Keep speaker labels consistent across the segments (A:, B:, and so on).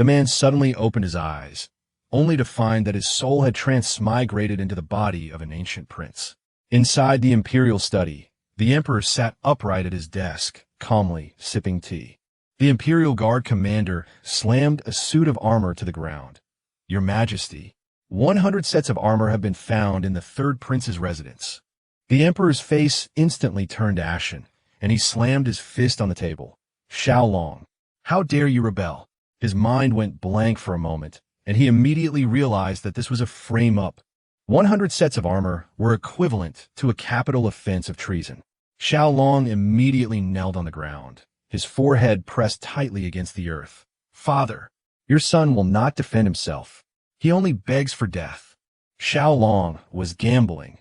A: The man suddenly opened his eyes, only to find that his soul had transmigrated into the body of an ancient prince. Inside the imperial study, the emperor sat upright at his desk, calmly sipping tea. The imperial guard commander slammed a suit of armor to the ground. "Your Majesty, 100 sets of armor have been found in the third prince's residence." The emperor's face instantly turned ashen, and he slammed his fist on the table. "Xiao Long, how dare you rebel?" His mind went blank for a moment, and he immediately realized that this was a frame-up. 100 sets of armor were equivalent to a capital offense of treason. Xiao Long immediately knelt on the ground, his forehead pressed tightly against the earth. "Father, your son will not defend himself. He only begs for death." Xiao Long was gambling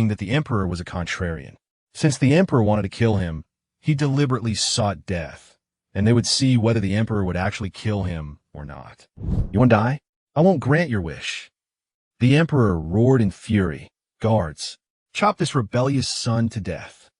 A: that the emperor was a contrarian. Since the emperor wanted to kill him, he deliberately sought death, and they would see whether the emperor would actually kill him or not. "You want to die? I won't grant your wish." The emperor roared in fury. "Guards, chop this rebellious son to death."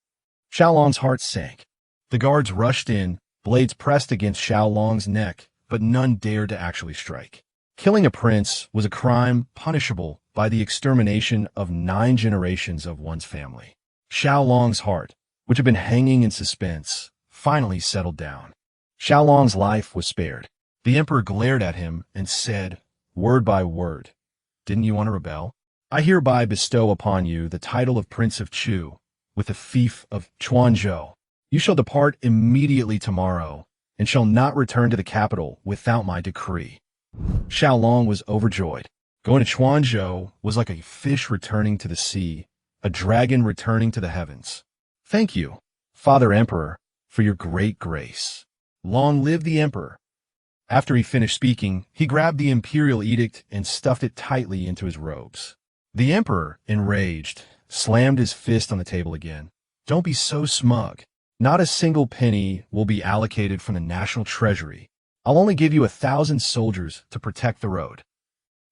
A: Xiao Long's heart sank. The guards rushed in, blades pressed against Xiao Long's neck, but none dared to actually strike. Killing a prince was a crime punishable by the extermination of 9 generations of one's family. Xiao Long's heart, which had been hanging in suspense, finally settled down. Xiao Long's life was spared. The emperor glared at him and said, word by word, "Didn't you want to rebel? I hereby bestow upon you the title of Prince of Chu, with the fief of Chuanzhou. You shall depart immediately tomorrow, and shall not return to the capital without my decree." Xiao Long was overjoyed. Going to Chuanzhou was like a fish returning to the sea, a dragon returning to the heavens. "Thank you, Father Emperor, for your great grace. Long live the emperor." After he finished speaking, he grabbed the imperial edict and stuffed it tightly into his robes. The emperor, enraged, slammed his fist on the table again. "Don't be so smug. Not a single penny will be allocated from the national treasury. I'll only give you 1,000 soldiers to protect the road."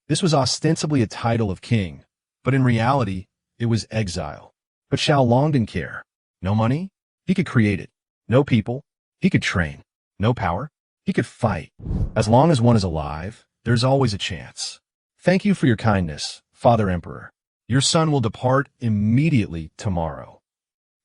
A: This was ostensibly a title of king, but in reality, it was exile. But Xiao Long didn't care. No money? He could create it. No people? He could train. No power? He could fight. As long as one is alive, there's always a chance. "Thank you for your kindness, Father Emperor. Your son will depart immediately tomorrow."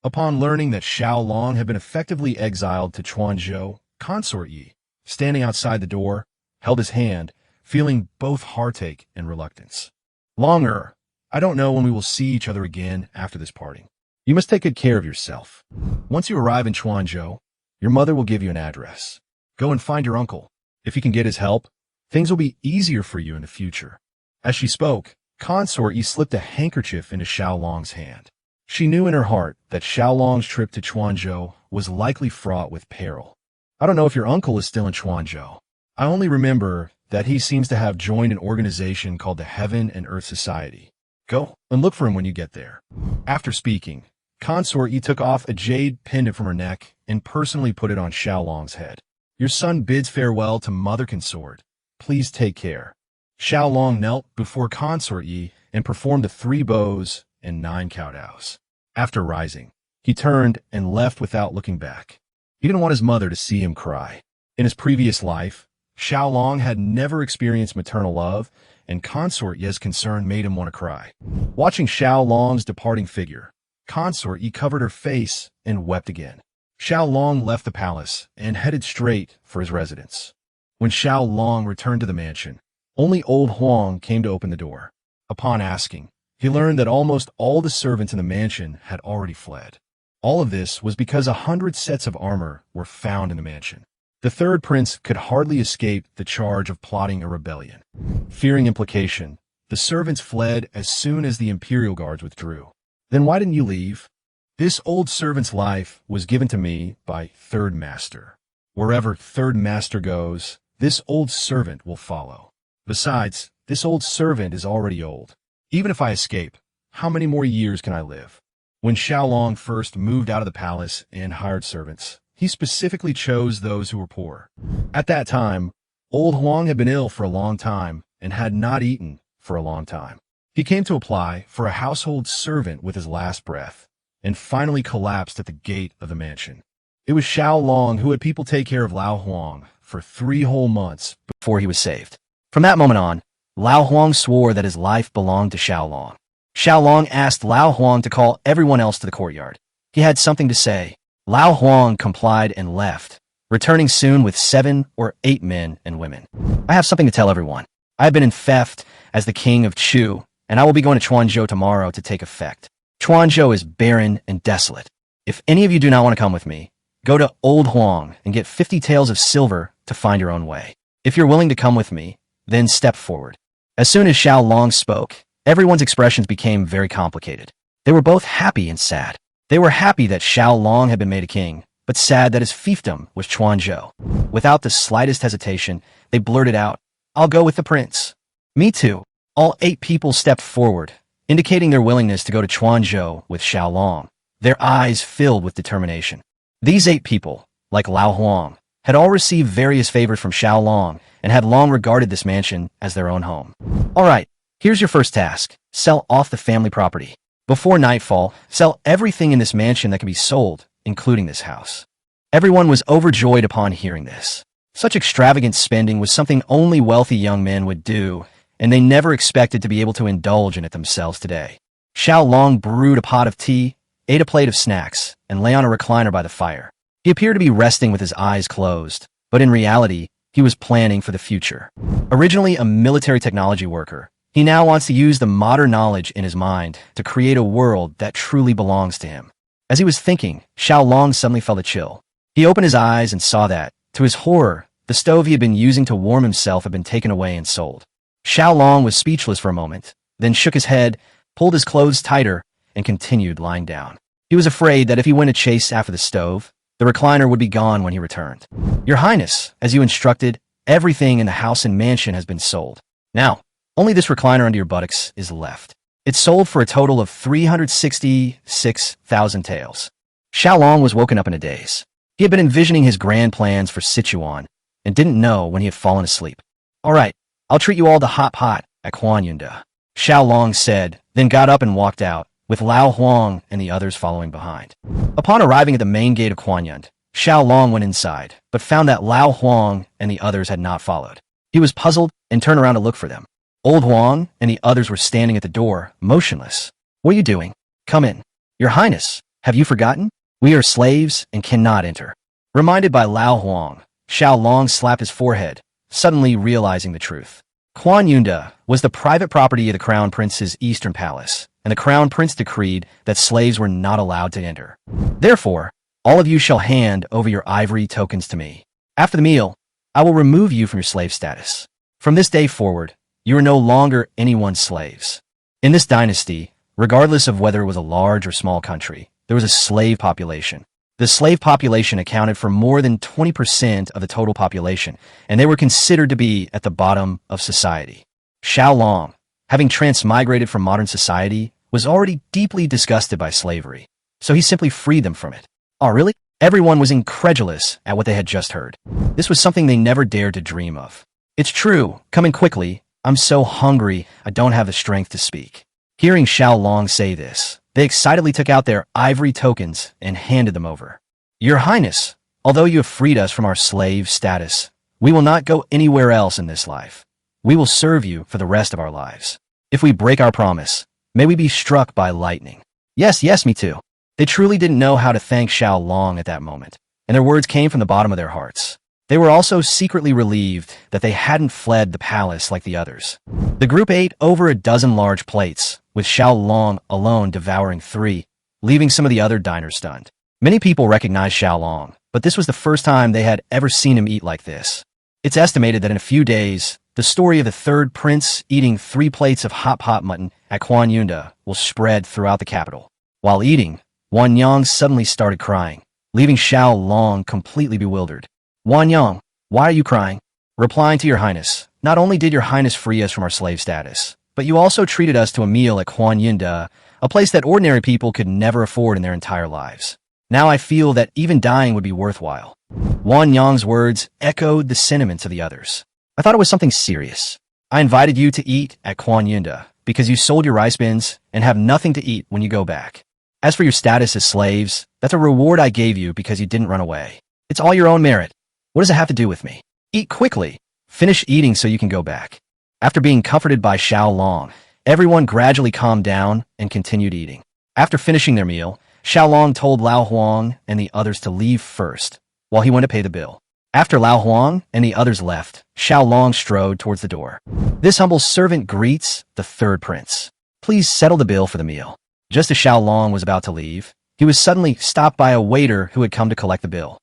A: Upon learning that Xiao Long had been effectively exiled to Chuanzhou, Consort Yi, standing outside the door, held his hand, feeling both heartache and reluctance. "Longer, I don't know when we will see each other again after this parting. You must take good care of yourself. Once you arrive in Chuanzhou, your mother will give you an address. Go and find your uncle. If you can get his help, things will be easier for you in the future." As she spoke, Consort Yi slipped a handkerchief into Xiao Long's hand. She knew in her heart that Xiao Long's trip to Chuanzhou was likely fraught with peril. "I don't know if your uncle is still in Chuanzhou. I only remember that he seems to have joined an organization called the Heaven and Earth Society. Go and look for him when you get there." After speaking, Consort Yi took off a jade pendant from her neck and personally put it on Xiao Long's head. "Your son bids farewell to Mother Consort. Please take care." Xiao Long knelt before Consort Yi and performed the 3 bows and 9 kowtows. After rising, he turned and left without looking back. He didn't want his mother to see him cry. In his previous life, Xiao Long had never experienced maternal love, and Consort Yi's concern made him want to cry. Watching Xiao Long's departing figure, Consort Yi covered her face and wept again. Xiao Long left the palace and headed straight for his residence. When Xiao Long returned to the mansion, only old Huang came to open the door. Upon asking, he learned that almost all the servants in the mansion had already fled. All of this was because 100 sets of armor were found in the mansion. The third prince could hardly escape the charge of plotting a rebellion. Fearing implication, the servants fled as soon as the imperial guards withdrew. "Then why didn't you leave?" "This old servant's life was given to me by Third Master. Wherever Third Master goes, this old servant will follow. Besides, this old servant is already old. Even if I escape, how many more years can I live?" When Xiao Long first moved out of the palace and hired servants, he specifically chose those who were poor. At that time, old Huang had been ill for a long time and had not eaten for a long time. He came to apply for a household servant with his last breath, and finally collapsed at the gate of the mansion. It was Xiao Long who had people take care of Lao Huang for 3 whole months
B: before he was saved. From that moment on, Lao Huang swore that his life belonged to Xiao Long. Xiao Long asked Lao Huang to call everyone else to the courtyard. He had something to say. Lao Huang complied and left, returning soon with 7 or 8 men and women. I have something to tell everyone. I have been in theft as the king of Chu, and I will be going to Quanzhou tomorrow to take effect. Quanzhou is barren and desolate. If any of you do not want to come with me, go to Old Huang and get 50 taels of silver to find your own way. If you're willing to come with me, then step forward. As soon as Xiao Long spoke, everyone's expressions became very complicated. They were both happy and sad. They were happy that Xiao Long had been made a king, but sad that his fiefdom was Quanzhou. Without the slightest hesitation, they blurted out, "I'll go with the prince." "Me too." All 8 people stepped forward, indicating their willingness to go to Quanzhou with Xiao Long, their eyes filled with determination. These 8 people, like Lao Huang, had all received various favors from Xiao Long and had long regarded this mansion as their own home. All right, here's your first task. Sell off the family property. Before nightfall, sell everything in this mansion that can be sold, including this house. Everyone was overjoyed upon hearing this. Such extravagant spending was something only wealthy young men would do, and they never expected to be able to indulge in it themselves today. Xiao Long brewed a pot of tea, ate a plate of snacks, and lay on a recliner by the fire. He appeared to be resting with his eyes closed, but in reality, he was planning for the future. Originally a military technology worker, he now wants to use the modern knowledge in his mind to create a world that truly belongs to him. As he was thinking, Xiao Long suddenly felt a chill. He opened his eyes and saw that, to his horror, the stove he had been using to warm himself had been taken away and sold. Xiao Long was speechless for a moment, then shook his head, pulled his clothes tighter, and continued lying down. He was afraid that if he went to chase after the stove, the recliner would be gone when he returned. "Your Highness, as you instructed, everything in the house and mansion has been sold. Now, only this recliner under your buttocks is left. It's sold for a total of 366,000 taels." Xiao Long was woken up in a daze. He had been envisioning his grand plans for Sichuan and didn't know when he had fallen asleep. "All right, I'll treat you all to hot pot at Quanyunda," Xiao Long said, then got up and walked out, with Lao Huang and the others following behind. Upon arriving at the main gate of Quanyund, Xiao Long went inside, but found that Lao Huang and the others had not followed. He was puzzled and turned around to look for them. Old Huang and the others were standing at the door, motionless. "What are you doing? Come in." "Your Highness, have you forgotten? We are slaves and cannot enter." Reminded by Lao Huang, Xiao Long slapped his forehead, suddenly realizing the truth. Quanyunda was the private property of the Crown Prince's Eastern Palace, and the Crown Prince decreed that slaves were not allowed to enter. "Therefore, all of you shall hand over your ivory tokens to me. After the meal, I will remove you from your slave status. From this day forward, you are no longer anyone's slaves." In this dynasty, regardless of whether it was a large or small country, there was a slave population. The slave population accounted for more than 20% of the total population, and they were considered to be at the bottom of society. Xiao Long, having transmigrated from modern society, was already deeply disgusted by slavery, so he simply freed them from it. "Oh, really?" Everyone was incredulous at what they had just heard. This was something they never dared to dream of. "It's true, coming quickly. I'm so hungry, I don't have the strength to speak." Hearing Xiao Long say this, they excitedly took out their ivory tokens and handed them over. "Your Highness, although you have freed us from our slave status, we will not go anywhere else in this life. We will serve you for the rest of our lives. If we break our promise, may we be struck by lightning." "Yes, yes, me too." They truly didn't know how to thank Xiao Long at that moment, and their words came from the bottom of their hearts. They were also secretly relieved that they hadn't fled the palace like the others. The group ate over a dozen large plates, with Xiao Long alone devouring 3, leaving some of the other diners stunned. Many people recognized Xiao Long, but this was the first time they had ever seen him eat like this. It's estimated that in a few days, the story of the third prince eating 3 plates of hot pot mutton at Quanyunda will spread throughout the capital. While eating, Wan Yang suddenly started crying, leaving Xiao Long completely bewildered. "Wan Yang, why are you crying?" "Replying to your Highness, not only did your Highness free us from our slave status, but you also treated us to a meal at Quanyunda, a place that ordinary people could never afford in their entire lives. Now I feel that even dying would be worthwhile." Wan Yang's words echoed the sentiments of the others. "I thought it was something serious. I invited you to eat at Quanyunda because you sold your rice bins and have nothing to eat when you go back. As for your status as slaves, that's a reward I gave you because you didn't run away. It's all your own merit. What does it have to do with me?" Eat quickly. Finish eating so you can go back. After being comforted by Xiao Long, everyone gradually calmed down and continued eating. After finishing their meal, Xiao Long told Lao Huang and the others to leave first, while he went to pay the bill. After Lao Huang and the others left, Xiao Long strode towards the door. This humble servant greets the third prince. Please settle the bill for the meal. Just as Xiao Long was about to leave, he was suddenly stopped by a waiter who had come to collect the bill.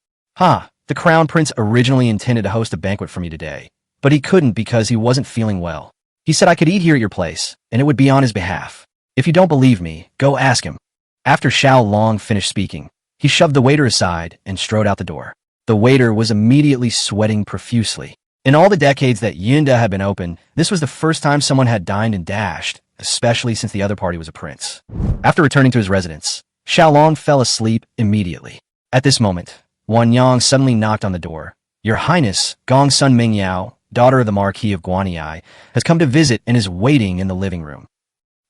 B: The crown prince originally intended to host a banquet for me today, but he couldn't because he wasn't feeling well. He said I could eat here at your place, and it would be on his behalf. If you don't believe me, go ask him. After Xiao Long finished speaking, he shoved the waiter aside and strode out the door. The waiter was immediately sweating profusely. In all the decades that Yinda had been open, this was the first time someone had dined and dashed, especially since the other party was a prince. After returning to his residence, Xiao Long fell asleep immediately. At this moment, Wan Yang suddenly knocked on the door. Your Highness, Gongsun Mingyao, daughter of the Marquis of Guanyi, has come to visit and is waiting in the living room.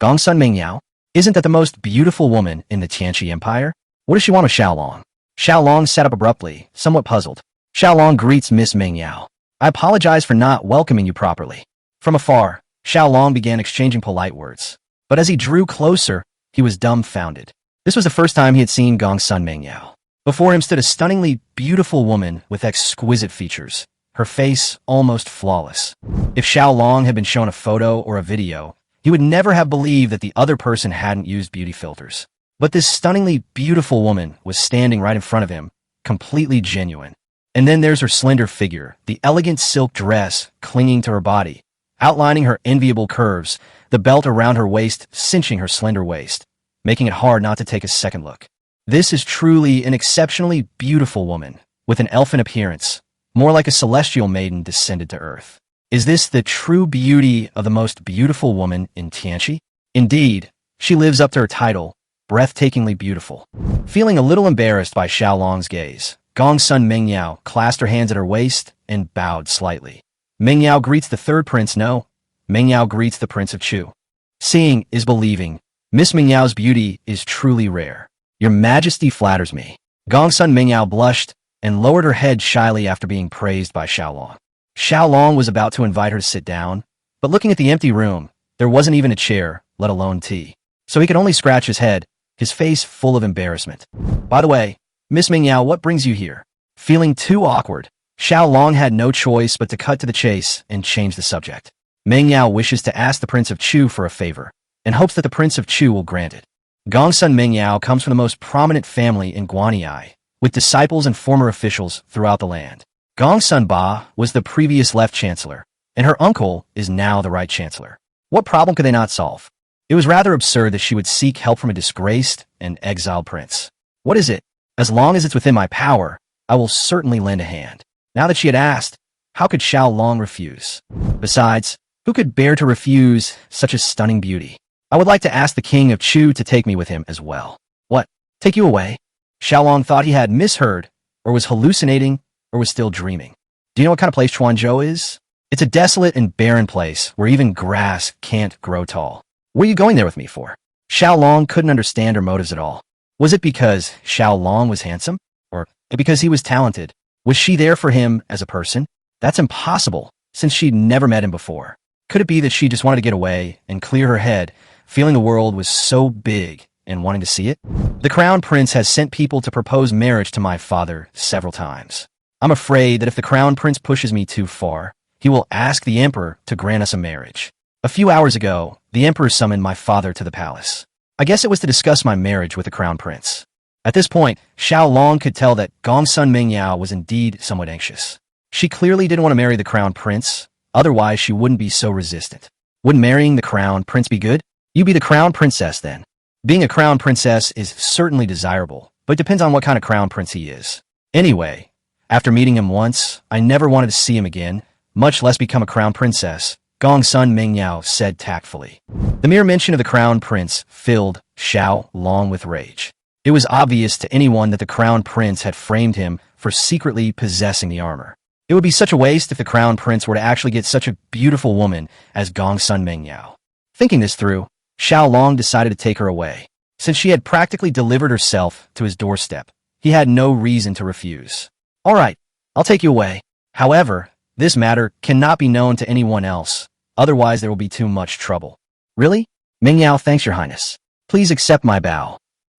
B: Gongsun Mingyao? Isn't that the most beautiful woman in the Tianqi Empire? What does she want with Xiao Long? Xiao Long sat up abruptly, somewhat puzzled. Xiao Long greets Miss Mingyao. I apologize for not welcoming you properly. From afar, Xiao Long began exchanging polite words. But as he drew closer, he was dumbfounded. This was the first time he had seen Gongsun Mingyao. Before him stood a stunningly beautiful woman with exquisite features, her face almost flawless. If Xiao Long had been shown a photo or a video, he would never have believed that the other person hadn't used beauty filters. But this stunningly beautiful woman was standing right in front of him, completely genuine. And then there's her slender figure, the elegant silk dress clinging to her body, outlining her enviable curves, the belt around her waist cinching her slender waist, making it hard not to take a second look. This is truly an exceptionally beautiful woman, with an elfin appearance, more like a celestial maiden descended to earth. Is this the true beauty of the most beautiful woman in Tianqi? Indeed, she lives up to her title, breathtakingly beautiful. Feeling a little embarrassed by Xiao Long's gaze, Gongsun Mingyao clasped her hands at her waist and bowed slightly. Mingyao greets the third prince. No, Mingyao greets the Prince of Chu. Seeing is believing. Miss Mingyao's beauty is truly rare. Your Majesty flatters me. Gongsun Mingyao blushed and lowered her head shyly after being praised by Xiao Long. Xiao Long was about to invite her to sit down, but looking at the empty room, there wasn't even a chair, let alone tea. So he could only scratch his head, his face full of embarrassment. By the way, Miss Mingyao, what brings you here? Feeling too awkward, Xiao Long had no choice but to cut to the chase and change the subject. Mingyao wishes to ask the Prince of Chu for a favor, and hopes that the Prince of Chu will grant it. Gongsun Mingyao comes from the most prominent family in Guanyi, with disciples and former officials throughout the land. Gongsun Ba was the previous left chancellor, and her uncle is now the right chancellor. What problem could they not solve? It was rather absurd that she would seek help from a disgraced and exiled prince. What is it? As long as it's within my power, I will certainly lend a hand. Now that she had asked, how could Xiao Long refuse? Besides, who could bear to refuse such a stunning beauty? I would like to ask the king of Chu to take me with him as well. What? Take you away? Xiao Long thought he had misheard, or was hallucinating, or was still dreaming. Do you know what kind of place Chuanzhou is? It's a desolate and barren place where even grass can't grow tall. What are you going there with me for? Xiao Long couldn't understand her motives at all. Was it because Xiao Long was handsome? Or because he was talented? Was she there for him as a person? That's impossible, since she'd never met him before. Could it be that she just wanted to get away and clear her head, feeling the world was so big and wanting to see it? The crown prince has sent people to propose marriage to my father several times. I'm afraid that if the crown prince pushes me too far, he will ask the emperor to grant us a marriage. A few hours ago, the emperor summoned my father to the palace. I guess it was to discuss my marriage with the crown prince. At this point, Xiao Long could tell that Gongsun Mingyao was indeed somewhat anxious. She clearly didn't want to marry the crown prince, otherwise she wouldn't be so resistant. Wouldn't marrying the crown prince be good? You be the crown princess then. Being a crown princess is certainly desirable, but depends on what kind of crown prince he is. Anyway, after meeting him once, I never wanted to see him again, much less become a crown princess, Gongsun Mingyao said tactfully. The mere mention of the crown prince filled Xiao Long with rage. It was obvious to anyone that the crown prince had framed him for secretly possessing the armor. It would be such a waste if the crown prince were to actually get such a beautiful woman as Gongsun Mingyao. Thinking this through, Xiao Long decided to take her away. Since she had practically delivered herself to his doorstep, he had no reason to refuse. All right, I'll take you away. However, This matter cannot be known to anyone else, otherwise there will be too much trouble. Really? Mingyao, thanks your highness. Please accept my bow.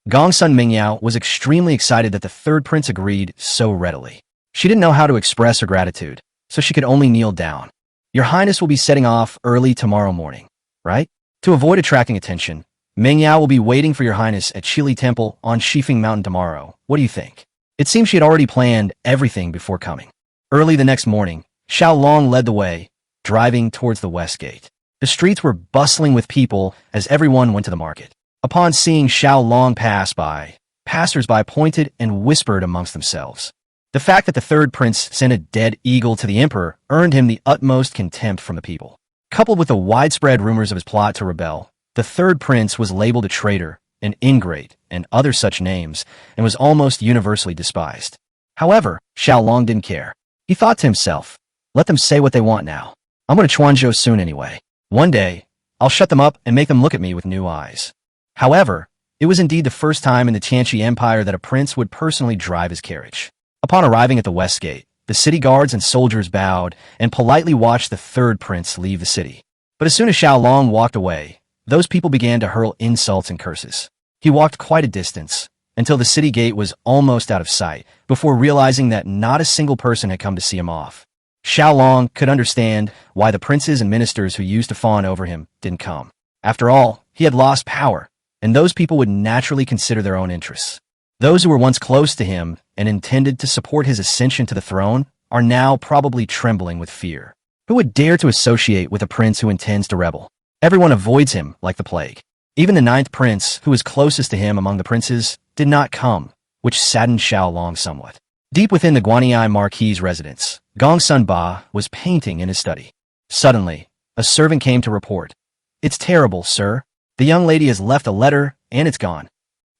B: Gongsun Mingyao was extremely excited that the third prince agreed so readily. She didn't know how to express her gratitude, so she could only kneel down. Your highness will be setting off early tomorrow morning, right? To avoid attracting attention, Mingyao will be waiting for your highness at Chili Temple on Shifeng Mountain tomorrow. What do you think? It seems she had already planned everything before coming. Early the next morning, Xiao Long led the way, driving towards the west gate. The streets were bustling with people as everyone went to the market. Upon seeing Xiao Long pass by, passers-by pointed and whispered amongst themselves. The fact that the third prince sent a dead eagle to the emperor earned him the utmost contempt from the people. Coupled with the widespread rumors of his plot to rebel, the third prince was labeled a traitor, an ingrate, and other such names, and was almost universally despised. However, Xiao Long didn't care. He thought to himself, let them say what they want now. I'm going to Chuanzhou soon anyway. One day, I'll shut them up and make them look at me with new eyes. However, it was indeed the first time in the Tianqi Empire that a prince would personally drive his carriage. Upon arriving at the west gate, the city guards and soldiers bowed and politely watched the third prince leave the city. But as soon as Xiao Long walked away, those people began to hurl insults and curses. He walked quite a distance, until the city gate was almost out of sight, before realizing that not a single person had come to see him off. Xiao Long could understand why the princes and ministers who used to fawn over him didn't come. After all, he had lost power, and those people would naturally consider their own interests. Those who were once close to him and intended to support his ascension to the throne are now probably trembling with fear. Who would dare to associate with a prince who intends to rebel? Everyone avoids him like the plague. Even the ninth prince, who was closest to him among the princes, did not come, which saddened Xiao Long somewhat. Deep within the Guanyi Marquis's residence, Gongsun Ba was painting in his study. Suddenly, a servant came to report. It's terrible, sir. The young lady has left a letter, and it's gone.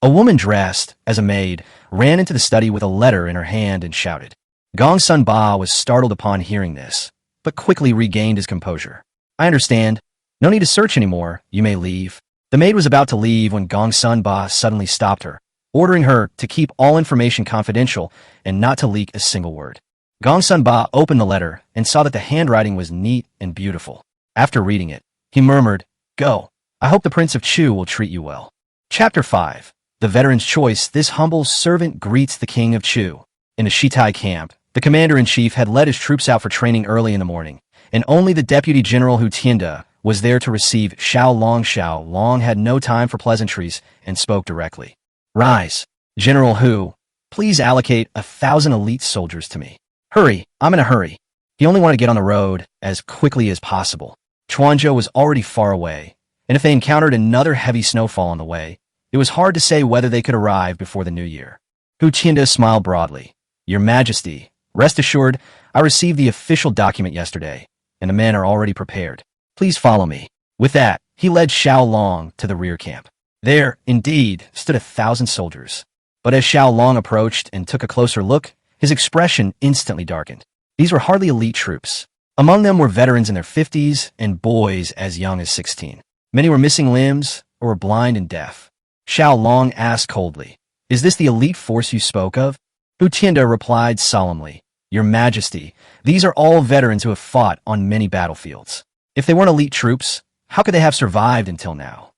B: A woman dressed as a maid ran into the study with a letter in her hand and shouted. Gongsun Ba was startled upon hearing this, but quickly regained his composure. I understand. No need to search anymore. You may leave. The maid was about to leave when Gongsun Ba suddenly stopped her, ordering her to keep all information confidential and not to leak a single word. Gongsun Ba opened the letter and saw that the handwriting was neat and beautiful. After reading it, he murmured, Go. I hope the Prince of Chu will treat you well. Chapter 5. The Veteran's Choice. This humble servant greets the King of Chu. In the Shitai camp, the commander-in-chief had led his troops out for training early in the morning, and only the Deputy General Hu Tianda was there to receive Xiao Long. Xiao Long had no time for pleasantries and spoke directly. Rise. General Hu, please allocate 1,000 elite soldiers to me. Hurry, I'm in a hurry. He only wanted to get on the road as quickly as possible. Chuanzhou was already far away, and if they encountered another heavy snowfall on the way, it was hard to say whether they could arrive before the new year. Hu Tianda smiled broadly. Your Majesty, rest assured, I received the official document yesterday, and the men are already prepared. Please follow me. With that, he led Xiao Long to the rear camp. There, indeed, stood 1,000 soldiers. But as Xiao Long approached and took a closer look, his expression instantly darkened. These were hardly elite troops. Among them were veterans in their 50s and boys as young as 16. Many were missing limbs or were blind and deaf. Xiao Long asked coldly, Is this the elite force you spoke of? Hu Tianda replied solemnly, Your Majesty, these are all veterans who have fought on many battlefields. If they weren't elite troops, how could they have survived until now?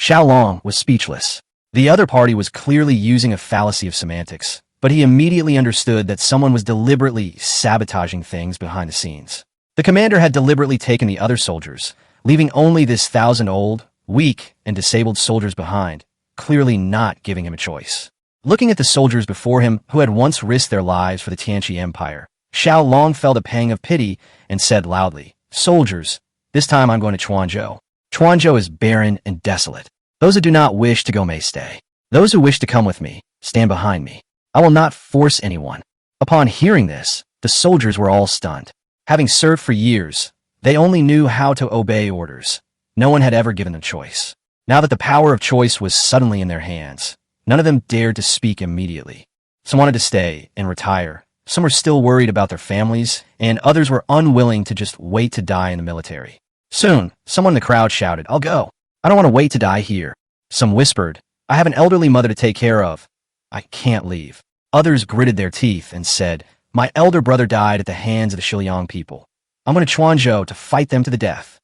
B: Xiao Long was speechless. The other party was clearly using a fallacy of semantics, but he immediately understood that someone was deliberately sabotaging things behind the scenes. The commander had deliberately taken the other soldiers, leaving only this 1,000 old, weak, and disabled soldiers behind, clearly not giving him a choice. Looking at the soldiers before him who had once risked their lives for the Tianqi Empire, Xiao Long felt a pang of pity and said loudly, Soldiers, this time I'm going to Chuanzhou. Chuanzhou is barren and desolate. Those who do not wish to go may stay. Those who wish to come with me, stand behind me. I will not force anyone. Upon hearing this, the soldiers were all stunned. Having served for years, they only knew how to obey orders. No one had ever given them choice. Now that the power of choice was suddenly in their hands, none of them dared to speak immediately. Some wanted to stay and retire. Some were still worried about their families, and others were unwilling to just wait to die in the military. Soon, someone in the crowd shouted, I'll go. I don't want to wait to die here. Some whispered, I have an elderly mother to take care of. I can't leave. Others gritted their teeth and said, My elder brother died at the hands of the Shiliang people. I'm going to Chuanzhou to fight them to the death.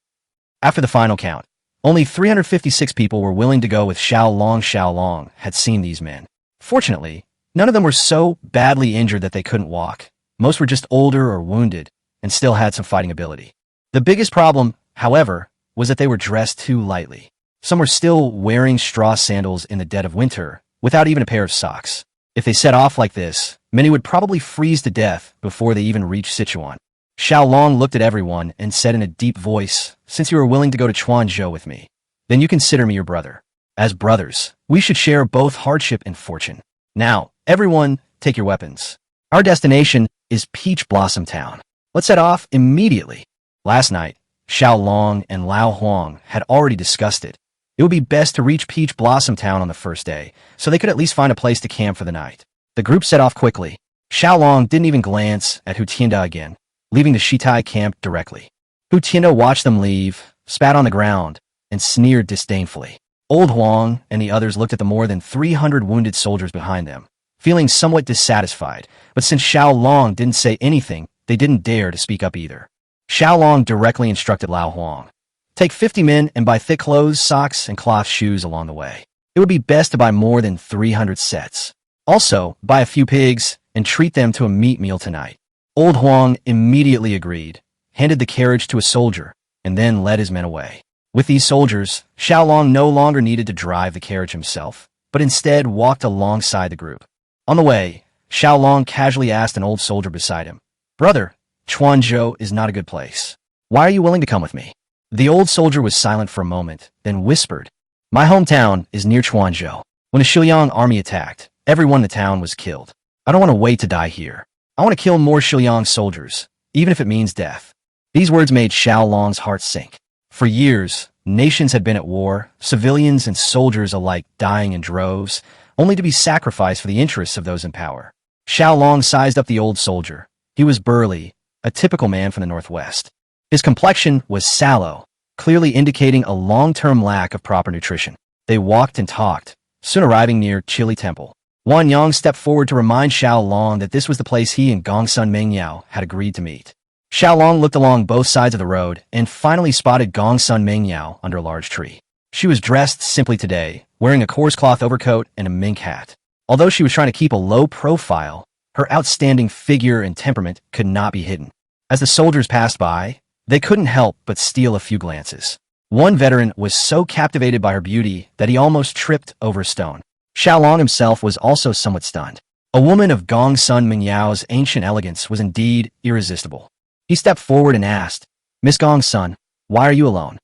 B: After the final count, only 356 people were willing to go with Xiao Long. Xiao Long had seen these men. Fortunately, none of them were so badly injured that they couldn't walk. Most were just older or wounded and still had some fighting ability. The biggest problem, however, was that they were dressed too lightly. Some were still wearing straw sandals in the dead of winter, without even a pair of socks. If they set off like this, many would probably freeze to death before they even reached Sichuan. Xiao Long looked at everyone and said in a deep voice, "Since you are willing to go to Chuanzhou with me, then you consider me your brother. As brothers, we should share both hardship and fortune. Now, everyone, take your weapons. Our destination is Peach Blossom Town. Let's head off immediately." Last night, Xiao Long and Lao Huang had already discussed it. It would be best to reach Peach Blossom Town on the first day, so they could at least find a place to camp for the night. The group set off quickly. Xiao Long didn't even glance at Hu Tianda again, leaving the Shitai camp directly. Hu Tianda watched them leave, spat on the ground, and sneered disdainfully. Old Huang and the others looked at the more than 300 wounded soldiers behind them, feeling somewhat dissatisfied, but since Xiao Long didn't say anything, they didn't dare to speak up either. Xiao Long directly instructed Lao Huang, "Take 50 men and buy thick clothes, socks, and cloth shoes along the way. It would be best to buy more than 300 sets. Also, buy a few pigs and treat them to a meat meal tonight." Old Huang immediately agreed, handed the carriage to a soldier, and then led his men away. With these soldiers, Xiao Long no longer needed to drive the carriage himself, but instead walked alongside the group. On the way, Xiao Long casually asked an old soldier beside him, "Brother, Chuanzhou is not a good place. Why are you willing to come with me?" The old soldier was silent for a moment, then whispered, "My hometown is near Chuanzhou. When the Shiliang army attacked, everyone in the town was killed. I don't want to wait to die here. I want to kill more Shiliang soldiers, even if it means death." These words made Xiao Long's heart sink. For years, nations had been at war, civilians and soldiers alike dying in droves, only to be sacrificed for the interests of those in power. Xiao Long sized up the old soldier. He was burly, a typical man from the northwest. His complexion was sallow, clearly indicating a long-term lack of proper nutrition. They walked and talked, soon arriving near Chili Temple. Wan Yang stepped forward to remind Xiao Long that this was the place he and Gongsun Mengyao had agreed to meet. Xiao Long looked along both sides of the road and finally spotted Gongsun Mengyao under a large tree. She was dressed simply today, wearing a coarse cloth overcoat and a mink hat. Although she was trying to keep a low profile, her outstanding figure and temperament could not be hidden. As the soldiers passed by, they couldn't help but steal a few glances. One veteran was so captivated by her beauty that he almost tripped over a stone. Xiao Long himself was also somewhat stunned. A woman of Gongsun Mengyao's ancient elegance was indeed irresistible. He stepped forward and asked, "Miss Gongsun, why are you alone?"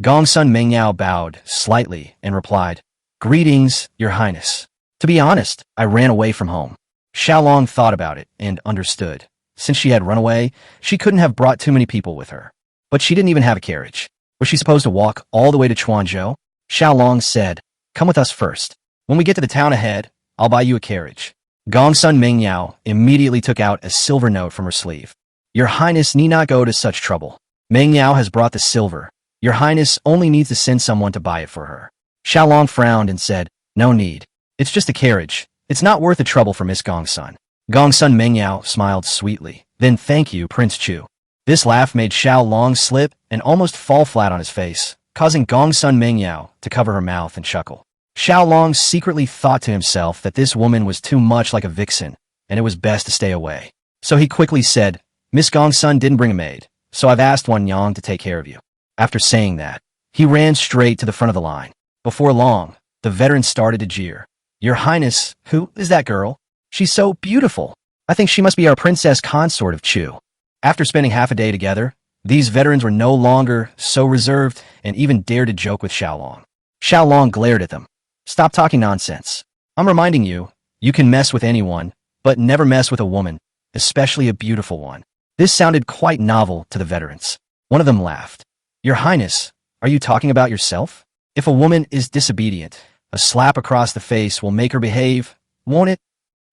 B: Gongsun Mengyao bowed slightly and replied, "Greetings, Your Highness. To be honest, I ran away from home." Xiao Long thought about it and understood. Since she had run away, she couldn't have brought too many people with her. But she didn't even have a carriage. Was she supposed to walk all the way to Chuanzhou? Xiao Long said, "Come with us first. When we get to the town ahead, I'll buy you a carriage." Gongsun Mengyao immediately took out a silver note from her sleeve. "Your Highness need not go to such trouble. Mengyao has brought the silver. Your Highness only needs to send someone to buy it for her." Xiao Long frowned and said, "No need. It's just a carriage. It's not worth the trouble for Miss Gongsun." Gongsun Mengyao smiled sweetly. "Then thank you, Prince Chu." This laugh made Xiao Long slip and almost fall flat on his face, causing Gongsun Mengyao to cover her mouth and chuckle. Xiao Long secretly thought to himself that this woman was too much like a vixen, and it was best to stay away. So he quickly said, "Miss Gongsun didn't bring a maid, so I've asked Wan Yang to take care of you." After saying that, he ran straight to the front of the line. Before long, the veteran started to jeer. "Your Highness, who is that girl? She's so beautiful. I think she must be our princess consort of Chu." After spending half a day together, these veterans were no longer so reserved and even dared to joke with Xiao Long. Xiao Long glared at them. "Stop talking nonsense. I'm reminding you, you can mess with anyone, but never mess with a woman, especially a beautiful one." This sounded quite novel to the veterans. One of them laughed. "Your Highness, are you talking about yourself? If a woman is disobedient, a slap across the face will make her behave, won't it?"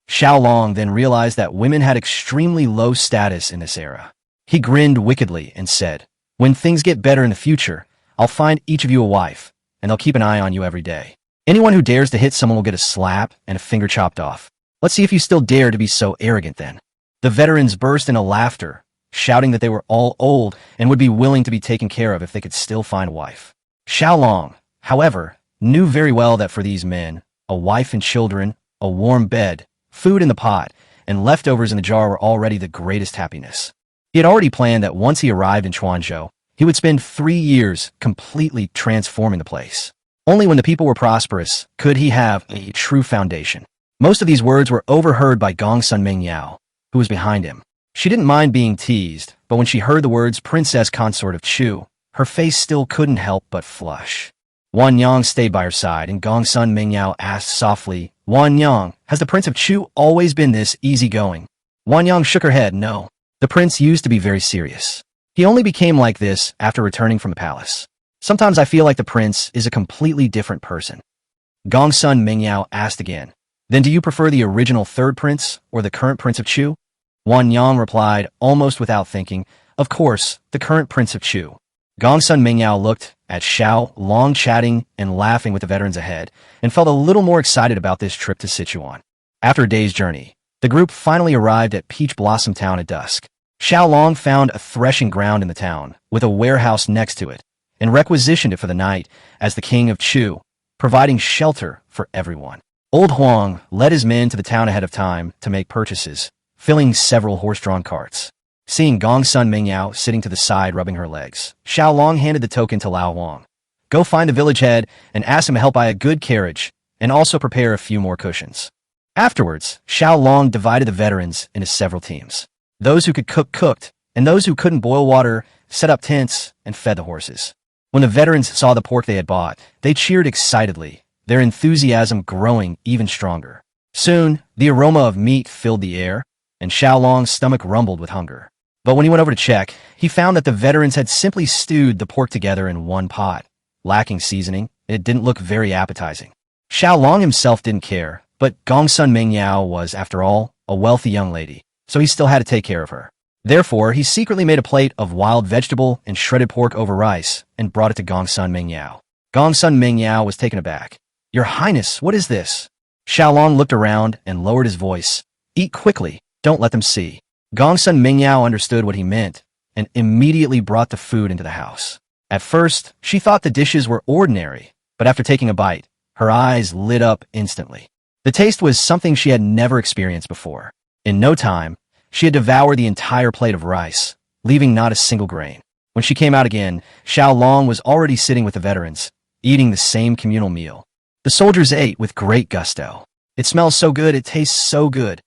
B: Xiao Long then realized that women had extremely low status in this era. He grinned wickedly and said, "When things get better in the future, I'll find each of you a wife, and they'll keep an eye on you every day. Anyone who dares to hit someone will get a slap and a finger chopped off. Let's see if you still dare to be so arrogant then." The veterans burst into laughter. shouting that they were all old and would be willing to be taken care of if they could still find a wife. Xiao Long, however, knew very well that for these men, a wife and children, a warm bed, food in the pot, and leftovers in the jar were already the greatest happiness. He had already planned that once he arrived in Quanzhou, he would spend 3 years completely transforming the place. Only when the people were prosperous could he have a true foundation. Most of these words were overheard by Gongsun Mingyao, who was behind him. She didn't mind being teased, but when she heard the words princess consort of Chu, her face still couldn't help but flush. Wan Yang stayed by her side, and Gongsun Mingyao asked softly, Wan Yang, has the Prince of Chu always been this easygoing? Wan Yang shook her head, no. The prince used to be very serious. He only became like this after returning from the palace. Sometimes I feel like the prince is a completely different person. Gongsun Mingyao asked again, then do you prefer the original third prince or the current Prince of Chu? Wan Yang replied, almost without thinking, of course, the current Prince of Chu. Gongsun Mingyao looked at Xiao Long chatting and laughing with the veterans ahead and felt a little more excited about this trip to Sichuan. After a day's journey, the group finally arrived at Peach Blossom Town at dusk. Xiao Long found a threshing ground in the town with a warehouse next to it and requisitioned it for the night as the king of Chu, providing shelter for everyone. Old Huang led his men to the town ahead of time to make purchases, filling several horse-drawn carts. Seeing Gongsun Mingyao sitting to the side rubbing her legs, Xiao Long handed the token to Lao Wang. Go find the village head and ask him to help buy a good carriage and also prepare a few more cushions. Afterwards, Xiao Long divided the veterans into several teams. Those who could cook cooked, and those who couldn't boil water set up tents and fed the horses. When the veterans saw the pork they had bought, they cheered excitedly, their enthusiasm growing even stronger. Soon, the aroma of meat filled the air, and Xiao Long's stomach rumbled with hunger. But when he went over to check, he found that the veterans had simply stewed the pork together in one pot. Lacking seasoning, it didn't look very appetizing. Xiao Long himself didn't care, but Gongsun Mingyao was, after all, a wealthy young lady, so he still had to take care of her. Therefore, he secretly made a plate of wild vegetable and shredded pork over rice and brought it to Gongsun Mingyao. Gongsun Mingyao was taken aback. Your Highness, what is this? Xiao Long looked around and lowered his voice. Eat quickly, don't let them see. Gongsun Mingyao understood what he meant and immediately brought the food into the house. At first, she thought the dishes were ordinary, but after taking a bite, her eyes lit up instantly. The taste was something she had never experienced before. In no time, she had devoured the entire plate of rice, leaving not a single grain. When she came out again, Xiao Long was already sitting with the veterans, eating the same communal meal. The soldiers ate with great gusto. It smells so good, it tastes so good.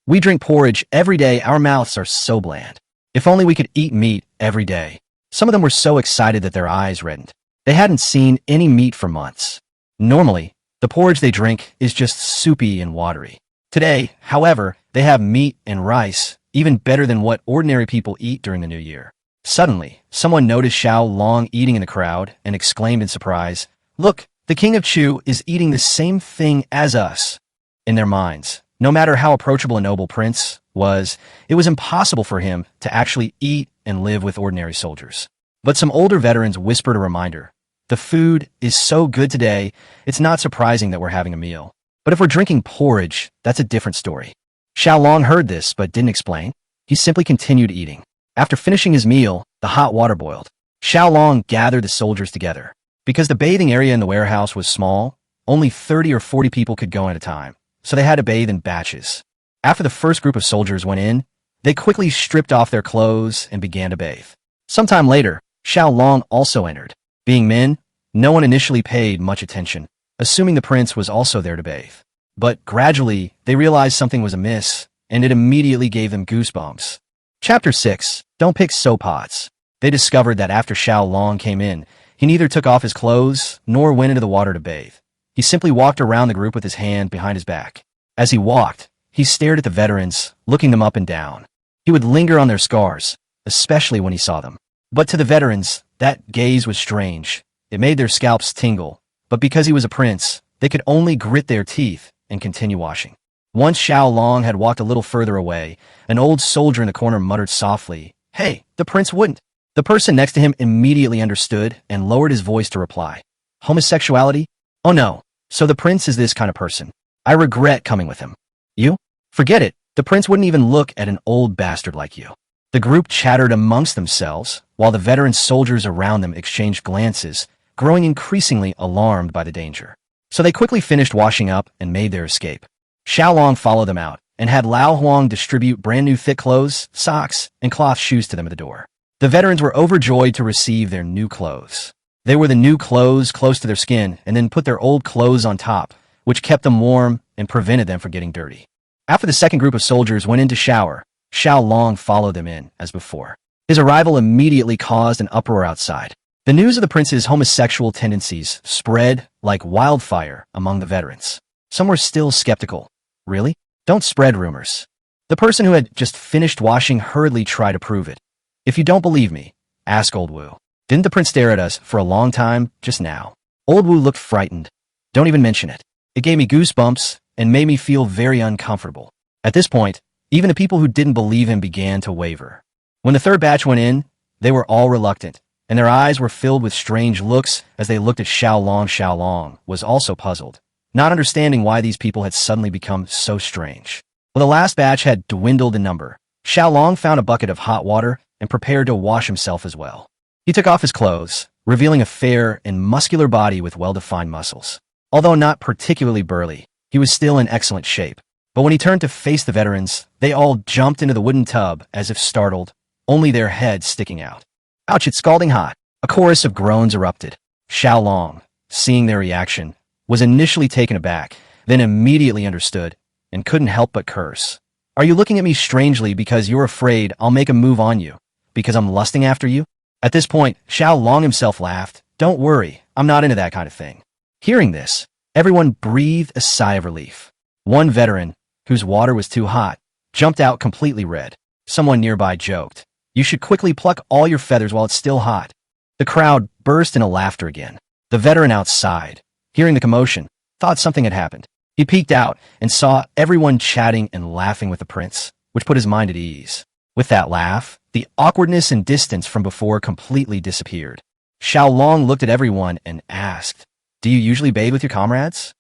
B: We drink porridge every day, our mouths are so bland. If only we could eat meat every day. Some of them were so excited that their eyes reddened. They hadn't seen any meat for months. Normally, the porridge they drink is just soupy and watery. Today, however, they have meat and rice, even better than what ordinary people eat during the New Year. Suddenly, someone noticed Xiao Long eating in the crowd and exclaimed in surprise, Look, the king of Chu is eating the same thing as us. In their minds, no matter how approachable a noble prince was, it was impossible for him to actually eat and live with ordinary soldiers. But some older veterans whispered a reminder. The food is so good today, it's not surprising that we're having a meal. But if we're drinking porridge, that's a different story. Xiao Long heard this but didn't explain. He simply continued eating. After finishing his meal, the hot water boiled. Xiao Long gathered the soldiers together. Because the bathing area in the warehouse was small, only 30 or 40 people could go at a time, so they had to bathe in batches. After the first group of soldiers went in, they quickly stripped off their clothes and began to bathe. Sometime later, Xiao Long also entered. Being men, no one initially paid much attention, assuming the prince was also there to bathe. But gradually, they realized something was amiss, and it immediately gave them goosebumps. Chapter 6. Don't Pick Soap Pots. They discovered that after Xiao Long came in, he neither took off his clothes nor went into the water to bathe. He simply walked around the group with his hand behind his back. As he walked, he stared at the veterans, looking them up and down. He would linger on their scars, especially when he saw them. But to the veterans, that gaze was strange. It made their scalps tingle. But because he was a prince, they could only grit their teeth and continue washing. Once Xiao Long had walked a little further away, an old soldier in the corner muttered softly, Hey, the prince wouldn't. The person next to him immediately understood and lowered his voice to reply. Homosexuality? Oh no, so the prince is this kind of person. I regret coming with him. You? Forget it, the prince wouldn't even look at an old bastard like you. The group chattered amongst themselves, while the veteran soldiers around them exchanged glances, growing increasingly alarmed by the danger. So they quickly finished washing up and made their escape. Xiao Long followed them out and had Lao Huang distribute brand new thick clothes, socks, and cloth shoes to them at the door. The veterans were overjoyed to receive their new clothes. They wore the new clothes close to their skin and then put their old clothes on top, which kept them warm and prevented them from getting dirty. After the second group of soldiers went in to shower, Xiao Long followed them in, as before. His arrival immediately caused an uproar outside. The news of the prince's homosexual tendencies spread like wildfire among the veterans. Some were still skeptical. Really? Don't spread rumors. The person who had just finished washing hurriedly tried to prove it. If you don't believe me, ask Old Wu. Didn't the prince stare at us for a long time just now? Old Wu looked frightened. Don't even mention it. It gave me goosebumps and made me feel very uncomfortable. At this point, even the people who didn't believe him began to waver. When the third batch went in, they were all reluctant, and their eyes were filled with strange looks as they looked at Xiao Long. Xiao Long was also puzzled, not understanding why these people had suddenly become so strange. When the last batch had dwindled in number, Xiao Long found a bucket of hot water and prepared to wash himself as well. He took off his clothes, revealing a fair and muscular body with well-defined muscles. Although not particularly burly, he was still in excellent shape. But when he turned to face the veterans, they all jumped into the wooden tub as if startled, only their heads sticking out. Ouch, it's scalding hot. A chorus of groans erupted. Xiao Long, seeing their reaction, was initially taken aback, then immediately understood, and couldn't help but curse. Are you looking at me strangely because you're afraid I'll make a move on you? Because I'm lusting after you? At this point, Xiao Long himself laughed. Don't worry, I'm not into that kind of thing. Hearing this, everyone breathed a sigh of relief. One veteran, whose water was too hot, jumped out completely red. Someone nearby joked, "You should quickly pluck all your feathers while it's still hot." The crowd burst into laughter again. The veteran outside, hearing the commotion, thought something had happened. He peeked out and saw everyone chatting and laughing with the prince, which put his mind at ease. With that laugh, the awkwardness and distance from before completely disappeared. Xiao Long looked at everyone and asked, "Do you usually bathe with your comrades?"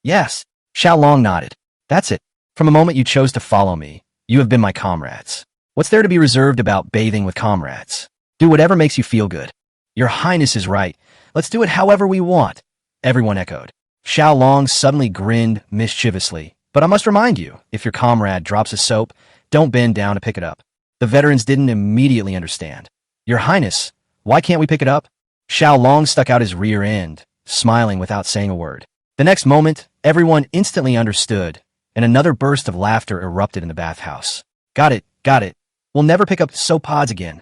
B: "Yes." Xiao Long nodded. "That's it. From the moment you chose to follow me, you have been my comrades. What's there to be reserved about bathing with comrades? Do whatever makes you feel good." "Your Highness is right. Let's do it however we want," everyone echoed. Xiao Long suddenly grinned mischievously. "But I must remind you, if your comrade drops a soap, don't bend down to pick it up." The veterans didn't immediately understand. "Your Highness, why can't we pick it up?" Xiao Long stuck out his rear end, smiling without saying a word. The next moment, everyone instantly understood, and another burst of laughter erupted in the bathhouse. Got it. We'll never pick up soap pods again."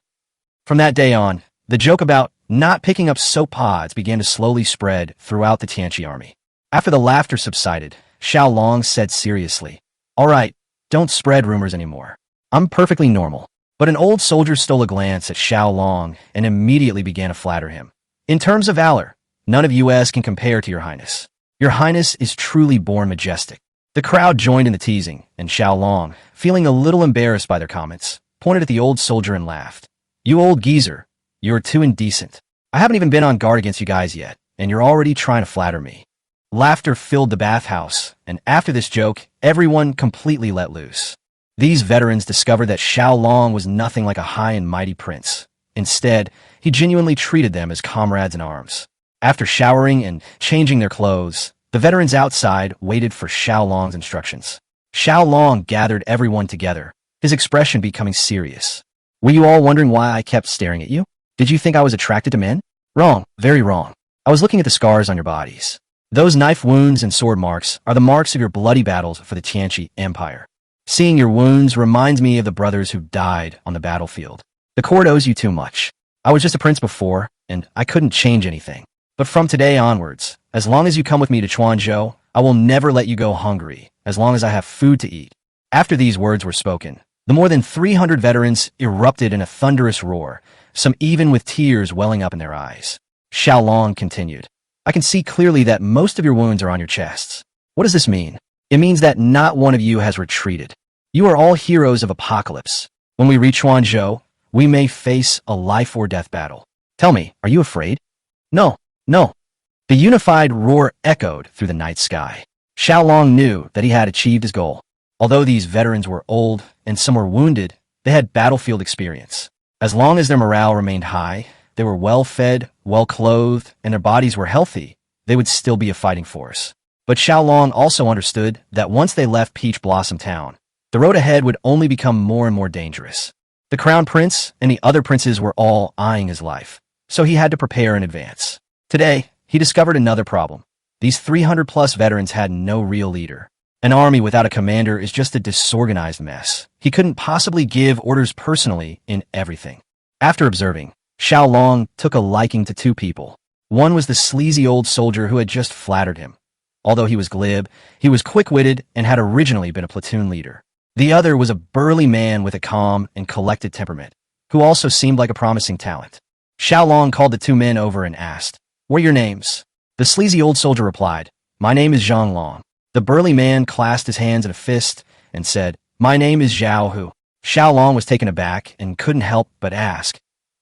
B: From that day on, the joke about not picking up soap pods began to slowly spread throughout the Tianqi army. After the laughter subsided, Xiao Long said seriously, "All right, don't spread rumors anymore. I'm perfectly normal." But an old soldier stole a glance at Xiao Long and immediately began to flatter him. "In terms of valor, none of us can compare to your Highness. Your Highness is truly born majestic." The crowd joined in the teasing, and Xiao Long, feeling a little embarrassed by their comments, pointed at the old soldier and laughed. "You old geezer, you're too indecent. I haven't even been on guard against you guys yet, and you're already trying to flatter me." Laughter filled the bathhouse, and after this joke, everyone completely let loose. These veterans discovered that Xiao Long was nothing like a high and mighty prince. Instead, he genuinely treated them as comrades in arms. After showering and changing their clothes, the veterans outside waited for Xiao Long's instructions. Xiao Long gathered everyone together, his expression becoming serious. "Were you all wondering why I kept staring at you? Did you think I was attracted to men? Wrong, very wrong. I was looking at the scars on your bodies. Those knife wounds and sword marks are the marks of your bloody battles for the Tianqi Empire. Seeing your wounds reminds me of the brothers who died on the battlefield. The court owes you too much. I was just a prince before, and I couldn't change anything. But from today onwards, as long as you come with me to Chuanzhou, I will never let you go hungry, as long as I have food to eat." After these words were spoken, the more than 300 veterans erupted in a thunderous roar, some even with tears welling up in their eyes. Xiao Long continued, "I can see clearly that most of your wounds are on your chests. What does this mean? It means that not one of you has retreated. You are all heroes of apocalypse. When we reach Chuanzhou, we may face a life-or-death battle. Tell me, are you afraid?" No. The unified roar echoed through the night sky. Xiao Long knew that he had achieved his goal. Although these veterans were old and some were wounded, They had battlefield experience. As long as their morale remained high, they were well-fed, well-clothed, and their bodies were healthy, they would still be a fighting force. But Xiao Long also understood that once they left Peach Blossom Town, the road ahead would only become more and more dangerous. The Crown Prince and the other princes were all eyeing his life, so he had to prepare in advance. Today, he discovered another problem. These 300-plus veterans had no real leader. An army without a commander is just a disorganized mess. He couldn't possibly give orders personally in everything. After observing, Xiao Long took a liking to two people. One was the sleazy old soldier who had just flattered him. Although he was glib, he was quick-witted and had originally been a platoon leader. The other was a burly man with a calm and collected temperament, who also seemed like a promising talent. Xiao Long called the two men over and asked, "What are your names?" The sleazy old soldier replied, "My name is Xiao Long." The burly man clasped his hands in a fist and said, "My name is Zhao Hu." Xiao Long was taken aback and couldn't help but ask,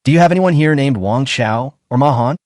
B: "Do you have anyone here named Wang Chao or Ma Han?"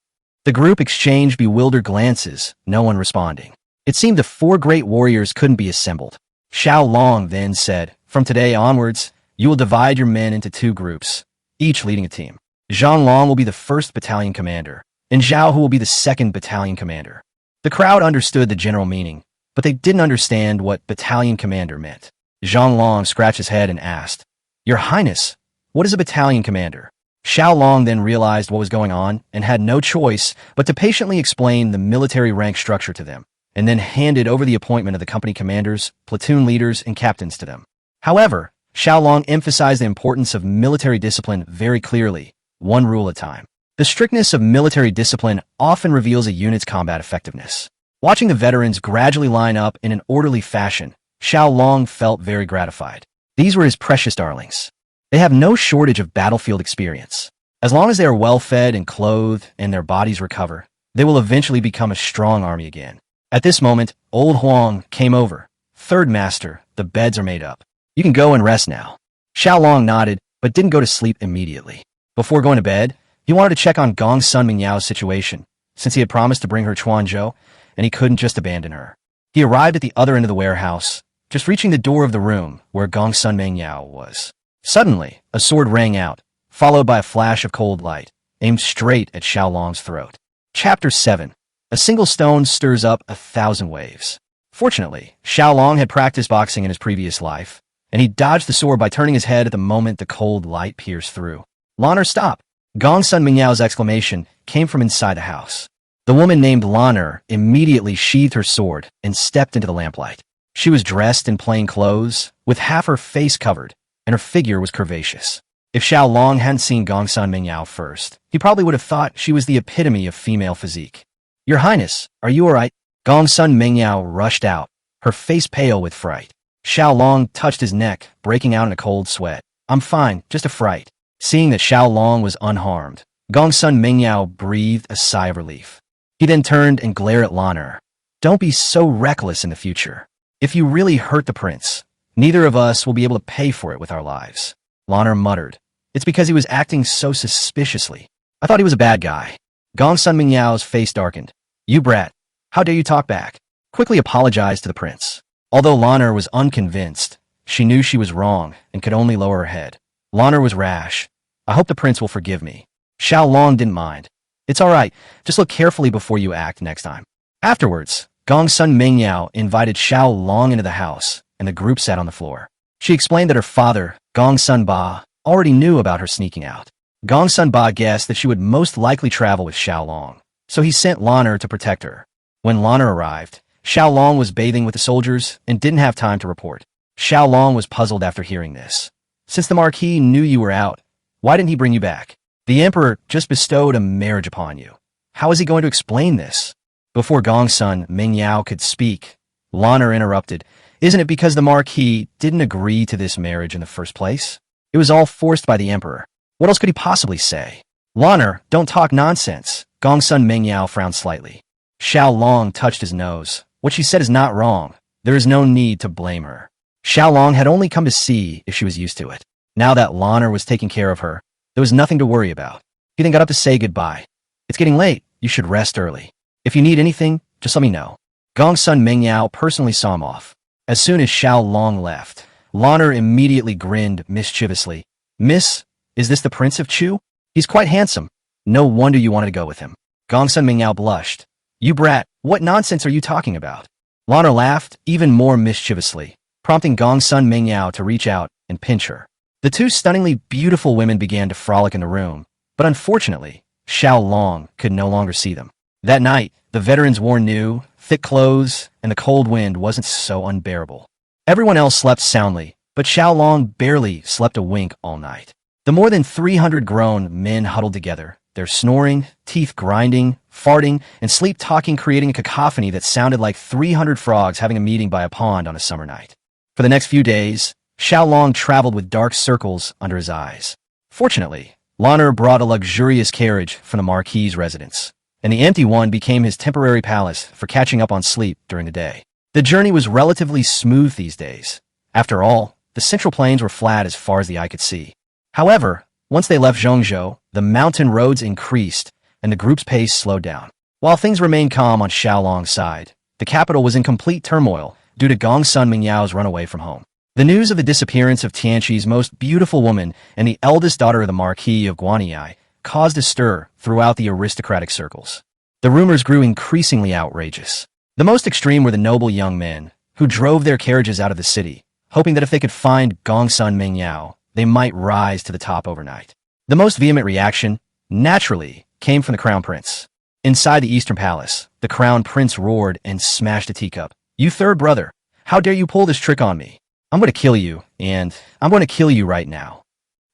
B: The group exchanged bewildered glances, no one responding. It seemed the four great warriors couldn't be assembled. Xiao Long then said, "From today onwards, you will divide your men into two groups, each leading a team. Zhang Long will be the 1st battalion commander, and Zhao Hu will be the 2nd battalion commander." The crowd understood the general meaning, but they didn't understand what battalion commander meant. Zhang Long scratched his head and asked, "Your Highness, what is a battalion commander?" Xiao Long then realized what was going on and had no choice but to patiently explain the military rank structure to them, and then handed over the appointment of the company commanders, platoon leaders, and captains to them. However, Xiao Long emphasized the importance of military discipline very clearly, one rule at a time. The strictness of military discipline often reveals a unit's combat effectiveness. Watching the veterans gradually line up in an orderly fashion, Xiao Long felt very gratified. These were his precious darlings. They have no shortage of battlefield experience. As long as they are well-fed and clothed and their bodies recover, they will eventually become a strong army again. At this moment, old Huang came over. "Third master, the beds are made up. You can go and rest now." Xiao Long nodded, but didn't go to sleep immediately. Before going to bed, he wanted to check on Gong's son Mingyao's situation, since he had promised to bring her Chuanzhou, and he couldn't just abandon her. He arrived at the other end of the warehouse, just reaching the door of the room where Gong's son Mingyao was. Suddenly, a sword rang out, followed by a flash of cold light, aimed straight at Xiao Long's throat. Chapter 7. A single stone stirs up 1,000 waves. Fortunately, Xiao Long had practiced boxing in his previous life, and he dodged the sword by turning his head at the moment the cold light pierced through. "Lan'er, stop!" Gong's son Mingyao's exclamation came from inside the house. The woman named Lan'er immediately sheathed her sword and stepped into the lamplight. She was dressed in plain clothes, with half her face covered, and her figure was curvaceous. If Xiao Long hadn't seen Gong's son Mingyao first, he probably would have thought she was the epitome of female physique. "Your Highness, are you all right?" Gong's son Mingyao rushed out, her face pale with fright. Xiao Long touched his neck, breaking out in a cold sweat. "I'm fine, just a fright." Seeing that Xiao Long was unharmed, Gong's son Mingyao breathed a sigh of relief. He then turned and glared at Lan'er. "Don't be so reckless in the future. If you really hurt the prince, neither of us will be able to pay for it with our lives." Lan'er muttered. "It's because he was acting so suspiciously. I thought he was a bad guy." Gong's son Mingyao's face darkened. "You brat. How dare you talk back?" Quickly apologized to the prince. Although Lan'er was unconvinced, she knew she was wrong and could only lower her head. Lan'er was rash. "I hope the prince will forgive me." Xiao Long didn't mind. "It's all right. Just look carefully before you act next time." Afterwards, Gong's son Mingyao invited Xiao Long into the house, and the group sat on the floor. She explained that her father, Gong's son Ba, already knew about her sneaking out. Gong's son Ba guessed that she would most likely travel with Xiao Long, so he sent Lan'er to protect her. When Lan'er arrived, Xiao Long was bathing with the soldiers and didn't have time to report. Xiao Long was puzzled after hearing this. "Since the Marquis knew you were out, why didn't he bring you back? The Emperor just bestowed a marriage upon you. How is he going to explain this?" Before Gong's son Mingyao could speak, Lan'er interrupted. "Isn't it because the Marquis didn't agree to this marriage in the first place? It was all forced by the Emperor. What else could he possibly say?" "Lan'er, don't talk nonsense." Gong's son Mingyao frowned slightly. Xiao Long touched his nose. "What she said is not wrong. There is no need to blame her." Xiao Long had only come to see if she was used to it. Now that Lan'er was taking care of her, there was nothing to worry about. He then got up to say goodbye. "It's getting late. You should rest early. If you need anything, just let me know." Gong's son Mingyao personally saw him off. As soon as Xiao Long left, Lan'er immediately grinned mischievously. Miss, is this the Prince of Chu? He's quite handsome. No wonder you wanted to go with him. Gongsun Mingyao blushed. You brat, what nonsense are you talking about? Lana laughed even more mischievously, prompting Gongsun Mingyao to reach out and pinch her. The two stunningly beautiful women began to frolic in the room, but unfortunately, Xiao Long could no longer see them. That night, the veterans wore new, thick clothes, and the cold wind wasn't so unbearable. Everyone else slept soundly, but Xiao Long barely slept a wink all night. The more than 300 grown men huddled together, their snoring, teeth grinding, farting, and sleep-talking creating a cacophony that sounded like 300 frogs having a meeting by a pond on a summer night. For the next few days, Xiao Long traveled with dark circles under his eyes. Fortunately, Lana brought a luxurious carriage from the Marquis's residence, and the empty one became his temporary palace for catching up on sleep during the day. The journey was relatively smooth these days. After all, the central plains were flat as far as the eye could see. However, once they left Zhongzhou, the mountain roads increased, and the group's pace slowed down. While things remained calm on Xiao Long's side, the capital was in complete turmoil due to Gongsun Mingyao's runaway from home. The news of the disappearance of Tianqi's most beautiful woman and the eldest daughter of the Marquis of Guanyi caused a stir throughout the aristocratic circles. The rumors grew increasingly outrageous. The most extreme were the noble young men, who drove their carriages out of the city, hoping that if they could find Gongsun Mingyao, they might rise to the top overnight. The most vehement reaction, naturally, came from the Crown Prince. Inside the Eastern Palace, the Crown Prince roared and smashed a teacup. You third brother, how dare you pull this trick on me? I'm going to kill you, and I'm going to kill you right now.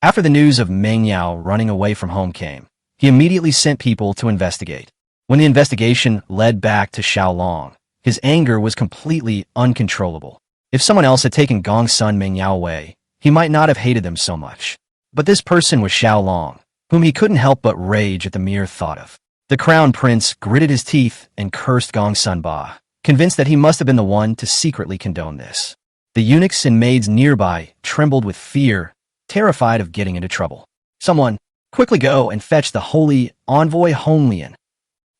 B: After the news of Meng Yao running away from home came, he immediately sent people to investigate. When the investigation led back to Xiao Long, his anger was completely uncontrollable. If someone else had taken Gongsun Mingyao away, he might not have hated them so much. But this person was Xiao Long, whom he couldn't help but rage at the mere thought of. The Crown Prince gritted his teeth and cursed Gongsun Ba, convinced that he must have been the one to secretly condone this. The eunuchs and maids nearby trembled with fear, terrified of getting into trouble. Someone, quickly go and fetch the holy envoy Honglian.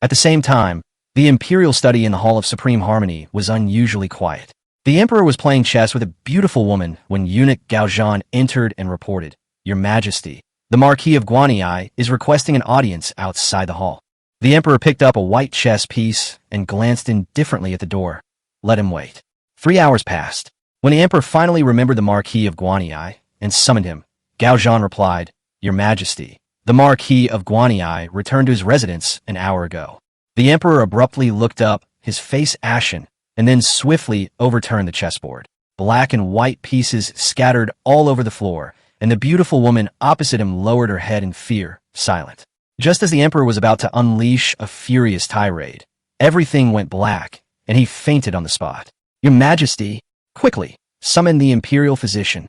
B: At the same time, the imperial study in the Hall of Supreme Harmony was unusually quiet. The emperor was playing chess with a beautiful woman when eunuch Gaozhan entered and reported, Your Majesty, the Marquis of Guanyi is requesting an audience outside the hall. The emperor picked up a white chess piece and glanced indifferently at the door. Let him wait. 3 hours passed. When the emperor finally remembered the Marquis of Guanyi and summoned him, Gaozhan replied, Your Majesty, the Marquis of Guanyi returned to his residence an hour ago. The emperor abruptly looked up, his face ashen, and then swiftly overturned the chessboard. Black and white pieces scattered all over the floor, and the beautiful woman opposite him lowered her head in fear, silent. Just as the emperor was about to unleash a furious tirade, everything went black, and he fainted on the spot. Your Majesty, quickly, summon the imperial physician.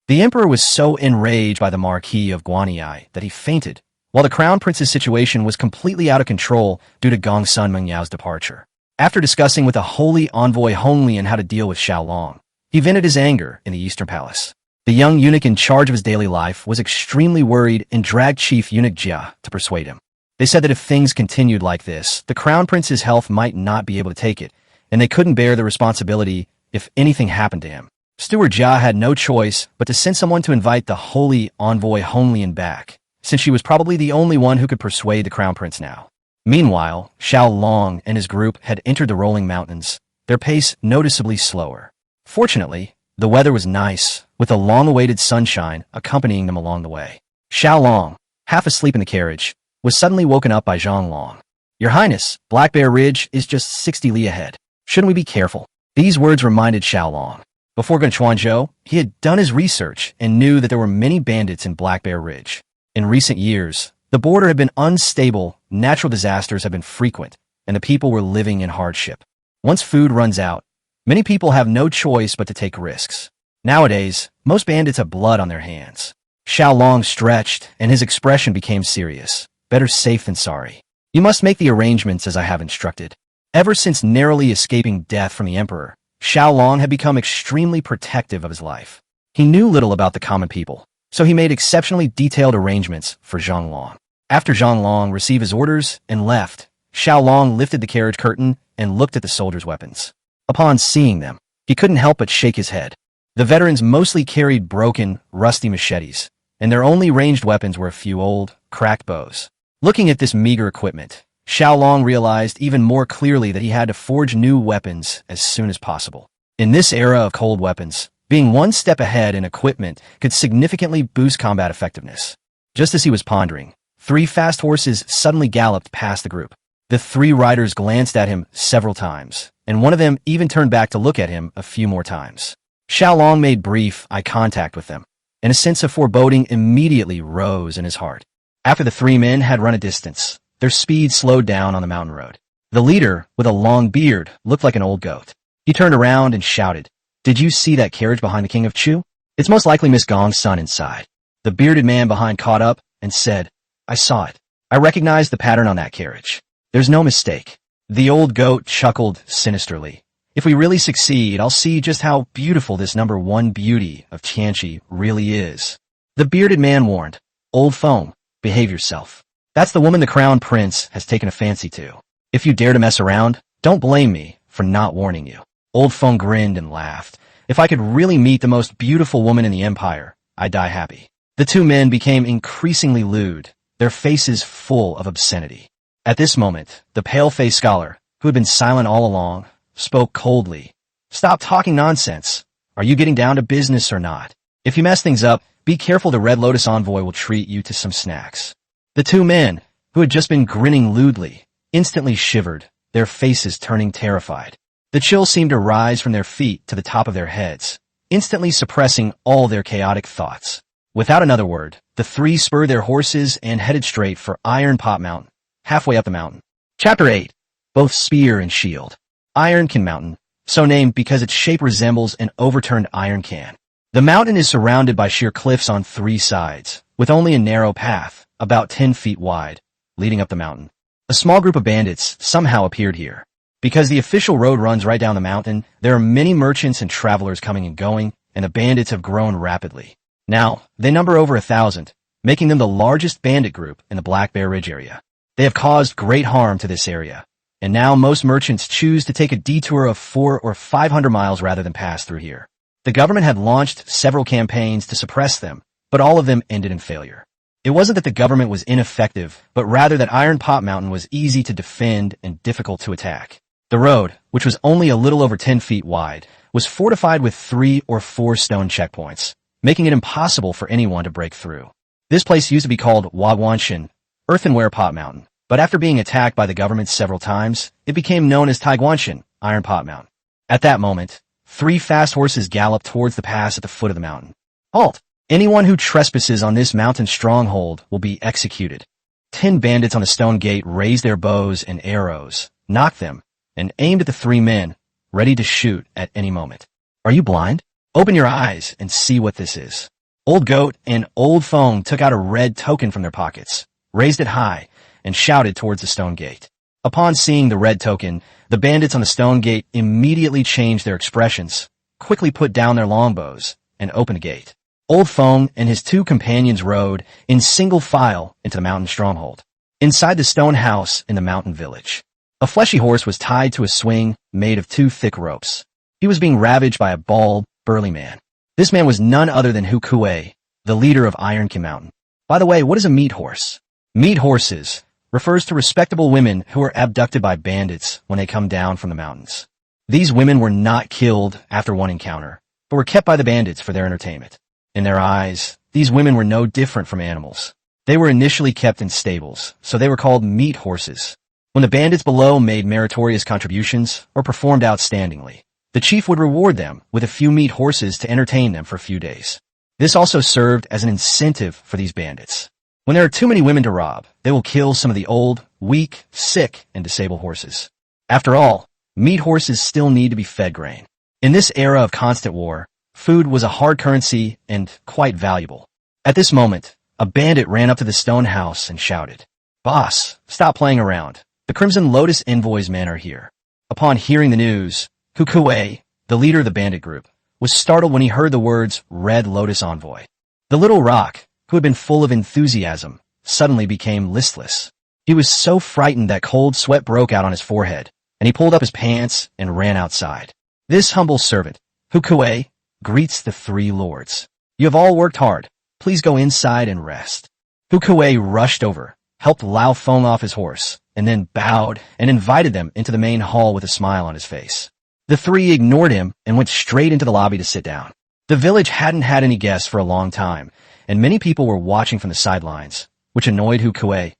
B: The emperor was so enraged by the Marquis of Guanyi that he fainted, while the Crown Prince's situation was completely out of control due to Gongsun Mingyao's departure. After discussing with the holy envoy Honglian how to deal with Xiao Long, he vented his anger in the Eastern Palace. The young eunuch in charge of his daily life was extremely worried and dragged Chief Eunuch Jia to persuade him. They said that if things continued like this, the Crown Prince's health might not be able to take it, and they couldn't bear the responsibility if anything happened to him. Steward Jia had no choice but to send someone to invite the holy envoy Honglian back, since she was probably the only one who could persuade the Crown Prince now. Meanwhile, Xiao Long and his group had entered the rolling mountains, their pace noticeably slower. Fortunately, the weather was nice, with a long-awaited sunshine accompanying them along the way. Xiao Long, half asleep in the carriage, was suddenly woken up by Zhang Long. Your Highness, Black Bear Ridge is just 60 li ahead. Shouldn't we be careful? These words reminded Xiao Long. Before going to Chuanzhou, he had done his research and knew that there were many bandits in Black Bear Ridge. In recent years, the border had been unstable, natural disasters have been frequent, and the people were living in hardship. Once food runs out, many people have no choice but to take risks. Nowadays, most bandits have blood on their hands. Xiao Long stretched, and his expression became serious. Better safe than sorry. You must make the arrangements as I have instructed. Ever since narrowly escaping death from the emperor, Xiao Long had become extremely protective of his life. He knew little about the common people, so he made exceptionally detailed arrangements for Zhang Long. After Zhang Long received his orders and left, Xiao Long lifted the carriage curtain and looked at the soldiers' weapons. Upon seeing them, he couldn't help but shake his head. The veterans mostly carried broken, rusty machetes, and their only ranged weapons were a few old, cracked bows. Looking at this meager equipment, Xiao Long realized even more clearly that he had to forge new weapons as soon as possible. In this era of cold weapons, being one step ahead in equipment could significantly boost combat effectiveness. Just as he was pondering, 3 fast horses suddenly galloped past the group. The 3 riders glanced at him several times, and one of them even turned back to look at him a few more times. Xiao Long made brief eye contact with them, and a sense of foreboding immediately rose in his heart. After the 3 men had run a distance, their speed slowed down on the mountain road. The leader, with a long beard, looked like an old goat. He turned around and shouted, "Did you see that carriage behind the king of Chu? It's most likely Miss Gong's son inside." The bearded man behind caught up and said, "I saw it. I recognize the pattern on that carriage. There's no mistake." The old goat chuckled sinisterly. "If we really succeed, I'll see just how beautiful this number 1 beauty of Tianqi really is." The bearded man warned, "Old Feng, behave yourself. That's the woman the crown prince has taken a fancy to. If you dare to mess around, don't blame me for not warning you." Old Feng grinned and laughed. "If I could really meet the most beautiful woman in the empire, I'd die happy." The 2 men became increasingly lewd, their faces full of obscenity. At this moment, the pale-faced scholar, who had been silent all along, spoke coldly. "Stop talking nonsense. Are you getting down to business or not? If you mess things up, be careful the Red Lotus envoy will treat you to some snacks." The 2 men, who had just been grinning lewdly, instantly shivered, their faces turning terrified. The chill seemed to rise from their feet to the top of their heads, instantly suppressing all their chaotic thoughts. Without another word, the 3 spurred their horses and headed straight for Iron Pot Mountain, halfway up the mountain. Chapter 8. Both Spear and Shield. Ironcan Mountain, so named because its shape resembles an overturned iron can. The mountain is surrounded by sheer cliffs on 3 sides, with only a narrow path, about 10 feet wide, leading up the mountain. A small group of bandits somehow appeared here. Because the official road runs right down the mountain, there are many merchants and travelers coming and going, and the bandits have grown rapidly. Now, they number over 1,000, making them the largest bandit group in the Black Bear Ridge area. They have caused great harm to this area, and now most merchants choose to take a detour of 400 or 500 miles rather than pass through here. The government had launched several campaigns to suppress them, but all of them ended in failure. It wasn't that the government was ineffective, but rather that Iron Pot Mountain was easy to defend and difficult to attack. The road, which was only a little over 10 feet wide, was fortified with 3 or 4 stone checkpoints, making it impossible for anyone to break through. This place used to be called Waguanshan, Earthenware Pot Mountain, but after being attacked by the government several times, it became known as Taiguanshan, Iron Pot Mountain. At that moment, 3 fast horses galloped towards the pass at the foot of the mountain. "Halt! Anyone who trespasses on this mountain stronghold will be executed." 10 bandits on the stone gate raised their bows and arrows, knocked them, and aimed at the 3 men, ready to shoot at any moment. "Are you blind? Open your eyes and see what this is." Old Goat and Old Feng took out a red token from their pockets, raised it high, and shouted towards the stone gate. Upon seeing the red token, the bandits on the stone gate immediately changed their expressions, quickly put down their longbows, and opened the gate. Old Feng and his 2 companions rode in single file into the mountain stronghold. Inside the stone house in the mountain village, a fleshy horse was tied to a swing made of 2 thick ropes. He was being ravaged by a bald, burly man. This man was none other than Hu Kuei, the leader of Ironcan Mountain. By the way, what is a meat horse? Meat horses refers to respectable women who are abducted by bandits when they come down from the mountains. These women were not killed after one encounter, but were kept by the bandits for their entertainment. In their eyes, these women were no different from animals. They were initially kept in stables, so they were called meat horses. When the bandits below made meritorious contributions or performed outstandingly, the chief would reward them with a few meat horses to entertain them for a few days. This also served as an incentive for these bandits. When there are too many women to rob, they will kill some of the old, weak, sick, and disabled horses. After all, meat horses still need to be fed grain. In this era of constant war, food was a hard currency and quite valuable. At this moment, a bandit ran up to the stone house and shouted, "Boss, stop playing around. The Crimson Lotus Envoy's men are here." Upon hearing the news, Hu Kuei, the leader of the bandit group, was startled when he heard the words Red Lotus Envoy. The little rock, who had been full of enthusiasm, suddenly became listless. He was so frightened that cold sweat broke out on his forehead, and he pulled up his pants and ran outside. This humble servant, Hu Kuei, greets the 3 lords. "You have all worked hard. please go inside and rest. Hu Kuei rushed over, helped Lao Feng off his horse, and then bowed and invited them into the main hall with a smile on his face. The three ignored him and went straight into the lobby to sit down. The village hadn't had any guests for a long time, and many people were watching from the sidelines, which annoyed Hu Kuei.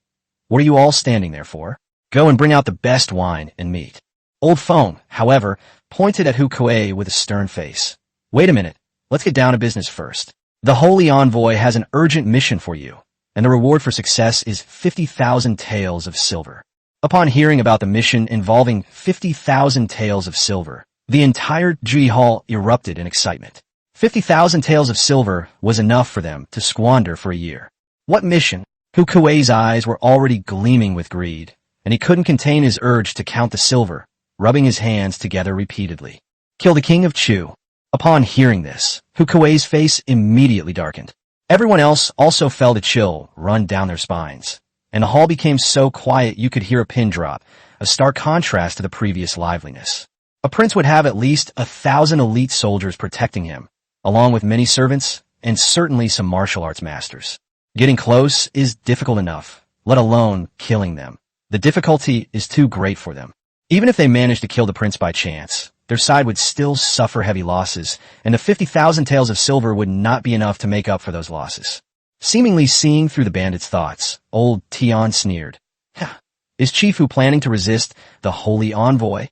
B: What are you all standing there for? Go and bring out the best wine and meat. Old Feng, however, pointed at Hu Kuei with a stern face. Wait a minute, let's get down to business first. The Holy Envoy has an urgent mission for you, and the reward for success is 50,000 taels of silver. Upon hearing about the mission involving 50,000 taels of silver, the entire Ji Hall erupted in excitement. 50,000 taels of silver was enough for them to squander for a year. What mission? Hu Kuei's eyes were already gleaming with greed, and he couldn't contain his urge to count the silver, rubbing his hands together repeatedly. Kill the king of Chu. Upon hearing this, Hu Kuei's face immediately darkened. Everyone else also felt a chill run down their spines, and the hall became so quiet you could hear a pin drop, a stark contrast to the previous liveliness. A prince would have at least 1,000 elite soldiers protecting him, along with many servants, and certainly some martial arts masters. Getting close is difficult enough, let alone killing them. The difficulty is too great for them. Even if they managed to kill the prince by chance, their side would still suffer heavy losses, and the 50,000 taels of silver would not be enough to make up for those losses. Seemingly seeing through the bandits' thoughts, old Tian sneered. Is Chifu planning to resist the Holy Envoy?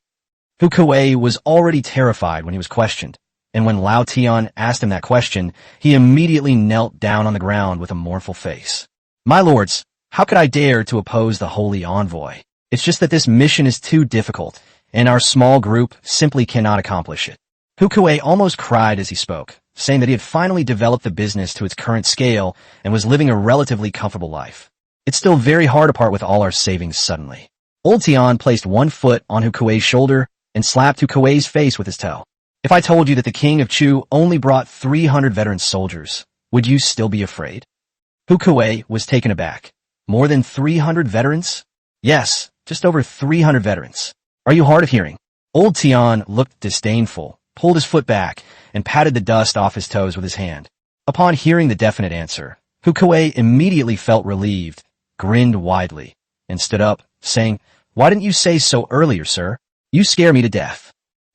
B: Hu Kuei was already terrified when he was questioned, and when Lao Tian asked him that question, he immediately knelt down on the ground with a mournful face. My lords, how could I dare to oppose the Holy Envoy? It's just that this mission is too difficult, and our small group simply cannot accomplish it. Hu Kuei almost cried as he spoke, saying that he had finally developed the business to its current scale and was living a relatively comfortable life. It's still very hard to part with all our savings suddenly. Old Tian placed one foot on Hu Kuei's shoulder and slapped Hu Kuei's face with his toe. If I told you that the king of Chu only brought 300 veteran soldiers, would you still be afraid? Hu Kuei was taken aback. More than 300 veterans? Yes, just over 300 veterans. Are you hard of hearing? Old Tian looked disdainful, pulled his foot back, and patted the dust off his toes with his hand. Upon hearing the definite answer, Hu Kuei immediately felt relieved, grinned widely, and stood up, saying, Why didn't you say so earlier, sir? You scare me to death.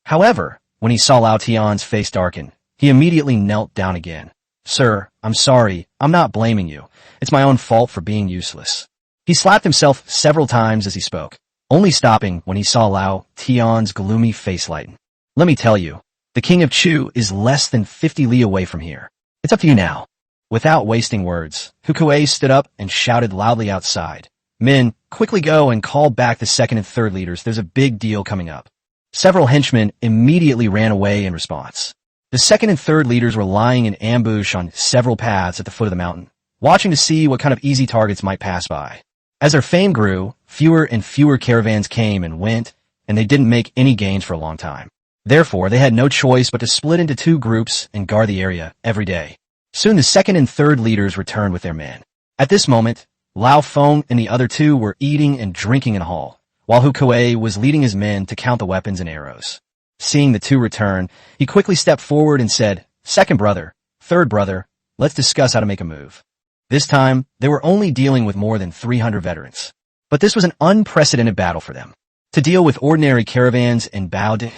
B: However, when he saw Lao Tian's face darken, he immediately knelt down again. Sir, I'm sorry, I'm not blaming you. It's my own fault for being useless. He slapped himself several times as he spoke, only stopping when he saw Lao Tian's gloomy face lighten. Let me tell you, the king of Chu is less than 50 li away from here. It's up to you now. Without wasting words, Hu Kuei stood up and shouted loudly outside. Men, quickly go and call back the second and third leaders. There's a big deal coming up. Several henchmen immediately ran away in response. The second and third leaders were lying in ambush on several paths at the foot of the mountain, watching to see what kind of easy targets might pass by. As their fame grew, fewer and fewer caravans came and went, and they didn't make any gains for a long time. Therefore, they had no choice but to split into two groups and guard the area every day. Soon the second and third leaders returned with their men. At this moment, Lao Feng and the other two were eating and drinking in a hall, while Hu Kuei was leading his men to count the weapons and arrows. Seeing the two return, he quickly stepped forward and said, Second brother, third brother, let's discuss how to make a move. This time, they were only dealing with more than 300 veterans. But this was an unprecedented battle for them. To deal with ordinary caravans and bowed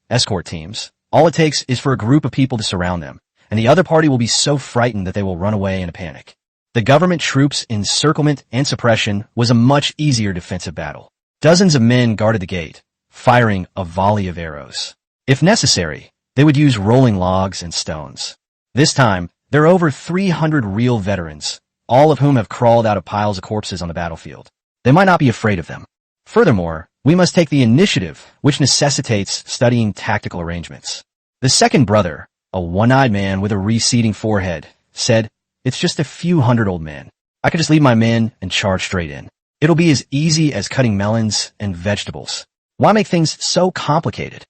B: escort teams, all it takes is for a group of people to surround them, and the other party will be so frightened that they will run away in a panic. The government troops' encirclement and suppression was a much easier defensive battle. Dozens of men guarded the gate, firing a volley of arrows. If necessary, they would use rolling logs and stones. This time, there are over 300 real veterans, all of whom have crawled out of piles of corpses on the battlefield. They might not be afraid of them. Furthermore, we must take the initiative, which necessitates studying tactical arrangements. The second brother, a one-eyed man with a receding forehead, said, It's just a few hundred old men. I could just lead my men and charge straight in. It'll be as easy as cutting melons and vegetables. Why make things so complicated?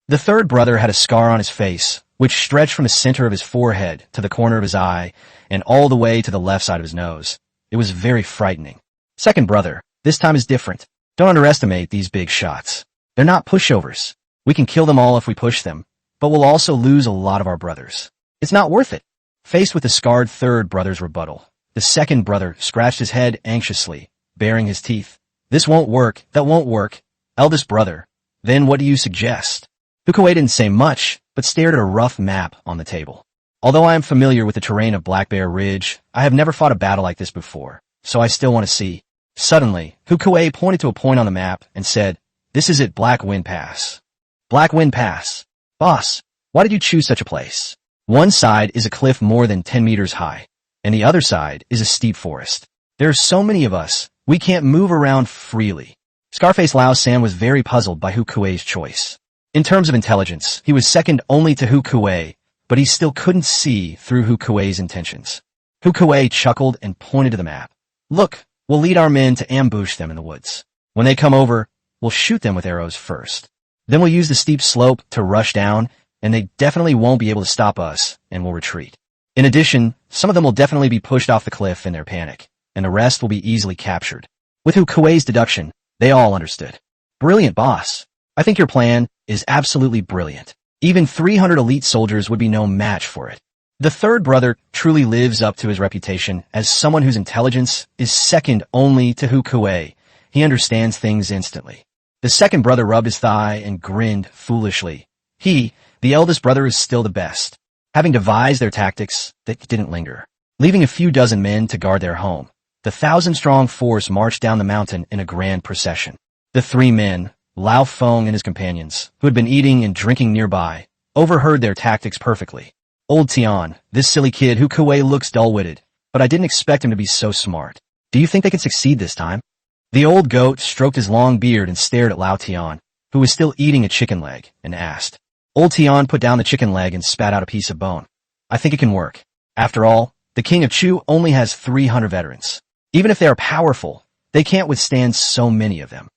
B: The third brother had a scar on his face, which stretched from the center of his forehead to the corner of his eye and all the way to the left side of his nose. It was very frightening. Second brother, this time is different. Don't underestimate these big shots. They're not pushovers. We can kill them all if we push them, but we'll also lose a lot of our brothers. It's not worth it. Faced with the scarred third brother's rebuttal, the second brother scratched his head anxiously, baring his teeth. This won't work, that won't work. Eldest brother, then what do you suggest? Hukuei didn't say much, but stared at a rough map on the table. Although I am familiar with the terrain of Black Bear Ridge, I have never fought a battle like this before, so I still want to see. Suddenly, Hukuei pointed to a point on the map and said, "This is it, Black Wind Pass." Black Wind Pass. Boss, why did you choose such a place? One side is a cliff more than 10 meters high, and the other side is a steep forest. There are so many of us, we can't move around freely. Scarface Lao San was very puzzled by Hukuei's choice. In terms of intelligence, he was second only to Hukuei, but he still couldn't see through Hukuei's intentions. Hukuei chuckled and pointed to the map. Look, we'll lead our men to ambush them in the woods. When they come over, we'll shoot them with arrows first. Then we'll use the steep slope to rush down, and they definitely won't be able to stop us, and we'll retreat. In addition, some of them will definitely be pushed off the cliff in their panic, and the rest will be easily captured. With Hukuei's deduction, they all understood. Brilliant, boss. I think your plan is absolutely brilliant. Even 300 elite soldiers would be no match for it. The third brother truly lives up to his reputation as someone whose intelligence is second only to Hukuei. He understands things instantly. The second brother rubbed his thigh and grinned foolishly. He, the eldest brother, is still the best. Having devised their tactics, they didn't linger. Leaving a few dozen men to guard their home, the 1,000-strong force marched down the mountain in a grand procession. The three men, Lao Feng and his companions, who had been eating and drinking nearby, overheard their tactics perfectly. Old Tian, this silly kid Hukuei looks dull-witted, but I didn't expect him to be so smart. Do you think they can succeed this time? The old goat stroked his long beard and stared at Lao Tian, who was still eating a chicken leg, and asked. Old Tian put down the chicken leg and spat out a piece of bone. I think it can work. After all, the king of Chu only has 300 veterans. Even if they are powerful, they can't withstand so many of them.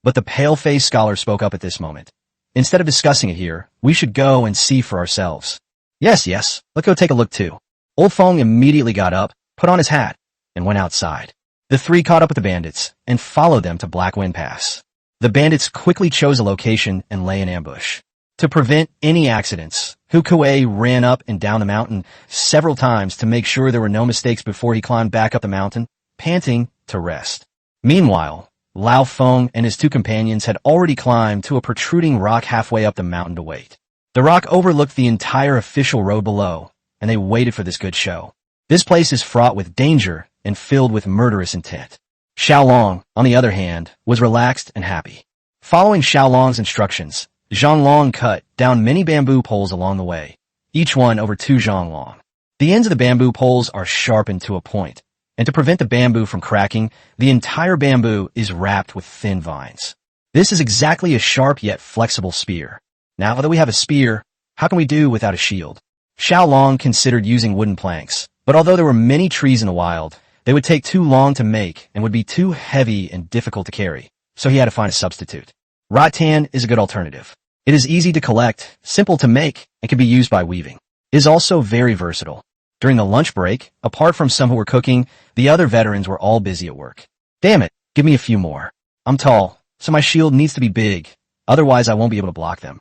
B: But the pale-faced scholar spoke up at this moment. Instead of discussing it here, we should go and see for ourselves. Yes, let's go take a look too. Old Feng immediately got up, put on his hat, and went outside. The three caught up with the bandits and followed them to Black Wind Pass. The bandits quickly chose a location and lay in ambush. To prevent any accidents, Hukuei ran up and down the mountain several times to make sure there were no mistakes before he climbed back up the mountain, panting to rest. Meanwhile, Lao Feng and his two companions had already climbed to a protruding rock halfway up the mountain to wait. The rock overlooked the entire official road below, and they waited for this good show. This place is fraught with danger and filled with murderous intent. Xiao Long, on the other hand, was relaxed and happy. Following Xiao Long's instructions, Xiao Long cut down many bamboo poles along the way, each one over 2 zhang long. The ends of the bamboo poles are sharpened to a point, and to prevent the bamboo from cracking, the entire bamboo is wrapped with thin vines. This is exactly a sharp yet flexible spear. Now that we have a spear, how can we do without a shield? Xiao Long considered using wooden planks, but although there were many trees in the wild, they would take too long to make and would be too heavy and difficult to carry, so he had to find a substitute. Rattan is a good alternative. It is easy to collect, simple to make, and can be used by weaving. It is also very versatile. During the lunch break, apart from some who were cooking, the other veterans were all busy at work. Damn it, give me a few more. I'm tall, so my shield needs to be big, otherwise I won't be able to block them.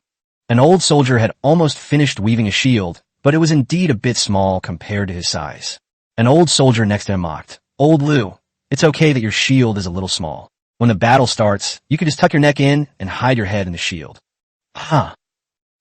B: An old soldier had almost finished weaving a shield, but it was indeed a bit small compared to his size. An old soldier next to him mocked, Old Liu, it's okay that your shield is a little small. When the battle starts, you can just tuck your neck in and hide your head in the shield. Huh.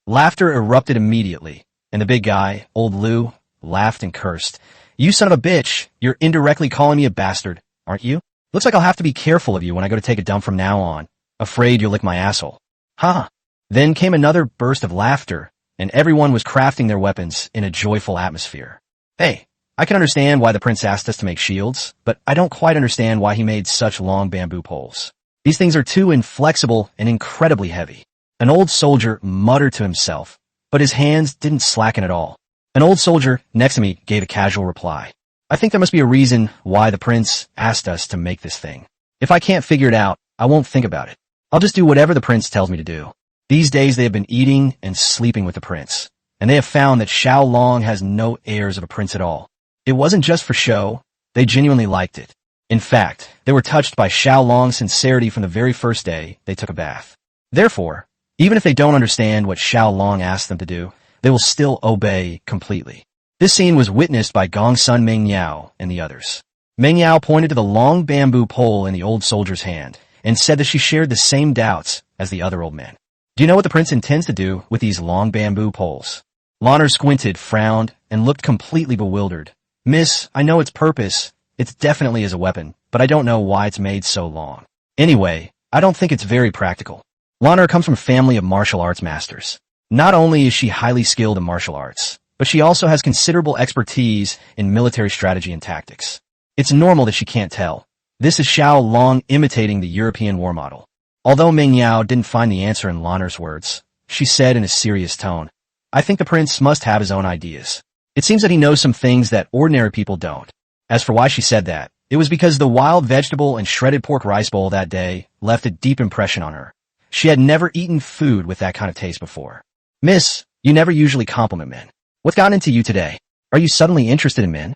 B: Laughter erupted immediately, and the big guy, Old Liu, laughed and cursed. You son of a bitch, you're indirectly calling me a bastard, aren't you? Looks like I'll have to be careful of you when I go to take a dump from now on. Afraid you'll lick my asshole. Huh. Then came another burst of laughter, and everyone was crafting their weapons in a joyful atmosphere. Hey, I can understand why the prince asked us to make shields, but I don't quite understand why he made such long bamboo poles. These things are too inflexible and incredibly heavy. An old soldier muttered to himself, but his hands didn't slacken at all. An old soldier next to me gave a casual reply. I think there must be a reason why the prince asked us to make this thing. If I can't figure it out, I won't think about it. I'll just do whatever the prince tells me to do. These days they have been eating and sleeping with the prince, and they have found that Xiao Long has no airs of a prince at all. It wasn't just for show, they genuinely liked it. In fact, they were touched by Xiao Long's sincerity from the very first day they took a bath. Therefore, even if they don't understand what Xiao Long asked them to do, they will still obey completely. This scene was witnessed by Gong's son Meng Yao and the others. Meng Yao pointed to the long bamboo pole in the old soldier's hand and said that she shared the same doubts as the other old men. Do you know what the prince intends to do with these long bamboo poles? Lanner squinted, frowned, and looked completely bewildered. Miss, I know its purpose. It's definitely as a weapon, but I don't know why it's made so long. Anyway, I don't think it's very practical. Lanner comes from a family of martial arts masters. Not only is she highly skilled in martial arts, but she also has considerable expertise in military strategy and tactics. It's normal that she can't tell. This is Xiao Long imitating the European war model. Although Meng Yao didn't find the answer in Lanner's words, she said in a serious tone, I think the prince must have his own ideas. It seems that he knows some things that ordinary people don't. As for why she said that, it was because the wild vegetable and shredded pork rice bowl that day left a deep impression on her. She had never eaten food with that kind of taste before. Miss, you never usually compliment men. What's gotten into you today? Are you suddenly interested in men?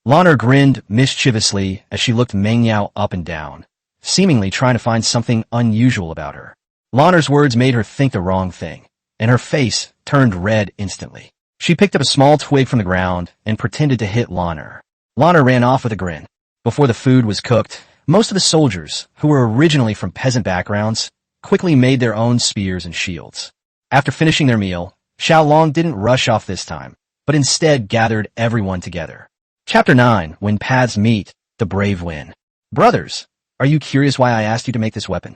B: Lanner grinned mischievously as she looked Meng Yao up and down, seemingly trying to find something unusual about her. Lanner's words made her think the wrong thing, and her face turned red instantly. She picked up a small twig from the ground and pretended to hit Lanner. Lanner ran off with a grin. Before the food was cooked, most of the soldiers, who were originally from peasant backgrounds, quickly made their own spears and shields. After finishing their meal, Xiao Long didn't rush off this time, but instead gathered everyone together. Chapter 9, When Paths Meet, The Brave Win. Brothers, are you curious why I asked you to make this weapon?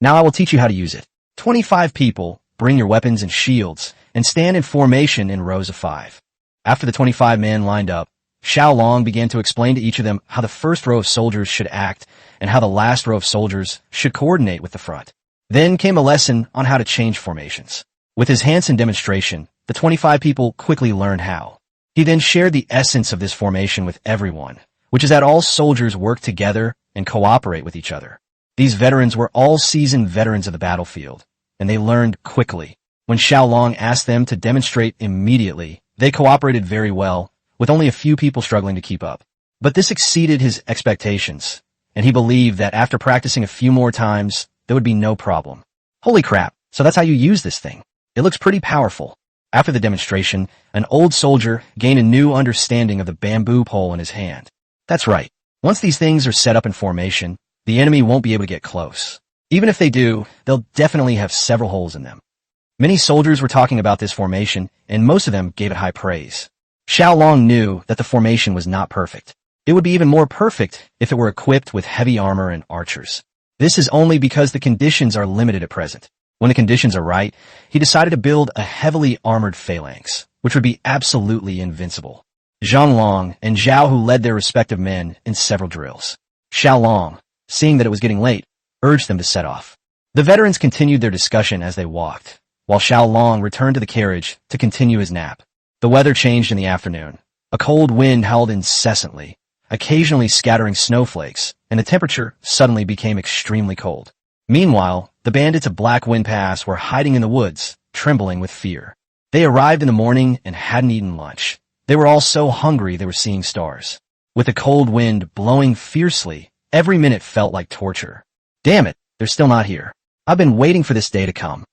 B: Now I will teach you how to use it. 25 people, bring your weapons and shields, and stand in formation in rows of 5. After the 25 men lined up, Xiao Long began to explain to each of them how the first row of soldiers should act and how the last row of soldiers should coordinate with the front. Then came a lesson on how to change formations. With his hands-on demonstration, the 25 people quickly learned how. He then shared the essence of this formation with everyone, which is that all soldiers work together and cooperate with each other. These veterans were all seasoned veterans of the battlefield, and they learned quickly. When Xiao Long asked them to demonstrate immediately, they cooperated very well, with only a few people struggling to keep up. But this exceeded his expectations, and he believed that after practicing a few more times, there would be no problem. Holy crap, so that's how you use this thing. It looks pretty powerful. After the demonstration, an old soldier gained a new understanding of the bamboo pole in his hand. That's right. Once these things are set up in formation, the enemy won't be able to get close. Even if they do, they'll definitely have several holes in them. Many soldiers were talking about this formation, and most of them gave it high praise. Xiao Long knew that the formation was not perfect. It would be even more perfect if it were equipped with heavy armor and archers. This is only because the conditions are limited at present. When the conditions are right, he decided to build a heavily armored phalanx, which would be absolutely invincible. Xiao Long and Zhao Hu led their respective men in several drills. Xiao Long, seeing that it was getting late, urged them to set off. The veterans continued their discussion as they walked, while Xiao Long returned to the carriage to continue his nap. The weather changed in the afternoon. A cold wind howled incessantly, occasionally scattering snowflakes, and the temperature suddenly became extremely cold. Meanwhile, the bandits of Black Wind Pass were hiding in the woods, trembling with fear. They arrived in the morning and hadn't eaten lunch. They were all so hungry they were seeing stars. With the cold wind blowing fiercely, every minute felt like torture. Damn it, they're still not here. I've been waiting for this day to come.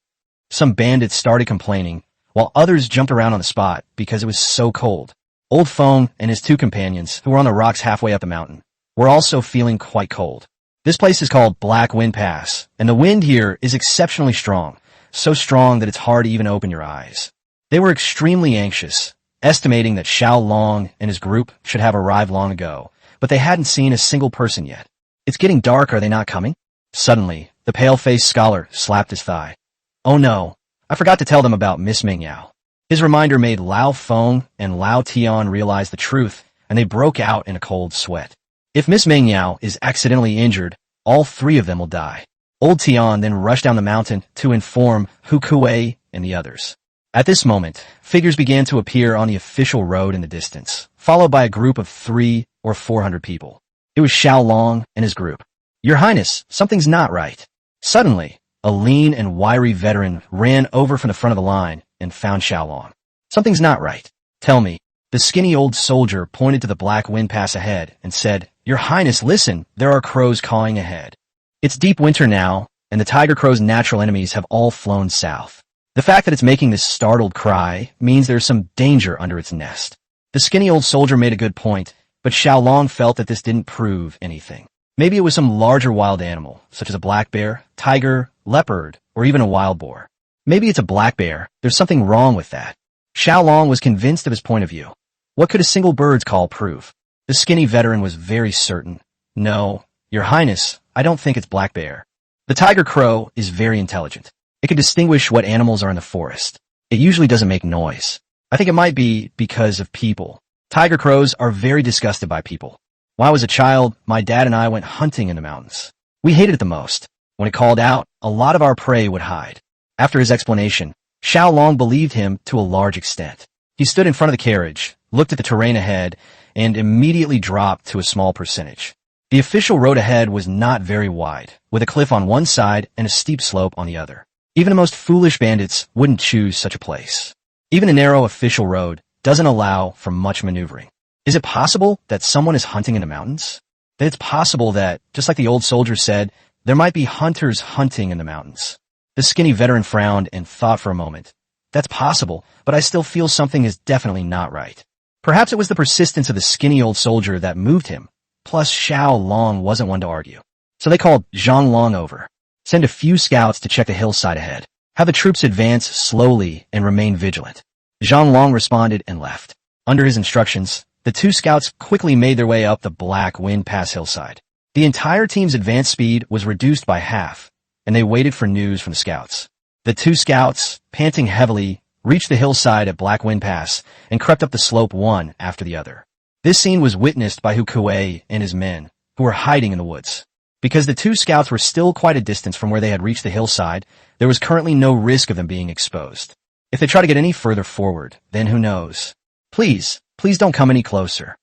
B: Some bandits started complaining, while others jumped around on the spot because it was so cold. Old Feng and his 2 companions, who were on the rocks halfway up the mountain, were also feeling quite cold. This place is called Black Wind Pass, and the wind here is exceptionally strong, so strong that it's hard to even open your eyes. They were extremely anxious, estimating that Xiao Long and his group should have arrived long ago, but they hadn't seen a single person yet. It's getting dark, are they not coming? Suddenly, the pale-faced scholar slapped his thigh. Oh no, I forgot to tell them about Miss Meng Yao. His reminder made Lao Feng and Lao Tian realize the truth, and they broke out in a cold sweat. If Miss Meng Yao is accidentally injured, all 3 of them will die. Old Tian then rushed down the mountain to inform Hu Kuei and the others. At this moment, figures began to appear on the official road in the distance, followed by a group of 300 or 400 people. It was Xiao Long and his group. Your Highness, something's not right. Suddenly, a lean and wiry veteran ran over from the front of the line and found Xiao Long. Something's not right. Tell me. The skinny old soldier pointed to the Black Wind Pass ahead and said, Your Highness, listen, there are crows cawing ahead. It's deep winter now, and the tiger crow's natural enemies have all flown south. The fact that it's making this startled cry means there's some danger under its nest. The skinny old soldier made a good point, but Xiao Long felt that this didn't prove anything. Maybe it was some larger wild animal, such as a black bear, tiger, leopard, or even a wild boar. Maybe it's a black bear. There's something wrong with that. Xiao Long was convinced of his point of view. What could a single bird's call prove? The skinny veteran was very certain. No, Your Highness, I don't think it's black bear. The tiger crow is very intelligent. It can distinguish what animals are in the forest. It usually doesn't make noise. I think it might be because of people. Tiger crows are very disgusted by people. When I was a child, my dad and I went hunting in the mountains. We hated it the most. When it called out, a lot of our prey would hide. After his explanation, Xiao Long believed him to a large extent. He stood in front of the carriage, looked at the terrain ahead, and immediately dropped to a small percentage. The official road ahead was not very wide, with a cliff on one side and a steep slope on the other. Even the most foolish bandits wouldn't choose such a place. Even a narrow official road doesn't allow for much maneuvering. Is it possible that someone is hunting in the mountains? That it's possible that, just like the old soldier said, there might be hunters hunting in the mountains. The skinny veteran frowned and thought for a moment. That's possible, but I still feel something is definitely not right. Perhaps it was the persistence of the skinny old soldier that moved him. Plus, Xiao Long wasn't one to argue. So they called Xiao Long over. Send a few scouts to check the hillside ahead. Have the troops advance slowly and remain vigilant. Xiao Long responded and left. Under his instructions, the two scouts quickly made their way up the Black Wind Pass hillside. The entire team's advance speed was reduced by half, and they waited for news from the scouts. The two scouts, panting heavily, reached the hillside at Black Wind Pass and crept up the slope one after the other. This scene was witnessed by Hu Kuei and his men, who were hiding in the woods. Because the two scouts were still quite a distance from where they had reached the hillside, there was currently no risk of them being exposed. If they try to get any further forward, then who knows? Please don't come any closer.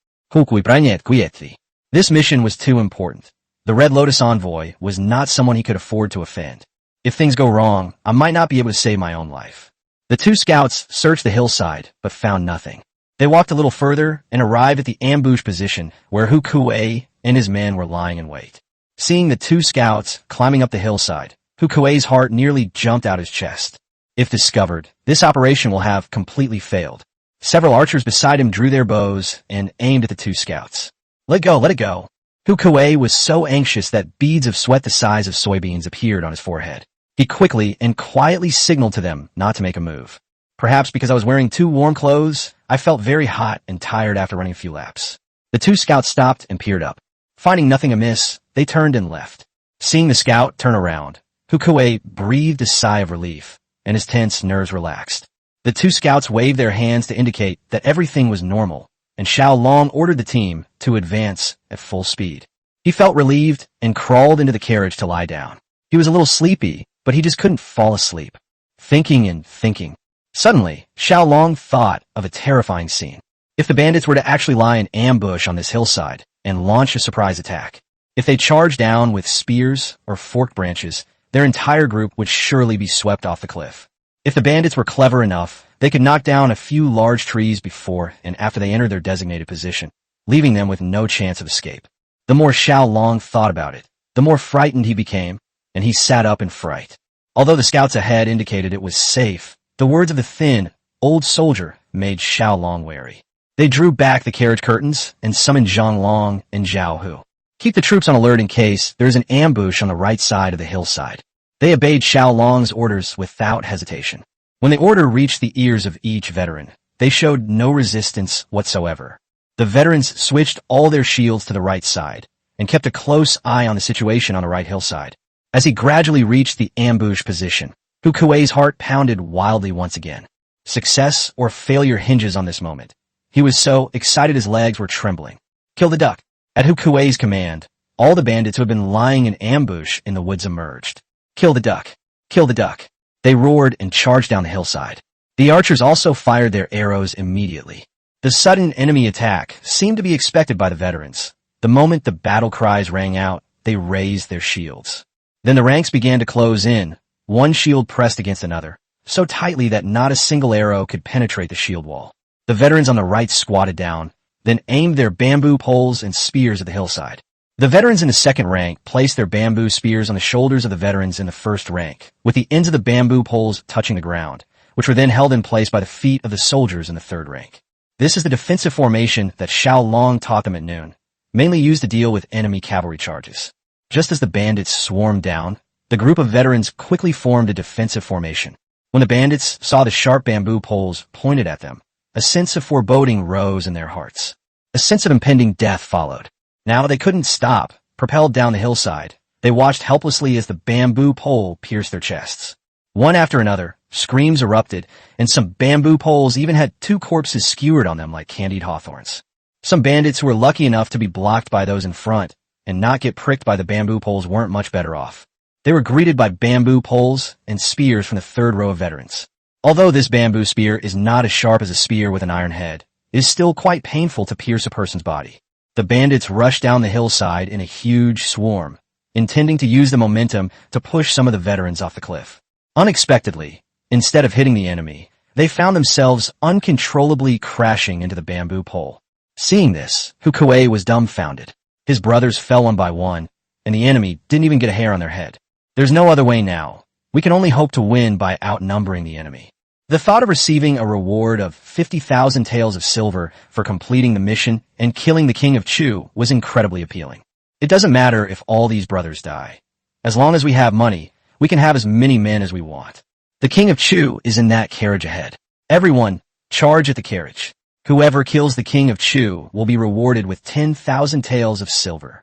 B: This mission was too important. The Red Lotus envoy was not someone he could afford to offend. If things go wrong, I might not be able to save my own life. The two scouts searched the hillside, but found nothing. They walked a little further and arrived at the ambush position where Hu Kuei and his men were lying in wait. Seeing the two scouts climbing up the hillside, Hu Kuei's heart nearly jumped out his chest. If discovered, this operation will have completely failed. Several archers beside him drew their bows and aimed at the two scouts. Let it go. Hu Kuei was so anxious that beads of sweat the size of soybeans appeared on his forehead. He quickly and quietly signaled to them not to make a move. Perhaps because I was wearing too warm clothes, I felt very hot and tired after running a few laps. The two scouts stopped and peered up. Finding nothing amiss, they turned and left. Seeing the scout turn around, Hu Kuei breathed a sigh of relief, and his tense nerves relaxed. The two scouts waved their hands to indicate that everything was normal, and Xiao Long ordered the team to advance at full speed. He felt relieved and crawled into the carriage to lie down. He was a little sleepy, but he just couldn't fall asleep. Thinking and thinking. Suddenly, Xiao Long thought of a terrifying scene. If the bandits were to actually lie in ambush on this hillside and launch a surprise attack, if they charged down with spears or forked branches, their entire group would surely be swept off the cliff. If the bandits were clever enough, they could knock down a few large trees before and after they entered their designated position, leaving them with no chance of escape. The more Xiao Long thought about it, the more frightened he became, and he sat up in fright. Although the scouts ahead indicated it was safe, the words of the thin, old soldier made Xiao Long wary. They drew back the carriage curtains and summoned Xiao Long and Zhao Hu. Keep the troops on alert in case there is an ambush on the right side of the hillside. They obeyed Xiao Long's orders without hesitation. When the order reached the ears of each veteran, they showed no resistance whatsoever. The veterans switched all their shields to the right side and kept a close eye on the situation on the right hillside. As he gradually reached the ambush position, Hu Kuei's heart pounded wildly once again. Success or failure hinges on this moment. He was so excited his legs were trembling. Kill the duck. At Hu Kuei's command, all the bandits who had been lying in ambush in the woods emerged. Kill the duck. Kill the duck. They roared and charged down the hillside. The archers also fired their arrows immediately. The sudden enemy attack seemed to be expected by the veterans. The moment the battle cries rang out, they raised their shields. Then the ranks began to close in, one shield pressed against another, so tightly that not a single arrow could penetrate the shield wall. The veterans on the right squatted down, then aimed their bamboo poles and spears at the hillside. The veterans in the second rank placed their bamboo spears on the shoulders of the veterans in the first rank, with the ends of the bamboo poles touching the ground, which were then held in place by the feet of the soldiers in the third rank. This is the defensive formation that Xiao Long taught them at noon, mainly used to deal with enemy cavalry charges. Just as the bandits swarmed down, the group of veterans quickly formed a defensive formation. When the bandits saw the sharp bamboo poles pointed at them, a sense of foreboding rose in their hearts. A sense of impending death followed. Now they couldn't stop. Propelled down the hillside, they watched helplessly as the bamboo pole pierced their chests. One after another, screams erupted, and some bamboo poles even had 2 corpses skewered on them like candied hawthorns. Some bandits who were lucky enough to be blocked by those in front and not get pricked by the bamboo poles weren't much better off. They were greeted by bamboo poles and spears from the 3rd row of veterans. Although this bamboo spear is not as sharp as a spear with an iron head, it is still quite painful to pierce a person's body. The bandits rushed down the hillside in a huge swarm, intending to use the momentum to push some of the veterans off the cliff. Unexpectedly, instead of hitting the enemy, they found themselves uncontrollably crashing into the bamboo pole. Seeing this, Hukue was dumbfounded. His brothers fell one by one, and the enemy didn't even get a hair on their head. There's no other way now. We can only hope to win by outnumbering the enemy. The thought of receiving a reward of 50,000 taels of silver for completing the mission and killing the King of Chu was incredibly appealing. It doesn't matter if all these brothers die. As long as we have money, we can have as many men as we want. The King of Chu is in that carriage ahead. Everyone, charge at the carriage. Whoever kills the King of Chu will be rewarded with 10,000 taels of silver.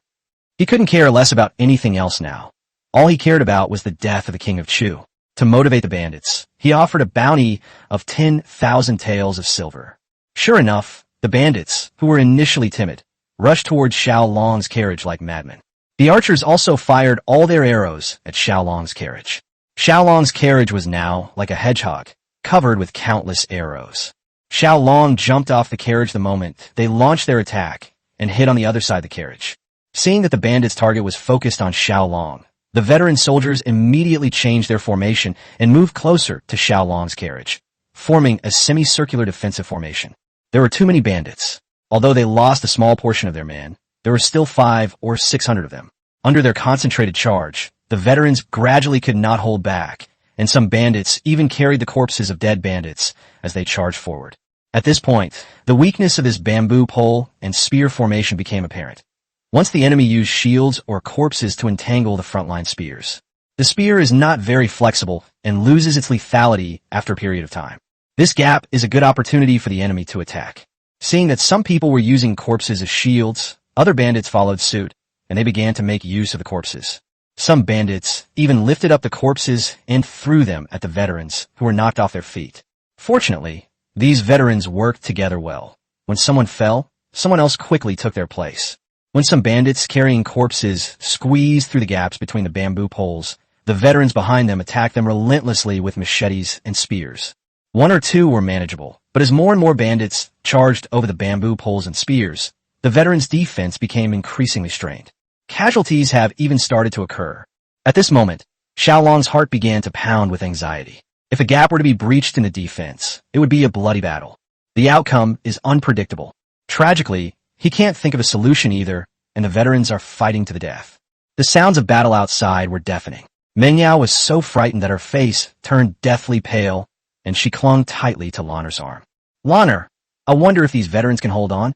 B: He couldn't care less about anything else now. All he cared about was the death of the King of Chu. To motivate the bandits, he offered a bounty of 10,000 taels of silver. Sure enough, the bandits, who were initially timid, rushed towards Xiao Long's carriage like madmen. The archers also fired all their arrows at Xiao Long's carriage. Xiao Long's carriage was now like a hedgehog, covered with countless arrows. Xiao Long jumped off the carriage the moment they launched their attack and hit on the other side of the carriage. Seeing that the bandits' target was focused on Xiao Long, the veteran soldiers immediately changed their formation and moved closer to Xiao Long's carriage, forming a semicircular defensive formation. There were too many bandits. Although they lost a small portion of their men, there were still 500 or 600 of them. Under their concentrated charge, the veterans gradually could not hold back, and some bandits even carried the corpses of dead bandits as they charged forward. At this point, the weakness of this bamboo pole and spear formation became apparent. Once the enemy used shields or corpses to entangle the frontline spears. The spear is not very flexible and loses its lethality after a period of time. This gap is a good opportunity for the enemy to attack. Seeing that some people were using corpses as shields, other bandits followed suit, and they began to make use of the corpses. Some bandits even lifted up the corpses and threw them at the veterans who were knocked off their feet. Fortunately, these veterans worked together well. When someone fell, someone else quickly took their place. When some bandits carrying corpses squeezed through the gaps between the bamboo poles, the veterans behind them attacked them relentlessly with machetes and spears. 1 or 2 were manageable, but as more and more bandits charged over the bamboo poles and spears, the veterans' defense became increasingly strained. Casualties have even started to occur. At this moment, Xiao Long's heart began to pound with anxiety. If a gap were to be breached in the defense, it would be a bloody battle. The outcome is unpredictable. Tragically, he can't think of a solution either, and the veterans are fighting to the death. The sounds of battle outside were deafening. Meng Yao was so frightened that her face turned deathly pale, and she clung tightly to Lanner's arm. Lanner, I wonder if these veterans can hold on?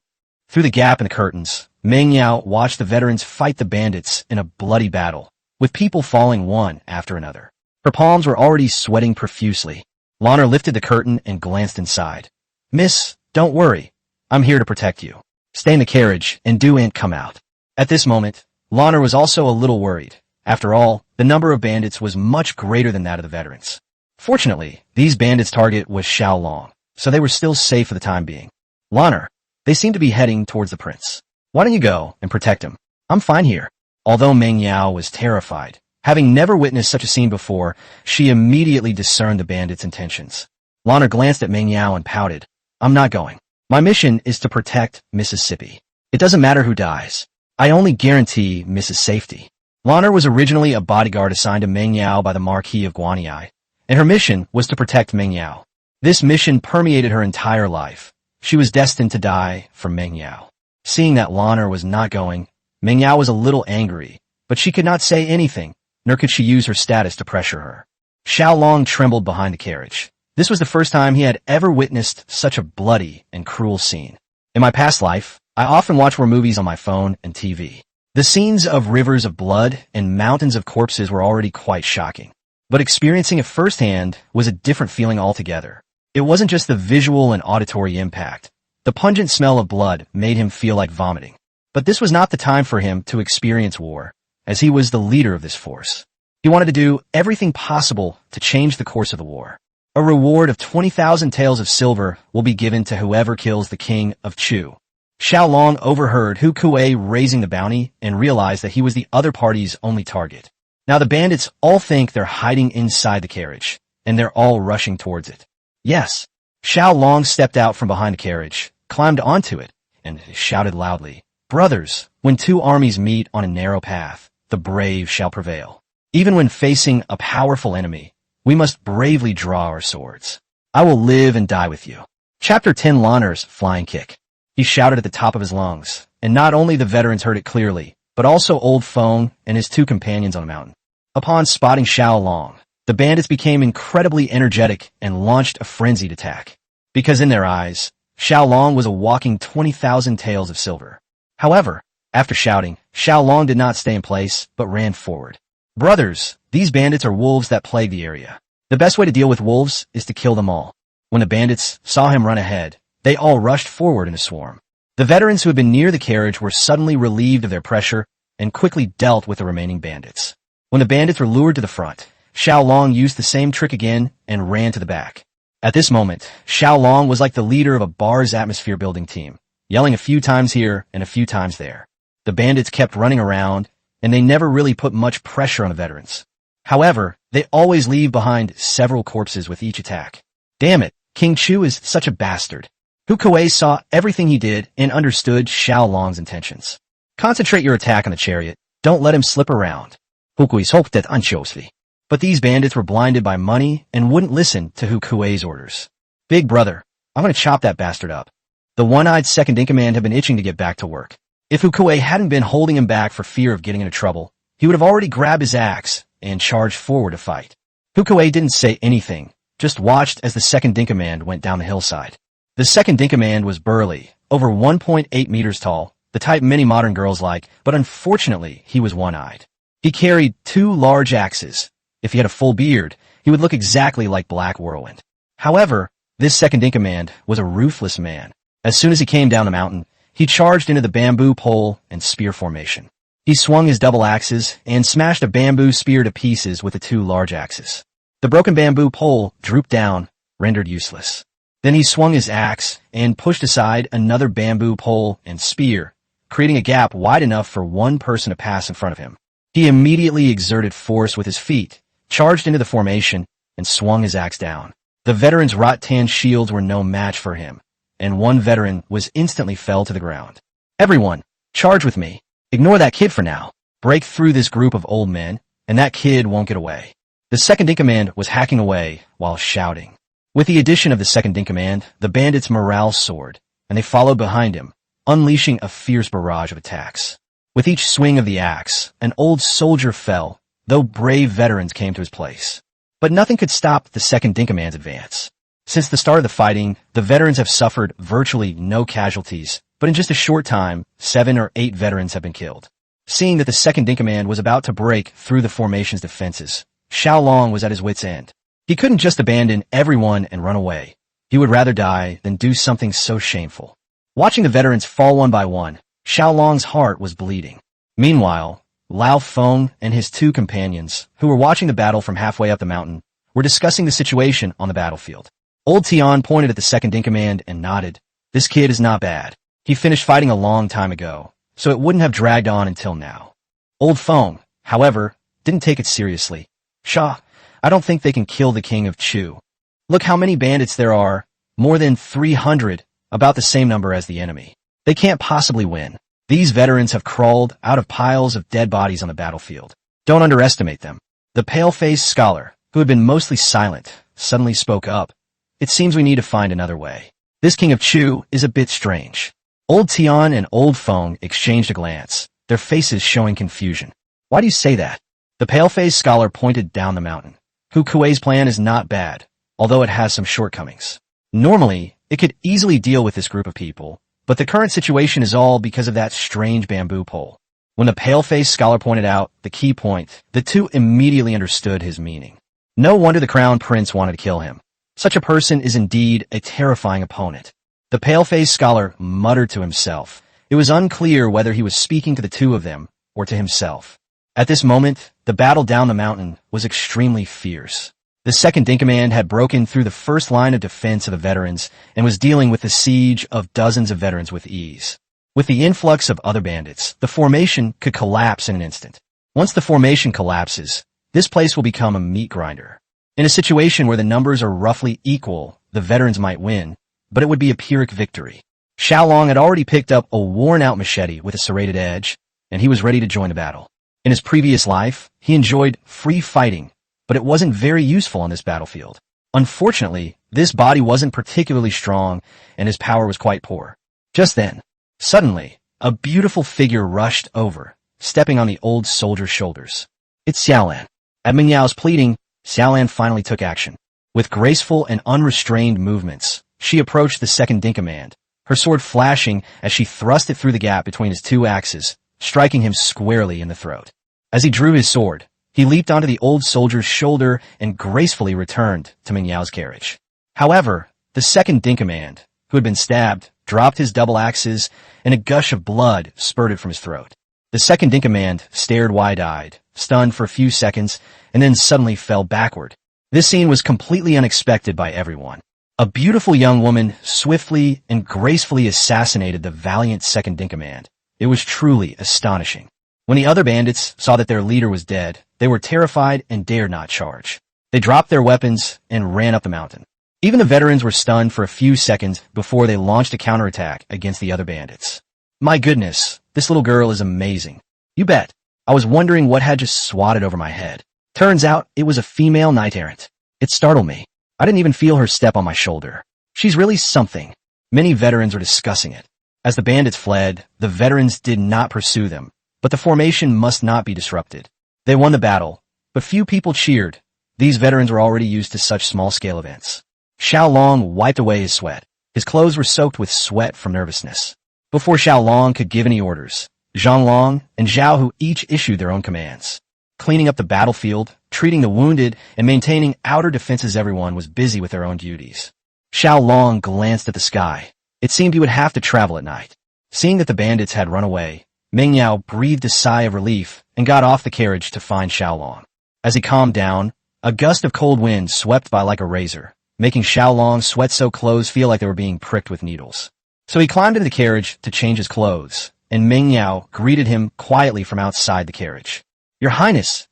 B: Through the gap in the curtains, Meng Yao watched the veterans fight the bandits in a bloody battle, with people falling one after another. Her palms were already sweating profusely. Lanner lifted the curtain and glanced inside. Miss, don't worry. I'm here to protect you. Stay in the carriage and don't come out. At this moment, Lanner was also a little worried. After all, the number of bandits was much greater than that of the veterans. Fortunately, these bandits' target was Xiao Long, so they were still safe for the time being. Lanner, they seem to be heading towards the prince. Why don't you go and protect him? I'm fine here. Although Meng Yao was terrified, having never witnessed such a scene before, she immediately discerned the bandits' intentions. Lanner glanced at Meng Yao and pouted. I'm not going. My mission is to protect Mississippi. It doesn't matter who dies. I only guarantee Mrs. Safety. Lanner was originally a bodyguard assigned to Meng Yao by the Marquis of Guanyi, and her mission was to protect Meng Yao. This mission permeated her entire life. She was destined to die for Meng Yao. Seeing that Lanner was not going, Meng Yao was a little angry, but she could not say anything, nor could she use her status to pressure her. Xiao Long trembled behind the carriage. This was the first time he had ever witnessed such a bloody and cruel scene. In my past life, I often watch war movies on my phone and TV. The scenes of rivers of blood and mountains of corpses were already quite shocking. But experiencing it firsthand was a different feeling altogether. It wasn't just the visual and auditory impact. The pungent smell of blood made him feel like vomiting. But this was not the time for him to experience war, as he was the leader of this force. He wanted to do everything possible to change the course of the war. A reward of 20,000 taels of silver will be given to whoever kills the king of Chu. Xiao Long overheard Hu Kuei raising the bounty and realized that he was the other party's only target. Now the bandits all think they're hiding inside the carriage, and they're all rushing towards it. Yes. Xiao Long stepped out from behind the carriage, climbed onto it, and shouted loudly, "Brothers, when two armies meet on a narrow path, the brave shall prevail. Even when facing a powerful enemy, we must bravely draw our swords. I will live and die with you." Chapter 10 Lanner's Flying Kick. He shouted at the top of his lungs, and not only the veterans heard it clearly, but also Old Feng and his two companions on the mountain. Upon spotting Xiao Long, the bandits became incredibly energetic and launched a frenzied attack. Because in their eyes, Xiao Long was a walking 20,000 taels of silver. However, after shouting, Xiao Long did not stay in place, but ran forward. "Brothers, these bandits are wolves that plague the area. The best way to deal with wolves is to kill them all." When the bandits saw him run ahead, they all rushed forward in a swarm. The veterans who had been near the carriage were suddenly relieved of their pressure and quickly dealt with the remaining bandits. When the bandits were lured to the front, Xiao Long used the same trick again and ran to the back. At this moment, Xiao Long was like the leader of a bar's atmosphere building team, yelling a few times here and a few times there. The bandits kept running around, and they never really put much pressure on the veterans. However, they always leave behind several corpses with each attack. Damn it, King Chu is such a bastard. Hu Kuei saw everything he did and understood Xiao Long's intentions. Concentrate your attack on the chariot. Don't let him slip around. Hu Kuei's hoped that anxiously. But these bandits were blinded by money and wouldn't listen to Hu Kuei's orders. "Big brother, I'm going to chop that bastard up." The one-eyed second-in-command had been itching to get back to work. If Hu Kuei hadn't been holding him back for fear of getting into trouble, he would have already grabbed his axe and charged forward to fight. Hu Kuei didn't say anything, just watched as the second-in-command went down the hillside. The second-in-command was burly, over 1.8 meters tall, the type many modern girls like, but unfortunately he was one-eyed. He carried two large axes. If he had a full beard, he would look exactly like Black Whirlwind. However, this second-in-command was a ruthless man. As soon as he came down the mountain, he charged into the bamboo pole and spear formation. He swung his double axes and smashed a bamboo spear to pieces with the two large axes. The broken bamboo pole drooped down, rendered useless. Then he swung his axe and pushed aside another bamboo pole and spear, creating a gap wide enough for one person to pass in front of him. He immediately exerted force with his feet, charged into the formation, and swung his axe down. The veterans' rattan shields were no match for him, and one veteran was instantly fell to the ground. "Everyone, charge with me. Ignore that kid for now. Break through this group of old men, and that kid won't get away." The second-in-command was hacking away while shouting. With the addition of the second-in-command, the bandits' morale soared, and they followed behind him, unleashing a fierce barrage of attacks. With each swing of the axe, an old soldier fell, though brave veterans came to his place. But nothing could stop the second-in-command's advance. Since the start of the fighting, the veterans have suffered virtually no casualties, but in just a short time, 7 or 8 veterans have been killed. Seeing that the second-in-command was about to break through the formation's defenses, Xiao Long was at his wit's end. He couldn't just abandon everyone and run away. He would rather die than do something so shameful. Watching the veterans fall one by one, Xiao Long's heart was bleeding. Meanwhile, Lao Feng and his two companions, who were watching the battle from halfway up the mountain, were discussing the situation on the battlefield. Old Tian pointed at the second-in-command and nodded. "This kid is not bad. He finished fighting a long time ago, so it wouldn't have dragged on until now." Old Feng, however, didn't take it seriously. "Shah, I don't think they can kill the king of Chu. Look how many bandits there are, more than 300, about the same number as the enemy. They can't possibly win. These veterans have crawled out of piles of dead bodies on the battlefield. Don't underestimate them." The pale-faced scholar, who had been mostly silent, suddenly spoke up. "It seems we need to find another way. This king of Chu is a bit strange." Old Tian and Old Feng exchanged a glance, their faces showing confusion. "Why do you say that?" The pale-faced scholar pointed down the mountain. "Hu Kuei's plan is not bad. although it has some shortcomings. Normally, it could easily deal with this group of people, but the current situation is all because of that strange bamboo pole. When the pale-faced scholar pointed out the key point, the two immediately understood his meaning. No wonder the crown prince wanted to kill him. Such a person is indeed a terrifying opponent. The pale-faced scholar muttered to himself. It was unclear whether he was speaking to the two of them or to himself. At this moment, the battle down the mountain was extremely fierce. The second-in-command had broken through the first line of defense of the veterans and was dealing with the siege of dozens of veterans with ease. With the influx of other bandits, the formation could collapse in an instant. Once the formation collapses, this place will become a meat grinder. In a situation where the numbers are roughly equal, the veterans might win, but it would be a Pyrrhic victory. Xiao Long had already picked up a worn-out machete with a serrated edge, and he was ready to join the battle. In his previous life, he enjoyed free fighting, but it wasn't very useful on this battlefield. Unfortunately, this body wasn't particularly strong, and his power was quite poor. Just then, suddenly, a beautiful figure rushed over, stepping on the old soldier's shoulders. It's Xiao Lan. At Meng Yao's pleading, Xiao Lan finally took action. With graceful and unrestrained movements, she approached the second-in-command, her sword flashing as she thrust it through the gap between his two axes, striking him squarely in the throat. As he drew his sword, he leaped onto the old soldier's shoulder and gracefully returned to Meng Yao's carriage. However, the second-in-command, who had been stabbed, dropped his double axes, and a gush of blood spurted from his throat. The second-in-command stared wide-eyed, stunned for a few seconds, and then suddenly fell backward. This scene was completely unexpected by everyone. A beautiful young woman swiftly and gracefully assassinated the valiant second-in-command. It was truly astonishing. When the other bandits saw that their leader was dead, they were terrified and dared not charge. They dropped their weapons and ran up the mountain. Even the veterans were stunned for a few seconds before they launched a counterattack against the other bandits. My goodness, this little girl is amazing. You bet. I was wondering what had just swatted over my head. Turns out it was a female knight-errant. It startled me. I didn't even feel her step on my shoulder. She's really something. Many veterans were discussing it. As the bandits fled, the veterans did not pursue them, but the formation must not be disrupted. They won the battle, but few people cheered. These veterans were already used to such small-scale events. Xiao Long wiped away his sweat. His clothes were soaked with sweat from nervousness. Before Xiao Long could give any orders, Xiao Long and Zhao Hu each issued their own commands. Cleaning up the battlefield, treating the wounded, and maintaining outer defenses, everyone was busy with their own duties. Xiao Long glanced at the sky. It seemed he would have to travel at night. Seeing that the bandits had run away, Meng Yao breathed a sigh of relief and got off the carriage to find Xiao Long. As he calmed down, a gust of cold wind swept by like a razor, making Xiao Long's sweat-soaked clothes feel like they were being pricked with needles. So he climbed into the carriage to change his clothes, and Meng Yao greeted him quietly from outside the carriage. Your Highness,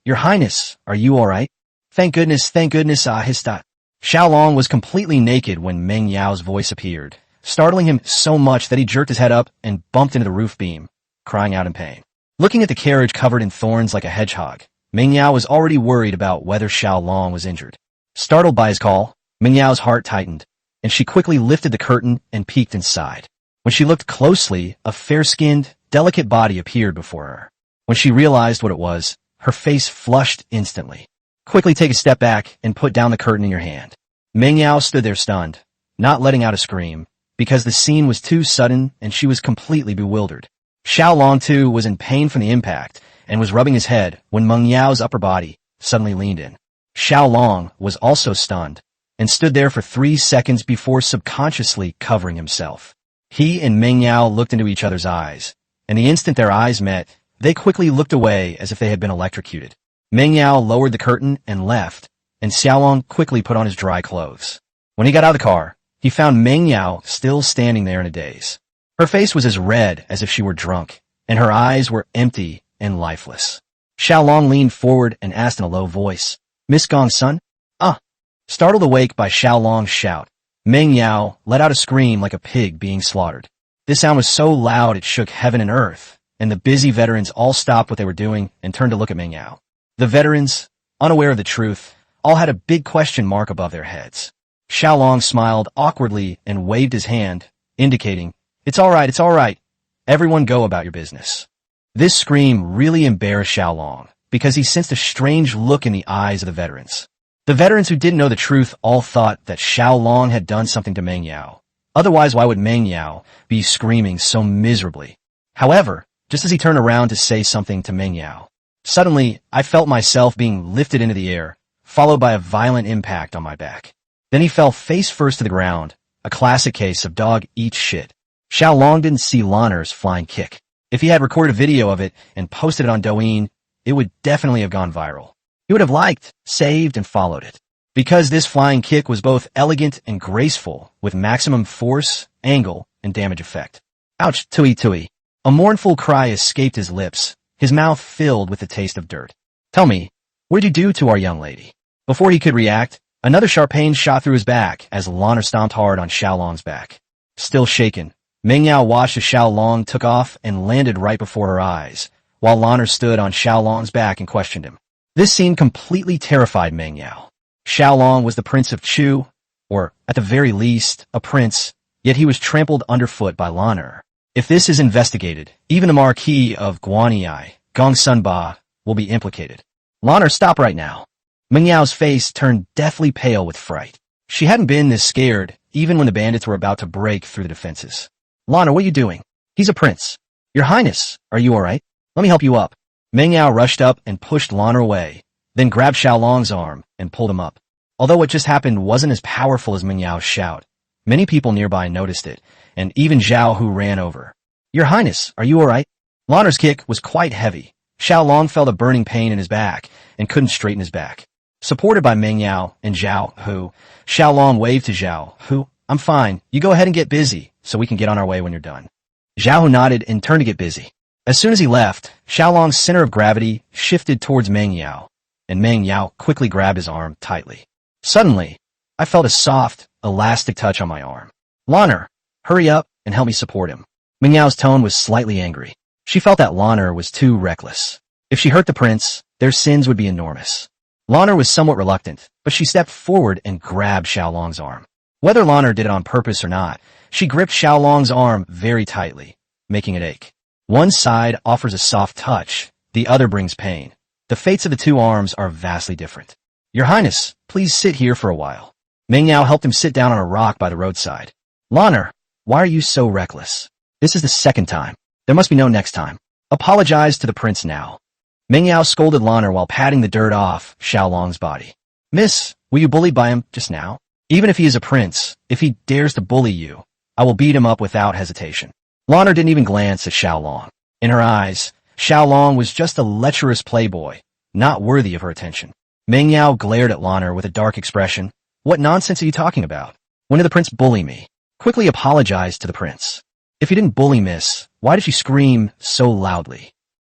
B: are you all right? Thank goodness, Histat. Xiao Long was completely naked when Meng Yao's voice appeared, startling him so much that he jerked his head up and bumped into the roof beam, crying out in pain. Looking at the carriage covered in thorns like a hedgehog, Meng Yao was already worried about whether Xiao Long was injured. Startled by his call, Meng Yao's heart tightened, and she quickly lifted the curtain and peeked inside. When she looked closely, a fair-skinned, delicate body appeared before her. When she realized what it was, her face flushed instantly. Quickly take a step back and put down the curtain in your hand. Meng Yao stood there stunned, not letting out a scream, because the scene was too sudden and she was completely bewildered. Xiao Long, too, was in pain from the impact and was rubbing his head when Meng Yao's upper body suddenly leaned in. Xiao Long was also stunned and stood there for 3 seconds before subconsciously covering himself. He and Meng Yao looked into each other's eyes, and the instant their eyes met, they quickly looked away as if they had been electrocuted. Meng Yao lowered the curtain and left, and Xiao Long quickly put on his dry clothes. When he got out of the car, he found Meng Yao still standing there in a daze. Her face was as red as if she were drunk, and her eyes were empty and lifeless. Xiao Long leaned forward and asked in a low voice, Miss Gongsun? Ah! Startled awake by Xiao Long's shout, Meng Yao let out a scream like a pig being slaughtered. This sound was so loud it shook heaven and earth, and the busy veterans all stopped what they were doing and turned to look at Meng Yao. The veterans, unaware of the truth, all had a big question mark above their heads. Xiao Long smiled awkwardly and waved his hand, indicating, it's all right. Everyone go about your business. This scream really embarrassed Xiao Long, because he sensed a strange look in the eyes of the veterans. The veterans who didn't know the truth all thought that Xiao Long had done something to Meng Yao. Otherwise, why would Meng Yao be screaming so miserably? However, just as he turned around to say something to Meng Yao, suddenly I felt myself being lifted into the air, followed by a violent impact on my back. Then he fell face first to the ground, a classic case of dog eats shit. Xiao Long didn't see Lanner's flying kick. If he had recorded a video of it and posted it on Douyin, it would definitely have gone viral. He would have liked, saved, and followed it. Because this flying kick was both elegant and graceful, with maximum force, angle, and damage effect. Ouch, tui tui. A mournful cry escaped his lips, his mouth filled with the taste of dirt. Tell me, what did you do to our young lady? Before he could react, another sharp pain shot through his back as Lanner stomped hard on Xiao Long's back. Still shaken, Meng Yao watched as Xiao Long took off and landed right before her eyes, while Lanner stood on Xiao Long's back and questioned him. This scene completely terrified Meng Yao. Xiao Long was the Prince of Chu, or, at the very least, a prince, yet he was trampled underfoot by Lanner. If this is investigated, even the Marquis of Guanyi, Gong Sunba, will be implicated. Lanner, stop right now. Meng Yao's face turned deathly pale with fright. She hadn't been this scared, even when the bandits were about to break through the defenses. Lanner, what are you doing? He's a prince. Your Highness, are you alright? Let me help you up. Meng Yao rushed up and pushed Lanner away, then grabbed Xiao Long's arm and pulled him up. Although what just happened wasn't as powerful as Meng Yao's shout, many people nearby noticed it, and even Zhao Hu ran over. Your Highness, are you alright? Lanner's kick was quite heavy. Xiao Long felt a burning pain in his back and couldn't straighten his back. Supported by Meng Yao and Zhao Hu, Xiao Long waved to Zhao Hu, I'm fine, you go ahead and get busy, so we can get on our way when you're done. Zhao Hu nodded and turned to get busy. As soon as he left, Xiao Long's center of gravity shifted towards Meng Yao, and Meng Yao quickly grabbed his arm tightly. Suddenly, I felt a soft, elastic touch on my arm. Lanner, hurry up and help me support him. Meng Yao's tone was slightly angry. She felt that Lanner was too reckless. If she hurt the prince, their sins would be enormous. Lanner was somewhat reluctant, but she stepped forward and grabbed Xiao Long's arm. Whether Lanner did it on purpose or not, she gripped Xiao Long's arm very tightly, making it ache. One side offers a soft touch, the other brings pain. The fates of the two arms are vastly different. Your Highness, please sit here for a while. Meng Yao helped him sit down on a rock by the roadside. Lanner, why are you so reckless? This is the second time. There must be no next time. Apologize to the prince now. Meng Yao scolded Lanner while patting the dirt off Xiao Long's body. Miss, were you bullied by him just now? Even if he is a prince, if he dares to bully you, I will beat him up without hesitation. Lanner didn't even glance at Xiao Long. In her eyes, Xiao Long was just a lecherous playboy, not worthy of her attention. Meng Yao glared at Lanner with a dark expression. What nonsense are you talking about? When did the prince bully me? Quickly apologized to the prince. If he didn't bully Miss, why did she scream so loudly?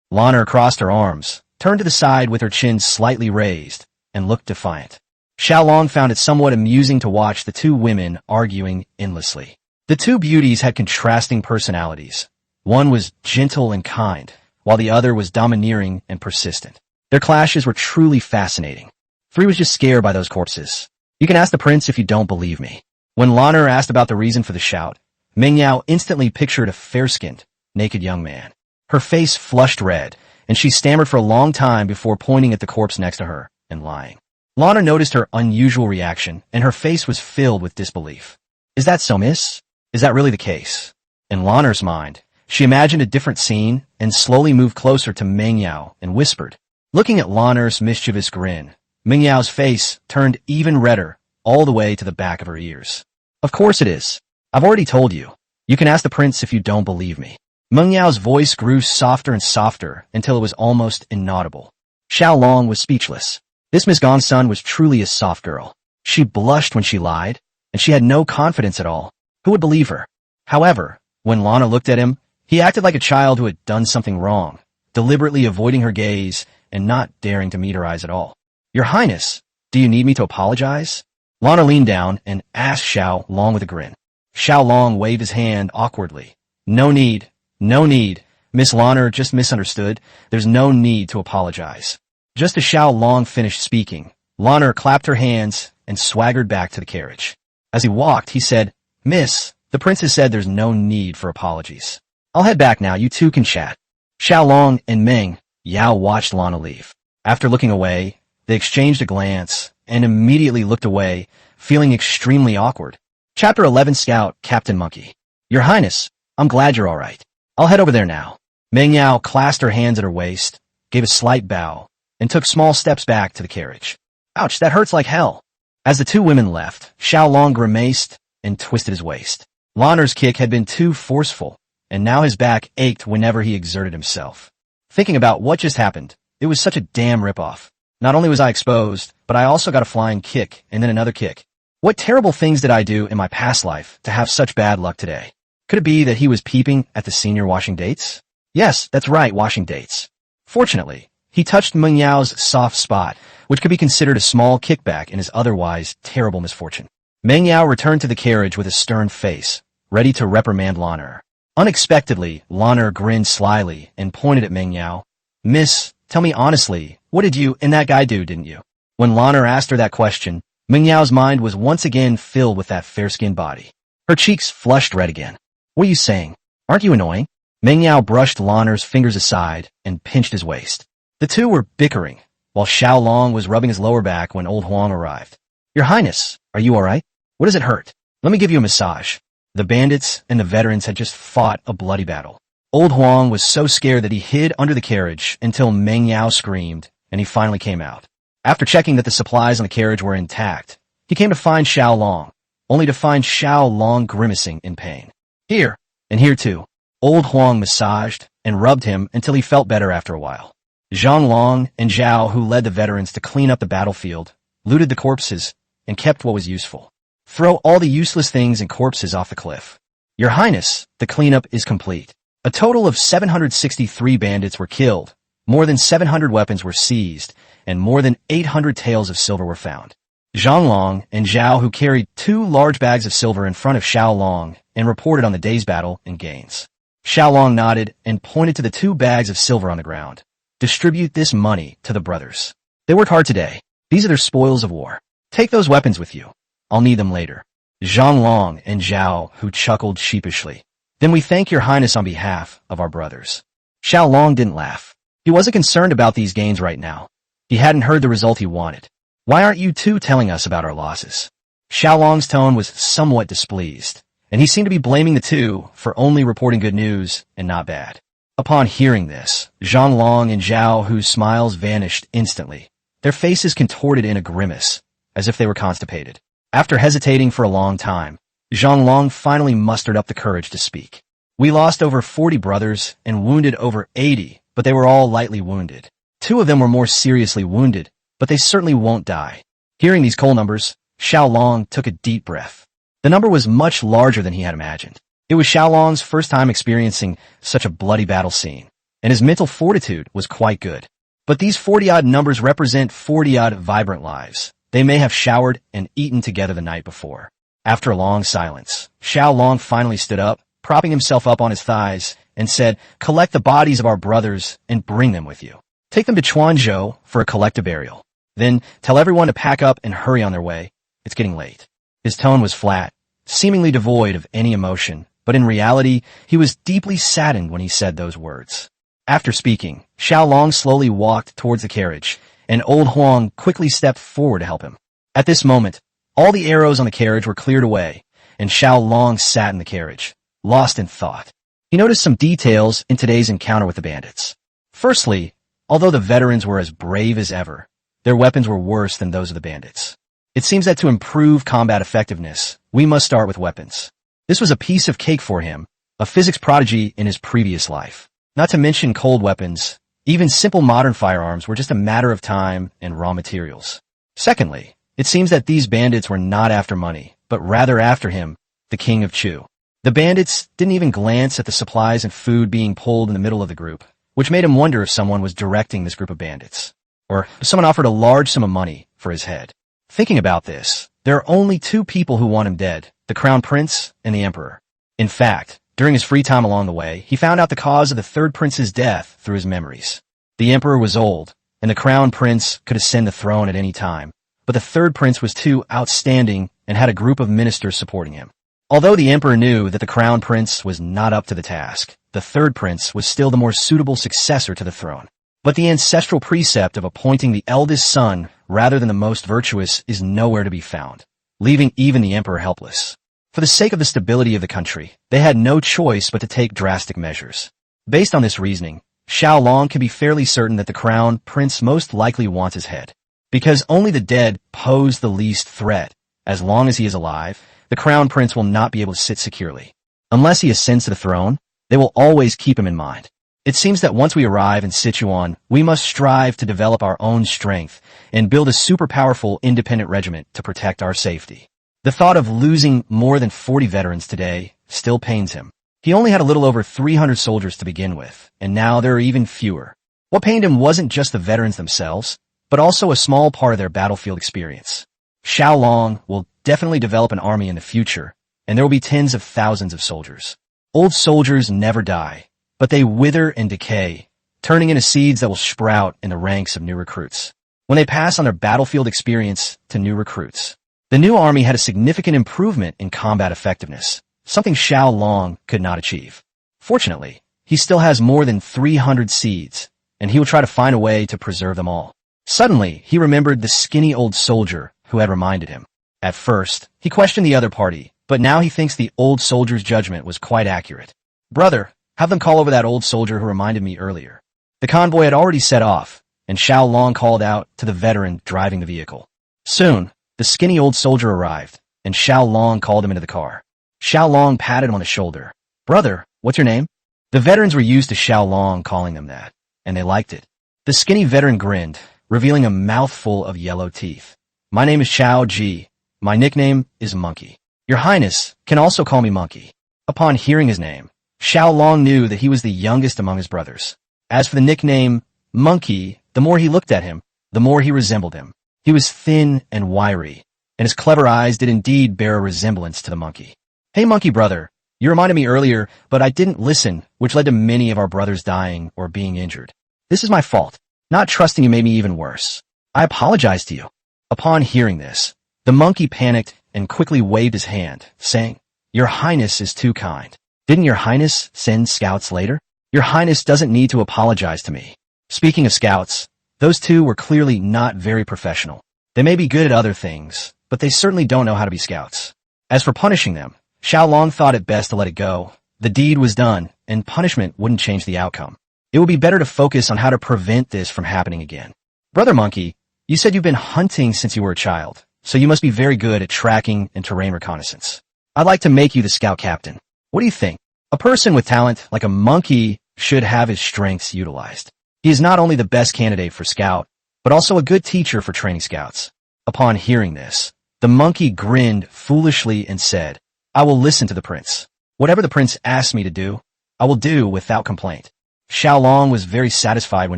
B: Lanner crossed her arms, turned to the side with her chin slightly raised, and looked defiant. Xiao Long found it somewhat amusing to watch the two women arguing endlessly. The two beauties had contrasting personalities. One was gentle and kind, while the other was domineering and persistent. Their clashes were truly fascinating. 3 was just scared by those corpses. You can ask the prince if you don't believe me. When Lanner asked about the reason for the shout, Meng Yao instantly pictured a fair-skinned, naked young man. Her face flushed red, and she stammered for a long time before pointing at the corpse next to her and lying. Lanner noticed her unusual reaction, and her face was filled with disbelief. Is that so, miss? Is that really the case? In Lanner's mind, she imagined a different scene and slowly moved closer to Meng Yao and whispered. Looking at Lanner's mischievous grin, Meng Yao's face turned even redder all the way to the back of her ears. Of course it is. I've already told you. You can ask the prince if you don't believe me. Meng Yao's voice grew softer and softer until it was almost inaudible. Xiao Long was speechless. This Miss Gongsun was truly a soft girl. She blushed when she lied, and she had no confidence at all. Who would believe her? However, when Lanner looked at him, he acted like a child who had done something wrong, deliberately avoiding her gaze and not daring to meet her eyes at all. Your Highness, do you need me to apologize? Lanner leaned down and asked Xiao Long with a grin. Xiao Long waved his hand awkwardly. No need. No need. Miss Lanner just misunderstood. There's no need to apologize. Just as Xiao Long finished speaking, Lanner clapped her hands and swaggered back to the carriage. As he walked, he said, Miss, the prince has said there's no need for apologies. I'll head back now. You two can chat. Xiao Long and Meng Yao watched Lanner leave. After looking away, they exchanged a glance and immediately looked away, feeling extremely awkward. Chapter 11 Scout Captain Monkey. Your Highness, I'm glad you're all right. I'll head over there now. Meng Yao clasped her hands at her waist, gave a slight bow, and took small steps back to the carriage. Ouch, that hurts like hell. As the two women left, Xiao Long grimaced and twisted his waist. Lanner's kick had been too forceful, and now his back ached whenever he exerted himself. Thinking about what just happened, it was such a damn ripoff. Not only was I exposed, but I also got a flying kick and then another kick. What terrible things did I do in my past life to have such bad luck today? Could it be that he was peeping at the senior washing dates? Yes, that's right, washing dates. Fortunately, he touched Meng Yao's soft spot, which could be considered a small kickback in his otherwise terrible misfortune. Meng Yao returned to the carriage with a stern face, ready to reprimand Lanner. Unexpectedly, Lanner grinned slyly and pointed at Meng Yao. Miss, tell me honestly, what did you and that guy do, didn't you? When Lanner asked her that question, Meng Yao's mind was once again filled with that fair-skinned body. Her cheeks flushed red again. What are you saying? Aren't you annoying? Meng Yao brushed Lanner's fingers aside and pinched his waist. The two were bickering, while Xiao Long was rubbing his lower back when old Huang arrived. Your Highness, are you all right? What does it hurt? Let me give you a massage. The bandits and the veterans had just fought a bloody battle. Old Huang was so scared that he hid under the carriage until Meng Yao screamed, and he finally came out. After checking that the supplies on the carriage were intact, he came to find Xiao Long, only to find Xiao Long grimacing in pain. Here, and here too. Old Huang massaged and rubbed him until he felt better after a while. Xiao Long and Zhao, who led the veterans to clean up the battlefield, looted the corpses, and kept what was useful. Throw all the useless things and corpses off the cliff. Your Highness, the cleanup is complete. A total of 763 bandits were killed, more than 700 weapons were seized, and more than 800 taels of silver were found. Xiao Long and Zhao, who carried 2 large bags of silver in front of Xiao Long and reported on the day's battle and gains. Xiao Long nodded and pointed to the 2 bags of silver on the ground. Distribute this money to the brothers. They worked hard today. These are their spoils of war. Take those weapons with you. I'll need them later. Xiao Long and Zhao, who chuckled sheepishly. Then we thank your Highness on behalf of our brothers. Xiao Long didn't laugh. He wasn't concerned about these gains right now. He hadn't heard the result he wanted. Why aren't you two telling us about our losses? Xiao Long's tone was somewhat displeased, and he seemed to be blaming the two for only reporting good news and not bad. Upon hearing this, Xiao Long and Zhao, whose smiles vanished instantly, their faces contorted in a grimace, as if they were constipated. After hesitating for a long time, Xiao Long finally mustered up the courage to speak. We lost over 40 brothers and wounded over 80, but they were all lightly wounded. 2 of them were more seriously wounded, but they certainly won't die. Hearing these coal numbers, Xiao Long took a deep breath. The number was much larger than he had imagined. It was Xiao Long's first time experiencing such a bloody battle scene, and his mental fortitude was quite good. But these 40-odd numbers represent 40-odd vibrant lives. They may have showered and eaten together the night before. After a long silence, Xiao Long finally stood up, propping himself up on his thighs, and said, "Collect the bodies of our brothers and bring them with you. Take them to Chuanzhou for a collective burial. Then tell everyone to pack up and hurry on their way. It's getting late." His tone was flat, seemingly devoid of any emotion, but in reality, he was deeply saddened when he said those words. After speaking, Xiao Long slowly walked towards the carriage, and old Huang quickly stepped forward to help him. At this moment, all the arrows on the carriage were cleared away, and Xiao Long sat in the carriage, lost in thought. He noticed some details in today's encounter with the bandits. Firstly, although the veterans were as brave as ever, their weapons were worse than those of the bandits. It seems that to improve combat effectiveness, we must start with weapons. This was a piece of cake for him, a physics prodigy in his previous life. Not to mention cold weapons, even simple modern firearms were just a matter of time and raw materials. Secondly, it seems that these bandits were not after money, but rather after him, the king of Chu. The bandits didn't even glance at the supplies and food being pulled in the middle of the group, which made him wonder if someone was directing this group of bandits, or if someone offered a large sum of money for his head. Thinking about this, there are only 2 people who want him dead, the Crown Prince and the Emperor. In fact, during his free time along the way, he found out the cause of the 3rd Prince's death through his memories. The Emperor was old, and the Crown Prince could ascend the throne at any time, but the 3rd Prince was too outstanding and had a group of ministers supporting him. Although the Emperor knew that the Crown Prince was not up to the task, the 3rd Prince was still the more suitable successor to the throne. But the ancestral precept of appointing the eldest son rather than the most virtuous is nowhere to be found, leaving even the emperor helpless. For the sake of the stability of the country, they had no choice but to take drastic measures. Based on this reasoning, Xiao Long can be fairly certain that the crown prince most likely wants his head. Because only the dead pose the least threat. As long as he is alive, the crown prince will not be able to sit securely. Unless he ascends to the throne, they will always keep him in mind. It seems that once we arrive in Sichuan, we must strive to develop our own strength and build a super powerful independent regiment to protect our safety. The thought of losing more than 40 veterans today still pains him. He only had a little over 300 soldiers to begin with, and now there are even fewer. What pained him wasn't just the veterans themselves, but also a small part of their battlefield experience. Xiao Long will definitely develop an army in the future, and there will be tens of thousands of soldiers. Old soldiers never die, but they wither and decay, turning into seeds that will sprout in the ranks of new recruits. When they pass on their battlefield experience to new recruits, the new army had a significant improvement in combat effectiveness, something Xiao Long could not achieve. Fortunately, he still has more than 300 seeds, and he will try to find a way to preserve them all. Suddenly, he remembered the skinny old soldier who had reminded him. At first, he questioned the other party, but now he thinks the old soldier's judgment was quite accurate. "Brother, have them call over that old soldier who reminded me earlier." The convoy had already set off, and Xiao Long called out to the veteran driving the vehicle. Soon, the skinny old soldier arrived, and Xiao Long called him into the car. Xiao Long patted him on the shoulder. "Brother, what's your name?" The veterans were used to Xiao Long calling them that, and they liked it. The skinny veteran grinned, revealing a mouthful of yellow teeth. "My name is Xiao Ji. My nickname is Monkey. Your Highness can also call me Monkey." Upon hearing his name, Xiao Long knew that he was the youngest among his brothers. As for the nickname Monkey, the more he looked at him, the more he resembled him. He was thin and wiry, and his clever eyes did indeed bear a resemblance to the monkey. "Hey Monkey brother, you reminded me earlier, but I didn't listen, which led to many of our brothers dying or being injured. This is my fault. Not trusting you made me even worse. I apologize to you." Upon hearing this, the monkey panicked and quickly waved his hand, saying, "Your Highness is too kind. Didn't your Highness send scouts later? Your Highness doesn't need to apologize to me." Speaking of scouts, those two were clearly not very professional. They may be good at other things, but they certainly don't know how to be scouts. As for punishing them, Xiao Long thought it best to let it go. The deed was done, and punishment wouldn't change the outcome. It would be better to focus on how to prevent this from happening again. "Brother Monkey, you said you've been hunting since you were a child, so you must be very good at tracking and terrain reconnaissance. I'd like to make you the scout captain. What do you think? A person with talent like a monkey should have his strengths utilized. He is not only the best candidate for scout, but also a good teacher for training scouts." Upon hearing this, the monkey grinned foolishly and said, "I will listen to the prince. Whatever the prince asks me to do, I will do without complaint." Xiao Long was very satisfied when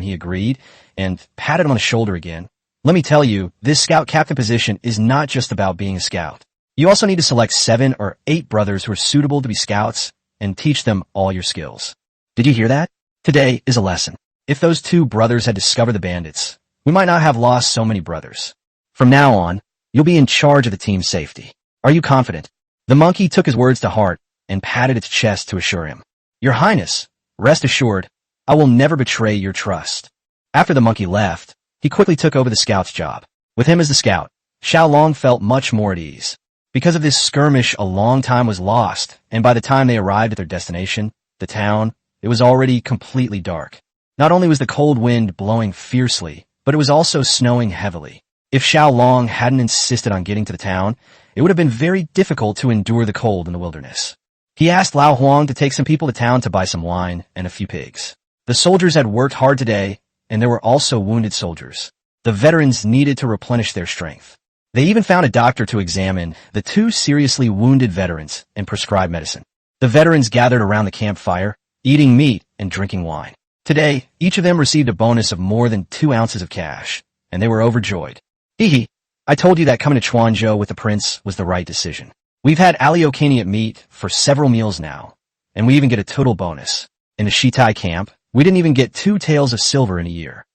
B: he agreed and patted him on the shoulder again. "Let me tell you, this scout captain position is not just about being a scout. You also need to select 7 or 8 brothers who are suitable to be scouts and teach them all your skills." Did you hear that? Today is a lesson. If those 2 brothers had discovered the bandits, we might not have lost so many brothers. From now on, you'll be in charge of the team's safety. Are you confident? The monkey took his words to heart and patted its chest to assure him. "Your Highness, rest assured, I will never betray your trust." After the monkey left, he quickly took over the scout's job. With him as the scout, Xiao Long felt much more at ease. Because of this skirmish, a long time was lost, and by the time they arrived at their destination, the town, it was already completely dark. Not only was the cold wind blowing fiercely, but it was also snowing heavily. If Xiao Long hadn't insisted on getting to the town, it would have been very difficult to endure the cold in the wilderness. He asked Lao Huang to take some people to town to buy some wine and a few pigs. The soldiers had worked hard today, and there were also wounded soldiers. The veterans needed to replenish their strength. They even found a doctor to examine the 2 seriously wounded veterans and prescribe medicine. The veterans gathered around the campfire, eating meat and drinking wine. Today, each of them received a bonus of more than 2 ounces of cash, and they were overjoyed. "Hee, I told you that coming to Chuanzhou with the prince was the right decision. We've had Aleokaniat meat for several meals now, and we even get a total bonus. In the Shitai camp, we didn't even get 2 taels of silver in a year.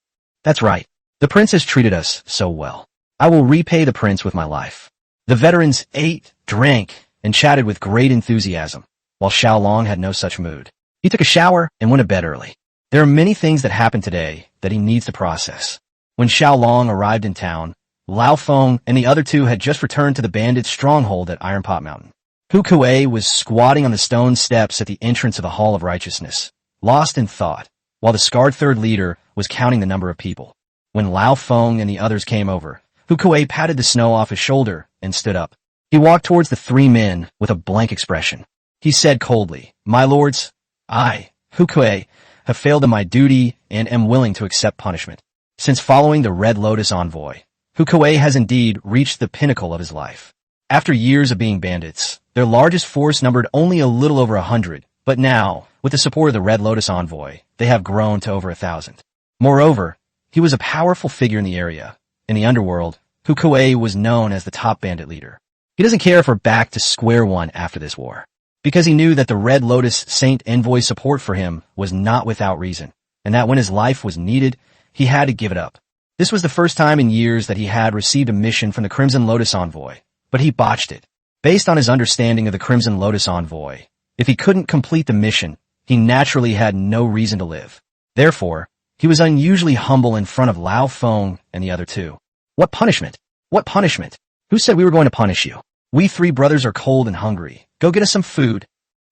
B: That's right. The prince has treated us so well. I will repay the prince with my life." The veterans ate, drank, and chatted with great enthusiasm, while Xiao Long had no such mood. He took a shower and went to bed early. There are many things that happened today that he needs to process. When Xiao Long arrived in town, Lao Feng and the other two had just returned to the bandits' stronghold at Iron Pot Mountain. Hu Kuei was squatting on the stone steps at the entrance of the Hall of Righteousness, lost in thought, while the scarred third leader was counting the number of people. When Lao Feng and the others came over, Hu Kuei patted the snow off his shoulder and stood up. He walked towards the three men with a blank expression. He said coldly, "My lords, I, Hu Kuei, have failed in my duty and am willing to accept punishment. Since following the Red Lotus envoy, Hu Kuei has indeed reached the pinnacle of his life. After years of being bandits, their largest force numbered only a little over 100, but now, with the support of the Red Lotus envoy, they have grown to over 1,000. Moreover, he was a powerful figure in the area. In the underworld, Hu Kuei was known as the top bandit leader. He doesn't care if we're back to square one after this war, because he knew that the Red Lotus Saint Envoy's support for him was not without reason, and that when his life was needed, he had to give it up. This was the first time in years that he had received a mission from the Crimson Lotus envoy, but he botched it. Based on his understanding of the Crimson Lotus envoy, if he couldn't complete the mission, he naturally had no reason to live. Therefore, he was unusually humble in front of Lao Feng and the other two. What punishment? What punishment? Who said we were going to punish you? We three brothers are cold and hungry. Go get us some food.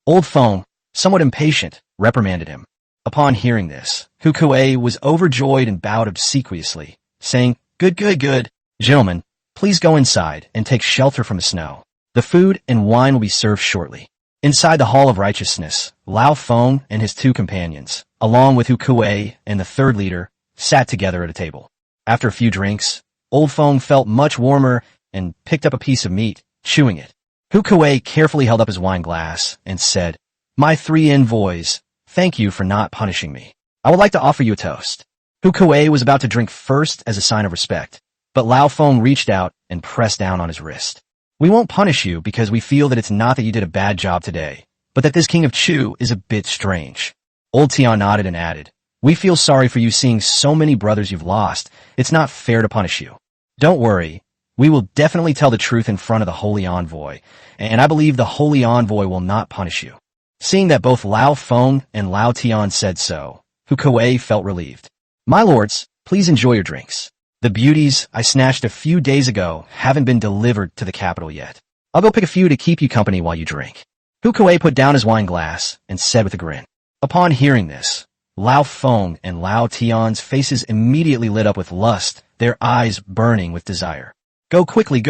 B: Old Feng, somewhat impatient, reprimanded him. Upon hearing this, Hu Kuei was overjoyed and bowed obsequiously, saying, Good. Gentlemen, please go inside and take shelter from the snow. The food and wine will be served shortly. Inside the Hall of Righteousness, Lao Feng and his two companions, along with Hu Kuei and the third leader, sat together at a table. After a few drinks, Old Feng felt much warmer and picked up a piece of meat, chewing it. Hu Kuei carefully held up his wine glass and said, My three envoys, thank you for not punishing me. I would like to offer you a toast. Hu Kuei was about to drink first as a sign of respect, but Lao Feng reached out and pressed down on his wrist. We won't punish you because we feel that it's not that you did a bad job today, but that this King of Chu is a bit strange. Old Tian nodded and added, We feel sorry for you seeing so many brothers you've lost. It's not fair to punish you. Don't worry. We will definitely tell the truth in front of the Holy Envoy, and I believe the Holy Envoy will not punish you. Seeing that both Lao Feng and Lao Tian said so, Hu Kuei felt relieved. My lords, please enjoy your drinks. The beauties I snatched a few days ago haven't been delivered to the capital yet. I'll go pick a few to keep you company while you drink. Hu Kuei put down his wine glass and said with a grin. Upon hearing this, Lao Feng and Lao Tian's faces immediately lit up with lust, their eyes burning with desire. Go quickly.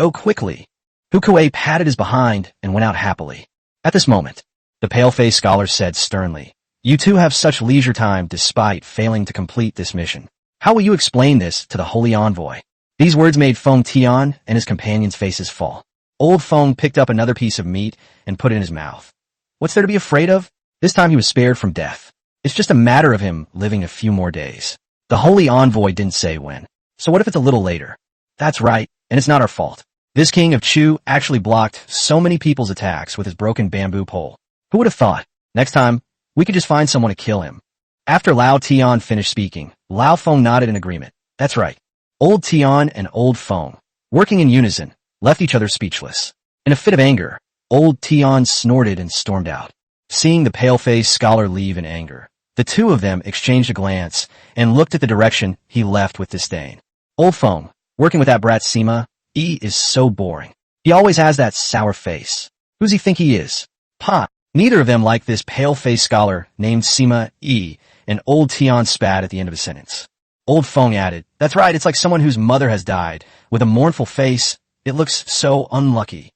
B: Hu Kuei patted his behind and went out happily. At this moment, the pale-faced scholar said sternly, You two have such leisure time despite failing to complete this mission. How will you explain this to the Holy Envoy? These words made Feng Tian and his companions' faces fall. Old Feng picked up another piece of meat and put it in his mouth. What's there to be afraid of? This time he was spared from death. It's just a matter of him living a few more days. The Holy Envoy didn't say when. So what if it's a little later? That's right, and it's not our fault. This King of Chu actually blocked so many people's attacks with his broken bamboo pole. Who would have thought? Next time, we could just find someone to kill him. After Lao Tian finished speaking, Lao Feng nodded in agreement. That's right. Old Tian and Old Feng, working in unison, left each other speechless. In a fit of anger, Old Tian snorted and stormed out. Seeing the pale-faced scholar leave in anger, the two of them exchanged a glance and looked at the direction he left with disdain. Old Feng, working with that brat Sima, is so boring. He always has that sour face. Who's he think he is? Pa. Neither of them liked this pale-faced scholar named Sima and Old Tian spat at the end of his sentence. Old Feng added, That's right, it's like someone whose mother has died. With a mournful face, it looks so unlucky.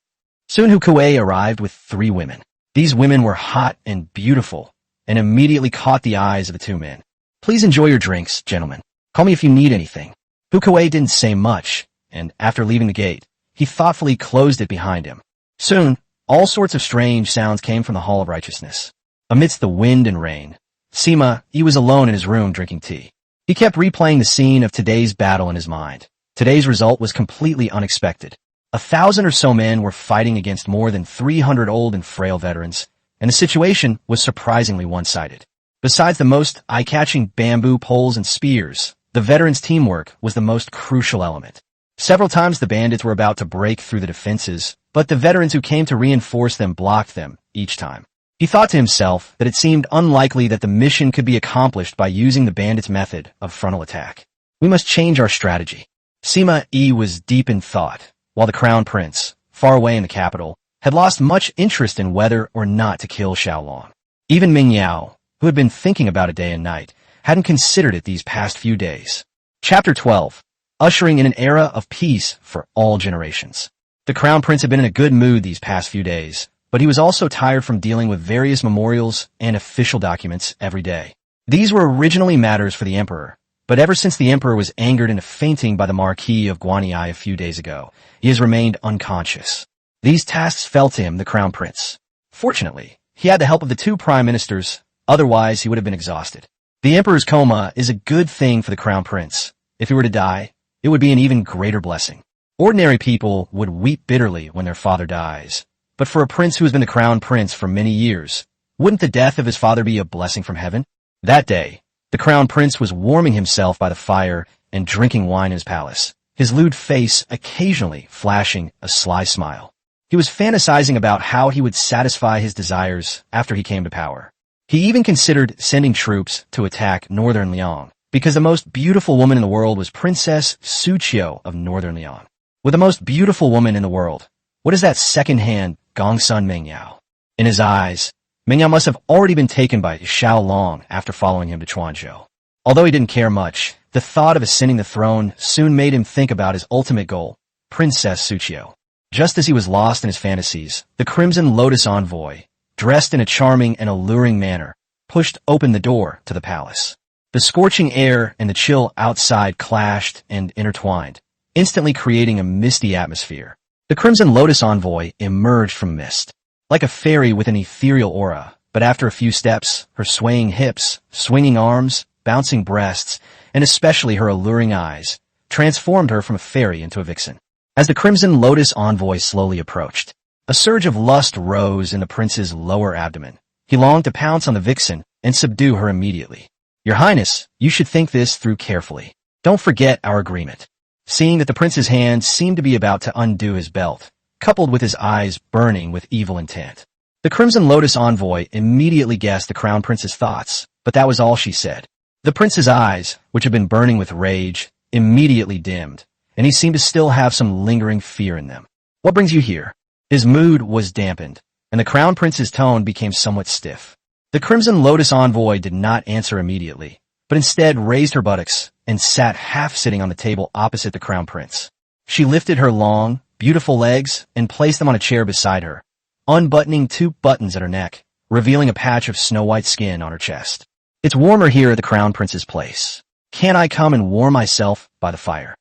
B: Soon Hu Kuei arrived with 3 women. These women were hot and beautiful, and immediately caught the eyes of the 2 men. Please enjoy your drinks, gentlemen. Call me if you need anything. Hu Kuei didn't say much, and after leaving the gate, he thoughtfully closed it behind him. Soon, all sorts of strange sounds came from the Hall of Righteousness. Amidst the wind and rain, Sima was alone in his room drinking tea. He kept replaying the scene of today's battle in his mind. Today's result was completely unexpected. 1,000 or so men were fighting against more than 300 old and frail veterans, and the situation was surprisingly one-sided. Besides the most eye-catching bamboo poles and spears, the veterans' teamwork was the most crucial element. Several times the bandits were about to break through the defenses, but the veterans who came to reinforce them blocked them each time. He thought to himself that it seemed unlikely that the mission could be accomplished by using the bandits' method of frontal attack. We must change our strategy. Sima Yi was deep in thought, while the crown prince, far away in the capital, had lost much interest in whether or not to kill Xiao Long. Even Ming Yao, who had been thinking about it day and night, hadn't considered it these past few days. Chapter 12. Ushering in an era of peace for all generations. The crown prince had been in a good mood these past few days, but he was also tired from dealing with various memorials and official documents every day. These were originally matters for the emperor, but ever since the emperor was angered into fainting by the Marquis of Guanyi a few days ago, he has remained unconscious. These tasks fell to him, the crown prince. Fortunately, he had the help of the two prime ministers, otherwise he would have been exhausted. The emperor's coma is a good thing for the crown prince. If he were to die, it would be an even greater blessing. Ordinary people would weep bitterly when their father dies, but for a prince who has been the crown prince for many years, wouldn't the death of his father be a blessing from heaven? That day, the crown prince was warming himself by the fire and drinking wine in his palace, his lewd face occasionally flashing a sly smile. He was fantasizing about how he would satisfy his desires after he came to power. He even considered sending troops to attack northern Liang, because the most beautiful woman in the world was Princess Suqiu of northern Liang. With the most beautiful woman in the world, what is that second-hand Gongsun Mengyao? In his eyes, Mengyao must have already been taken by Xiao Long after following him to Chuanzhou. Although he didn't care much, the thought of ascending the throne soon made him think about his ultimate goal, Princess Suqiu. Just as he was lost in his fantasies, the Crimson Lotus envoy, dressed in a charming and alluring manner, pushed open the door to the palace. The scorching air and the chill outside clashed and intertwined, instantly creating a misty atmosphere. The Crimson Lotus envoy emerged from mist, like a fairy with an ethereal aura, but after a few steps, her swaying hips, swinging arms, bouncing breasts, and especially her alluring eyes, transformed her from a fairy into a vixen. As the Crimson Lotus envoy slowly approached, a surge of lust rose in the prince's lower abdomen. He longed to pounce on the vixen and subdue her immediately. Your Highness, you should think this through carefully. Don't forget our agreement. Seeing that the prince's hand seemed to be about to undo his belt, coupled with his eyes burning with evil intent, the Crimson Lotus envoy immediately guessed the crown prince's thoughts, but that was all she said. The prince's eyes, which had been burning with rage, immediately dimmed, and he seemed to still have some lingering fear in them. What brings you here? His mood was dampened, and the crown prince's tone became somewhat stiff. The Crimson Lotus envoy did not answer immediately, but instead raised her buttocks and sat half-sitting on the table opposite the crown prince. She lifted her long, beautiful legs and placed them on a chair beside her, unbuttoning 2 buttons at her neck, revealing a patch of snow-white skin on her chest. It's warmer here at the crown prince's place. Can I come and warm myself by the fire?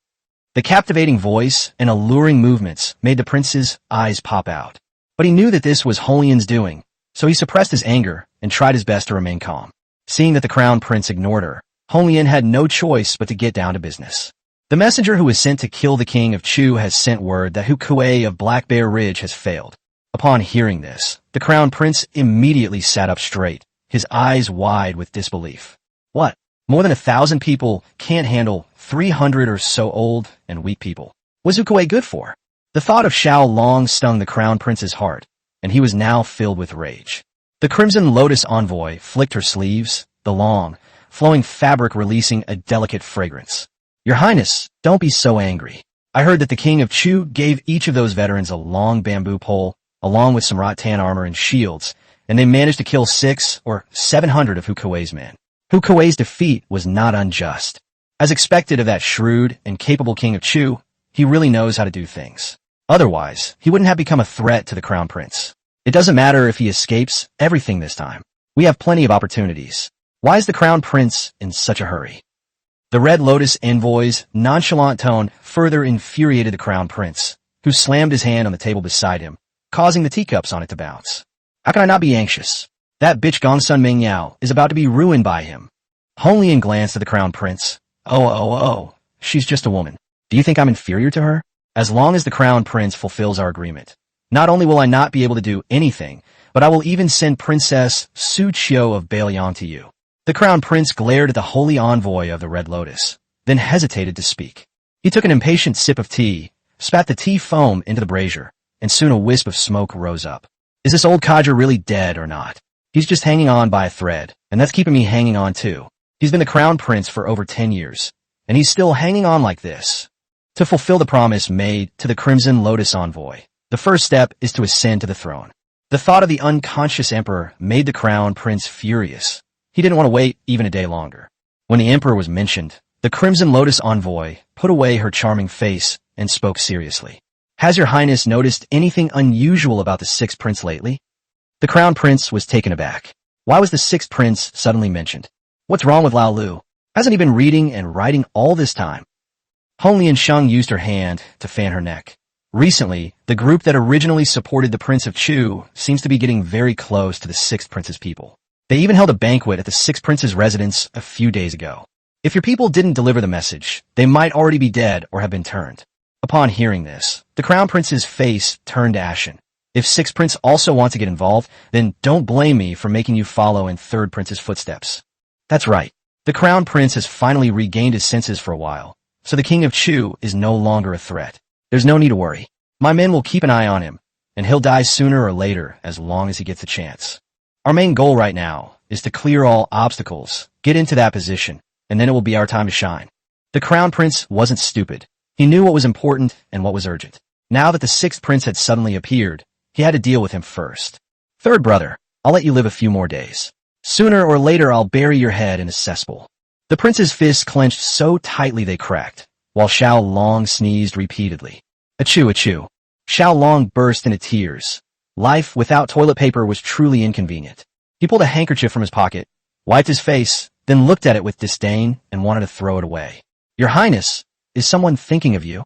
B: The captivating voice and alluring movements made the prince's eyes pop out. But he knew that this was Holian's doing, so he suppressed his anger and tried his best to remain calm. Seeing that the crown prince ignored her, Holian had no choice but to get down to business. The messenger who was sent to kill the king of Chu has sent word that Hu Kuei of Black Bear Ridge has failed. Upon hearing this, the crown prince immediately sat up straight, his eyes wide with disbelief. What? More than 1,000 people can't handle 300 or so old and weak people. Was Hu Kuei good for? The thought of Xiao Long stung the crown prince's heart, and he was now filled with rage. The Crimson Lotus envoy flicked her sleeves, the long, flowing fabric releasing a delicate fragrance. Your Highness, don't be so angry. I heard that the king of Chu gave each of those veterans a long bamboo pole, along with some rattan armor and shields, and they managed to kill 600 or 700 of Hu Kuei's men. Hu Kuei's defeat was not unjust. As expected of that shrewd and capable king of Chu, he really knows how to do things. Otherwise, he wouldn't have become a threat to the crown prince. It doesn't matter if he escapes everything this time. We have plenty of opportunities. Why is the crown prince in such a hurry? The Red Lotus envoy's nonchalant tone further infuriated the crown prince, who slammed his hand on the table beside him, causing the teacups on it to bounce. How can I not be anxious? That bitch Gongsun Mengyao is about to be ruined by him. Holian glanced at the crown prince. Oh, she's just a woman. Do you think I'm inferior to her? As long as the crown prince fulfills our agreement, not only will I not be able to do anything, but I will even send Princess Suqiu of Bailiang to you. The crown prince glared at the holy envoy of the Red Lotus, then hesitated to speak. He took an impatient sip of tea, spat the tea foam into the brazier, and soon a wisp of smoke rose up. Is this old codger really dead or not? He's just hanging on by a thread, and that's keeping me hanging on too. He's been the crown prince for over 10 years, and he's still hanging on like this. To fulfill the promise made to the Crimson Lotus envoy, the first step is to ascend to the throne. The thought of the unconscious emperor made the crown prince furious. He didn't want to wait even a day longer. When the emperor was mentioned, the Crimson Lotus envoy put away her charming face and spoke seriously. Has your highness noticed anything unusual about the sixth prince lately? The crown prince was taken aback. Why was the sixth prince suddenly mentioned? What's wrong with Lao Lu? Hasn't he been reading and writing all this time? Hong Liansheng used her hand to fan her neck. Recently, the group that originally supported the Prince of Chu seems to be getting very close to the sixth prince's people. They even held a banquet at the sixth prince's residence a few days ago. If your people didn't deliver the message, they might already be dead or have been turned. Upon hearing this, the crown prince's face turned ashen. If sixth prince also wants to get involved, then don't blame me for making you follow in third prince's footsteps. That's right. The crown prince has finally regained his senses for a while, so the king of Chu is no longer a threat. There's no need to worry. My men will keep an eye on him, and he'll die sooner or later as long as he gets the chance. Our main goal right now is to clear all obstacles, get into that position, and then it will be our time to shine. The crown prince wasn't stupid. He knew what was important and what was urgent. Now that the sixth prince had suddenly appeared, he had to deal with him first. Third brother, I'll let you live a few more days. Sooner or later I'll bury your head in a cesspool. The prince's fists clenched so tightly they cracked, while Xiao Long sneezed repeatedly. Achoo, achoo. Xiao Long burst into tears. Life without toilet paper was truly inconvenient. He pulled a handkerchief from his pocket, wiped his face, then looked at it with disdain and wanted to throw it away. Your Highness, is someone thinking of you?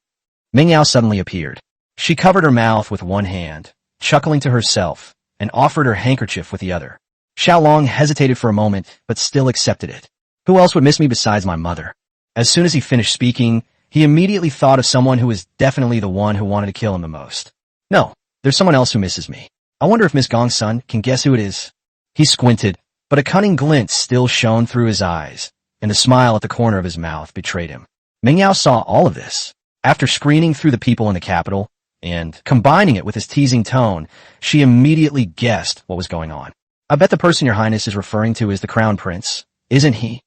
B: Ming Yao suddenly appeared. She covered her mouth with one hand, chuckling to herself, and offered her handkerchief with the other. Xiao Long hesitated for a moment, but still accepted it. Who else would miss me besides my mother? As soon as he finished speaking, he immediately thought of someone who was definitely the one who wanted to kill him the most. No, there's someone else who misses me. I wonder if Miss Gong's son can guess who it is. He squinted, but a cunning glint still shone through his eyes, and the smile at the corner of his mouth betrayed him. Ming Yao saw all of this. After screening through the people in the capital, and combining it with his teasing tone, she immediately guessed what was going on. I bet the person your highness is referring to is the crown prince, isn't he?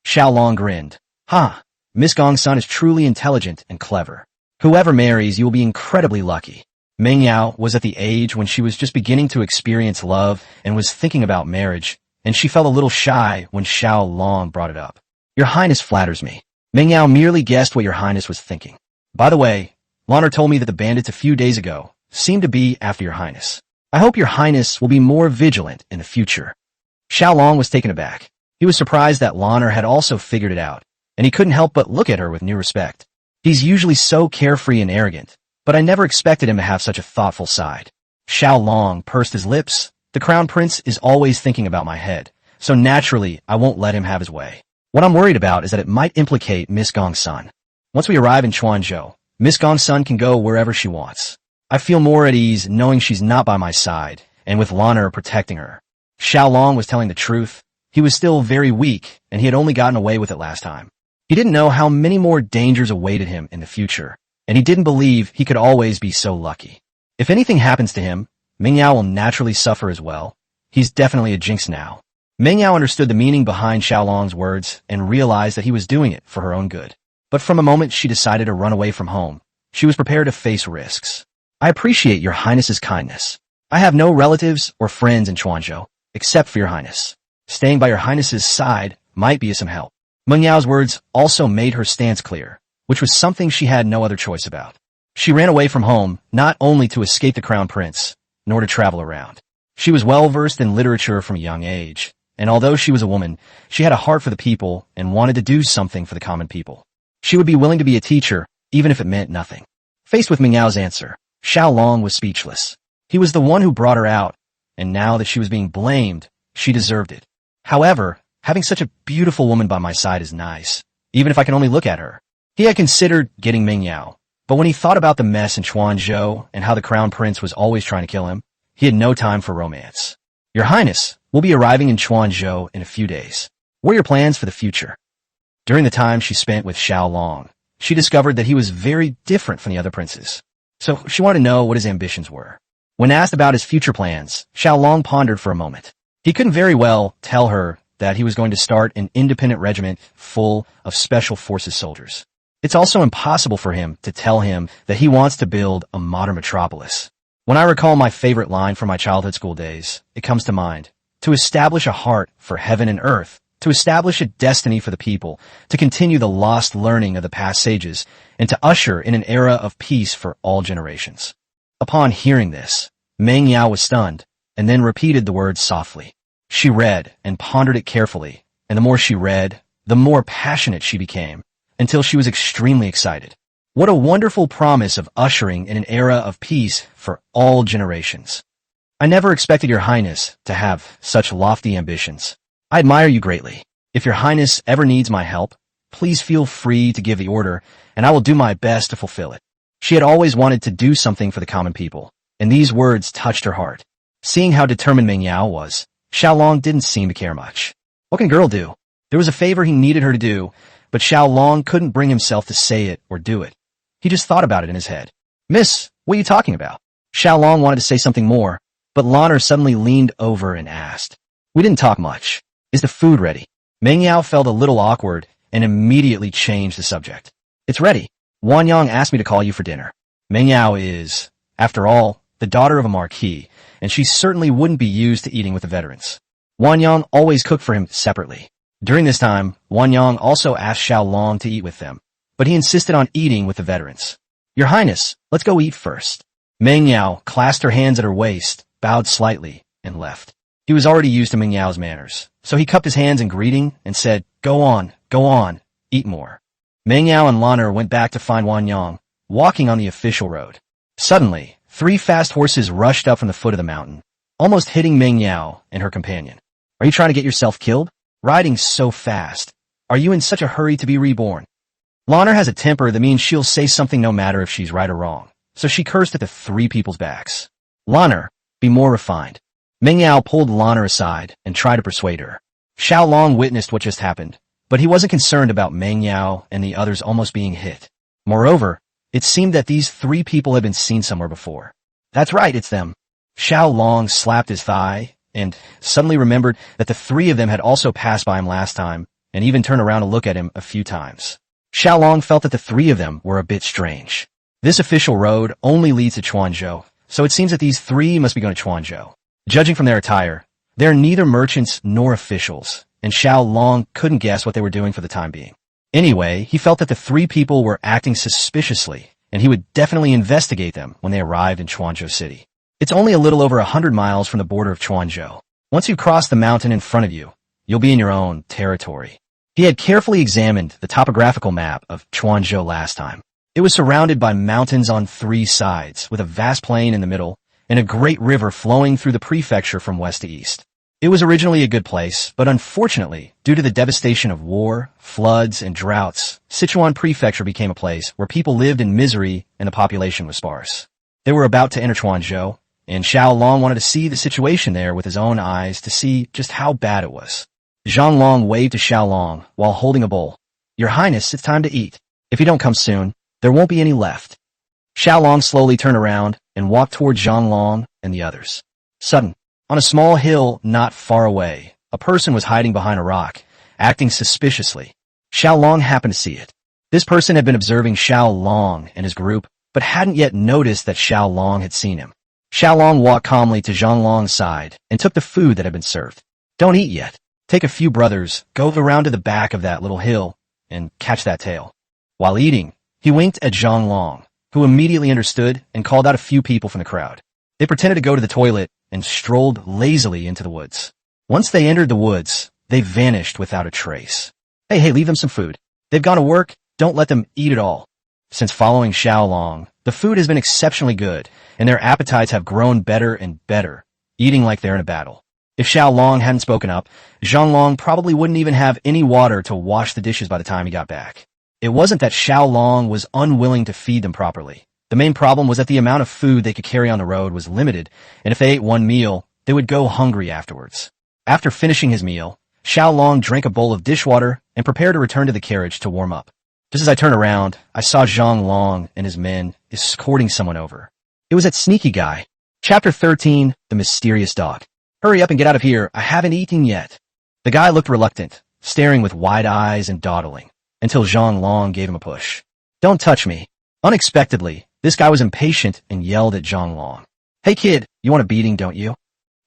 B: Xiao Long grinned. Ha! Miss Gong's son is truly intelligent and clever. Whoever marries, you will be incredibly lucky. Ming Yao was at the age when she was just beginning to experience love and was thinking about marriage, and she felt a little shy when Xiao Long brought it up. Your highness flatters me. Ming Yao merely guessed what your highness was thinking. By the way, Lanner told me that the bandits a few days ago seemed to be after your highness. I hope your highness will be more vigilant in the future. Xiao Long was taken aback. He was surprised that Lanner had also figured it out, and he couldn't help but look at her with new respect. He's usually so carefree and arrogant, but I never expected him to have such a thoughtful side. Xiao Long pursed his lips. The crown prince is always thinking about my head, so naturally I won't let him have his way. What I'm worried about is that it might implicate Miss Gong's son. Once we arrive in Chuanzhou, Miss Gong's son can go wherever she wants. I feel more at ease knowing she's not by my side, and with Lanner protecting her. Xiao Long was telling the truth. He was still very weak, and he had only gotten away with it last time. He didn't know how many more dangers awaited him in the future, and he didn't believe he could always be so lucky. If anything happens to him, Ming Yao will naturally suffer as well. He's definitely a jinx now. Ming Yao understood the meaning behind Xiao Long's words and realized that he was doing it for her own good. But from the moment she decided to run away from home, she was prepared to face risks. I appreciate your highness's kindness. I have no relatives or friends in Chuanzhou, except for your highness. Staying by your highness's side might be of some help. Meng Yao's words also made her stance clear, which was something she had no other choice about. She ran away from home not only to escape the crown prince, nor to travel around. She was well versed in literature from a young age, and although she was a woman, she had a heart for the people and wanted to do something for the common people. She would be willing to be a teacher, even if it meant nothing. Faced with Ming Yao's answer, Xiao Long was speechless. He was the one who brought her out, and now that she was being blamed, she deserved it. However, having such a beautiful woman by my side is nice, even if I can only look at her. He had considered getting Ming Yao, but when he thought about the mess in Chuanzhou and how the crown prince was always trying to kill him, he had no time for romance. Your Highness, we'll be arriving in Chuanzhou in a few days. What are your plans for the future? During the time she spent with Xiao Long, she discovered that he was very different from the other princes. So she wanted to know what his ambitions were. When asked about his future plans, Xiao Long pondered for a moment. He couldn't very well tell her that he was going to start an independent regiment full of special forces soldiers. It's also impossible for him to tell him that he wants to build a modern metropolis. When I recall my favorite line from my childhood school days, it comes to mind. To establish a heart for heaven and earth, to establish a destiny for the people, to continue the lost learning of the past sages, and to usher in an era of peace for all generations. Upon hearing this, Meng Yao was stunned, and then repeated the words softly. She read and pondered it carefully, and the more she read, the more passionate she became, until she was extremely excited. What a wonderful promise of ushering in an era of peace for all generations. I never expected Your Highness to have such lofty ambitions. I admire you greatly. If Your Highness ever needs my help, please feel free to give the order, and I will do my best to fulfill it. She had always wanted to do something for the common people, and these words touched her heart. Seeing how determined Meng Yao was, Xiao Long didn't seem to care much. What can a girl do? There was a favor he needed her to do, but Xiao Long couldn't bring himself to say it or do it. He just thought about it in his head. Miss, what are you talking about? Xiao Long wanted to say something more, but Lanner suddenly leaned over and asked. We didn't talk much. Is the food ready? Meng Yao felt a little awkward and immediately changed the subject. It's ready. Wan Yang asked me to call you for dinner. Meng Yao is, after all, the daughter of a marquis, and she certainly wouldn't be used to eating with the veterans. Wan Yang always cooked for him separately. During this time, Wan Yang also asked Xiao Long to eat with them, but he insisted on eating with the veterans. Your Highness, let's go eat first. Meng Yao clasped her hands at her waist, bowed slightly, and left. He was already used to Meng Yao's manners, so he cupped his hands in greeting and said, go on, eat more. Meng Yao and Lanner went back to find Wan Yang, walking on the official road. Suddenly, 3 fast horses rushed up from the foot of the mountain, almost hitting Meng Yao and her companion. Are you trying to get yourself killed? Riding so fast. Are you in such a hurry to be reborn? Lanner has a temper that means she'll say something no matter if she's right or wrong, so she cursed at the 3 people's backs. Lanner, be more refined. Meng Yao pulled Lanner aside and tried to persuade her. Xiao Long witnessed what just happened, but he wasn't concerned about Meng Yao and the others almost being hit. Moreover, it seemed that these 3 people had been seen somewhere before. That's right, it's them. Xiao Long slapped his thigh and suddenly remembered that the 3 of them had also passed by him last time and even turned around to look at him a few times. Xiao Long felt that the 3 of them were a bit strange. This official road only leads to Quanzhou, so it seems that these 3 must be going to Quanzhou. Judging from their attire, they are neither merchants nor officials, and Xiao Long couldn't guess what they were doing for the time being. Anyway, he felt that the 3 people were acting suspiciously, and he would definitely investigate them when they arrived in Quanzhou City. It's only a little over 100 miles from the border of Quanzhou. Once you cross the mountain in front of you, you'll be in your own territory. He had carefully examined the topographical map of Quanzhou last time. It was surrounded by mountains on 3 sides, with a vast plain in the middle, and a great river flowing through the prefecture from west to east. It was originally a good place, but unfortunately, due to the devastation of war, floods, and droughts, Sichuan Prefecture became a place where people lived in misery and the population was sparse. They were about to enter Quanzhou, and Xiao Long wanted to see the situation there with his own eyes to see just how bad it was. Zhang Long waved to Xiao Long while holding a bowl. Your Highness, it's time to eat. If you don't come soon, there won't be any left. Xiao Long slowly turned around and walked toward Zhang Long and the others. Sudden, on a small hill not far away, a person was hiding behind a rock, acting suspiciously. Xiao Long happened to see it. This person had been observing Xiao Long and his group, but hadn't yet noticed that Xiao Long had seen him. Xiao Long walked calmly to Zhang Long's side and took the food that had been served. Don't eat yet. Take a few brothers, go around to the back of that little hill, and catch that tail. While eating, he winked at Zhang Long, who immediately understood and called out a few people from the crowd. They pretended to go to the toilet and strolled lazily into the woods. Once they entered the woods, they vanished without a trace. Hey, leave them some food. They've gone to work, don't let them eat it all. Since following Xiao Long, the food has been exceptionally good, and their appetites have grown better and better, eating like they're in a battle. If Xiao Long hadn't spoken up, Zhang Long probably wouldn't even have any water to wash the dishes by the time he got back. It wasn't that Xiao Long was unwilling to feed them properly. The main problem was that the amount of food they could carry on the road was limited, and if they ate one meal, they would go hungry afterwards. After finishing his meal, Xiao Long drank a bowl of dishwater and prepared to return to the carriage to warm up. Just as I turned around, I saw Zhang Long and his men escorting someone over. It was that sneaky guy. Chapter 13, The Mysterious Dog. Hurry up and get out of here, I haven't eaten yet. The guy looked reluctant, staring with wide eyes and dawdling, until Xiao Long gave him a push. Don't touch me. Unexpectedly, this guy was impatient and yelled at Xiao Long. Hey kid, you want a beating, don't you?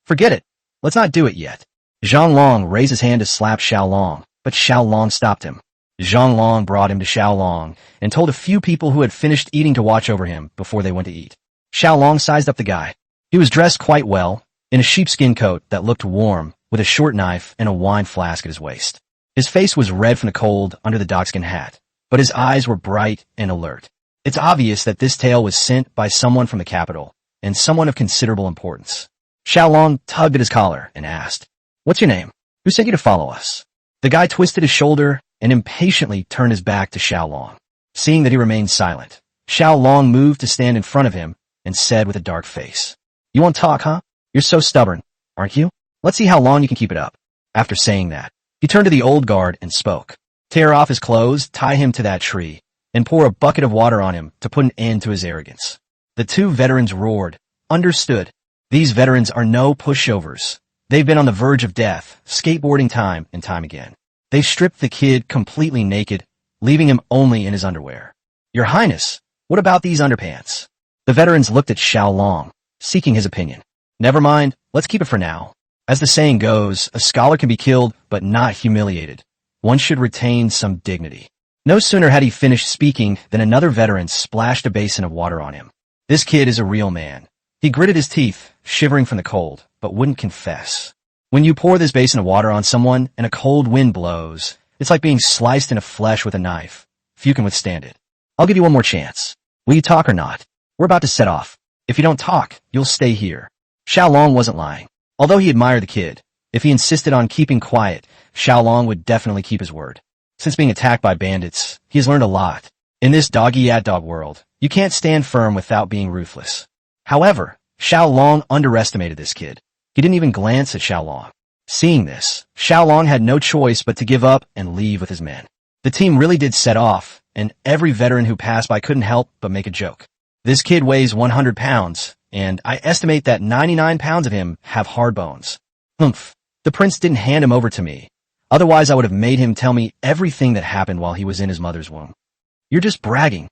B: Forget it. Let's not do it yet. Xiao Long raised his hand to slap Xiao Long, but Xiao Long stopped him. Xiao Long brought him to Xiao Long and told a few people who had finished eating to watch over him before they went to eat. Xiao Long sized up the guy. He was dressed quite well, in a sheepskin coat that looked warm, with a short knife and a wine flask at his waist. His face was red from the cold under the dogskin hat, but his eyes were bright and alert. It's obvious that this tale was sent by someone from the capital, and someone of considerable importance. Xiao Long tugged at his collar and asked, What's your name? Who sent you to follow us? The guy twisted his shoulder and impatiently turned his back to Xiao Long. Seeing that he remained silent, Xiao Long moved to stand in front of him and said with a dark face, You won't talk, huh? You're so stubborn, aren't you? Let's see how long you can keep it up. After saying that, he turned to the old guard and spoke. Tear off his clothes, tie him to that tree, and pour a bucket of water on him to put an end to his arrogance. The two veterans roared, Understood. These veterans are no pushovers. They've been on the verge of death, skateboarding time and time again. They stripped the kid completely naked, leaving him only in his underwear. Your Highness, what about these underpants? The veterans looked at Xiao Long, seeking his opinion. Never mind, let's keep it for now. As the saying goes, a scholar can be killed, but not humiliated. One should retain some dignity. No sooner had he finished speaking than another veteran splashed a basin of water on him. This kid is a real man. He gritted his teeth, shivering from the cold, but wouldn't confess. When you pour this basin of water on someone and a cold wind blows, it's like being sliced into flesh with a knife. Few can withstand it. I'll give you one more chance. Will you talk or not? We're about to set off. If you don't talk, you'll stay here. Xiao Long wasn't lying. Although he admired the kid, if he insisted on keeping quiet, Xiao Long would definitely keep his word. Since being attacked by bandits, he has learned a lot. In this dog-eat-dog world, you can't stand firm without being ruthless. However, Xiao Long underestimated this kid. He didn't even glance at Xiao Long. Seeing this, Xiao Long had no choice but to give up and leave with his men. The team really did set off, and every veteran who passed by couldn't help but make a joke. This kid weighs 100 pounds, and I estimate that 99 pounds of him have hard bones. Humph. The prince didn't hand him over to me. Otherwise, I would have made him tell me everything that happened while he was in his mother's womb. You're just bragging.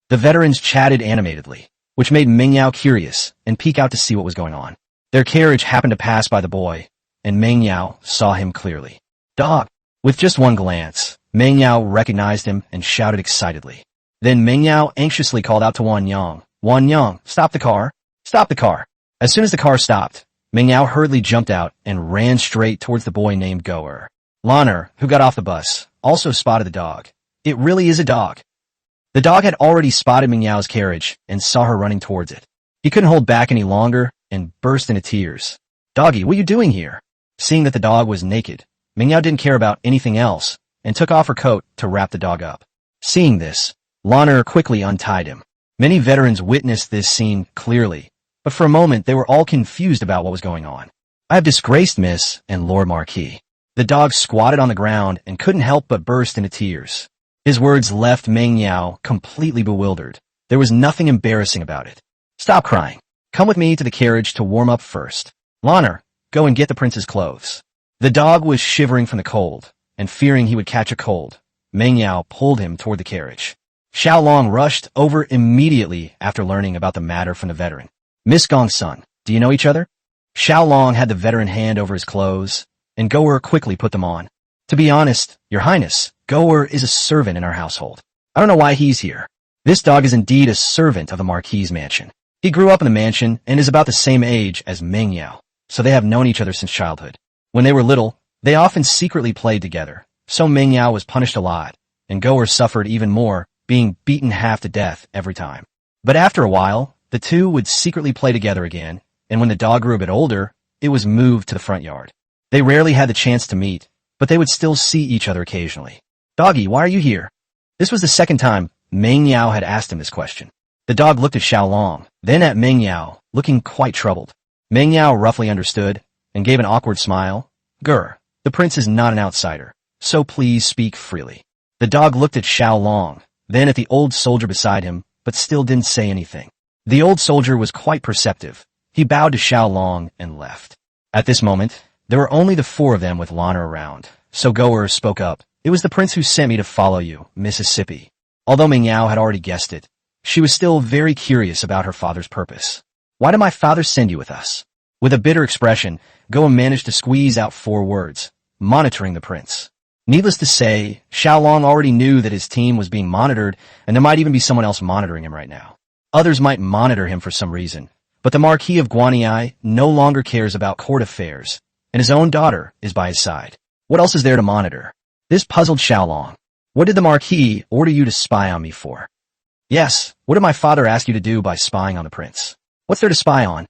B: The veterans chatted animatedly, which made Meng Yao curious and peek out to see what was going on. Their carriage happened to pass by the boy, and Meng Yao saw him clearly. Dog! With just one glance, Meng Yao recognized him and shouted excitedly. Then Meng Yao anxiously called out to Wan Yang. Wan Yang, stop the car! Stop the car! As soon as the car stopped, Meng Yao hurriedly jumped out and ran straight towards the boy named Goer. Lanner, who got off the bus, also spotted the dog. It really is a dog. The dog had already spotted Meng Yao's carriage and saw her running towards it. He couldn't hold back any longer and burst into tears. Doggy, what are you doing here? Seeing that the dog was naked, Meng Yao didn't care about anything else and took off her coat to wrap the dog up. Seeing this, Lanner quickly untied him. Many veterans witnessed this scene clearly, but for a moment they were all confused about what was going on. I have disgraced Miss and Lord Marquis. The dog squatted on the ground and couldn't help but burst into tears. His words left Meng Yao completely bewildered. There was nothing embarrassing about it. Stop crying. Come with me to the carriage to warm up first. Lanner, go and get the prince's clothes. The dog was shivering from the cold, and fearing he would catch a cold, Meng Yao pulled him toward the carriage. Xiao Long rushed over immediately after learning about the matter from the veteran. Miss Gong's son, do you know each other? Xiao Long had the veteran hand over his clothes, and Goer quickly put them on. To be honest, Your Highness, Goer is a servant in our household. I don't know why he's here. This dog is indeed a servant of the Marquis's mansion. He grew up in the mansion and is about the same age as Meng Yao, so they have known each other since childhood. When they were little, they often secretly played together, so Meng Yao was punished a lot, and Goer suffered even more, being beaten half to death every time. But after a while, the two would secretly play together again, and when the dog grew a bit older, it was moved to the front yard. They rarely had the chance to meet, but they would still see each other occasionally. Doggy, why are you here? This was the second time Meng Yao had asked him this question. The dog looked at Xiao Long, then at Meng Yao, looking quite troubled. Meng Yao roughly understood and gave an awkward smile. Gur, the prince is not an outsider, so please speak freely. The dog looked at Xiao Long, then at the old soldier beside him, but still didn't say anything. The old soldier was quite perceptive. He bowed to Xiao Long and left. At this moment, there were only the four of them with Lana around, so Goer spoke up. It was the prince who sent me to follow you, Mississippi. Although Ming Yao had already guessed it, she was still very curious about her father's purpose. Why did my father send you with us? With a bitter expression, Goer managed to squeeze out 4 words, monitoring the prince. Needless to say, Xiao Long already knew that his team was being monitored, and there might even be someone else monitoring him right now. Others might monitor him for some reason, but the Marquis of Guanyi no longer cares about court affairs, and his own daughter is by his side. What else is there to monitor? This puzzled Xiao Long. What did the Marquis order you to spy on me for? Yes, what did my father ask you to do by spying on the prince? What's there to spy on?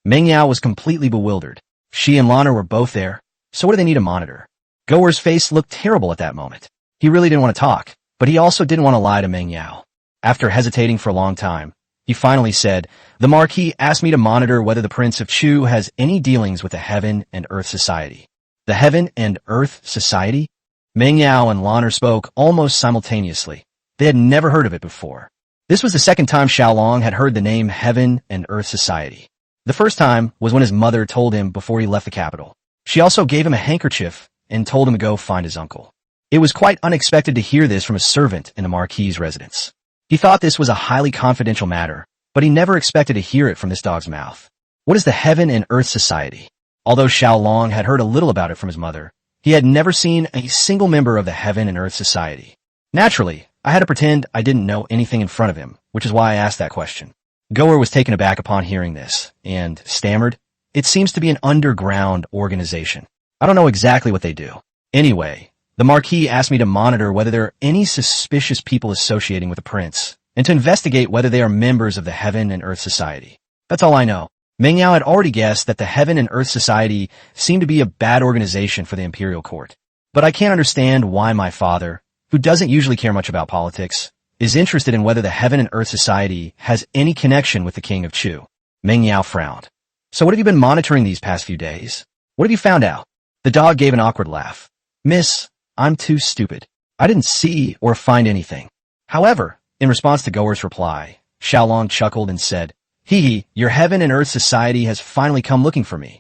B: Meng Yao was completely bewildered. She and Lana were both there, so what do they need to monitor? Goer's face looked terrible at that moment. He really didn't want to talk, but he also didn't want to lie to Meng Yao. After hesitating for a long time, he finally said, the Marquis asked me to monitor whether the Prince of Chu has any dealings with the Heaven and Earth Society. The Heaven and Earth Society? Meng Yao and Lana spoke almost simultaneously. They had never heard of it before. This was the second time Xiao Long had heard the name Heaven and Earth Society. The first time was when his mother told him before he left the capital. She also gave him a handkerchief and told him to go find his uncle. It was quite unexpected to hear this from a servant in the Marquis's residence. He thought this was a highly confidential matter, but he never expected to hear it from this dog's mouth. What is the Heaven and Earth Society? Although Xiao Long had heard a little about it from his mother, he had never seen a single member of the Heaven and Earth Society. Naturally, I had to pretend I didn't know anything in front of him, which is why I asked that question. Goer was taken aback upon hearing this, and stammered, it seems to be an underground organization. I don't know exactly what they do. Anyway, the Marquis asked me to monitor whether there are any suspicious people associating with the prince, and to investigate whether they are members of the Heaven and Earth Society. That's all I know. Meng Yao had already guessed that the Heaven and Earth Society seemed to be a bad organization for the imperial court. But I can't understand why my father, who doesn't usually care much about politics, is interested in whether the Heaven and Earth Society has any connection with the King of Chu. Meng Yao frowned. So what have you been monitoring these past few days? What have you found out? The dog gave an awkward laugh. Miss, I'm too stupid. I didn't see or find anything. However, in response to Goer's reply, Xiao Long chuckled and said, Hee, your Heaven and Earth Society has finally come looking for me.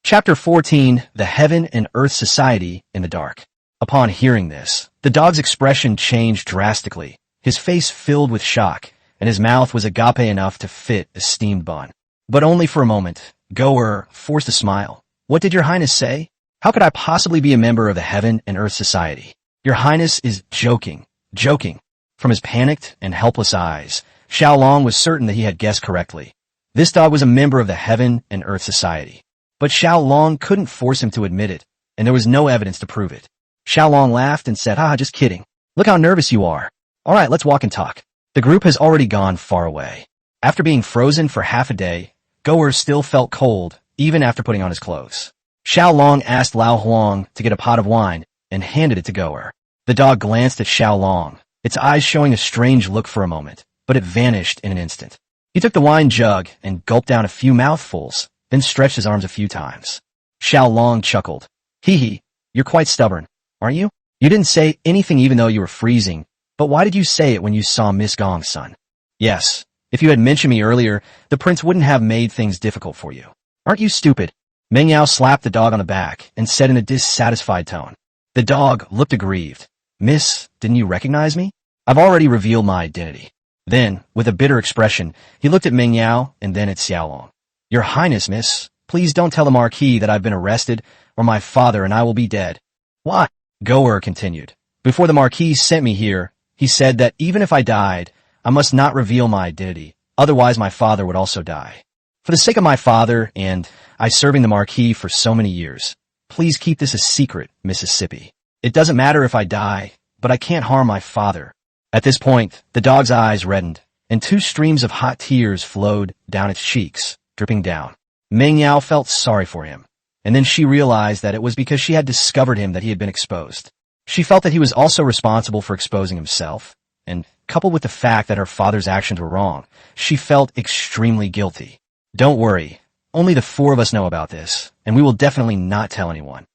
B: Chapter 14, The Heaven and Earth Society in the Dark. Upon hearing this, the dog's expression changed drastically. His face filled with shock, and his mouth was agape enough to fit a steamed bun. But only for a moment. Goer forced a smile. What did your highness say? How could I possibly be a member of the Heaven and Earth Society? Your highness is joking. Joking. From his panicked and helpless eyes, Xiao Long was certain that he had guessed correctly. This dog was a member of the Heaven and Earth Society. But Xiao Long couldn't force him to admit it, and there was no evidence to prove it. Xiao Long laughed and said, just kidding. Look how nervous you are. All right, let's walk and talk. The group has already gone far away. After being frozen for half a day, Goer still felt cold, even after putting on his clothes. Xiao Long asked Lao Huang to get a pot of wine and handed it to Goer. The dog glanced at Xiao Long, its eyes showing a strange look for a moment, but it vanished in an instant. He took the wine jug and gulped down a few mouthfuls, then stretched his arms a few times. Xiao Long chuckled. Hee, you're quite stubborn, aren't you? You didn't say anything even though you were freezing, but why did you say it when you saw Miss Gong's son? Yes, if you had mentioned me earlier, the prince wouldn't have made things difficult for you. Aren't you stupid? Meng Yao slapped the dog on the back and said in a dissatisfied tone. The dog looked aggrieved. Miss, didn't you recognize me? I've already revealed my identity. Then, with a bitter expression, he looked at Meng Yao and then at Xiao Long. Your Highness, miss, please don't tell the Marquis that I've been arrested, or my father and I will be dead. Why? Goer continued. Before the Marquis sent me here, he said that even if I died, I must not reveal my identity, otherwise my father would also die. For the sake of my father and I serving the Marquis for so many years, please keep this a secret, Mississippi. It doesn't matter if I die, but I can't harm my father. At this point, the dog's eyes reddened, and 2 streams of hot tears flowed down its cheeks, dripping down. Meng Yao felt sorry for him, and then she realized that it was because she had discovered him that he had been exposed. She felt that he was also responsible for exposing himself, and coupled with the fact that her father's actions were wrong, she felt extremely guilty. Don't worry, only the 4 of us know about this, and we will definitely not tell anyone.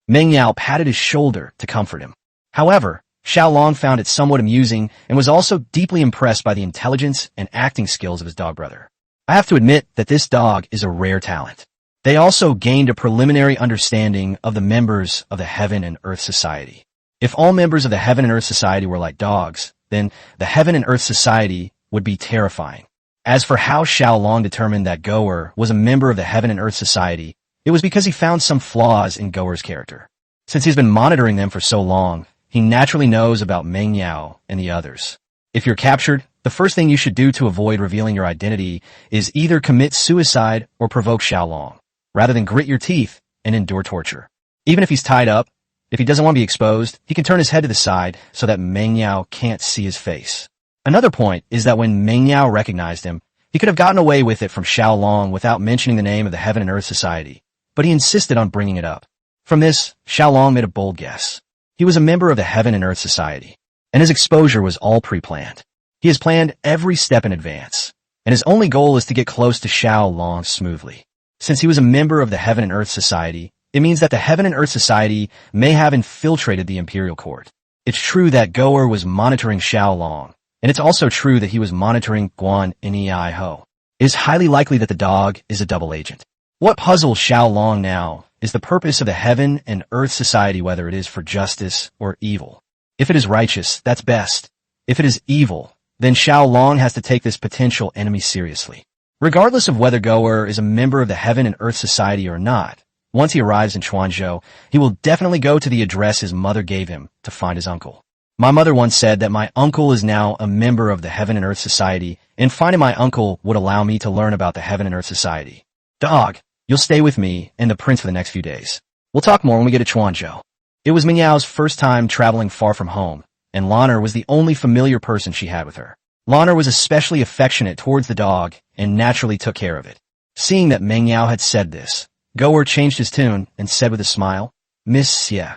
B: Meng Yao patted his shoulder to comfort him. However, Xiao Long found it somewhat amusing and was also deeply impressed by the intelligence and acting skills of his dog brother. I have to admit that this dog is a rare talent. They also gained a preliminary understanding of the members of the Heaven and Earth Society. If all members of the Heaven and Earth Society were like dogs, then the Heaven and Earth Society would be terrifying. As for how Xiao Long determined that Goer was a member of the Heaven and Earth Society, it was because he found some flaws in Goer's character. Since he's been monitoring them for so long, he naturally knows about Meng Yao and the others. If you're captured, the first thing you should do to avoid revealing your identity is either commit suicide or provoke Xiao Long, rather than grit your teeth and endure torture. Even if he's tied up, if he doesn't want to be exposed, he can turn his head to the side so that Meng Yao can't see his face. Another point is that when Meng Yao recognized him, he could have gotten away with it from Xiao Long without mentioning the name of the Heaven and Earth Society, but he insisted on bringing it up. From this, Xiao Long made a bold guess. He was a member of the Heaven and Earth Society, and his exposure was all pre-planned. He has planned every step in advance, and his only goal is to get close to Xiao Long smoothly. Since he was a member of the Heaven and Earth Society, it means that the Heaven and Earth Society may have infiltrated the Imperial Court. It's true that Goer was monitoring Xiao Long, and it's also true that he was monitoring Guan Nei Ho. It is highly likely that the dog is a double agent. What puzzles Xiao Long now is the purpose of the Heaven and Earth Society, whether it is for justice or evil. If it is righteous, that's best. If it is evil, then Xiao Long has to take this potential enemy seriously. Regardless of whether Goer is a member of the Heaven and Earth Society or not, once he arrives in Chuanzhou, he will definitely go to the address his mother gave him to find his uncle. My mother once said that my uncle is now a member of the Heaven and Earth Society, and finding my uncle would allow me to learn about the Heaven and Earth Society. Dog, you'll stay with me and the prince for the next few days. We'll talk more when we get to Chuanzhou. It was Meng Yao's first time traveling far from home, and Lanner was the only familiar person she had with her. Lanner was especially affectionate towards the dog and naturally took care of it. Seeing that Meng Yao had said this, Goer changed his tune and said with a smile, "Miss Xie."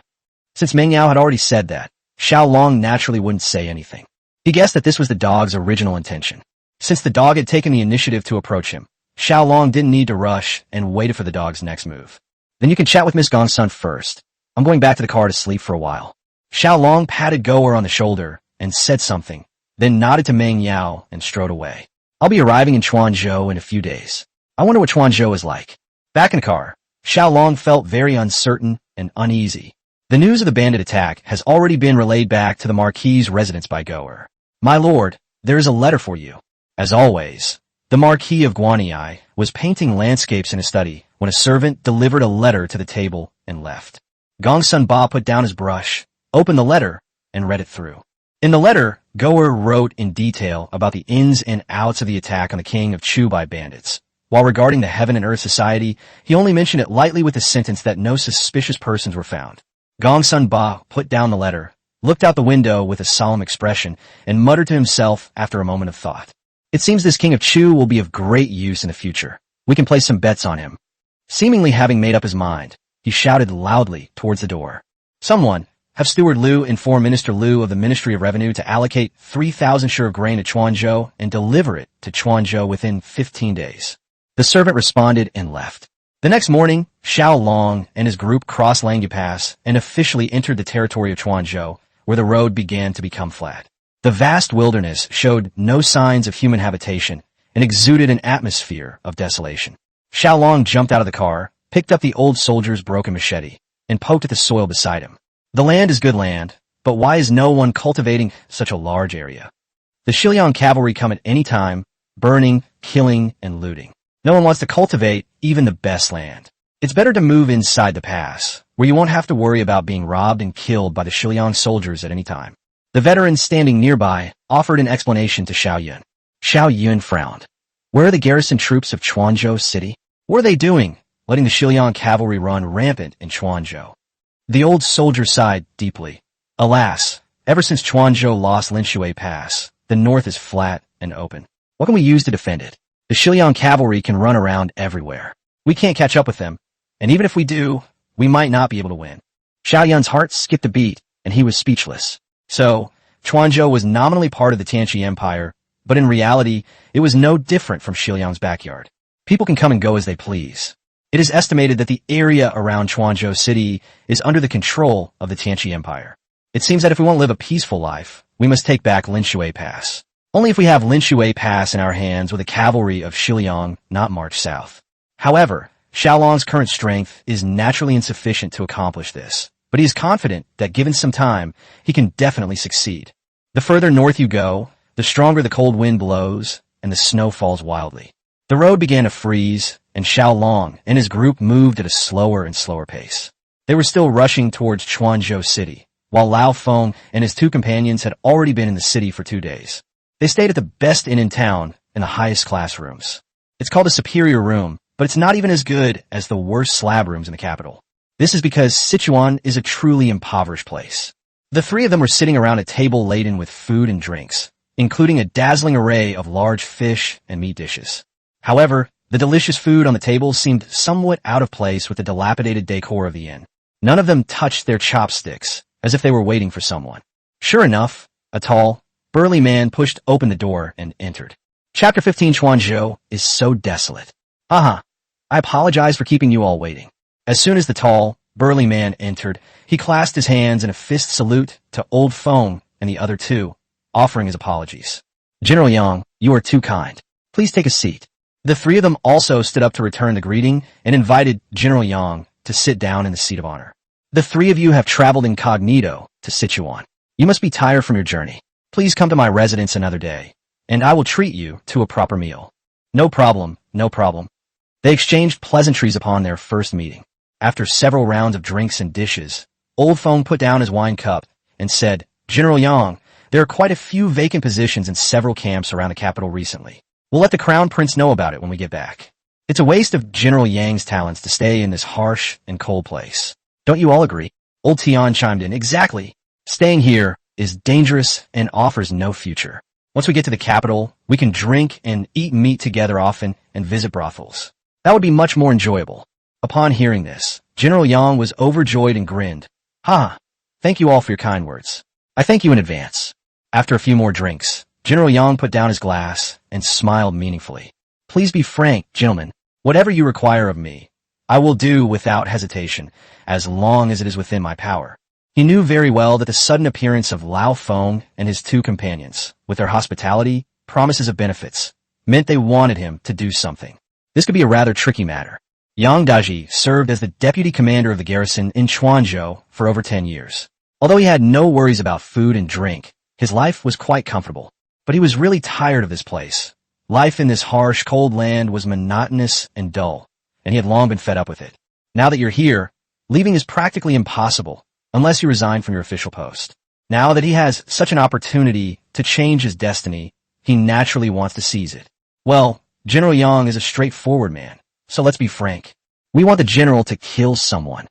B: Since Meng Yao had already said that, Xiao Long naturally wouldn't say anything. He guessed that this was the dog's original intention. Since the dog had taken the initiative to approach him, Xiao Long didn't need to rush and waited for the dog's next move. "Then you can chat with Miss Gongsun first. I'm going back to the car to sleep for a while." Xiao Long patted Goer on the shoulder and said something, then nodded to Meng Yao and strode away. "I'll be arriving in Chuanzhou in a few days. I wonder what Chuanzhou is like." Back in the car, Xiao Long felt very uncertain and uneasy. The news of the bandit attack has already been relayed back to the Marquis's residence by Goer. "My lord, there is a letter for you." As always, the Marquis of Guanyi was painting landscapes in his study when a servant delivered a letter to the table and left. Gongsun Ba put down his brush, opened the letter, and read it through. In the letter, Goer wrote in detail about the ins and outs of the attack on the king of Chu by bandits. While regarding the Heaven and Earth Society, he only mentioned it lightly with the sentence that no suspicious persons were found. Gongsun Ba put down the letter, looked out the window with a solemn expression, and muttered to himself after a moment of thought. "It seems this king of Chu will be of great use in the future. We can place some bets on him." Seemingly having made up his mind, he shouted loudly towards the door. "Someone, have Steward Liu inform Minister Liu of the Ministry of Revenue to allocate 3,000 sure of grain to Chuanzhou and deliver it to Chuanzhou within 15 days. The servant responded and left. The next morning, Xiao Long and his group crossed Langyu Pass and officially entered the territory of Chuanzhou, where the road began to become flat. The vast wilderness showed no signs of human habitation and exuded an atmosphere of desolation. Xiao Long jumped out of the car, picked up the old soldier's broken machete, and poked at the soil beside him. The land is good land, but why is no one cultivating such a large area? The Xiliang cavalry come at any time, burning, killing, and looting. No one wants to cultivate even the best land. It's better to move inside the pass, where you won't have to worry about being robbed and killed by the Xiliang soldiers at any time. The veteran standing nearby offered an explanation to Xiao Yun. Xiao Yun frowned. Where are the garrison troops of Chuanzhou City? What are they doing, letting the Xiliang cavalry run rampant in Chuanzhou? The old soldier sighed deeply. Alas, ever since Chuanzhou lost Linshui Pass, the north is flat and open. What can we use to defend it? The Xiliang cavalry can run around everywhere. We can't catch up with them, and even if we do, we might not be able to win. Xiao Yun's heart skipped a beat, and he was speechless. So, Chuanzhou was nominally part of the Tianqi Empire, but in reality, it was no different from Xiliang's backyard. People can come and go as they please. It is estimated that the area around Chuanzhou City is under the control of the Tianqi Empire. It seems that if we want to live a peaceful life, we must take back Linshui Pass. Only if we have Linshui Pass in our hands will the cavalry of Xiliang not march south. However, Xiao Long's current strength is naturally insufficient to accomplish this, but he is confident that given some time, he can definitely succeed. The further north you go, the stronger the cold wind blows, and the snow falls wildly. The road began to freeze, and Xiao Long and his group moved at a slower and slower pace. They were still rushing towards Quanzhou City, while Lao Feng and his two companions had already been in the city for 2 days. They stayed at the best inn in town in the highest class rooms. It's called a superior room, but it's not even as good as the worst slab rooms in the capital. This is because Sichuan is a truly impoverished place. The three of them were sitting around a table laden with food and drinks, including a dazzling array of large fish and meat dishes. However, the delicious food on the table seemed somewhat out of place with the dilapidated decor of the inn. None of them touched their chopsticks, as if they were waiting for someone. Sure enough, a tall, burly man pushed open the door and entered. Chapter 15. Quanzhou is so desolate. Haha, I apologize for keeping you all waiting. As soon as the tall, burly man entered, he clasped his hands in a fist salute to Old Feng and the other two, offering his apologies. General Yang, you are too kind. Please take a seat. The three of them also stood up to return the greeting and invited General Yang to sit down in the seat of honor. The three of you have traveled incognito to Sichuan. You must be tired from your journey. Please come to my residence another day, and I will treat you to a proper meal. No problem, no problem. They exchanged pleasantries upon their first meeting. After several rounds of drinks and dishes, Old Feng put down his wine cup and said, General Yang, there are quite a few vacant positions in several camps around the capital recently. We'll let the Crown Prince know about it when we get back. It's a waste of General Yang's talents to stay in this harsh and cold place. Don't you all agree? Old Tian chimed in, exactly. Staying here is dangerous and offers no future. Once we get to the capital, we can drink and eat meat together often and visit brothels. That would be much more enjoyable. Upon hearing this, General Yang was overjoyed and grinned. Ha! Thank you all for your kind words. I thank you in advance. After a few more drinks, General Yang put down his glass and smiled meaningfully. Please be frank, gentlemen. Whatever you require of me, I will do without hesitation, as long as it is within my power. He knew very well that the sudden appearance of Lao Feng and his two companions, with their hospitality, promises of benefits, meant they wanted him to do something. This could be a rather tricky matter. Yang Daji served as the deputy commander of the garrison in Quanzhou for over 10 years. Although he had no worries about food and drink, his life was quite comfortable. But he was really tired of this place. Life in this harsh, cold land was monotonous and dull, and he had long been fed up with it. Now that you're here, leaving is practically impossible, unless you resign from your official post. Now that he has such an opportunity to change his destiny, he naturally wants to seize it. Well, General Yang is a straightforward man, so let's be frank. We want the general to kill someone.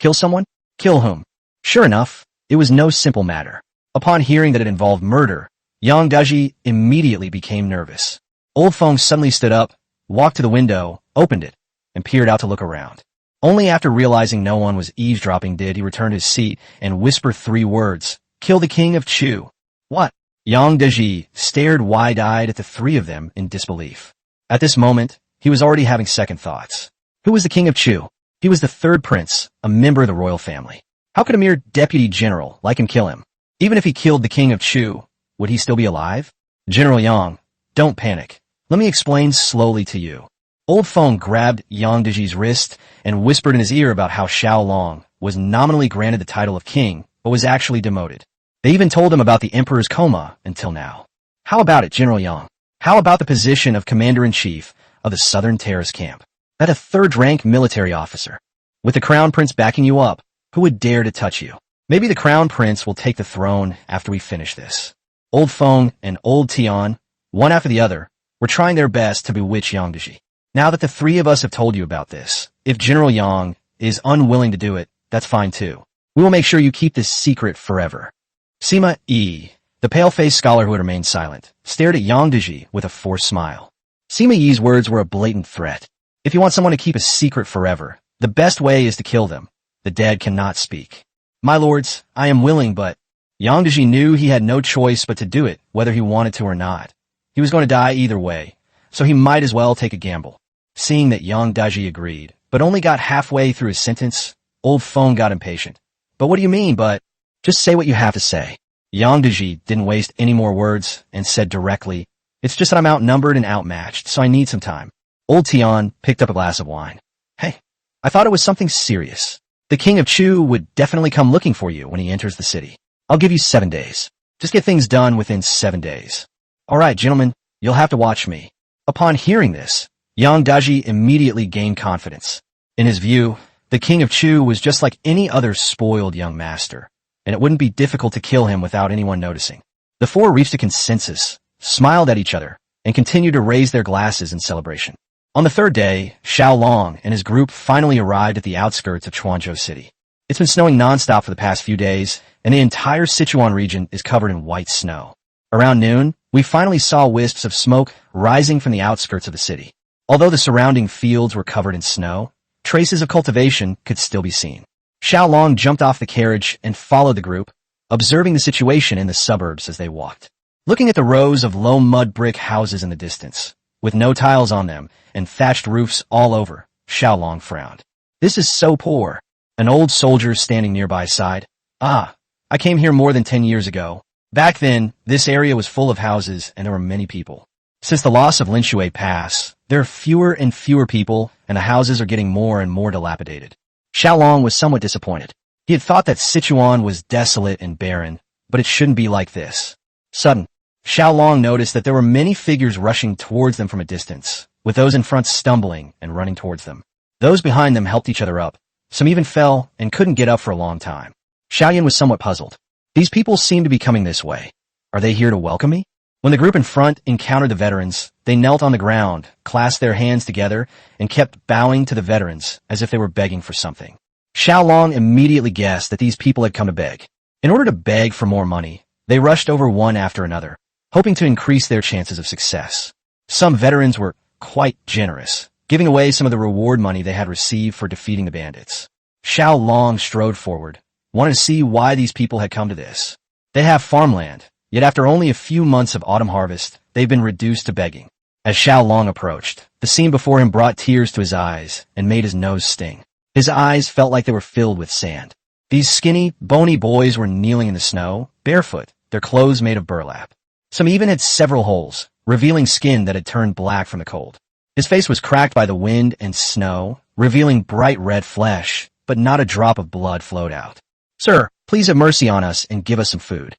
B: Kill someone? Kill whom? Sure enough, it was no simple matter. Upon hearing that it involved murder, Yang Daji immediately became nervous. Old Feng suddenly stood up, walked to the window, opened it, and peered out to look around. Only after realizing no one was eavesdropping did he return to his seat and whisper 3 words, Kill the king of Chu. What? Yang Daji stared wide-eyed at the 3 of them in disbelief. At this moment, he was already having second thoughts. Who was the king of Chu? He was the 3rd prince, a member of the royal family. How could a mere deputy general like him kill him? Even if he killed the king of Chu, would he still be alive? General Yang, don't panic. Let me explain slowly to you. Old Feng grabbed Yang Daji's wrist and whispered in his ear about how Xiao Long was nominally granted the title of king, but was actually demoted. They even told him about the emperor's coma until now. How about it, General Yang? How about the position of commander-in-chief of the Southern Terrace Camp? That a 3rd-rank military officer. With the Crown Prince backing you up, who would dare to touch you? Maybe the Crown Prince will take the throne after we finish this. Old Feng and Old Tian, one after the other, were trying their best to bewitch Yang Daji. Now that the 3 of us have told you about this, if General Yang is unwilling to do it, that's fine too. We will make sure you keep this secret forever. Sima Yi, the pale-faced scholar who had remained silent, stared at Yang Daji with a forced smile. Sima Yi's words were a blatant threat. If you want someone to keep a secret forever, the best way is to kill them. The dead cannot speak. My lords, I am willing, but Yang Daji knew he had no choice but to do it, whether he wanted to or not. He was going to die either way, so he might as well take a gamble. Seeing that Yang Daji agreed, but only got halfway through his sentence, Old Feng got impatient. But what do you mean, but? Just say what you have to say. Yang Daji didn't waste any more words and said directly, It's just that I'm outnumbered and outmatched, so I need some time. Old Tian picked up a glass of wine. Hey, I thought it was something serious. The king of Chu would definitely come looking for you when he enters the city. I'll give you 7 days. Just get things done within 7 days. All right, gentlemen, you'll have to watch me. Upon hearing this, Yang Daji immediately gained confidence. In his view, the king of Chu was just like any other spoiled young master, and it wouldn't be difficult to kill him without anyone noticing. The four reached a consensus, smiled at each other, and continued to raise their glasses in celebration. On the third day, Xiao Long and his group finally arrived at the outskirts of Chuanzhou City. It's been snowing nonstop for the past few days, and the entire Sichuan region is covered in white snow. Around noon, we finally saw wisps of smoke rising from the outskirts of the city. Although the surrounding fields were covered in snow, traces of cultivation could still be seen. Xiao Long jumped off the carriage and followed the group, observing the situation in the suburbs as they walked. Looking at the rows of low mud brick houses in the distance, with no tiles on them and thatched roofs all over, Xiao Long frowned. This is so poor. An old soldier standing nearby sighed. I came here more than 10 years ago. Back then, this area was full of houses and there were many people. Since the loss of Linshui Pass, there are fewer and fewer people and the houses are getting more and more dilapidated. Xiao Long was somewhat disappointed. He had thought that Sichuan was desolate and barren, but it shouldn't be like this. Suddenly, Xiao Long noticed that there were many figures rushing towards them from a distance, with those in front stumbling and running towards them. Those behind them helped each other up. Some even fell and couldn't get up for a long time. Xiaoyan was somewhat puzzled. These people seem to be coming this way. Are they here to welcome me? When the group in front encountered the veterans, they knelt on the ground, clasped their hands together, and kept bowing to the veterans as if they were begging for something. Xiao Long immediately guessed that these people had come to beg. In order to beg for more money, they rushed over one after another, hoping to increase their chances of success. Some veterans were quite generous, giving away some of the reward money they had received for defeating the bandits. Xiao Long strode forward, wanted to see why these people had come to this. They have farmland, yet after only a few months of autumn harvest, they've been reduced to begging. As Xiao Long approached, the scene before him brought tears to his eyes and made his nose sting. His eyes felt like they were filled with sand. These skinny, bony boys were kneeling in the snow, barefoot, their clothes made of burlap. Some even had several holes, revealing skin that had turned black from the cold. His face was cracked by the wind and snow, revealing bright red flesh, but not a drop of blood flowed out. "Sir, please have mercy on us and give us some food."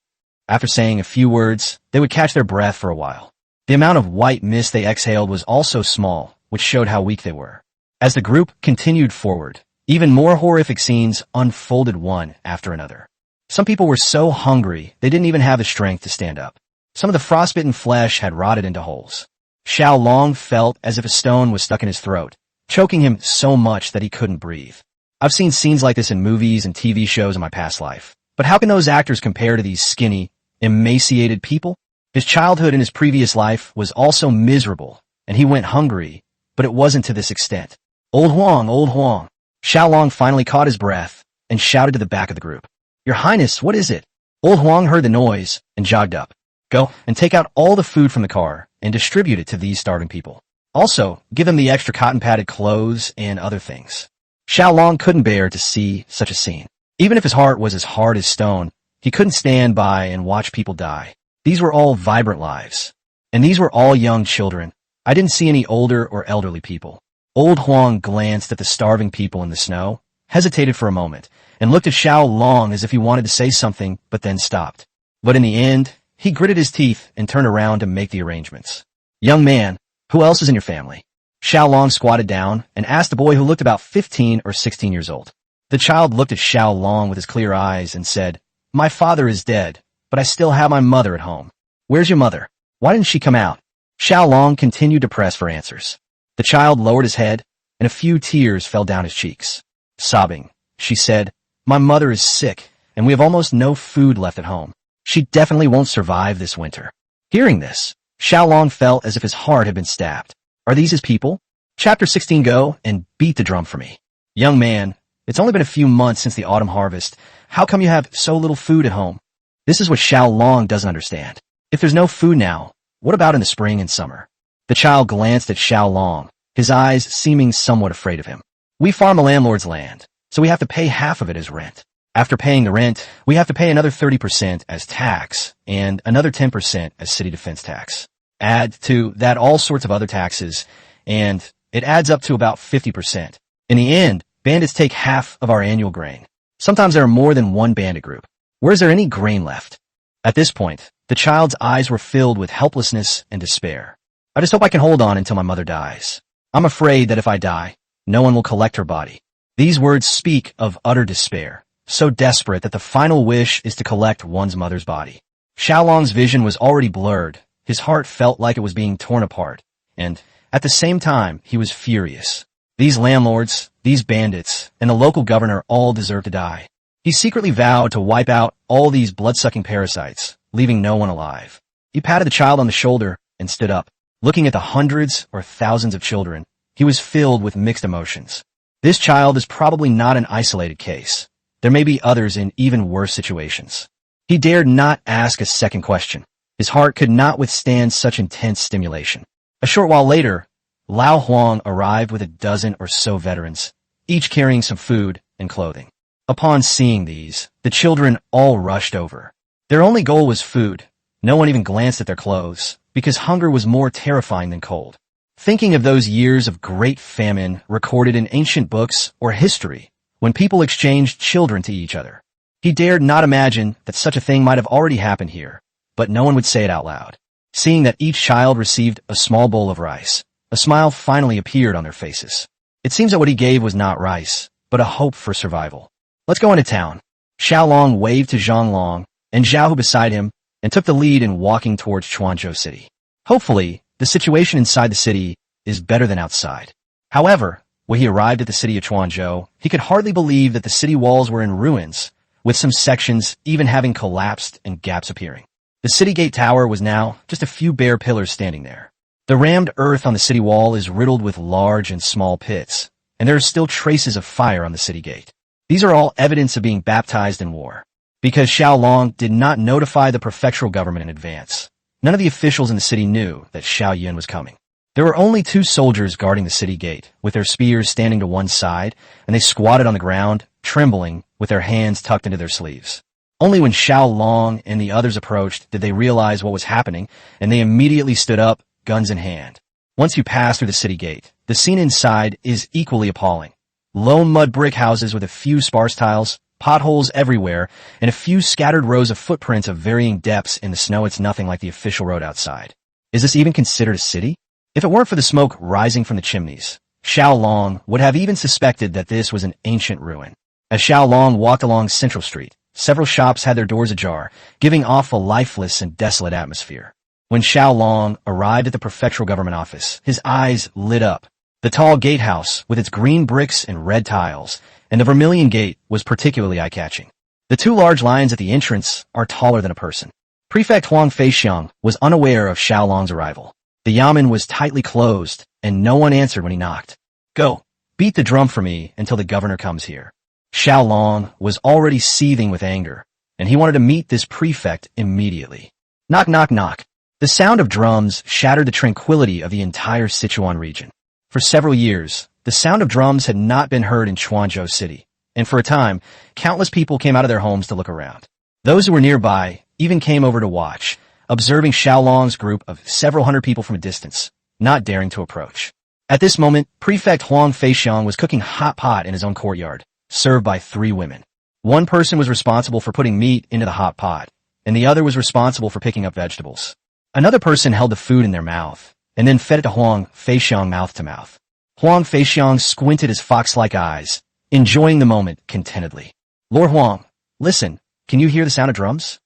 B: After saying a few words, they would catch their breath for a while. The amount of white mist they exhaled was also small, which showed how weak they were. As the group continued forward, even more horrific scenes unfolded one after another. Some people were so hungry they didn't even have the strength to stand up. Some of the frostbitten flesh had rotted into holes. Xiao Long felt as if a stone was stuck in his throat, choking him so much that he couldn't breathe. I've seen scenes like this in movies and TV shows in my past life, but how can those actors compare to these skinny, emaciated people? His childhood in his previous life was also miserable, and he went hungry, but it wasn't to this extent. Old Huang, Old Huang. Xiao Long finally caught his breath and shouted to the back of the group. "Your Highness, what is it?" Old Huang heard the noise and jogged up. "Go and take out all the food from the car and distribute it to these starving people. Also, give them the extra cotton-padded clothes and other things." Xiao Long couldn't bear to see such a scene. Even if his heart was as hard as stone, he couldn't stand by and watch people die. These were all vibrant lives. And these were all young children. I didn't see any older or elderly people. Old Huang glanced at the starving people in the snow, hesitated for a moment, and looked at Xiao Long as if he wanted to say something, but then stopped. But in the end, he gritted his teeth and turned around to make the arrangements. "Young man, who else is in your family?" Xiao Long squatted down and asked a boy who looked about 15 or 16 years old. The child looked at Xiao Long with his clear eyes and said, "My father is dead, but I still have my mother at home." "Where's your mother? Why didn't she come out?" Xiao Long continued to press for answers. The child lowered his head, and a few tears fell down his cheeks. Sobbing, she said, "My mother is sick, and we have almost no food left at home. She definitely won't survive this winter." Hearing this, Xiao Long felt as if his heart had been stabbed. Are these his people? Chapter 16. Go and beat the drum for me. "Young man, it's only been a few months since the autumn harvest. How come you have so little food at home?" This is what Xiao Long doesn't understand. If there's no food now, what about in the spring and summer? The child glanced at Xiao Long, his eyes seeming somewhat afraid of him. "We farm a landlord's land, so we have to pay half of it as rent. After paying the rent, we have to pay another 30% as tax and another 10% as city defense tax. Add to that all sorts of other taxes, and it adds up to about 50%. In the end, bandits take half of our annual grain. Sometimes there are more than one bandit group. Where is there any grain left? At this point, the child's eyes were filled with helplessness and despair. I just hope I can hold on until my mother dies. I'm afraid that if I die, no one will collect her body. These words speak of utter despair, so desperate that the final wish is to collect one's mother's body. Xiao Long's vision was already blurred. His heart felt like it was being torn apart, and at the same time, he was furious. These landlords, these bandits, and the local governor all deserve to die. He secretly vowed to wipe out all these blood-sucking parasites, leaving no one alive. He patted the child on the shoulder and stood up. Looking at the hundreds or thousands of children, he was filled with mixed emotions. This child is probably not an isolated case. There may be others in even worse situations. He dared not ask a second question. His heart could not withstand such intense stimulation. A short while later, Lao Huang arrived with a dozen or so veterans, each carrying some food and clothing. Upon seeing these, the children all rushed over. Their only goal was food. No one even glanced at their clothes, because hunger was more terrifying than cold. Thinking of those years of great famine recorded in ancient books or history, when people exchanged children to each other, he dared not imagine that such a thing might have already happened here, but no one would say it out loud. Seeing that each child received a small bowl of rice, a smile finally appeared on their faces. It seems that what he gave was not rice, but a hope for survival. Let's go into town. Xiao Long waved to Xiao Long and Zhao Hu beside him and took the lead in walking towards Quanzhou City. Hopefully, the situation inside the city is better than outside. However, when he arrived at the city of Quanzhou, he could hardly believe that the city walls were in ruins, with some sections even having collapsed and gaps appearing. The city gate tower was now just a few bare pillars standing there. The rammed earth on the city wall is riddled with large and small pits, and there are still traces of fire on the city gate. These are all evidence of being baptized in war. Because Xiao Long did not notify the prefectural government in advance, none of the officials in the city knew that Xiao Yun was coming. There were only 2 soldiers guarding the city gate, with their spears standing to one side, and they squatted on the ground, trembling, with their hands tucked into their sleeves. Only when Xiao Long and the others approached did they realize what was happening, and they immediately stood up, guns in hand. Once you pass through the city gate, the scene inside is equally appalling. Lone mud brick houses with a few sparse tiles, potholes everywhere, and a few scattered rows of footprints of varying depths in the snow. It's nothing like the official road outside. Is this even considered a city? If it weren't for the smoke rising from the chimneys, Xiao Long would have even suspected that this was an ancient ruin. As Xiao Long walked along Central Street, several shops had their doors ajar, giving off a lifeless and desolate atmosphere. When Xiao Long arrived at the prefectural government office, his eyes lit up. The tall gatehouse, with its green bricks and red tiles, and the vermilion gate was particularly eye-catching. The 2 large lions at the entrance are taller than a person. Prefect Huang Feixiang was unaware of Xiao Long's arrival. The yamen was tightly closed, and no one answered when he knocked. Go, beat the drum for me until the governor comes here. Xiao Long was already seething with anger, and he wanted to meet this prefect immediately. Knock, knock, knock. The sound of drums shattered the tranquility of the entire Sichuan region. For several years, the sound of drums had not been heard in Quanzhou City, and for a time, countless people came out of their homes to look around. Those who were nearby even came over to watch, observing Xiao Long's group of several hundred people from a distance, not daring to approach. At this moment, Prefect Huang Feixiang was cooking hot pot in his own courtyard, served by 3 women. One person was responsible for putting meat into the hot pot, and the other was responsible for picking up vegetables. Another person held the food in their mouth, and then fed it to Huang Feixiang mouth to mouth. Huang Feixiang squinted his fox-like eyes, enjoying the moment contentedly. Lord Huang, listen, can you hear the sound of drums?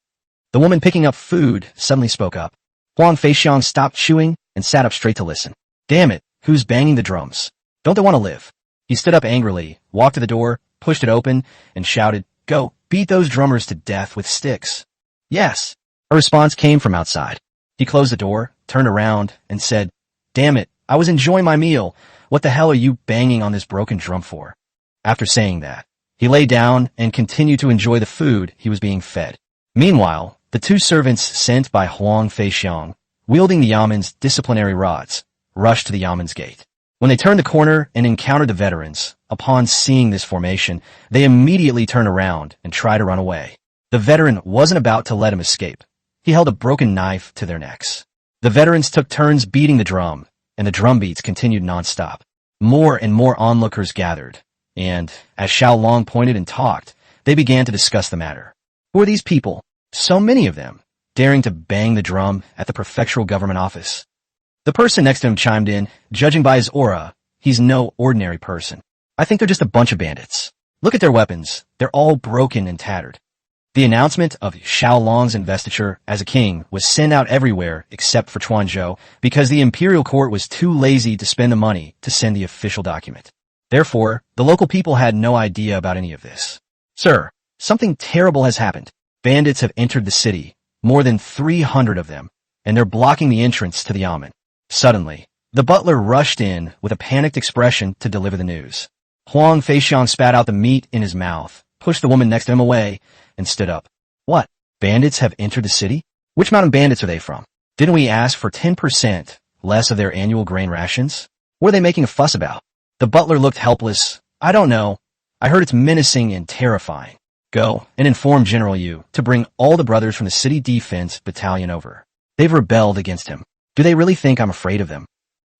B: The woman picking up food suddenly spoke up. Huang Feixiang stopped chewing and sat up straight to listen. Damn it, who's banging the drums? Don't they want to live? He stood up angrily, walked to the door, pushed it open, and shouted, Go, beat those drummers to death with sticks. Yes. A response came from outside. He closed the door, turned around, and said, Damn it, I was enjoying my meal. What the hell are you banging on this broken drum for? After saying that, he lay down and continued to enjoy the food he was being fed. Meanwhile, the 2 servants sent by Huang Feixiang, wielding the yamen's disciplinary rods, rushed to the yamen's gate. When they turned the corner and encountered the veterans, upon seeing this formation, they immediately turned around and tried to run away. The veteran wasn't about to let him escape. He held a broken knife to their necks. The veterans took turns beating the drum, and the drum beats continued non-stop. More and more onlookers gathered, and, as Xiao Long pointed and talked, they began to discuss the matter. Who are these people? So many of them, daring to bang the drum at the prefectural government office. The person next to him chimed in, judging by his aura, he's no ordinary person. I think they're just a bunch of bandits. Look at their weapons. They're all broken and tattered. The announcement of Xiao Long's investiture as a king was sent out everywhere except for Chuanzhou because the imperial court was too lazy to spend the money to send the official document. Therefore, the local people had no idea about any of this. Sir, something terrible has happened. Bandits have entered the city, more than 300 of them, and they're blocking the entrance to the Yamen. Suddenly, the butler rushed in with a panicked expression to deliver the news. Huang Feixiang spat out the meat in his mouth, pushed the woman next to him away, and stood up. What? Bandits have entered the city? Which mountain bandits are they from? Didn't we ask for 10% less of their annual grain rations? What are they making a fuss about? The butler looked helpless. I don't know. I heard it's menacing and terrifying. Go and inform General Yu to bring all the brothers from the city defense battalion over. They've rebelled against him. Do they really think I'm afraid of them?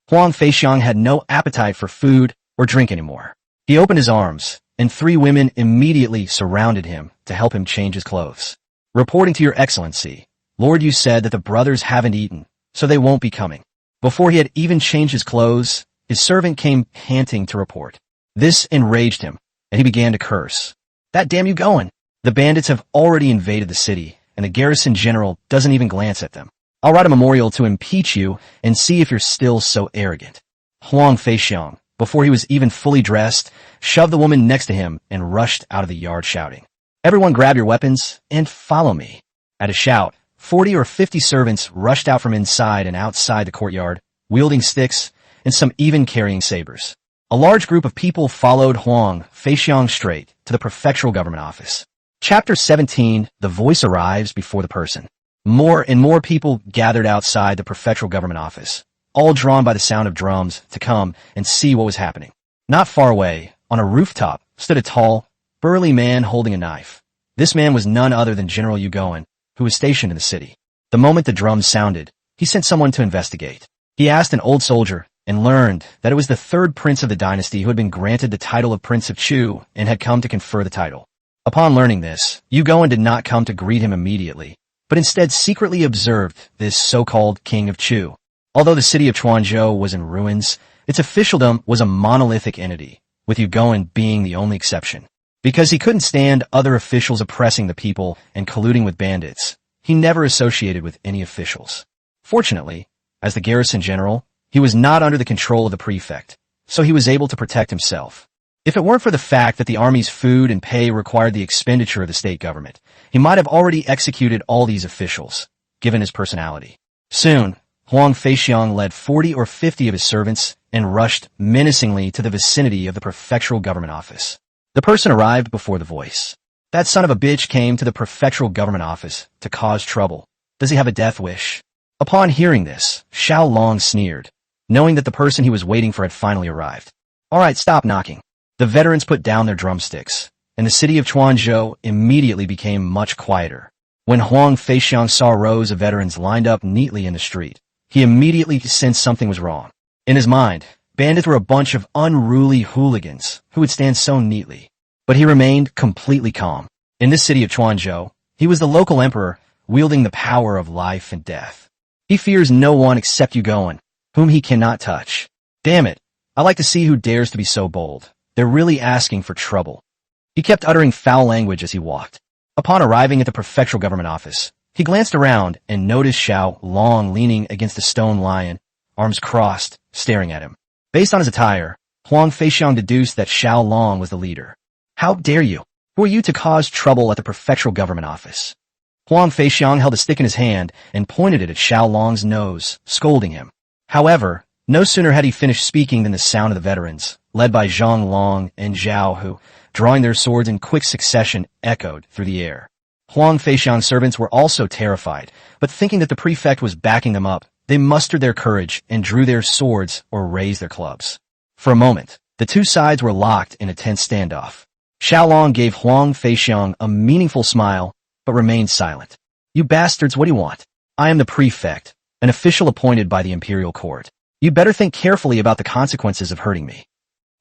B: Huang Feixiang had no appetite for food or drink anymore. He opened his arms, and 3 women immediately surrounded him to help him change his clothes. Reporting to your excellency, Lord Yu said that the brothers haven't eaten, so they won't be coming. Before he had even changed his clothes, his servant came panting to report. This enraged him, and he began to curse. That damn you going! The bandits have already invaded the city, and the garrison general doesn't even glance at them. I'll write a memorial to impeach you and see if you're still so arrogant. Huang Feixiang, before he was even fully dressed, shoved the woman next to him and rushed out of the yard shouting, Everyone grab your weapons and follow me. At a shout, 40 or 50 servants rushed out from inside and outside the courtyard, wielding sticks and some even carrying sabers. A large group of people followed Huang Feixiang straight to the prefectural government office. Chapter 17, The Voice Arrives Before the Person. More and more people gathered outside the prefectural government office, all drawn by the sound of drums to come and see what was happening. Not far away, on a rooftop, stood a tall, burly man holding a knife. This man was none other than General Yu Goen, who was stationed in the city. The moment the drums sounded, he sent someone to investigate. He asked an old soldier and learned that it was the 3rd prince of the dynasty who had been granted the title of Prince of Chu and had come to confer the title. Upon learning this, Yu Goen did not come to greet him immediately, but instead secretly observed this so-called King of Chu. Although the city of Chuanzhou was in ruins, its officialdom was a monolithic entity, with Yu Goen being the only exception. Because he couldn't stand other officials oppressing the people and colluding with bandits, he never associated with any officials. Fortunately, as the garrison general, he was not under the control of the prefect, so he was able to protect himself. If it weren't for the fact that the army's food and pay required the expenditure of the state government, he might have already executed all these officials, given his personality. Soon, Huang Feixiang led 40 or 50 of his servants and rushed menacingly to the vicinity of the prefectural government office. The person arrived before the voice. That son of a bitch came to the prefectural government office to cause trouble. Does he have a death wish? Upon hearing this, Xiao Long sneered, knowing that the person he was waiting for had finally arrived. All right, stop knocking. The veterans put down their drumsticks, and the city of Chuanzhou immediately became much quieter. When Huang Feixiang saw rows of veterans lined up neatly in the street, he immediately sensed something was wrong. In his mind, bandits were a bunch of unruly hooligans who would stand so neatly. But he remained completely calm. In this city of Chuanzhou, he was the local emperor, wielding the power of life and death. He fears no one except Yu Goen, whom he cannot touch. Damn it, I like to see who dares to be so bold. They're really asking for trouble. He kept uttering foul language as he walked. Upon arriving at the prefectural government office, he glanced around and noticed Xiao Long leaning against a stone lion, arms crossed, staring at him. Based on his attire, Huang Feixiang deduced that Xiao Long was the leader. How dare you? Who are you to cause trouble at the prefectural government office? Huang Feixiang held a stick in his hand and pointed it at Xiao Long's nose, scolding him. However, no sooner had he finished speaking than the sound of the veterans, led by Xiao Long and Zhao Hu, drawing their swords in quick succession, echoed through the air. Huang Feixiang's servants were also terrified, but thinking that the prefect was backing them up, they mustered their courage and drew their swords or raised their clubs. For a moment, the two sides were locked in a tense standoff. Xiao Long gave Huang Feixiang a meaningful smile, but remained silent. You bastards, what do you want? I am the prefect, an official appointed by the imperial court. You better think carefully about the consequences of hurting me.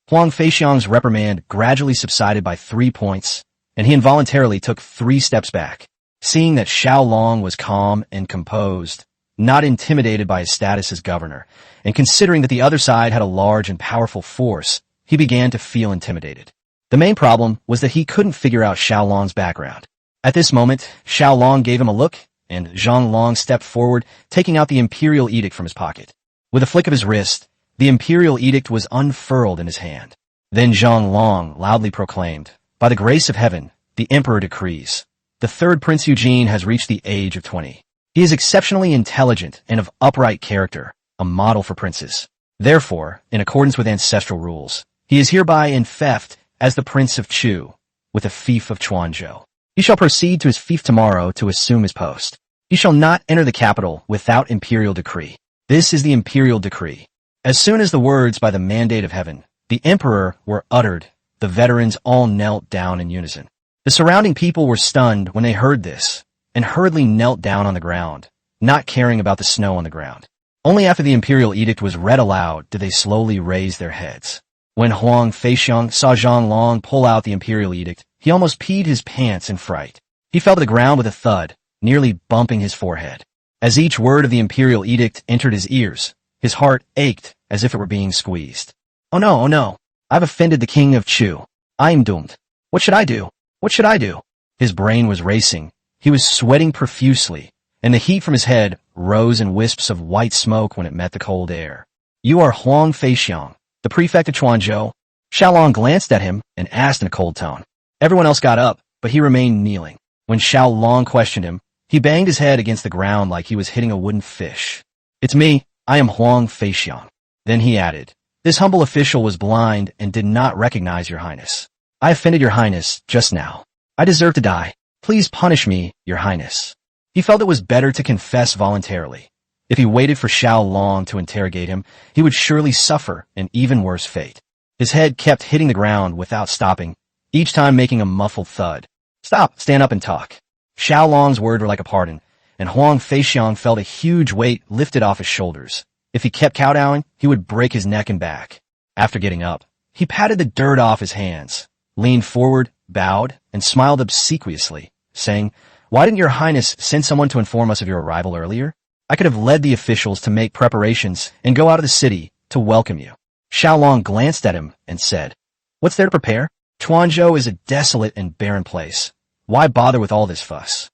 B: Huang Feixiang's reprimand gradually subsided by 3 points, and he involuntarily took 3 steps back. Seeing that Xiao Long was calm and composed, not intimidated by his status as governor, and considering that the other side had a large and powerful force, he began to feel intimidated. The main problem was that he couldn't figure out Xiao Long's background. At this moment, Xiao Long gave him a look, and Zhang Long stepped forward, taking out the imperial edict from his pocket. With a flick of his wrist, the imperial edict was unfurled in his hand. Then Zhang Long loudly proclaimed, "By the grace of heaven, the emperor decrees. The third Prince Eugene has reached the age of 20. He is exceptionally intelligent and of upright character, a model for princes. Therefore, in accordance with ancestral rules, he is hereby enfeoffed as the Prince of Chu, with the fief of Chuanzhou. He shall proceed to his fief tomorrow to assume his post. He shall not enter the capital without imperial decree. This is the imperial decree." As soon as the words "by the mandate of heaven, the emperor" were uttered, the veterans all knelt down in unison. The surrounding people were stunned when they heard this, and hurriedly knelt down on the ground, not caring about the snow on the ground. Only after the imperial edict was read aloud did they slowly raise their heads. When Huang Feixiang saw Zhang Long pull out the imperial edict, he almost peed his pants in fright. He fell to the ground with a thud, nearly bumping his forehead. As each word of the imperial edict entered his ears, his heart ached as if it were being squeezed. Oh no, I've offended the king of Chu. I am doomed. What should I do? What should I do? His brain was racing. He was sweating profusely, and the heat from his head rose in wisps of white smoke when it met the cold air. "You are Huang Feixiang, the prefect of Chuanzhou?" Xiao Long glanced at him and asked in a cold tone. Everyone else got up, but he remained kneeling. When Xiao Long questioned him, he banged his head against the ground like he was hitting a wooden fish. "It's me. I am Huang Feixiang." Then he added, "This humble official was blind and did not recognize your highness. I offended your highness just now. I deserve to die. Please punish me, your highness." He felt it was better to confess voluntarily. If he waited for Xiao Long to interrogate him, he would surely suffer an even worse fate. His head kept hitting the ground without stopping, each time making a muffled thud. "Stop, stand up and talk." Xiao Long's words were like a pardon, and Huang Feixiang felt a huge weight lifted off his shoulders. If he kept kowtowing, he would break his neck and back. After getting up, he patted the dirt off his hands, leaned forward, bowed, and smiled obsequiously, saying, "Why didn't your highness send someone to inform us of your arrival earlier? I could have led the officials to make preparations and go out of the city to welcome you." Xiao Long glanced at him and said, "What's there to prepare? Chuanzhou is a desolate and barren place. Why bother with all this fuss?"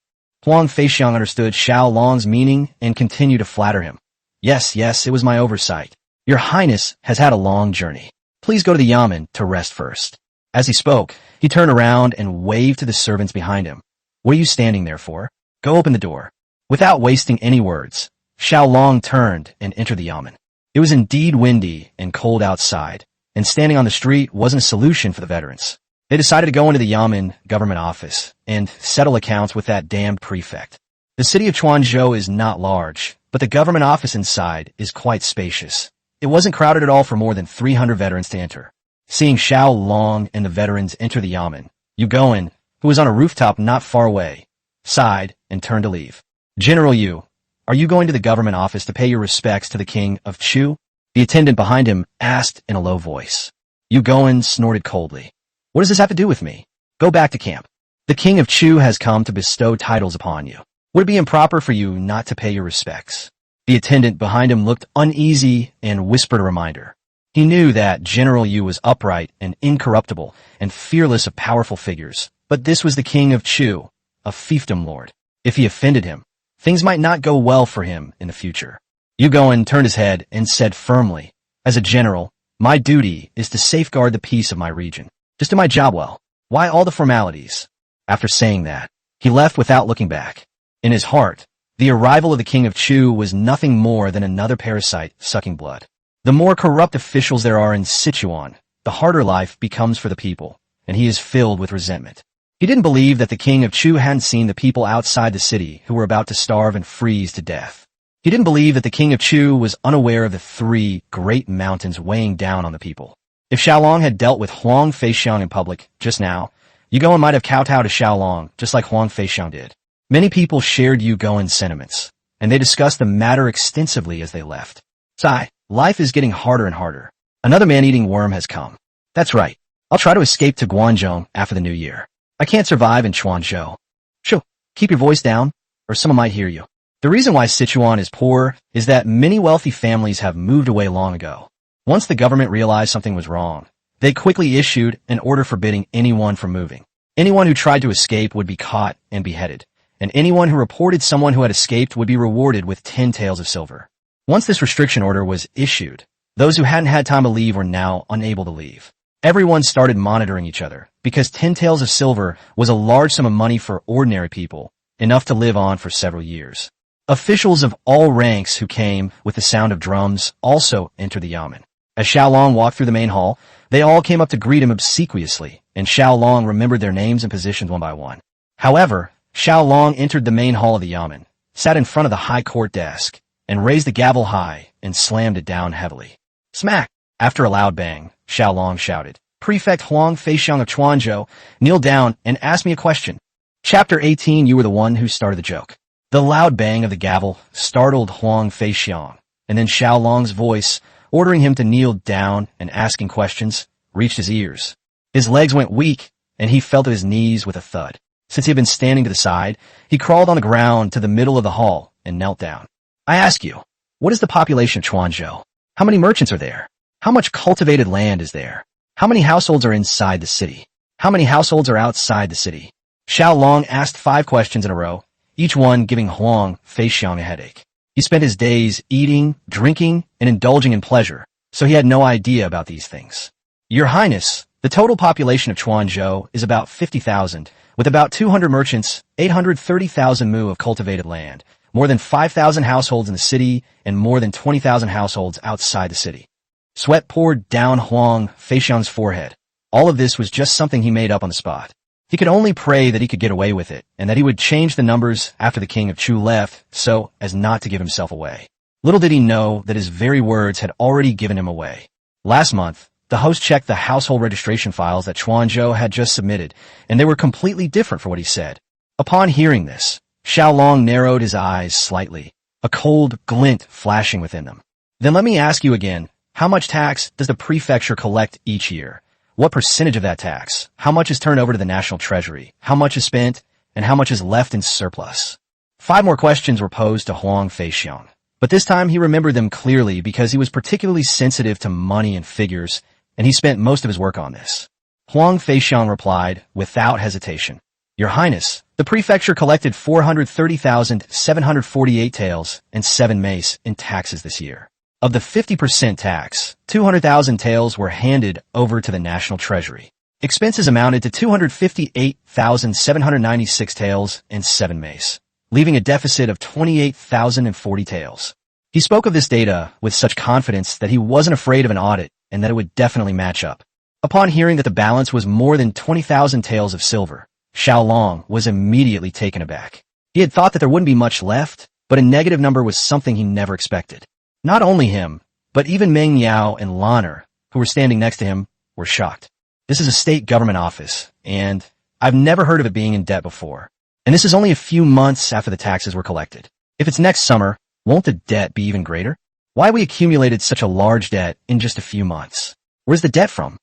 B: Huang Feixiang understood Xiao Long's meaning and continued to flatter him. Yes, it was my oversight. Your highness has had a long journey. Please go to the yamen to rest first." As he spoke, he turned around and waved to the servants behind him. "What are you standing there for? Go open the door." Without wasting any words, Xiao Long turned and entered the yamen. It was indeed windy and cold outside, and standing on the street wasn't a solution for the veterans. They decided to go into the yamen government office and settle accounts with that damned prefect. The city of Chuanzhou is not large, but the government office inside is quite spacious. It wasn't crowded at all for more than 300 veterans to enter. Seeing Xiao Long and the veterans enter the yamen, Yu Goen, who was on a rooftop not far away, sighed and turned to leave. "General Yu, are you going to the government office to pay your respects to the king of Chu?" The attendant behind him asked in a low voice. Yu Goen snorted coldly. "What does this have to do with me? Go back to camp. The king of Chu has come to bestow titles upon you. Would it be improper for you not to pay your respects?" The attendant behind him looked uneasy and whispered a reminder. He knew that General Yu was upright and incorruptible and fearless of powerful figures, but this was the king of Chu, a fiefdom lord. If he offended him, things might not go well for him in the future. Yu Goen turned his head and said firmly, "As a general, my duty is to safeguard the peace of my region. Just do my job well. Why all the formalities?" After saying that, he left without looking back. In his heart, the arrival of the king of Chu was nothing more than another parasite sucking blood. The more corrupt officials there are in Sichuan, the harder life becomes for the people, and he is filled with resentment. He didn't believe that the king of Chu hadn't seen the people outside the city who were about to starve and freeze to death. He didn't believe that the king of Chu was unaware of the 3 great mountains weighing down on the people. If Xiao Long had dealt with Huang Feixiang in public just now, Yu Goen might have kowtowed to Xiao Long just like Huang Feixiang did. Many people shared Yu Goen's sentiments, and they discussed the matter extensively as they left. Sigh, life is getting harder and harder. Another man-eating worm has come. That's right. I'll try to escape to Guangzhou after the new year. I can't survive in Chuanzhou. Shoo, keep your voice down, or someone might hear you. The reason why Sichuan is poor is that many wealthy families have moved away long ago. Once the government realized something was wrong, they quickly issued an order forbidding anyone from moving. Anyone who tried to escape would be caught and beheaded, and anyone who reported someone who had escaped would be rewarded with 10 taels of silver. Once this restriction order was issued, those who hadn't had time to leave were now unable to leave. Everyone started monitoring each other, because 10 taels of silver was a large sum of money for ordinary people, enough to live on for several years. Officials of all ranks who came with the sound of drums also entered the yamen. As Xiao Long walked through the main hall, they all came up to greet him obsequiously, and Xiao Long remembered their names and positions one by one. However, Xiao Long entered the main hall of the yamen, sat in front of the high court desk, and raised the gavel high and slammed it down heavily. Smack! After a loud bang, Xiao Long shouted, "Prefect Huang Feixiang of Chuanzhou, kneel down and ask me a question." Chapter 18. You were the one who started the joke. The loud bang of the gavel startled Huang Feixiang, and then Xiao Long's voice, ordering him to kneel down and asking questions, reached his ears. His legs went weak, and he fell to his knees with a thud. Since he had been standing to the side, he crawled on the ground to the middle of the hall and knelt down. "I ask you, what is the population of Chuanzhou? How many merchants are there? How much cultivated land is there? How many households are inside the city? How many households are outside the city?" Xiao Long asked 5 questions in a row, each one giving Huang Feixiang a headache. He spent his days eating, drinking, and indulging in pleasure, so he had no idea about these things. "Your Highness, the total population of Chuanzhou is about 50,000, with about 200 merchants, 830,000 mu of cultivated land, more than 5,000 households in the city, and more than 20,000 households outside the city." Sweat poured down Huang Feixiang's forehead. All of this was just something he made up on the spot. He could only pray that he could get away with it, and that he would change the numbers after the king of Chu left, so as not to give himself away. Little did he know that his very words had already given him away. Last month, the host checked the household registration files that Chuanzhou had just submitted, and they were completely different from what he said. Upon hearing this, Xiao Long narrowed his eyes slightly, a cold glint flashing within them. "Then let me ask you again, how much tax does the prefecture collect each year? What percentage of that tax? How much is turned over to the national treasury? How much is spent? And how much is left in surplus?" 5 more questions were posed to Huang Feixiang, but this time he remembered them clearly because he was particularly sensitive to money and figures, and he spent most of his work on this. Huang Feixiang replied without hesitation, "Your Highness, the prefecture collected 430,748 taels and 7 mace in taxes this year. Of the 50% tax, 200,000 taels were handed over to the national treasury. Expenses amounted to 258,796 taels and 7 mace, leaving a deficit of 28,040 taels." He spoke of this data with such confidence that he wasn't afraid of an audit and that it would definitely match up. Upon hearing that the balance was more than 20,000 taels of silver, Xiao Long was immediately taken aback. He had thought that there wouldn't be much left, but a negative number was something he never expected. Not only him, but even Meng Yao and Lanner, who were standing next to him, were shocked. This is a state government office, and I've never heard of it being in debt before. And this is only a few months after the taxes were collected. If it's next summer, won't the debt be even greater? Why we accumulated such a large debt in just a few months? Where's the debt from?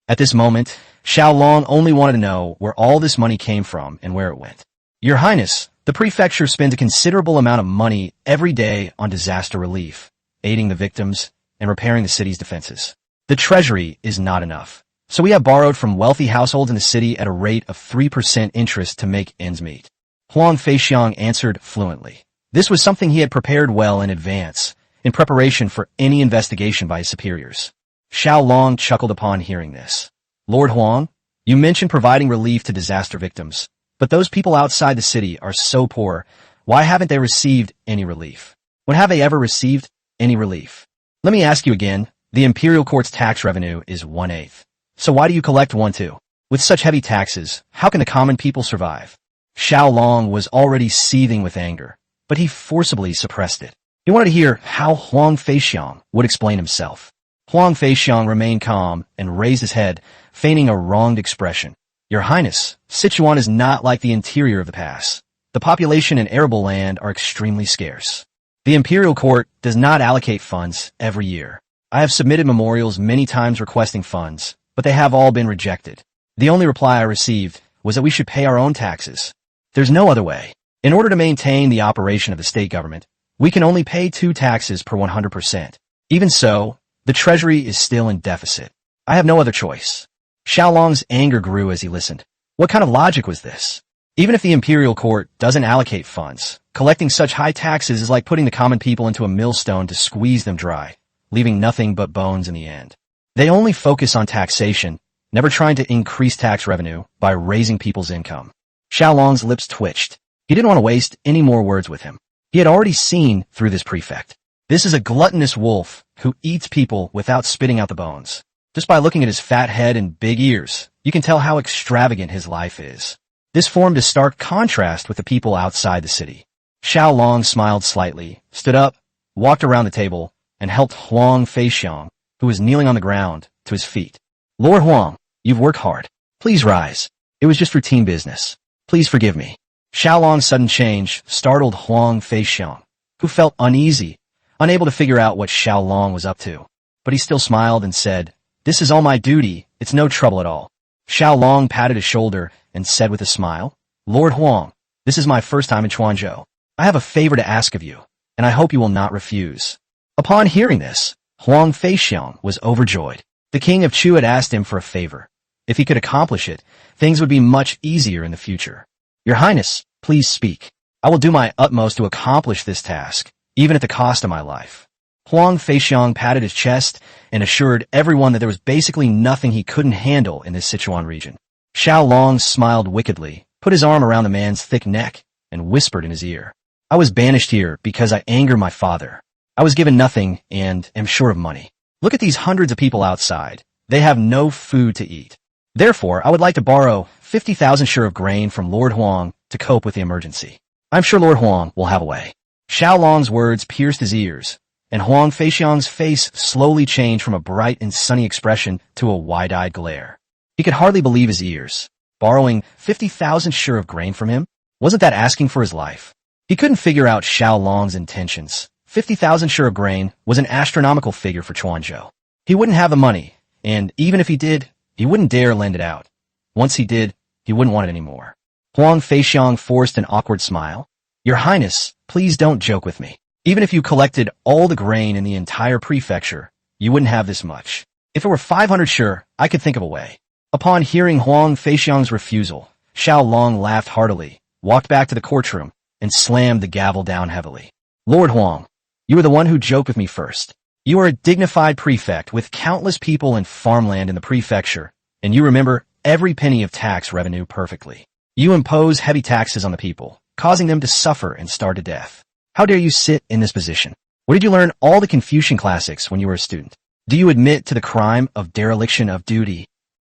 B: At this moment, Xiao Long only wanted to know where all this money came from and where it went. "Your Highness, the prefecture spends a considerable amount of money every day on disaster relief, aiding the victims, and repairing the city's defenses. The treasury is not enough, so we have borrowed from wealthy households in the city at a rate of 3% interest to make ends meet." Huang Feixiang answered fluently. This was something he had prepared well in advance, in preparation for any investigation by his superiors. Xiao Long chuckled upon hearing this. "Lord Huang, you mentioned providing relief to disaster victims, but those people outside the city are so poor, why haven't they received any relief? When have they ever received any relief? Let me ask you again, the imperial court's tax revenue is 1/8. So why do you collect 1 too? With such heavy taxes, how can the common people survive?" Xiao Long was already seething with anger, but he forcibly suppressed it. He wanted to hear how Huang Feixiang would explain himself. Huang Feixiang remained calm and raised his head, feigning a wronged expression. "Your Highness, Sichuan is not like the interior of the pass. The population and arable land are extremely scarce. The imperial court does not allocate funds every year. I have submitted memorials many times requesting funds, but they have all been rejected. The only reply I received was that we should pay our own taxes. There's no other way. In order to maintain the operation of the state government, we can only pay 2 taxes per 100%. Even so, the treasury is still in deficit. I have no other choice. Xiao Long's anger grew as he listened. What kind of logic was this? Even if the imperial court doesn't allocate funds, collecting such high taxes is like putting the common people into a millstone to squeeze them dry, leaving nothing but bones in the end. They only focus on taxation, never trying to increase tax revenue by raising people's income. Xiao Long's lips twitched. He didn't want to waste any more words with him. He had already seen through this prefect. This is a gluttonous wolf who eats people without spitting out the bones. Just by looking at his fat head and big ears, you can tell how extravagant his life is. This formed a stark contrast with the people outside the city. Xiao Long smiled slightly, stood up, walked around the table, and helped Huang Feixiang, who was kneeling on the ground, to his feet. Lord Huang, you've worked hard. Please rise. It was just routine business. Please forgive me. Xiao Long's sudden change startled Huang Feixiang, who felt uneasy, unable to figure out what Xiao Long was up to. But he still smiled and said, "This is all my duty. It's no trouble at all." Xiao Long patted his shoulder and said with a smile, "Lord Huang, this is my first time in Chuanzhou. I have a favor to ask of you, and I hope you will not refuse." Upon hearing this, Huang Feixiang was overjoyed. The king of Chu had asked him for a favor. If he could accomplish it, things would be much easier in the future. "Your Highness, please speak. I will do my utmost to accomplish this task, even at the cost of my life." Huang Feixiang patted his chest and assured everyone that there was basically nothing he couldn't handle in this Sichuan region. Xiao Long smiled wickedly, put his arm around the man's thick neck, and whispered in his ear, "I was banished here because I angered my father. I was given nothing and am short of money. Look at these hundreds of people outside. They have no food to eat. Therefore, I would like to borrow 50,000 sure of grain from Lord Huang to cope with the emergency. I'm sure Lord Huang will have a way." Xiao Long's words pierced his ears, and Huang Feixiang's face slowly changed from a bright and sunny expression to a wide-eyed glare. He could hardly believe his ears. Borrowing 50,000 sure of grain from him? Wasn't that asking for his life? He couldn't figure out Xiao Long's intentions. 50,000 sure of grain was an astronomical figure for Chuanzhou. He wouldn't have the money, and even if he did, he wouldn't dare lend it out. Once he did, he wouldn't want it anymore. Huang Feixiang forced an awkward smile. "Your Highness, please don't joke with me. Even if you collected all the grain in the entire prefecture, you wouldn't have this much. If it were 500 sure, I could think of a way." Upon hearing Huang Feixiang's refusal, Xiao Long laughed heartily, walked back to the courtroom, and slammed the gavel down heavily. "Lord Huang, you were the one who joked with me first. You are a dignified prefect with countless people and farmland in the prefecture, and you remember every penny of tax revenue perfectly. You impose heavy taxes on the people, causing them to suffer and starve to death. How dare you sit in this position? Where did you learn all the Confucian classics when you were a student? Do you admit to the crime of dereliction of duty?"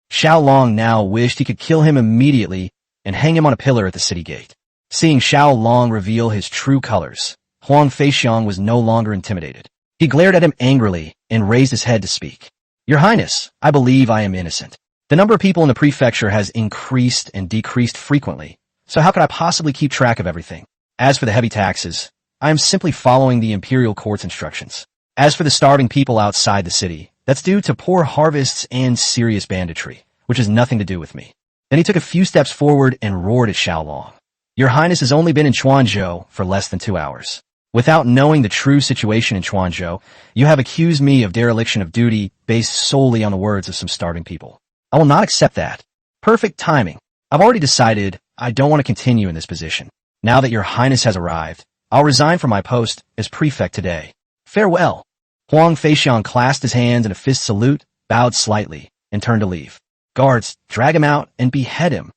B: Xiao Long now wished he could kill him immediately and hang him on a pillar at the city gate. Seeing Xiao Long reveal his true colors, Huang Feixiang was no longer intimidated. He glared at him angrily and raised his head to speak. "Your Highness, I believe I am innocent. The number of people in the prefecture has increased and decreased frequently, so how could I possibly keep track of everything? As for the heavy taxes, I am simply following the imperial court's instructions. As for the starving people outside the city, that's due to poor harvests and serious banditry, which has nothing to do with me." Then he took a few steps forward and roared at Xiao Long. "Your Highness has only been in Chuanzhou for less than 2 hours. Without knowing the true situation in Chuanzhou, you have accused me of dereliction of duty based solely on the words of some starving people. I will not accept that. Perfect timing. I've already decided I don't want to continue in this position. Now that your Highness has arrived, I'll resign from my post as prefect today. Farewell." Huang Feixiang clasped his hands in a fist salute, bowed slightly, and turned to leave. "Guards, drag him out and behead him."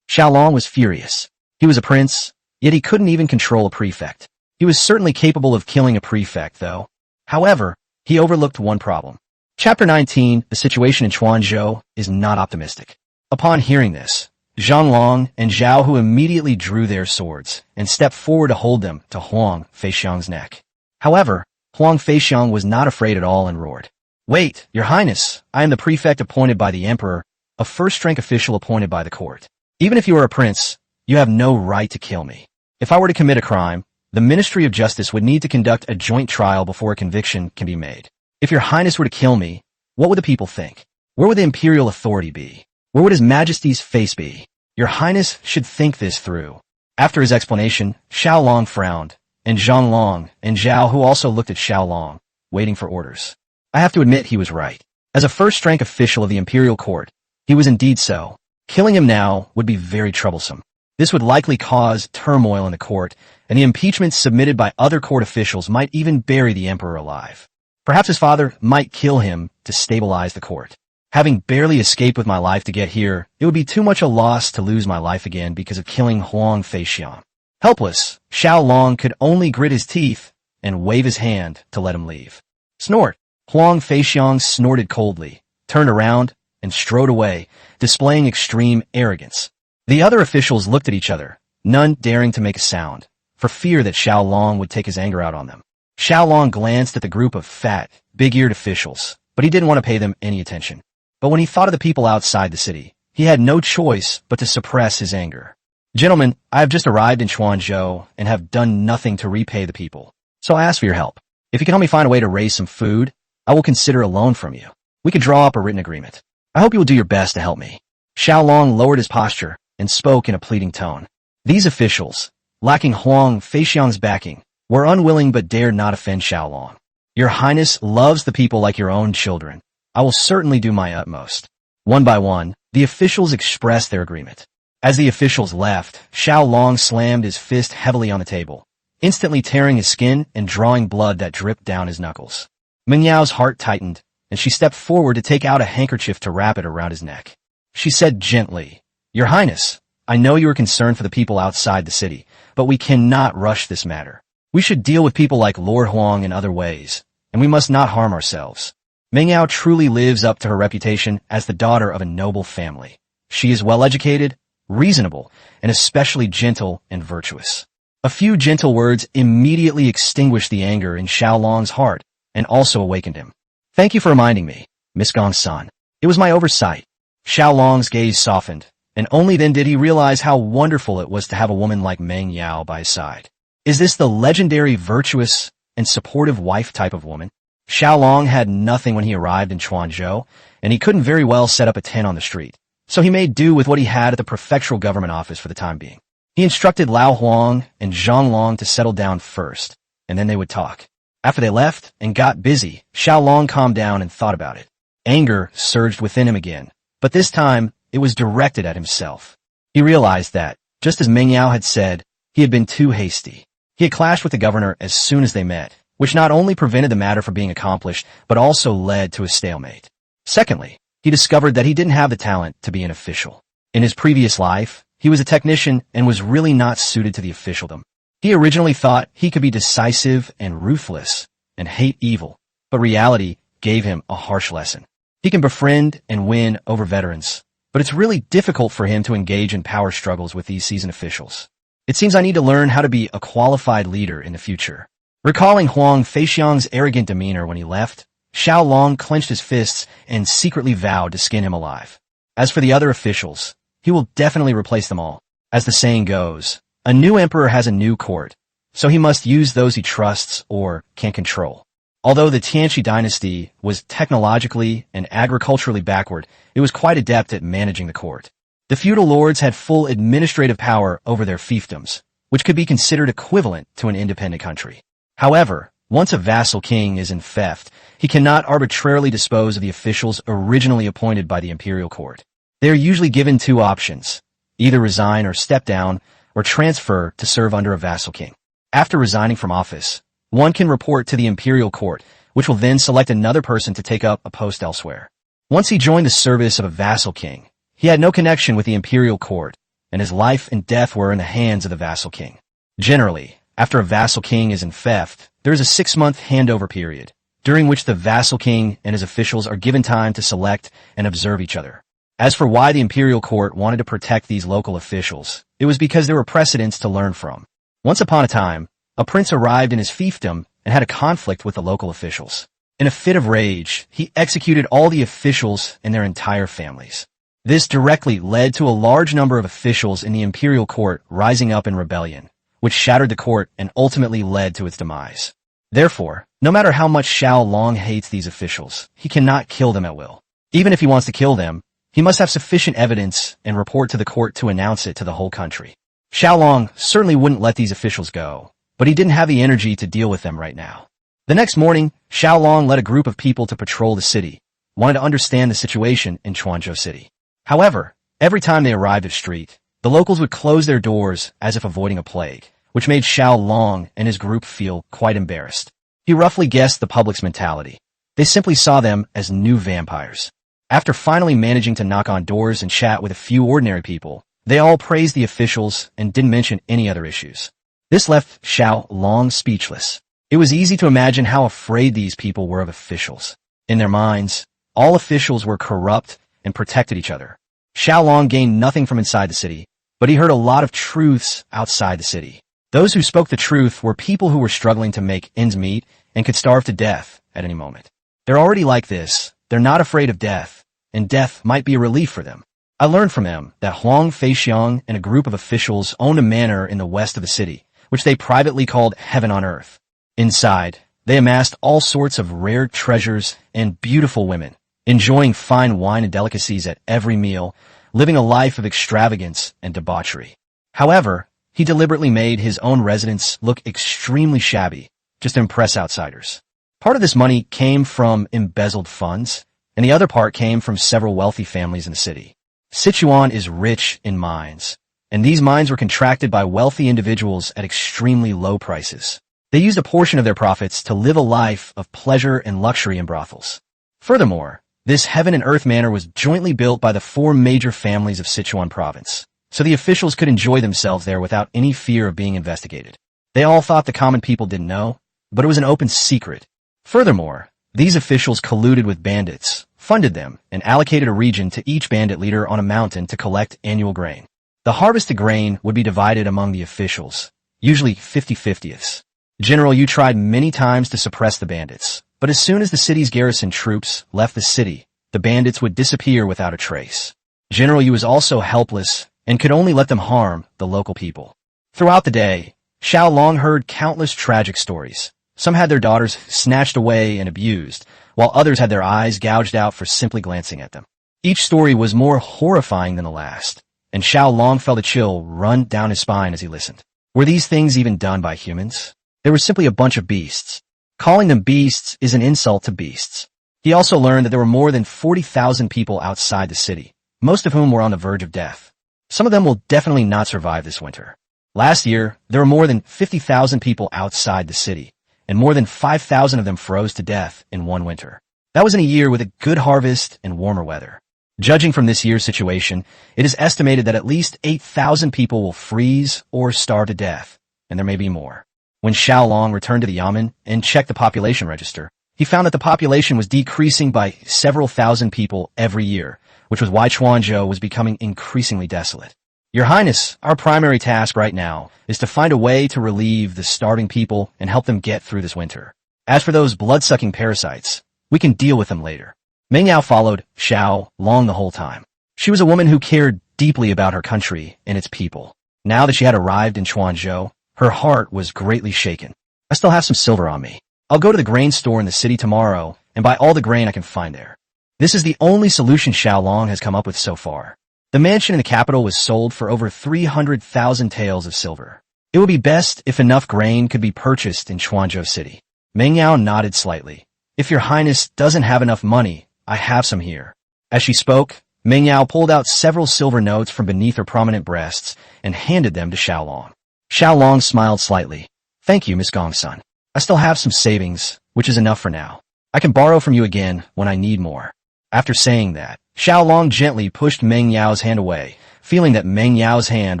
B: Xiao Long was furious. He was a prince, yet he couldn't even control a prefect. He was certainly capable of killing a prefect, though. However, he overlooked one problem. Chapter 19, the situation in Chuanzhou, is not optimistic. Upon hearing this, Xiao Long and Zhao Hu immediately drew their swords and stepped forward to hold them to Huang Feixiang's neck. However, Huang Feixiang was not afraid at all and roared, "Wait, Your Highness, I am the prefect appointed by the Emperor, a first-rank official appointed by the court. Even if you are a prince, you have no right to kill me. If I were to commit a crime, the Ministry of Justice would need to conduct a joint trial before a conviction can be made. If Your Highness were to kill me, what would the people think? Where would the imperial authority be? Where would His Majesty's face be? Your Highness should think this through. After his explanation, Xiao Long frowned, and Xiao Long and Zhao, who also looked at Xiao Long, waiting for orders. I have to admit he was right. As a first-rank official of the imperial court, he was indeed so. Killing him now would be very troublesome. This would likely cause turmoil in the court, and the impeachments submitted by other court officials might even bury the emperor alive. Perhaps his father might kill him to stabilize the court. Having barely escaped with my life to get here, it would be too much a loss to lose my life again because of killing Huang Feixiang. Helpless, Xiao Long could only grit his teeth and wave his hand to let him leave. Snort! Huang Feixiang snorted coldly, turned around, and strode away, displaying extreme arrogance. The other officials looked at each other, none daring to make a sound, for fear that Xiao Long would take his anger out on them. Xiao Long glanced at the group of fat, big-eared officials, but he didn't want to pay them any attention. But when he thought of the people outside the city, he had no choice but to suppress his anger. Gentlemen, I have just arrived in Chuanzhou and have done nothing to repay the people, so I ask for your help. If you can help me find a way to raise some food, I will consider a loan from you. We could draw up a written agreement. I hope you will do your best to help me. Xiao Long lowered his posture and spoke in a pleading tone. These officials, lacking Huang Feixiang's backing, were unwilling but dared not offend Xiao Long. Your Highness loves the people like your own children. I will certainly do my utmost. One by one, the officials expressed their agreement. As the officials left, Xiao Long slammed his fist heavily on the table, instantly tearing his skin and drawing blood that dripped down his knuckles. Meng Yao's heart tightened, and she stepped forward to take out a handkerchief to wrap it around his neck. She said gently, Your Highness, I know you are concerned for the people outside the city, but we cannot rush this matter. We should deal with people like Lord Huang in other ways, and we must not harm ourselves. Meng Yao truly lives up to her reputation as the daughter of a noble family. She is well-educated, reasonable, and especially gentle and virtuous. A few gentle words immediately extinguished the anger in Xiao Long's heart and also awakened him. Thank you for reminding me, Miss Gongsun. It was my oversight. Xiao Long's gaze softened, and only then did he realize how wonderful it was to have a woman like Meng Yao by his side. Is this the legendary virtuous and supportive wife type of woman? Xiao Long had nothing when he arrived in Chuanzhou, and he couldn't very well set up a tent on the street. So he made do with what he had at the prefectural government office for the time being. He instructed Lao Huang and Zhang Long to settle down first, and then they would talk. After they left and got busy, Xiao Long calmed down and thought about it. Anger surged within him again, but this time it was directed at himself. He realized that, just as Meng Yao had said, he had been too hasty. He had clashed with the governor as soon as they met, which not only prevented the matter from being accomplished, but also led to a stalemate. Secondly, he discovered that he didn't have the talent to be an official. In his previous life, he was a technician and was really not suited to the officialdom. He originally thought he could be decisive and ruthless and hate evil, but reality gave him a harsh lesson. He can befriend and win over veterans, but it's really difficult for him to engage in power struggles with these seasoned officials. It seems I need to learn how to be a qualified leader in the future. Recalling Huang Feixiang's arrogant demeanor when he left, Xiao Long clenched his fists and secretly vowed to skin him alive. As for the other officials, he will definitely replace them all. As the saying goes, a new emperor has a new court, so he must use those he trusts or can control. Although the Tianxi dynasty was technologically and agriculturally backward, it was quite adept at managing the court. The feudal lords had full administrative power over their fiefdoms, which could be considered equivalent to an independent country. However, once a vassal king is in theft, he cannot arbitrarily dispose of the officials originally appointed by the imperial court. They are usually given two options, either resign or step down, or transfer to serve under a vassal king. After resigning from office, one can report to the imperial court, which will then select another person to take up a post elsewhere. Once he joined the service of a vassal king, he had no connection with the imperial court, and his life and death were in the hands of the vassal king. Generally, after a vassal king is in theft, there is a 6-month handover period, during which the vassal king and his officials are given time to select and observe each other. As for why the imperial court wanted to protect these local officials, it was because there were precedents to learn from. Once upon a time, a prince arrived in his fiefdom and had a conflict with the local officials. In a fit of rage, he executed all the officials and their entire families. This directly led to a large number of officials in the imperial court rising up in rebellion, which shattered the court and ultimately led to its demise. Therefore, no matter how much Xiao Long hates these officials, he cannot kill them at will. Even if he wants to kill them, he must have sufficient evidence and report to the court to announce it to the whole country. Xiao Long certainly wouldn't let these officials go, but he didn't have the energy to deal with them right now. The next morning, Xiao Long led a group of people to patrol the city, wanted to understand the situation in Quanzhou City. However, every time they arrived at the street, the locals would close their doors as if avoiding a plague, which made Xiao Long and his group feel quite embarrassed. He roughly guessed the public's mentality. They simply saw them as new vampires. After finally managing to knock on doors and chat with a few ordinary people, they all praised the officials and didn't mention any other issues. This left Xiao Long speechless. It was easy to imagine how afraid these people were of officials. In their minds, all officials were corrupt and protected each other. Xiao Long gained nothing from inside the city, but he heard a lot of truths outside the city. Those who spoke the truth were people who were struggling to make ends meet and could starve to death at any moment. They're already like this. They're not afraid of death, and death might be a relief for them. I learned from them that Huang Feixiang and a group of officials owned a manor in the west of the city, which they privately called Heaven on Earth. Inside, they amassed all sorts of rare treasures and beautiful women, enjoying fine wine and delicacies at every meal, living a life of extravagance and debauchery. However, he deliberately made his own residence look extremely shabby, just to impress outsiders. Part of this money came from embezzled funds, and the other part came from several wealthy families in the city. Sichuan is rich in mines, and these mines were contracted by wealthy individuals at extremely low prices. They used a portion of their profits to live a life of pleasure and luxury in brothels. Furthermore, this Heaven and Earth manor was jointly built by the 4 major families of Sichuan province, so the officials could enjoy themselves there without any fear of being investigated. They all thought the common people didn't know, but it was an open secret. Furthermore, these officials colluded with bandits, funded them, and allocated a region to each bandit leader on a mountain to collect annual grain. The harvested grain would be divided among the officials, usually 50-50ths. General Yu tried many times to suppress the bandits, but as soon as the city's garrison troops left the city, the bandits would disappear without a trace. General Yu was also helpless and could only let them harm the local people. Throughout the day, Xiao Long heard countless tragic stories. Some had their daughters snatched away and abused, while others had their eyes gouged out for simply glancing at them. Each story was more horrifying than the last, and Xiao Long felt a chill run down his spine as he listened. Were these things even done by humans? They were simply a bunch of beasts. Calling them beasts is an insult to beasts. He also learned that there were more than 40,000 people outside the city, most of whom were on the verge of death. Some of them will definitely not survive this winter. Last year, there were more than 50,000 people outside the city, and more than 5,000 of them froze to death in one winter. That was in a year with a good harvest and warmer weather. Judging from this year's situation, it is estimated that at least 8,000 people will freeze or starve to death, and there may be more. When Xiao Long returned to the Yamen and checked the population register, he found that the population was decreasing by several thousand people every year, which was why Quanzhou was becoming increasingly desolate. Your Highness, our primary task right now is to find a way to relieve the starving people and help them get through this winter. As for those blood-sucking parasites, we can deal with them later. Meng Yao followed Xiao Long the whole time. She was a woman who cared deeply about her country and its people. Now that she had arrived in Quanzhou, her heart was greatly shaken. I still have some silver on me. I'll go to the grain store in the city tomorrow and buy all the grain I can find there. This is the only solution Xiao Long has come up with so far. The mansion in the capital was sold for over 300,000 taels of silver. It would be best if enough grain could be purchased in Quanzhou City. Meng Yao nodded slightly. If your Highness doesn't have enough money, I have some here. As she spoke, Meng Yao pulled out several silver notes from beneath her prominent breasts and handed them to Xiao Long. Xiao Long smiled slightly. Thank you, Miss Gongsun. I still have some savings, which is enough for now. I can borrow from you again when I need more. After saying that, Xiao Long gently pushed Meng Yao's hand away, feeling that Meng Yao's hand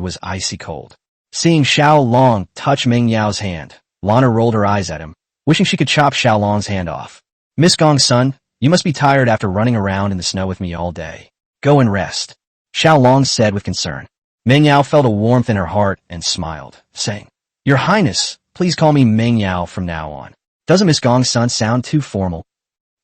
B: was icy cold. Seeing Xiao Long touch Meng Yao's hand, Lana rolled her eyes at him, wishing she could chop Xiao Long's hand off. Miss Gongsun, you must be tired after running around in the snow with me all day. Go and rest, Xiao Long said with concern. Meng Yao felt a warmth in her heart and smiled, saying, Your Highness, please call me Meng Yao from now on. Doesn't Miss Gongsun sound too formal?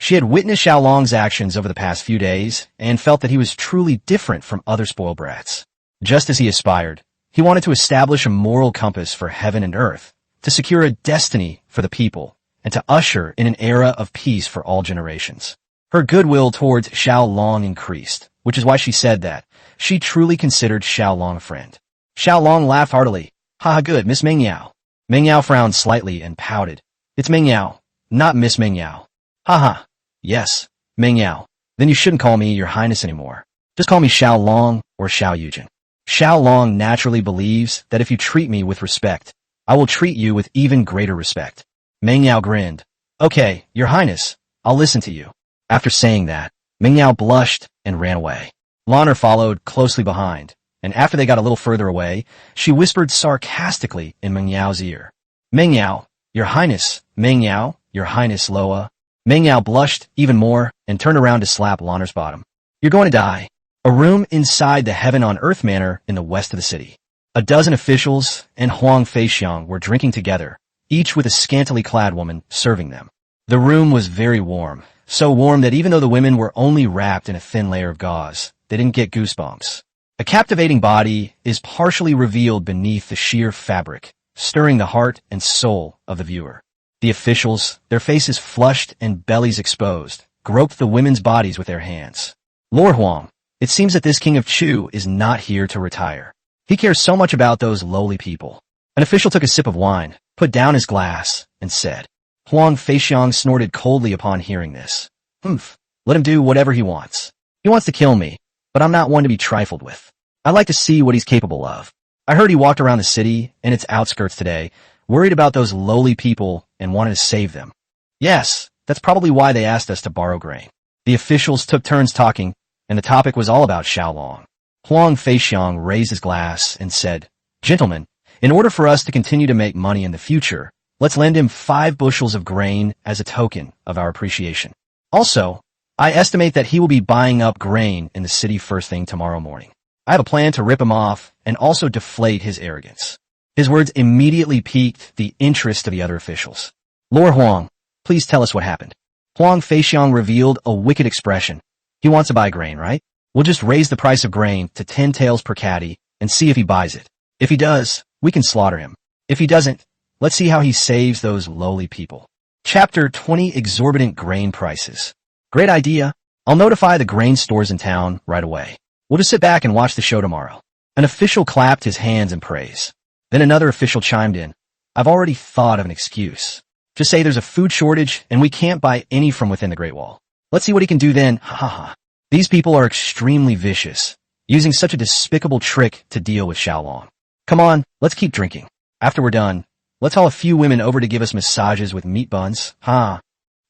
B: She had witnessed Xiao Long's actions over the past few days and felt that he was truly different from other spoiled brats. Just as he aspired, he wanted to establish a moral compass for heaven and earth, to secure a destiny for the people, and to usher in an era of peace for all generations. Her goodwill towards Xiao Long increased, which is why she said that. She truly considered Xiao Long a friend. Xiao Long laughed heartily. Haha, good, Miss Meng Yao. Meng Yao frowned slightly and pouted. It's Meng Yao, not Miss Meng Yao. Haha. Yes, Meng Yao. Then you shouldn't call me Your Highness anymore. Just call me Xiao Long or Xiao Yujin. Xiao Long naturally believes that if you treat me with respect, I will treat you with even greater respect. Meng Yao grinned. Okay, Your Highness, I'll listen to you. After saying that, Meng Yao blushed and ran away. Lanner followed closely behind, and after they got a little further away, she whispered sarcastically in Meng Yao's ear. Meng Yao, Your Highness, Meng Yao, Your Highness Loa. Meng Yao blushed even more and turned around to slap Lanner's bottom. You're going to die. A room inside the Heaven on Earth Manor in the west of the city. A dozen officials and Huang Feixiang were drinking together, each with a scantily clad woman serving them. The room was very warm, so warm that even though the women were only wrapped in a thin layer of gauze, they didn't get goosebumps. A captivating body is partially revealed beneath the sheer fabric, stirring the heart and soul of the viewer. The officials, their faces flushed and bellies exposed, groped the women's bodies with their hands. Lord Huang, it seems that this king of Chu is not here to retire. He cares so much about those lowly people. An official took a sip of wine, put down his glass, and said. Huang Feixiang snorted coldly upon hearing this. Humph, let him do whatever he wants. He wants to kill me, but I'm not one to be trifled with. I'd like to see what he's capable of. I heard he walked around the city and its outskirts today, worried about those lowly people and wanted to save them. Yes, that's probably why they asked us to borrow grain. The officials took turns talking, and the topic was all about Xiao Long. Huang Feixiang raised his glass and said, Gentlemen, in order for us to continue to make money in the future, let's lend him 5 bushels of grain as a token of our appreciation. Also, I estimate that he will be buying up grain in the city first thing tomorrow morning. I have a plan to rip him off and also deflate his arrogance. His words immediately piqued the interest of the other officials. Lord Huang, please tell us what happened. Huang Feixiang revealed a wicked expression. He wants to buy grain, right? We'll just raise the price of grain to 10 taels per caddy and see if he buys it. If he does, we can slaughter him. If he doesn't, let's see how he saves those lowly people. Chapter 20 Exorbitant Grain Prices. Great idea. I'll notify the grain stores in town right away. We'll just sit back and watch the show tomorrow. An official clapped his hands in praise. Then another official chimed in. I've already thought of an excuse. Just say there's a food shortage and we can't buy any from within the Great Wall. Let's see what he can do then. Ha ha. These people are extremely vicious, using such a despicable trick to deal with Xiao Long. Come on, let's keep drinking. After we're done, let's haul a few women over to give us massages with meat buns. Ha.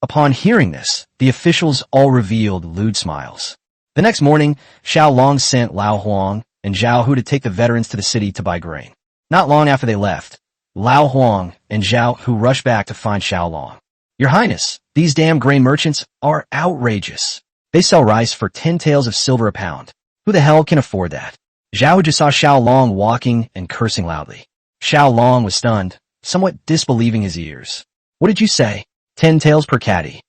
B: Upon hearing this, the officials all revealed lewd smiles. The next morning, Xiao Long sent Lao Huang and Zhao Hu to take the veterans to the city to buy grain. Not long after they left, Lao Huang and Zhao Hu rushed back to find Xiao Long. Your Highness, these damn grain merchants are outrageous. They sell rice for 10 taels of silver a pound. Who the hell can afford that? Zhao Hu just saw Xiao Long walking and cursing loudly. Xiao Long was stunned, somewhat disbelieving his ears. What did you say? 10 taels per caddy.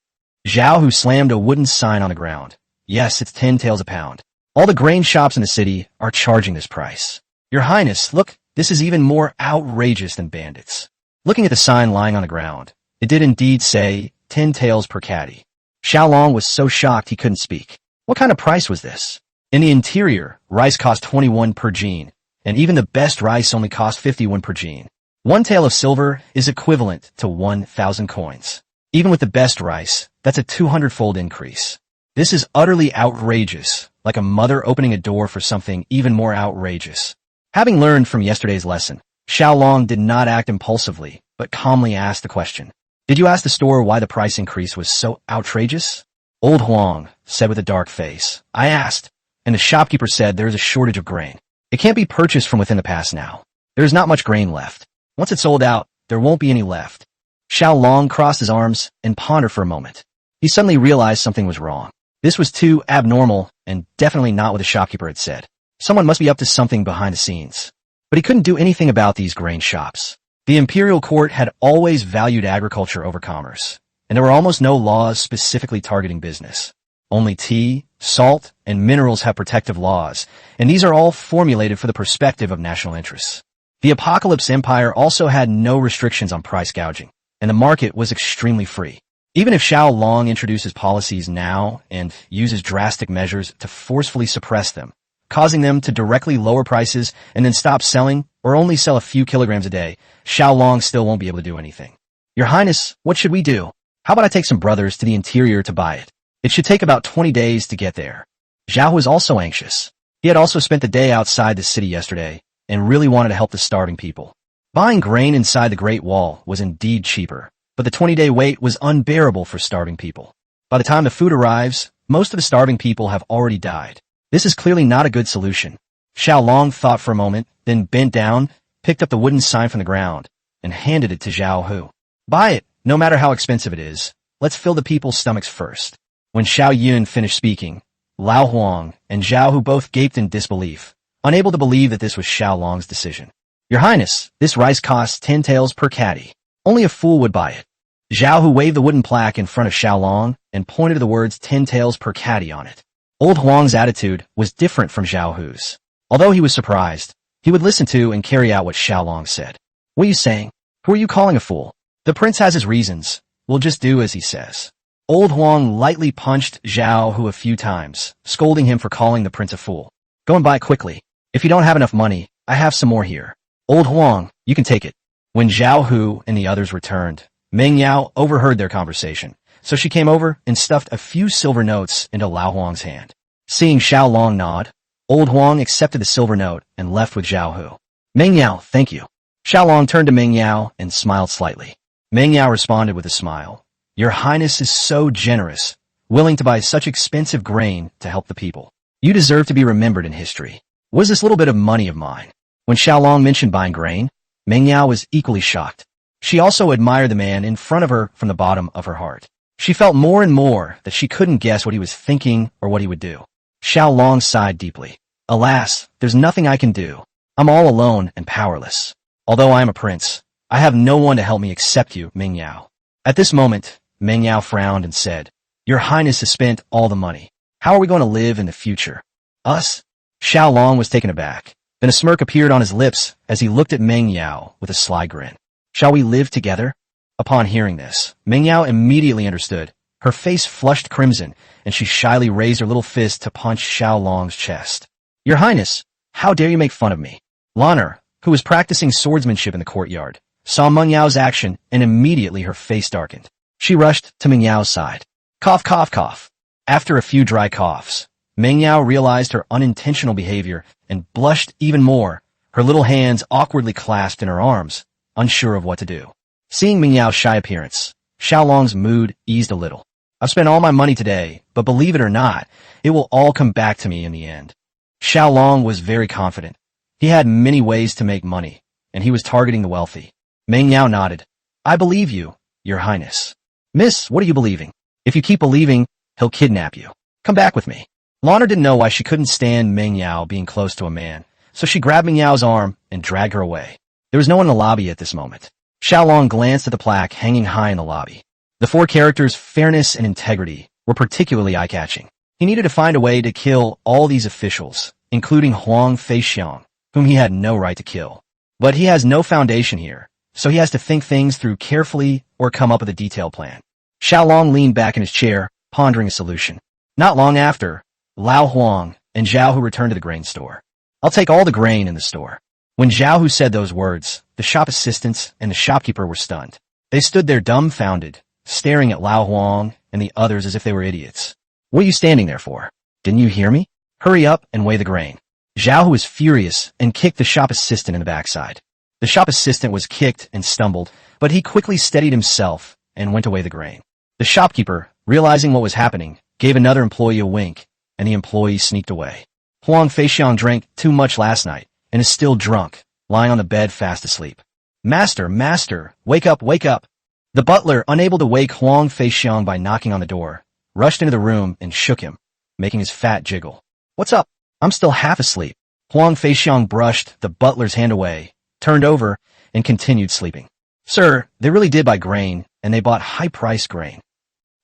B: Zhao Hu slammed a wooden sign on the ground. Yes, it's 10 taels a pound. All the grain shops in the city are charging this price. Your Highness, look, this is even more outrageous than bandits. Looking at the sign lying on the ground, it did indeed say 10 taels per caddy. Xiao Long was so shocked he couldn't speak. What kind of price was this? In the interior, rice cost 21 per jean, and even the best rice only cost 51 per jean. 1 tael of silver is equivalent to 1,000 coins. Even with the best rice, that's a 200-fold increase. This is utterly outrageous, like a mother opening a door for something even more outrageous. Having learned from yesterday's lesson, Xiao Long did not act impulsively, but calmly asked the question. Did you ask the store why the price increase was so outrageous? Old Huang said with a dark face. I asked, and the shopkeeper said there is a shortage of grain. It can't be purchased from within the pass now. There is not much grain left. Once it's sold out, there won't be any left. Xiao Long crossed his arms and pondered for a moment. He suddenly realized something was wrong. This was too abnormal and definitely not what the shopkeeper had said. Someone must be up to something behind the scenes. But he couldn't do anything about these grain shops. The imperial court had always valued agriculture over commerce, and there were almost no laws specifically targeting business. Only tea, salt, and minerals have protective laws, and these are all formulated for the perspective of national interests. The Apocalypse Empire also had no restrictions on price gouging, and the market was extremely free. Even if Xiao Long introduces policies now and uses drastic measures to forcefully suppress them, causing them to directly lower prices and then stop selling or only sell a few kilograms a day, Xiao Long still won't be able to do anything. Your Highness, what should we do? How about I take some brothers to the interior to buy it? It should take about 20 days to get there. Zhao was also anxious. He had also spent the day outside the city yesterday and really wanted to help the starving people. Buying grain inside the Great Wall was indeed cheaper, but the 20-day wait was unbearable for starving people. By the time the food arrives, most of the starving people have already died. This is clearly not a good solution. Xiao Long thought for a moment, then bent down, picked up the wooden sign from the ground, and handed it to Zhao Hu. Buy it, no matter how expensive it is. Let's fill the people's stomachs first. When Xiao Yun finished speaking, Lao Huang and Zhao Hu both gaped in disbelief, unable to believe that this was Xiao Long's decision. Your Highness, this rice costs 10 taels per caddy. Only a fool would buy it. Zhao Hu waved the wooden plaque in front of Xiao Long and pointed to the words 10 taels per caddy on it. Old Huang's attitude was different from Zhao Hu's. Although he was surprised, he would listen to and carry out what Xiao Long said. What are you saying? Who are you calling a fool? The prince has his reasons. We'll just do as he says. Old Huang lightly punched Zhao Hu a few times, scolding him for calling the prince a fool. Go and buy it quickly. If you don't have enough money, I have some more here. Old Huang, you can take it. When Zhao Hu and the others returned, Meng Yao overheard their conversation, so she came over and stuffed a few silver notes into Lao Huang's hand. Seeing Xiao Long nod, Old Huang accepted the silver note and left with Zhao Hu. Meng Yao, thank you. Xiao Long turned to Meng Yao and smiled slightly. Meng Yao responded with a smile. Your Highness is so generous, willing to buy such expensive grain to help the people. You deserve to be remembered in history. What is this little bit of money of mine? When Xiao Long mentioned buying grain, Meng Yao was equally shocked. She also admired the man in front of her from the bottom of her heart. She felt more and more that she couldn't guess what he was thinking or what he would do. Xiao Long sighed deeply. Alas, there's nothing I can do. I'm all alone and powerless. Although I am a prince, I have no one to help me except you, Meng Yao. At this moment, Meng Yao frowned and said, Your Highness has spent all the money. How are we going to live in the future? Us? Xiao Long was taken aback. Then a smirk appeared on his lips as he looked at Meng Yao with a sly grin. Shall we live together? Upon hearing this, Meng Yao immediately understood. Her face flushed crimson, and she shyly raised her little fist to punch Xiao Long's chest. Your Highness, how dare you make fun of me? Lanner, who was practicing swordsmanship in the courtyard, saw Meng Yao's action, and immediately her face darkened. She rushed to Meng Yao's side. Cough, cough, cough. After a few dry coughs, Meng Yao realized her unintentional behavior and blushed even more, her little hands awkwardly clasped in her arms, unsure of what to do. Seeing Meng Yao's shy appearance, Xiao Long's mood eased a little. I've spent all my money today, but believe it or not, it will all come back to me in the end. Xiao Long was very confident. He had many ways to make money, and he was targeting the wealthy. Meng Yao nodded. I believe you, Your Highness. Miss, what are you believing? If you keep believing, he'll kidnap you. Come back with me. Lanner didn't know why she couldn't stand Meng Yao being close to a man, so she grabbed Meng Yao's arm and dragged her away. There was no one in the lobby at this moment. Xiao Long glanced at the plaque hanging high in the lobby. The four characters' fairness and integrity were particularly eye-catching. He needed to find a way to kill all these officials, including Huang Feixiang, whom he had no right to kill. But he has no foundation here, so he has to think things through carefully or come up with a detailed plan. Xiao Long leaned back in his chair, pondering a solution. Not long after, Lao Huang and Zhao Hu returned to the grain store. I'll take all the grain in the store. When Zhao Hu said those words, the shop assistants and the shopkeeper were stunned. They stood there dumbfounded, staring at Lao Huang and the others as if they were idiots. What are you standing there for? Didn't you hear me? Hurry up and weigh the grain. Zhao Hu was furious and kicked the shop assistant in the backside. The shop assistant was kicked and stumbled, but he quickly steadied himself and went to weigh the grain. The shopkeeper, realizing what was happening, gave another employee a wink, and the employee sneaked away. Huang Feixiang drank too much last night and is still drunk, lying on the bed fast asleep. Master, master, wake up, wake up. The butler, unable to wake Huang Feixiang by knocking on the door, rushed into the room and shook him, making his fat jiggle. What's up? I'm still half asleep. Huang Feixiang brushed the butler's hand away, turned over, and continued sleeping. Sir, they really did buy grain, and they bought high-priced grain.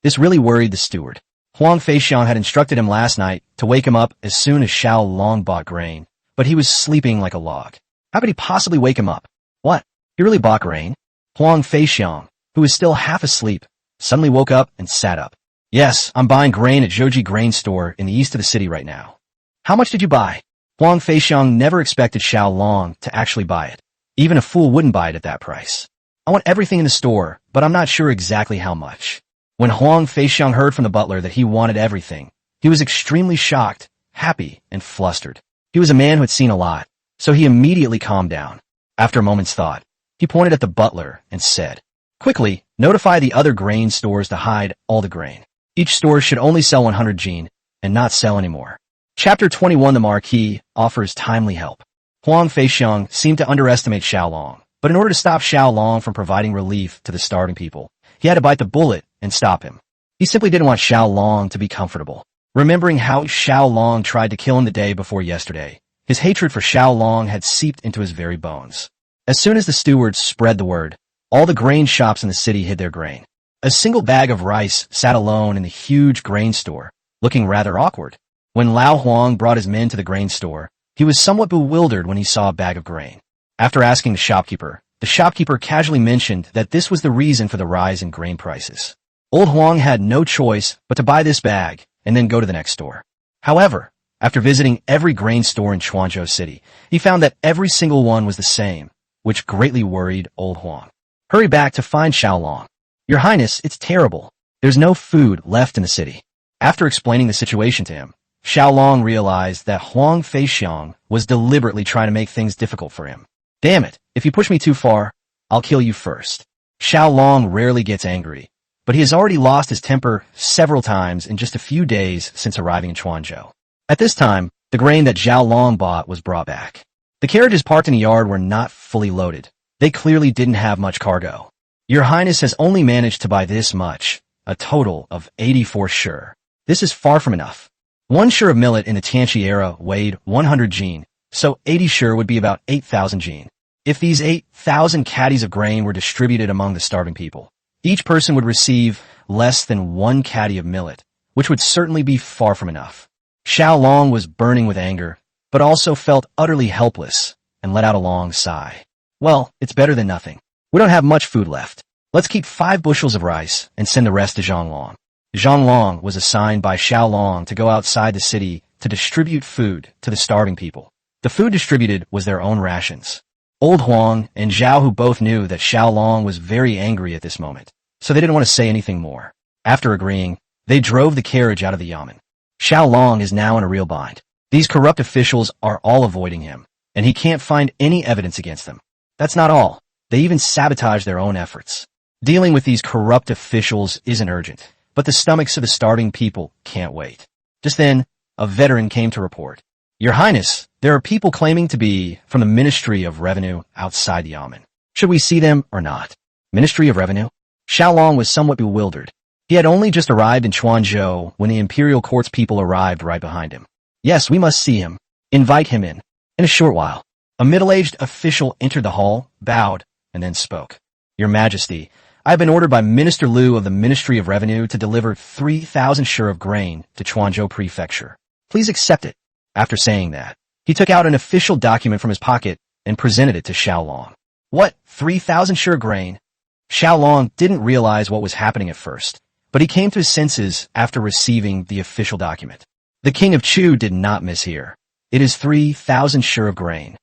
B: This really worried the steward. Huang Feixiang had instructed him last night to wake him up as soon as Xiao Long bought grain, but he was sleeping like a log. How could he possibly wake him up? What? He really bought grain? Huang Feixiang, who was still half asleep, suddenly woke up and sat up. Yes, I'm buying grain at Zhouji Grain Store in the east of the city right now. How much did you buy? Huang Feixiang never expected Xiao Long to actually buy it. Even a fool wouldn't buy it at that price. I want everything in the store, but I'm not sure exactly how much. When Huang Feixiang heard from the butler that he wanted everything, he was extremely shocked, happy, and flustered. He was a man who had seen a lot, so he immediately calmed down. After a moment's thought, he pointed at the butler and said, "Quickly, notify the other grain stores to hide all the grain. Each store should only sell 100 jin and not sell anymore." Chapter 21 The Marquis offers timely help. Huang Feixiang seemed to underestimate Xiao Long, but in order to stop Xiao Long from providing relief to the starving people, he had to bite the bullet and stop him. He simply didn't want Xiao Long to be comfortable. Remembering how Xiao Long tried to kill him the day before yesterday, his hatred for Xiao Long had seeped into his very bones. As soon as the stewards spread the word, all the grain shops in the city hid their grain. A single bag of rice sat alone in the huge grain store, looking rather awkward. When Lao Huang brought his men to the grain store, he was somewhat bewildered when he saw a bag of grain. After asking the shopkeeper casually mentioned that this was the reason for the rise in grain prices. Old Huang had no choice but to buy this bag and then go to the next store. However, after visiting every grain store in Chuanzhou City, he found that every single one was the same, which greatly worried Old Huang. "Hurry back to find Xiao Long. Your Highness, it's terrible. There's no food left in the city." After explaining the situation to him, Xiao Long realized that Huang Feixiang was deliberately trying to make things difficult for him. "Damn it, if you push me too far, I'll kill you first." Xiao Long rarely gets angry, but he has already lost his temper several times in just a few days since arriving in Chuanzhou. At this time, the grain that Xiao Long bought was brought back. The carriages parked in the yard were not fully loaded. They clearly didn't have much cargo. "Your Highness has only managed to buy this much, a total of 84 sure. This is far from enough. One sure of millet in the Tianqi era weighed 100 jin, so 80 sure would be about 8,000 jin. If these 8,000 caddies of grain were distributed among the starving people, each person would receive less than one caddy of millet, which would certainly be far from enough." Xiao Long was burning with anger, but also felt utterly helpless and let out a long sigh. "Well, it's better than nothing. We don't have much food left. Let's keep 5 bushels of rice and send the rest to Xiao Long." Xiao Long was assigned by Xiao Long to go outside the city to distribute food to the starving people. The food distributed was their own rations. Old Huang and Zhao, who both knew that Xiao Long was very angry at this moment, so they didn't want to say anything more. After agreeing, they drove the carriage out of the yamen. Xiao Long is now in a real bind. These corrupt officials are all avoiding him, and he can't find any evidence against them. That's not all. They even sabotage their own efforts. Dealing with these corrupt officials isn't urgent, but the stomachs of the starving people can't wait. Just then, a veteran came to report. "Your Highness, there are people claiming to be from the Ministry of Revenue outside the yamen. Should we see them or not?" Ministry of Revenue? Xiao Long was somewhat bewildered. He had only just arrived in Chuanzhou when the imperial court's people arrived right behind him. "Yes, we must see him. Invite him in." In a short while, a middle-aged official entered the hall, bowed, and then spoke. "Your Majesty, I have been ordered by Minister Liu of the Ministry of Revenue to deliver 3,000 sure of grain to Chuanzhou Prefecture. Please accept it." After saying that, he took out an official document from his pocket and presented it to Xiao Long. "What, 3,000 sure grain?" Xiao Long didn't realize what was happening at first, but he came to his senses after receiving the official document. The King of Chu did not mishear. "It is 3,000 sure of grain."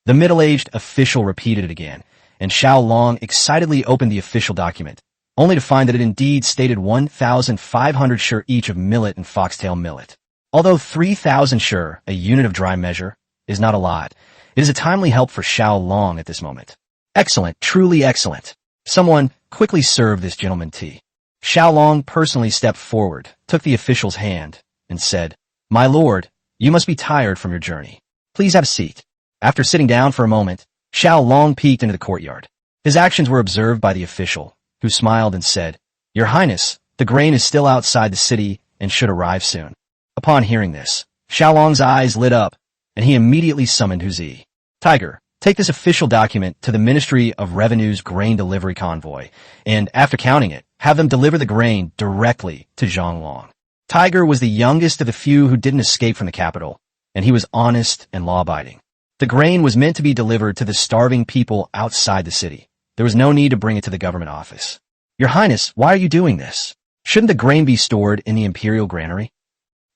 B: The middle-aged official repeated it again, and Xiao Long excitedly opened the official document, only to find that it indeed stated 1,500 sure each of millet and foxtail millet. Although 3,000 sure, a unit of dry measure, is not a lot, it is a timely help for Xiao Long at this moment. "Excellent, truly excellent. Someone quickly serve this gentleman tea." Xiao Long personally stepped forward, took the official's hand, and said, "My lord, you must be tired from your journey. Please have a seat." After sitting down for a moment, Xiao Long peeked into the courtyard. His actions were observed by the official, who smiled and said, "Your Highness, the grain is still outside the city and should arrive soon." Upon hearing this, Xiao Long's eyes lit up, and he immediately summoned Huzi. "Tiger, take this official document to the Ministry of Revenue's grain delivery convoy, and after counting it, have them deliver the grain directly to Xiao Long." Tiger was the youngest of the few who didn't escape from the capital, and he was honest and law-abiding. The grain was meant to be delivered to the starving people outside the city. There was no need to bring it to the government office. Your Highness, why are you doing this? Shouldn't the grain be stored in the imperial granary?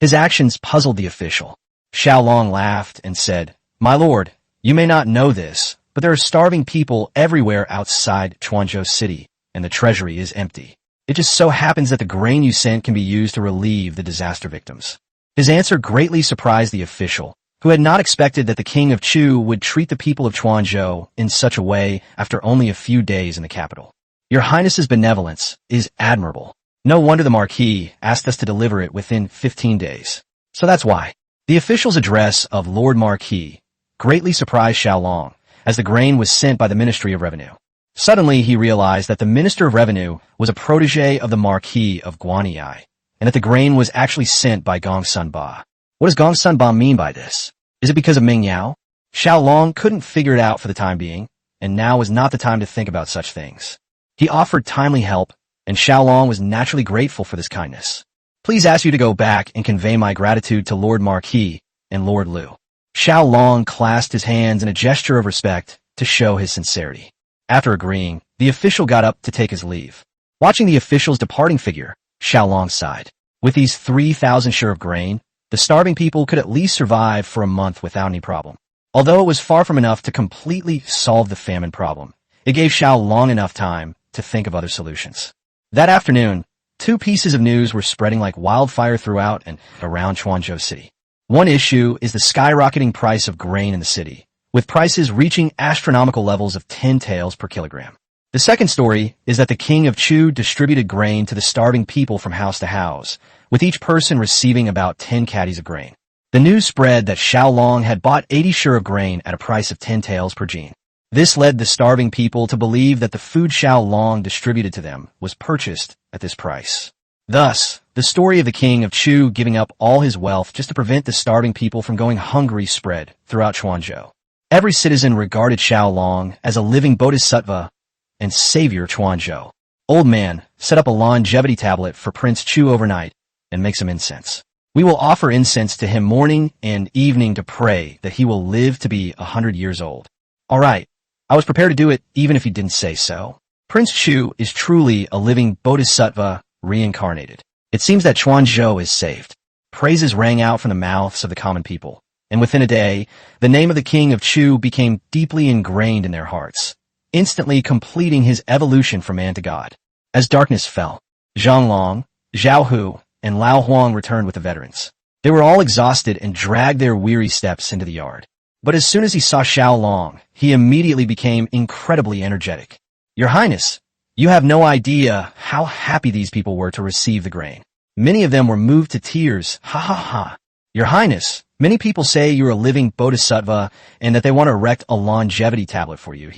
B: His actions puzzled the official. Xiao Long laughed and said, My lord, you may not know this, but there are starving people everywhere outside Chuanzhou City, and the treasury is empty. It just so happens that the grain you sent can be used to relieve the disaster victims. His answer greatly surprised the official, who had not expected that the king of Chu would treat the people of Chuanzhou in such a way after only a few days in the capital. Your Highness's benevolence is admirable. No wonder the Marquis asked us to deliver it within 15 days. So that's why. The official's address of Lord Marquis greatly surprised Xiao Long, as the grain was sent by the Ministry of Revenue. Suddenly he realized that the Minister of Revenue was a protege of the Marquis of Guanyi, and that the grain was actually sent by Gong Sun Ba. What does Gong Sun Ba mean by this? Is it because of Ming Yao? Xiao Long couldn't figure it out for the time being, and now was not the time to think about such things. He offered timely help, and Xiao Long was naturally grateful for this kindness. Please ask you to go back and convey my gratitude to Lord Marquis and Lord Liu. Xiao Long clasped his hands in a gesture of respect to show his sincerity. After agreeing, the official got up to take his leave. Watching the official's departing figure, Xiao Long sighed. With these 3,000 share of grain, the starving people could at least survive for a month without any problem. Although it was far from enough to completely solve the famine problem, it gave Xiao Long enough time to think of other solutions. That afternoon, two pieces of news were spreading like wildfire throughout and around Chuanzhou City. One issue is the skyrocketing price of grain in the city, with prices reaching astronomical levels of 10 taels per kilogram. The second story is that the king of Chu distributed grain to the starving people from house to house, with each person receiving about 10 caddies of grain. The news spread that Xiao Long had bought 80 share of grain at a price of 10 taels per jin. This led the starving people to believe that the food Xiao Long distributed to them was purchased at this price. Thus, the story of the king of Chu giving up all his wealth just to prevent the starving people from going hungry spread throughout Chuanzhou. Every citizen regarded Xiao Long as a living bodhisattva and savior Chuanzhou. Old man, set up a longevity tablet for Prince Chu overnight and make some incense. We will offer incense to him morning and evening to pray that he will live to be 100 years old. All right, I was prepared to do it even if he didn't say so. Prince Chu is truly a living bodhisattva reincarnated. It seems that Chuanzhou is saved. Praises rang out from the mouths of the common people, and within a day, the name of the king of Chu became deeply ingrained in their hearts, instantly completing his evolution from man to god. As darkness fell, Xiao Long, Zhao Hu, and Lao Huang returned with the veterans. They were all exhausted and dragged their weary steps into the yard. But as soon as he saw Xiao Long, he immediately became incredibly energetic. Your Highness, you have no idea how happy these people were to receive the grain. Many of them were moved to tears. Ha ha ha. Your Highness, many people say you're a living bodhisattva and that they want to erect a longevity tablet for you.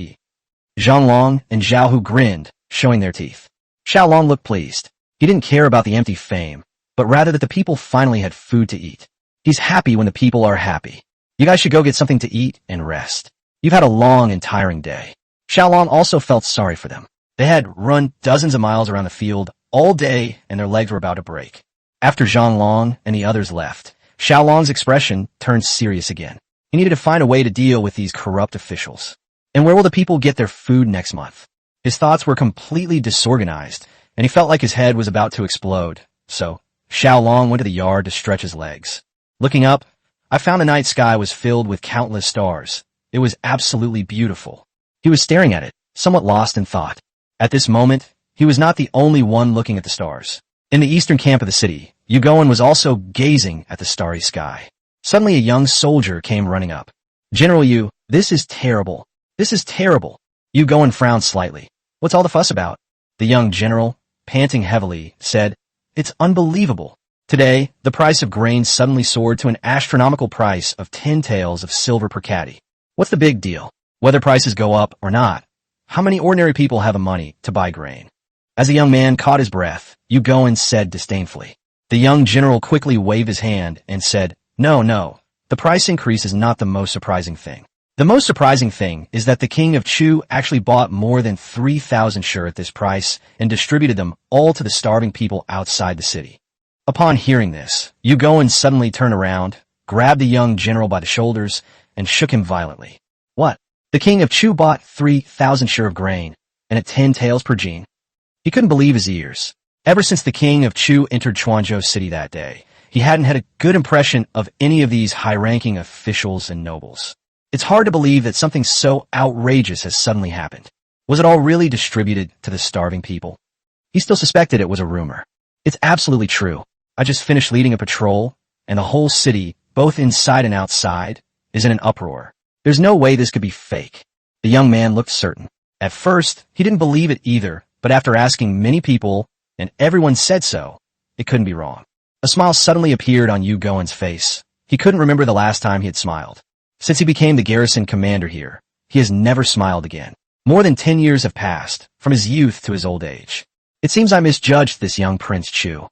B: Zhang Long and Zhao Hu grinned, showing their teeth. Xiao Long looked pleased. He didn't care about the empty fame, but rather that the people finally had food to eat. He's happy when the people are happy. You guys should go get something to eat and rest. You've had a long and tiring day. Xiao Long also felt sorry for them. They had run dozens of miles around the field all day and their legs were about to break. After Zhang Long and the others left, Xiao Long's expression turned serious again. He needed to find a way to deal with these corrupt officials. And where will the people get their food next month? His thoughts were completely disorganized, and he felt like his head was about to explode. So, Xiao Long went to the yard to stretch his legs. Looking up, I found the night sky was filled with countless stars. It was absolutely beautiful. He was staring at it, somewhat lost in thought. At this moment, he was not the only one looking at the stars. In the eastern camp of the city, Yugoan was also gazing at the starry sky. Suddenly a young soldier came running up. General Yu, this is terrible. This is terrible. Yugoan frowned slightly. What's all the fuss about? The young general, panting heavily, said, It's unbelievable. Today, the price of grain suddenly soared to an astronomical price of 10 taels of silver per caddy. What's the big deal? Whether prices go up or not, how many ordinary people have the money to buy grain? As the young man caught his breath, Yugoan said disdainfully. The young general quickly waved his hand and said, No, the price increase is not the most surprising thing. The most surprising thing is that the king of Chu actually bought more than 3,000 shur at this price and distributed them all to the starving people outside the city. Upon hearing this, Yugoan suddenly turned around, grabbed the young general by the shoulders, and shook him violently. What? The king of Chu bought 3,000 shur of grain, and at 10 taels per jin. He couldn't believe his ears. Ever since the king of Chu entered Chuanzhou City that day, he hadn't had a good impression of any of these high-ranking officials and nobles. It's hard to believe that something so outrageous has suddenly happened. Was it all really distributed to the starving people? He still suspected it was a rumor. It's absolutely true. I just finished leading a patrol, and the whole city, both inside and outside, is in an uproar. There's no way this could be fake. The young man looked certain. At first, he didn't believe it either, but after asking many people, and everyone said so, it couldn't be wrong. A smile suddenly appeared on Yu Goen's face. He couldn't remember the last time he had smiled. Since he became the garrison commander here, he has never smiled again. More than 10 years have passed, from his youth to his old age. It seems I misjudged this young Prince Chu.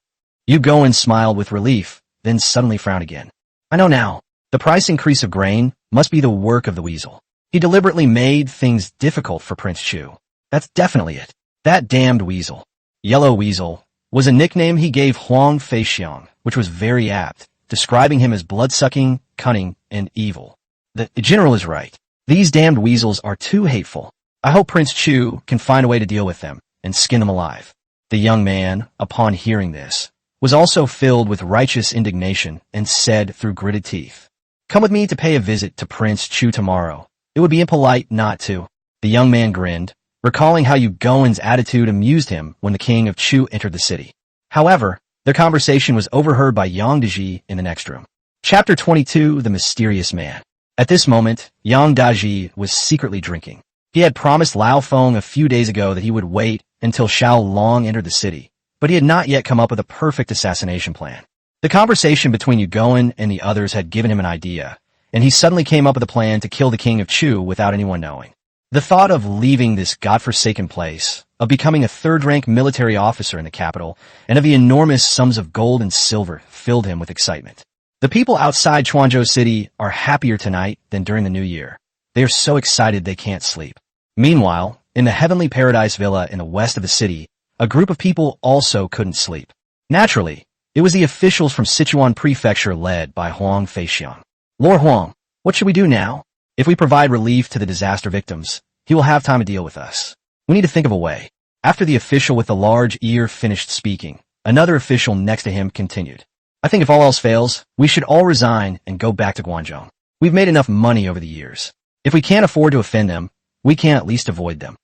B: Yu Goen smiled with relief, then suddenly frowned again. I know now. The price increase of grain must be the work of the weasel. He deliberately made things difficult for Prince Chu. That's definitely it. That damned weasel. Yellow Weasel was a nickname he gave Huang Feixiang, which was very apt, describing him as blood-sucking, cunning, and evil. The general is right. These damned weasels are too hateful. I hope Prince Chu can find a way to deal with them and skin them alive. The young man, upon hearing this, was also filled with righteous indignation and said through gritted teeth, "Come with me to pay a visit to Prince Chu tomorrow. It would be impolite not to." The young man grinned, recalling how Yu Goen's attitude amused him when the king of Chu entered the city. However, their conversation was overheard by Yang Daji in the next room. Chapter 22, The Mysterious Man. At this moment, Yang Daji was secretly drinking. He had promised Lao Feng a few days ago that he would wait until Xiao Long entered the city, but he had not yet come up with a perfect assassination plan. The conversation between Yu Goen and the others had given him an idea, and he suddenly came up with a plan to kill the king of Chu without anyone knowing. The thought of leaving this godforsaken place, of becoming a third-rank military officer in the capital, and of the enormous sums of gold and silver filled him with excitement. The people outside Chuanzhou City are happier tonight than during the New Year. They are so excited they can't sleep. Meanwhile, in the Heavenly Paradise Villa in the west of the city, a group of people also couldn't sleep. Naturally, it was the officials from Sichuan Prefecture led by Huang Feixiang. Lord Huang, what should we do now? If we provide relief to the disaster victims, he will have time to deal with us. We need to think of a way. After the official with the large ear finished speaking, another official next to him continued. I think if all else fails, we should all resign and go back to Guangzhou. We've made enough money over the years. If we can't afford to offend them, we can at least avoid them.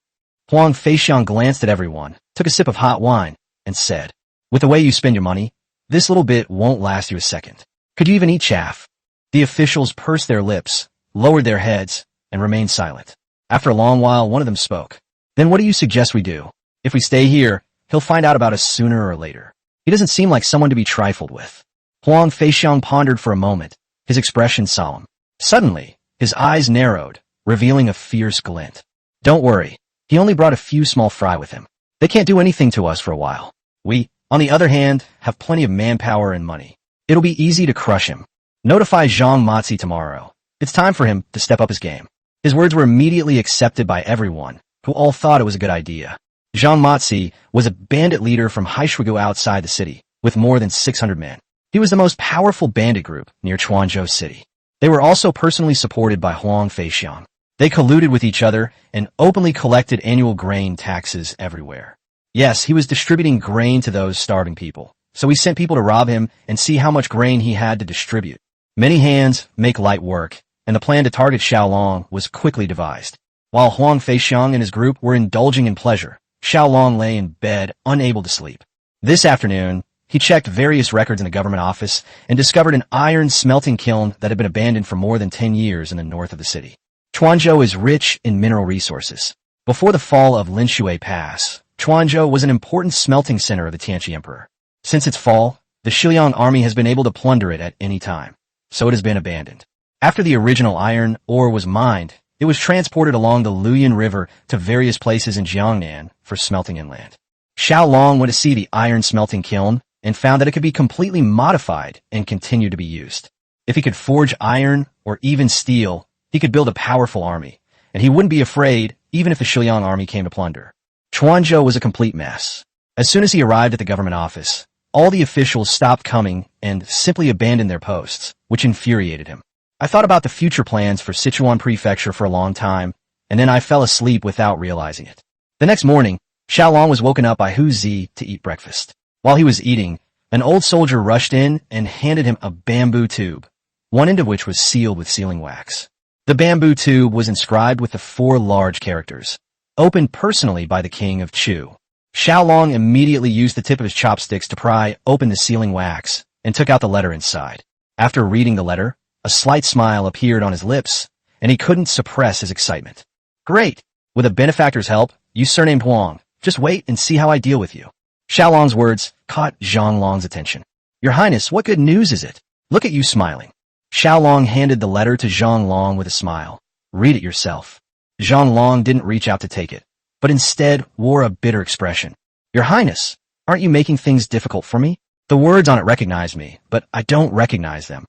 B: Huang Feixiang glanced at everyone, took a sip of hot wine, and said, with the way you spend your money, this little bit won't last you a second. Could you even eat chaff? The officials pursed their lips, lowered their heads, and remained silent. After a long while, one of them spoke. Then what do you suggest we do? If we stay here, he'll find out about us sooner or later. He doesn't seem like someone to be trifled with. Huang Feixiang pondered for a moment, his expression solemn. Suddenly, his eyes narrowed, revealing a fierce glint. Don't worry, he only brought a few small fry with him. They can't do anything to us for a while. We, on the other hand, have plenty of manpower and money. It'll be easy to crush him. Notify Zhang Matzi tomorrow. It's time for him to step up his game. His words were immediately accepted by everyone, who all thought it was a good idea. Zhang Matzi was a bandit leader from Haishuigu outside the city, with more than 600 men. He was the most powerful bandit group near Chuanzhou City. They were also personally supported by Huang Feixiang. They colluded with each other and openly collected annual grain taxes everywhere. Yes, he was distributing grain to those starving people, so he sent people to rob him and see how much grain he had to distribute. Many hands make light work, and the plan to target Xiao Long was quickly devised. While Huang Feixiang and his group were indulging in pleasure, Xiao Long lay in bed, unable to sleep. This afternoon, he checked various records in a government office and discovered an iron smelting kiln that had been abandoned for more than 10 years in the north of the city. Chuanzhou is rich in mineral resources. Before the fall of Linshui Pass, Chuanzhou was an important smelting center of the Tianqi Emperor. Since its fall, the Xiliang army has been able to plunder it at any time, so it has been abandoned. After the original iron ore was mined, it was transported along the Luyan River to various places in Jiangnan for smelting inland. Xiao Long went to see the iron smelting kiln and found that it could be completely modified and continue to be used. If he could forge iron or even steel, he could build a powerful army, and he wouldn't be afraid even if the Xiliang army came to plunder. Chuanzhou was a complete mess. As soon as he arrived at the government office, all the officials stopped coming and simply abandoned their posts, which infuriated him. I thought about the future plans for Sichuan Prefecture for a long time, and then I fell asleep without realizing it. The next morning, Xiao Long was woken up by Hu Zi to eat breakfast. While he was eating, an old soldier rushed in and handed him a bamboo tube, one end of which was sealed with sealing wax. The bamboo tube was inscribed with the 4 large characters, opened personally by the king of Chu. Xiao Long immediately used the tip of his chopsticks to pry open the sealing wax and took out the letter inside. After reading the letter, a slight smile appeared on his lips, and he couldn't suppress his excitement. Great! With a benefactor's help, you surnamed Huang. Just wait and see how I deal with you. Xiao Long's words caught Xiao Long's attention. Your Highness, what good news is it? Look at you smiling. Xiao Long handed the letter to Xiao Long with a smile. Read it yourself. Xiao Long didn't reach out to take it, but instead wore a bitter expression. Your Highness, aren't you making things difficult for me? The words on it recognize me, but I don't recognize them.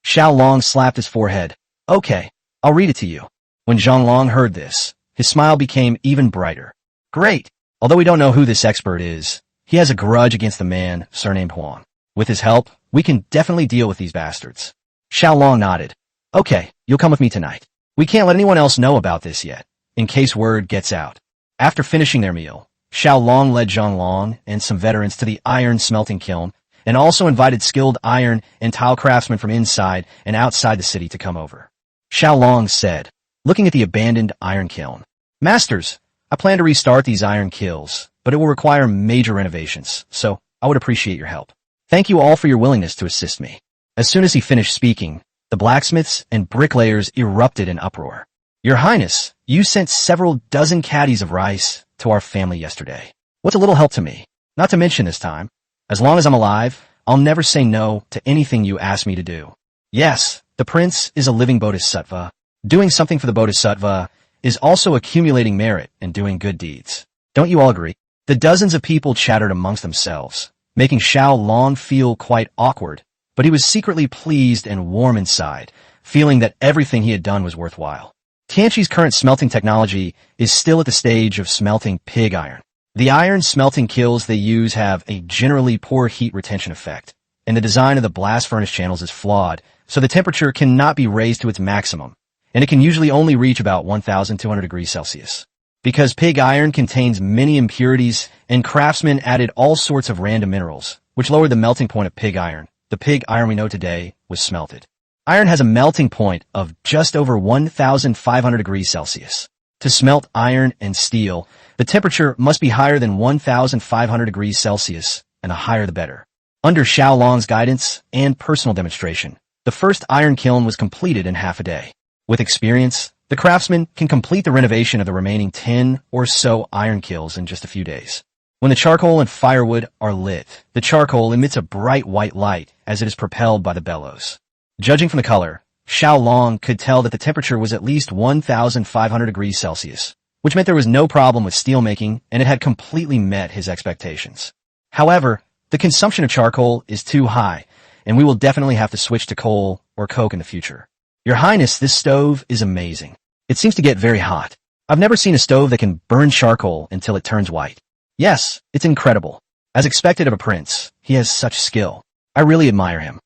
B: Xiao Long slapped his forehead. Okay, I'll read it to you. When Xiao Long heard this, his smile became even brighter. Great! Although we don't know who this expert is, he has a grudge against the man surnamed Huang. With his help, we can definitely deal with these bastards. Xiao Long nodded. Okay, you'll come with me tonight. We can't let anyone else know about this yet, in case word gets out. After finishing their meal, Xiao Long led Xiao Long and some veterans to the iron smelting kiln, and also invited skilled iron and tile craftsmen from inside and outside the city to come over. Xiao Long said, looking at the abandoned iron kiln, Masters, I plan to restart these iron kilns, but it will require major renovations, so I would appreciate your help. Thank you all for your willingness to assist me. As soon as he finished speaking, the blacksmiths and bricklayers erupted in uproar. Your Highness, you sent several dozen caddies of rice to our family yesterday. What's a little help to me? Not to mention this time, as long as I'm alive, I'll never say no to anything you ask me to do. Yes, the prince is a living bodhisattva. Doing something for the bodhisattva is also accumulating merit and doing good deeds. Don't you all agree? The dozens of people chattered amongst themselves, making Xiao Long feel quite awkward, but he was secretly pleased and warm inside, feeling that everything he had done was worthwhile. Tianqi's current smelting technology is still at the stage of smelting pig iron. The iron smelting kilns they use have a generally poor heat retention effect, and the design of the blast furnace channels is flawed, so the temperature cannot be raised to its maximum, and it can usually only reach about 1,200 degrees Celsius. Because pig iron contains many impurities, and craftsmen added all sorts of random minerals, which lowered the melting point of pig iron, the pig iron we know today was smelted. Iron has a melting point of just over 1,500 degrees Celsius. To smelt iron and steel, the temperature must be higher than 1,500 degrees Celsius, and the higher the better. Under Xiao Long's guidance and personal demonstration, the first iron kiln was completed in half a day. With experience, the craftsman can complete the renovation of the remaining 10 or so iron kilns in just a few days. When the charcoal and firewood are lit, the charcoal emits a bright white light as it is propelled by the bellows. Judging from the color, Xiao Long could tell that the temperature was at least 1,500 degrees Celsius, which meant there was no problem with steelmaking and it had completely met his expectations. However, the consumption of charcoal is too high, and we will definitely have to switch to coal or coke in the future. Your Highness, this stove is amazing. It seems to get very hot. I've never seen a stove that can burn charcoal until it turns white. Yes, it's incredible. As expected of a prince, he has such skill. I really admire him.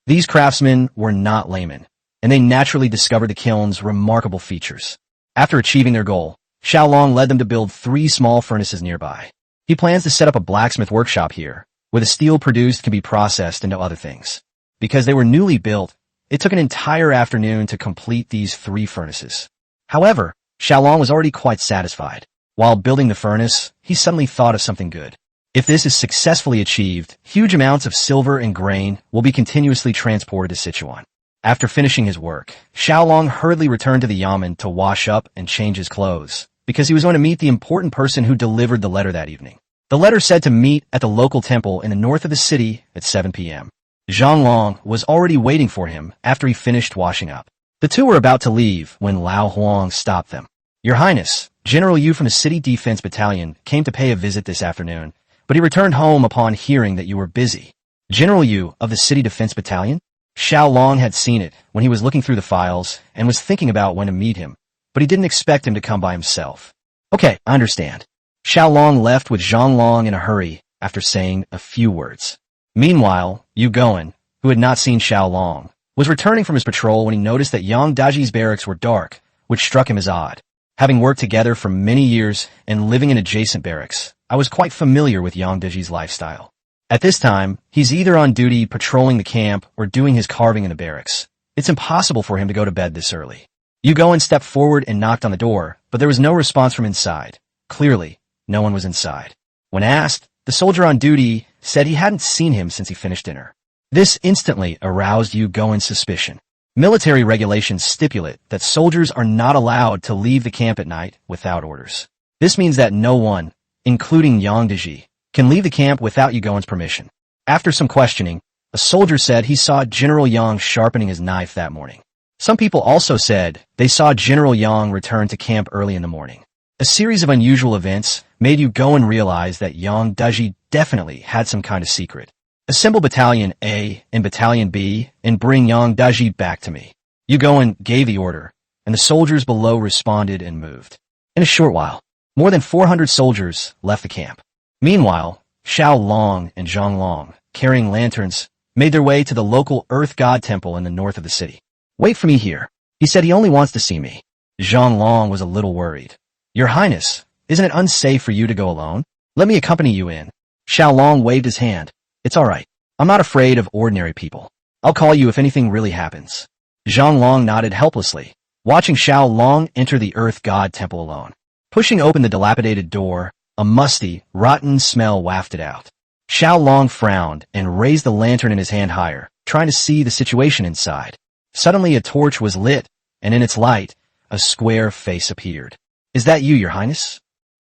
B: These craftsmen were not laymen, and they naturally discovered the kiln's remarkable features. After achieving their goal, Xiao Long led them to build 3 small furnaces nearby. He plans to set up a blacksmith workshop here, where the steel produced can be processed into other things. Because they were newly built, it took an entire afternoon to complete these 3 furnaces. However, Xiao Long was already quite satisfied. While building the furnace, he suddenly thought of something good. If this is successfully achieved, huge amounts of silver and grain will be continuously transported to Sichuan. After finishing his work, Xiao Long hurriedly returned to the yamen to wash up and change his clothes, because he was going to meet the important person who delivered the letter that evening. The letter said to meet at the local temple in the north of the city at 7 p.m. Xiao Long was already waiting for him after he finished washing up. The two were about to leave when Lao Huang stopped them. Your Highness, General Yu from the City Defense Battalion came to pay a visit this afternoon, but he returned home upon hearing that you were busy. General Yu of the City Defense Battalion? Xiao Long had seen it when he was looking through the files and was thinking about when to meet him, but he didn't expect him to come by himself. Okay, I understand. Xiao Long left with Zhang Long in a hurry after saying a few words. Meanwhile, Yu Goen, who had not seen Xiao Long, was returning from his patrol when he noticed that Yang Daji's barracks were dark, which struck him as odd. Having worked together for many years and living in adjacent barracks, I was quite familiar with Yang Deji's lifestyle. At this time, he's either on duty patrolling the camp or doing his carving in the barracks. It's impossible for him to go to bed this early. Yugo stepped forward and knocked on the door, but there was no response from inside. Clearly, no one was inside. When asked, the soldier on duty said he hadn't seen him since he finished dinner. This instantly aroused Yugo's suspicion. Military regulations stipulate that soldiers are not allowed to leave the camp at night without orders. This means that no one, including Yang Deji, can leave the camp without Yugo's permission. After some questioning, a soldier said he saw General Yang sharpening his knife that morning. Some people also said they saw General Yang return to camp early in the morning. A series of unusual events made Yugo realize that Yang Deji definitely had some kind of secret. Assemble Battalion A and Battalion B and bring Yang Deji back to me. Yugo gave the order, and the soldiers below responded and moved. In a short while, more than 400 soldiers left the camp. Meanwhile, Xiao Long and Xiao Long, carrying lanterns, made their way to the local Earth God Temple in the north of the city. Wait for me here. He said he only wants to see me. Xiao Long was a little worried. Your Highness, isn't it unsafe for you to go alone? Let me accompany you in. Xiao Long waved his hand. It's all right. I'm not afraid of ordinary people. I'll call you if anything really happens. Xiao Long nodded helplessly, watching Xiao Long enter the Earth God Temple alone. Pushing open the dilapidated door, a musty, rotten smell wafted out. Xiao Long frowned and raised the lantern in his hand higher, trying to see the situation inside. Suddenly a torch was lit, and in its light, a square face appeared. Is that you, Your Highness?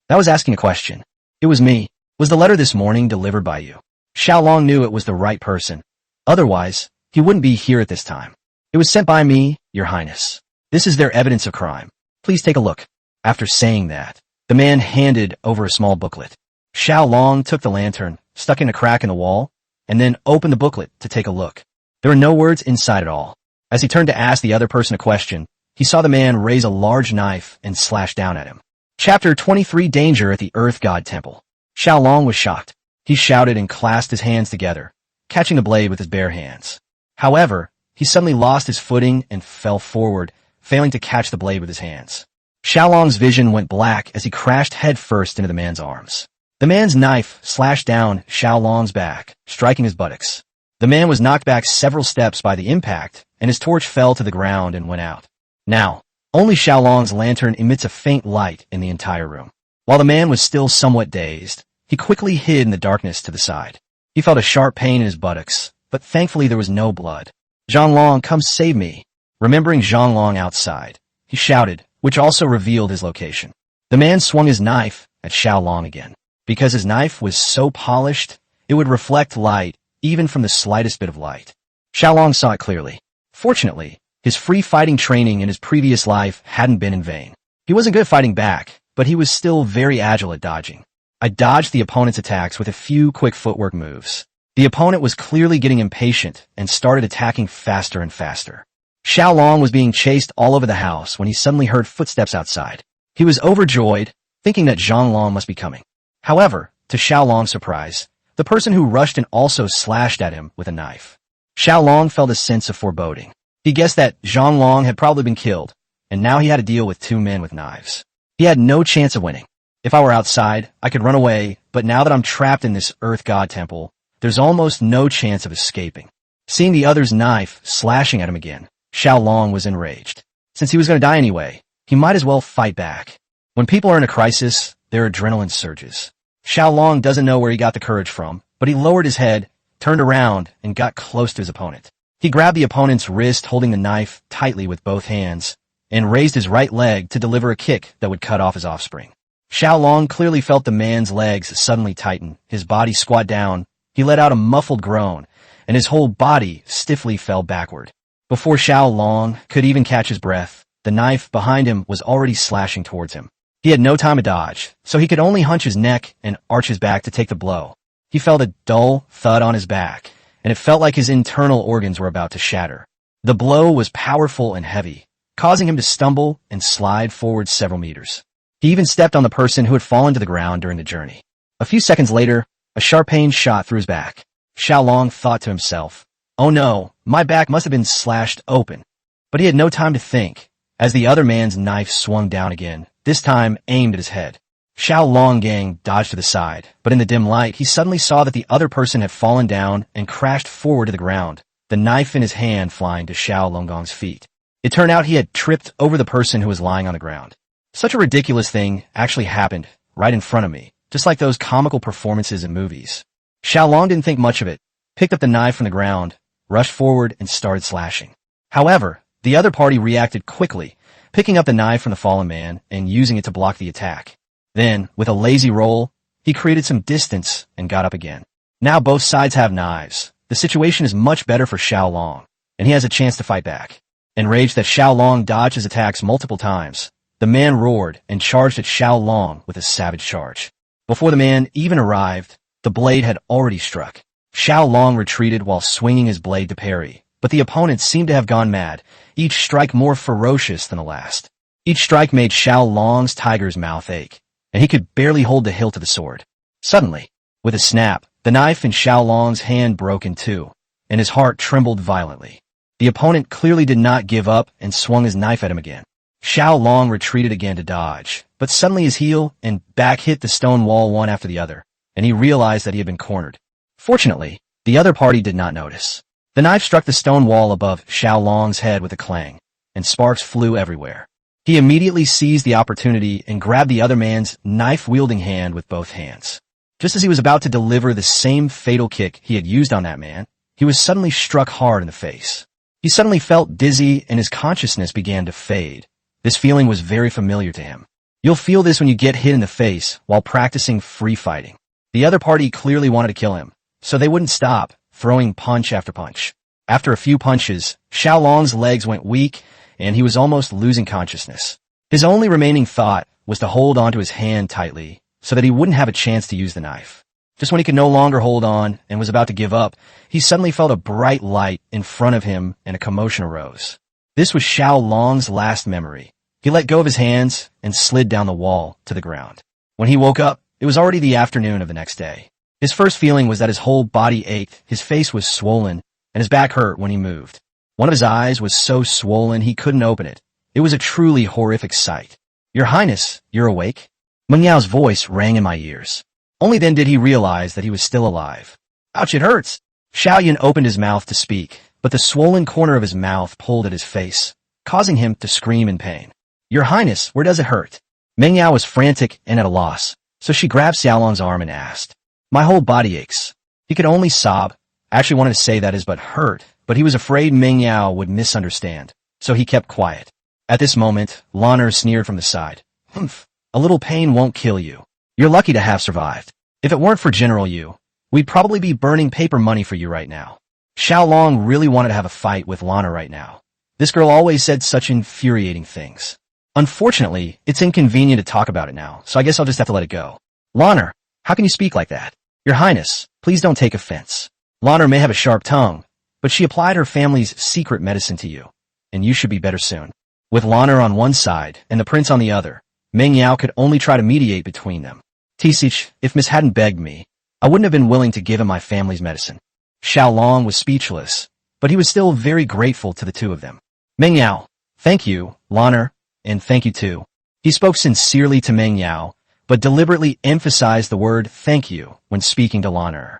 B: That was asking a question. It was me. Was the letter this morning delivered by you? Xiao Long knew it was the right person. Otherwise, he wouldn't be here at this time. It was sent by me, Your Highness. This is their evidence of crime. Please take a look. After saying that, the man handed over a small booklet. Xiao Long took the lantern, stuck in a crack in the wall, and then opened the booklet to take a look. There were no words inside at all. As he turned to ask the other person a question, he saw the man raise a large knife and slash down at him. Chapter 23: Danger at the Earth God Temple. Xiao Long was shocked. He shouted and clasped his hands together, catching the blade with his bare hands. However, he suddenly lost his footing and fell forward, failing to catch the blade with his hands. Xiao Long's vision went black as he crashed headfirst into the man's arms. The man's knife slashed down Xiao Long's back, striking his buttocks. The man was knocked back several steps by the impact, and his torch fell to the ground and went out. Now, only Xiao Long's lantern emits a faint light in the entire room. While the man was still somewhat dazed, he quickly hid in the darkness to the side. He felt a sharp pain in his buttocks, but thankfully there was no blood. Xiao Long, come save me. Remembering Xiao Long outside, he shouted, which also revealed his location. The man swung his knife at Xiao Long again. Because his knife was so polished, it would reflect light even from the slightest bit of light. Xiao Long saw it clearly. Fortunately, his free fighting training in his previous life hadn't been in vain. He wasn't good at fighting back, but he was still very agile at dodging. I dodged the opponent's attacks with a few quick footwork moves. The opponent was clearly getting impatient and started attacking faster and faster. Xiao Long was being chased all over the house when he suddenly heard footsteps outside. He was overjoyed, thinking that Xiao Long must be coming. However, to Xiao Long's surprise, the person who rushed and also slashed at him with a knife. Xiao Long felt a sense of foreboding. He guessed that Xiao Long had probably been killed, and now he had to deal with two men with knives. He had no chance of winning. If I were outside, I could run away, but now that I'm trapped in this Earth God Temple, there's almost no chance of escaping. Seeing the other's knife slashing at him again, Xiao Long was enraged. Since he was going to die anyway, he might as well fight back. When people are in a crisis, their adrenaline surges. Xiao Long doesn't know where he got the courage from, but he lowered his head, turned around, and got close to his opponent. He grabbed the opponent's wrist holding the knife tightly with both hands, and raised his right leg to deliver a kick that would cut off his offspring. Xiao Long clearly felt the man's legs suddenly tighten, his body squat down, he let out a muffled groan, and his whole body stiffly fell backward. Before Xiao Long could even catch his breath, the knife behind him was already slashing towards him. He had no time to dodge, so he could only hunch his neck and arch his back to take the blow. He felt a dull thud on his back, and it felt like his internal organs were about to shatter. The blow was powerful and heavy, causing him to stumble and slide forward several meters. He even stepped on the person who had fallen to the ground during the journey. A few seconds later, a sharp pain shot through his back. Xiao Long thought to himself, "Oh no, my back must have been slashed open." But he had no time to think. As the other man's knife swung down again, this time aimed at his head. Xiao Long gang dodged to the side, but in the dim light, he suddenly saw that the other person had fallen down and crashed forward to the ground, the knife in his hand flying to Xiao Longgong's feet. It turned out he had tripped over the person who was lying on the ground. Such a ridiculous thing actually happened right in front of me, just like those comical performances in movies. Xiao Long didn't think much of it, picked up the knife from the ground, rushed forward, and started slashing. However, the other party reacted quickly, picking up the knife from the fallen man and using it to block the attack. Then, with a lazy roll, he created some distance and got up again. Now both sides have knives. The situation is much better for Xiao Long, and he has a chance to fight back. Enraged that Xiao Long dodged his attacks multiple times, the man roared and charged at Xiao Long with a savage charge. Before the man even arrived, the blade had already struck. Xiao Long retreated while swinging his blade to parry, but the opponents seemed to have gone mad, each strike more ferocious than the last. Each strike made Xiao Long's tiger's mouth ache, and he could barely hold the hilt of the sword. Suddenly, with a snap, the knife in Xiao Long's hand broke in two, and his heart trembled violently. The opponent clearly did not give up and swung his knife at him again. Xiao Long retreated again to dodge, but suddenly his heel and back hit the stone wall one after the other, and he realized that he had been cornered. Fortunately, the other party did not notice. The knife struck the stone wall above Xiao Long's head with a clang, and sparks flew everywhere. He immediately seized the opportunity and grabbed the other man's knife-wielding hand with both hands. Just as he was about to deliver the same fatal kick he had used on that man, he was suddenly struck hard in the face. He suddenly felt dizzy and his consciousness began to fade. This feeling was very familiar to him. You'll feel this when you get hit in the face while practicing free fighting. The other party clearly wanted to kill him, so they wouldn't stop, throwing punch after punch. After a few punches, Xiao Long's legs went weak and he was almost losing consciousness. His only remaining thought was to hold onto his hand tightly so that he wouldn't have a chance to use the knife. Just when he could no longer hold on and was about to give up, he suddenly felt a bright light in front of him and a commotion arose. This was Xiao Long's last memory. He let go of his hands and slid down the wall to the ground. When he woke up, it was already the afternoon of the next day. His first feeling was that his whole body ached, his face was swollen, and his back hurt when he moved. One of his eyes was so swollen he couldn't open it. It was a truly horrific sight. "Your Highness, you're awake?" Meng Yao's voice rang in my ears. Only then did he realize that he was still alive. "Ouch, it hurts!" Xiao Yan opened his mouth to speak, but the swollen corner of his mouth pulled at his face, causing him to scream in pain. "Your Highness, where does it hurt?" Meng Yao was frantic and at a loss, so she grabbed Xiao Long's arm and asked. "My whole body aches." He could only sob. I actually wanted to say that his butt hurt, but he was afraid Meng Yao would misunderstand, so he kept quiet. At this moment, Lanner sneered from the side. "Humph, a little pain won't kill you. You're lucky to have survived. If it weren't for General Yu, we'd probably be burning paper money for you right now." Xiao Long really wanted to have a fight with Lanner right now. This girl always said such infuriating things. Unfortunately, it's inconvenient to talk about it now, so I guess I'll just have to let it go. "Lanner, how can you speak like that? Your Highness, please don't take offense. Lanner may have a sharp tongue, but she applied her family's secret medicine to you, and you should be better soon." With Lanner on one side and the prince on the other, Meng Yao could only try to mediate between them. "Tisich, if Miss hadn't begged me, I wouldn't have been willing to give him my family's medicine." Xiao Long was speechless, but he was still very grateful to the two of them. "Meng Yao, thank you, Lanner, and thank you too." He spoke sincerely to Meng Yao, but deliberately emphasized the word thank you when speaking to Lanner.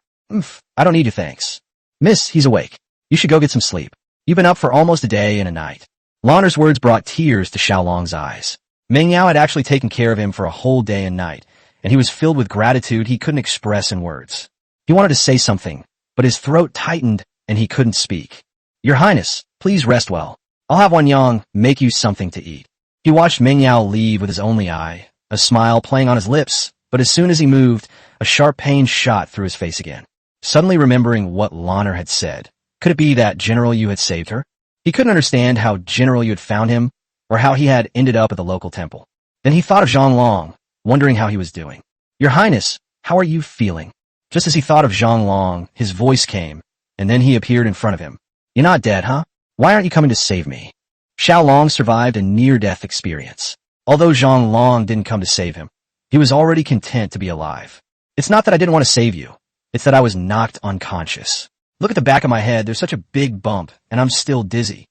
B: "I don't need your thanks. Miss, he's awake. You should go get some sleep. You've been up for almost a day and a night." Lanner's words brought tears to Xiao Long's eyes. Meng Yao had actually taken care of him for a whole day and night, and he was filled with gratitude he couldn't express in words. He wanted to say something, but his throat tightened and he couldn't speak. "Your Highness, please rest well. I'll have Wan Yang make you something to eat." He watched Meng Yao leave with his only eye, a smile playing on his lips, but as soon as he moved, a sharp pain shot through his face again. Suddenly remembering what Lanner had said, could it be that General Yu had saved her? He couldn't understand how General Yu had found him, or how he had ended up at the local temple. Then he thought of Xiao Long, wondering how he was doing. "Your Highness, how are you feeling?" Just as he thought of Xiao Long, his voice came, and then he appeared in front of him. "You're not dead, huh? Why aren't you coming to save me?" Xiao Long survived a near-death experience. Although Xiao Long didn't come to save him, he was already content to be alive. "It's not that I didn't want to save you. It's that I was knocked unconscious. Look at the back of my head, there's such a big bump, and I'm still dizzy."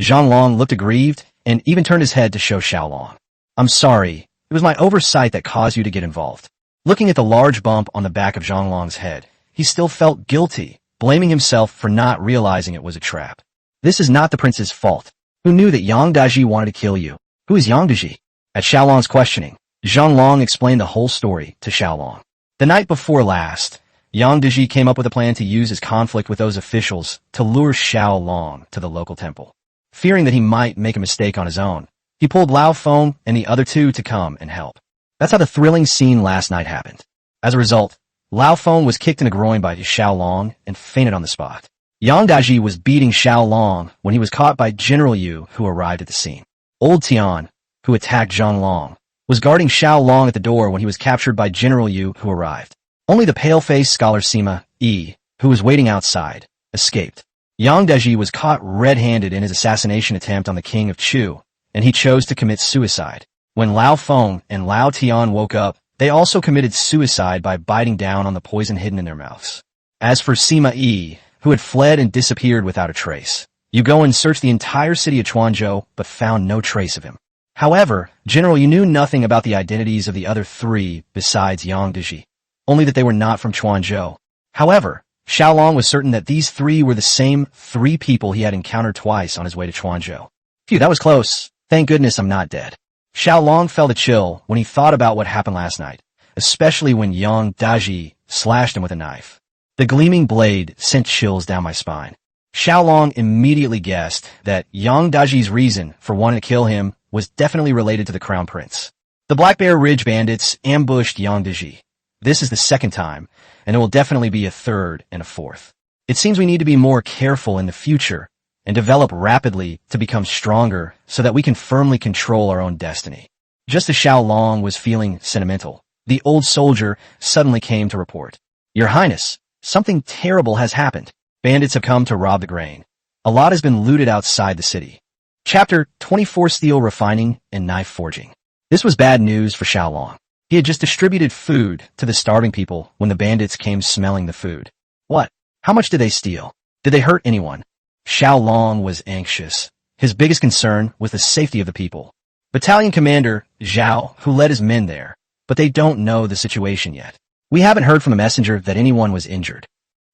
B: Xiao Long looked aggrieved, and even turned his head to show Xiao Long. I'm sorry. It was my oversight that caused you to get involved. Looking at the large bump on the back of Xiao Long's head, he still felt guilty, blaming himself for not realizing it was a trap. This is not the prince's fault. Who knew that Yang Daji wanted to kill you? Who is Yang Daji? At Xiao Long's questioning, Xiao Long explained the whole story to Xiao Long. The night before last, Yang Daji came up with a plan to use his conflict with those officials to lure Xiao Long to the local temple. Fearing that he might make a mistake on his own, he pulled Lao Feng and the other two to come and help. That's how the thrilling scene last night happened. As a result, Lao Feng was kicked in the groin by Xiao Long and fainted on the spot. Yang Daji was beating Xiao Long when he was caught by General Yu, who arrived at the scene. Old Tian, who attacked Xiao Long, was guarding Xiao Long at the door when he was captured by General Yu, who arrived. Only the pale-faced scholar Sima Yi, who was waiting outside, escaped. Yang Daji was caught red-handed in his assassination attempt on the king of Chu, and he chose to commit suicide. When Lao Feng and Lao Tian woke up, they also committed suicide by biting down on the poison hidden in their mouths. As for Sima Yi, who had fled and disappeared without a trace, you go and search the entire city of Chuanzhou, but found no trace of him. However, General, you knew nothing about the identities of the other three besides Yang Daji, only that they were not from Chuanzhou. However, Xiao Long was certain that these three were the same three people he had encountered twice on his way to Chuanzhou. Phew, that was close. Thank goodness I'm not dead. Xiao Long felt a chill when he thought about what happened last night, especially when Yang Daji slashed him with a knife. The gleaming blade sent chills down my spine. Xiao Long immediately guessed that Yang Daji's reason for wanting to kill him was definitely related to the Crown Prince. The Black Bear Ridge bandits ambushed Yang Daji. This is the second time, and there will definitely be a third and a fourth. It seems we need to be more careful in the future and develop rapidly to become stronger so that we can firmly control our own destiny. Just as Xiao Long was feeling sentimental, the old soldier suddenly came to report. Your Highness, something terrible has happened. Bandits have come to rob the grain. A lot has been looted outside the city. Chapter 24: Steel Refining and Knife Forging. This was bad news for Xiao Long. He had just distributed food to the starving people when the bandits came smelling the food. What? How much did they steal? Did they hurt anyone? Xiao Long was anxious. His biggest concern was the safety of the people. Battalion Commander Zhao, who led his men there, but they don't know the situation yet. We haven't heard from the messenger that anyone was injured.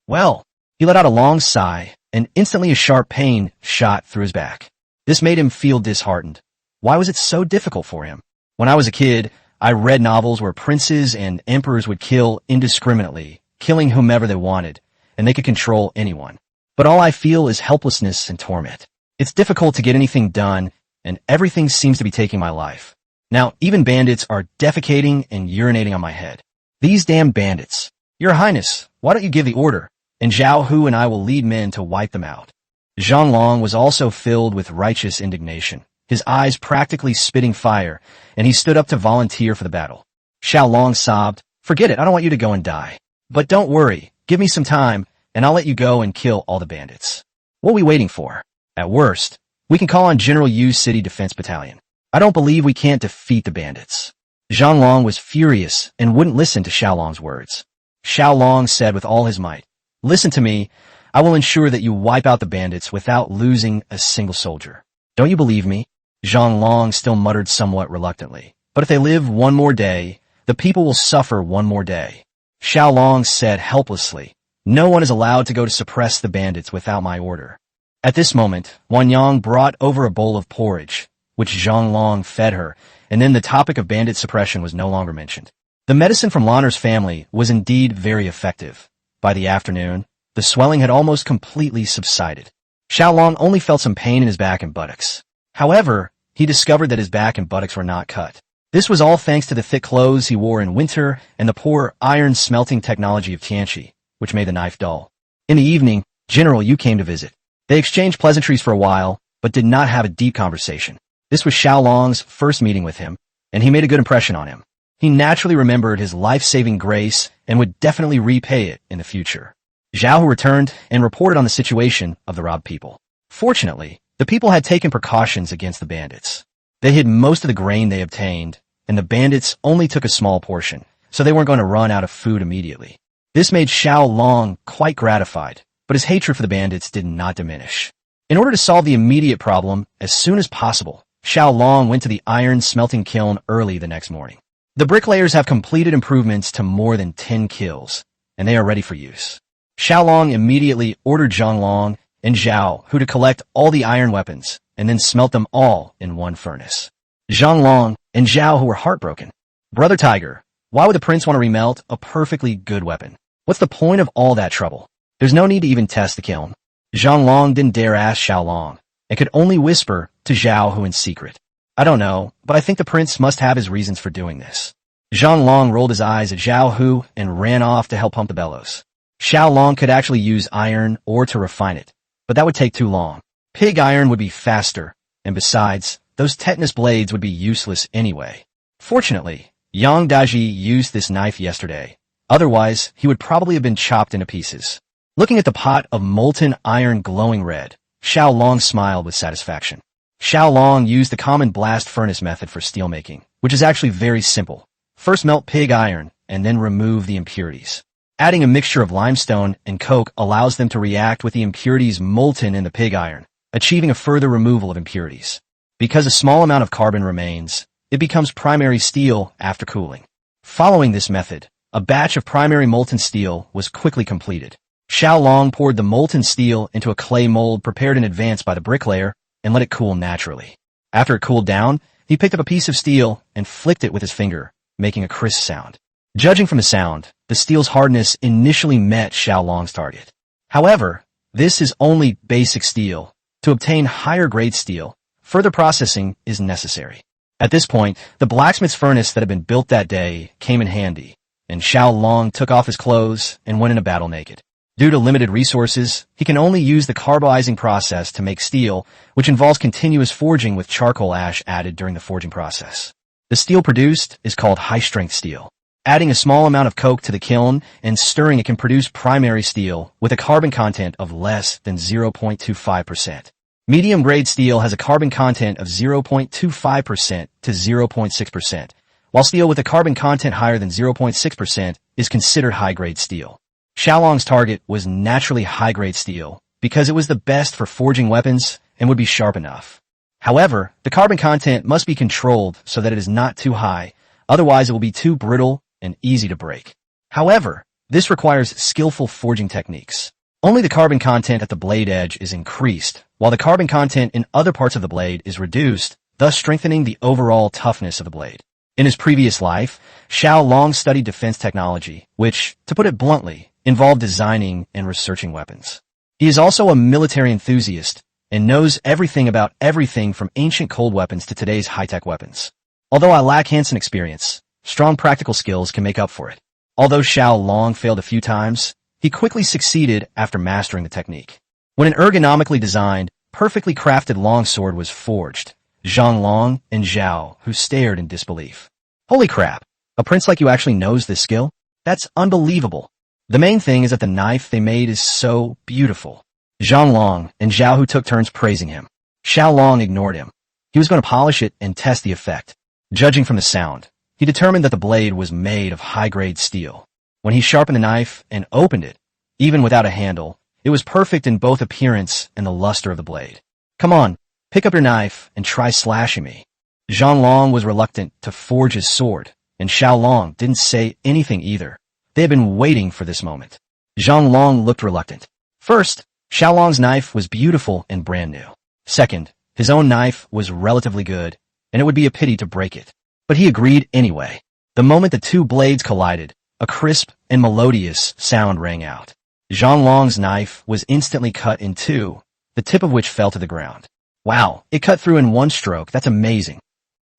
B: Well, he let out a long sigh, and instantly a sharp pain shot through his back. This made him feel disheartened. Why was it so difficult for him? When I was a kid, I read novels where princes and emperors would kill indiscriminately, killing whomever they wanted, and they could control anyone. But all I feel is helplessness and torment. It's difficult to get anything done, and everything seems to be taking my life. Now, even bandits are defecating and urinating on my head. These damn bandits. Your Highness, why don't you give the order, and Zhao Hu and I will lead men to wipe them out. Xiao Long was also filled with righteous indignation, his eyes practically spitting fire, and he stood up to volunteer for the battle. Xiao Long sobbed, "Forget it, I don't want you to go and die. But don't worry, give me some time, and I'll let you go and kill all the bandits. What are we waiting for? At worst, we can call on General Yu's City Defense Battalion. I don't believe we can't defeat the bandits." Xiao Long was furious and wouldn't listen to Xiao Long's words. Xiao Long said with all his might, "Listen to me, I will ensure that you wipe out the bandits without losing a single soldier. Don't you believe me?" Xiao Long still muttered somewhat reluctantly, "But if they live one more day, the people will suffer one more day." Xiao Long said helplessly, "No one is allowed to go to suppress the bandits without my order." At this moment, Wan Yang brought over a bowl of porridge, which Xiao Long fed her, and then the topic of bandit suppression was no longer mentioned. The medicine from Lanner's family was indeed very effective. By the afternoon, the swelling had almost completely subsided. Xiao Long only felt some pain in his back and buttocks. However, he discovered that his back and buttocks were not cut. This was all thanks to the thick clothes he wore in winter and the poor iron smelting technology of Tianqi, which made the knife dull. In the evening, General Yu came to visit. They exchanged pleasantries for a while, but did not have a deep conversation. This was Xiao Long's first meeting with him, and he made a good impression on him. He naturally remembered his life-saving grace and would definitely repay it in the future. Zhao Hu returned and reported on the situation of the robbed people. Fortunately, the people had taken precautions against the bandits. They hid most of the grain they obtained, and the bandits only took a small portion, so they weren't going to run out of food immediately. This made Xiao Long quite gratified, but his hatred for the bandits did not diminish. In order to solve the immediate problem as soon as possible, Xiao Long went to the iron smelting kiln early the next morning. The bricklayers have completed improvements to more than 10 kills, and they are ready for use. Xiao Long immediately ordered Zhang Long and Zhao Hu to collect all the iron weapons and then smelt them all in one furnace. Zhang Long and Zhao Hu were heartbroken. Brother Tiger, why would the prince want to remelt a perfectly good weapon? What's the point of all that trouble? There's no need to even test the kiln. Zhang Long didn't dare ask Xiao Long and could only whisper to Zhao Hu in secret. I don't know, but I think the prince must have his reasons for doing this. Zhang Long rolled his eyes at Zhao Hu and ran off to help pump the bellows. Xiao Long could actually use iron ore to refine it, but that would take too long. Pig iron would be faster, and besides, those tetanus blades would be useless anyway. Fortunately, Yang Daji used this knife yesterday. Otherwise, he would probably have been chopped into pieces. Looking at the pot of molten iron glowing red, Xiao Long smiled with satisfaction. Xiao Long used the common blast furnace method for steelmaking, which is actually very simple. First melt pig iron, and then remove the impurities. Adding a mixture of limestone and coke allows them to react with the impurities molten in the pig iron, achieving a further removal of impurities. Because a small amount of carbon remains, it becomes primary steel after cooling. Following this method, a batch of primary molten steel was quickly completed. Xiao Long poured the molten steel into a clay mold prepared in advance by the bricklayer and let it cool naturally. After it cooled down, he picked up a piece of steel and flicked it with his finger, making a crisp sound. Judging from the sound, the steel's hardness initially met Xiao Long's target. However, this is only basic steel. To obtain higher-grade steel, further processing is necessary. At this point, the blacksmith's furnace that had been built that day came in handy, and Xiao Long took off his clothes and went into battle naked. Due to limited resources, he can only use the carboizing process to make steel, which involves continuous forging with charcoal ash added during the forging process. The steel produced is called high-strength steel. Adding a small amount of coke to the kiln and stirring it can produce primary steel with a carbon content of less than 0.25%. Medium-grade steel has a carbon content of 0.25% to 0.6%, while steel with a carbon content higher than 0.6% is considered high-grade steel. Xiao Long's target was naturally high-grade steel because it was the best for forging weapons and would be sharp enough. However, the carbon content must be controlled so that it is not too high, otherwise it will be too brittle and easy to break. However, this requires skillful forging techniques. Only the carbon content at the blade edge is increased, while the carbon content in other parts of the blade is reduced, thus strengthening the overall toughness of the blade. In his previous life, Xiao Long studied defense technology, which, to put it bluntly, involved designing and researching weapons. He is also a military enthusiast and knows everything about everything from ancient cold weapons to today's high-tech weapons. Although I lack hands-on experience, strong practical skills can make up for it. Although Xiao Long failed a few times, he quickly succeeded after mastering the technique. When an ergonomically designed, perfectly crafted longsword was forged, Zhang Long and Zhao Hu stared in disbelief. Holy crap! A prince like you actually knows this skill? That's unbelievable. The main thing is that the knife they made is so beautiful. Zhang Long and Zhao Hu took turns praising him. Xiao Long ignored him. He was going to polish it and test the effect. Judging from the sound, he determined that the blade was made of high-grade steel. When he sharpened the knife and opened it, even without a handle, it was perfect in both appearance and the luster of the blade. Come on, pick up your knife and try slashing me. Zhang Long was reluctant to forge his sword, and Xiao Long didn't say anything either. They had been waiting for this moment. Zhang Long looked reluctant. First, Xiao Long's knife was beautiful and brand new. Second, his own knife was relatively good, and it would be a pity to break it. But he agreed anyway. The moment the two blades collided, a crisp and melodious sound rang out. Zhang Long's knife was instantly cut in two, the tip of which fell to the ground. Wow, it cut through in one stroke. That's amazing.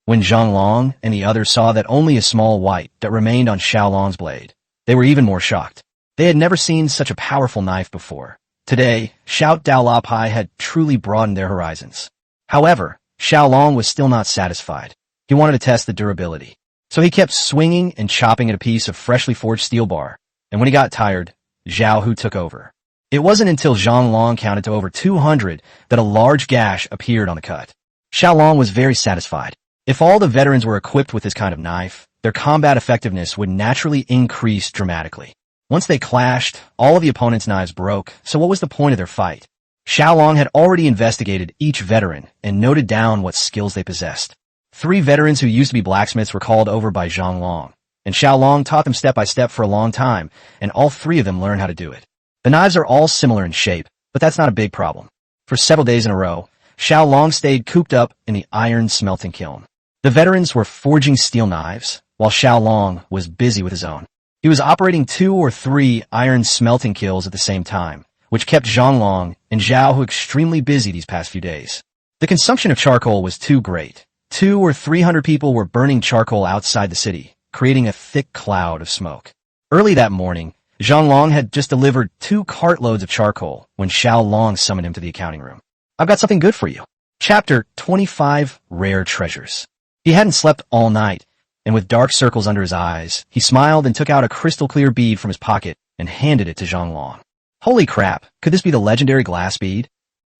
B: When Zhang Long and the others saw that only a small white that remained on Xiao Long's blade, they were even more shocked. They had never seen such a powerful knife before. Today, Xiao Daolapai had truly broadened their horizons. However, Xiao Long was still not satisfied. He wanted to test the durability. So he kept swinging and chopping at a piece of freshly forged steel bar, and when he got tired, Zhao Hu took over. It wasn't until Zhang Long counted to over 200 that a large gash appeared on the cut. Xiao Long was very satisfied. If all the veterans were equipped with this kind of knife, their combat effectiveness would naturally increase dramatically. Once they clashed, all of the opponent's knives broke, so what was the point of their fight? Xiao Long had already investigated each veteran and noted down what skills they possessed. 3 veterans who used to be blacksmiths were called over by Xiao Long, and Xiao Long taught them step by step for a long time, and all 3 of them learned how to do it. The knives are all similar in shape, but that's not a big problem. For several days in a row, Xiao Long stayed cooped up in the iron smelting kiln. The veterans were forging steel knives, while Xiao Long was busy with his own. He was operating 2 or 3 iron smelting kilns at the same time, which kept Xiao Long and Xiao Hu extremely busy these past few days. The consumption of charcoal was too great. 200 or 300 people were burning charcoal outside the city, creating a thick cloud of smoke. Early that morning, Xiao Long had just delivered 2 cartloads of charcoal when Xiao Long summoned him to the accounting room. "I've got something good for you." Chapter 25, Rare Treasures. He hadn't slept all night, and with dark circles under his eyes, he smiled and took out a crystal-clear bead from his pocket and handed it to Xiao Long. Holy crap, could this be the legendary glass bead?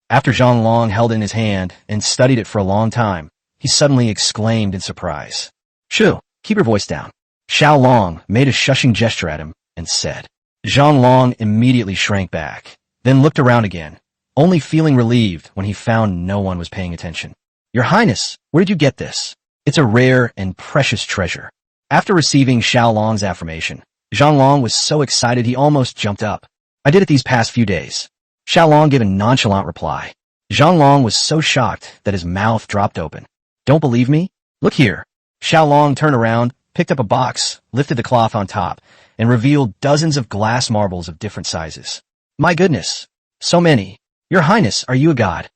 B: After Xiao Long held it in his hand and studied it for a long time, he suddenly exclaimed in surprise. "Shoo, keep your voice down." Xiao Long made a shushing gesture at him and said. Xiao Long immediately shrank back, then looked around again, only feeling relieved when he found no one was paying attention. "Your Highness, where did you get this? It's a rare and precious treasure." After receiving Xiao Long's affirmation, Xiao Long was so excited he almost jumped up. "I did it these past few days." Xiao Long gave a nonchalant reply. Xiao Long was so shocked that his mouth dropped open. "Don't believe me? Look here." Xiao Long turned around, picked up a box, lifted the cloth on top, and revealed dozens of glass marbles of different sizes. "My goodness, so many. Your Highness, are you a god?"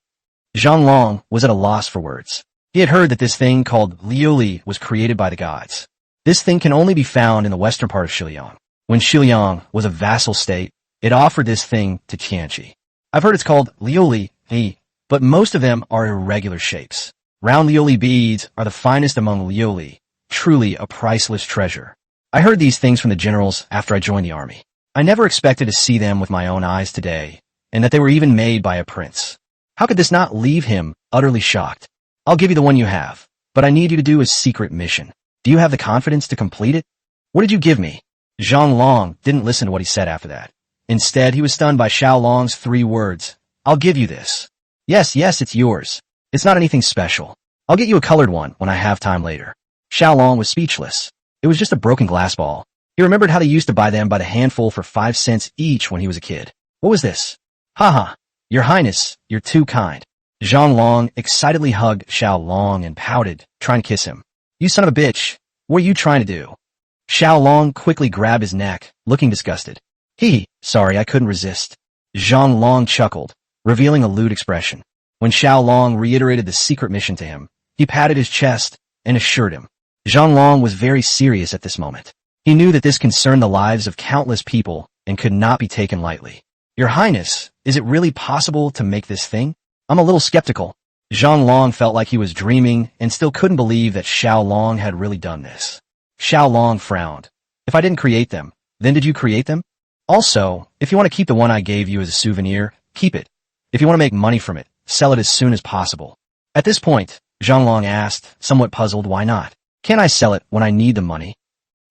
B: Xiao Long was at a loss for words. He had heard that this thing called liuli was created by the gods. This thing can only be found in the western part of Xiliang. When Xiliang was a vassal state, it offered this thing to Tianqi. I've heard it's called liuli, but most of them are irregular shapes. Round liuli beads are the finest among liuli, truly a priceless treasure. I heard these things from the generals after I joined the army. I never expected to see them with my own eyes today, and that they were even made by a prince. How could this not leave him utterly shocked? "I'll give you the one you have, but I need you to do a secret mission. Do you have the confidence to complete it?" "What did you give me?" Xiao Long didn't listen to what he said after that. Instead, he was stunned by Xiao Long's 3 words. "I'll give you this." Yes, it's yours. It's not anything special. I'll get you a colored one when I have time later." Xiao Long was speechless. It was just a broken glass ball. He remembered how they used to buy them by the handful for 5 cents each when he was a kid. What was this? "Haha, Your Highness, you're too kind." Xiao Long excitedly hugged Xiao Long and pouted, trying to kiss him. "You son of a bitch, what are you trying to do?" Xiao Long quickly grabbed his neck, looking disgusted. Sorry, I couldn't resist." Xiao Long chuckled, revealing a lewd expression. When Xiao Long reiterated the secret mission to him, he patted his chest and assured him. Xiao Long was very serious at this moment. He knew that this concerned the lives of countless people and could not be taken lightly. "Your Highness, is it really possible to make this thing? I'm a little skeptical." Xiao Long felt like he was dreaming and still couldn't believe that Xiao Long had really done this. Xiao Long frowned. "If I didn't create them, then did you create them? Also, if you want to keep the one I gave you as a souvenir, keep it. If you want to make money from it, sell it as soon as possible." At this point, Xiao Long asked, somewhat puzzled, why not? "Can't I sell it when I need the money?"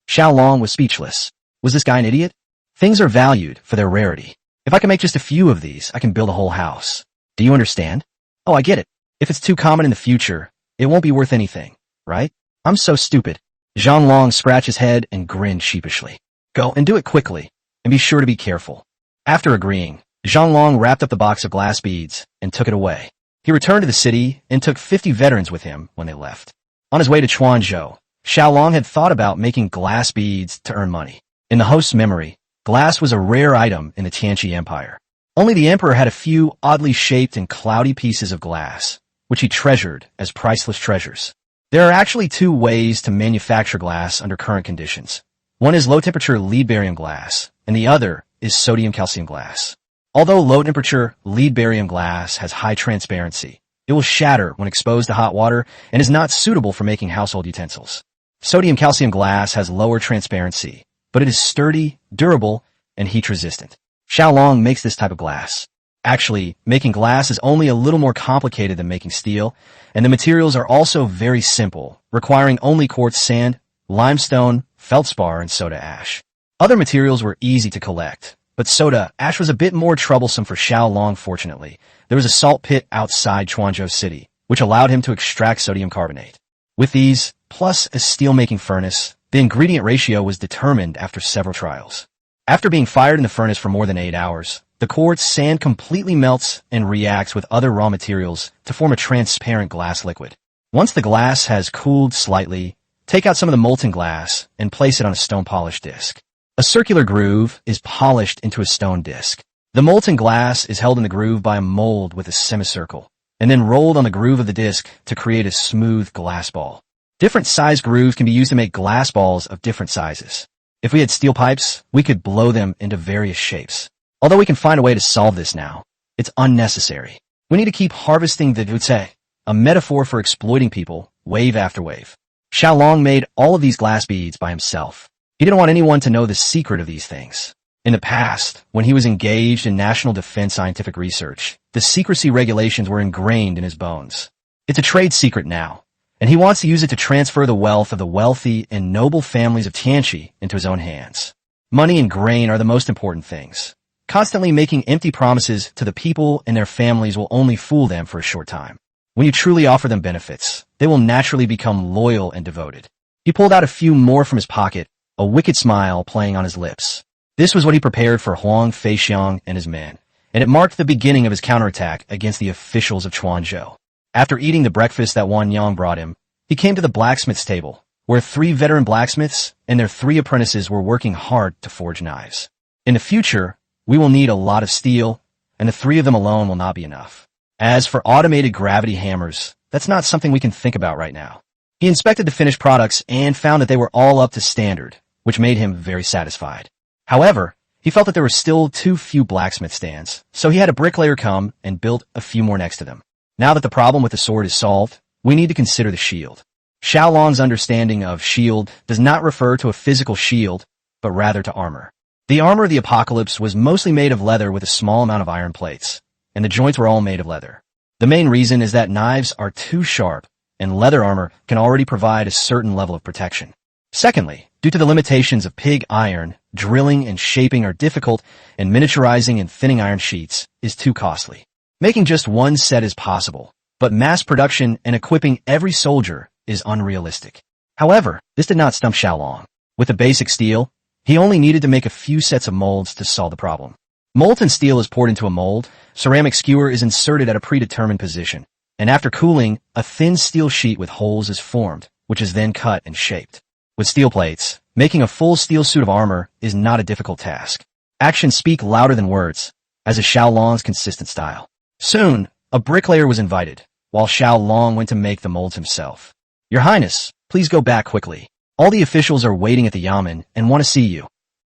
B: Xiao Long was speechless. Was this guy an idiot? Things are valued for their rarity. If I can make just a few of these, I can build a whole house. Do you understand? "Oh, I get it. If it's too common in the future, it won't be worth anything, right? I'm so stupid." Xiao Long scratched his head and grinned sheepishly. "Go and do it quickly, and be sure to be careful." After agreeing, Xiao Long wrapped up the box of glass beads and took it away. He returned to the city and took 50 veterans with him when they left. On his way to Chuanzhou, Xiao Long had thought about making glass beads to earn money. In the host's memory, glass was a rare item in the Tianqi Empire. Only the emperor had a few oddly shaped and cloudy pieces of glass, which he treasured as priceless treasures. There are actually 2 ways to manufacture glass under current conditions. One is low-temperature lead-barium glass, and the other is sodium-calcium glass. Although low-temperature lead-barium glass has high transparency, it will shatter when exposed to hot water and is not suitable for making household utensils. Sodium-calcium glass has lower transparency, but it is sturdy, durable, and heat-resistant. Xiao Long makes this type of glass. Actually, making glass is only a little more complicated than making steel, and the materials are also very simple, requiring only quartz sand, limestone, feldspar, and soda ash. Other materials were easy to collect, But soda ash was a bit more troublesome for Xiao Long. Fortunately, there was a salt pit outside Chuanzhou City, which allowed him to extract sodium carbonate. With these, plus a steel-making furnace, the ingredient ratio was determined after several trials. After being fired in the furnace for more than 8 hours, the quartz sand completely melts and reacts with other raw materials to form a transparent glass liquid. Once the glass has cooled slightly, take out some of the molten glass and place it on a stone-polished disc. A circular groove is polished into a stone disc. The molten glass is held in the groove by a mold with a semicircle, and then rolled on the groove of the disc to create a smooth glass ball. Different size grooves can be used to make glass balls of different sizes. If we had steel pipes, we could blow them into various shapes. Although we can find a way to solve this now, it's unnecessary. We need to keep harvesting the Dutse, a metaphor for exploiting people, wave after wave. Xiao Long made all of these glass beads by himself. He didn't want anyone to know the secret of these things. In the past, when he was engaged in national defense scientific research, the secrecy regulations were ingrained in his bones. It's a trade secret now, and he wants to use it to transfer the wealth of the wealthy and noble families of Tianqi into his own hands. Money and grain are the most important things. Constantly making empty promises to the people and their families will only fool them for a short time. When you truly offer them benefits, they will naturally become loyal and devoted. He pulled out a few more from his pocket, a wicked smile playing on his lips. This was what he prepared for Huang Feixiang and his men, and it marked the beginning of his counterattack against the officials of Chuanzhou. After eating the breakfast that Wan Yang brought him, he came to the blacksmith's table, where 3 veteran blacksmiths and their 3 apprentices were working hard to forge knives. In the future, we will need a lot of steel, and the 3 of them alone will not be enough. As for automated gravity hammers, that's not something we can think about right now. He inspected the finished products and found that they were all up to standard, which made him very satisfied. However, he felt that there were still too few blacksmith stands, so he had a bricklayer come and built a few more next to them. Now that the problem with the sword is solved, we need to consider the shield. Xiao Long's understanding of shield does not refer to a physical shield, but rather to armor. The armor of the apocalypse was mostly made of leather with a small amount of iron plates, and the joints were all made of leather. The main reason is that knives are too sharp, and leather armor can already provide a certain level of protection. Secondly, due to the limitations of pig iron, drilling and shaping are difficult, and miniaturizing and thinning iron sheets is too costly. Making just one set is possible, but mass production and equipping every soldier is unrealistic. However, this did not stump Xiao Long. With the basic steel, he only needed to make a few sets of molds to solve the problem. Molten steel is poured into a mold, ceramic skewer is inserted at a predetermined position, and after cooling, a thin steel sheet with holes is formed, which is then cut and shaped. With steel plates, making a full steel suit of armor is not a difficult task. Actions speak louder than words, as is Xiao Long's consistent style. Soon, a bricklayer was invited, while Xiao Long went to make the molds himself. Your Highness, please go back quickly. All the officials are waiting at the yamen and want to see you.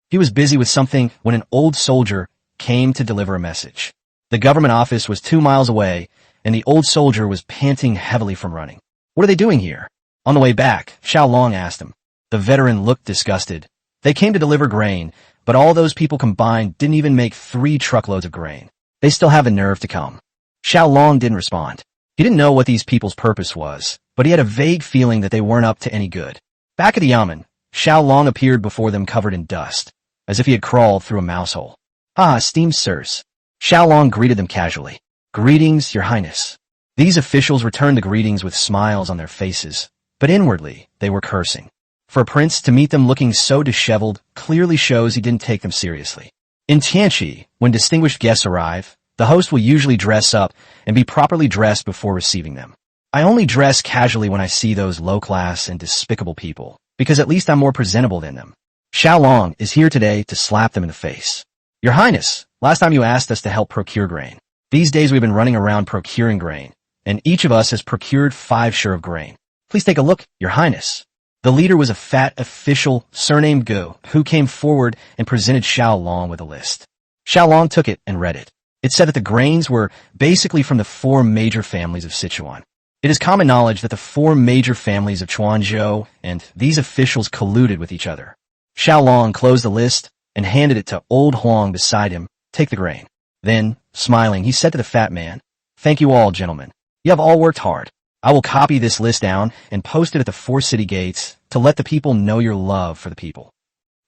B: He was busy with something when an old soldier came to deliver a message. The government office was 2 miles away, and the old soldier was panting heavily from running. What are they doing here? On the way back, Xiao Long asked him. The veteran looked disgusted. They came to deliver grain, but all those people combined didn't even make 3 truckloads of grain. They still have the nerve to come. Xiao Long didn't respond. He didn't know what these people's purpose was, but he had a vague feeling that they weren't up to any good. Back at the yamen, Xiao Long appeared before them covered in dust, as if he had crawled through a mouse hole. Ah, esteemed sirs. Xiao Long greeted them casually. Greetings, Your Highness. These officials returned the greetings with smiles on their faces, but inwardly, they were cursing. For a prince to meet them looking so disheveled clearly shows he didn't take them seriously. In Tianqi, when distinguished guests arrive, the host will usually dress up and be properly dressed before receiving them. I only dress casually when I see those low-class and despicable people, because at least I'm more presentable than them. Xiao Long is here today to slap them in the face. Your Highness, last time you asked us to help procure grain. These days we've been running around procuring grain, and each of us has procured 5 share of grain. Please take a look, Your Highness. The leader was a fat official surnamed Gu, who came forward and presented Xiao Long with a list. Xiao Long took it and read it. It said that the grains were basically from the 4 major families of Sichuan. It is common knowledge that the 4 major families of Chuanzhou and these officials colluded with each other. Xiao Long closed the list and handed it to old Huang beside him. Take the grain. Then, smiling, he said to the fat man, Thank you all, gentlemen. You have all worked hard. I will copy this list down and post it at the 4 city gates to let the people know your love for the people.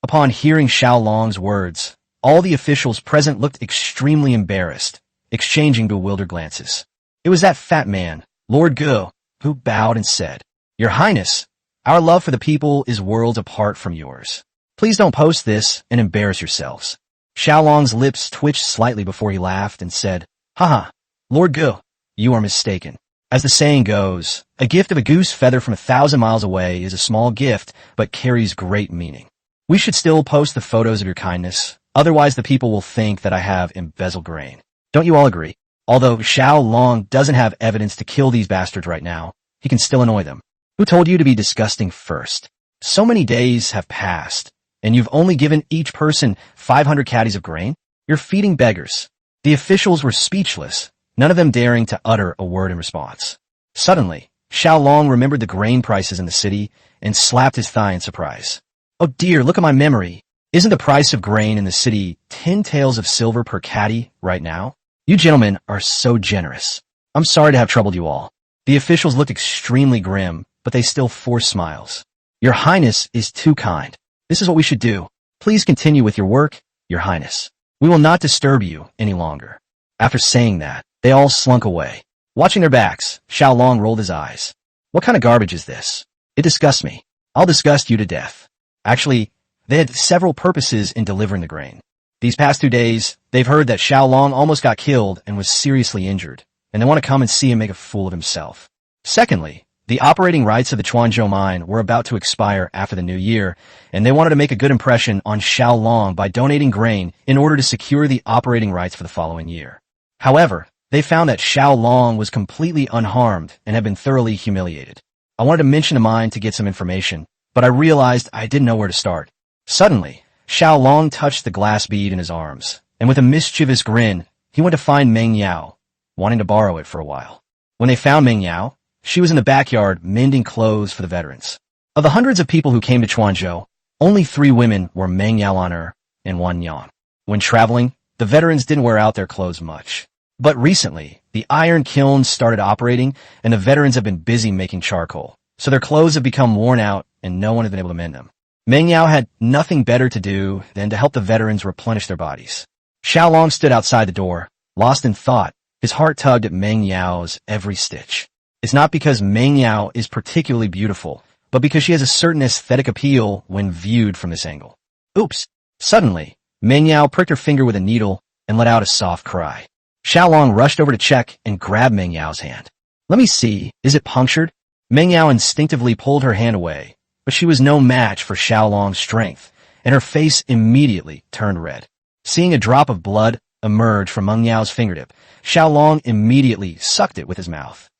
B: Upon hearing Xiao Long's words, All the officials present looked extremely embarrassed, exchanging bewildered glances. It was that fat man, Lord Gu, who bowed and said, "Your Highness, our love for the people is worlds apart from yours. Please don't post this and embarrass yourselves." Xiao Long's lips twitched slightly before he laughed and said, "Haha, Lord Gu, you are mistaken. As the saying goes, a gift of a goose feather from 1,000 miles away is a small gift, but carries great meaning. We should still post the photos of your kindness, otherwise the people will think that I have embezzled grain. Don't you all agree?" Although Xiao Long doesn't have evidence to kill these bastards right now, he can still annoy them. Who told you to be disgusting first? So many days have passed, and you've only given each person 500 caddies of grain? You're feeding beggars. The officials were speechless, none of them daring to utter a word in response. Suddenly, Xiao Long remembered the grain prices in the city and slapped his thigh in surprise. "Oh dear, look at my memory. Isn't the price of grain in the city 10 taels of silver per caddy right now? You gentlemen are so generous. I'm sorry to have troubled you all." The officials looked extremely grim, but they still forced smiles. "Your Highness is too kind. This is what we should do. Please continue with your work, Your Highness. We will not disturb you any longer." After saying that, they all slunk away. Watching their backs, Xiao Long rolled his eyes. "What kind of garbage is this? It disgusts me. I'll disgust you to death." Actually, they had several purposes in delivering the grain. These past 2 days, they've heard that Xiao Long almost got killed and was seriously injured, and they want to come and see him make a fool of himself. Secondly, the operating rights of the Chuanzhou mine were about to expire after the new year, and they wanted to make a good impression on Xiao Long by donating grain in order to secure the operating rights for the following year. However, they found that Xiao Long was completely unharmed and had been thoroughly humiliated. I wanted to mention the mine to get some information, but I realized I didn't know where to start. Suddenly, Xiao Long touched the glass bead in his arms, and with a mischievous grin, he went to find Meng Yao, wanting to borrow it for a while. When they found Meng Yao, she was in the backyard mending clothes for the veterans. Of the hundreds of people who came to Chuanzhou, only 3 women were Meng Yao on her and Wan Yan. When traveling, the veterans didn't wear out their clothes much. But recently, the iron kilns started operating, and the veterans have been busy making charcoal, so their clothes have become worn out and no one has been able to mend them. Meng Yao had nothing better to do than to help the veterans replenish their bodies. Xiao Long stood outside the door, lost in thought. His heart tugged at Meng Yao's every stitch. It's not because Meng Yao is particularly beautiful, but because she has a certain aesthetic appeal when viewed from this angle. Oops! Suddenly, Meng Yao pricked her finger with a needle and let out a soft cry. Xiao Long rushed over to check and grabbed Meng Yao's hand. "Let me see, is it punctured?" Meng Yao instinctively pulled her hand away, but she was no match for Xiao Long's strength, and her face immediately turned red. Seeing a drop of blood emerge from Meng Yao's fingertip, Xiao Long immediately sucked it with his mouth.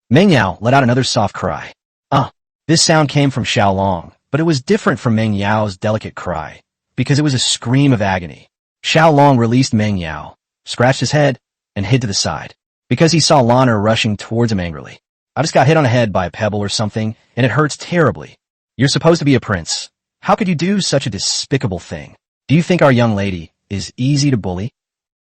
B: Meng Yao let out another soft cry. This sound came from Xiao Long, but it was different from Meng Yao's delicate cry, because it was a scream of agony. Xiao Long released Meng Yao, scratched his head, and hid to the side, because he saw Lana rushing towards him angrily. "I just got hit on the head by a pebble or something, and it hurts terribly. You're supposed to be a prince. How could you do such a despicable thing? Do you think our young lady is easy to bully?"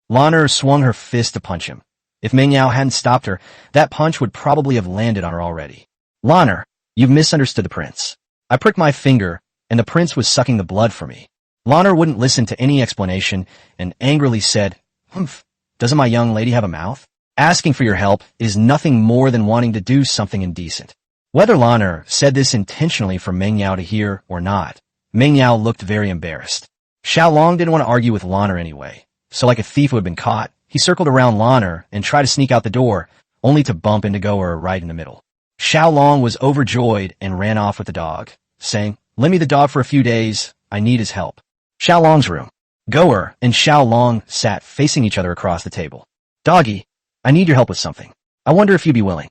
B: Lana swung her fist to punch him. If Meng Yao hadn't stopped her, that punch would probably have landed on her already. "Lana, you've misunderstood the prince. I pricked my finger, and the prince was sucking the blood for me." Lana wouldn't listen to any explanation and angrily said, "Humph, doesn't my young lady have a mouth? Asking for your help is nothing more than wanting to do something indecent." Whether Lana said this intentionally for Meng Yao to hear or not, Meng Yao looked very embarrassed. Xiao Long didn't want to argue with Lana anyway, so like a thief who had been caught, he circled around Lana and tried to sneak out the door, only to bump into Goer right in the middle. Xiao Long was overjoyed and ran off with the dog, saying, "Lend me the dog for a few days, I need his help." Xiao Long's room. Goer and Xiao Long sat facing each other across the table. "Doggy, I need your help with something. I wonder if you'd be willing."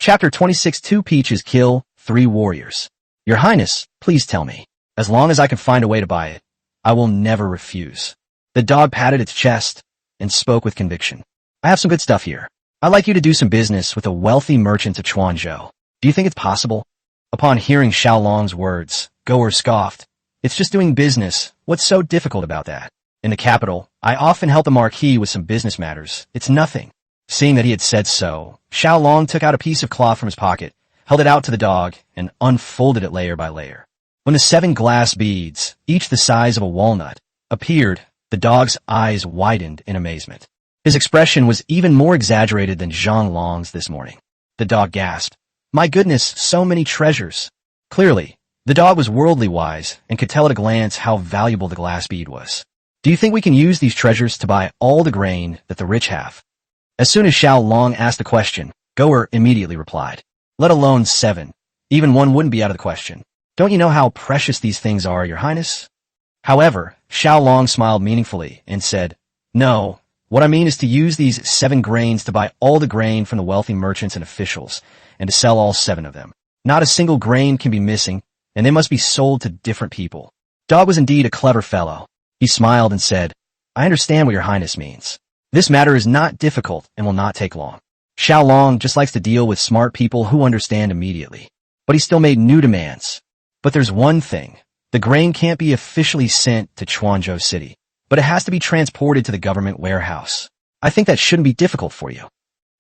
B: Chapter 26. 2 Peaches Kill 3 Warriors. "Your Highness, please tell me. As long as I can find a way to buy it, I will never refuse." The dog patted its chest and spoke with conviction. "I have some good stuff here. I'd like you to do some business with the wealthy merchants of Chuanzhou. Do you think it's possible?" Upon hearing Xiao Long's words, Goer scoffed. "It's just doing business. What's so difficult about that? In the capital, I often help the Marquis with some business matters. It's nothing." Seeing that he had said so, Xiao Long took out a piece of cloth from his pocket, held it out to the dog, and unfolded it layer by layer. When the 7 glass beads, each the size of a walnut, appeared, The dog's eyes widened in amazement. His expression was even more exaggerated than Xiao Long's this morning. The dog gasped. My goodness, so many treasures. Clearly, the dog was worldly wise and could tell at a glance how valuable the glass bead was. Do you think we can use these treasures to buy all the grain that the rich have? As soon as Xiao Long asked the question, Goer immediately replied. Let alone 7. Even 1 wouldn't be out of the question. Don't you know how precious these things are, Your Highness? However, Xiao Long smiled meaningfully and said, No, what I mean is to use these 7 grains to buy all the grain from the wealthy merchants and officials, and to sell all 7 of them. Not a single grain can be missing, and they must be sold to different people. Dog was indeed a clever fellow. He smiled and said, I understand what Your Highness means. This matter is not difficult and will not take long. Xiao Long just likes to deal with smart people who understand immediately. But he still made new demands. But there's one thing. The grain can't be officially sent to Quanzhou City, but it has to be transported to the government warehouse. I think that shouldn't be difficult for you.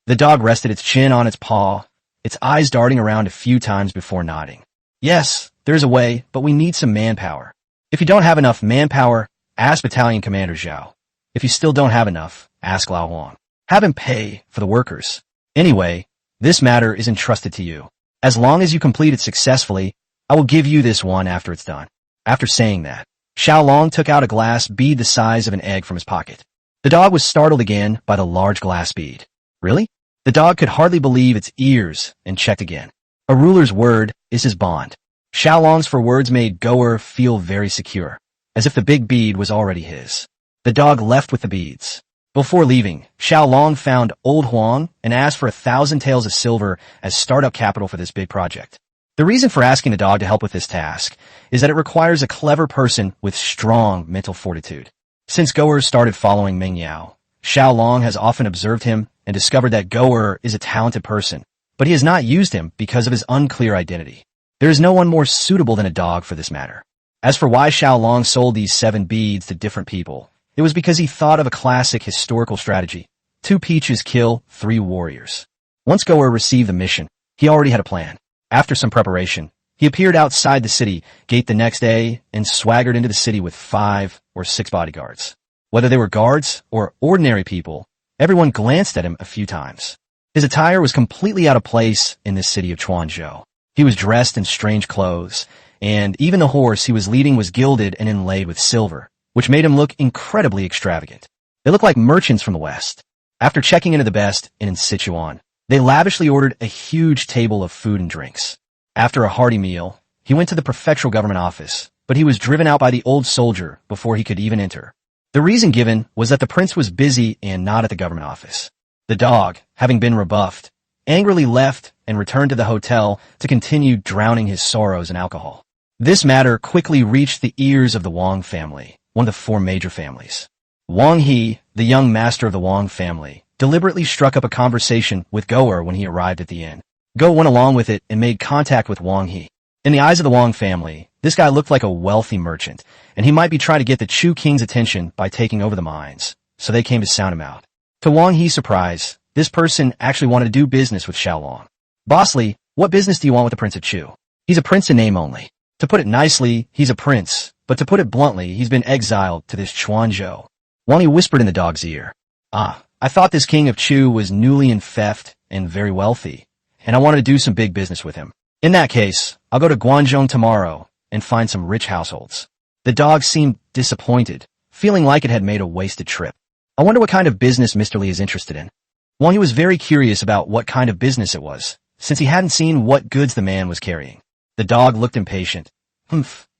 B: The dog rested its chin on its paw, its eyes darting around a few times before nodding. Yes, there's a way, but we need some manpower. If you don't have enough manpower, ask Battalion Commander Zhao. If you still don't have enough, ask Lao Huang. Have him pay for the workers. Anyway, this matter is entrusted to you. As long as you complete it successfully, I will give you this one after it's done. After saying that, Xiao Long took out a glass bead the size of an egg from his pocket. The dog was startled again by the large glass bead. Really? The dog could hardly believe its ears and checked again. A ruler's word is his bond. Xiao Long's for words made Goer feel very secure, as if the big bead was already his. The dog left with the beads. Before leaving, Xiao Long found Old Huang and asked for 1,000 taels of silver as startup capital for this big project. The reason for asking the dog to help with this task is that it requires a clever person with strong mental fortitude. Since Goer started following Meng Yao, Xiao Long has often observed him and discovered that Goer is a talented person, but he has not used him because of his unclear identity. There is no one more suitable than a dog for this matter. As for why Xiao Long sold these 7 beads to different people, it was because he thought of a classic historical strategy. 2 peaches kill 3 warriors. Once Goer received the mission, he already had a plan. After some preparation, he appeared outside the city gate the next day and swaggered into the city with 5 or 6 bodyguards. Whether they were guards or ordinary people, everyone glanced at him a few times. His attire was completely out of place in this city of Quanzhou. He was dressed in strange clothes, and even the horse he was leading was gilded and inlaid with silver, which made him look incredibly extravagant. They looked like merchants from the West. After checking into the best inn in Sichuan, they lavishly ordered a huge table of food and drinks. After a hearty meal, he went to the prefectural government office, but he was driven out by the old soldier before he could even enter. The reason given was that the prince was busy and not at the government office. The dog, having been rebuffed, angrily left and returned to the hotel to continue drowning his sorrows in alcohol. This matter quickly reached the ears of the Wang family, one of the 4 major families. Wang He, the young master of the Wang family, deliberately struck up a conversation with Goer when he arrived at the inn. Go went along with it and made contact with Wang He. In the eyes of the Wang family, this guy looked like a wealthy merchant, and he might be trying to get the Chu king's attention by taking over the mines, so they came to sound him out. To Wang He's surprise, this person actually wanted to do business with Xiao Long. Bossly, what business do you want with the Prince of Chu? He's a prince in name only. To put it nicely, he's a prince, but to put it bluntly, he's been exiled to this Quanzhou. Wang He whispered in the dog's ear. I thought this king of Chu was newly infeft and very wealthy, and I wanted to do some big business with him. In that case, I'll go to Guangzhou tomorrow and find some rich households. The dog seemed disappointed, feeling like it had made a wasted trip. I wonder what kind of business Mr. Li is interested in. Wang He was very curious about what kind of business it was, since he hadn't seen what goods the man was carrying. The dog looked impatient.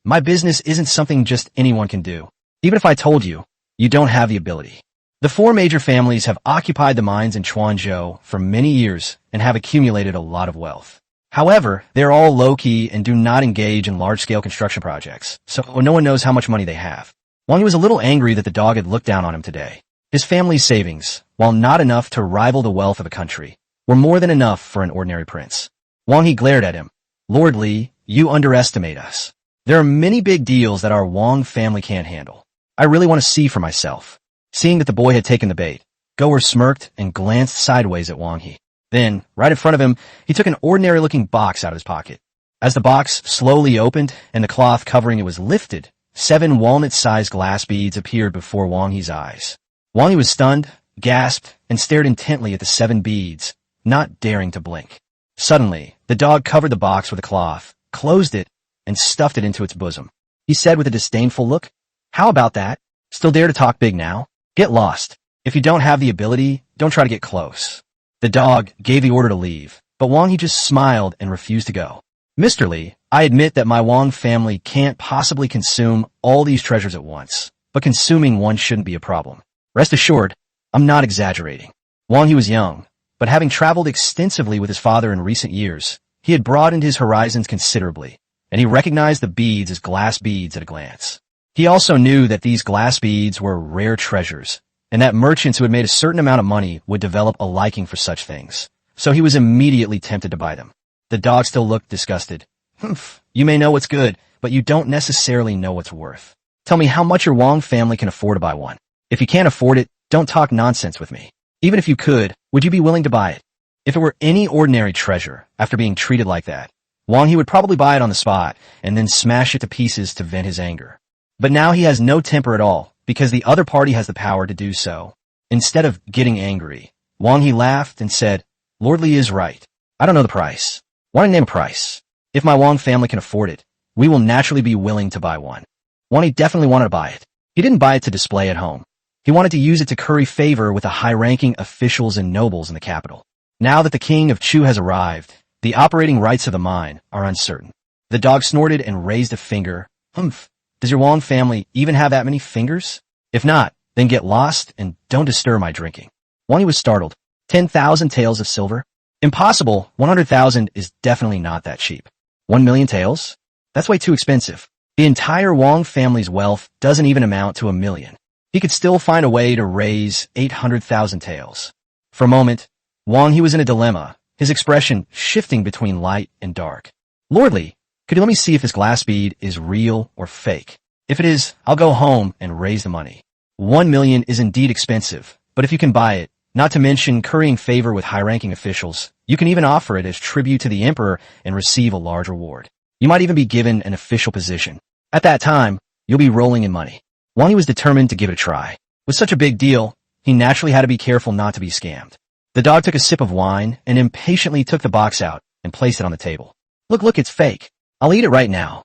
B: My business isn't something just anyone can do. Even if I told you, you don't have the ability. The 4 major families have occupied the mines in Quanzhou for many years and have accumulated a lot of wealth. However, they're all low-key and do not engage in large-scale construction projects, so no one knows how much money they have. Wang He was a little angry that the dog had looked down on him today. His family's savings, while not enough to rival the wealth of a country, were more than enough for an ordinary prince. Wang He glared at him. Lord Li, you underestimate us. There are many big deals that our Wang family can't handle. I really want to see for myself. Seeing that the boy had taken the bait, Goer smirked and glanced sideways at Wang He. Then, right in front of him, he took an ordinary-looking box out of his pocket. As the box slowly opened and the cloth covering it was lifted, 7 walnut-sized glass beads appeared before Wang He's eyes. Wang He was stunned, gasped, and stared intently at the 7 beads, not daring to blink. Suddenly, the dog covered the box with a cloth, closed it, and stuffed it into its bosom. He said with a disdainful look, "How about that? Still dare to talk big now? Get lost. If you don't have the ability, don't try to get close." The dog gave the order to leave, but Wang He just smiled and refused to go. "Mr. Li, I admit that my Wang family can't possibly consume all these treasures at once, but consuming one shouldn't be a problem. Rest assured, I'm not exaggerating." Wang He was young, but having traveled extensively with his father in recent years, he had broadened his horizons considerably, and he recognized the beads as glass beads at a glance. He also knew that these glass beads were rare treasures, and that merchants who had made a certain amount of money would develop a liking for such things, so he was immediately tempted to buy them. The dog still looked disgusted. "Humph, you may know what's good, but you don't necessarily know what's worth. Tell me how much your Wang family can afford to buy one. If you can't afford it, don't talk nonsense with me. Even if you could, would you be willing to buy it?" If it were any ordinary treasure, after being treated like that, Wang He would probably buy it on the spot and then smash it to pieces to vent his anger. But now he has no temper at all, because the other party has the power to do so. Instead of getting angry, Wang He laughed and said, "Lord Li is right. I don't know the price. Want to name a price? If my Wang family can afford it, we will naturally be willing to buy one." Wang He definitely wanted to buy it. He didn't buy it to display at home. He wanted to use it to curry favor with the high-ranking officials and nobles in the capital. Now that the king of Chu has arrived, the operating rights of the mine are uncertain. The dog snorted and raised a finger. "Humph. Does your Wang family even have that many fingers? If not, then get lost and don't disturb my drinking." Wang He was startled. 10,000 taels of silver? Impossible. 100,000 is definitely not that cheap. 1,000,000 taels? That's way too expensive. The entire Wang family's wealth doesn't even amount to 1,000,000. He could still find a way to raise 800,000 taels. For a moment, Wang He was in a dilemma, his expression shifting between light and dark. "Lord Li, could you let me see if this glass bead is real or fake? If it is, I'll go home and raise the money. 1,000,000 is indeed expensive, but if you can buy it, not to mention currying favor with high-ranking officials, you can even offer it as tribute to the emperor and receive a large reward. You might even be given an official position. At that time, you'll be rolling in money." Wang He was determined to give it a try. With such a big deal, he naturally had to be careful not to be scammed. The dog took a sip of wine and impatiently took the box out and placed it on the table. Look, it's fake. I'll eat it right now."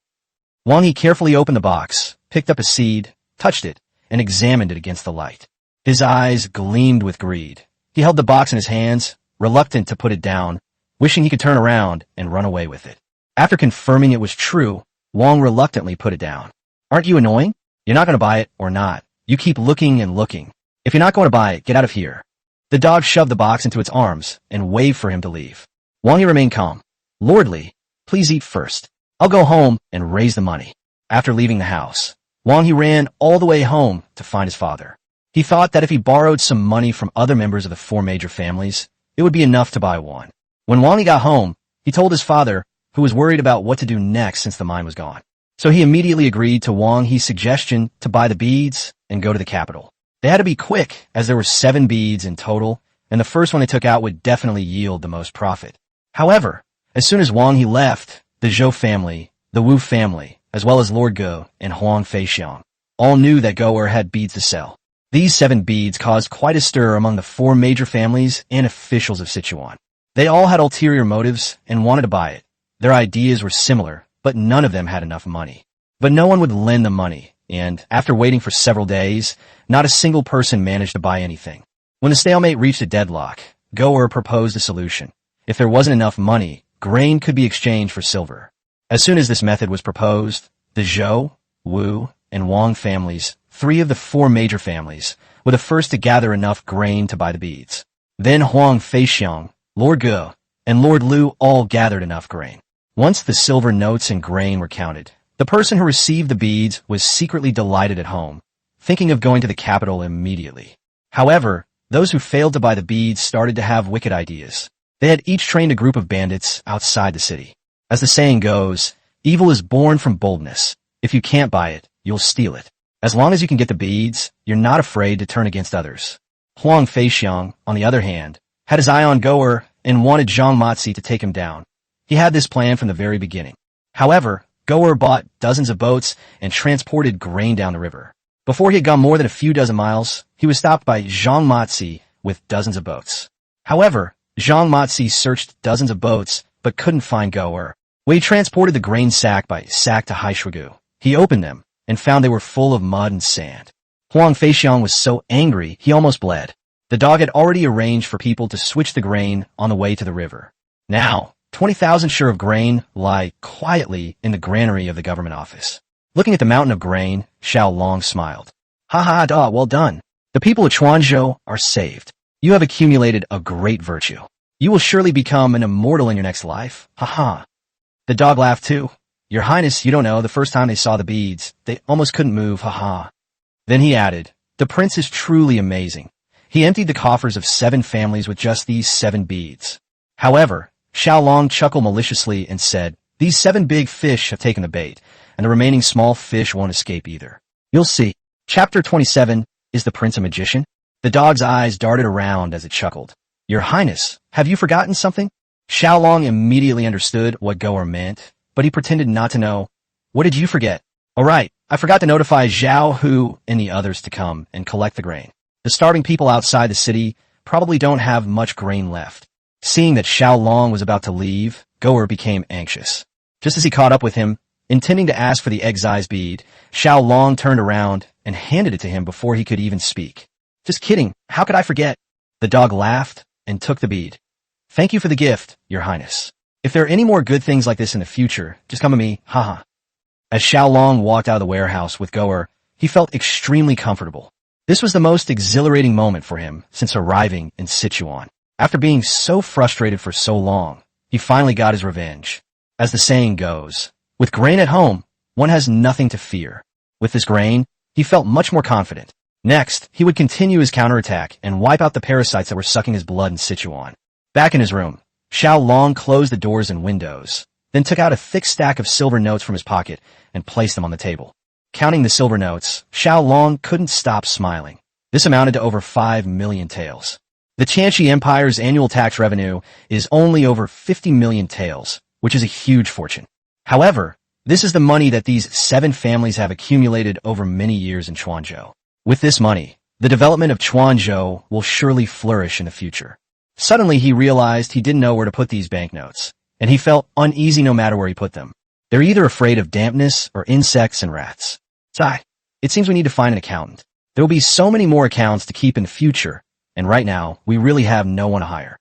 B: Wang He carefully opened the box, picked up a seed, touched it, and examined it against the light. His eyes gleamed with greed. He held the box in his hands, reluctant to put it down, wishing he could turn around and run away with it. After confirming it was true, Wang reluctantly put it down. "Aren't you annoying? You're not going to buy it or not. You keep looking and looking. If you're not going to buy it, get out of here." The dog shoved the box into its arms and waved for him to leave. Wang He remained calm. "Lord Li, please eat first. I'll go home and raise the money." After leaving the house, Wang He ran all the way home to find his father. He thought that if he borrowed some money from other members of the 4 major families, it would be enough to buy one. When Wang He got home, he told his father, who was worried about what to do next since the mine was gone. So he immediately agreed to Wang He's suggestion to buy the beads and go to the capital. They had to be quick, as there were 7 beads in total, and the first one they took out would definitely yield the most profit. However, as soon as Wang He left, the Zhou family, the Wu family, as well as Lord Ge and Huang Feixiang, all knew that Goer had beads to sell. These 7 beads caused quite a stir among the 4 major families and officials of Sichuan. They all had ulterior motives and wanted to buy it. Their ideas were similar, but none of them had enough money. But no one would lend them money, and after waiting for several days, not a single person managed to buy anything. When the stalemate reached a deadlock, Goer proposed a solution. If there wasn't enough money, grain could be exchanged for silver. As soon as this method was proposed, the Zhou, Wu, and Wang families, 3 of the 4 major families, were the first to gather enough grain to buy the beads. Then Huang Feixiang, Lord Ge, and Lord Lu all gathered enough grain. Once the silver notes and grain were counted, the person who received the beads was secretly delighted at home, thinking of going to the capital immediately. However, those who failed to buy the beads started to have wicked ideas. They had each trained a group of bandits outside the city. As the saying goes, evil is born from boldness. If you can't buy it, you'll steal it. As long as you can get the beads, you're not afraid to turn against others. Huang Feixiang, on the other hand, had his eye on Goer and wanted Zhang Matzi to take him down. He had this plan from the very beginning. However, Goer bought dozens of boats and transported grain down the river. Before he had gone more than a few dozen miles, he was stopped by Zhang Matsi with dozens of boats. However, Zhang Matsi searched dozens of boats but couldn't find Goer. When he transported the grain sack by sack to Haishugu, he opened them and found they were full of mud and sand. Huang Feixiang was so angry he almost bled. The dog had already arranged for people to switch the grain on the way to the river. Now, 20,000 shur of grain lie quietly in the granary of the government office. Looking at the mountain of grain, Xiao Long smiled. Ha ha da, well done. The people of Chuanzhou are saved. You have accumulated a great virtue. You will surely become an immortal in your next life. Ha ha. The dog laughed too. Your Highness, you don't know, the first time they saw the beads, they almost couldn't move, ha ha. Then he added, the prince is truly amazing. He emptied the coffers of 7 families with just these 7 beads. However, Xiao Long chuckled maliciously and said, these 7 big fish have taken the bait, and the remaining small fish won't escape either. You'll see. Chapter 27, Is the Prince a Magician? The dog's eyes darted around as it chuckled. Your Highness, have you forgotten something? Xiao Long immediately understood what Goer meant, but he pretended not to know. What did you forget? All right, I forgot to notify Zhao Hu and the others to come and collect the grain. The starving people outside the city probably don't have much grain left. Seeing that Xiao Long was about to leave, Goer became anxious. Just as he caught up with him, intending to ask for the exile's bead, Xiao Long turned around and handed it to him before he could even speak. Just kidding, how could I forget? The dog laughed and took the bead. Thank you for the gift, Your Highness. If there are any more good things like this in the future, just come to me, haha. As Xiao Long walked out of the warehouse with Goer, he felt extremely comfortable. This was the most exhilarating moment for him since arriving in Sichuan. After being so frustrated for so long, he finally got his revenge. As the saying goes, with grain at home, one has nothing to fear. With this grain, he felt much more confident. Next, he would continue his counterattack and wipe out the parasites that were sucking his blood in Sichuan. Back in his room, Xiao Long closed the doors and windows, then took out a thick stack of silver notes from his pocket and placed them on the table. Counting the silver notes, Xiao Long couldn't stop smiling. This amounted to over 5 million taels. The Tianxi Empire's annual tax revenue is only over 50 million taels, which is a huge fortune. However, this is the money that these 7 families have accumulated over many years in Chuanzhou. With this money, the development of Chuanzhou will surely flourish in the future. Suddenly he realized he didn't know where to put these banknotes, and he felt uneasy no matter where he put them. They're either afraid of dampness or insects and rats. Sigh. It seems we need to find an accountant. There will be so many more accounts to keep in the future, and right now, we really have no one to hire.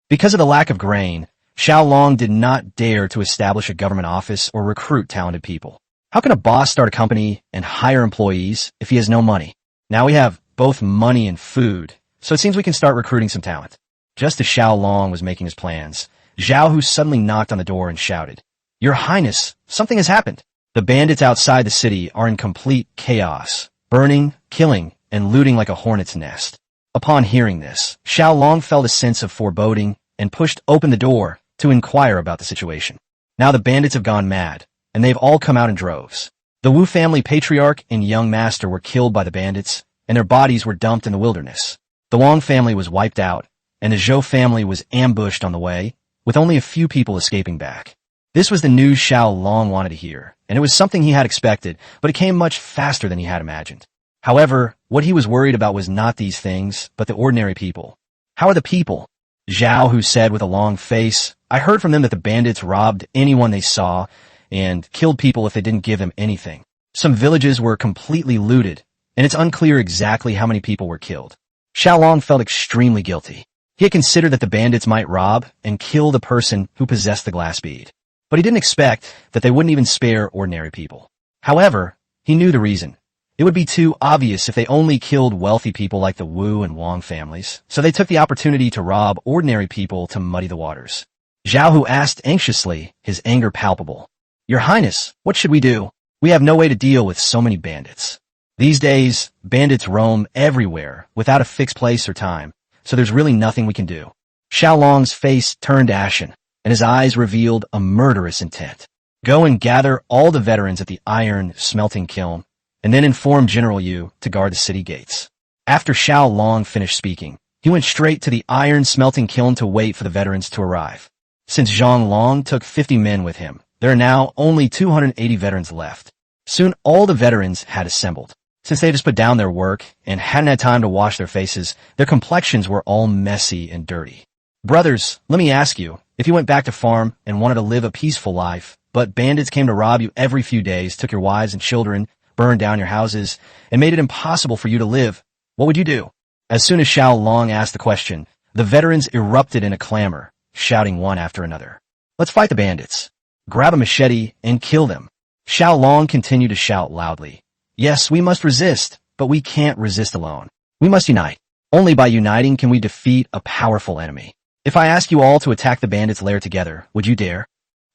B: Because of the lack of grain, Xiao Long did not dare to establish a government office or recruit talented people. How can a boss start a company and hire employees if he has no money? Now we have both money and food, so it seems we can start recruiting some talent. Just as Xiao Long was making his plans, Zhao Hu suddenly knocked on the door and shouted, Your Highness, something has happened. The bandits outside the city are in complete chaos, burning, killing, and looting like a hornet's nest. Upon hearing this, Xiao Long felt a sense of foreboding and pushed open the door to inquire about the situation. Now the bandits have gone mad, and they've all come out in droves. The Wu family patriarch and young master were killed by the bandits, and their bodies were dumped in the wilderness. The Wang family was wiped out, and the Zhou family was ambushed on the way, with only a few people escaping back. This was the news Xiao Long wanted to hear, and it was something he had expected, but it came much faster than he had imagined. However, what he was worried about was not these things, but the ordinary people. How are the people? Zhao Hu said with a long face, I heard from them that the bandits robbed anyone they saw and killed people if they didn't give them anything. Some villages were completely looted, and it's unclear exactly how many people were killed. Xiao Long felt extremely guilty. He had considered that the bandits might rob and kill the person who possessed the glass bead. But he didn't expect that they wouldn't even spare ordinary people. However, he knew the reason. It would be too obvious if they only killed wealthy people like the Wu and Wang families, so they took the opportunity to rob ordinary people to muddy the waters. Zhao Hu asked anxiously, his anger palpable. Your Highness, what should we do? We have no way to deal with so many bandits. These days, bandits roam everywhere without a fixed place or time, so there's really nothing we can do. Xiao Long's face turned ashen, and his eyes revealed a murderous intent. Go and gather all the veterans at the iron smelting kiln, and then inform General Yu to guard the city gates. After Xiao Long finished speaking, he went straight to the iron smelting kiln to wait for the veterans to arrive. Since Zhang Long took 50 men with him, There are now only 280 veterans left. Soon all the veterans had assembled. Since they just put down their work and hadn't had time to wash their faces, their complexions were all messy and dirty. Brothers, let me ask you, if you went back to farm and wanted to live a peaceful life, but bandits came to rob you every few days, took your wives and children, burned down your houses, and made it impossible for you to live, what would you do? As soon as Xiao Long asked the question, the veterans erupted in a clamor, shouting one after another. Let's fight the bandits. Grab a machete and kill them. Xiao Long continued to shout loudly. Yes, we must resist, but we can't resist alone. We must unite. Only by uniting can we defeat a powerful enemy. If I ask you all to attack the bandits' lair together, would you dare?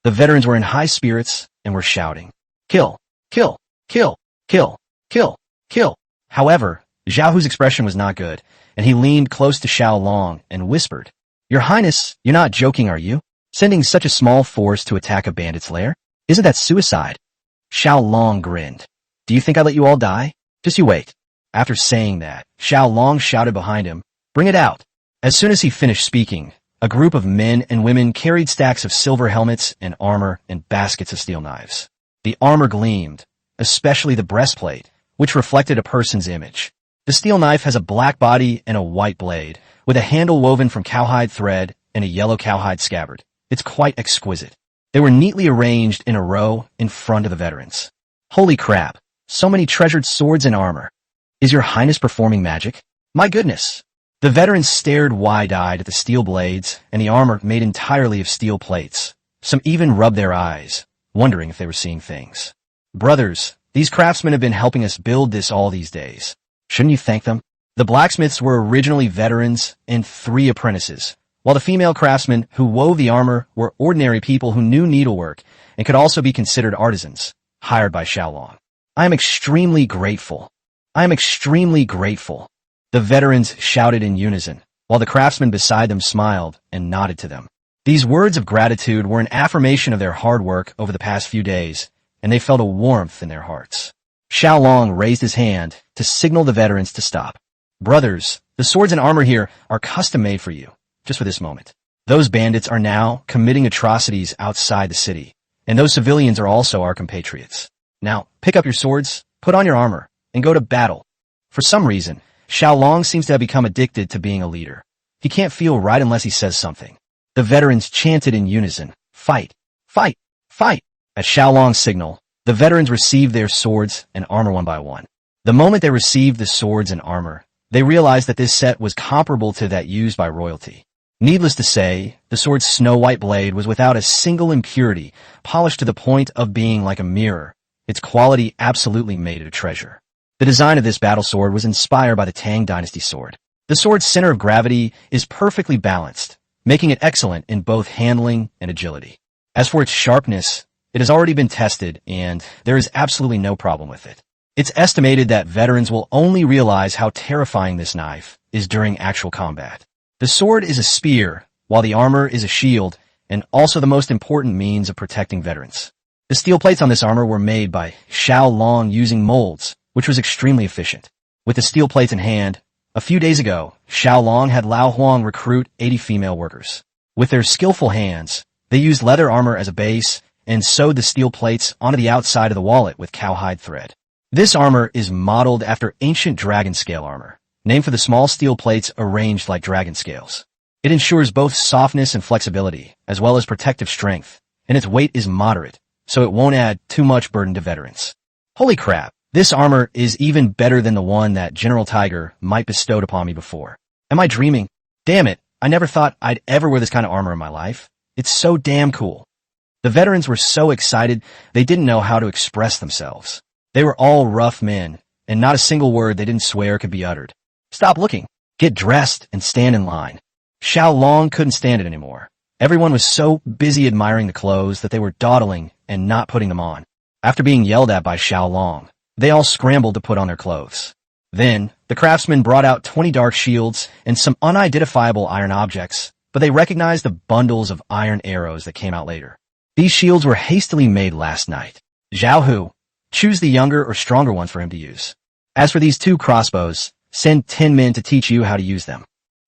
B: The veterans were in high spirits and were shouting, kill, kill, kill, kill, kill, kill. However, Zhao Hu's expression was not good, and he leaned close to Xiao Long and whispered, Your Highness, you're not joking, are you? Sending such a small force to attack a bandit's lair? Isn't that suicide? Xiao Long grinned. Do you think I let you all die? Just you wait. After saying that, Xiao Long shouted behind him, Bring it out. As soon as he finished speaking, a group of men and women carried stacks of silver helmets and armor and baskets of steel knives. The armor gleamed, especially the breastplate, which reflected a person's image. The steel knife has a black body and a white blade, with a handle woven from cowhide thread and a yellow cowhide scabbard. It's quite exquisite. They were neatly arranged in a row in front of the veterans. Holy crap, so many treasured swords and armor. Is your highness performing magic? My goodness. The veterans stared wide-eyed at the steel blades and the armor made entirely of steel plates. Some even rubbed their eyes, wondering if they were seeing things. Brothers, these craftsmen have been helping us build this all these days. Shouldn't you thank them? The blacksmiths were originally veterans and 3 apprentices, while the female craftsmen who wove the armor were ordinary people who knew needlework and could also be considered artisans, hired by Xiao Long. I am extremely grateful. I am extremely grateful. The veterans shouted in unison, while the craftsmen beside them smiled and nodded to them. These words of gratitude were an affirmation of their hard work over the past few days, and they felt a warmth in their hearts. Xiao Long raised his hand to signal the veterans to stop. Brothers, the swords and armor here are custom-made for you, just for this moment. Those bandits are now committing atrocities outside the city, and those civilians are also our compatriots. Now, pick up your swords, put on your armor, and go to battle. For some reason, Xiao Long seems to have become addicted to being a leader. He can't feel right unless he says something. The veterans chanted in unison, Fight! Fight! Fight! At Xiao Long's signal, the veterans received their swords and armor one by one. The moment they received the swords and armor, they realized that this set was comparable to that used by royalty. Needless to say, the sword's snow-white blade was without a single impurity, polished to the point of being like a mirror. Its quality absolutely made it a treasure. The design of this battle sword was inspired by the Tang Dynasty sword. The sword's center of gravity is perfectly balanced, making it excellent in both handling and agility. As for its sharpness, it has already been tested, and there is absolutely no problem with it. It's estimated that veterans will only realize how terrifying this knife is during actual combat. The sword is a spear, while the armor is a shield, and also the most important means of protecting veterans. The steel plates on this armor were made by Xiao Long using molds, which was extremely efficient. With the steel plates in hand, a few days ago, Xiao Long had Lao Huang recruit 80 female workers. With their skillful hands, they used leather armor as a base and sewed the steel plates onto the outside of the wallet with cowhide thread. This armor is modeled after ancient dragon scale armor, named for the small steel plates arranged like dragon scales. It ensures both softness and flexibility, as well as protective strength, and its weight is moderate, so it won't add too much burden to veterans. Holy crap! This armor is even better than the one that General Tiger might bestowed upon me before. Am I dreaming? Damn it, I never thought I'd ever wear this kind of armor in my life. It's so damn cool. The veterans were so excited, they didn't know how to express themselves. They were all rough men, and not a single word they didn't swear could be uttered. Stop looking. Get dressed and stand in line. Xiao Long couldn't stand it anymore. Everyone was so busy admiring the clothes that they were dawdling and not putting them on. After being yelled at by Xiao Long, they all scrambled to put on their clothes. Then, the craftsmen brought out 20 dark shields and some unidentifiable iron objects, but they recognized the bundles of iron arrows that came out later. These shields were hastily made last night. Zhao Hu, choose the younger or stronger ones for him to use. As for these 2 crossbows, send 10 men to teach you how to use them.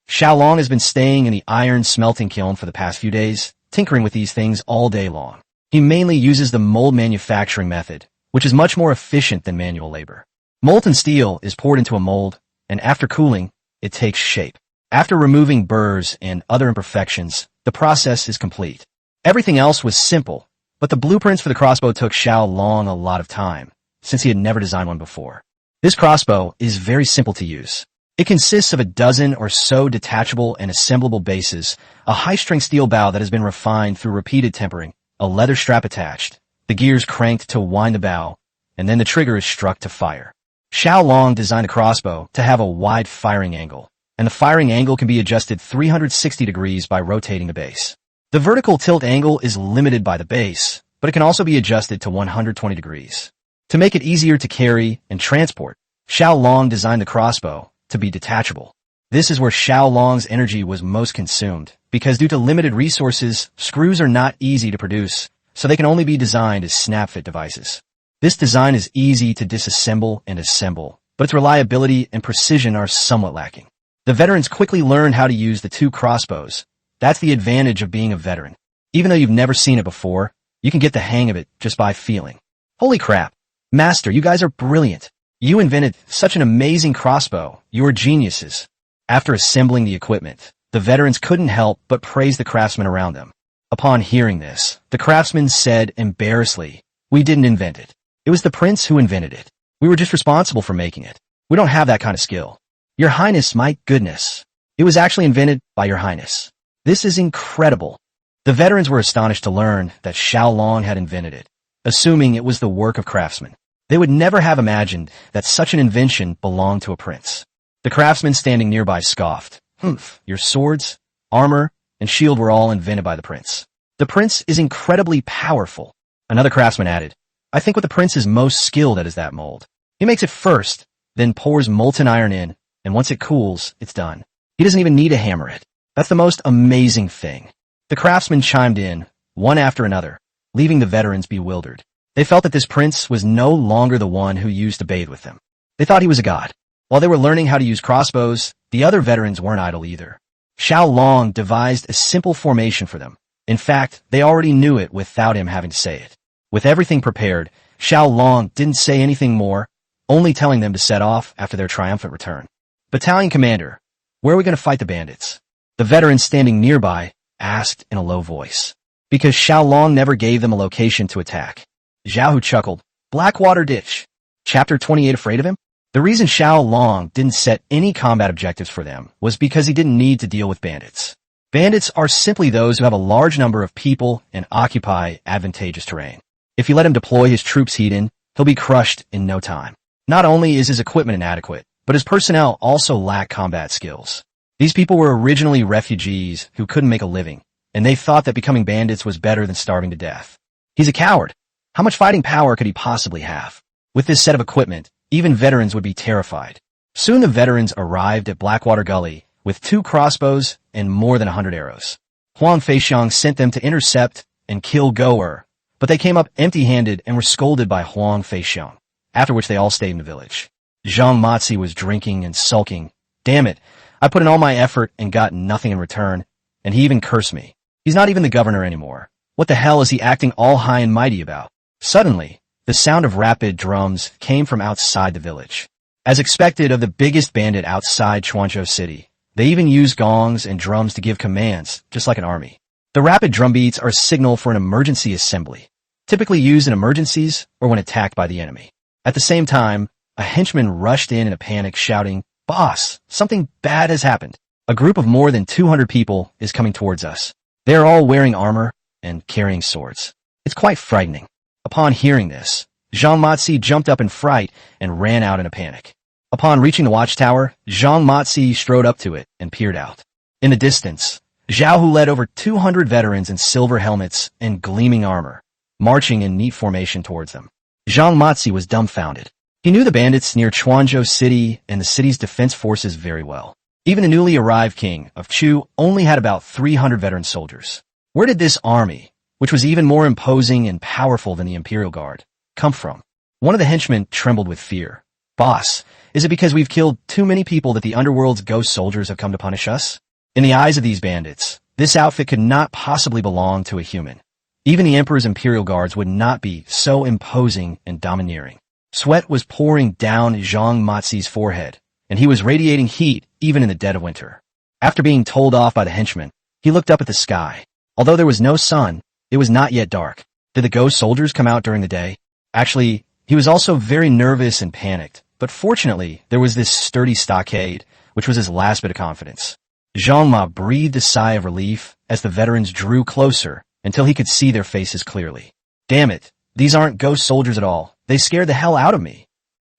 B: Xiao Long has been staying in the iron smelting kiln for the past few days, tinkering with these things all day long. He mainly uses the mold manufacturing method, which is much more efficient than manual labor. Molten steel is poured into a mold, and after cooling, it takes shape. After removing burrs and other imperfections, the process is complete. Everything else was simple, but the blueprints for the crossbow took Xiao Long a lot of time, since he had never designed one before. This crossbow is very simple to use. It consists of a dozen or so detachable and assemblable bases, a high-strength steel bow that has been refined through repeated tempering, a leather strap attached, the gears cranked to wind the bow, and then the trigger is struck to fire. Xiao Long designed the crossbow to have a wide firing angle, and the firing angle can be adjusted 360 degrees by rotating the base. The vertical tilt angle is limited by the base, but it can also be adjusted to 120 degrees. To make it easier to carry and transport, Xiao Long designed the crossbow to be detachable. This is where Xiao Long's energy was most consumed, because due to limited resources, screws are not easy to produce, so they can only be designed as snap-fit devices. This design is easy to disassemble and assemble, but its reliability and precision are somewhat lacking. The veterans quickly learned how to use the two crossbows. That's the advantage of being a veteran. Even though you've never seen it before, you can get the hang of it just by feeling. Holy crap! Master, you guys are brilliant. You invented such an amazing crossbow. You are geniuses. After assembling the equipment, the veterans couldn't help but praise the craftsmen around them. Upon hearing this, the craftsmen said embarrassedly, "We didn't invent it. It was the prince who invented it. We were just responsible for making it. We don't have that kind of skill." "Your Highness, my goodness. It was actually invented by your Highness. This is incredible." The veterans were astonished to learn that Xiao Long had invented it, assuming it was the work of craftsmen. They would never have imagined that such an invention belonged to a prince. The craftsmen standing nearby scoffed. "Humph, your swords, armor, and shield were all invented by the prince. The prince is incredibly powerful." Another craftsman added, "I think what the prince is most skilled at is that mold. He makes it first, then pours molten iron in, and once it cools, it's done. He doesn't even need to hammer it. That's the most amazing thing." The craftsmen chimed in, one after another, leaving the veterans bewildered. They felt that this prince was no longer the one who used to bathe with them. They thought he was a god. While they were learning how to use crossbows, the other veterans weren't idle either. Xiao Long devised a simple formation for them. In fact, they already knew it without him having to say it. With everything prepared, Xiao Long didn't say anything more, only telling them to set off after their triumphant return. "Battalion commander, where are we going to fight the bandits?" The veterans standing nearby asked in a low voice, because Xiao Long never gave them a location to attack. Zhao chuckled. "Blackwater Ditch. Chapter 28 afraid of him?" The reason Xiao Long didn't set any combat objectives for them was because he didn't need to deal with bandits. Bandits are simply those who have a large number of people and occupy advantageous terrain. If you let him deploy his troops hidden, he'll be crushed in no time. Not only is his equipment inadequate, but his personnel also lack combat skills. These people were originally refugees who couldn't make a living, and they thought that becoming bandits was better than starving to death. He's a coward. How much fighting power could he possibly have? With this set of equipment, even veterans would be terrified. Soon the veterans arrived at Blackwater Gully with 2 crossbows and more than 100 arrows. Huang Feixiang sent them to intercept and kill Goer, but they came up empty-handed and were scolded by Huang Feixiang, after which they all stayed in the village. Zhang Matzi was drinking and sulking. "Damn it, I put in all my effort and got nothing in return, and he even cursed me. He's not even the governor anymore. What the hell is he acting all high and mighty about?" Suddenly, the sound of rapid drums came from outside the village. As expected of the biggest bandit outside Chuanzhou City, they even used gongs and drums to give commands, just like an army. The rapid drum beats are a signal for an emergency assembly, typically used in emergencies or when attacked by the enemy. At the same time, a henchman rushed in a panic, shouting, "Boss, something bad has happened. A group of more than 200 people is coming towards us. They are all wearing armor and carrying swords. It's quite frightening." Upon hearing this, Zhang Matzi jumped up in fright and ran out in a panic. Upon reaching the watchtower, Zhang Matzi strode up to it and peered out. In the distance, Zhao Hu led over 200 veterans in silver helmets and gleaming armor, marching in neat formation towards them. Zhang Matzi was dumbfounded. He knew the bandits near Chuanzhou City and the city's defense forces very well. Even the newly arrived king of Chu only had about 300 veteran soldiers. Where did this army, which was even more imposing and powerful than the Imperial Guard, come from? One of the henchmen trembled with fear. "Boss, is it because we've killed too many people that the underworld's ghost soldiers have come to punish us?" In the eyes of these bandits, this outfit could not possibly belong to a human. Even the Emperor's Imperial Guards would not be so imposing and domineering. Sweat was pouring down Zhang Mazi's forehead, and he was radiating heat even in the dead of winter. After being told off by the henchmen, he looked up at the sky. Although there was no sun, it was not yet dark. Did the ghost soldiers come out during the day? Actually, he was also very nervous and panicked, but fortunately, there was this sturdy stockade, which was his last bit of confidence. Zhang Ma breathed a sigh of relief as the veterans drew closer until he could see their faces clearly. Damn it, these aren't ghost soldiers at all. They scared the hell out of me.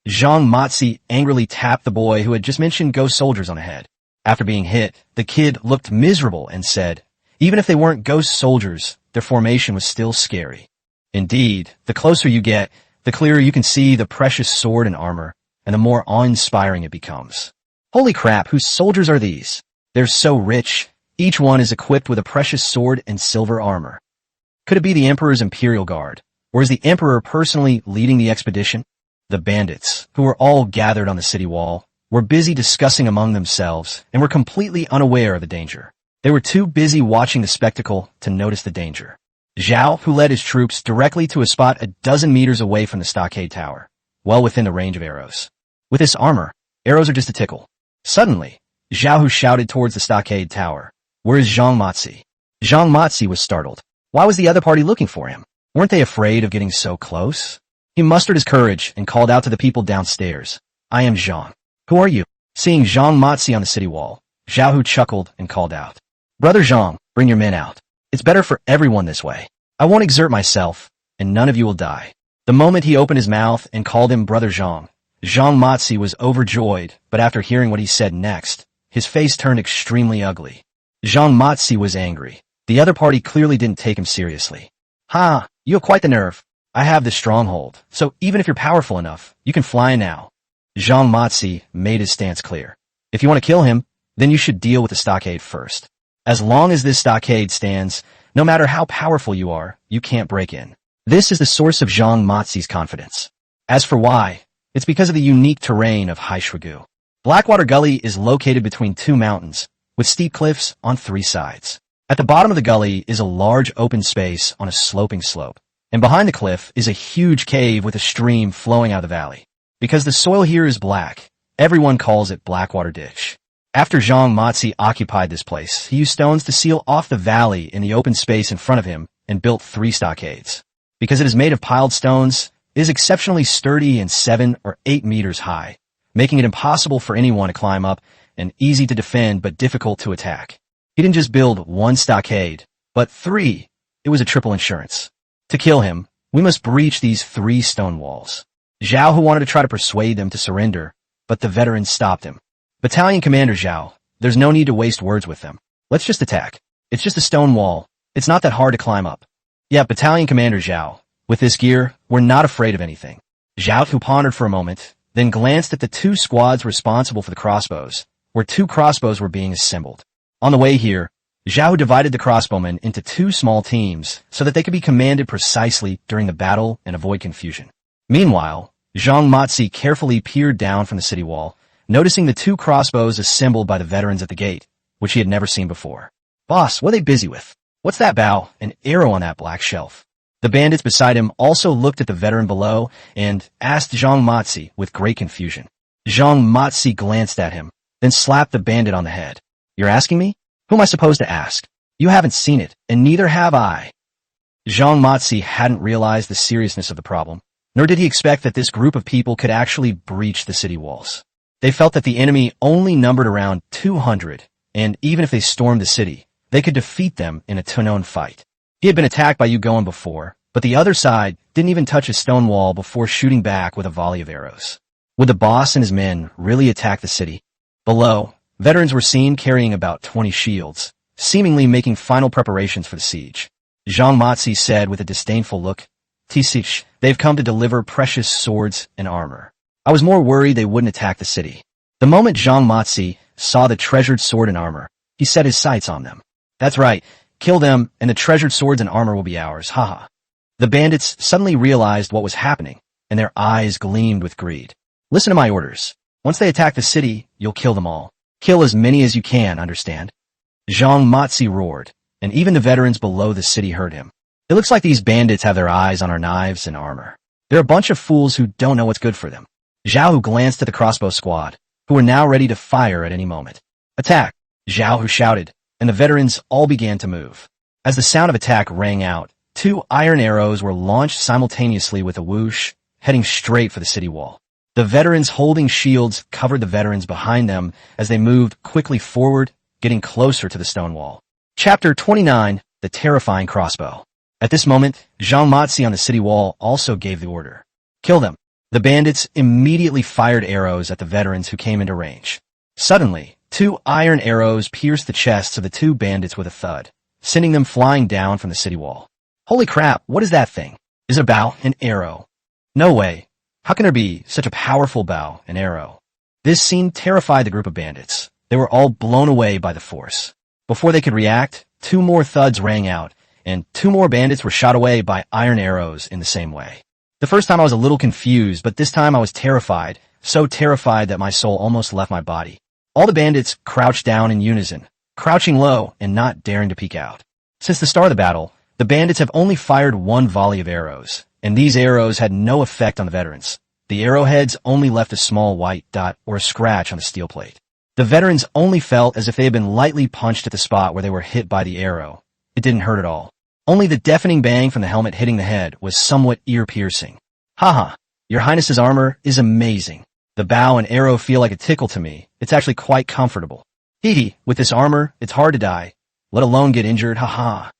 B: Zhang Mazi angrily tapped the boy who had just mentioned ghost soldiers on the head. After being hit, the kid looked miserable and said, even if they weren't ghost soldiers, their formation was still scary. Indeed, the closer you get, the clearer you can see the precious sword and armor, and the more awe-inspiring it becomes. Holy crap, whose soldiers are these? They're so rich. Each one is equipped with a precious sword and silver armor. Could it be the Emperor's Imperial Guard? Or is the Emperor personally leading the expedition? The bandits, who were all gathered on the city wall, were busy discussing among themselves and were completely unaware of the danger. They were too busy watching the spectacle to notice the danger. Xiao, who led his troops directly to a spot a dozen meters away from the stockade tower, well within the range of arrows. With this armor, arrows are just a tickle. Suddenly, Xiao Hu shouted towards the stockade tower, "Where is Zhang Mazi?" Zhang Mazi was startled. Why was the other party looking for him? Weren't they afraid of getting so close? He mustered his courage and called out to the people downstairs, "I am Zhang. Who are you?" Seeing Zhang Mazi on the city wall, Xiao Hu chuckled and called out, "Brother Zhang, bring your men out. It's better for everyone this way. I won't exert myself, and none of you will die." The moment he opened his mouth and called him Brother Zhang, Zhang Mazi was overjoyed, but after hearing what he said next, his face turned extremely ugly. Zhang Mazi was angry. The other party clearly didn't take him seriously. "Ha, you have quite the nerve. I have this stronghold, so even if you're powerful enough, you can fly now." Zhang Mazi made his stance clear. If you want to kill him, then you should deal with the stockade first. As long as this stockade stands, no matter how powerful you are, you can't break in. This is the source of Zhang Mazi's confidence. As for why, it's because of the unique terrain of Haishwagu. Blackwater Gully is located between two mountains, with steep cliffs on three sides. At the bottom of the gully is a large open space on a sloping slope, and behind the cliff is a huge cave with a stream flowing out of the valley. Because the soil here is black, everyone calls it Blackwater Ditch. After Zhang Mazi occupied this place, he used stones to seal off the valley in the open space in front of him and built 3 stockades. Because it is made of piled stones, it is exceptionally sturdy and 7 or 8 meters high, making it impossible for anyone to climb up and easy to defend but difficult to attack. He didn't just build 1 stockade, but 3. It was a triple insurance. To kill him, we must breach these 3 stone walls. Xiao Hu wanted to try to persuade them to surrender, but the veterans stopped him. "Battalion Commander Xiao, there's no need to waste words with them. Let's just attack. It's just a stone wall. It's not that hard to climb up." "Yeah, Battalion Commander Xiao, with this gear, we're not afraid of anything." Xiao Hu pondered for a moment, then glanced at the 2 squads responsible for the crossbows, where 2 crossbows were being assembled. On the way here, Xiao Hu divided the crossbowmen into 2 small teams so that they could be commanded precisely during the battle and avoid confusion. Meanwhile, Zhang Mazi carefully peered down from the city wall, noticing the 2 crossbows assembled by the veterans at the gate, which he had never seen before. "Boss, what are they busy with? What's that bow? An arrow on that black shelf?" The bandits beside him also looked at the veteran below and asked Zhang Mazi with great confusion. Zhang Mazi glanced at him, then slapped the bandit on the head. "You're asking me? Who am I supposed to ask? You haven't seen it, and neither have I." Zhang Mazi hadn't realized the seriousness of the problem, nor did he expect that this group of people could actually breach the city walls. They felt that the enemy only numbered around 200, and even if they stormed the city, they could defeat them in a two-known fight. He had been attacked by Yugoan before, but the other side didn't even touch a stone wall before shooting back with a volley of arrows. Would the boss and his men really attack the city? Below, veterans were seen carrying about 20 shields, seemingly making final preparations for the siege. Zhang Mazi said with a disdainful look, "Tisich, they've come to deliver precious swords and armor. I was more worried they wouldn't attack the city." The moment Zhang Mazi saw the treasured sword and armor, he set his sights on them. "That's right, kill them and the treasured swords and armor will be ours, haha." The bandits suddenly realized what was happening, and their eyes gleamed with greed. "Listen to my orders. Once they attack the city, you'll kill them all. Kill as many as you can, understand?" Zhang Mazi roared, and even the veterans below the city heard him. It looks like these bandits have their eyes on our knives and armor. They're a bunch of fools who don't know what's good for them. Xiao Hu glanced at the crossbow squad, who were now ready to fire at any moment. Attack! Xiao Hu shouted, and the veterans all began to move. As the sound of attack rang out, 2 iron arrows were launched simultaneously with a whoosh, heading straight for the city wall. The veterans holding shields covered the veterans behind them as they moved quickly forward, getting closer to the stone wall. Chapter 29, The Terrifying Crossbow. At this moment, Zhang Matsi on the city wall also gave the order. Kill them. The bandits immediately fired arrows at the veterans who came into range. Suddenly, 2 iron arrows pierced the chests of the 2 bandits with a thud, sending them flying down from the city wall. Holy crap, what is that thing? Is it a bow? An arrow? No way. How can there be such a powerful bow and arrow? This scene terrified the group of bandits. They were all blown away by the force. Before they could react, 2 more thuds rang out, and 2 more bandits were shot away by iron arrows in the same way. The first time I was a little confused, but this time I was terrified, so terrified that my soul almost left my body. All the bandits crouched down in unison, crouching low and not daring to peek out. Since the start of the battle, the bandits have only fired 1 volley of arrows, and these arrows had no effect on the veterans. The arrowheads only left a small white dot or a scratch on the steel plate. The veterans only felt as if they had been lightly punched at the spot where they were hit by the arrow. It didn't hurt at all. Only the deafening bang from the helmet hitting the head was somewhat ear-piercing. Haha, your highness's armor is amazing. The bow and arrow feel like a tickle to me. It's actually quite comfortable. Hee, with this armor, it's hard to die, let alone get injured, haha.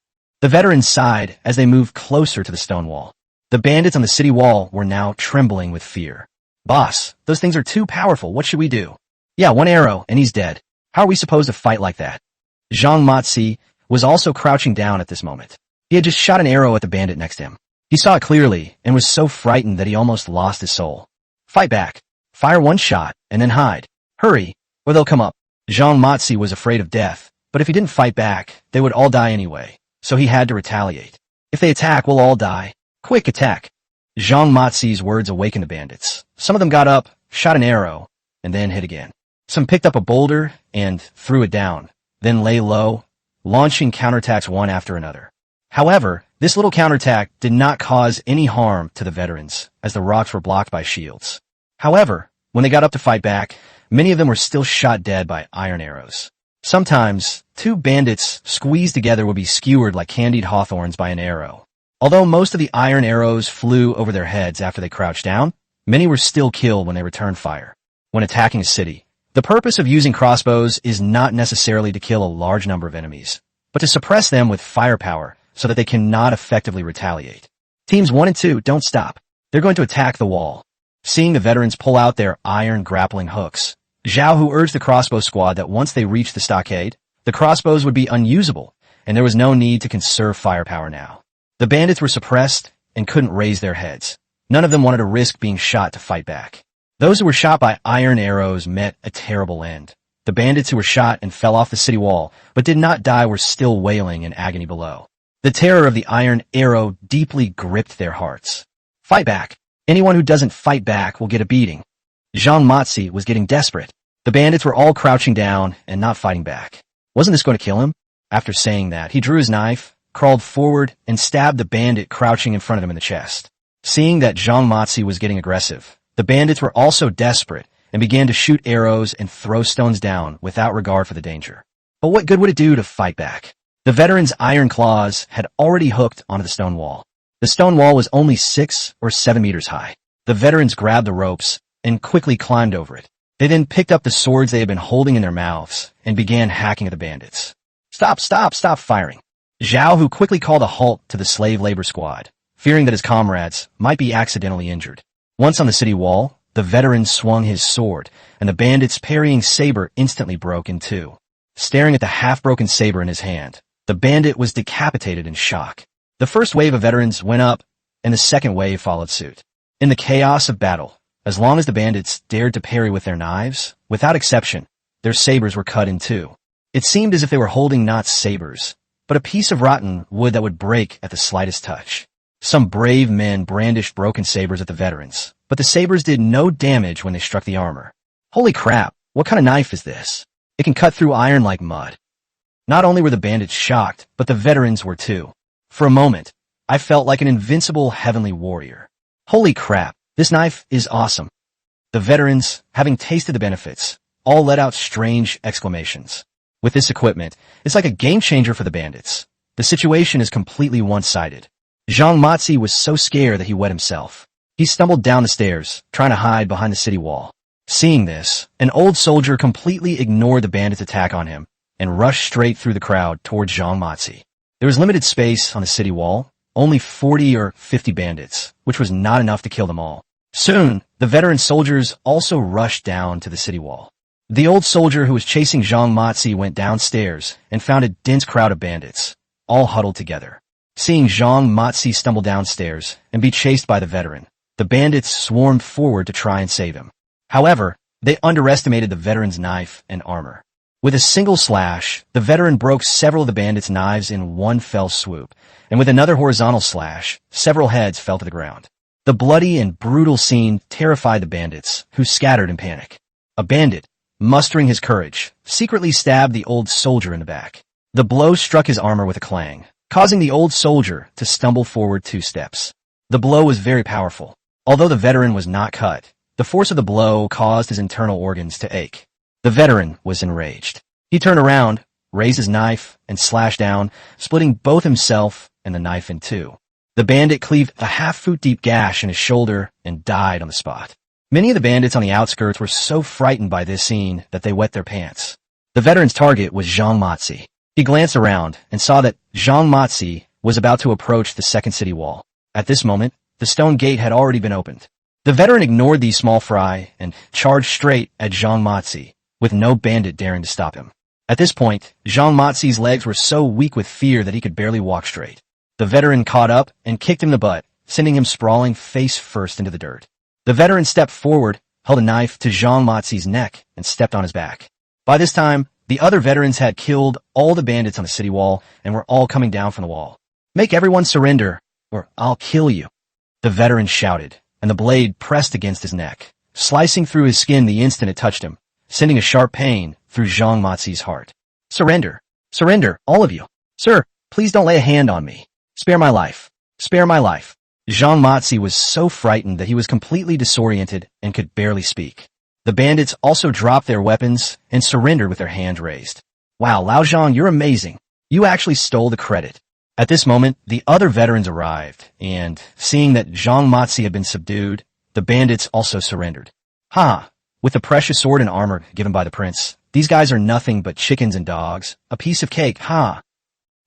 B: The veterans sighed as they moved closer to the stone wall. The bandits on the city wall were now trembling with fear. Boss, those things are too powerful, what should we do? Yeah, 1 arrow, and he's dead. How are we supposed to fight like that? Zhang Matsi was also crouching down at this moment. He had just shot an arrow at the bandit next to him. He saw it clearly, and was so frightened that he almost lost his soul. Fight back. Fire 1 shot, and then hide. Hurry, or they'll come up. Zhang Matsi was afraid of death, but if he didn't fight back, they would all die anyway, so he had to retaliate. If they attack, we'll all die. Quick, attack. Zhang Matsi's words awakened the bandits. Some of them got up, shot an arrow, and then hit again. Some picked up a boulder and threw it down, then lay low, launching counterattacks one after another. However, this little counterattack did not cause any harm to the veterans, as the rocks were blocked by shields. However, when they got up to fight back, many of them were still shot dead by iron arrows. Sometimes, 2 bandits squeezed together would be skewered like candied hawthorns by an arrow. Although most of the iron arrows flew over their heads after they crouched down, many were still killed when they returned fire. When attacking a city, the purpose of using crossbows is not necessarily to kill a large number of enemies, but to suppress them with firepower so that they cannot effectively retaliate. Teams 1 and 2 don't stop. They're going to attack the wall. Seeing the veterans pull out their iron grappling hooks, Xiao Hu urged the crossbow squad that once they reached the stockade, the crossbows would be unusable, and there was no need to conserve firepower now. The bandits were suppressed and couldn't raise their heads. None of them wanted to risk being shot to fight back. Those who were shot by iron arrows met a terrible end. The bandits who were shot and fell off the city wall but did not die were still wailing in agony below. The terror of the iron arrow deeply gripped their hearts. Fight back. Anyone who doesn't fight back will get a beating. Zhang Matsi was getting desperate. The bandits were all crouching down and not fighting back. Wasn't this going to kill him? After saying that, he drew his knife, crawled forward, and stabbed the bandit crouching in front of him in the chest. Seeing that Zhang Matsi was getting aggressive, the bandits were also desperate and began to shoot arrows and throw stones down without regard for the danger. But what good would it do to fight back? The veterans' iron claws had already hooked onto the stone wall. The stone wall was only 6 or 7 meters high. The veterans grabbed the ropes and quickly climbed over it. They then picked up the swords they had been holding in their mouths and began hacking at the bandits. Stop firing. Xiao Hu quickly called a halt to the slave labor squad, fearing that his comrades might be accidentally injured. Once on the city wall, the veteran swung his sword, and the bandit's parrying saber instantly broke in 2. Staring at the half-broken saber in his hand, the bandit was decapitated in shock. The first wave of veterans went up, and the second wave followed suit. In the chaos of battle, as long as the bandits dared to parry with their knives, without exception, their sabers were cut in 2. It seemed as if they were holding not sabers, but a piece of rotten wood that would break at the slightest touch. Some brave men brandished broken sabers at the veterans, but the sabers did no damage when they struck the armor. Holy crap, what kind of knife is this? It can cut through iron like mud. Not only were the bandits shocked, but the veterans were too. For a moment, I felt like an invincible heavenly warrior. Holy crap, this knife is awesome. The veterans, having tasted the benefits, all let out strange exclamations. With this equipment, it's like a game changer for the bandits. The situation is completely one-sided. Zhang Matsi was so scared that he wet himself. He stumbled down the stairs, trying to hide behind the city wall. Seeing this, an old soldier completely ignored the bandits' attack on him and rushed straight through the crowd towards Zhang Matsi. There was limited space on the city wall, only 40 or 50 bandits, which was not enough to kill them all. Soon, the veteran soldiers also rushed down to the city wall. The old soldier who was chasing Zhang Matsi went downstairs and found a dense crowd of bandits, all huddled together. Seeing Zhang Matsi stumble downstairs and be chased by the veteran, the bandits swarmed forward to try and save him. However, they underestimated the veteran's knife and armor. With a single slash, the veteran broke several of the bandits' knives in one fell swoop, and with another horizontal slash, several heads fell to the ground. The bloody and brutal scene terrified the bandits, who scattered in panic. A bandit, mustering his courage, secretly stabbed the old soldier in the back. The blow struck his armor with a clang, causing the old soldier to stumble forward 2 steps. The blow was very powerful. Although the veteran was not cut, the force of the blow caused his internal organs to ache. The veteran was enraged. He turned around, raised his knife, and slashed down, splitting both himself and the knife in 2. The bandit cleaved a half-foot-deep gash in his shoulder and died on the spot. Many of the bandits on the outskirts were so frightened by this scene that they wet their pants. The veteran's target was Zhang Matsi. He glanced around and saw that Zhang Matsi was about to approach the second city wall. At this moment, the stone gate had already been opened. The veteran ignored these small fry and charged straight at Zhang Matsi, with no bandit daring to stop him. At this point, Zhang Matsi's legs were so weak with fear that he could barely walk straight. The veteran caught up and kicked him in the butt, sending him sprawling face first into the dirt. The veteran stepped forward, held a knife to Zhang Matsi's neck, and stepped on his back. By this time, the other veterans had killed all the bandits on the city wall and were all coming down from the wall. "Make everyone surrender, or I'll kill you," the veteran shouted, and the blade pressed against his neck, slicing through his skin the instant it touched him, sending a sharp pain through Zhang Matsi's heart. "Surrender! Surrender, all of you! Sir, please don't lay a hand on me! Spare my life! Spare my life!" Zhang Matsi was so frightened that he was completely disoriented and could barely speak. The bandits also dropped their weapons and surrendered with their hands raised. "Wow, Lao Zhang, you're amazing. You actually stole the credit." At this moment, the other veterans arrived, and, seeing that Zhang Matsi had been subdued, the bandits also surrendered. "Ha! With the precious sword and armor given by the prince, these guys are nothing but chickens and dogs, a piece of cake, ha!"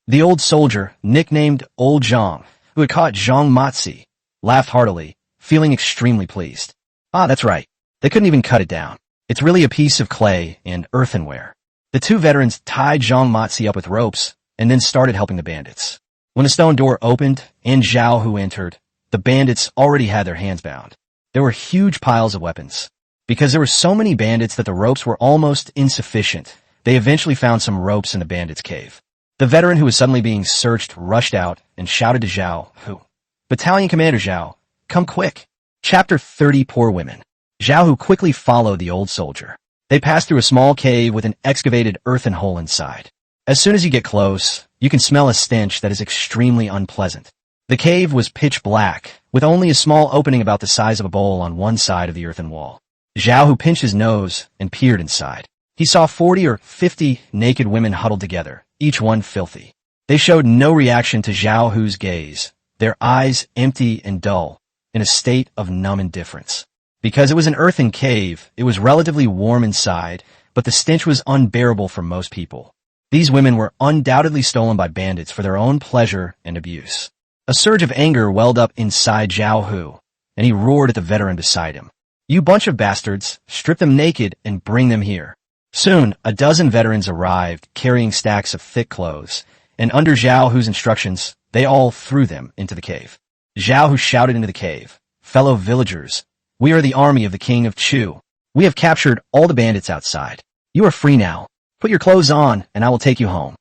B: The old soldier, nicknamed Old Zhang, who had caught Zhang Matsi, laughed heartily, feeling extremely pleased. "Ah, that's right. They couldn't even cut it down. It's really a piece of clay and earthenware." The 2 veterans tied Zhang Matsi up with ropes and then started helping the bandits. When the stone door opened and Xiao Hu entered, the bandits already had their hands bound. There were huge piles of weapons. Because there were so many bandits that the ropes were almost insufficient, they eventually found some ropes in the bandits' cave. The veteran who was suddenly being searched rushed out and shouted to Xiao Hu, "Battalion Commander Xiao, come quick." Chapter 30, Poor Women. Xiao Hu quickly followed the old soldier. They passed through a small cave with an excavated earthen hole inside. As soon as you get close, you can smell a stench that is extremely unpleasant. The cave was pitch black, with only a small opening about the size of a bowl on one side of the earthen wall. Xiao Hu pinched his nose and peered inside. He saw 40 or 50 naked women huddled together, each one filthy. They showed no reaction to Xiao Hu's gaze, their eyes empty and dull, in a state of numb indifference. Because it was an earthen cave, it was relatively warm inside, but the stench was unbearable for most people. These women were undoubtedly stolen by bandits for their own pleasure and abuse. A surge of anger welled up inside Xiao Hu, and he roared at the veteran beside him. "You bunch of bastards, strip them naked and bring them here." Soon, a dozen veterans arrived, carrying stacks of thick clothes, and under Xiao Hu's instructions, they all threw them into the cave. Xiao Hu shouted into the cave, "Fellow villagers, we are the army of the king of Chu. We have captured all the bandits outside. You are free now. Put your clothes on, and I will take you home."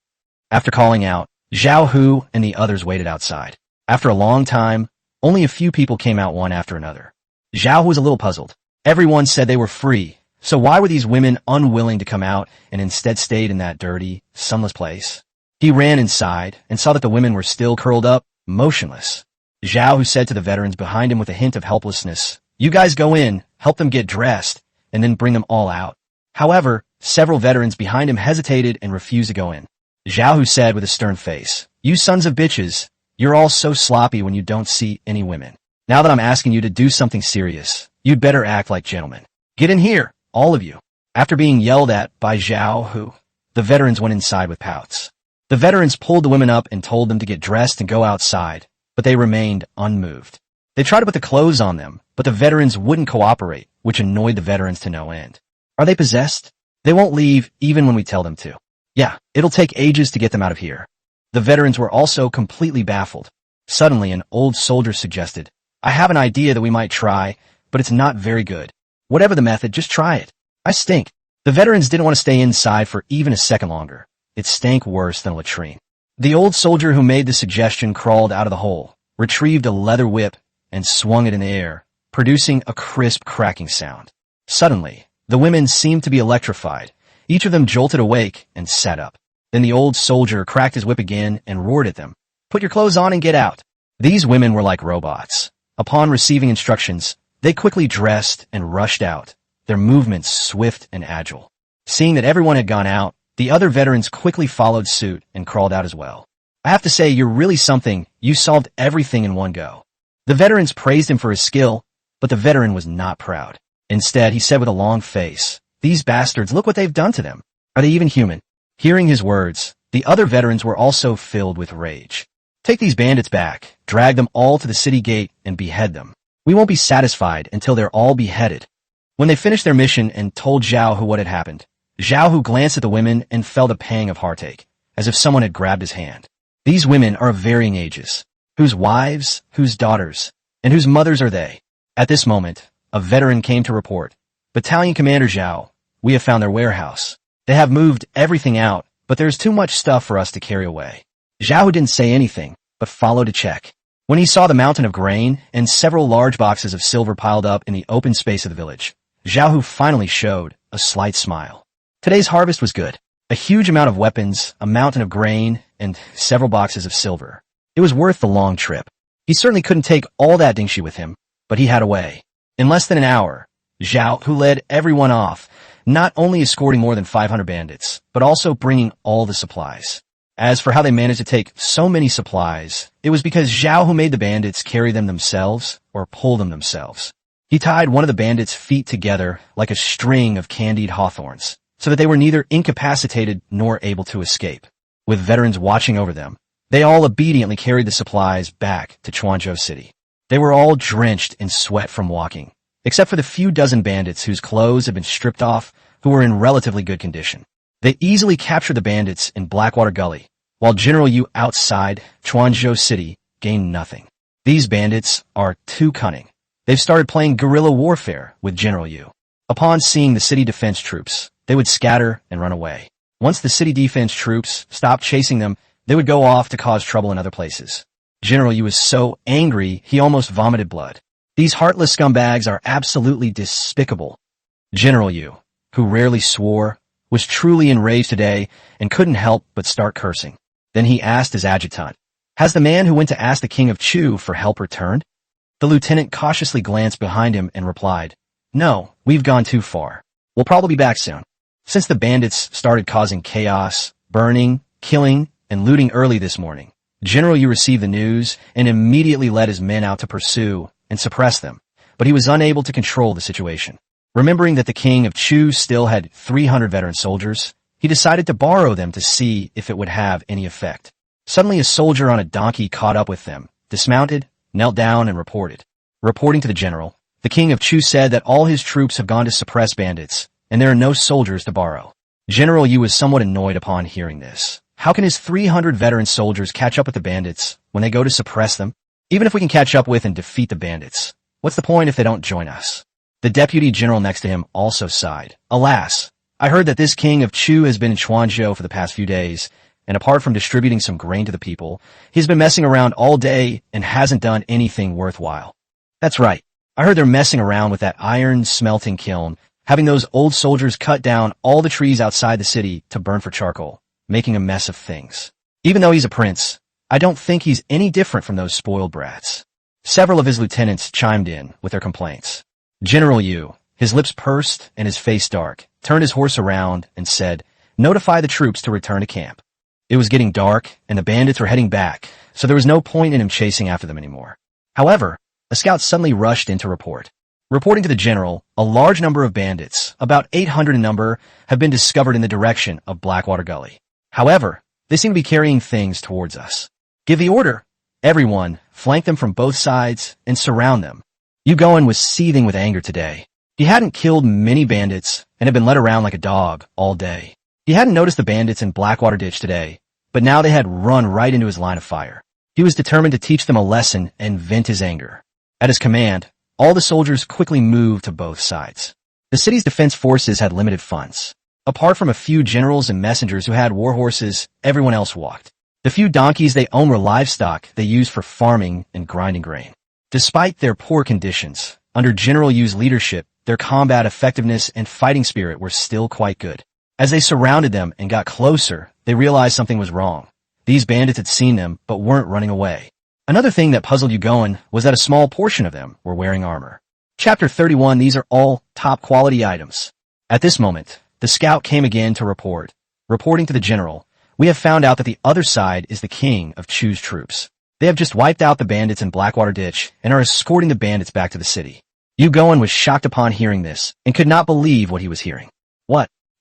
B: After calling out, Xiao Hu and the others waited outside. After a long time, only a few people came out one after another. Xiao Hu was a little puzzled. Everyone said they were free, so why were these women unwilling to come out and instead stayed in that dirty, sunless place? He ran inside and saw that the women were still curled up, motionless. Xiao, who said to the veterans behind him with a hint of helplessness, "You guys go in, help them get dressed, and then bring them all out." However, several veterans behind him hesitated and refused to go in. Xiao, who said with a stern face, "You sons of bitches, you're all so sloppy when you don't see any women. Now that I'm asking you to do something serious, you'd better act like gentlemen. Get in here, all of you." After being yelled at by Xiao, the veterans went inside with pouts. The veterans pulled the women up and told them to get dressed and go outside, but they remained unmoved. They tried to put the clothes on them, but the veterans wouldn't cooperate, which annoyed the veterans to no end. Are they possessed? They won't leave even when we tell them to. Yeah, it'll take ages to get them out of here. The veterans were also completely baffled. Suddenly, an old soldier suggested, "I have an idea that we might try, but it's not very good. Whatever the method, just try it. I stink." The veterans didn't want to stay inside for even a second longer. It stank worse than a latrine. The old soldier who made the suggestion crawled out of the hole, retrieved a leather whip, and swung it in the air, producing a crisp cracking sound. Suddenly, the women seemed to be electrified. Each of them jolted awake and sat up. Then the old soldier cracked his whip again and roared at them, "Put your clothes on and get out." These women were like robots. Upon receiving instructions, they quickly dressed and rushed out, their movements swift and agile. Seeing that everyone had gone out, the other veterans quickly followed suit and crawled out as well. "I have to say, you're really something. You solved everything in one go." The veterans praised him for his skill, but the veteran was not proud. Instead, he said with a long face, "These bastards, look what they've done to them. Are they even human?" Hearing his words, the other veterans were also filled with rage. "Take these bandits back, drag them all to the city gate, and behead them. We won't be satisfied until they're all beheaded." When they finished their mission and told Xiao what had happened, Xiao glanced at the women and felt a pang of heartache, as if someone had grabbed his hand. These women are of varying ages. Whose wives, whose daughters, and whose mothers are they? At this moment, a veteran came to report, "Battalion Commander Xiao, we have found their warehouse. They have moved everything out, but there's too much stuff for us to carry away." Xiao didn't say anything, but followed to check. When he saw the mountain of grain and several large boxes of silver piled up in the open space of the village, Xiao finally showed a slight smile. Today's harvest was good. A huge amount of weapons, a mountain of grain, and several boxes of silver. It was worth the long trip. He certainly couldn't take all that dingshi with him, but he had a way. In less than an hour, Xiao, who led everyone off, not only escorting more than 500 bandits, but also bringing all the supplies. As for how they managed to take so many supplies, it was because Xiao who made the bandits carry them themselves or pull them themselves. He tied one of the bandits' feet together like a string of candied hawthorns, so that they were neither incapacitated nor able to escape. With veterans watching over them, they all obediently carried the supplies back to Chuanzhou City. They were all drenched in sweat from walking, except for the few dozen bandits whose clothes had been stripped off, who were in relatively good condition. They easily captured the bandits in Blackwater Gully, while General Yu outside Chuanzhou City gained nothing. These bandits are too cunning. They've started playing guerrilla warfare with General Yu. Upon seeing the city defense troops, they would scatter and run away. Once the city defense troops stopped chasing them, they would go off to cause trouble in other places. General Yu was so angry, he almost vomited blood. These heartless scumbags are absolutely despicable. General Yu, who rarely swore, was truly enraged today and couldn't help but start cursing. Then he asked his adjutant, "Has the man who went to ask the king of Chu for help returned?" The lieutenant cautiously glanced behind him and replied, "No, we've gone too far. We'll probably be back soon." Since the bandits started causing chaos, burning, killing, and looting early this morning, General Yu received the news and immediately led his men out to pursue and suppress them, but he was unable to control the situation. Remembering that the king of Chu still had 300 veteran soldiers, he decided to borrow them to see if it would have any effect. Suddenly a soldier on a donkey caught up with them, dismounted, knelt down, and reported. Reporting to the general, the king of Chu said that all his troops have gone to suppress bandits, and there are no soldiers to borrow. General Yu was somewhat annoyed upon hearing this. How can his 300 veteran soldiers catch up with the bandits when they go to suppress them? Even if we can catch up with and defeat the bandits, what's the point if they don't join us? The deputy general next to him also sighed. "Alas, I heard that this king of Chu has been in Chuanzhou for the past few days, and apart from distributing some grain to the people, he's been messing around all day and hasn't done anything worthwhile." "That's right. I heard they're messing around with that iron smelting kiln, having those old soldiers cut down all the trees outside the city to burn for charcoal, making a mess of things." Even though he's a prince, I don't think he's any different from those spoiled brats. Several of his lieutenants chimed in with their complaints. General Yu, his lips pursed and his face dark, turned his horse around and said, "Notify the troops to return to camp." It was getting dark, and the bandits were heading back, so there was no point in him chasing after them anymore. However, a scout suddenly rushed in to report. Reporting to the general, a large number of bandits, about 800 in number, have been discovered in the direction of Blackwater Gully. However, they seem to be carrying things towards us. Give the order. Everyone, flank them from both sides and surround them. Yugoan was seething with anger today. He hadn't killed many bandits and had been led around like a dog all day. He hadn't noticed the bandits in Blackwater Ditch today, but now they had run right into his line of fire. He was determined to teach them a lesson and vent his anger. At his command, all the soldiers quickly moved to both sides. The city's defense forces had limited funds. Apart from a few generals and messengers who had war horses, everyone else walked. The few donkeys they owned were livestock they used for farming and grinding grain. Despite their poor conditions, under General Yu's leadership, their combat effectiveness and fighting spirit were still quite good. As they surrounded them and got closer, they realized something was wrong. These bandits had seen them, but weren't running away. Another thing that puzzled Yugoan was that a small portion of them were wearing armor. Chapter 31, these are all top quality items. At this moment, the scout came again to report. Reporting to the general, "We have found out that the other side is the king of Chu's troops. They have just wiped out the bandits in Blackwater Ditch and are escorting the bandits back to the city." Yugoan was shocked upon hearing this and could not believe what he was hearing.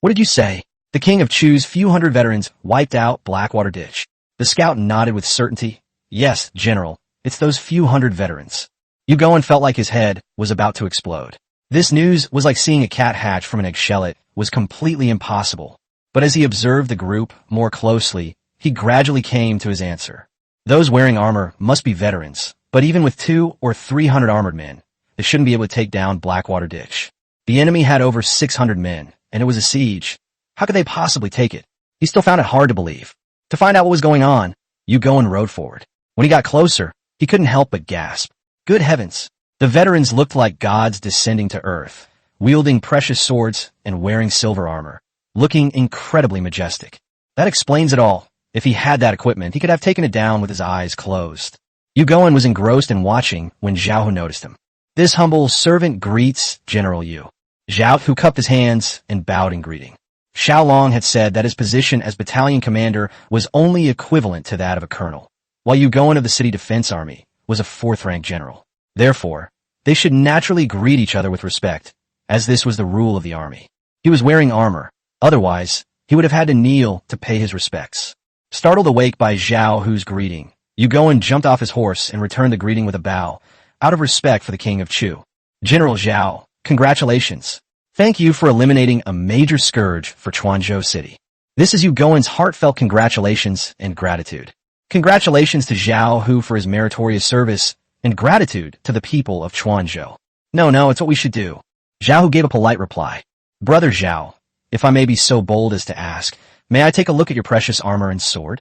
B: What did you say? The king of Chu's few hundred veterans wiped out Blackwater Ditch. The scout nodded with certainty. Yes, General, it's those few hundred veterans. Yugoan felt like his head was about to explode. This news was like seeing a cat hatch from an eggshell. It was completely impossible. But as he observed the group more closely, he gradually came to his answer. Those wearing armor must be veterans, but even with 200 or 300 armored men, they shouldn't be able to take down Blackwater Ditch. The enemy had over 600 men, and it was a siege. How could they possibly take it? He still found it hard to believe. To find out what was going on, Yugoan rode forward. When he got closer, he couldn't help but gasp. Good heavens! The veterans looked like gods descending to earth, wielding precious swords and wearing silver armor, looking incredibly majestic. That explains it all. If he had that equipment, he could have taken it down with his eyes closed. Yugoan was engrossed in watching when Xiao noticed him. This humble servant greets General Yu. Xiao, who cupped his hands and bowed in greeting. Xiao Long had said that his position as battalion commander was only equivalent to that of a colonel, while Yugoan of the city defense army was a fourth-rank general. Therefore, they should naturally greet each other with respect, as this was the rule of the army. He was wearing armor. Otherwise, he would have had to kneel to pay his respects. Startled awake by Xiao Hu's greeting, Yugoan jumped off his horse and returned the greeting with a bow, out of respect for the king of Chu. General Xiao, congratulations. Thank you for eliminating a major scourge for Chuanzhou City. This is Yugoan's heartfelt congratulations and gratitude. Congratulations to Xiao Hu for his meritorious service, and gratitude to the people of Chuanzhou. No, it's what we should do. Xiao Hu gave a polite reply. Brother Xiao, if I may be so bold as to ask, may I take a look at your precious armor and sword?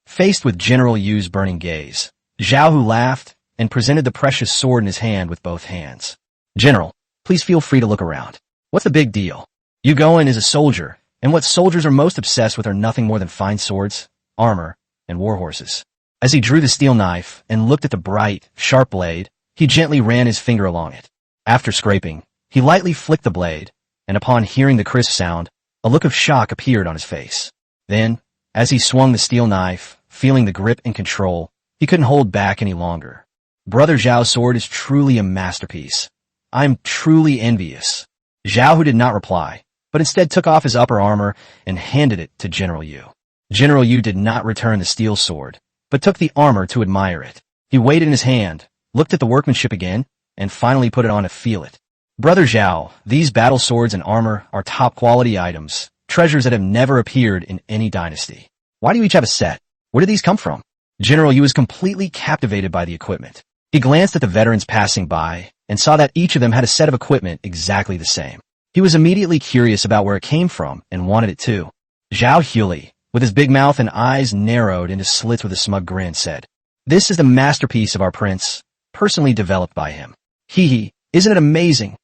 B: Faced with General Yu's burning gaze, Xiao Hu laughed and presented the precious sword in his hand with both hands. General, please feel free to look around. What's the big deal? Yugoan is a soldier, and what soldiers are most obsessed with are nothing more than fine swords, armor, and war horses. As he drew the steel knife and looked at the bright, sharp blade, he gently ran his finger along it. After scraping, he lightly flicked the blade, and upon hearing the crisp sound, a look of shock appeared on his face. Then, as he swung the steel knife, feeling the grip and control, he couldn't hold back any longer. Brother Zhao's sword is truly a masterpiece. I'm truly envious. Xiao Hu did not reply, but instead took off his upper armor and handed it to General Yu. General Yu did not return the steel sword, but took the armor to admire it. He weighed it in his hand, looked at the workmanship again, and finally put it on to feel it. Brother Xiao, these battle swords and armor are top quality items, treasures that have never appeared in any dynasty. Why do you each have a set? Where did these come from? General Yu was completely captivated by the equipment. He glanced at the veterans passing by and saw that each of them had a set of equipment exactly the same. He was immediately curious about where it came from and wanted it too. Zhao Huli, with his big mouth and eyes narrowed into slits with a smug grin, said, "This is the masterpiece of our prince, personally developed by him. Isn't it amazing?"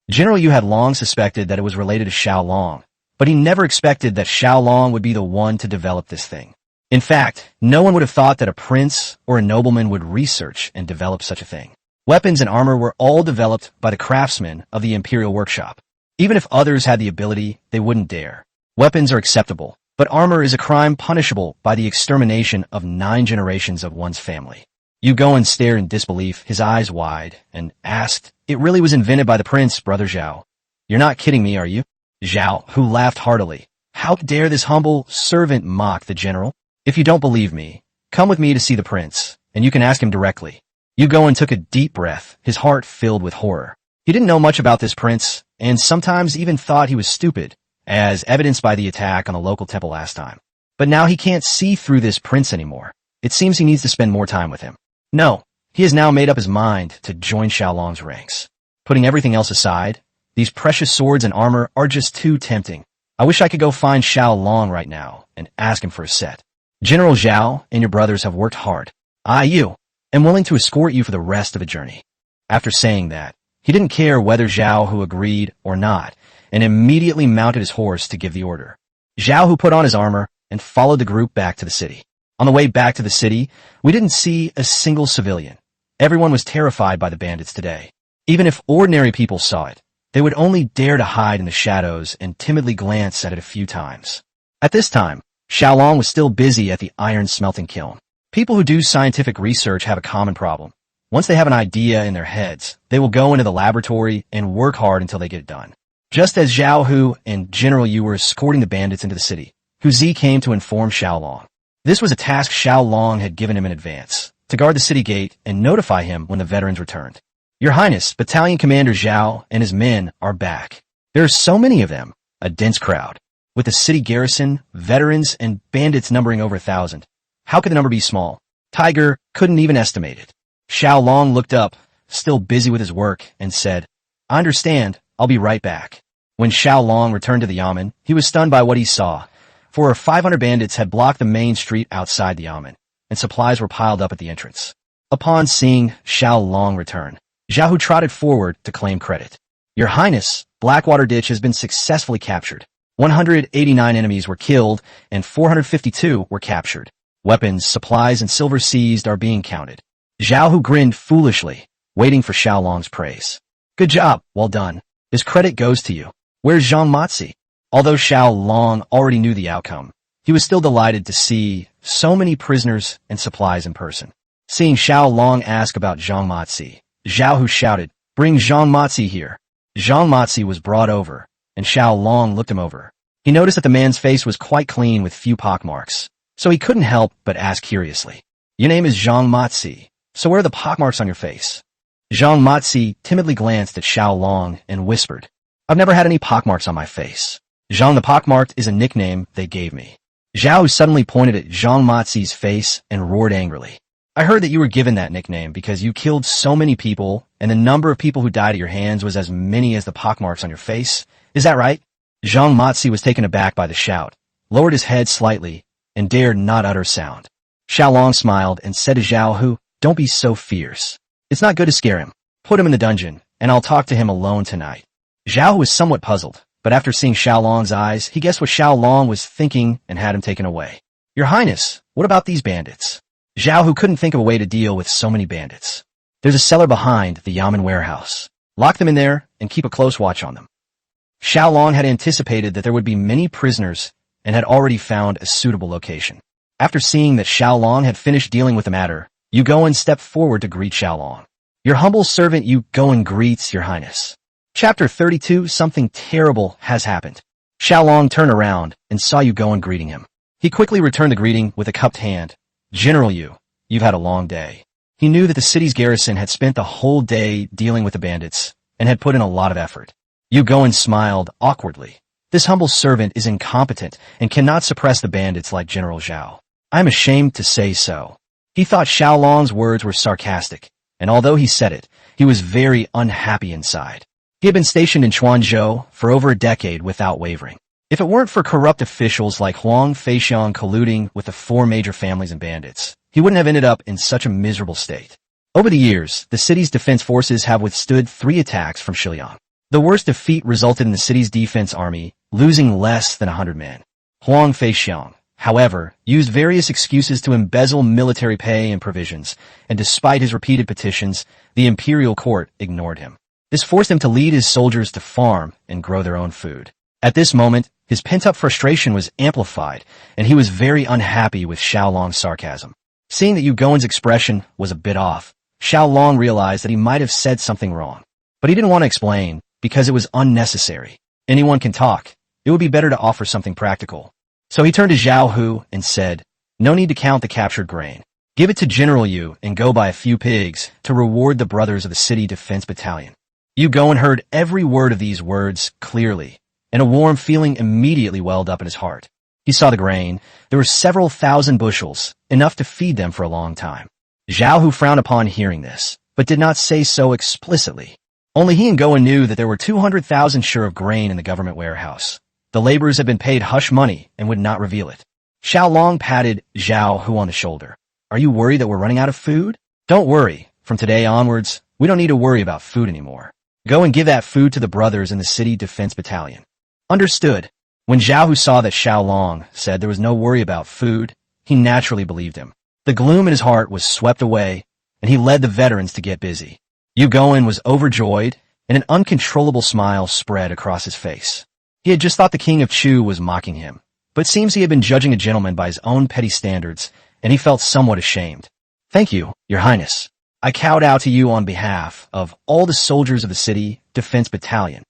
B: General Yu had long suspected that it was related to Xiao Long, but he never expected that Xiao Long would be the one to develop this thing. In fact, no one would have thought that a prince or a nobleman would research and develop such a thing. Weapons and armor were all developed by the craftsmen of the imperial workshop. Even if others had the ability, they wouldn't dare. Weapons are acceptable, but armor is a crime punishable by the extermination of 9 generations of one's family. Yu Guan stared in disbelief, his eyes wide, and asked, "It really was invented by the prince, Brother Xiao. You're not kidding me, are you?" Xiao, who laughed heartily. How dare this humble servant mock the general? If you don't believe me, come with me to see the prince, and you can ask him directly. Yu Guan took a deep breath, his heart filled with horror. He didn't know much about this prince, and sometimes even thought he was stupid, as evidenced by the attack on the local temple last time. But now he can't see through this prince anymore. It seems he needs to spend more time with him. No, he has now made up his mind to join Xiao Long's ranks. Putting everything else aside, these precious swords and armor are just too tempting. I wish I could go find Xiao Long right now and ask him for a set. General Xiao and your brothers have worked hard. I am willing to escort you for the rest of the journey. After saying that, he didn't care whether Xiao Hu agreed or not, and immediately mounted his horse to give the order. Xiao Hu put on his armor and followed the group back to the city. On the way back to the city, we didn't see a single civilian. Everyone was terrified by the bandits today. Even if ordinary people saw it, they would only dare to hide in the shadows and timidly glance at it a few times. At this time, Xiao Long was still busy at the iron smelting kiln. People who do scientific research have a common problem. Once they have an idea in their heads, they will go into the laboratory and work hard until they get it done. Just as Xiao Hu and General Yu were escorting the bandits into the city, Hu Zi came to inform Xiao Long. This was a task Xiao Long had given him in advance, to guard the city gate and notify him when the veterans returned. Your Highness, Battalion Commander Xiao and his men are back. There are so many of them, a dense crowd. With the city garrison, veterans, and bandits numbering over 1,000. How could the number be small? Tiger couldn't even estimate it. Xiao Long looked up, still busy with his work, and said, "I understand, I'll be right back." When Xiao Long returned to the yamen, he was stunned by what he saw. 400 or 500 bandits had blocked the main street outside the yamen, and supplies were piled up at the entrance. Upon seeing Xiao Long return, Xiao Hu trotted forward to claim credit. Your Highness, Blackwater Ditch has been successfully captured. 189 enemies were killed, and 452 were captured. Weapons, supplies, and silver seized are being counted. Xiao Hu grinned foolishly, waiting for Xiao Long's praise. Good job, well done. This credit goes to you. Where's Zhang Matzi? Although Xiao Long already knew the outcome, he was still delighted to see so many prisoners and supplies in person. Seeing Xiao Long ask about Zhang Matzi, Xiao Hu shouted, "Bring Zhang Matzi here." Zhang Matzi was brought over, and Xiao Long looked him over. He noticed that the man's face was quite clean with few pockmarks, so he couldn't help but ask curiously, "Your name is Zhang Matzi, so where are the pockmarks on your face?" Zhang Matzi timidly glanced at Xiao Long and whispered, "I've never had any pockmarks on my face. Zhang the Pockmarked is a nickname they gave me." Xiao suddenly pointed at Zhang Matzi's face and roared angrily. "I heard that you were given that nickname because you killed so many people, and the number of people who died at your hands was as many as the pockmarks on your face. Is that right?" Zhang Matzi was taken aback by the shout, lowered his head slightly, and dared not utter sound. Xiao Long smiled and said to Xiao Hu, "Don't be so fierce. It's not good to scare him. Put him in the dungeon, and I'll talk to him alone tonight." Xiao Hu was somewhat puzzled, but after seeing Xiao Long's eyes, he guessed what Xiao Long was thinking and had him taken away. "Your Highness, what about these bandits?" Xiao Hu couldn't think of a way to deal with so many bandits. "There's a cellar behind the yamen warehouse. Lock them in there and keep a close watch on them." Xiao Long had anticipated that there would be many prisoners and had already found a suitable location. After seeing that Xiao Long had finished dealing with the matter, Yu Guan stepped forward to greet Xiao Long. "Your humble servant Yu Guan greets your Highness." Chapter 32, something terrible has happened. Xiao Long turned around and saw Yu Guan greeting him. He quickly returned the greeting with a cupped hand. "General Yu, you've had a long day." He knew that the city's garrison had spent the whole day dealing with the bandits and had put in a lot of effort. Yu Guan smiled awkwardly. This humble servant is incompetent and cannot suppress the bandits like General Xiao. I am ashamed to say so. He thought Xiao Long's words were sarcastic, and although he said it, he was very unhappy inside. He had been stationed in Chuanzhou for over a decade without wavering. If it weren't for corrupt officials like Huang Feixiang colluding with the 4 major families and bandits, he wouldn't have ended up in such a miserable state. Over the years, the city's defense forces have withstood 3 attacks from Shiliang. The worst defeat resulted in the city's defense army losing less than 100 men. Huang Feixiang, however, used various excuses to embezzle military pay and provisions, and despite his repeated petitions, the imperial court ignored him. This forced him to lead his soldiers to farm and grow their own food. At this moment, his pent-up frustration was amplified, and he was very unhappy with Xiao Long's sarcasm. Seeing that Yu Gowen's expression was a bit off, Xiao Long realized that he might have said something wrong. But he didn't want to explain, because it was unnecessary. Anyone can talk. It would be better to offer something practical. So he turned to Zhao Hu and said, "No need to count the captured grain. Give it to General Yu and go buy a few pigs to reward the brothers of the city defense battalion." Yu Gowen heard every word of these words clearly, and a warm feeling immediately welled up in his heart. He saw the grain. There were several thousand bushels, enough to feed them for a long time. Zhao Hu frowned upon hearing this, but did not say so explicitly. Only he and Gowen knew that there were 200,000 sure of grain in the government warehouse. The laborers had been paid hush money and would not reveal it. Xiao Long patted Zhao Hu on the shoulder. "Are you worried that we're running out of food? Don't worry. From today onwards, we don't need to worry about food anymore. Go and give that food to the brothers in the city defense battalion." Understood. When Zhao Hu saw that Xiao Long said there was no worry about food, he naturally believed him. The gloom in his heart was swept away, and he led the veterans to get busy. Yu Gowen was overjoyed, and an uncontrollable smile spread across his face. He had just thought the king of Chu was mocking him, but it seems he had been judging a gentleman by his own petty standards, and he felt somewhat ashamed. "Thank you, your highness. I kowtow to you on behalf of all the soldiers of the city defense battalion."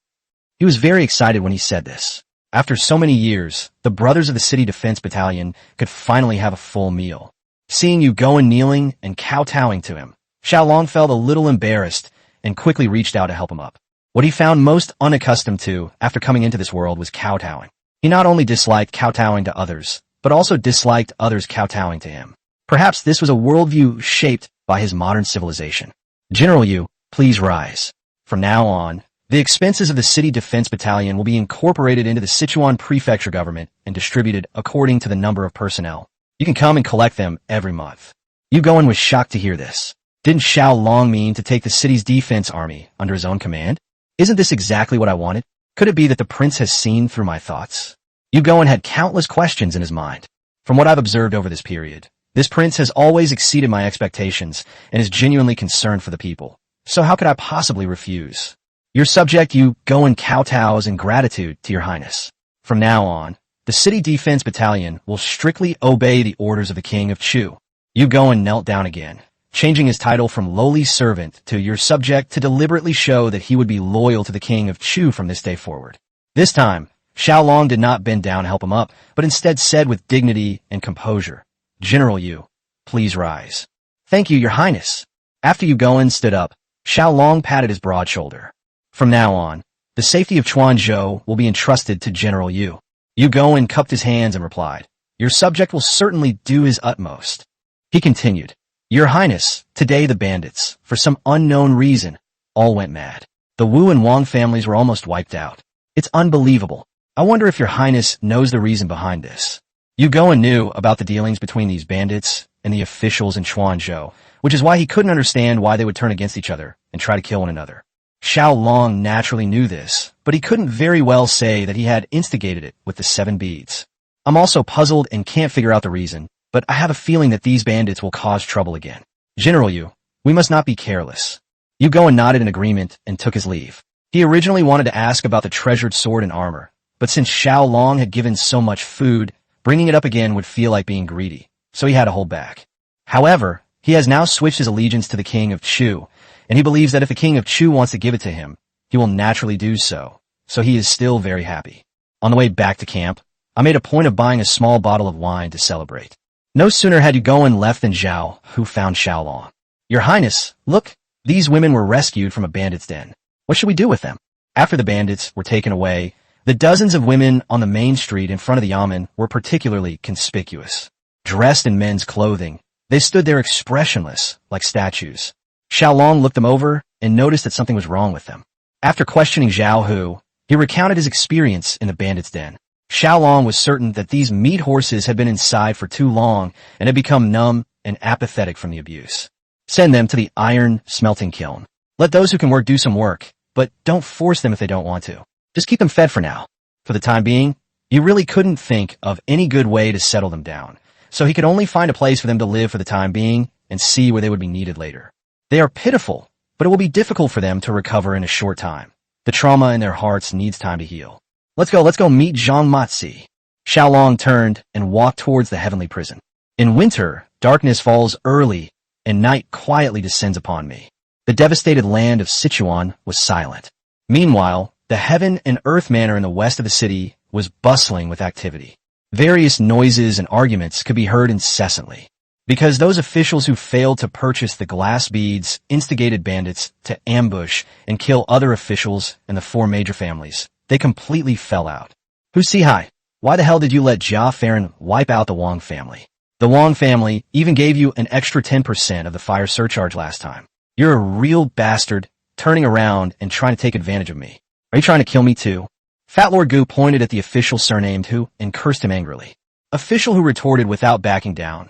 B: He was very excited when he said this. After so many years, the brothers of the city defense battalion could finally have a full meal. Seeing Yu Gowen kneeling and kowtowing to him, Xiao Long felt a little embarrassed and quickly reached out to help him up. What he found most unaccustomed to after coming into this world was kowtowing. He not only disliked kowtowing to others, but also disliked others kowtowing to him. Perhaps this was a worldview shaped by his modern civilization. "General Yu, please rise. From now on, the expenses of the city defense battalion will be incorporated into the Sichuan prefecture government and distributed according to the number of personnel. You can come and collect them every month." Yu Gowen was shocked to hear this. Didn't Xiao Long mean to take the city's defense army under his own command? Isn't this exactly what I wanted? Could it be that the prince has seen through my thoughts? Yu Gowen had countless questions in his mind. From what I've observed over this period, this prince has always exceeded my expectations and is genuinely concerned for the people. So how could I possibly refuse? "Your subject Yu Gowen kowtows in gratitude to your highness. From now on, the city defense battalion will strictly obey the orders of the king of Chu." Yu Gowen knelt down again, changing his title from lowly servant to your subject to deliberately show that he would be loyal to the king of Chu from this day forward. This time, Xiao Long did not bend down to help him up, but instead said with dignity and composure, "General Yu, please rise." "Thank you, your highness." After Yu Gowen stood up, Xiao Long patted his broad shoulder. "From now on, the safety of Chuanzhou will be entrusted to General Yu." Yu Gowen cupped his hands and replied, "Your subject will certainly do his utmost." He continued, "Your highness, today the bandits, for some unknown reason, all went mad. The Wu and Wang families were almost wiped out. It's unbelievable. I wonder if your highness knows the reason behind this." Yu Gowen knew about the dealings between these bandits and the officials in Chuanzhou, which is why he couldn't understand why they would turn against each other and try to kill one another. Xiao Long naturally knew this, but he couldn't very well say that he had instigated it with the 7 beads. "I'm also puzzled and can't figure out the reason, but I have a feeling that these bandits will cause trouble again. General Yu, we must not be careless." Yu Gowen nodded in agreement and took his leave. He originally wanted to ask about the treasured sword and armor, but since Xiao Long had given so much food, bringing it up again would feel like being greedy, so he had to hold back. However, he has now switched his allegiance to the king of Chu, and he believes that if the king of Chu wants to give it to him, he will naturally do so, so he is still very happy. On the way back to camp, I made a point of buying a small bottle of wine to celebrate. No sooner had Yu Gowen left than Zhao Hu found Xiao Long. "Your highness, look, these women were rescued from a bandit's den. What should we do with them?" After the bandits were taken away, the dozens of women on the main street in front of the yamen were particularly conspicuous. Dressed in men's clothing, they stood there expressionless, like statues. Xiao Long looked them over and noticed that something was wrong with them. After questioning Zhao Hu, he recounted his experience in the bandit's den. Xiao Long was certain that these meat horses had been inside for too long and had become numb and apathetic from the abuse. "Send them to the iron smelting kiln. Let those who can work do some work, but don't force them if they don't want to. Just keep them fed for now. For the time being, He really couldn't think of any good way to settle them down, so he could only find a place for them to live for the time being and see where they would be needed later. They are pitiful, but it will be difficult for them to recover in a short time. The trauma in their hearts needs time to heal. Let's go meet Zhang Matsi. Xiao Long turned and walked towards the heavenly prison. In winter, darkness falls early, and night quietly descends upon me. The devastated land of Sichuan was silent. Meanwhile, the Heaven and Earth Manor in the west of the city was bustling with activity. Various noises and arguments could be heard incessantly, because those officials who failed to purchase the glass beads instigated bandits to ambush and kill other officials in the four major families. They completely fell out. Hu Sihai, why the hell did you let Jia Farron wipe out the Wang family? The Wang family even gave you an extra 10% of the fire surcharge last time. You're a real bastard, turning around and trying to take advantage of me. Are you trying to kill me too? Fat Lord Gu pointed at the official surnamed Hu and cursed him angrily. Official who retorted without backing down.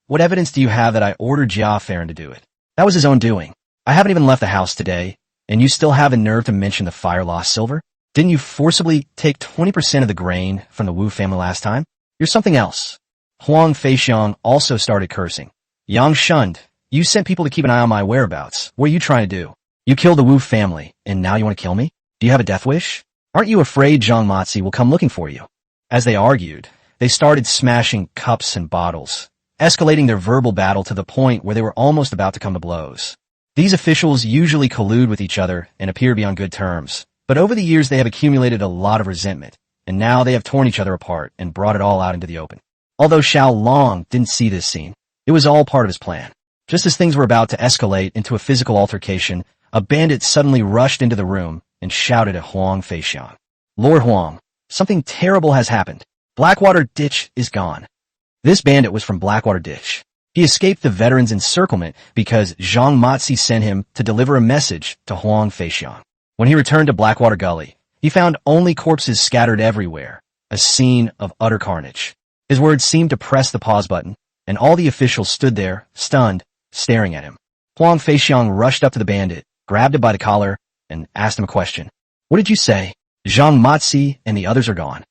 B: What evidence do you have that I ordered Jia Farron to do it? That was his own doing. I haven't even left the house today, and you still have the nerve to mention the fire-lost silver? Didn't you forcibly take 20% of the grain from the Wu family last time? You're something else. Huang Feixiang also started cursing. Yang shunned. You sent people to keep an eye on my whereabouts. What are you trying to do? You killed the Wu family, and now you want to kill me? Do you have a death wish? Aren't you afraid Zhang Matsi will come looking for you? As they argued, they started smashing cups and bottles, escalating their verbal battle to the point where they were almost about to come to blows. These officials usually collude with each other and appear to be on good terms, but over the years they have accumulated a lot of resentment, and now they have torn each other apart and brought it all out into the open. Although Xiao Long didn't see this scene, it was all part of his plan. Just as things were about to escalate into a physical altercation, a bandit suddenly rushed into the room and shouted at Huang Feixiang. Lord Huang, something terrible has happened. Blackwater Ditch is gone. This bandit was from Blackwater Ditch. He escaped the veterans' encirclement because Zhang Matsi sent him to deliver a message to Huang Feixiang. When he returned to Blackwater Gully, he found only corpses scattered everywhere, a scene of utter carnage. His words seemed to press the pause button, and all the officials stood there, stunned, staring at him. Huang Feixiang rushed up to the bandit, grabbed him by the collar, and asked him a question. What did you say? Zhang Matsi and the others are gone.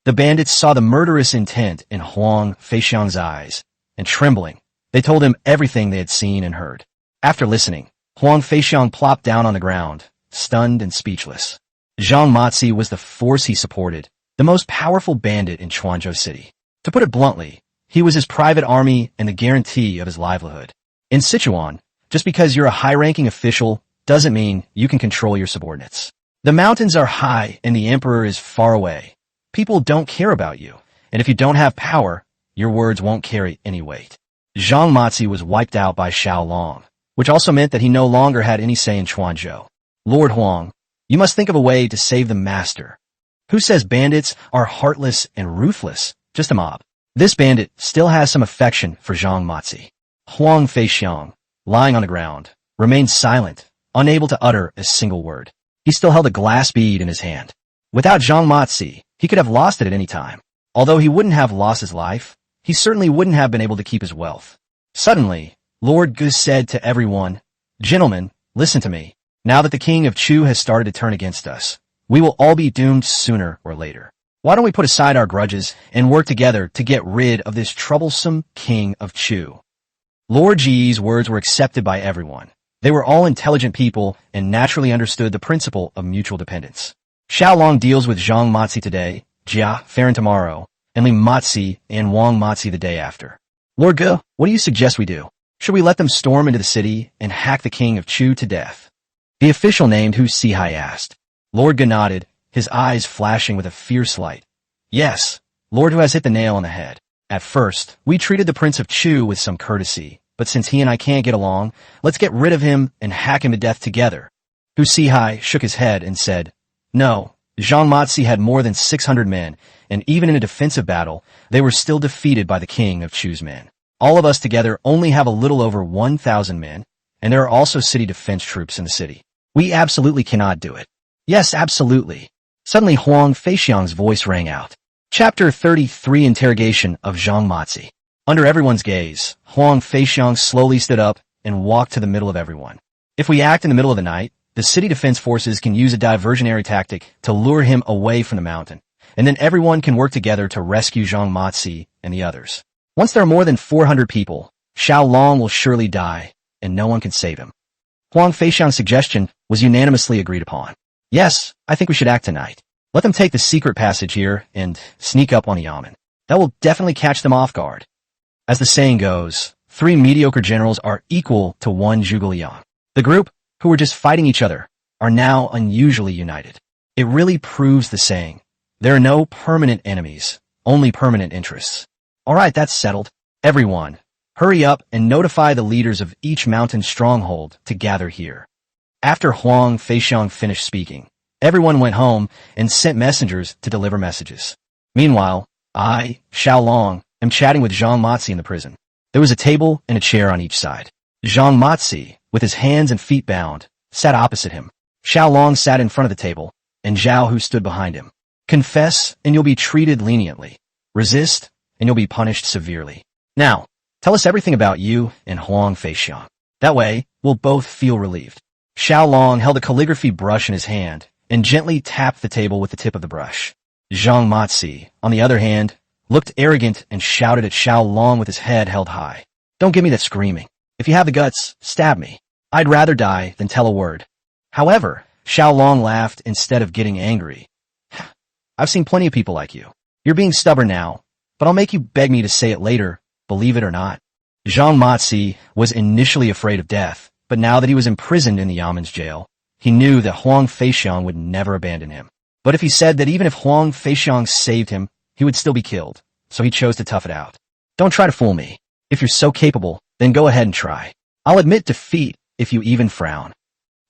B: The bandits saw the murderous intent in Huang Feixiang's eyes, and trembling, they told him everything they had seen and heard. After listening, Huang Feixiang plopped down on the ground, stunned and speechless. Zhang Matsi was the force he supported, the most powerful bandit in Chuanzhou City. To put it bluntly, he was his private army and the guarantee of his livelihood. In Sichuan, just because you're a high-ranking official doesn't mean you can control your subordinates. The mountains are high and the emperor is far away. People don't care about you, and if you don't have power, your words won't carry any weight. Zhang Matsi was wiped out by Xiao Long, which also meant that he no longer had any say in Chuanzhou. Lord Huang, you must think of a way to save the master. Who says bandits are heartless and ruthless? Just a mob. This bandit still has some affection for Zhang Matsi. Huang Feixiang, lying on the ground, remained silent, unable to utter a single word. He still held a glass bead in his hand. Without Zhang Matsi, he could have lost it at any time. Although he wouldn't have lost his life, he certainly wouldn't have been able to keep his wealth. Suddenly, Lord Gu said to everyone, Gentlemen, listen to me. Now that the king of Chu has started to turn against us, we will all be doomed sooner or later. Why don't we put aside our grudges and work together to get rid of this troublesome king of Chu? Lord Ji's words were accepted by everyone. They were all intelligent people and naturally understood the principle of mutual dependence. Xiao Long deals with Zhang Matsi today, Jia Farron tomorrow, and Li Matsi and Wang Matsi the day after. Lord Gu, what do you suggest we do? Should we let them storm into the city and hack the king of Chu to death? The official named Hu Sihai asked. Lord Gu nodded, his eyes flashing with a fierce light. Yes, Lord Hu has hit the nail on the head. At first, we treated the Prince of Chu with some courtesy, but since he and I can't get along, let's get rid of him and hack him to death together. Hu Sihai shook his head and said, No, Zhang Matsi had more than 600 men, and even in a defensive battle, they were still defeated by the king of Chu's men. All of us together only have a little over 1,000 men, and there are also city defense troops in the city. We absolutely cannot do it. Yes, absolutely. Suddenly Huang Feixiang's voice rang out. Chapter 33 Interrogation of Zhang Matsi. Under everyone's gaze, Huang Feixiang slowly stood up and walked to the middle of everyone. If we act in the middle of the night, the city defense forces can use a diversionary tactic to lure him away from the mountain, and then everyone can work together to rescue Zhang Matsi and the others. Once there are more than 400 people, Xiao Long will surely die, and no one can save him. Huang Feixiang's suggestion was unanimously agreed upon. Yes, I think we should act tonight. Let them take the secret passage here and sneak up on the Yamen. That will definitely catch them off guard. As the saying goes, 3 mediocre generals are equal to 1 Zhuge Liang. The group, who were just fighting each other, are now unusually united. It really proves the saying, there are no permanent enemies, only permanent interests. Alright, that's settled. Everyone, hurry up and notify the leaders of each mountain stronghold to gather here. After Huang Feixiang finished speaking, everyone went home and sent messengers to deliver messages. Meanwhile, I, Xiao Long, am chatting with Zhang Matsi in the prison. There was a table and a chair on each side. Zhang Matsi, with his hands and feet bound, sat opposite him. Xiao Long sat in front of the table, and Zhao Hu stood behind him. Confess, and you'll be treated leniently. Resist, and you'll be punished severely. Now, tell us everything about you and Huang Feixiang. That way, we'll both feel relieved. Xiao Long held a calligraphy brush in his hand and gently tapped the table with the tip of the brush. Zhang Matsi, on the other hand, looked arrogant and shouted at Xiao Long with his head held high. Don't give me that screaming. If you have the guts, stab me. I'd rather die than tell a word. However, Xiao Long laughed instead of getting angry. I've seen plenty of people like you. You're being stubborn now, but I'll make you beg me to say it later, believe it or not. Zhang Matsi was initially afraid of death, but now that he was imprisoned in the Yamen's jail, he knew that Huang Feixiang would never abandon him. But if he said that even if Huang Feixiang saved him, he would still be killed, so he chose to tough it out. Don't try to fool me. If you're so capable, then go ahead and try. I'll admit defeat if you even frown.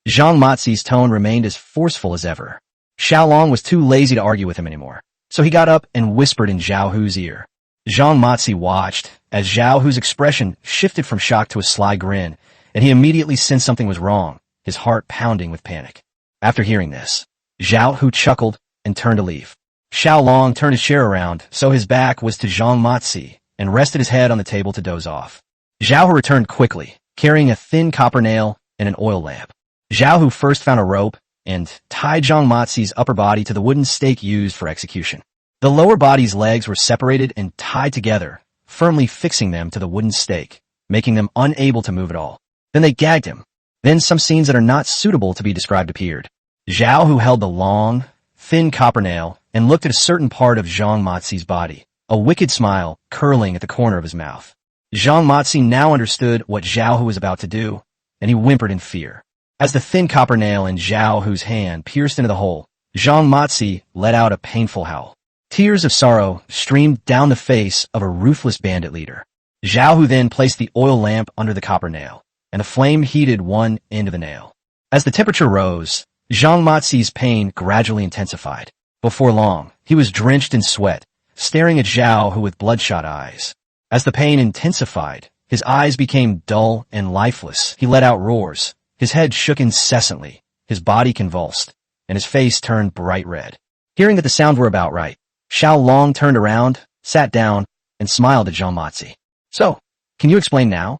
B: Zhang Matsi's tone remained as forceful as ever. Xiao Long was too lazy to argue with him anymore, so he got up and whispered in Zhao Hu's ear. Zhang Matsi watched as Zhao Hu's expression shifted from shock to a sly grin, and he immediately sensed something was wrong, his heart pounding with panic. After hearing this, Zhao Hu chuckled and turned to leave. Xiao Long turned his chair around, so his back was to Zhang Matsi, and rested his head on the table to doze off. Zhao Hu returned quickly, carrying a thin copper nail and an oil lamp. Zhao Hu first found a rope and tied Zhang Matsi's upper body to the wooden stake used for execution. The lower body's legs were separated and tied together, firmly fixing them to the wooden stake, making them unable to move at all. Then they gagged him. Then some scenes that are not suitable to be described appeared. Zhao Hu held the long, thin copper nail and looked at a certain part of Zhang Matsi's body, a wicked smile curling at the corner of his mouth. Zhang Matsi now understood what Zhao Hu was about to do, and he whimpered in fear. As the thin copper nail in Zhao Hu's hand pierced into the hole, Zhang Matsi let out a painful howl. Tears of sorrow streamed down the face of a ruthless bandit leader. Zhao Hu then placed the oil lamp under the copper nail, and the flame heated one end of the nail. As the temperature rose, Zhang Matsi's pain gradually intensified. Before long, he was drenched in sweat, staring at Zhao Hu with bloodshot eyes. As the pain intensified, his eyes became dull and lifeless. He let out roars. His head shook incessantly, his body convulsed, and his face turned bright red. Hearing that the sounds were about right, Xiao Long turned around, sat down, and smiled at Zhang Matsi. So, can you explain now?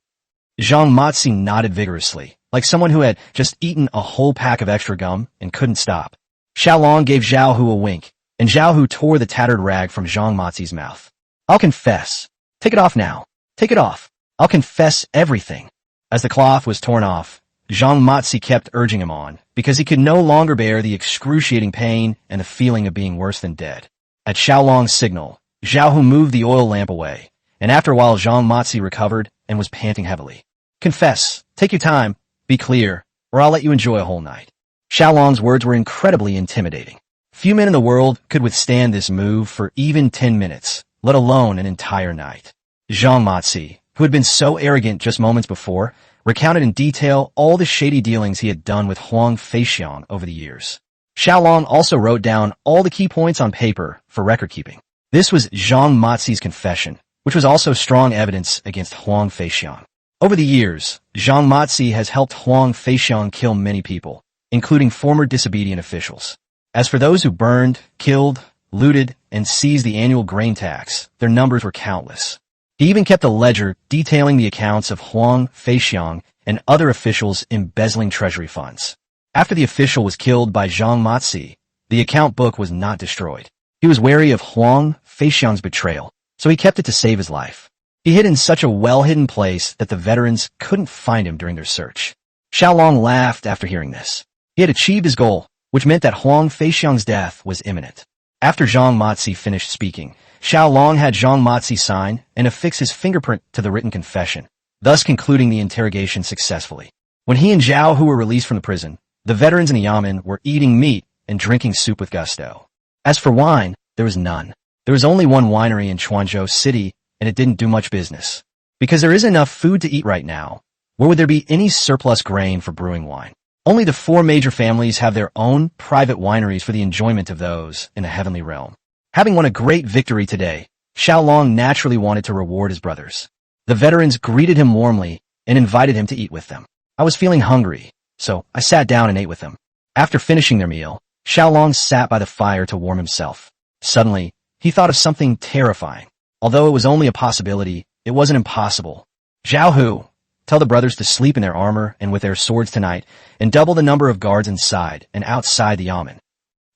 B: Zhang Matsi nodded vigorously, like someone who had just eaten a whole pack of extra gum and couldn't stop. Xiao Long gave Zhao Hu a wink, and Zhao Hu tore the tattered rag from Zhang Matsi's mouth. I'll confess. Take it off now. Take it off. I'll confess everything. As the cloth was torn off, Zhang Matsi kept urging him on, because he could no longer bear the excruciating pain and the feeling of being worse than dead. At Xiao Long's signal, Zhao Hu moved the oil lamp away, and after a while Zhang Matsi recovered and was panting heavily. Confess. Take your time. Be clear, or I'll let you enjoy a whole night. Xiao Long's words were incredibly intimidating. Few men in the world could withstand this move for even 10 minutes, let alone an entire night. Zhang Matsi, who had been so arrogant just moments before, recounted in detail all the shady dealings he had done with Huang Feixiang over the years. Xiao Long also wrote down all the key points on paper for record-keeping. This was Zhang Matsi's confession, which was also strong evidence against Huang Feixiang. Over the years, Zhang Matsi has helped Huang Feixiang kill many people, including former disobedient officials. As for those who burned, killed, looted, and seized the annual grain tax, their numbers were countless. He even kept a ledger detailing the accounts of Huang Feixiang and other officials embezzling treasury funds. After the official was killed by Zhang Matsi, the account book was not destroyed. He was wary of Huang Feixiang's betrayal, so he kept it to save his life. He hid in such a well-hidden place that the veterans couldn't find him during their search. Xiao Long laughed after hearing this. He had achieved his goal, which meant that Huang Feixiang's death was imminent. After Zhang Matzi finished speaking, Xiao Long had Zhang Matzi sign and affix his fingerprint to the written confession, thus concluding the interrogation successfully. When he and Zhao Hu were released from the prison, the veterans in the yamen were eating meat and drinking soup with gusto. As for wine, there was none. There was only one winery in Quanzhou City, and it didn't do much business. Because there isn't enough food to eat right now, where would there be any surplus grain for brewing wine? Only the 4 major families have their own private wineries for the enjoyment of those in the heavenly realm. Having won a great victory today, Xiao Long naturally wanted to reward his brothers. The veterans greeted him warmly and invited him to eat with them. I was feeling hungry, so I sat down and ate with them. After finishing their meal, Xiao Long sat by the fire to warm himself. Suddenly, he thought of something terrifying. Although it was only a possibility, it wasn't impossible. Zhao Hu, tell the brothers to sleep in their armor and with their swords tonight, and double the number of guards inside and outside the yamen.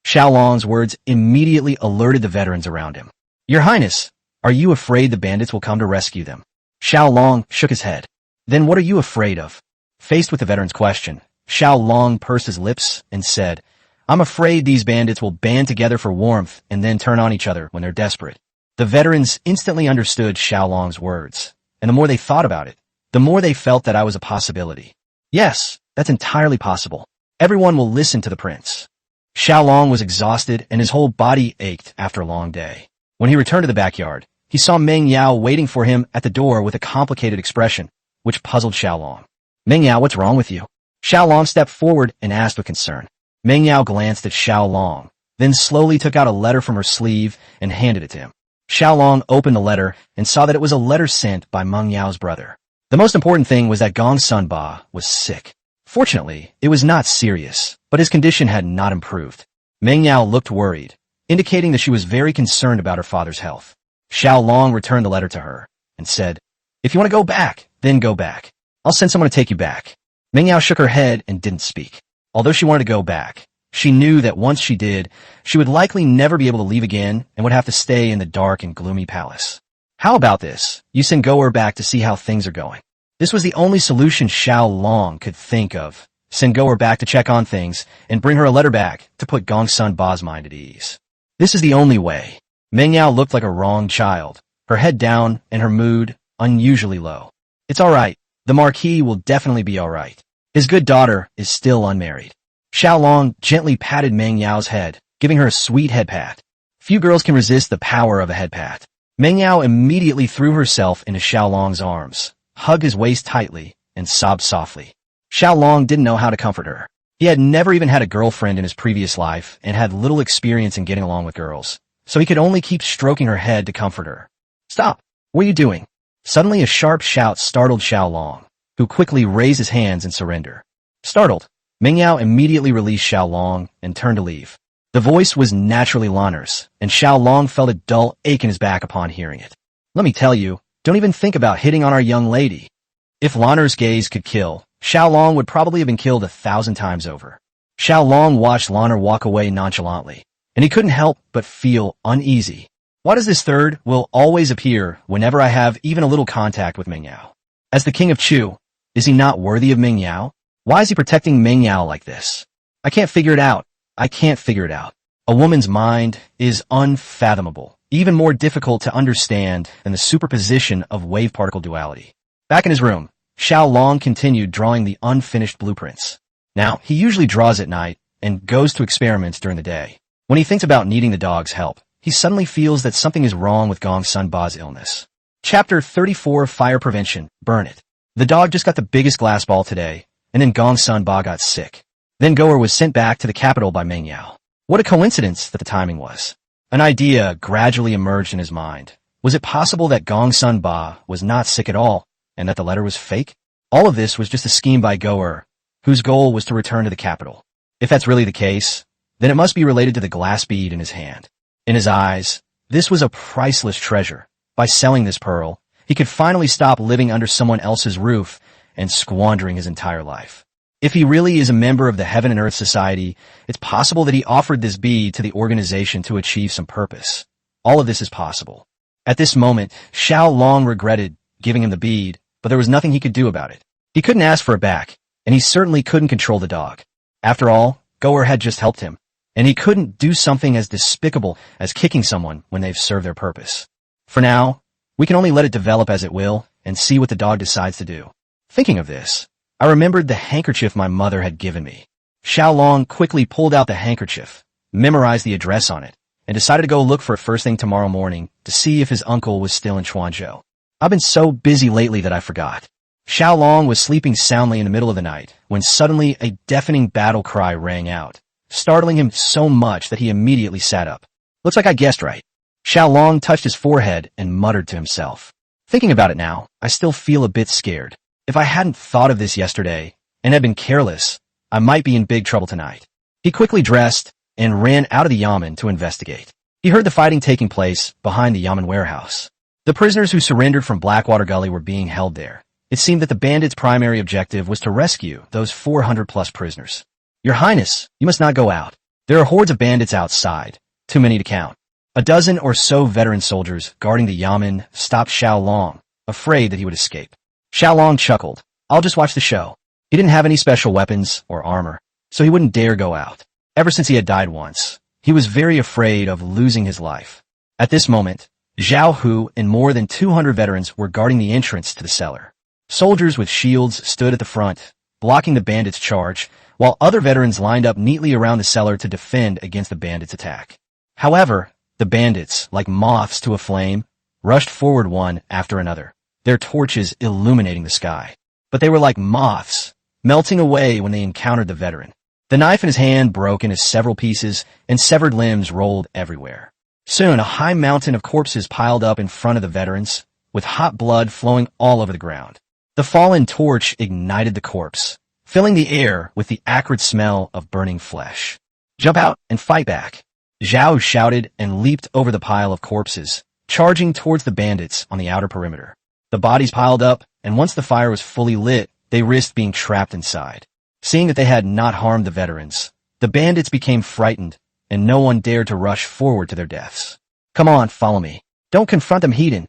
B: Xiao Long's words immediately alerted the veterans around him. Your Highness, are you afraid the bandits will come to rescue them? Xiao Long shook his head. Then what are you afraid of? Faced with the veteran's question, Xiao Long pursed his lips and said, I'm afraid these bandits will band together for warmth and then turn on each other when they're desperate. The veterans instantly understood Xiao Long's words, and the more they thought about it, the more they felt that I was a possibility. Yes, that's entirely possible. Everyone will listen to the prince. Xiao Long was exhausted and his whole body ached after a long day. When he returned to the backyard, he saw Meng Yao waiting for him at the door with a complicated expression, which puzzled Xiao Long. Meng Yao, what's wrong with you? Xiao Long stepped forward and asked with concern. Meng Yao glanced at Xiao Long, then slowly took out a letter from her sleeve and handed it to him. Xiao Long opened the letter and saw that it was a letter sent by Meng Yao's brother. The most important thing was that Gongsun Ba was sick. Fortunately, it was not serious, but his condition had not improved. Meng Yao looked worried, indicating that she was very concerned about her father's health. Xiao Long returned the letter to her and said, If you want to go back, then go back. I'll send someone to take you back. Meng Yao shook her head and didn't speak. Although she wanted to go back, she knew that once she did, she would likely never be able to leave again and would have to stay in the dark and gloomy palace. How about this? You send Goer back to see how things are going. This was the only solution Xiao Long could think of. Send Goer back to check on things and bring her a letter back to put Gongsun Ba's mind at ease. This is the only way. Meng Yao looked like a wronged child, her head down and her mood unusually low. It's all right. The Marquis will definitely be all right. His good daughter is still unmarried. Xiao Long gently patted Meng Yao's head, giving her a sweet head pat. Few girls can resist the power of a head pat. Meng Yao immediately threw herself into Xiao Long's arms, hugged his waist tightly, and sobbed softly. Xiao Long didn't know how to comfort her. He had never even had a girlfriend in his previous life and had little experience in getting along with girls, so he could only keep stroking her head to comfort her. Stop! What are you doing? Suddenly a sharp shout startled Xiao Long, who quickly raised his hands in surrender. Startled, Meng Yao immediately released Xiao Long and turned to leave. The voice was naturally Lanner's, and Xiao Long felt a dull ache in his back upon hearing it. Let me tell you, don't even think about hitting on our young lady. If Lanner's gaze could kill, Xiao Long would probably have been killed 1,000 times over. Xiao Long watched Lanner walk away nonchalantly, and he couldn't help but feel uneasy. Why does this third will always appear whenever I have even a little contact with Meng Yao? As the king of Chu, is he not worthy of Meng Yao? Why is he protecting Meng Yao like this? I can't figure it out. I can't figure it out. A woman's mind is unfathomable, even more difficult to understand than the superposition of wave-particle duality. Back in his room, Xiao Long continued drawing the unfinished blueprints. Now, he usually draws at night and goes to experiments during the day. When he thinks about needing the dog's help, he suddenly feels that something is wrong with Gongsun Ba's illness. Chapter 34 Fire Prevention, Burn It. The dog just got the biggest glass ball today, and then Gongsun Ba got sick. Then Goer was sent back to the capital by Meng Yao. What a coincidence that the timing was. An idea gradually emerged in his mind. Was it possible that Gongsun Ba was not sick at all, and that the letter was fake? All of this was just a scheme by Goer, whose goal was to return to the capital. If that's really the case, then it must be related to the glass bead in his hand. In his eyes, this was a priceless treasure. By selling this pearl, he could finally stop living under someone else's roof and squandering his entire life. If he really is a member of the Heaven and Earth Society, it's possible that he offered this bead to the organization to achieve some purpose. All of this is possible. At this moment, Xiao Long regretted giving him the bead, but there was nothing he could do about it. He couldn't ask for it back, and he certainly couldn't control the dog. After all, Goer had just helped him, and he couldn't do something as despicable as kicking someone when they've served their purpose. For now, we can only let it develop as it will and see what the dog decides to do. Thinking of this, I remembered the handkerchief my mother had given me. Xiao Long quickly pulled out the handkerchief, memorized the address on it, and decided to go look for it first thing tomorrow morning to see if his uncle was still in Chuanzhou. I've been so busy lately that I forgot. Xiao Long was sleeping soundly in the middle of the night when suddenly a deafening battle cry rang out, startling him so much that he immediately sat up. Looks like I guessed right. Xiao Long touched his forehead and muttered to himself. Thinking about it now, I still feel a bit scared. If I hadn't thought of this yesterday and had been careless, I might be in big trouble tonight. He quickly dressed and ran out of the yamen to investigate. He heard the fighting taking place behind the yamen warehouse. The prisoners who surrendered from Blackwater Gully were being held there. It seemed that the bandits' primary objective was to rescue those 400-plus prisoners. Your Highness, you must not go out. There are hordes of bandits outside, too many to count. A dozen or so veteran soldiers guarding the yamen stopped Xiao Long, afraid that he would escape. Xiao Long chuckled. I'll just watch the show. He didn't have any special weapons or armor, so he wouldn't dare go out. Ever since he had died once, he was very afraid of losing his life. At this moment, Zhao Hu and more than 200 veterans were guarding the entrance to the cellar. Soldiers with shields stood at the front, blocking the bandits' charge, while other veterans lined up neatly around the cellar to defend against the bandits' attack. However, the bandits, like moths to a flame, rushed forward one after another, their torches illuminating the sky. But they were like moths, melting away when they encountered the veteran. The knife in his hand broke into several pieces, and severed limbs rolled everywhere. Soon, a high mountain of corpses piled up in front of the veterans, with hot blood flowing all over the ground. The fallen torch ignited the corpse, filling the air with the acrid smell of burning flesh. Jump out and fight back. Zhao shouted and leaped over the pile of corpses, charging towards the bandits on the outer perimeter. The bodies piled up, and once the fire was fully lit, they risked being trapped inside. Seeing that they had not harmed the veterans, the bandits became frightened, and no one dared to rush forward to their deaths. Come on, follow me. Don't confront them, heathen.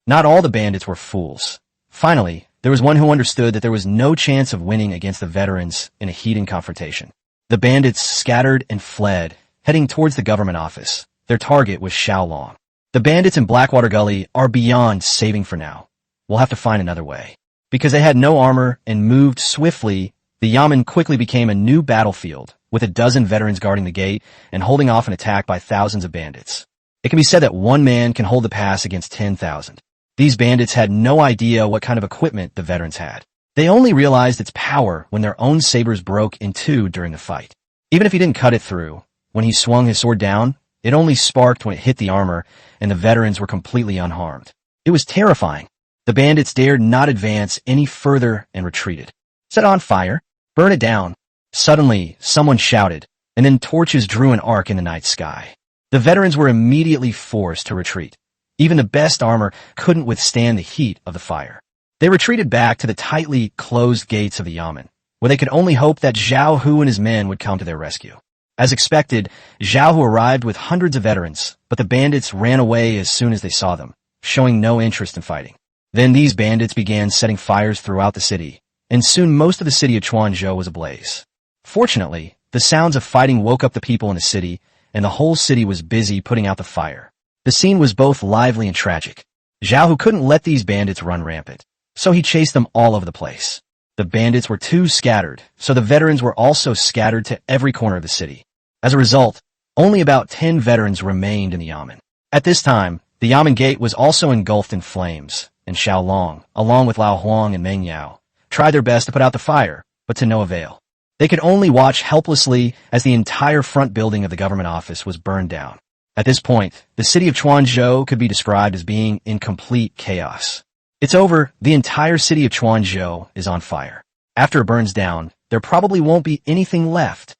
B: Not all the bandits were fools. Finally, there was one who understood that there was no chance of winning against the veterans in a heathen confrontation. The bandits scattered and fled, heading towards the government office. Their target was Xiao Long. The bandits in Blackwater Gully are beyond saving for now. We'll have to find another way. Because they had no armor and moved swiftly, the yamen quickly became a new battlefield, with a dozen veterans guarding the gate and holding off an attack by thousands of bandits. It can be said that one man can hold the pass against 10,000. These bandits had no idea what kind of equipment the veterans had. They only realized its power when their own sabers broke in two during the fight. Even if he didn't cut it through, when he swung his sword down, it only sparked when it hit the armor, and the veterans were completely unharmed. It was terrifying. The bandits dared not advance any further and retreated. Set on fire. Burn it down. Suddenly, someone shouted, and then torches drew an arc in the night sky. The veterans were immediately forced to retreat. Even the best armor couldn't withstand the heat of the fire. They retreated back to the tightly closed gates of the yamen, where they could only hope that Zhao Hu and his men would come to their rescue. As expected, Zhao Hu arrived with hundreds of veterans, but the bandits ran away as soon as they saw them, showing no interest in fighting. Then these bandits began setting fires throughout the city, and soon most of the city of Chuanzhou was ablaze. Fortunately, the sounds of fighting woke up the people in the city, and the whole city was busy putting out the fire. The scene was both lively and tragic. Zhao Hu couldn't let these bandits run rampant, so he chased them all over the place. The bandits were too scattered, so the veterans were also scattered to every corner of the city. As a result, only about 10 veterans remained in the yamen. At this time, the yamen gate was also engulfed in flames, and Xiao Long, along with Lao Huang and Meng Yao, tried their best to put out the fire, but to no avail. They could only watch helplessly as the entire front building of the government office was burned down. At this point, the city of Chuanzhou could be described as being in complete chaos. It's over. The entire city of Chuanzhou is on fire. After it burns down, there probably won't be anything left.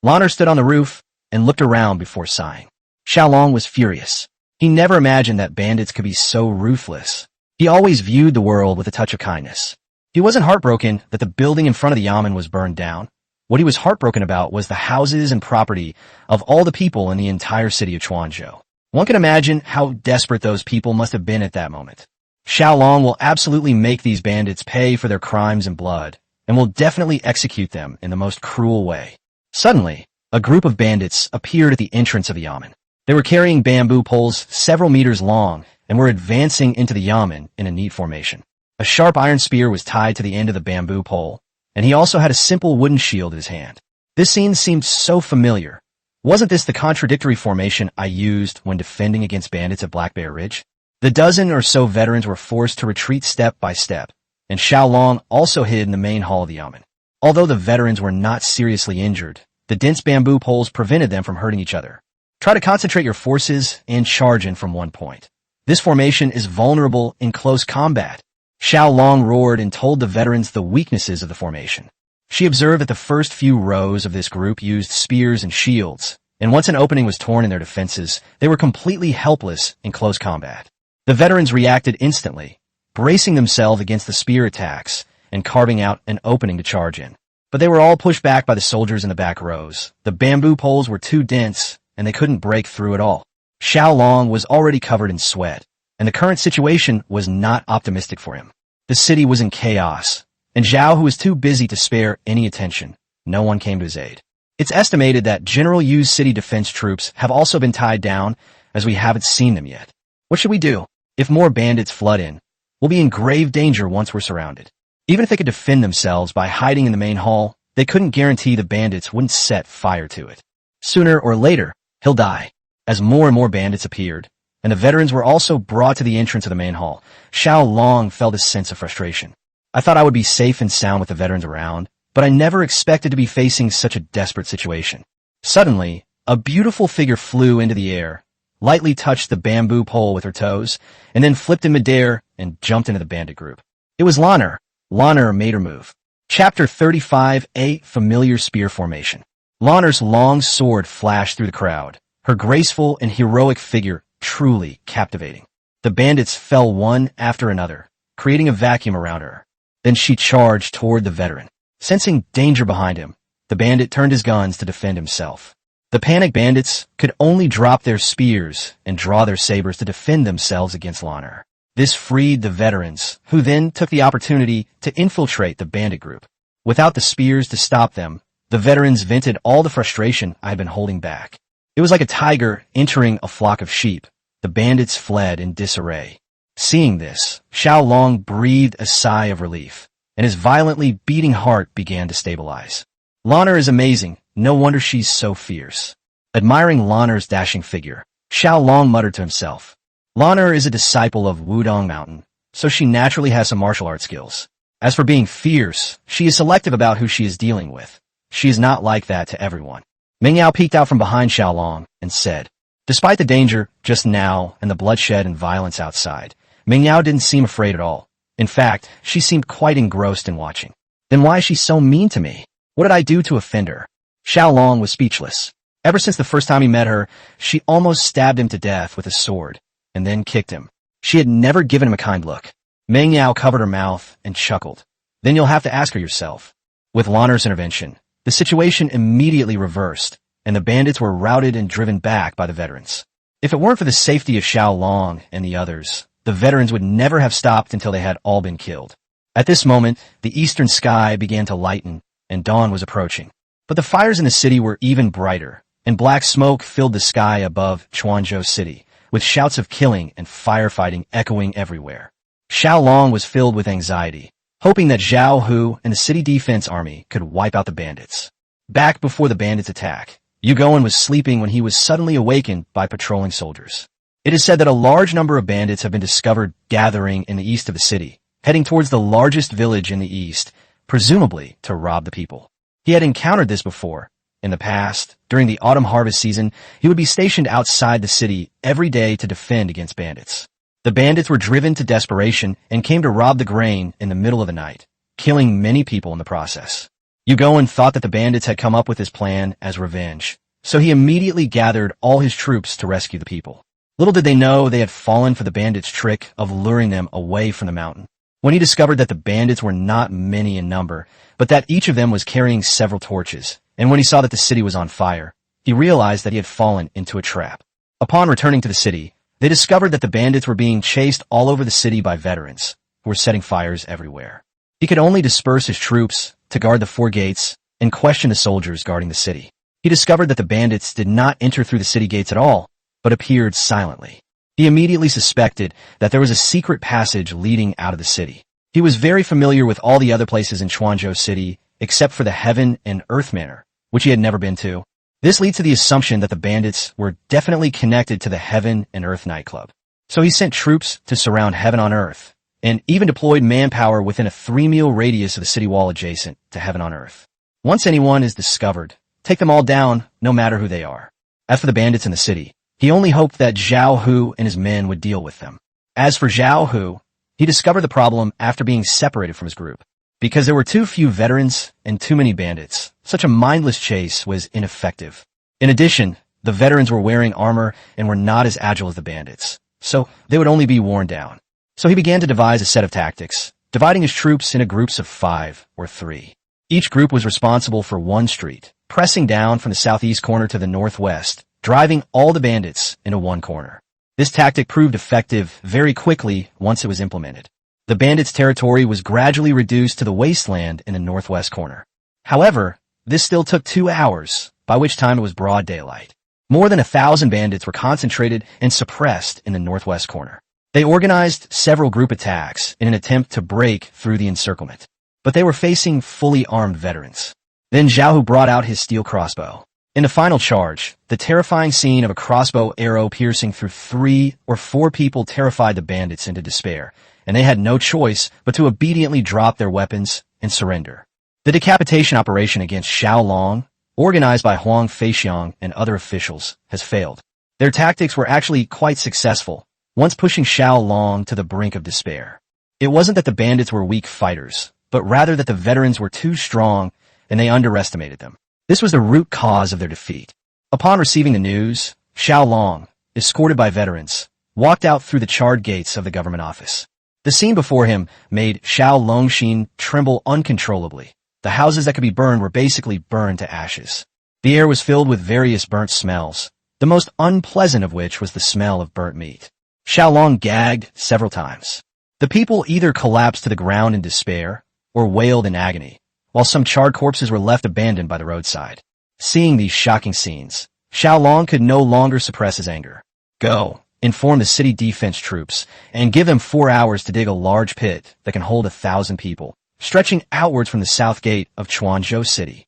B: Lanner stood on the roof and looked around before sighing. Xiao Long was furious. He never imagined that bandits could be so ruthless. He always viewed the world with a touch of kindness. He wasn't heartbroken that the building in front of the yamen was burned down. What he was heartbroken about was the houses and property of all the people in the entire city of Chuanzhou. One can imagine how desperate those people must have been at that moment. Xiao Long will absolutely make these bandits pay for their crimes and blood, and will definitely execute them in the most cruel way. Suddenly, a group of bandits appeared at the entrance of the yamen. They were carrying bamboo poles several meters long and were advancing into the yamen in a neat formation. A sharp iron spear was tied to the end of the bamboo pole, and he also had a simple wooden shield in his hand. This scene seemed so familiar. Wasn't this the contradictory formation I used when defending against bandits at Black Bear Ridge? The dozen or so veterans were forced to retreat step by step, and Xiao Long also hid in the main hall of the yamen. Although the veterans were not seriously injured, the dense bamboo poles prevented them from hurting each other. Try to concentrate your forces and charge in from one point. This formation is vulnerable in close combat. Xiao Long roared and told the veterans the weaknesses of the formation. She observed that the first few rows of this group used spears and shields, and once an opening was torn in their defenses, they were completely helpless in close combat. The veterans reacted instantly, bracing themselves against the spear attacks and carving out an opening to charge in. But they were all pushed back by the soldiers in the back rows. The bamboo poles were too dense, and they couldn't break through at all. Xiao Long was already covered in sweat, and the current situation was not optimistic for him. The city was in chaos, and Zhao, who was too busy to spare any attention, no one came to his aid. It's estimated that General Yu's city defense troops have also been tied down, as we haven't seen them yet. What should we do? If more bandits flood in, we'll be in grave danger once we're surrounded. Even if they could defend themselves by hiding in the main hall, they couldn't guarantee the bandits wouldn't set fire to it. Sooner or later, he'll die. As more and more bandits appeared, and the veterans were also brought to the entrance of the main hall, Xiao Long felt a sense of frustration. I thought I would be safe and sound with the veterans around, but I never expected to be facing such a desperate situation. Suddenly, a beautiful figure flew into the air, lightly touched the bamboo pole with her toes, and then flipped in midair and jumped into the bandit group. It was Lanner. Lanner made her move. Chapter 35, A Familiar Spear Formation. Lanner's long sword flashed through the crowd, her graceful and heroic figure truly captivating. The bandits fell one after another, creating a vacuum around her. Then she charged toward the veteran. Sensing danger behind him, the bandit turned his guns to defend himself. The panicked bandits could only drop their spears and draw their sabers to defend themselves against Lanner. This freed the veterans, who then took the opportunity to infiltrate the bandit group. Without the spears to stop them, the veterans vented all the frustration I had been holding back. It was like a tiger entering a flock of sheep. The bandits fled in disarray. Seeing this, Xiao Long breathed a sigh of relief, and his violently beating heart began to stabilize. Lanner is amazing. No wonder she's so fierce. Admiring Lanner's dashing figure, Xiao Long muttered to himself. Lanner is a disciple of Wudong Mountain, so she naturally has some martial arts skills. As for being fierce, she is selective about who she is dealing with. She is not like that to everyone. Meng Yao peeked out from behind Xiao Long and said, despite the danger just now and the bloodshed and violence outside, Meng Yao didn't seem afraid at all. In fact, she seemed quite engrossed in watching. Then why is she so mean to me? What did I do to offend her? Xiao Long was speechless. Ever since the first time he met her, she almost stabbed him to death with a sword, and then kicked him. She had never given him a kind look. Meng Yao covered her mouth and chuckled. Then you'll have to ask her yourself. With Lanner's intervention, the situation immediately reversed, and the bandits were routed and driven back by the veterans. If it weren't for the safety of Xiao Long and the others, the veterans would never have stopped until they had all been killed. At this moment, the eastern sky began to lighten, and dawn was approaching. But the fires in the city were even brighter, and black smoke filled the sky above Chuanzhou City, with shouts of killing and firefighting echoing everywhere. Xiao Long was filled with anxiety, hoping that Zhao Hu and the city defense army could wipe out the bandits. Back before the bandits' attack, Yu Goen was sleeping when he was suddenly awakened by patrolling soldiers. It is said that a large number of bandits have been discovered gathering in the east of the city, heading towards the largest village in the east, presumably to rob the people. He had encountered this before. In the past, during the autumn harvest season, he would be stationed outside the city every day to defend against bandits. The bandits were driven to desperation and came to rob the grain in the middle of the night, killing many people in the process. Yu Goen thought that the bandits had come up with this plan as revenge, so he immediately gathered all his troops to rescue the people. Little did they know they had fallen for the bandits' trick of luring them away from the mountain. when he discovered that the bandits were not many in number, but that each of them was carrying several torches, and when he saw that the city was on fire, he realized that he had fallen into a trap. Upon returning to the city, they discovered that the bandits were being chased all over the city by veterans, who were setting fires everywhere. He could only disperse his troops to guard the 4 gates and question the soldiers guarding the city. He discovered that the bandits did not enter through the city gates at all, but appeared silently. He immediately suspected that there was a secret passage leading out of the city. He was very familiar with all the other places in Chuanzhou City, except for the Heaven and Earth Manor, which he had never been to. This leads to the assumption that the bandits were definitely connected to the Heaven and Earth nightclub. So he sent troops to surround Heaven on Earth, and even deployed manpower within a 3-mile radius of the city wall adjacent to Heaven on Earth. Once anyone is discovered, take them all down, no matter who they are. As for the bandits in the city, he only hoped that Zhao Hu and his men would deal with them. As for Zhao Hu, he discovered the problem after being separated from his group. Because there were too few veterans and too many bandits, such a mindless chase was ineffective. In addition, the veterans were wearing armor and were not as agile as the bandits, so they would only be worn down. So he began to devise a set of tactics, dividing his troops into groups of 5 or 3. Each group was responsible for one street, pressing down from the southeast corner to the northwest, driving all the bandits into one corner. This tactic proved effective very quickly once it was implemented. The bandits' territory was gradually reduced to the wasteland in the northwest corner. However, this still took 2 hours, by which time it was broad daylight. More than 1,000 bandits were concentrated and suppressed in the northwest corner. They organized several group attacks in an attempt to break through the encirclement, but they were facing fully armed veterans. Then Zhao Hu brought out his steel crossbow. In the final charge, the terrifying scene of a crossbow arrow piercing through 3 or 4 people terrified the bandits into despair, and they had no choice but to obediently drop their weapons and surrender. The decapitation operation against Xiao Long, organized by Huang Feixiang and other officials, has failed. Their tactics were actually quite successful, once pushing Xiao Long to the brink of despair. It wasn't that the bandits were weak fighters, but rather that the veterans were too strong and they underestimated them. This was the root cause of their defeat. Upon receiving the news, Xiao Long, escorted by veterans, walked out through the charred gates of the government office. The scene before him made Xiao Longxin tremble uncontrollably. The houses that could be burned were basically burned to ashes. The air was filled with various burnt smells, the most unpleasant of which was the smell of burnt meat. Xiao Long gagged several times. The people either collapsed to the ground in despair or wailed in agony, while some charred corpses were left abandoned by the roadside. Seeing these shocking scenes, Xiao Long could no longer suppress his anger. Go, inform the city defense troops, and give them 4 hours to dig a large pit that can hold 1,000 people, stretching outwards from the south gate of Chuanzhou City.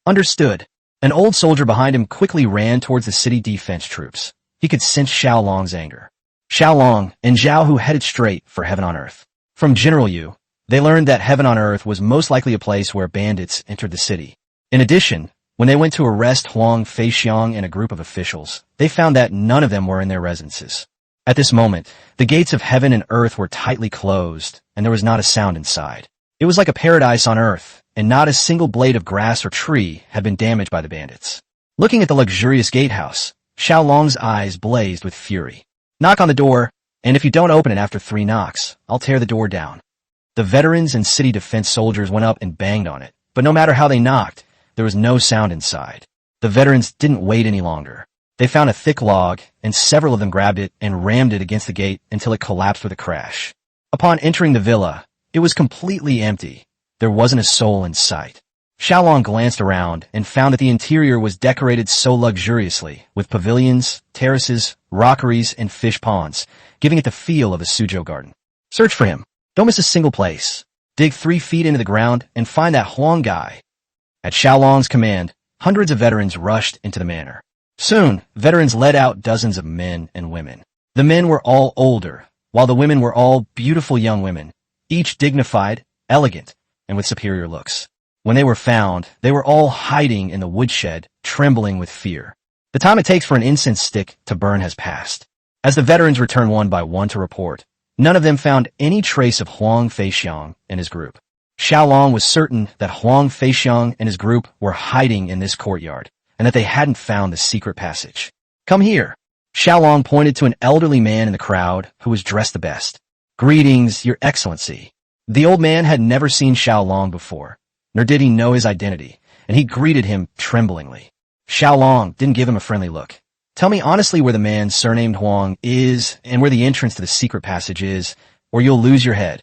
B: Understood. An old soldier behind him quickly ran towards the city defense troops. He could sense Xiao Long's anger. Xiao Long and Zhao Hu headed straight for Heaven on Earth. From General Yu, they learned that Heaven on Earth was most likely a place where bandits entered the city. In addition, when they went to arrest Huang Feixiang and a group of officials, they found that none of them were in their residences. At this moment, the gates of Heaven and Earth were tightly closed, and there was not a sound inside. It was like a paradise on Earth, and not a single blade of grass or tree had been damaged by the bandits. Looking at the luxurious gatehouse, Xiao Long's eyes blazed with fury. Knock on the door, and if you don't open it after 3 knocks, I'll tear the door down. The veterans and city defense soldiers went up and banged on it, but no matter how they knocked, there was no sound inside. The veterans didn't wait any longer. They found a thick log, and several of them grabbed it and rammed it against the gate until it collapsed with a crash. Upon entering the villa, it was completely empty. There wasn't a soul in sight. Xiao Long glanced around and found that the interior was decorated so luxuriously, with pavilions, terraces, rockeries, and fish ponds, giving it the feel of a Suzhou garden. Search for him. Don't miss a single place. Dig 3 feet into the ground and find that Huang guy. At Xiao Long's command, hundreds of veterans rushed into the manor. Soon, veterans led out dozens of men and women. The men were all older, while the women were all beautiful young women, each dignified, elegant, and with superior looks. When they were found, they were all hiding in the woodshed, trembling with fear. The time it takes for an incense stick to burn has passed. As the veterans returned one by one to report, none of them found any trace of Huang Feixiang and his group. Xiao Long was certain that Huang Feixiang and his group were hiding in this courtyard, and that they hadn't found the secret passage. Come here. Xiao Long pointed to an elderly man in the crowd who was dressed the best. Greetings, Your Excellency. The old man had never seen Xiao Long before, nor did he know his identity, and he greeted him tremblingly. Xiao Long didn't give him a friendly look. Tell me honestly where the man surnamed Huang is and where the entrance to the secret passage is, or you'll lose your head.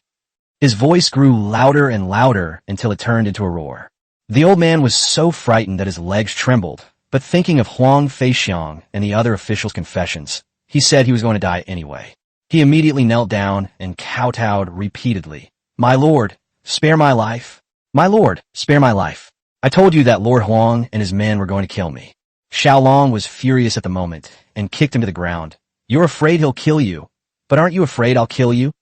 B: His voice grew louder and louder until it turned into a roar. The old man was so frightened that his legs trembled, but thinking of Huang Feixiang and the other officials' confessions, he said he was going to die anyway. He immediately knelt down and kowtowed repeatedly. My lord, spare my life. My lord, spare my life. I told you that Lord Huang and his men were going to kill me. Xiao Long was furious at the moment and kicked him to the ground. You're afraid he'll kill you, but aren't you afraid I'll kill you?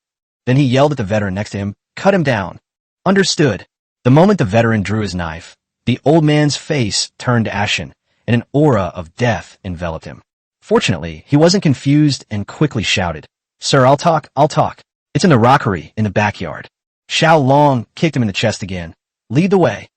B: Then he yelled at the veteran next to him, cut him down. Understood. The moment the veteran drew his knife, the old man's face turned ashen, and an aura of death enveloped him. Fortunately, he wasn't confused and quickly shouted, Sir, I'll talk. It's in the rockery in the backyard. Xiao Long kicked him in the chest again. Lead the way.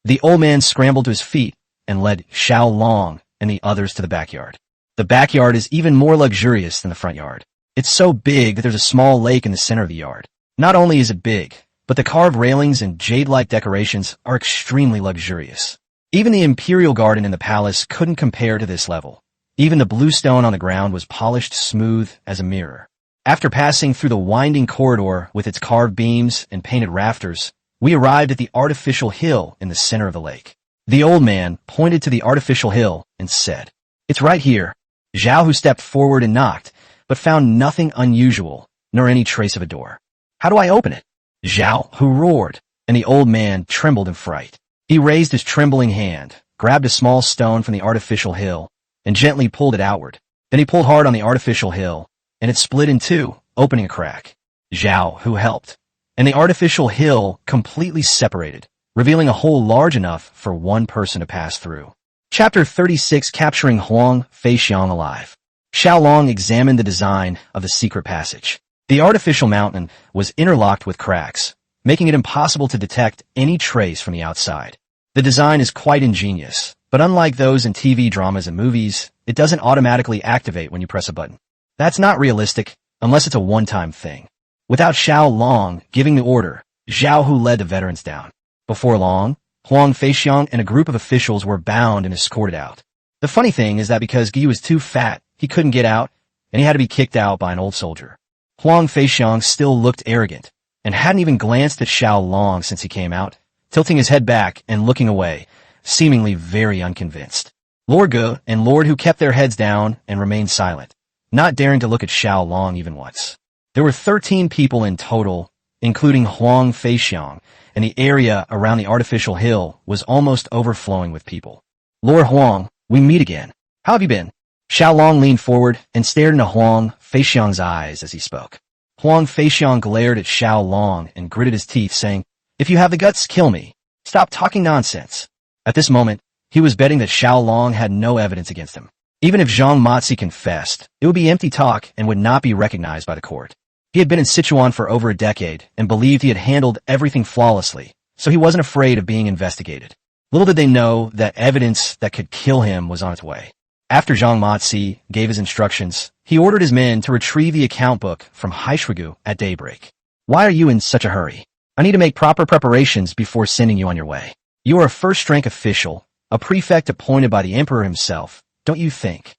B: The old man scrambled to his feet and led Xiao Long and the others to the backyard. The backyard is even more luxurious than the front yard. It's so big that there's a small lake in the center of the yard. Not only is it big, but the carved railings and jade-like decorations are extremely luxurious. Even the imperial garden in the palace couldn't compare to this level. Even the blue stone on the ground was polished smooth as a mirror. After passing through the winding corridor with its carved beams and painted rafters, we arrived at the artificial hill in the center of the lake. The old man pointed to the artificial hill and said, It's right here. Zhao, who stepped forward and knocked, but found nothing unusual, nor any trace of a door. How do I open it? Zhao, who roared, and the old man trembled in fright. He raised his trembling hand, grabbed a small stone from the artificial hill, and gently pulled it outward. Then he pulled hard on the artificial hill, and it split in two, opening a crack. Zhao, who helped, and the artificial hill completely separated, revealing a hole large enough for one person to pass through. Chapter 36, Capturing Huang Feixiang Alive. Xiao Long examined the design of the secret passage. The artificial mountain was interlocked with cracks, making it impossible to detect any trace from the outside. The design is quite ingenious, but unlike those in TV dramas and movies, it doesn't automatically activate when you press a button. That's not realistic, unless it's a one-time thing. Without Xiao Long giving the order, Zhao, who led the veterans down. Before long, Huang Feixiang and a group of officials were bound and escorted out. The funny thing is that because Guy was too fat, he couldn't get out, and he had to be kicked out by an old soldier. Huang Feixiang still looked arrogant, and hadn't even glanced at Xiao Long since he came out, tilting his head back and looking away, seemingly very unconvinced. Lord Ge and Lord Hu kept their heads down and remained silent, not daring to look at Xiao Long even once. There were 13 people in total, including Huang Feixiang, and the area around the artificial hill was almost overflowing with people. Lord Huang, we meet again. How have you been? Xiao Long leaned forward and stared into Huang Feixiang's eyes as he spoke. Huang Feixiang glared at Xiao Long and gritted his teeth, saying, If you have the guts, kill me. Stop talking nonsense. At this moment, he was betting that Xiao Long had no evidence against him. Even if Zhang Matzi confessed, it would be empty talk and would not be recognized by the court. He had been in Sichuan for over a decade and believed he had handled everything flawlessly, so he wasn't afraid of being investigated. Little did they know that evidence that could kill him was on its way. After Zhang Matzi gave his instructions, he ordered his men to retrieve the account book from Haishwigu at daybreak. Why are you in such a hurry? I need to make proper preparations before sending you on your way. You are a first-rank official, a prefect appointed by the emperor himself, don't you think?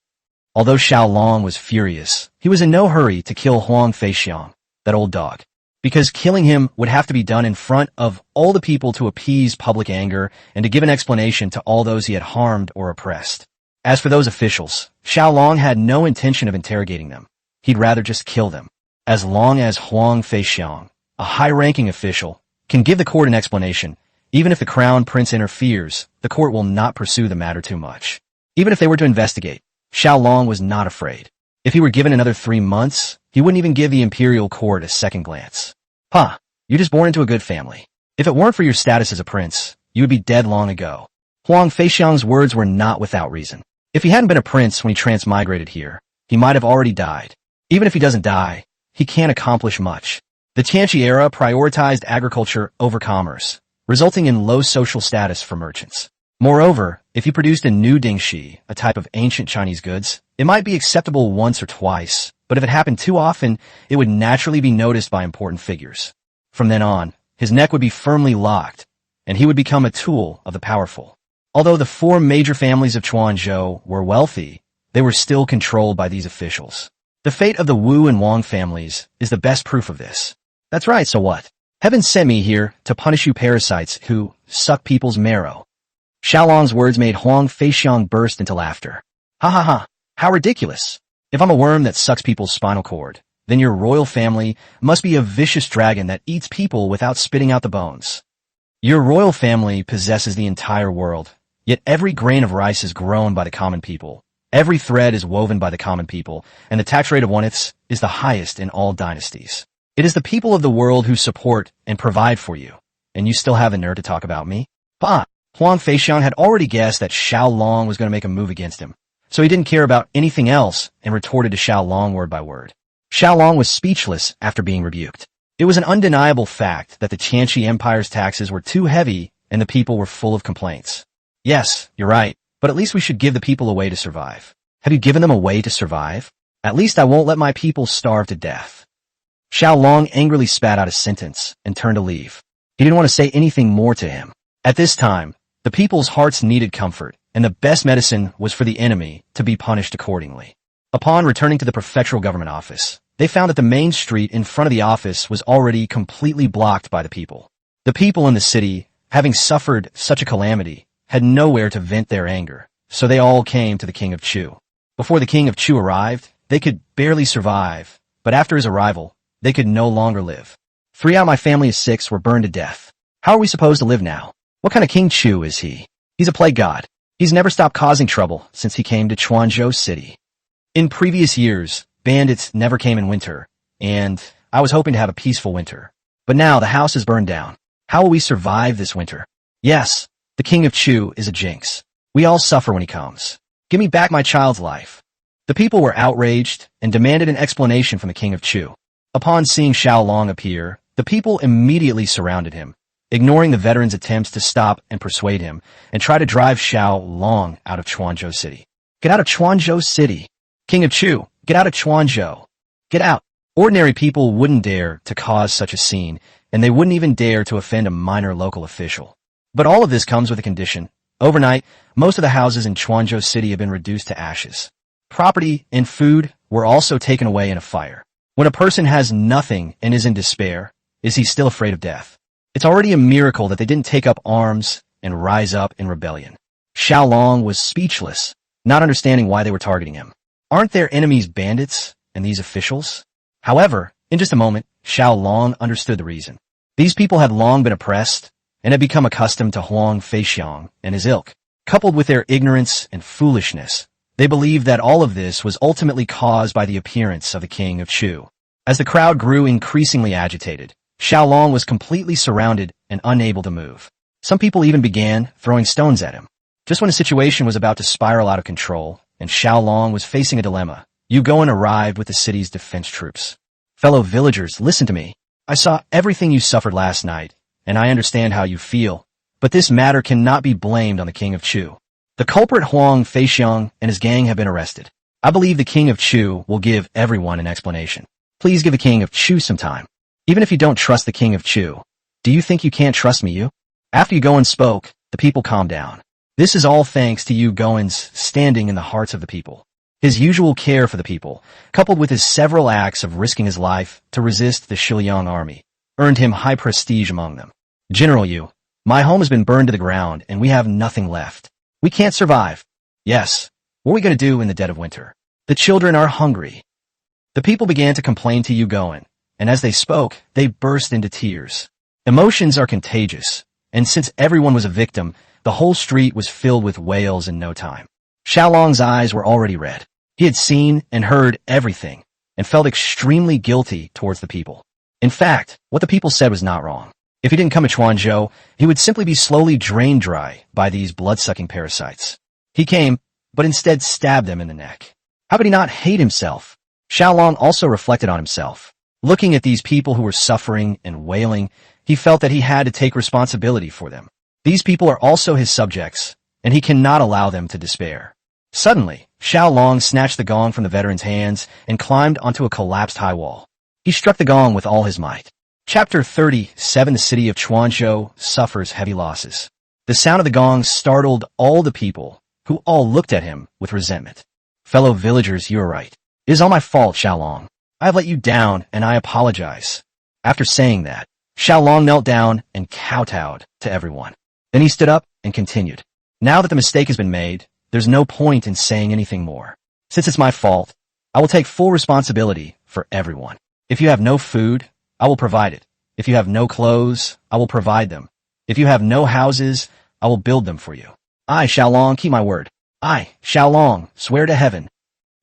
B: Although Xiao Long was furious, he was in no hurry to kill Huang Feixiang, that old dog, because killing him would have to be done in front of all the people to appease public anger and to give an explanation to all those he had harmed or oppressed. As for those officials, Xiao Long had no intention of interrogating them. He'd rather just kill them. As long as Huang Feixiang, a high-ranking official, can give the court an explanation, even if the crown prince interferes, the court will not pursue the matter too much. Even if they were to investigate, Xiao Long was not afraid. If he were given another 3 months, he wouldn't even give the imperial court a second glance. You're just born into a good family. If it weren't for your status as a prince, you would be dead long ago. Huang Feixiang's words were not without reason. If he hadn't been a prince when he transmigrated here, he might have already died. Even if he doesn't die, he can't accomplish much. The Tianqi era prioritized agriculture over commerce, resulting in low social status for merchants. Moreover, if he produced a new dingxi, a type of ancient Chinese goods, it might be acceptable once or twice, but if it happened too often, it would naturally be noticed by important figures. From then on, his neck would be firmly locked, and he would become a tool of the powerful. Although the four major families of Quanzhou were wealthy, they were still controlled by these officials. The fate of the Wu and Wang families is the best proof of this. That's right, so what? Heaven sent me here to punish you parasites who suck people's marrow. Xiao Long's words made Huang Feixiang burst into laughter. Ha ha ha, how ridiculous. If I'm a worm that sucks people's spinal cord, then your royal family must be a vicious dragon that eats people without spitting out the bones. Your royal family possesses the entire world, yet every grain of rice is grown by the common people. Every thread is woven by the common people, and the tax rate of 1/8 is the highest in all dynasties. It is the people of the world who support and provide for you, and you still have the nerve to talk about me? Bah! Huang Feixiang had already guessed that Xiao Long was going to make a move against him, so he didn't care about anything else and retorted to Xiao Long word by word. Xiao Long was speechless after being rebuked. It was an undeniable fact that the Qianqi Empire's taxes were too heavy and the people were full of complaints. Yes, you're right, but at least we should give the people a way to survive. Have you given them a way to survive? At least I won't let my people starve to death. Xiao Long angrily spat out a sentence and turned to leave. He didn't want to say anything more to him. At this time, the people's hearts needed comfort, and the best medicine was for the enemy to be punished accordingly. Upon returning to the prefectural government office, they found that the main street in front of the office was already completely blocked by the people. The people in the city, having suffered such a calamity, had nowhere to vent their anger, so they all came to the King of Chu. Before the King of Chu arrived, they could barely survive, but after his arrival, they could no longer live. 3 out of my family of 6 were burned to death. How are we supposed to live now? What kind of King Chu is he? He's a plague god. He's never stopped causing trouble since he came to Quanzhou City. In previous years, bandits never came in winter, and I was hoping to have a peaceful winter. But now the house is burned down. How will we survive this winter? Yes, the King of Chu is a jinx. We all suffer when he comes. Give me back my child's life. The people were outraged and demanded an explanation from the King of Chu. Upon seeing Xiao Long appear, the people immediately surrounded him, ignoring the veteran's attempts to stop and persuade him, and try to drive Xiao Long out of Quanzhou City. Get out of Quanzhou City! King of Chu, get out of Quanzhou! Get out! Ordinary people wouldn't dare to cause such a scene, and they wouldn't even dare to offend a minor local official. But all of this comes with a condition. Overnight, most of the houses in Quanzhou City have been reduced to ashes. Property and food were also taken away in a fire. When a person has nothing and is in despair, is he still afraid of death? It's already a miracle that they didn't take up arms and rise up in rebellion. Xiao Long was speechless, not understanding why they were targeting him. Aren't their enemies bandits and these officials? However, in just a moment, Xiao Long understood the reason. These people had long been oppressed and had become accustomed to Huang Feixiang and his ilk. Coupled with their ignorance and foolishness, they believed that all of this was ultimately caused by the appearance of the King of Chu. As the crowd grew increasingly agitated, Xiao Long was completely surrounded and unable to move. Some people even began throwing stones at him. Just when the situation was about to spiral out of control, and Xiao Long was facing a dilemma, Yu Goen arrived with the city's defense troops. Fellow villagers, listen to me. I saw everything you suffered last night, and I understand how you feel, but this matter cannot be blamed on the King of Chu. The culprit Huang Feixiang and his gang have been arrested. I believe the King of Chu will give everyone an explanation. Please give the King of Chu some time. Even if you don't trust the King of Chu, do you think you can't trust me, Yu? After Yu Goen spoke, the people calmed down. This is all thanks to Yu Goen's standing in the hearts of the people. His usual care for the people, coupled with his several acts of risking his life to resist the Shiliang army, earned him high prestige among them. General Yu, my home has been burned to the ground and we have nothing left. We can't survive. Yes. What are we going to do in the dead of winter? The children are hungry. The people began to complain to Yu Goen, and as they spoke, they burst into tears. Emotions are contagious, and since everyone was a victim, the whole street was filled with wails in no time. Xiao Long's eyes were already red. He had seen and heard everything, and felt extremely guilty towards the people. In fact, what the people said was not wrong. If he didn't come to Quanzhou, he would simply be slowly drained dry by these blood-sucking parasites. He came, but instead stabbed them in the neck. How could he not hate himself? Xiao Long also reflected on himself. Looking at these people who were suffering and wailing, he felt that he had to take responsibility for them. These people are also his subjects, and he cannot allow them to despair. Suddenly, Xiao Long snatched the gong from the veteran's hands and climbed onto a collapsed high wall. He struck the gong with all his might. Chapter 37. The city of Chuanzhou suffers heavy losses. The sound of the gong startled all the people, who all looked at him with resentment. Fellow villagers, you are right. It is all my fault, Xiao Long. I have let you down, and I apologize. After saying that, Xiao Long knelt down and kowtowed to everyone. Then he stood up and continued. Now that the mistake has been made, there's no point in saying anything more. Since it's my fault, I will take full responsibility for everyone. If you have no food, I will provide it. If you have no clothes, I will provide them. If you have no houses, I will build them for you. I, Xiao Long, keep my word. I, Xiao Long, swear to heaven.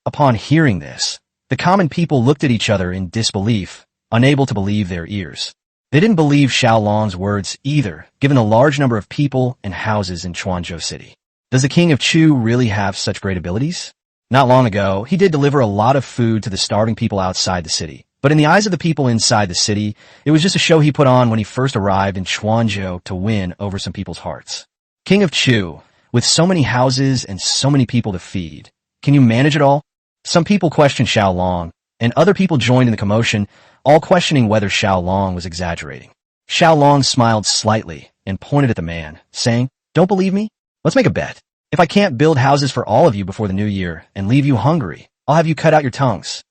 B: Upon hearing this, the common people looked at each other in disbelief, unable to believe their ears. They didn't believe Xiao Long's words either, given the large number of people and houses in Chuanzhou City. Does the king of Chu really have such great abilities? Not long ago, he did deliver a lot of food to the starving people outside the city. But in the eyes of the people inside the city, it was just a show he put on when he first arrived in Chuanzhou to win over some people's hearts. King of Chu, with so many houses and so many people to feed, can you manage it all? Some people questioned Xiao Long, and other people joined in the commotion, all questioning whether Xiao Long was exaggerating. Xiao Long smiled slightly and pointed at the man, saying, "Don't believe me? Let's make a bet. If I can't build houses for all of you before the new year and leave you hungry, I'll have you cut out your tongues."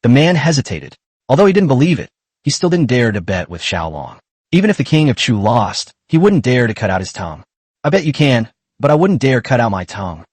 B: The man hesitated. Although he didn't believe it, he still didn't dare to bet with Xiao Long. Even if the king of Chu lost, he wouldn't dare to cut out his tongue. "I bet you can, but I wouldn't dare cut out my tongue."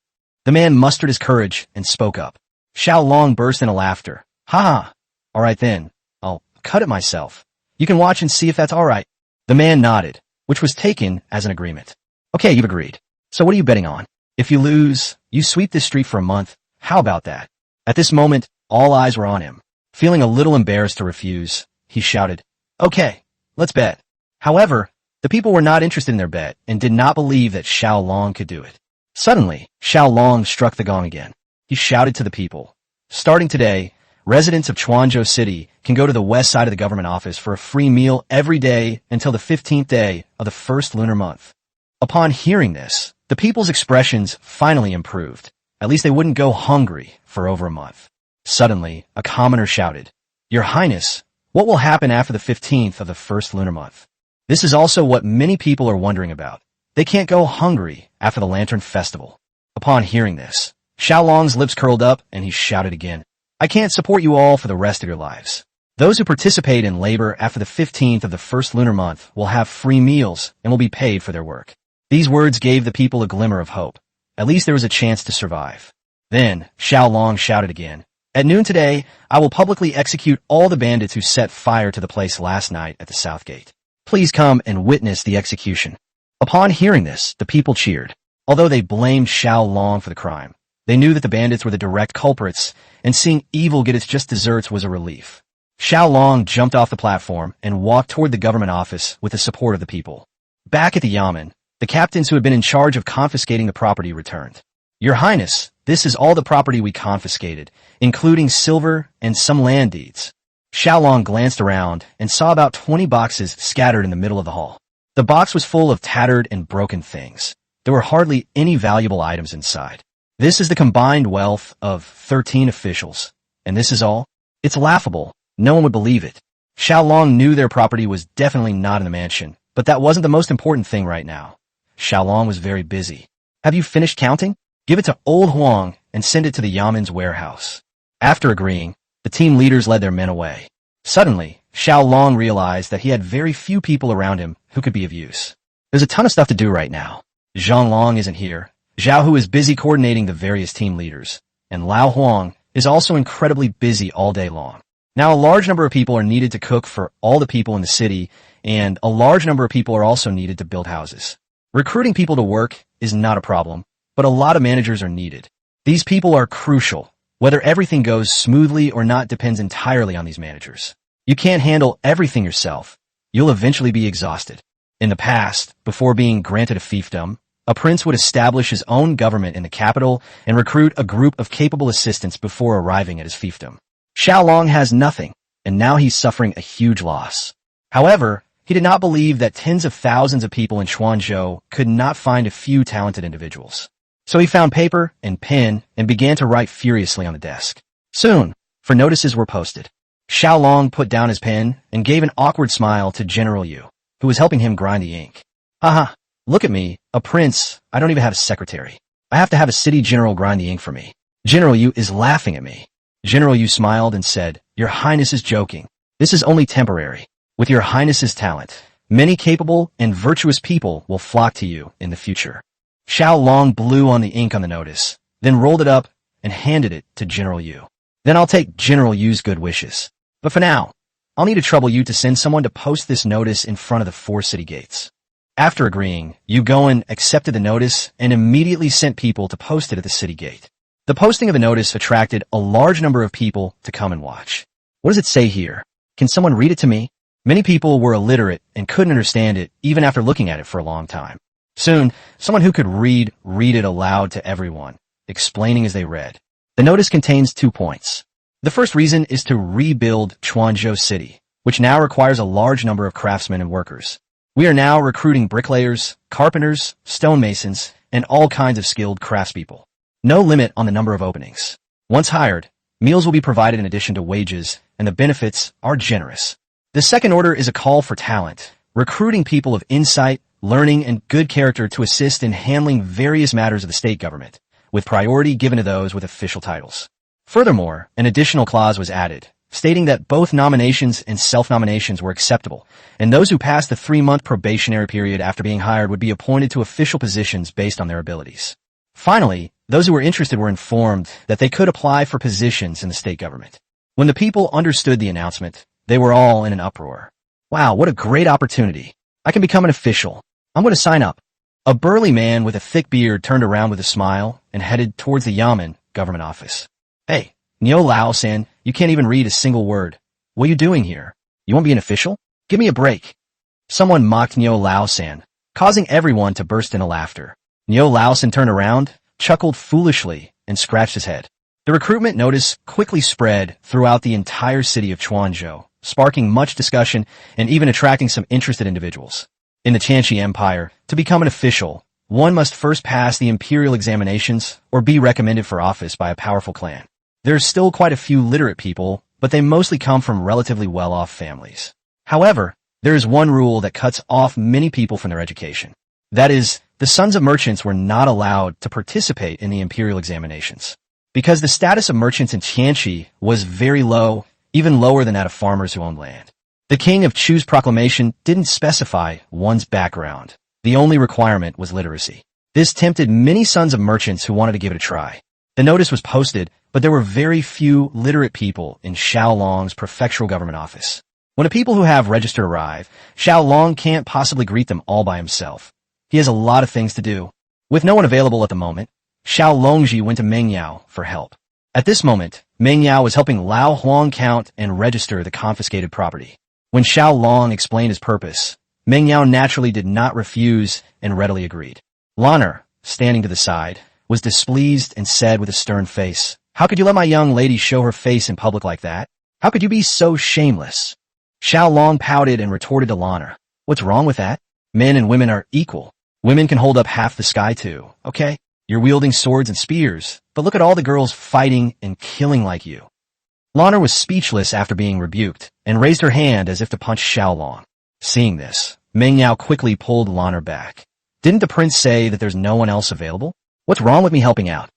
B: The man mustered his courage and spoke up. Xiao Long burst into laughter. "Ha ha! All right then, I'll cut it myself. You can watch and see if that's all right." The man nodded, which was taken as an agreement. "Okay, you've agreed. So what are you betting on? If you lose, you sweep this street for a month. How about that?" At this moment, all eyes were on him. Feeling a little embarrassed to refuse, he shouted, "Okay, let's bet." However, the people were not interested in their bet and did not believe that Xiao Long could do it. Suddenly, Xiao Long struck the gong again. He shouted to the people, "Starting today, residents of Chuanzhou City can go to the west side of the government office for a free meal every day until the 15th day of the first lunar month." Upon hearing this, the people's expressions finally improved. At least they wouldn't go hungry for over a month. Suddenly, a commoner shouted, "Your Highness, what will happen after the 15th of the first lunar month?" This is also what many people are wondering about. They can't go hungry after the Lantern Festival. Upon hearing this, Xiao Long's lips curled up and he shouted again, "I can't support you all for the rest of your lives. Those who participate in labor after the 15th of the first lunar month will have free meals and will be paid for their work." These words gave the people a glimmer of hope. At least there was a chance to survive. Then, Xiao Long shouted again, "At noon today, I will publicly execute all the bandits who set fire to the place last night at the South Gate. Please come and witness the execution." Upon hearing this, the people cheered. Although they blamed Xiao Long for the crime, they knew that the bandits were the direct culprits, and seeing evil get its just desserts was a relief. Xiao Long jumped off the platform and walked toward the government office with the support of the people. Back at the Yamen, the captains who had been in charge of confiscating the property returned. "Your Highness, this is all the property we confiscated, including silver and some land deeds." Xiao Long glanced around and saw about 20 boxes scattered in the middle of the hall. The box was full of tattered and broken things. There were hardly any valuable items inside. "This is the combined wealth of 13 officials. And this is all? It's laughable. No one would believe it." Xiao Long knew their property was definitely not in the mansion, but that wasn't the most important thing right now. Xiao Long was very busy. "Have you finished counting? Give it to Old Huang and send it to the Yamen's warehouse." After agreeing, the team leaders led their men away. Suddenly, Xiao Long realized that he had very few people around him who could be of use. There's a ton of stuff to do right now. Zhang Long isn't here. Zhao Hu is busy coordinating the various team leaders. And Lao Huang is also incredibly busy all day long. Now a large number of people are needed to cook for all the people in the city, and a large number of people are also needed to build houses. Recruiting people to work is not a problem, but a lot of managers are needed. These people are crucial. Whether everything goes smoothly or not depends entirely on these managers. You can't handle everything yourself. You'll eventually be exhausted. In the past, before being granted a fiefdom, a prince would establish his own government in the capital and recruit a group of capable assistants before arriving at his fiefdom. Xiao Long has nothing, and now he's suffering a huge loss. However, he did not believe that tens of thousands of people in Chuanzhou could not find a few talented individuals. So he found paper and pen and began to write furiously on the desk. Soon, for notices were posted. Xiao Long put down his pen and gave an awkward smile to General Yu, who was helping him grind the ink. Haha, look at me, a prince. I don't even have a secretary. I have to have a city general grind the ink for me. General Yu is laughing at me. General Yu smiled and said, Your Highness is joking. This is only temporary. With Your Highness's talent, many capable and virtuous people will flock to you in the future. Xiao Long blew on the ink on the notice, then rolled it up and handed it to General Yu. Then I'll take General Yu's good wishes. But for now, I'll need to trouble you to send someone to post this notice in front of the 4 city gates. After agreeing, Yu Goen accepted the notice and immediately sent people to post it at the city gate. The posting of the notice attracted a large number of people to come and watch. What does it say here? Can someone read it to me? Many people were illiterate and couldn't understand it even after looking at it for a long time. Soon, someone who could read it aloud to everyone, explaining as they read. The notice contains 2 points. The first reason is to rebuild Chuanzhou City, which now requires a large number of craftsmen and workers. We are now recruiting bricklayers, carpenters, stonemasons, and all kinds of skilled craftspeople. No limit on the number of openings. Once hired, meals will be provided in addition to wages, and the benefits are generous. The second order is a call for talent, recruiting people of insight, learning, and good character to assist in handling various matters of the state government, with priority given to those with official titles. Furthermore, an additional clause was added, stating that both nominations and self-nominations were acceptable, and those who passed the 3-month probationary period after being hired would be appointed to official positions based on their abilities. Finally, those who were interested were informed that they could apply for positions in the state government. When the people understood the announcement, they were all in an uproar. Wow, what a great opportunity. I can become an official. I'm going to sign up. A burly man with a thick beard turned around with a smile and headed towards the Yamen government office. Hey, Niu Lao-san, you can't even read a single word. What are you doing here? You won't be an official? Give me a break. Someone mocked Niu Lao-san, causing everyone to burst into laughter. Niu Lao-san turned around, chuckled foolishly, and scratched his head. The recruitment notice quickly spread throughout the entire city of Chuanzhou, sparking much discussion and even attracting some interested individuals. In the Tianxi Empire, to become an official, one must first pass the imperial examinations or be recommended for office by a powerful clan. There's still quite a few literate people, but they mostly come from relatively well-off families. However, there is one rule that cuts off many people from their education. That is, the sons of merchants were not allowed to participate in the imperial examinations. Because the status of merchants in Tianxi was very low, even lower than that of farmers who owned land. The King of Chu's proclamation didn't specify one's background. The only requirement was literacy. This tempted many sons of merchants who wanted to give it a try. The notice was posted, but there were very few literate people in Xiao Long's prefectural government office. When the people who have registered arrive, Xiao Long can't possibly greet them all by himself. He has a lot of things to do. With no one available at the moment, Xiao Longji went to Meng Yao for help. At this moment, Meng Yao was helping Lao Huang count and register the confiscated property. When Xiao Long explained his purpose, Meng Yao naturally did not refuse and readily agreed. Lanner, standing to the side, was displeased and said with a stern face, How could you let my young lady show her face in public like that? How could you be so shameless? Xiao Long pouted and retorted to Lanner, What's wrong with that? Men and women are equal. Women can hold up half the sky too, okay? You're wielding swords and spears, but look at all the girls fighting and killing like you. Lanner was speechless after being rebuked and raised her hand as if to punch Xiao Long. Seeing this, Meng Yao quickly pulled Lanner back. Didn't the prince say that there's no one else available? What's wrong with me helping out?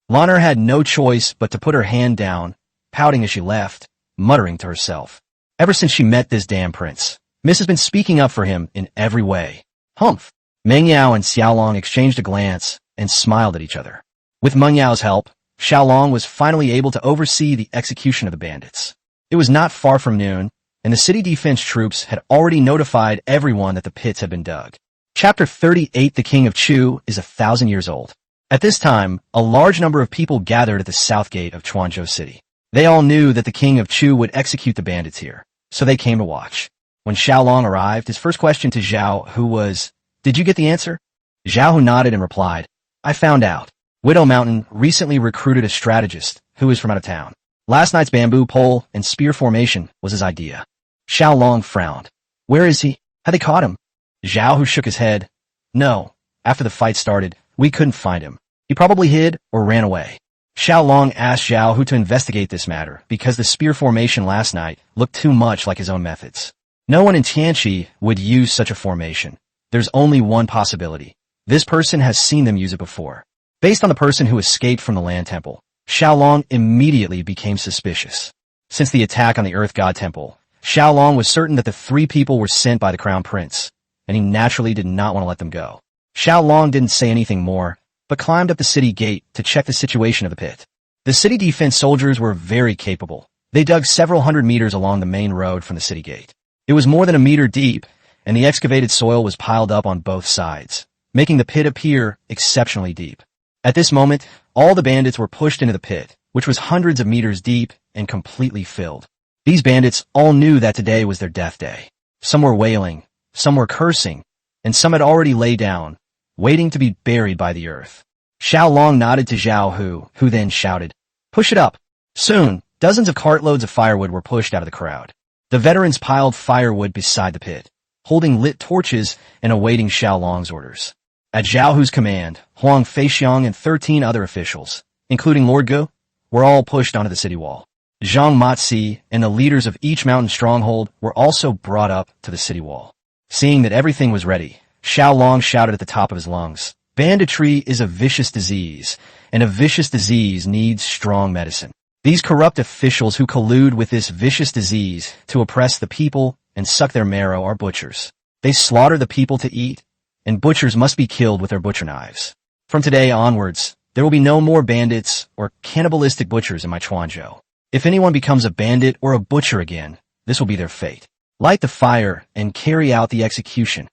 B: Lanner had no choice but to put her hand down, pouting as she left, muttering to herself. Ever since she met this damn prince, Miss has been speaking up for him in every way. Humph! Meng Yao and Xiao Long exchanged a glance and smiled at each other. With Meng Yao's help, Xiao Long was finally able to oversee the execution of the bandits. It was not far from noon, and the city defense troops had already notified everyone that the pits had been dug. Chapter 38 The King of Chu is 1,000 years old. At this time, a large number of people gathered at the south gate of Chuanzhou City. They all knew that the King of Chu would execute the bandits here, so they came to watch. When Xiao Long arrived, his first question to Zhao Hu was, Did you get the answer? Zhao Hu nodded and replied, I found out. Widow Mountain recently recruited a strategist who is from out of town. Last night's bamboo pole and spear formation was his idea. Xiao Long frowned. Where is he? Had they caught him? Zhao Hu shook his head. No. After the fight started, we couldn't find him. He probably hid or ran away. Xiao Long asked Xiao Hu to investigate this matter because the spear formation last night looked too much like his own methods. No one in Tianqi would use such a formation. There's only one possibility. This person has seen them use it before. Based on the person who escaped from the Land Temple, Xiao Long immediately became suspicious. Since the attack on the Earth God Temple, Xiao Long was certain that the three people were sent by the Crown Prince, and he naturally did not want to let them go. Xiao Long didn't say anything more, but climbed up the city gate to check the situation of the pit. The city defense soldiers were very capable. They dug several hundred meters along the main road from the city gate. It was more than a meter deep, and the excavated soil was piled up on both sides, making the pit appear exceptionally deep. At this moment, all the bandits were pushed into the pit, which was hundreds of meters deep and completely filled. These bandits all knew that today was their death day. Some were wailing, some were cursing, and some had already lay down, waiting to be buried by the earth. Xiao Long nodded to Xiao Hu, who then shouted, "Push it up." Soon, dozens of cartloads of firewood were pushed out of the crowd. The veterans piled firewood beside the pit, holding lit torches and awaiting Xiao Long's orders. At Xiao Hu's command, Huang Feixiang and 13 other officials, including Lord Gu, were all pushed onto the city wall. Zhang Matsi and the leaders of each mountain stronghold were also brought up to the city wall. Seeing that everything was ready, Xiao Long shouted at the top of his lungs, "Banditry is a vicious disease, and a vicious disease needs strong medicine." These corrupt officials who collude with this vicious disease to oppress the people and suck their marrow are butchers. They slaughter the people to eat, and butchers must be killed with their butcher knives. From today onwards, there will be no more bandits or cannibalistic butchers in my Chuanzhou. If anyone becomes a bandit or a butcher again, this will be their fate. Light the fire and carry out the execution.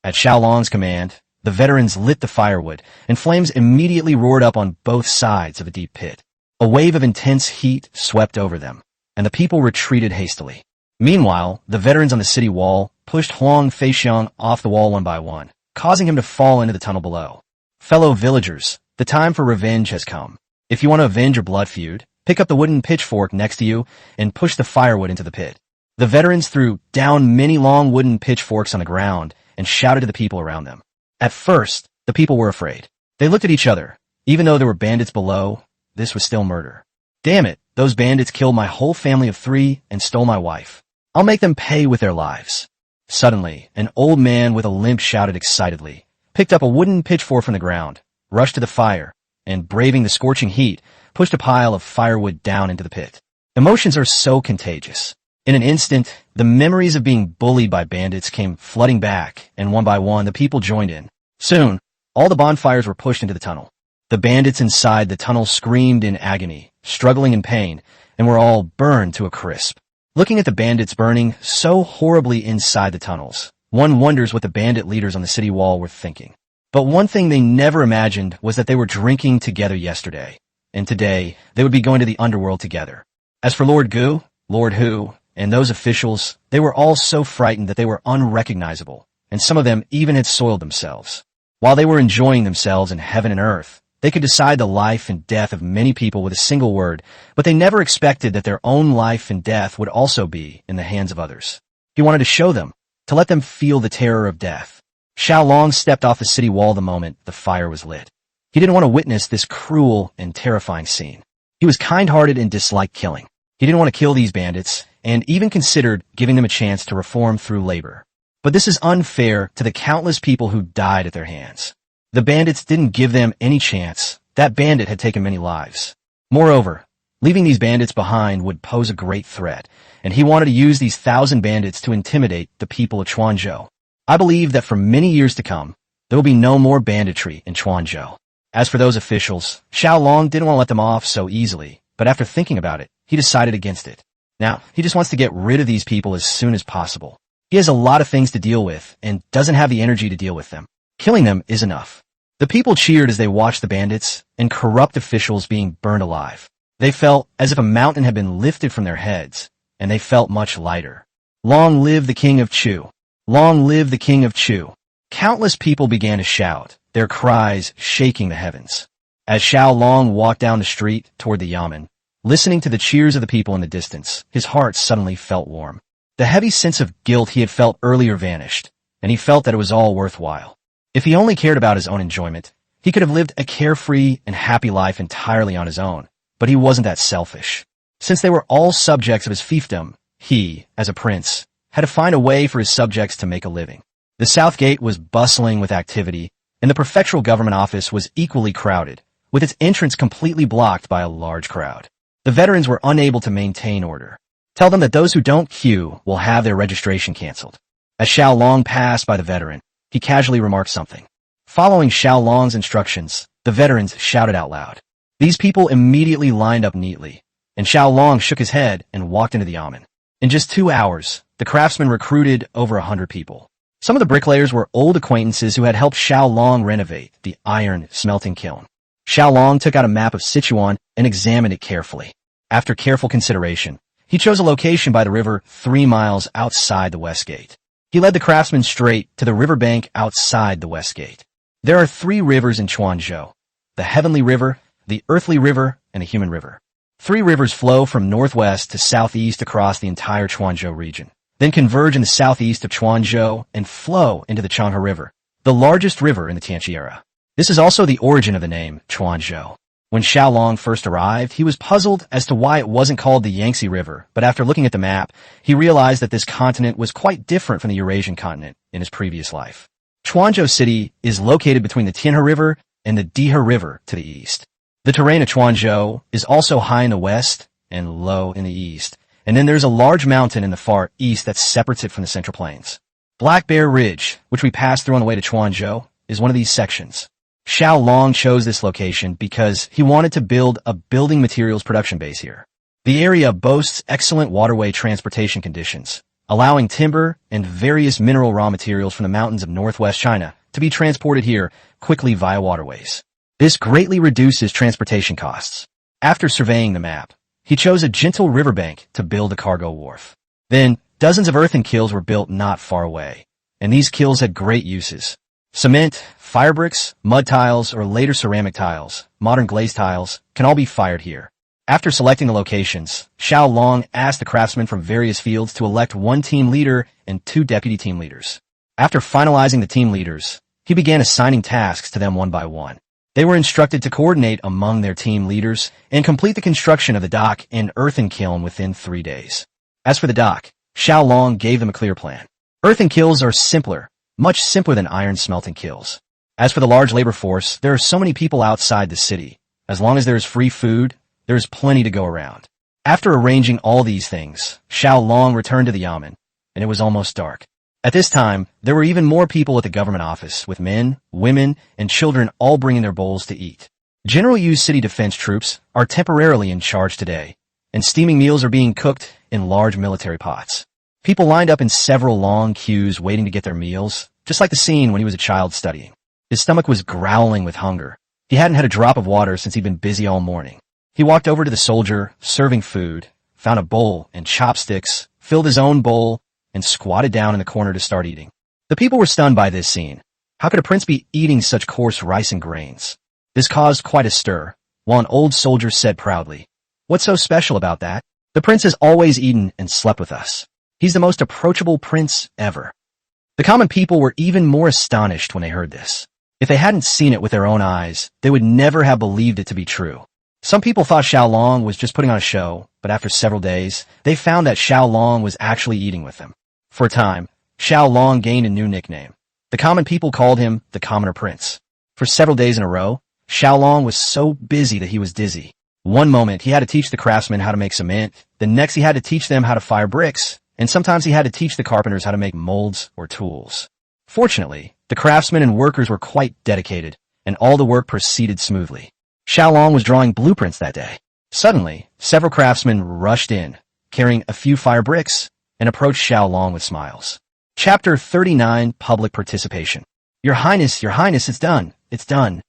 B: At Xiao Long's command, the veterans lit the firewood, and flames immediately roared up on both sides of the deep pit. A wave of intense heat swept over them, and the people retreated hastily. Meanwhile, the veterans on the city wall pushed Huang Feixiang off the wall one by one, causing him to fall into the tunnel below. Fellow villagers, the time for revenge has come. If you want to avenge your blood feud, pick up the wooden pitchfork next to you and push the firewood into the pit. The veterans threw down many long wooden pitchforks on the ground and shouted to the people around them. At first, the people were afraid. They looked at each other. Even though there were bandits below, this was still murder. Damn it, those bandits killed my whole family of 3 and stole my wife. I'll make them pay with their lives. Suddenly, an old man with a limp shouted excitedly, picked up a wooden pitchfork from the ground, rushed to the fire, and braving the scorching heat, pushed a pile of firewood down into the pit. Emotions are so contagious. In an instant, the memories of being bullied by bandits came flooding back, and one by one the people joined in. Soon, all the bonfires were pushed into the tunnel. The bandits inside the tunnel screamed in agony, struggling in pain, and were all burned to a crisp. Looking at the bandits burning so horribly inside the tunnels, one wonders what the bandit leaders on the city wall were thinking. But one thing they never imagined was that they were drinking together yesterday, and today they would be going to the underworld together. As for Lord Gu, Lord Hu, and those officials, they were all so frightened that they were unrecognizable, and some of them even had soiled themselves. While they were enjoying themselves in heaven and earth, they could decide the life and death of many people with a single word, but they never expected that their own life and death would also be in the hands of others. He wanted to show them, to let them feel the terror of death. Xiao Long stepped off the city wall the moment the fire was lit. He didn't want to witness this cruel and terrifying scene. He was kind-hearted and disliked killing. He didn't want to kill these bandits, and even considered giving them a chance to reform through labor. But this is unfair to the countless people who died at their hands. The bandits didn't give them any chance. That bandit had taken many lives. Moreover, leaving these bandits behind would pose a great threat, and he wanted to use these 1,000 bandits to intimidate the people of Chuanzhou. I believe that for many years to come, there will be no more banditry in Chuanzhou. As for those officials, Xiao Long didn't want to let them off so easily, but after thinking about it, he decided against it. Now, he just wants to get rid of these people as soon as possible. He has a lot of things to deal with and doesn't have the energy to deal with them. Killing them is enough. The people cheered as they watched the bandits and corrupt officials being burned alive. They felt as if a mountain had been lifted from their heads, and they felt much lighter. Long live the King of Chu! Long live the King of Chu! Countless people began to shout, their cries shaking the heavens. As Xiao Long walked down the street toward the yamen, listening to the cheers of the people in the distance, his heart suddenly felt warm. The heavy sense of guilt he had felt earlier vanished, and he felt that it was all worthwhile. If he only cared about his own enjoyment, He could have lived a carefree and happy life entirely on his own, but he wasn't that selfish. Since they were all subjects of his fiefdom, he, as a prince, had to find a way for his subjects to make a living. The South Gate was bustling with activity, and the prefectural government office was equally crowded, with its entrance completely blocked by a large crowd. The veterans were unable to maintain order. Tell them that those who don't queue will have their registration canceled. As Xiao Long passed by the veteran, he casually remarked something. Following Xiao Long's instructions, the veterans shouted out loud. These people immediately lined up neatly, and Xiao Long shook his head and walked into the yamen. In just 2 hours, the craftsmen recruited over 100 people. Some of the bricklayers were old acquaintances who had helped Xiao Long renovate the iron smelting kiln. Xiao Long took out a map of Sichuan and examined it carefully. After careful consideration, he chose a location by the river 3 miles outside the West Gate. He led the craftsmen straight to the riverbank outside the West Gate. There are 3 rivers in Quanzhou: the Heavenly River, the Earthly River, and the Human River. 3 rivers flow from northwest to southeast across the entire Quanzhou region, then converge in the southeast of Quanzhou and flow into the Changhe River, the largest river in the Tianqi era. This is also the origin of the name Quanzhou. When Xiao Long first arrived, he was puzzled as to why it wasn't called the Yangtze River, but after looking at the map, he realized that this continent was quite different from the Eurasian continent in his previous life. Quanzhou City is located between the Tianhe River and the Dihe River to the east. The terrain of Quanzhou is also high in the west and low in the east, and then there's a large mountain in the far east that separates it from the Central Plains. Black Bear Ridge, which we passed through on the way to Quanzhou, is one of these sections. Xiao Long chose this location because he wanted to build a building materials production base here. The area boasts excellent waterway transportation conditions, allowing timber and various mineral raw materials from the mountains of northwest China to be transported here quickly via waterways. This greatly reduces transportation costs. After surveying the map, he chose a gentle riverbank to build a cargo wharf. Then, dozens of earthen kilns were built not far away, and these kilns had great uses. Cement, fire bricks, mud tiles, or later ceramic tiles, modern glazed tiles, can all be fired here. After selecting the locations, Xiao Long asked the craftsmen from various fields to elect 1 team leader and 2 deputy team leaders. After finalizing the team leaders, he began assigning tasks to them one by one. They were instructed to coordinate among their team leaders and complete the construction of the dock and earthen kiln within 3 days. As for the dock, Xiao Long gave them a clear plan. Earthen kilns are simpler, much simpler than iron smelting kilns. As for the large labor force, there are so many people outside the city. As long as there is free food, there is plenty to go around. After arranging all these things, Xiao Long returned to the yamen, and it was almost dark. At this time, there were even more people at the government office, with men, women, and children all bringing their bowls to eat. General Yu's city defense troops are temporarily in charge today, and steaming meals are being cooked in large military pots. People lined up in several long queues waiting to get their meals, just like the scene when he was a child studying. His stomach was growling with hunger. He hadn't had a drop of water since he'd been busy all morning. He walked over to the soldier, serving food, found a bowl and chopsticks, filled his own bowl, and squatted down in the corner to start eating. The people were stunned by this scene. How could a prince be eating such coarse rice and grains? This caused quite a stir, while an old soldier said proudly, "What's so special about that? The prince has always eaten and slept with us. He's the most approachable prince ever." The common people were even more astonished when they heard this. If they hadn't seen it with their own eyes, they would never have believed it to be true. Some people thought Xiao Long was just putting on a show, but after several days, they found that Xiao Long was actually eating with them. For a time, Xiao Long gained a new nickname. The common people called him the Commoner Prince. For several days in a row, Xiao Long was so busy that he was dizzy. One moment, he had to teach the craftsmen how to make cement, the next he had to teach them how to fire bricks, and sometimes he had to teach the carpenters how to make molds or tools. Fortunately, the craftsmen and workers were quite dedicated, and all the work proceeded smoothly. Xiao Long was drawing blueprints that day. Suddenly, several craftsmen rushed in, carrying a few fire bricks, and approached Xiao Long with smiles. Chapter 39, Public Participation. Your Highness, it's done. It's done.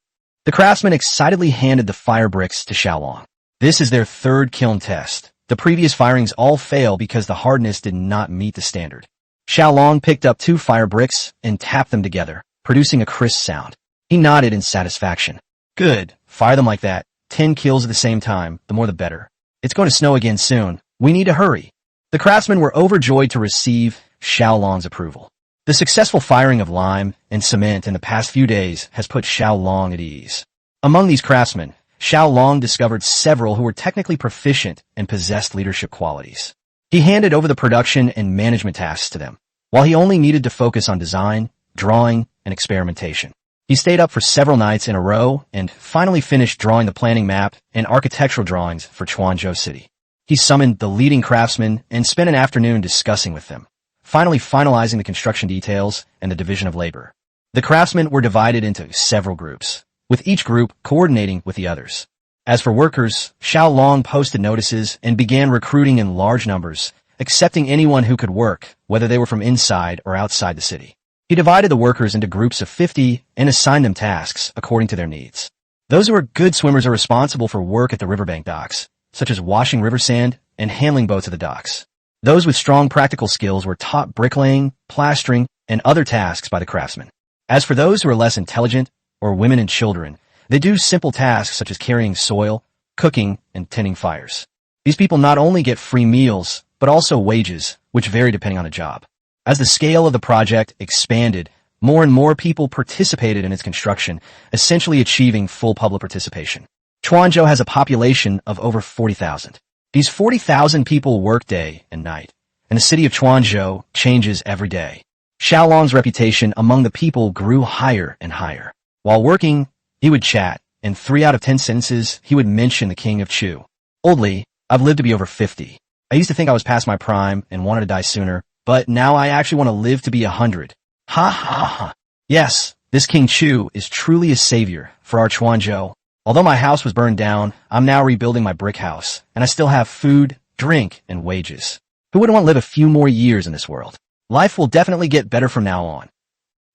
B: The craftsmen excitedly handed the fire bricks to Xiao Long. This is their 3rd kiln test. The previous firings all failed because the hardness did not meet the standard. Xiao Long picked up 2 fire bricks and tapped them together, producing a crisp sound. He nodded in satisfaction. Good. Fire them like that. 10 kills at the same time, the more the better. It's going to snow again soon. We need to hurry. The craftsmen were overjoyed to receive Xiao Long's approval. The successful firing of lime and cement in the past few days has put Xiao Long at ease. Among these craftsmen, Xiao Long discovered several who were technically proficient and possessed leadership qualities. He handed over the production and management tasks to them, while he only needed to focus on design, drawing, and experimentation. He stayed up for several nights in a row and finally finished drawing the planning map and architectural drawings for Quanzhou City. He summoned the leading craftsmen and spent an afternoon discussing with them, finally finalizing the construction details and the division of labor. The craftsmen were divided into several groups, with each group coordinating with the others. As for workers, Xiao Long posted notices and began recruiting in large numbers, accepting anyone who could work, whether they were from inside or outside the city. He divided the workers into groups of 50 and assigned them tasks according to their needs. Those who are good swimmers are responsible for work at the riverbank docks, such as washing river sand and handling boats at the docks. Those with strong practical skills were taught bricklaying, plastering, and other tasks by the craftsmen. As for those who are less intelligent, or women and children, they do simple tasks such as carrying soil, cooking, and tending fires. These people not only get free meals, but also wages, which vary depending on the job. As the scale of the project expanded, more and more people participated in its construction, essentially achieving full public participation. Quanzhou has a population of over 40,000. These 40,000 people work day and night, and the city of Quanzhou changes every day. Xiao Long's reputation among the people grew higher and higher. While working, he would chat, and 3 out of 10 sentences he would mention the king of Chu. Oldly, I've lived to be over 50. I used to think I was past my prime and wanted to die sooner, but now I actually want to live to be 100. Ha ha ha. Yes, this King Chu is truly a savior for our Quanzhou. Although my house was burned down, I'm now rebuilding my brick house, and I still have food, drink, and wages. Who wouldn't want to live a few more years in this world? Life will definitely get better from now on.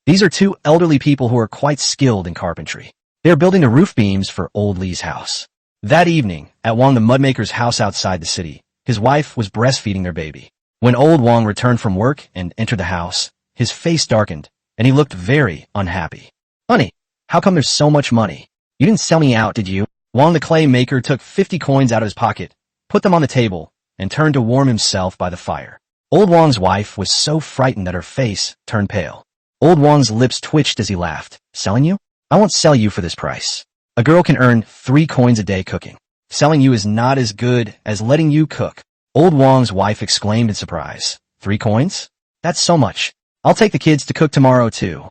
B: These are 2 elderly people who are quite skilled in carpentry. They are building the roof beams for Old Li's house. That evening, at Wang the mudmaker's house outside the city, his wife was breastfeeding their baby. When Old Wang returned from work and entered the house, his face darkened, and he looked very unhappy. Honey, how come there's so much money? You didn't sell me out, did you? Wang the clay maker took 50 coins out of his pocket, put them on the table, and turned to warm himself by the fire. Old Wang's wife was so frightened that her face turned pale. Old Wang's lips twitched as he laughed. Selling you? I won't sell you for this price. A girl can earn 3 coins a day cooking. Selling you is not as good as letting you cook. Old Wang's wife exclaimed in surprise. 3 coins? That's so much. I'll take the kids to cook tomorrow too.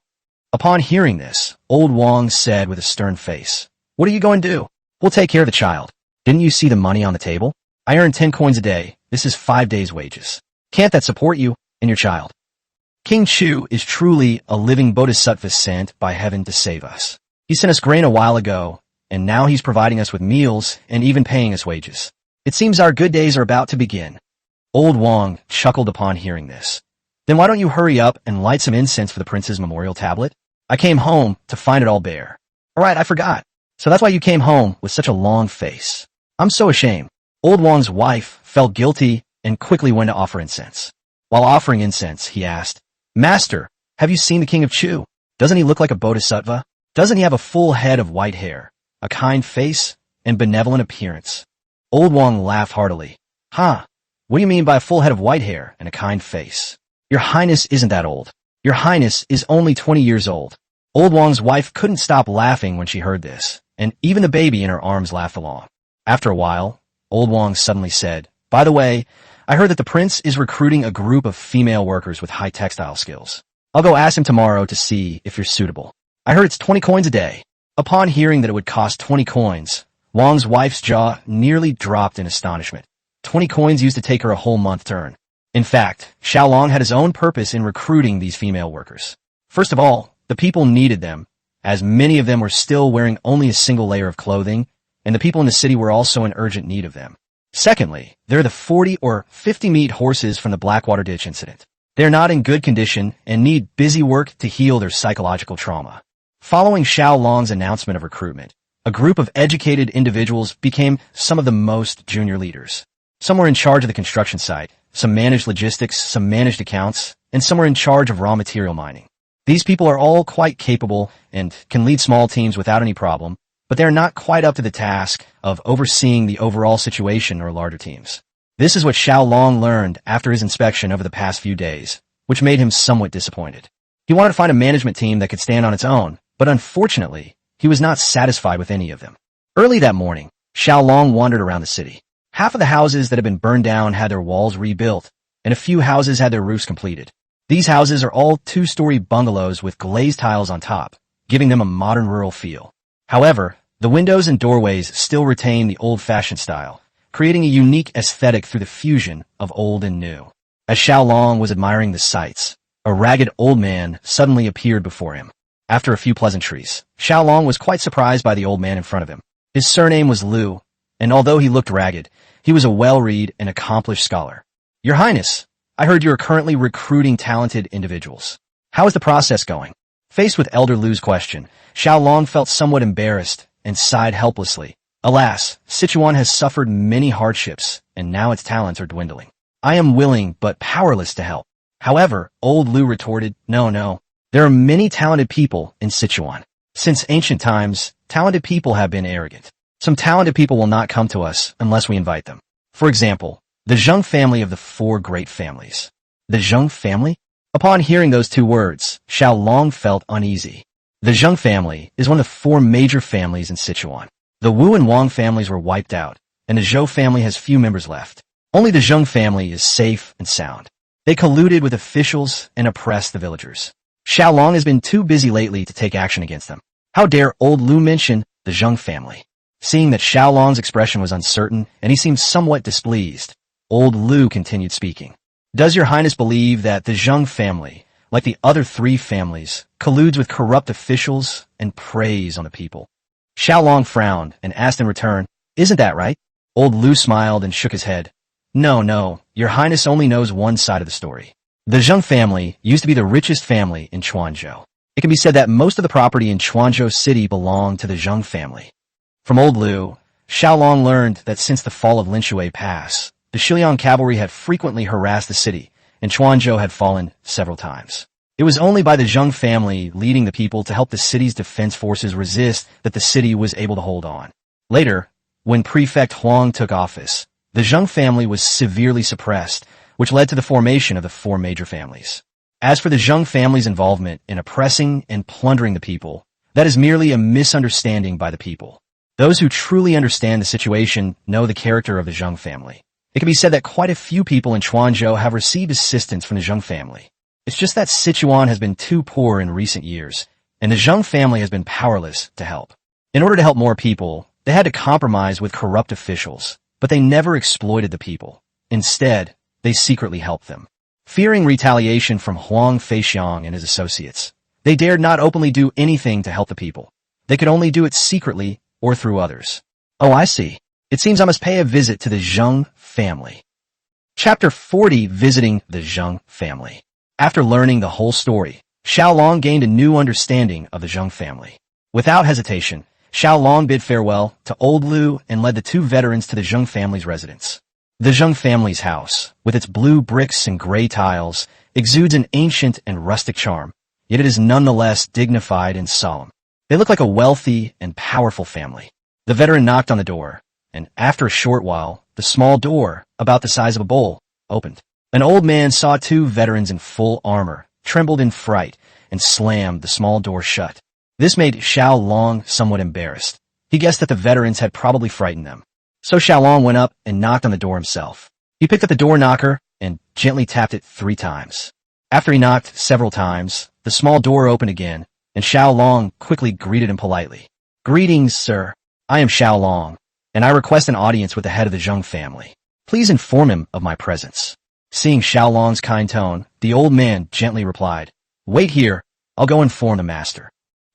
B: Upon hearing this, Old Wang said with a stern face, What are you going to do? We'll take care of the child. Didn't you see the money on the table? I earn 10 coins a day. This is 5 days' wages. Can't that support you and your child? King Chu is truly a living bodhisattva sent by heaven to save us. He sent us grain a while ago, and now he's providing us with meals and even paying us wages. It seems our good days are about to begin. Old Wang chuckled upon hearing this. Then why don't you hurry up and light some incense for the prince's memorial tablet? I came home to find it all bare. All right, I forgot. So that's why you came home with such a long face. I'm so ashamed. Old Wang's wife felt guilty and quickly went to offer incense. While offering incense, he asked, Master, have you seen the king of Chu? Doesn't he look like a bodhisattva? Doesn't he have a full head of white hair, a kind face, and benevolent appearance? Old Wang laughed heartily. Huh? What do you mean by a full head of white hair and a kind face? Your Highness isn't that old. Your Highness is only 20 years old. Old Wang's wife couldn't stop laughing when she heard this, and even the baby in her arms laughed along. After a while, Old Wang suddenly said, By the way, I heard that the prince is recruiting a group of female workers with high textile skills. I'll go ask him tomorrow to see if you're suitable. I heard it's 20 coins a day. Upon hearing that it would cost 20 coins, Wang's wife's jaw nearly dropped in astonishment. 20 coins used to take her a whole month to earn. In fact, Xiao Long had his own purpose in recruiting these female workers. First of all, the people needed them, as many of them were still wearing only a single layer of clothing, and the people in the city were also in urgent need of them. Secondly, they're the 40 or 50 meat horses from the Blackwater Ditch incident. They're not in good condition and need busy work to heal their psychological trauma. Following Xiao Long's announcement of recruitment, a group of educated individuals became some of the most junior leaders. Some were in charge of the construction site, some managed logistics, some managed accounts, and some were in charge of raw material mining. These people are all quite capable and can lead small teams without any problem, but they are not quite up to the task of overseeing the overall situation or larger teams. This is what Xiao Long learned after his inspection over the past few days, which made him somewhat disappointed. He wanted to find a management team that could stand on its own, but unfortunately, he was not satisfied with any of them. Early that morning, Xiao Long wandered around the city. Half of the houses that had been burned down had their walls rebuilt, and a few houses had their roofs completed. These houses are all two-story bungalows with glazed tiles on top, giving them a modern rural feel. However, the windows and doorways still retain the old-fashioned style, creating a unique aesthetic through the fusion of old and new. As Xiao Long was admiring the sights, a ragged old man suddenly appeared before him. After a few pleasantries, Xiao Long was quite surprised by the old man in front of him. His surname was Liu, and although he looked ragged, he was a well-read and accomplished scholar. Your Highness, I heard you are currently recruiting talented individuals. How is the process going? Faced with Elder Liu's question, Xiao Long felt somewhat embarrassed and sighed helplessly. Alas, Sichuan has suffered many hardships, and now its talents are dwindling. I am willing but powerless to help. However, old Liu retorted, No, there are many talented people in Sichuan. Since ancient times, talented people have been arrogant. Some talented people will not come to us unless we invite them. For example, the Zheng family of the four great families. The Zheng family? Upon hearing those two words, Xiao Long felt uneasy. The Zheng family is one of the four major families in Sichuan. The Wu and Wang families were wiped out, and the Zhou family has few members left. Only the Zheng family is safe and sound. They colluded with officials and oppressed the villagers. Xiao Long has been too busy lately to take action against them. How dare old Liu mention the Zheng family? Seeing that Xiao Long's expression was uncertain and he seemed somewhat displeased, old Liu continued speaking. Does your highness believe that the Zheng family, like the other three families, colludes with corrupt officials and preys on the people? Xiao Long frowned and asked in return, Isn't that right? Old Liu smiled and shook his head. No, your highness only knows one side of the story. The Zheng family used to be the richest family in Quanzhou. It can be said that most of the property in Quanzhou city belonged to the Zheng family. From old Liu, Xiao Long learned that since the fall of Linshui Pass, the Shiliang cavalry had frequently harassed the city, and Quanzhou had fallen several times. It was only by the Zheng family leading the people to help the city's defense forces resist that the city was able to hold on. Later, when Prefect Huang took office, the Zheng family was severely suppressed, which led to the formation of the four major families. As for the Zheng family's involvement in oppressing and plundering the people, that is merely a misunderstanding by the people. Those who truly understand the situation know the character of the Zheng family. It can be said that quite a few people in Quanzhou have received assistance from the Zheng family. It's just that Sichuan has been too poor in recent years, and the Zheng family has been powerless to help. In order to help more people, they had to compromise with corrupt officials, but they never exploited the people. Instead, they secretly helped them. Fearing retaliation from Huang Feixiang and his associates, they dared not openly do anything to help the people. They could only do it secretly or through others. Oh, I see. It seems I must pay a visit to the Zheng family. Chapter 40, Visiting the Zheng family. After learning the whole story, Xiao Long gained a new understanding of the Zheng family. Without hesitation, Xiao Long bid farewell to old Liu and led the two veterans to the Zheng family's residence. The Zheng family's house, with its blue bricks and gray tiles, exudes an ancient and rustic charm, yet it is nonetheless dignified and solemn. They look like a wealthy and powerful family. The veteran knocked on the door, and after a short while, the small door, about the size of a bowl, opened. An old man saw two veterans in full armor, trembled in fright, and slammed the small door shut. This made Xiao Long somewhat embarrassed. He guessed that the veterans had probably frightened them. So Xiao Long went up and knocked on the door himself. He picked up the door knocker and gently tapped it 3 times. After he knocked several times, the small door opened again, and Xiao Long quickly greeted him politely. Greetings, sir. I am Xiao Long, and I request an audience with the head of the Zheng family. Please inform him of my presence. Seeing Xiao Long's kind tone, the old man gently replied, Wait here, I'll go inform the master.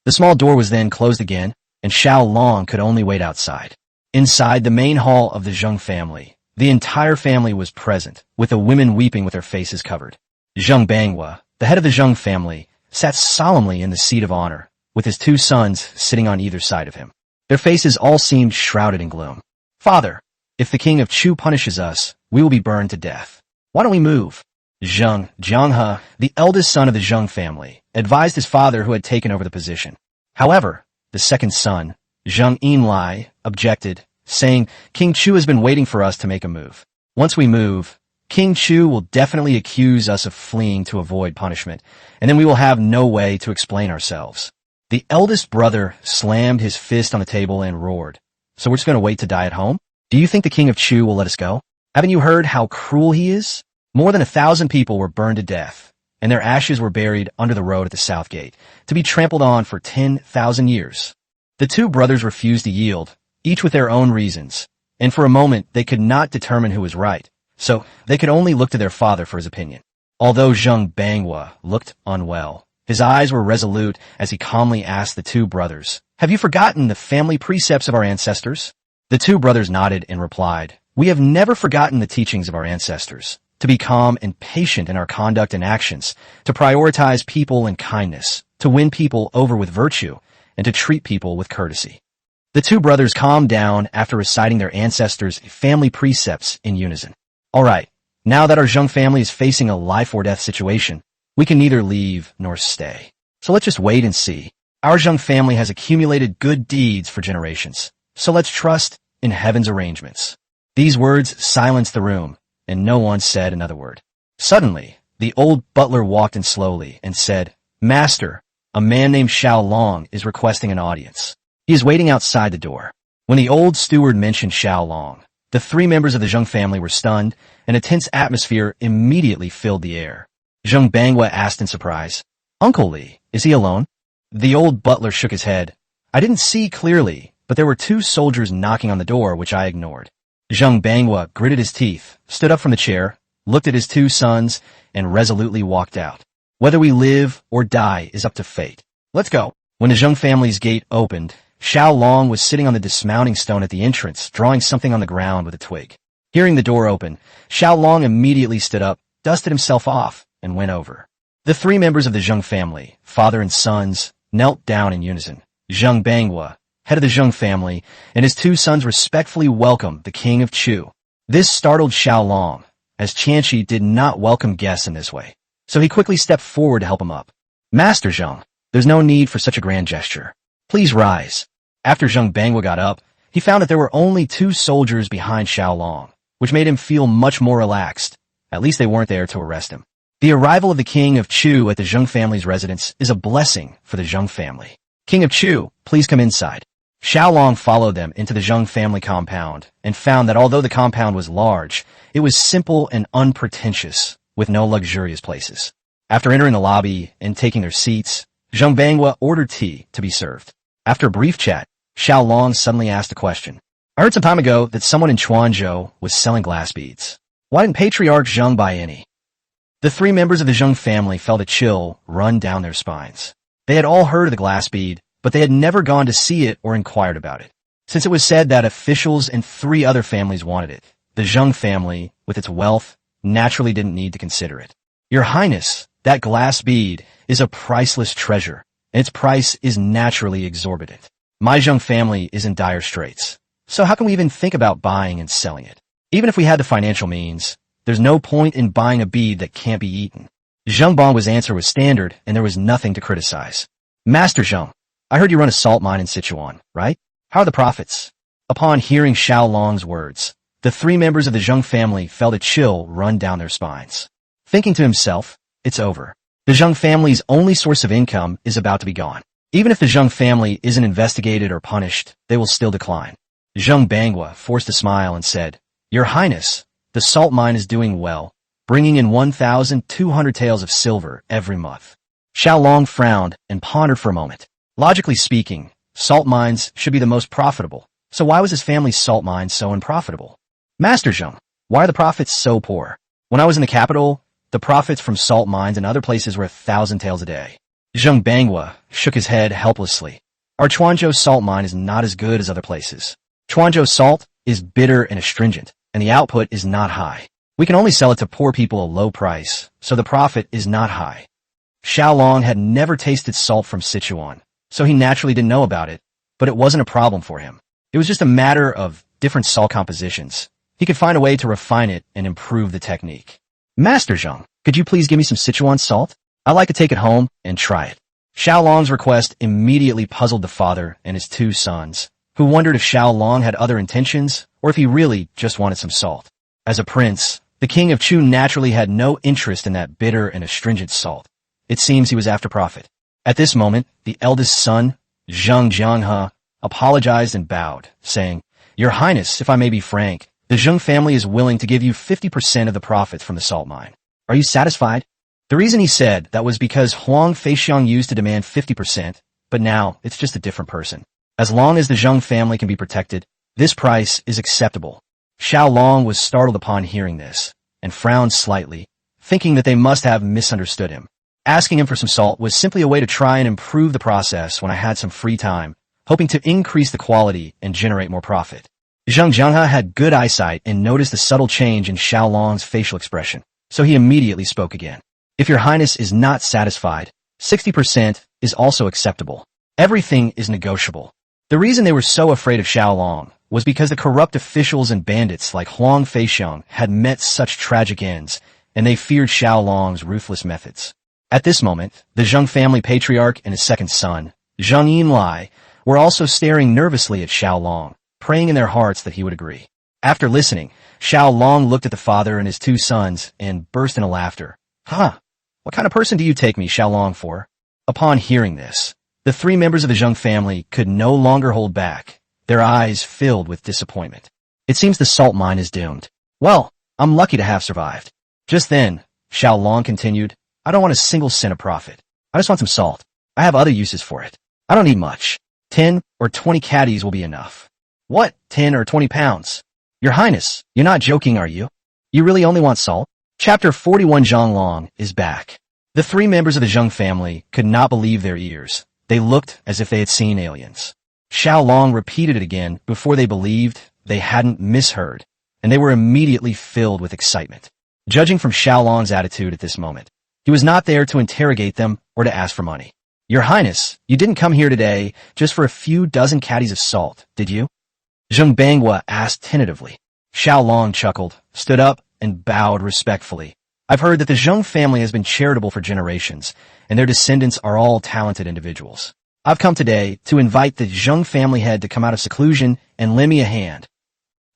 B: The small door was then closed again, and Xiao Long could only wait outside. Inside the main hall of the Zheng family, the entire family was present, with the women weeping with their faces covered. Zheng Banghua, the head of the Zheng family, sat solemnly in the seat of honor, with his 2 sons sitting on either side of him. Their faces all seemed shrouded in gloom. Father, if the king of Chu punishes us, we will be burned to death. Why don't we move? Zheng Jianghe, the eldest son of the Zheng family, advised his father who had taken over the position. However, the second son, Zheng Yinlai, objected, saying, King Chu has been waiting for us to make a move. Once we move, King Chu will definitely accuse us of fleeing to avoid punishment, and then we will have no way to explain ourselves. The eldest brother slammed his fist on the table and roared. So we're just going to wait to die at home? Do you think the king of Chu will let us go? Haven't you heard how cruel he is? More than 1,000 people were burned to death, and their ashes were buried under the road at the south gate, to be trampled on for 10,000 years. The two brothers refused to yield, each with their own reasons, and for a moment they could not determine who was right, so they could only look to their father for his opinion. Although Zheng Banghua looked unwell, his eyes were resolute as he calmly asked the two brothers, "Have you forgotten the family precepts of our ancestors?" The two brothers nodded and replied, "We have never forgotten the teachings of our ancestors, to be calm and patient in our conduct and actions, to prioritize people and kindness, to win people over with virtue, and to treat people with courtesy." The two brothers calmed down after reciting their ancestors' family precepts in unison. All right, now that our Zheng family is facing a life-or-death situation, we can neither leave nor stay. So let's just wait and see. Our Zheng family has accumulated good deeds for generations, so let's trust in heaven's arrangements. These words silenced the room, and no one said another word. Suddenly, the old butler walked in slowly and said, "Master, a man named Xiao Long is requesting an audience. He is waiting outside the door." When the old steward mentioned Xiao Long, the three members of the Zheng family were stunned, and a tense atmosphere immediately filled the air. Zheng Banghua asked in surprise, "Uncle Li, is he alone?" The old butler shook his head. "I didn't see clearly, but there were two soldiers knocking on the door, which I ignored." Zheng Banghua gritted his teeth, stood up from the chair, looked at his two sons, and resolutely walked out. "Whether we live or die is up to fate. Let's go." When the Zheng family's gate opened, Xiao Long was sitting on the dismounting stone at the entrance, drawing something on the ground with a twig. Hearing the door open, Xiao Long immediately stood up, dusted himself off, and went over. The three members of the Zheng family, father and sons, knelt down in unison. Zheng Banghua, head of the Zheng family, and his two sons respectfully welcomed the king of Chu. This startled Xiao Long, as Qianqi did not welcome guests in this way, so he quickly stepped forward to help him up. "Master Zheng, there's no need for such a grand gesture. Please rise." After Zheng Banghua got up, he found that there were only two soldiers behind Xiao Long, which made him feel much more relaxed. At least they weren't there to arrest him. The arrival of the king of Chu at the Zheng family's residence is a blessing for the Zheng family. "King of Chu, please come inside." Xiao Long followed them into the Zheng family compound and found that although the compound was large, it was simple and unpretentious, with no luxurious places. After entering the lobby and taking their seats, Zheng Banghua ordered tea to be served. After a brief chat, Xiao Long suddenly asked a question. "I heard some time ago that someone in Chuanzhou was selling glass beads. Why didn't Patriarch Zheng buy any?" The three members of the Zheng family felt a chill run down their spines. They had all heard of the glass bead, but they had never gone to see it or inquired about it. Since it was said that officials and three other families wanted it, the Zheng family, with its wealth, naturally didn't need to consider it. "Your Highness, that glass bead is a priceless treasure, and its price is naturally exorbitant. My Zheng family is in dire straits, so how can we even think about buying and selling it? Even if we had the financial means, there's no point in buying a bead that can't be eaten." Zheng Banghua's answer was standard, and there was nothing to criticize. "Master Zheng, I heard you run a salt mine in Sichuan, right? How are the profits?" Upon hearing Xiao Long's words, the three members of the Zheng family felt a chill run down their spines. Thinking to himself, it's over. The Zheng family's only source of income is about to be gone. Even if the Zheng family isn't investigated or punished, they will still decline. Zheng Banghua forced a smile and said, "Your Highness, the salt mine is doing well, bringing in 1,200 taels of silver every month." Xiao Long frowned and pondered for a moment. Logically speaking, salt mines should be the most profitable, so why was his family's salt mine so unprofitable? "Master Zheng, why are the profits so poor? When I was in the capital, the profits from salt mines and other places were 1,000 taels a day." Zheng Banghua shook his head helplessly. "Our Chuanzhou salt mine is not as good as other places. Chuanzhou salt is bitter and astringent, and the output is not high. We can only sell it to poor people at a low price, so the profit is not high." Xiao Long had never tasted salt from Sichuan, so he naturally didn't know about it, but it wasn't a problem for him. It was just a matter of different salt compositions. He could find a way to refine it and improve the technique. "Master Zheng, could you please give me some Sichuan salt? I'd like to take it home and try it." Xiao Long's request immediately puzzled the father and his two sons, who wondered if Xiao Long had other intentions or if he really just wanted some salt. As a prince, The king of Chu naturally had no interest in that bitter and astringent salt. It seems he was after profit. At this moment, the eldest son, Zheng Jianghe, apologized and bowed, saying, "Your Highness, if I may be frank, the Zheng family is willing to give you 50% of the profits from the salt mine. Are you satisfied?" The reason he said that was because Huang Feixiang used to demand 50%, but now it's just a different person. As long as the Zheng family can be protected, this price is acceptable. Xiao Long was startled upon hearing this, and frowned slightly, thinking that they must have misunderstood him. Asking him for some salt was simply a way to try and improve the process when I had some free time, hoping to increase the quality and generate more profit. Zheng Jianghe had good eyesight and noticed the subtle change in Xiao Long's facial expression, so he immediately spoke again. "If your Highness is not satisfied, 60% is also acceptable. Everything is negotiable." The reason they were so afraid of Xiao Long was because the corrupt officials and bandits like Huang Feixiang had met such tragic ends, and they feared Xiao Long's ruthless methods. At this moment, the Zheng family patriarch and his second son, Zheng Yinlai, were also staring nervously at Xiao Long, praying in their hearts that he would agree. After listening, Xiao Long looked at the father and his two sons and burst into laughter. "Huh, what kind of person do you take me, Xiao Long, for?" Upon hearing this, the three members of the Zheng family could no longer hold back, their eyes filled with disappointment. "It seems the salt mine is doomed. Well, I'm lucky to have survived." Just then, Xiao Long continued, "I don't want a single cent of profit. I just want some salt. I have other uses for it. I don't need much. 10 or 20 caddies will be enough." "What, 10 or 20 pounds? Your Highness, you're not joking, are you? You really only want salt?" Chapter 41 Xiao Long is back. The three members of the Zheng family could not believe their ears. They looked as if they had seen aliens. Xiao Long repeated it again before they believed they hadn't misheard, and they were immediately filled with excitement. Judging from Xiao Long's attitude at this moment, he was not there to interrogate them or to ask for money. "Your Highness, you didn't come here today just for a few dozen caddies of salt, did you?" Zheng Banghua asked tentatively. Xiao Long chuckled, stood up, and bowed respectfully. "I've heard that the Zheng family has been charitable for generations, and their descendants are all talented individuals. I've come today to invite the Zheng family head to come out of seclusion and lend me a hand."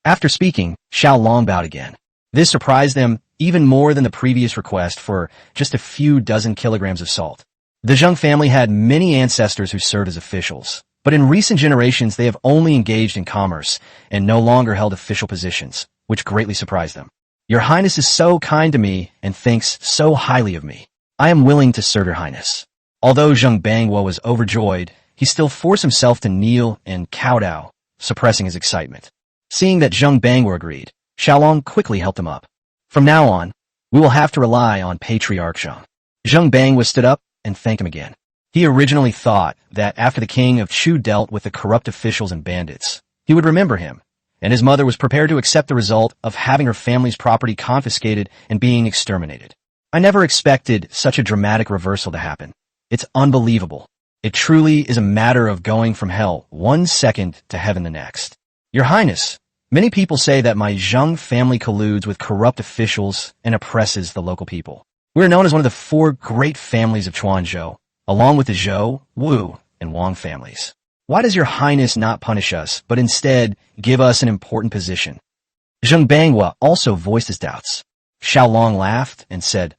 B: After speaking, Xiao Long bowed again. This surprised them even more than the previous request for just a few dozen kilograms of salt. The Zheng family had many ancestors who served as officials, but in recent generations they have only engaged in commerce and no longer held official positions, which greatly surprised them. "Your Highness is so kind to me and thinks so highly of me. I am willing to serve your Highness." Although Zheng Banghua was overjoyed, he still forced himself to kneel and kowtow, suppressing his excitement. Seeing that Zheng Banghua agreed, Xiao Long quickly helped him up. "From now on, we will have to rely on Patriarch Zheng." Zheng Banghua stood up and thanked him again. He originally thought that after the king of Chu dealt with the corrupt officials and bandits, he would remember him, and his mother was prepared to accept the result of having her family's property confiscated and being exterminated. "I never expected such a dramatic reversal to happen. It's unbelievable. It truly is a matter of going from hell one second to heaven the next. Your Highness, many people say that my Zheng family colludes with corrupt officials and oppresses the local people. We're known as one of the four great families of Chuanzhou, along with the Zhou, Wu, and Wang families. Why does your Highness not punish us, but instead give us an important position?" Zheng Banghua also voiced his doubts. Xiao Long laughed and said,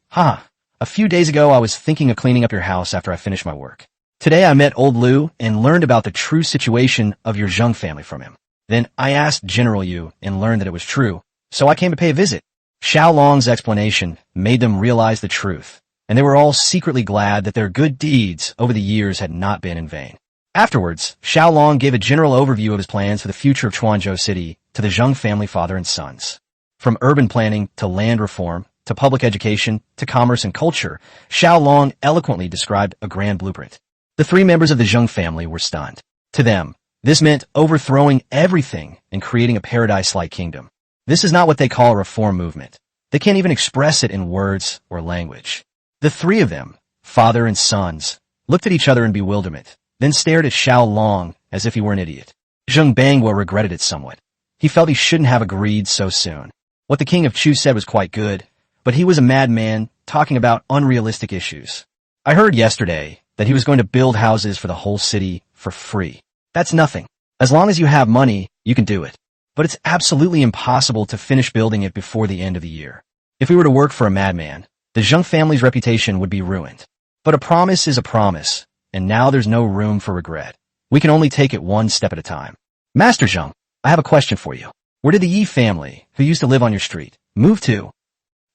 B: "A few days ago I was thinking of cleaning up your house after I finished my work. Today I met old Liu and learned about the true situation of your Zheng family from him. Then I asked General Yu and learned that it was true, so I came to pay a visit." Xiao Long's explanation made them realize the truth, and they were all secretly glad that their good deeds over the years had not been in vain. Afterwards, Xiao Long gave a general overview of his plans for the future of Chuanzhou City to the Zheng family father and sons. From urban planning to land reform to public education to commerce and culture, Xiao Long eloquently described a grand blueprint. The three members of the Zheng family were stunned. To them, this meant overthrowing everything and creating a paradise-like kingdom. This is not what they call a reform movement. They can't even express it in words or language. The three of them, father and sons, looked at each other in bewilderment, then stared at Xiao Long as if he were an idiot. Zheng Banghua regretted it somewhat. He felt he shouldn't have agreed so soon. What the king of Chu said was quite good, but he was a madman talking about unrealistic issues. "I heard yesterday that he was going to build houses for the whole city for free. That's nothing. As long as you have money, you can do it. But it's absolutely impossible to finish building it before the end of the year. If we were to work for a madman, the Zheng family's reputation would be ruined. But a promise is a promise, and now there's no room for regret. We can only take it one step at a time. Master Zheng, I have a question for you. Where did the Yi family, who used to live on your street, move to?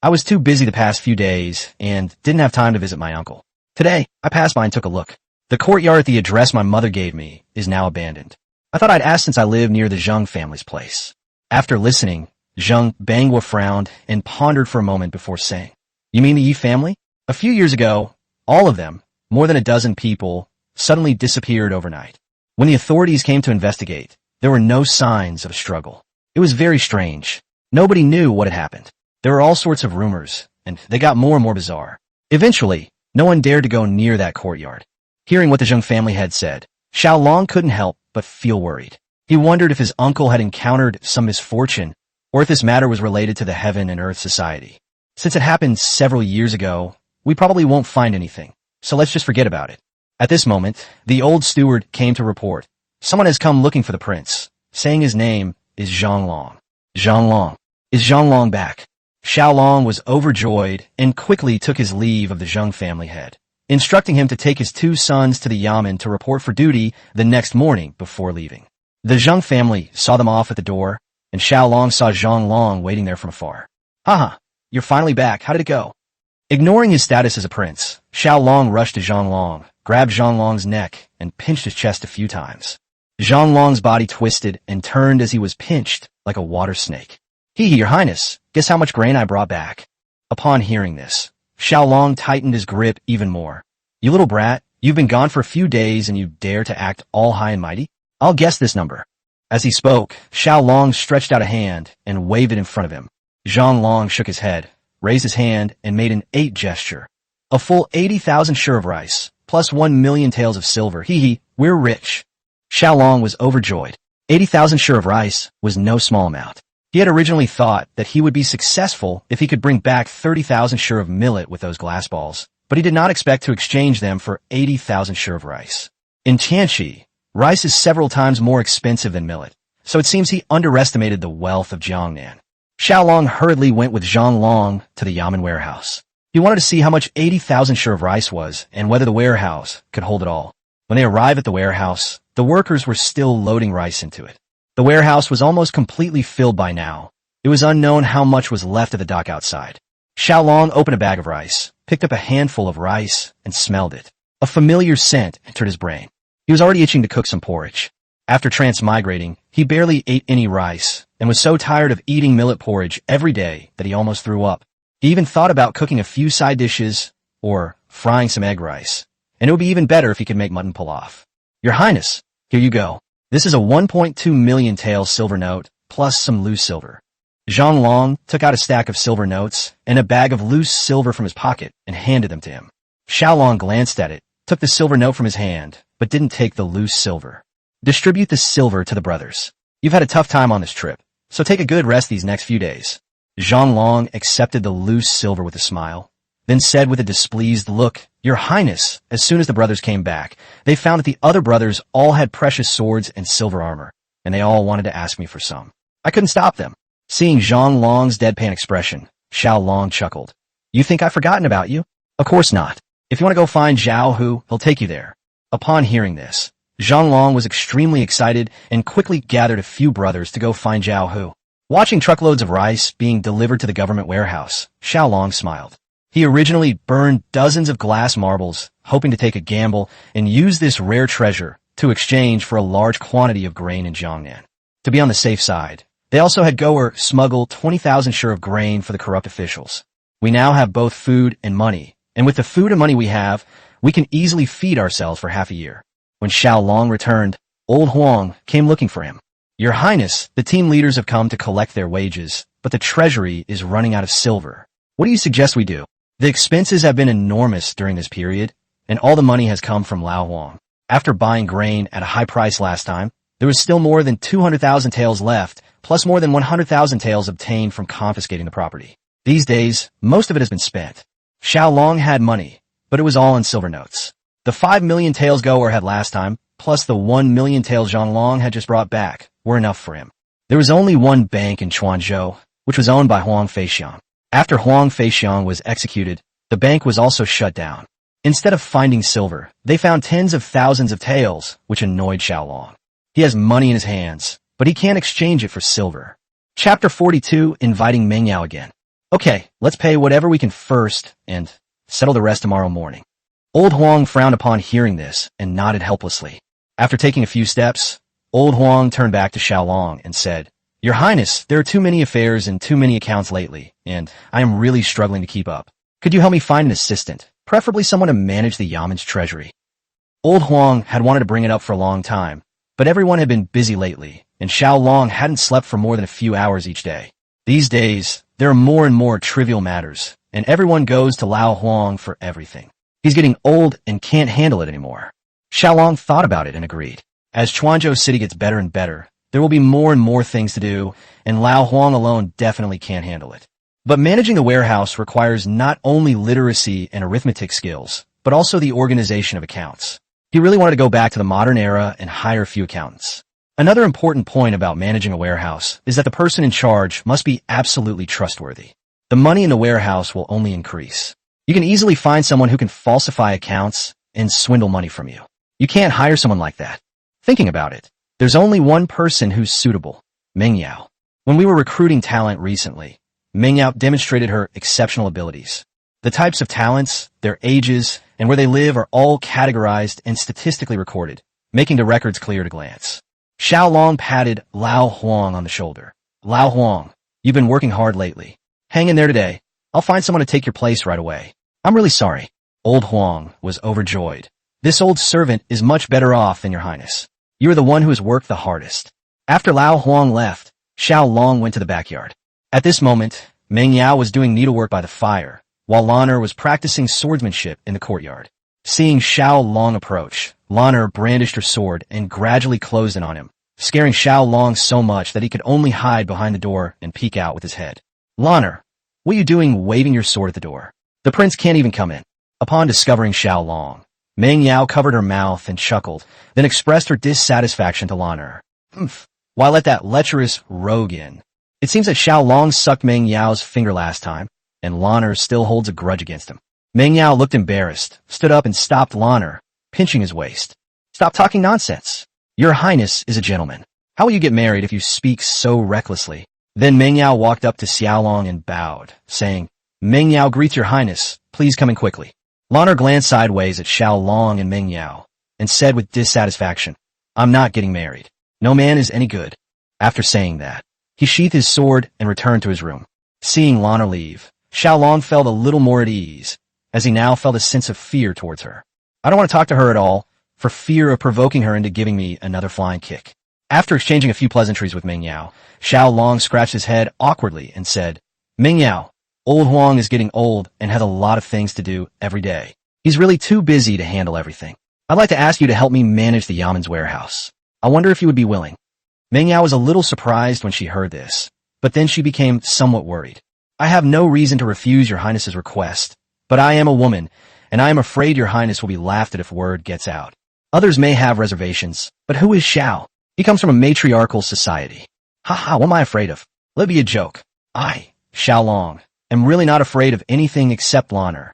B: I was too busy the past few days and didn't have time to visit my uncle. Today, I passed by and took a look. The courtyard at the address my mother gave me is now abandoned. I thought I'd ask since I live near the Zheng family's place. After listening, Zheng Bangwa frowned and pondered for a moment before saying, You mean the Yi family? A few years ago, all of them, more than a dozen people, suddenly disappeared overnight. When the authorities came to investigate, there were no signs of a struggle. It was very strange. Nobody knew what had happened. There were all sorts of rumors, and they got more and more bizarre. Eventually, no one dared to go near that courtyard. Hearing what the Zheng family had said, Xiao Long couldn't help but feel worried. He wondered if his uncle had encountered some misfortune, or if this matter was related to the Heaven and Earth Society. Since it happened several years ago, we probably won't find anything, so let's just forget about it. At this moment, the old steward came to report. Someone has come looking for the prince, saying his name is Xiao Long. Xiao Long. Is Xiao Long back? Xiao Long was overjoyed and quickly took his leave of the Zheng family head, instructing him to take his 2 sons to the Yamen to report for duty the next morning before leaving. The Zheng family saw them off at the door, and Xiao Long saw Xiao Long waiting there from afar. Haha, you're finally back. How did it go? Ignoring his status as a prince, Xiao Long rushed to Xiao Long, grabbed Xiao Long's neck, and pinched his chest a few times. Xiao Long's body twisted and turned as he was pinched like a water snake. Hee, your highness, guess how much grain I brought back? Upon hearing this, Xiao Long tightened his grip even more. You little brat, you've been gone for a few days and you dare to act all high and mighty? I'll guess this number. As he spoke, Xiao Long stretched out a hand and waved it in front of him. Xiao Long shook his head, raised his hand, and made an 8 gesture. A full 80,000 shur of rice, plus 1 million taels of silver. Hee, we're rich. Xiao Long was overjoyed. 80,000 shur of rice was no small amount. He had originally thought that he would be successful if he could bring back 30,000 shur of millet with those glass balls, but he did not expect to exchange them for 80,000 shur of rice. In Tianqi, rice is several times more expensive than millet, so it seems he underestimated the wealth of Jiangnan. Xiao Long hurriedly went with Zhang Long to the Yamen warehouse. He wanted to see how much 80,000 shur of rice was and whether the warehouse could hold it all. When they arrived at the warehouse, the workers were still loading rice into it. The warehouse was almost completely filled by now. It was unknown how much was left of the dock outside. Xiao Long opened a bag of rice, picked up a handful of rice, and smelled it. A familiar scent entered his brain. He was already itching to cook some porridge. After transmigrating, he barely ate any rice, and was so tired of eating millet porridge every day that he almost threw up. He even thought about cooking a few side dishes, or frying some egg rice. And it would be even better if he could make mutton pilaf. Your Highness, here you go. This is a 1.2 million tael silver note, plus some loose silver. Zhang Long took out a stack of silver notes and a bag of loose silver from his pocket and handed them to him. Xiao Long glanced at it, took the silver note from his hand, but didn't take the loose silver. Distribute the silver to the brothers. You've had a tough time on this trip, so take a good rest these next few days. Zhang Long accepted the loose silver with a smile, then said with a displeased look, Your Highness, as soon as the brothers came back, they found that the other brothers all had precious swords and silver armor, and they all wanted to ask me for some. I couldn't stop them. Seeing Zhang Long's deadpan expression, Xiao Long chuckled. You think I've forgotten about you? Of course not. If you want to go find Zhao Hu, he'll take you there. Upon hearing this, Zhang Long was extremely excited and quickly gathered a few brothers to go find Zhao Hu. Watching truckloads of rice being delivered to the government warehouse, Xiao Long smiled. He originally burned dozens of glass marbles, hoping to take a gamble and use this rare treasure to exchange for a large quantity of grain in Jiangnan. To be on the safe side, they also had Goer smuggle 20,000 shur of grain for the corrupt officials. We now have both food and money, and with the food and money we have, we can easily feed ourselves for half a year. When Xiao Long returned, Old Huang came looking for him. Your Highness, the team leaders have come to collect their wages, but the treasury is running out of silver. What do you suggest we do? The expenses have been enormous during this period, and all the money has come from Lao Huang. After buying grain at a high price last time, there was still more than 200,000 taels left, plus more than 100,000 taels obtained from confiscating the property. These days, most of it has been spent. Xiao Long had money, but it was all in silver notes. The 5 million taels Goer had last time, plus the 1 million taels Zhang Long had just brought back, were enough for him. There was only one bank in Chuanzhou, which was owned by Huang Feixiang. After Huang Feixiang was executed, the bank was also shut down. Instead of finding silver, they found tens of thousands of taels, which annoyed Xiao Long. He has money in his hands, but he can't exchange it for silver. Chapter 42, Inviting Meng Yao again. Okay, let's pay whatever we can first, and settle the rest tomorrow morning. Old Huang frowned upon hearing this and nodded helplessly. After taking a few steps, Old Huang turned back to Xiao Long and said, Your Highness, there are too many affairs and too many accounts lately, and I am really struggling to keep up. Could you help me find an assistant, preferably someone to manage the Yaman's treasury? Old Huang had wanted to bring it up for a long time, but everyone had been busy lately, and Xiao Long hadn't slept for more than a few hours each day. These days, there are more and more trivial matters, and everyone goes to Lao Huang for everything. He's getting old and can't handle it anymore. Xiao Long thought about it and agreed. As Chuanzhou City gets better and better, there will be more and more things to do, and Lao Huang alone definitely can't handle it. But managing a warehouse requires not only literacy and arithmetic skills, but also the organization of accounts. He really wanted to go back to the modern era and hire a few accountants. Another important point about managing a warehouse is that the person in charge must be absolutely trustworthy. The money in the warehouse will only increase. You can easily find someone who can falsify accounts and swindle money from you. You can't hire someone like that. Thinking about it, there's only one person who's suitable, Meng Yao. When we were recruiting talent recently, Meng Yao demonstrated her exceptional abilities. The types of talents, their ages, and where they live are all categorized and statistically recorded, making the records clear to glance. Xiao Long patted Lao Huang on the shoulder. Lao Huang, you've been working hard lately. Hang in there today. I'll find someone to take your place right away. I'm really sorry. Old Huang was overjoyed. This old servant is much better off than your highness. You are the one who has worked the hardest. After Lao Huang left, Xiao Long went to the backyard. At this moment, Meng Yao was doing needlework by the fire, while Lan'er was practicing swordsmanship in the courtyard. Seeing Xiao Long approach, Lan'er brandished her sword and gradually closed in on him, scaring Xiao Long so much that he could only hide behind the door and peek out with his head. Lan'er, what are you doing waving your sword at the door? The prince can't even come in. Upon discovering Xiao Long, Meng Yao covered her mouth and chuckled, then expressed her dissatisfaction to Lan'er. Why let that lecherous rogue in? It seems that Xiao Long sucked Meng Yao's finger last time, and Lan'er still holds a grudge against him. Meng Yao looked embarrassed, stood up and stopped Lan'er, pinching his waist. Stop talking nonsense. Your highness is a gentleman. How will you get married if you speak so recklessly? Then Meng Yao walked up to Xiao Long and bowed, saying, Meng Yao greets your highness, please come in quickly. Lan'er glanced sideways at Xiao Long and Meng Yao, and said with dissatisfaction, I'm not getting married. No man is any good. After saying that, he sheathed his sword and returned to his room. Seeing Lan'er leave, Xiao Long felt a little more at ease, as he now felt a sense of fear towards her. I don't want to talk to her at all, for fear of provoking her into giving me another flying kick. After exchanging a few pleasantries with Meng Yao, Xiao Long scratched his head awkwardly and said, Meng Yao, old Huang is getting old and has a lot of things to do every day. He's really too busy to handle everything. I'd like to ask you to help me manage the Yaman's warehouse. I wonder if you would be willing. Meng Yao was a little surprised when she heard this, but then she became somewhat worried. I have no reason to refuse your highness's request, but I am a woman, and I am afraid your highness will be laughed at if word gets out. Others may have reservations, but who is Xiao? He comes from a matriarchal society. Haha, what am I afraid of? Let it be a joke. I, Xiao Long, am really not afraid of anything except Lan'er.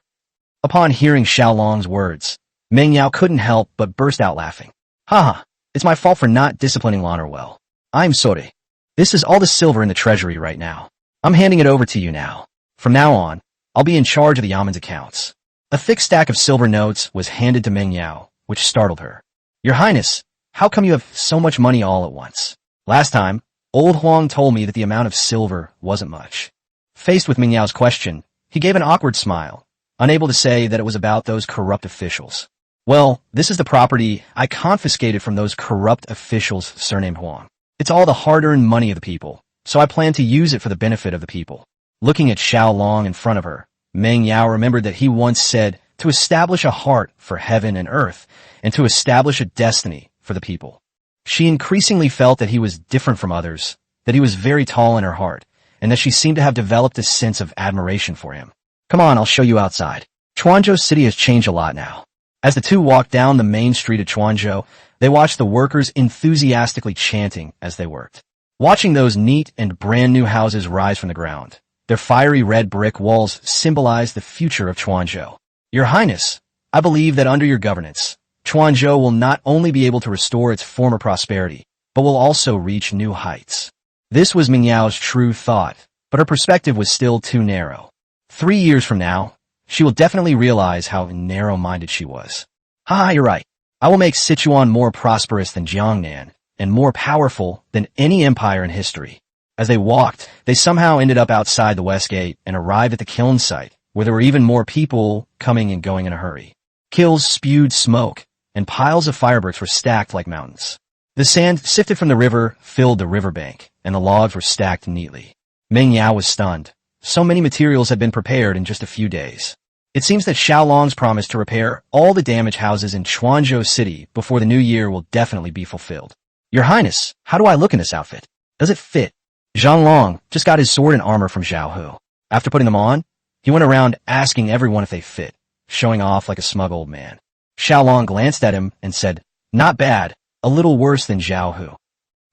B: Upon hearing Xiao Long's words, Meng Yao couldn't help but burst out laughing. Haha, it's my fault for not disciplining Lan'er well. I'm sorry. This is all the silver in the treasury right now. I'm handing it over to you now. From now on, I'll be in charge of the Yaman's accounts. A thick stack of silver notes was handed to Meng Yao, which startled her. Your highness, how come you have so much money all at once? Last time, old Huang told me that the amount of silver wasn't much. Faced with Meng Yao's question, he gave an awkward smile, unable to say that it was about those corrupt officials. Well, this is the property I confiscated from those corrupt officials surnamed Huang. It's all the hard-earned money of the people, so I plan to use it for the benefit of the people. Looking at Xiao Long in front of her, Meng Yao remembered that he once said to establish a heart for heaven and earth, and to establish a destiny for the people. She increasingly felt that he was different from others, that he was very tall in her heart, and that she seemed to have developed a sense of admiration for him. Come on, I'll show you outside. Chuanzhou City has changed a lot now. As the two walked down the main street of Chuanzhou, they watched the workers enthusiastically chanting as they worked. Watching those neat and brand new houses rise from the ground, Their fiery red brick walls symbolized the future of Chuanzhou. Your Highness, I believe that under your governance, Chuanzhou will not only be able to restore its former prosperity, but will also reach new heights. This was Ming Yao's true thought, but her perspective was still too narrow. 3 years from now, she will definitely realize how narrow-minded she was. You're right. I will make Sichuan more prosperous than Jiangnan, and more powerful than any empire in history. As they walked, they somehow ended up outside the West Gate and arrived at the kiln site, where there were even more people coming and going in a hurry. Kilns spewed smoke, and piles of firebricks were stacked like mountains. The sand sifted from the river filled the riverbank, and the logs were stacked neatly. Meng Yao was stunned. So many materials had been prepared in just a few days. It seems that Xiao Long's promise to repair all the damaged houses in Chuanzhou City before the new year will definitely be fulfilled. Your Highness, how do I look in this outfit? Does it fit? Xiao Long just got his sword and armor from Zhao Hu. After putting them on, he went around asking everyone if they fit, showing off like a smug old man. Xiao Long glanced at him and said, "Not bad, a little worse than Zhao Hu."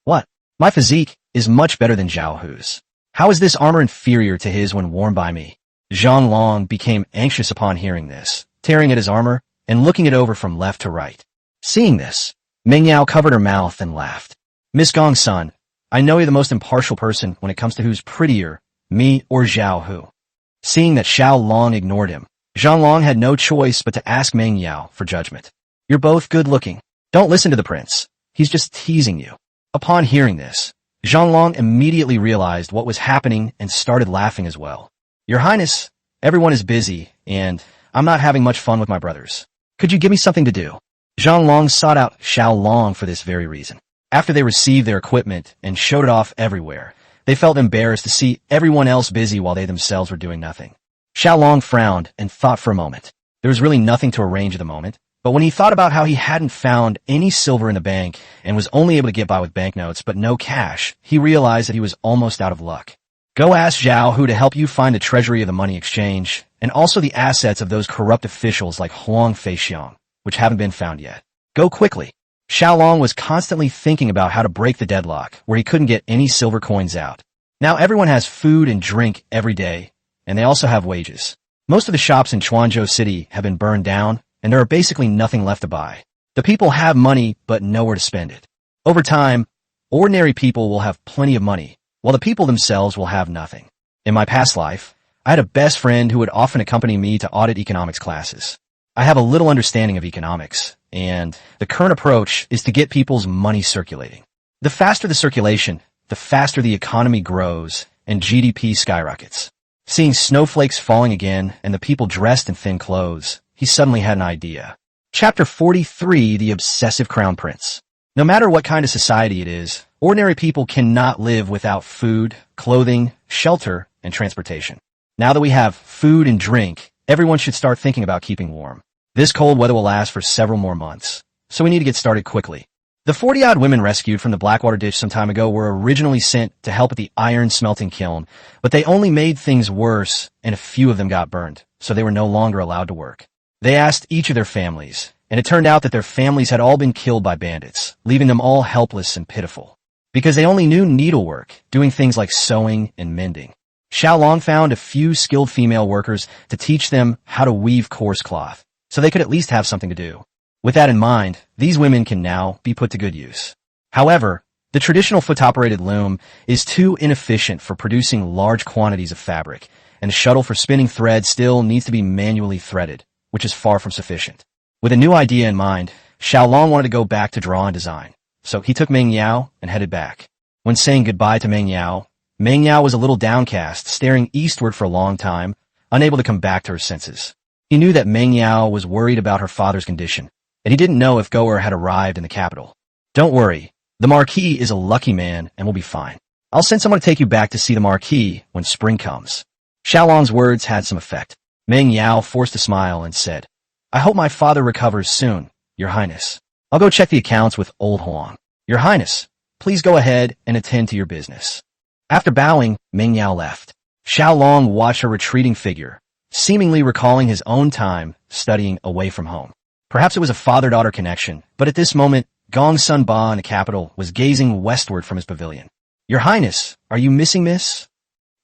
B: "What? My physique is much better than Zhao Hu's. How is this armor inferior to his when worn by me?" Xiao Long became anxious upon hearing this, tearing at his armor and looking it over from left to right. Seeing this, Meng Yao covered her mouth and laughed. "Miss Gong's son, I know you're the most impartial person when it comes to who's prettier, me or Zhao Hu." Seeing that Xiao Long ignored him, Xiao Long had no choice but to ask Meng Yao for judgment. "You're both good-looking. Don't listen to the prince. He's just teasing you." Upon hearing this, Xiao Long immediately realized what was happening and started laughing as well. "Your Highness, everyone is busy, and I'm not having much fun with my brothers. Could you give me something to do?" Xiao Long sought out Xiao Long for this very reason. After they received their equipment and showed it off everywhere, they felt embarrassed to see everyone else busy while they themselves were doing nothing. Xiao Long frowned and thought for a moment. There was really nothing to arrange at the moment, but when he thought about how he hadn't found any silver in the bank and was only able to get by with banknotes but no cash, he realized that he was almost out of luck. "Go ask Zhao Hu to help you find the treasury of the money exchange, and also the assets of those corrupt officials like Huang Feixiang, which haven't been found yet. Go quickly." Xiao Long was constantly thinking about how to break the deadlock, where he couldn't get any silver coins out. Now everyone has food and drink every day, and they also have wages. Most of the shops in Chuanzhou City have been burned down, and there are basically nothing left to buy. The people have money, but nowhere to spend it. Over time, ordinary people will have plenty of money, while the people themselves will have nothing. In my past life, I had a best friend who would often accompany me to audit economics classes. I have a little understanding of economics, and the current approach is to get people's money circulating. The faster the circulation, the faster the economy grows and GDP skyrockets. Seeing snowflakes falling again and the people dressed in thin clothes, he suddenly had an idea. Chapter 43, The Obsessive Crown Prince. No matter what kind of society it is, ordinary people cannot live without food, clothing, shelter, and transportation. Now that we have food and drink, everyone should start thinking about keeping warm. This cold weather will last for several more months, so we need to get started quickly. The 40-odd women rescued from the Blackwater ditch some time ago were originally sent to help at the iron smelting kiln, but they only made things worse, and a few of them got burned, so they were no longer allowed to work. They asked each of their families, and it turned out that their families had all been killed by bandits, leaving them all helpless and pitiful. Because they only knew needlework, doing things like sewing and mending. Xiao Long found a few skilled female workers to teach them how to weave coarse cloth, so they could at least have something to do. With that in mind, these women can now be put to good use. However, the traditional foot-operated loom is too inefficient for producing large quantities of fabric, and the shuttle for spinning thread still needs to be manually threaded, which is far from sufficient. With a new idea in mind, Xiao Long wanted to go back to draw and design, so he took Meng Yao and headed back. When saying goodbye to Meng Yao was a little downcast, staring eastward for a long time, unable to come back to her senses. He knew that Meng Yao was worried about her father's condition, and he didn't know if Goer had arrived in the capital. "Don't worry, the Marquis is a lucky man and will be fine. I'll send someone to take you back to see the Marquis when spring comes." Xiao Long's words had some effect. Meng Yao forced a smile and said, "I hope my father recovers soon, Your Highness. I'll go check the accounts with old Huang. Your Highness, please go ahead and attend to your business." After bowing, Meng Yao left. Xiao Long watched her retreating figure, seemingly recalling his own time studying away from home. Perhaps it was a father-daughter connection, but at this moment, Gong Sun Ba in the capital was gazing westward from his pavilion. "Your Highness, are you missing Miss?"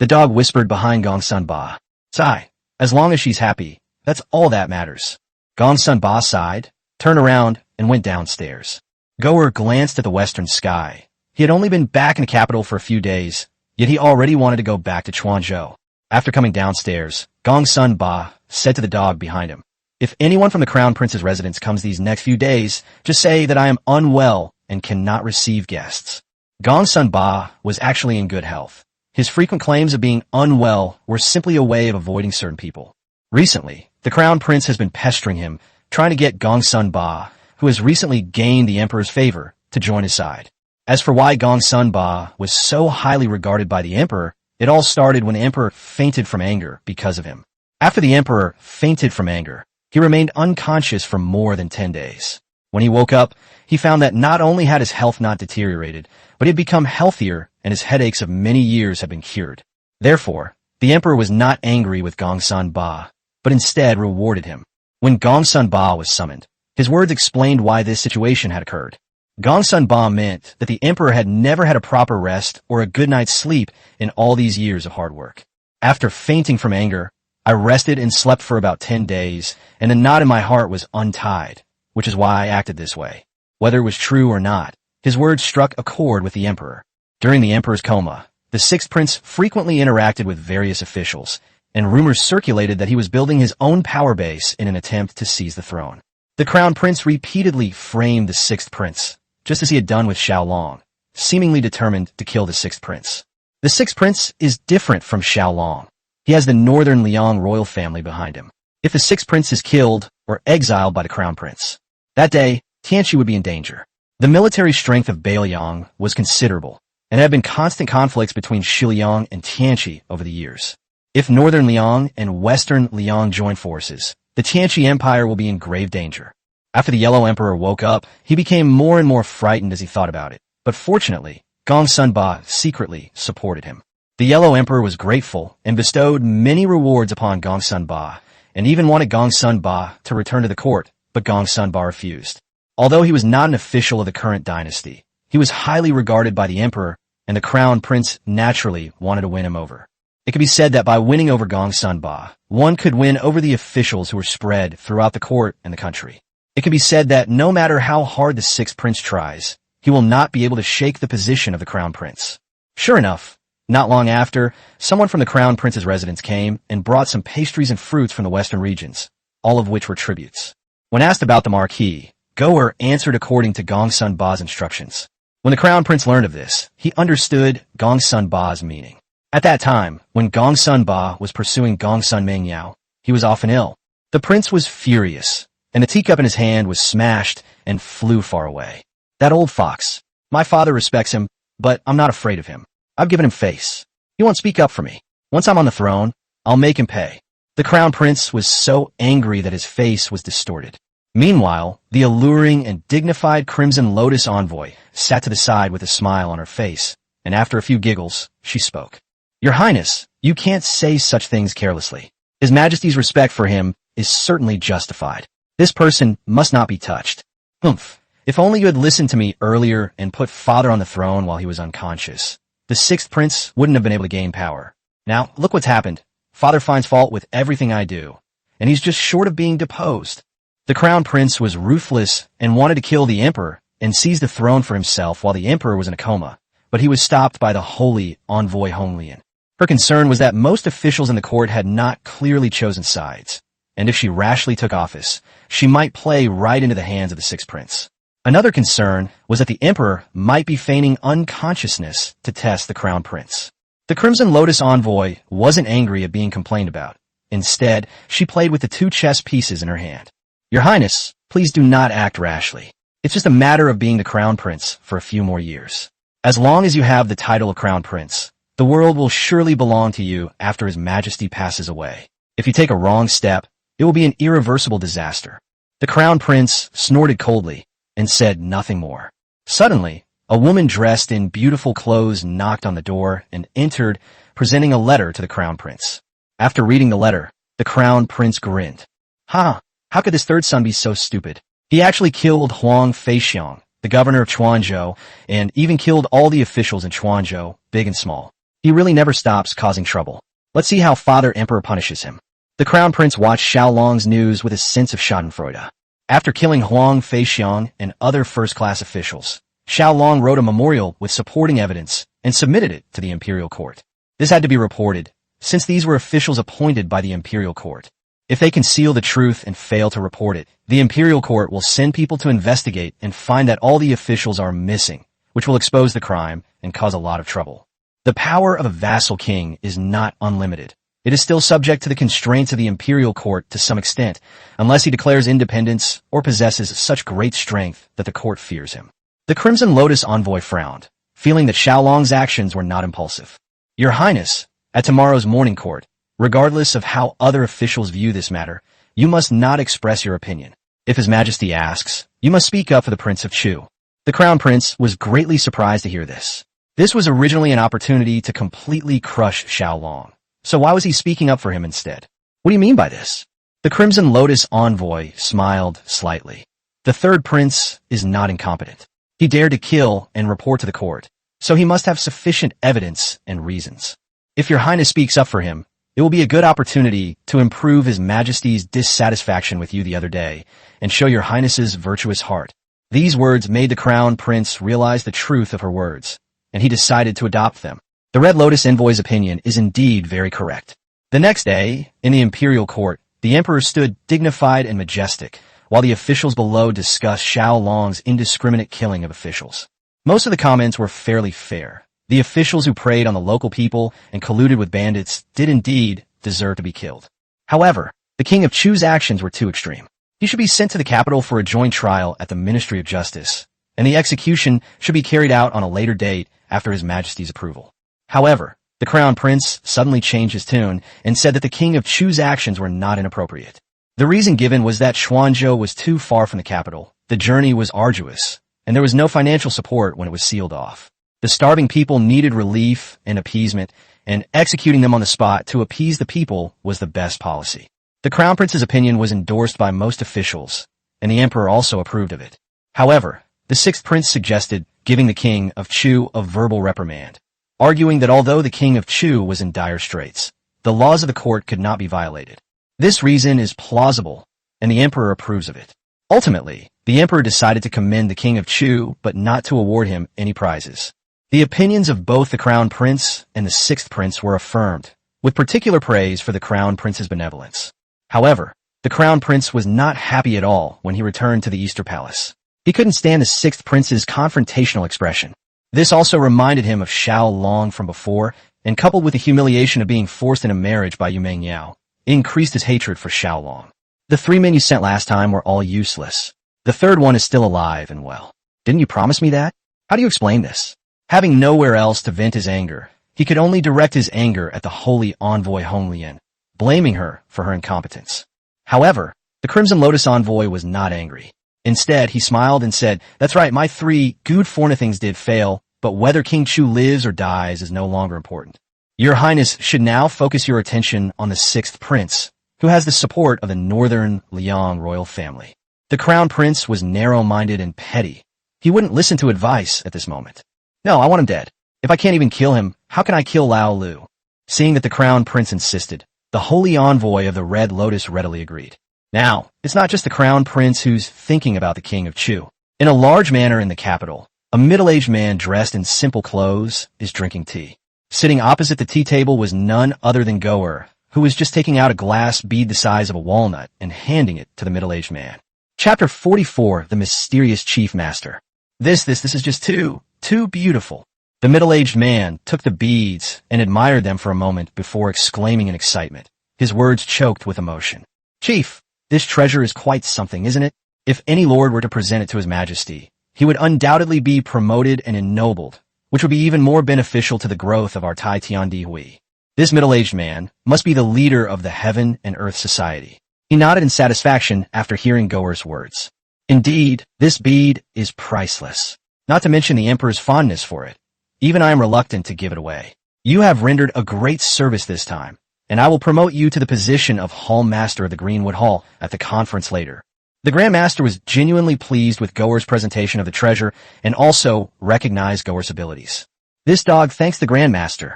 B: The dog whispered behind Gongsun Ba. Sigh. As long as she's happy, that's all that matters. Gongsun Ba sighed, turned around, and went downstairs. Goer glanced at the western sky. He had only been back in the capital for a few days, yet he already wanted to go back to Chuanzhou. After coming downstairs, Gongsun Ba said to the dog behind him, "If anyone from the Crown Prince's residence comes these next few days, just say that I am unwell and cannot receive guests." Gongsun Ba was actually in good health. His frequent claims of being unwell were simply a way of avoiding certain people. Recently, the Crown Prince has been pestering him, trying to get Gongsun Ba, who has recently gained the Emperor's favor, to join his side. As for why Gongsun Ba was so highly regarded by the Emperor, it all started when the Emperor fainted from anger because of him. After the Emperor fainted from anger, he remained unconscious for more than 10 days. When he woke up, he found that not only had his health not deteriorated, but he had become healthier and his headaches of many years had been cured. Therefore, the Emperor was not angry with Gongsun Ba, but instead rewarded him. When Gongsun Ba was summoned, his words explained why this situation had occurred. Gongsun Ba meant that the Emperor had never had a proper rest or a good night's sleep in all these years of hard work. After fainting from anger, I rested and slept for about 10 days, and the knot in my heart was untied, which is why I acted this way. Whether it was true or not, his words struck a chord with the Emperor. During the Emperor's coma, the sixth prince frequently interacted with various officials, and rumors circulated that he was building his own power base in an attempt to seize the throne. The Crown Prince repeatedly framed the sixth prince, just as he had done with Xiao Long, seemingly determined to kill the sixth prince. The sixth prince is different from Xiao Long. He has the northern Liang royal family behind him. If the sixth prince is killed or exiled by the Crown Prince, that day, Tianqi would be in danger. The military strength of Beiliang was considerable, and there had been constant conflicts between Shiliang and Tianqi over the years. If northern Liang and western Liang join forces, the Tianqi Empire will be in grave danger. After the Yellow Emperor woke up, he became more and more frightened as he thought about it. But fortunately, Gongsun Ba secretly supported him. The Yellow Emperor was grateful and bestowed many rewards upon Gongsun Ba, and even wanted Gongsun Ba to return to the court, but Gongsun Ba refused. Although he was not an official of the current dynasty, he was highly regarded by the Emperor, and the Crown Prince naturally wanted to win him over. It could be said that by winning over Gongsun Ba, one could win over the officials who were spread throughout the court and the country. It can be said that no matter how hard the sixth prince tries, he will not be able to shake the position of the Crown Prince. Sure enough, not long after, someone from the Crown Prince's residence came and brought some pastries and fruits from the western regions, all of which were tributes. When asked about the marquis, Goer answered according to Gongsun Ba's instructions. When the Crown Prince learned of this, he understood Gongsun Ba's meaning. At that time, when Gongsun Ba was pursuing Gongsun Mengyao, he was often ill. The prince was furious, and the teacup in his hand was smashed and flew far away. That old fox. My father respects him, but I'm not afraid of him. I've given him face. He won't speak up for me. Once I'm on the throne, I'll make him pay. The Crown Prince was so angry that his face was distorted. Meanwhile, the alluring and dignified Crimson Lotus envoy sat to the side with a smile on her face, and after a few giggles, she spoke. Your Highness, you can't say such things carelessly. His Majesty's respect for him is certainly justified. This person must not be touched. Humph. If only you had listened to me earlier and put father on the throne while he was unconscious. The sixth prince wouldn't have been able to gain power. Now, look what's happened. Father finds fault with everything I do, and he's just short of being deposed. The Crown Prince was ruthless and wanted to kill the Emperor and seize the throne for himself while the Emperor was in a coma, but he was stopped by the holy envoy Honglian. Her concern was that most officials in the court had not clearly chosen sides, and if she rashly took office, she might play right into the hands of the sixth prince. Another concern was that the Emperor might be feigning unconsciousness to test the Crown Prince. The Crimson Lotus envoy wasn't angry at being complained about. Instead, she played with the 2 chess pieces in her hand. Your Highness, please do not act rashly. It's just a matter of being the Crown Prince for a few more years. As long as you have the title of Crown Prince, the world will surely belong to you after His Majesty passes away. If you take a wrong step, it will be an irreversible disaster. The Crown Prince snorted coldly and said nothing more. Suddenly, a woman dressed in beautiful clothes knocked on the door and entered, presenting a letter to the Crown Prince. After reading the letter, the Crown Prince grinned. How could this third son be so stupid? He actually killed Huang Feixiang, the governor of Chuanzhou, and even killed all the officials in Chuanzhou, big and small. He really never stops causing trouble. Let's see how Father Emperor punishes him. The Crown Prince watched Xiao Long's news with a sense of schadenfreude. After killing Huang Feixiang and other first-class officials, Xiao Long wrote a memorial with supporting evidence and submitted it to the imperial court. This had to be reported, since these were officials appointed by the imperial court. If they conceal the truth and fail to report it, the imperial court will send people to investigate and find that all the officials are missing, which will expose the crime and cause a lot of trouble. The power of a vassal king is not unlimited. It is still subject to the constraints of the imperial court to some extent, unless he declares independence or possesses such great strength that the court fears him. The Crimson Lotus envoy frowned, feeling that Xiao Long's actions were not impulsive. Your Highness, at tomorrow's morning court, regardless of how other officials view this matter, you must not express your opinion. If His Majesty asks, you must speak up for the Prince of Chu. The Crown Prince was greatly surprised to hear this. This was originally an opportunity to completely crush Xiao Long. So why was he speaking up for him instead? What do you mean by this? The Crimson Lotus envoy smiled slightly. The third prince is not incompetent. He dared to kill and report to the court, so he must have sufficient evidence and reasons. If your Highness speaks up for him, it will be a good opportunity to improve His Majesty's dissatisfaction with you the other day and show your Highness's virtuous heart. These words made the Crown Prince realize the truth of her words, and he decided to adopt them. The Red Lotus envoy's opinion is indeed very correct. The next day, in the imperial court, the emperor stood dignified and majestic, while the officials below discussed Xiao Long's indiscriminate killing of officials. Most of the comments were fairly fair. The officials who preyed on the local people and colluded with bandits did indeed deserve to be killed. However, the King of Chu's actions were too extreme. He should be sent to the capital for a joint trial at the Ministry of Justice, and the execution should be carried out on a later date after His Majesty's approval. However, the Crown Prince suddenly changed his tune and said that the King of Chu's actions were not inappropriate. The reason given was that Xuanzhou was too far from the capital, the journey was arduous, and there was no financial support when it was sealed off. The starving people needed relief and appeasement, and executing them on the spot to appease the people was the best policy. The Crown Prince's opinion was endorsed by most officials, and the Emperor also approved of it. However, the sixth prince suggested giving the King of Chu a verbal reprimand, arguing that although the King of Chu was in dire straits, the laws of the court could not be violated. This reason is plausible, and the Emperor approves of it. Ultimately, the Emperor decided to commend the King of Chu, but not to award him any prizes. The opinions of both the Crown Prince and the sixth prince were affirmed, with particular praise for the Crown Prince's benevolence. However, the Crown Prince was not happy at all when he returned to the Easter Palace. He couldn't stand the sixth prince's confrontational expression. This also reminded him of Xiao Long from before, and coupled with the humiliation of being forced into marriage by Yu Mengyao, increased his hatred for Xiao Long. The 3 men you sent last time were all useless. The third one is still alive and well. Didn't you promise me that? How do you explain this? Having nowhere else to vent his anger, he could only direct his anger at the holy envoy Hong Lian, blaming her for her incompetence. However, the Crimson Lotus envoy was not angry. Instead, he smiled and said, "That's right, my 3 good fornothings did fail, but whether King Chu lives or dies is no longer important. Your Highness should now focus your attention on the 6th prince, who has the support of the Northern Liang royal family." The Crown Prince was narrow-minded and petty. He wouldn't listen to advice at this moment. "No, I want him dead. If I can't even kill him, how can I kill Lao Lu?" Seeing that the Crown Prince insisted, the holy envoy of the Red Lotus readily agreed. Now, it's not just the Crown Prince who's thinking about the King of Chu. In a large manor in the capital, a middle-aged man dressed in simple clothes is drinking tea. Sitting opposite the tea table was none other than Goer, who was just taking out a glass bead the size of a walnut and handing it to the middle-aged man. Chapter 44, The Mysterious Chief Master. This is just too beautiful. The middle-aged man took the beads and admired them for a moment before exclaiming in excitement. His words choked with emotion. "Chief, this treasure is quite something, isn't it? If any lord were to present it to His Majesty, he would undoubtedly be promoted and ennobled, which would be even more beneficial to the growth of our Tai Tiandi Hui. This middle-aged man must be the leader of the Heaven and Earth Society." He nodded in satisfaction after hearing Goer's words. "Indeed, this bead is priceless, not to mention the Emperor's fondness for it. Even I am reluctant to give it away. You have rendered a great service this time, and I will promote you to the position of Hall Master of the Greenwood Hall at the conference later." The Grand Master was genuinely pleased with Goer's presentation of the treasure and also recognized Goer's abilities. "This dog thanks the Grand Master.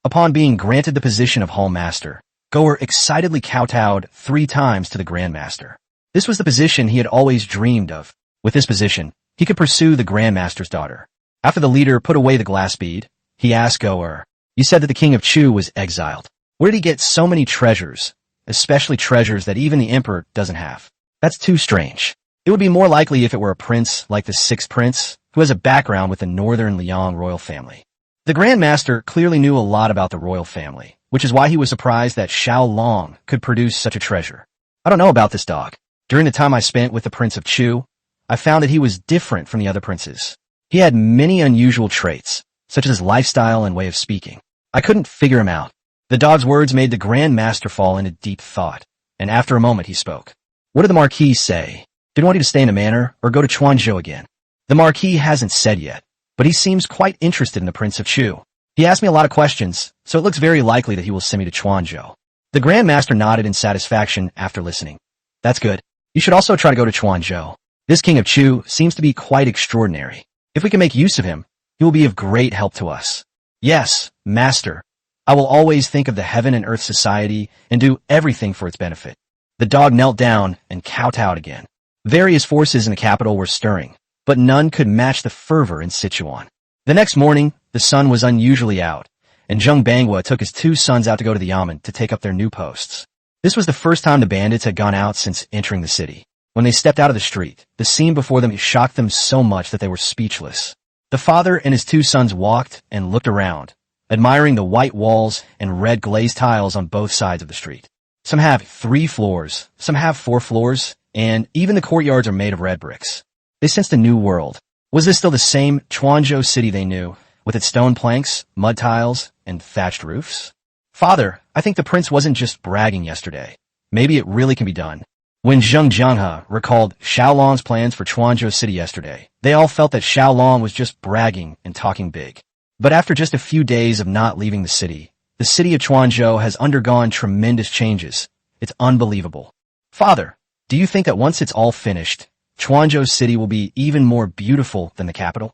B: Upon being granted the position of Hall Master, Goer excitedly kowtowed 3 times to the Grand Master. This was the position he had always dreamed of. With this position, he could pursue the Grand Master's daughter. After the leader put away the glass bead, he asked Goer, "You said that the king of Chu was exiled. Where did he get so many treasures, especially treasures that even the emperor doesn't have? That's too strange. It would be more likely if it were a prince like the 6th prince, who has a background with the northern Liang royal family." The Grand Master clearly knew a lot about the royal family, which is why he was surprised that Xiao Long could produce such a treasure. "I don't know about this dog. During the time I spent with the Prince of Chu, I found that he was different from the other princes. He had many unusual traits, such as his lifestyle and way of speaking. I couldn't figure him out." The dog's words made the Grand Master fall into deep thought, and after a moment he spoke. "What did the Marquis say? Did he want you to stay in the manor or go to Chuanzhou again?" "The Marquis hasn't said yet, but he seems quite interested in the Prince of Chu. He asked me a lot of questions, so it looks very likely that he will send me to Chuanzhou." The Grand Master nodded in satisfaction after listening. "That's good. You should also try to go to Chuanzhou. This king of Chu seems to be quite extraordinary. If we can make use of him, he will be of great help to us." "Yes, Master. I will always think of the Heaven and Earth Society and do everything for its benefit." The dog knelt down and kowtowed again. Various forces in the capital were stirring, but none could match the fervor in Sichuan. The next morning, the sun was unusually out, and Zheng Bangwa took his 2 sons out to go to the Yamen to take up their new posts. This was the first time the bandits had gone out since entering the city. When they stepped out of the street, the scene before them shocked them so much that they were speechless. The father and his 2 sons walked and looked around, admiring the white walls and red glazed tiles on both sides of the street. Some have 3 floors, some have 4 floors, and even the courtyards are made of red bricks. They sensed a new world. Was this still the same Chuanzhou city they knew, with its stone planks, mud tiles, and thatched roofs? "Father, I think the prince wasn't just bragging yesterday. Maybe it really can be done." When Zheng Jianghe recalled Xiao Long's plans for Chuanzhou city yesterday, they all felt that Xiao Long was just bragging and talking big. But after just a few days of not leaving the city of Chuanzhou has undergone tremendous changes. It's unbelievable. "Father, do you think that once it's all finished, Chuanzhou city will be even more beautiful than the capital?"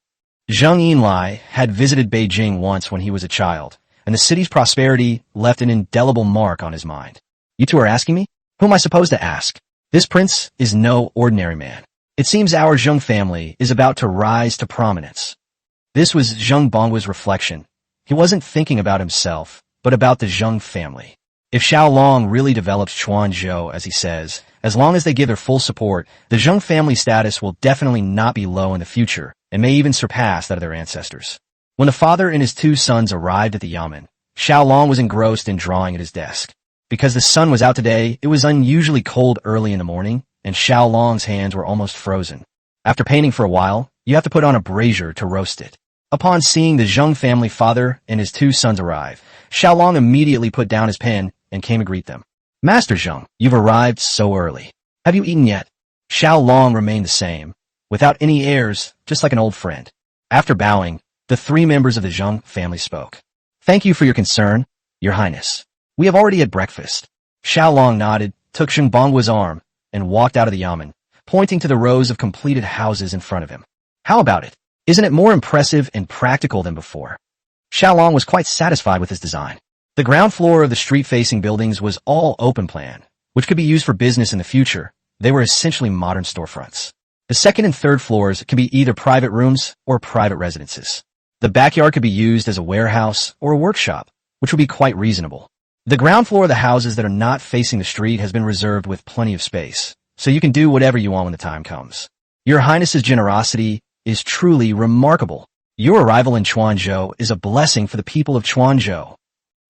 B: Zheng Yinlai had visited Beijing once when he was a child, and the city's prosperity left an indelible mark on his mind. "You 2 are asking me? Who am I supposed to ask? This prince is no ordinary man. It seems our Zheng family is about to rise to prominence." This was Zheng Bangwa's reflection. He wasn't thinking about himself, but about the Zheng family. If Xiao Long really develops Chuanzhou, as he says, as long as they give their full support, the Zheng family status will definitely not be low in the future, and may even surpass that of their ancestors. When the father and his 2 sons arrived at the Yamen, Xiao Long was engrossed in drawing at his desk. Because the sun was out today, it was unusually cold early in the morning, and Xiao Long's hands were almost frozen. After painting for a while, you have to put on a brazier to roast it. Upon seeing the Zheng family father and his 2 sons arrive, Xiao Long immediately put down his pen and came to greet them. "Master Zheng, you've arrived so early. Have you eaten yet?" Xiao Long remained the same, without any airs, just like an old friend. After bowing, the 3 members of the Zheng family spoke. "Thank you for your concern, Your Highness. We have already had breakfast." Xiao Long nodded, took Zheng Bangwa's arm, and walked out of the Yamen, pointing to the rows of completed houses in front of him. "How about it? Isn't it more impressive and practical than before?" Xiao Long was quite satisfied with his design. The ground floor of the street-facing buildings was all open plan, which could be used for business in the future. They were essentially modern storefronts. The 2nd and 3rd floors can be either private rooms or private residences. The backyard could be used as a warehouse or a workshop, which would be quite reasonable. The ground floor of the houses that are not facing the street has been reserved with plenty of space, so you can do whatever you want when the time comes. Your Highness's generosity is truly remarkable. Your arrival in Chuanzhou is a blessing for the people of Chuanzhou.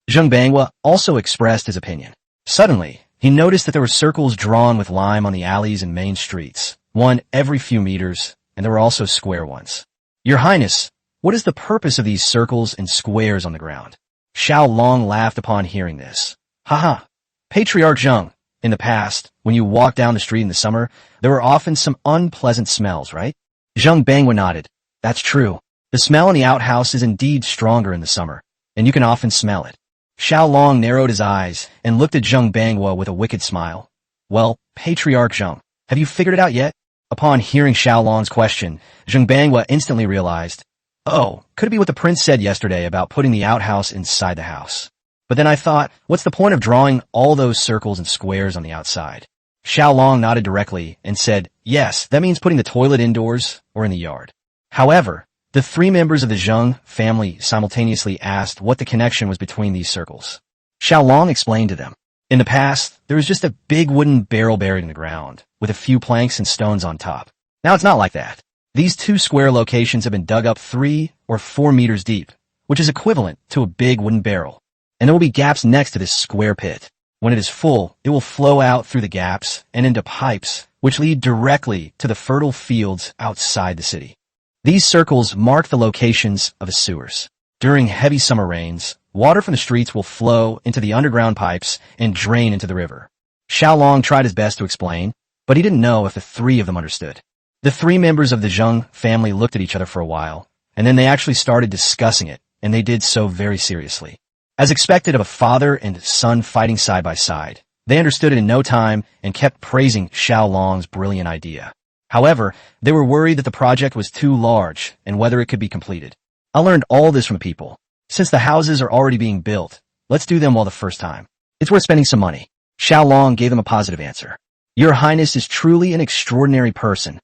B: Zheng Bangwa also expressed his opinion. Suddenly, he noticed that there were circles drawn with lime on the alleys and main streets, one every few meters, and there were also square ones. Your Highness, what is the purpose of these circles and squares on the ground? Xiao Long laughed upon hearing this. Haha, Patriarch Zheng, in the past, when you walked down the street in the summer, there were often some unpleasant smells, right? Zheng Bangwa nodded. That's true. The smell in the outhouse is indeed stronger in the summer, and you can often smell it. Xiao Long narrowed his eyes and looked at Zheng Bangwa with a wicked smile. Well, Patriarch Zheng, have you figured it out yet? Upon hearing Xiao Long's question, Zheng Bangwa instantly realized, Oh, could it be what the prince said yesterday about putting the outhouse inside the house? But then I thought, what's the point of drawing all those circles and squares on the outside? Xiao Long nodded directly and said, yes, that means putting the toilet indoors or in the yard. However, the three members of the Zheng family simultaneously asked what the connection was between these circles. Xiao Long explained to them. In the past, there was just a big wooden barrel buried in the ground, with a few planks and stones on top. Now it's not like that. These two square locations have been dug up 3 or 4 meters deep, which is equivalent to a big wooden barrel. And there will be gaps next to this square pit. When it is full, it will flow out through the gaps and into pipes, which lead directly to the fertile fields outside the city. These circles mark the locations of the sewers. During heavy summer rains, water from the streets will flow into the underground pipes and drain into the river. Xiao Long tried his best to explain, but he didn't know if the three of them understood. The three members of the Zheng family looked at each other for a while, and then they actually started discussing it, and they did so very seriously. As expected of a father and son fighting side by side, they understood it in no time and kept praising Xiao Long's brilliant idea. However, they were worried that the project was too large and whether it could be completed. I learned all this from people. Since the houses are already being built, let's do them all the first time. It's worth spending some money. Xiao Long gave them a positive answer. Your Highness is truly an extraordinary person.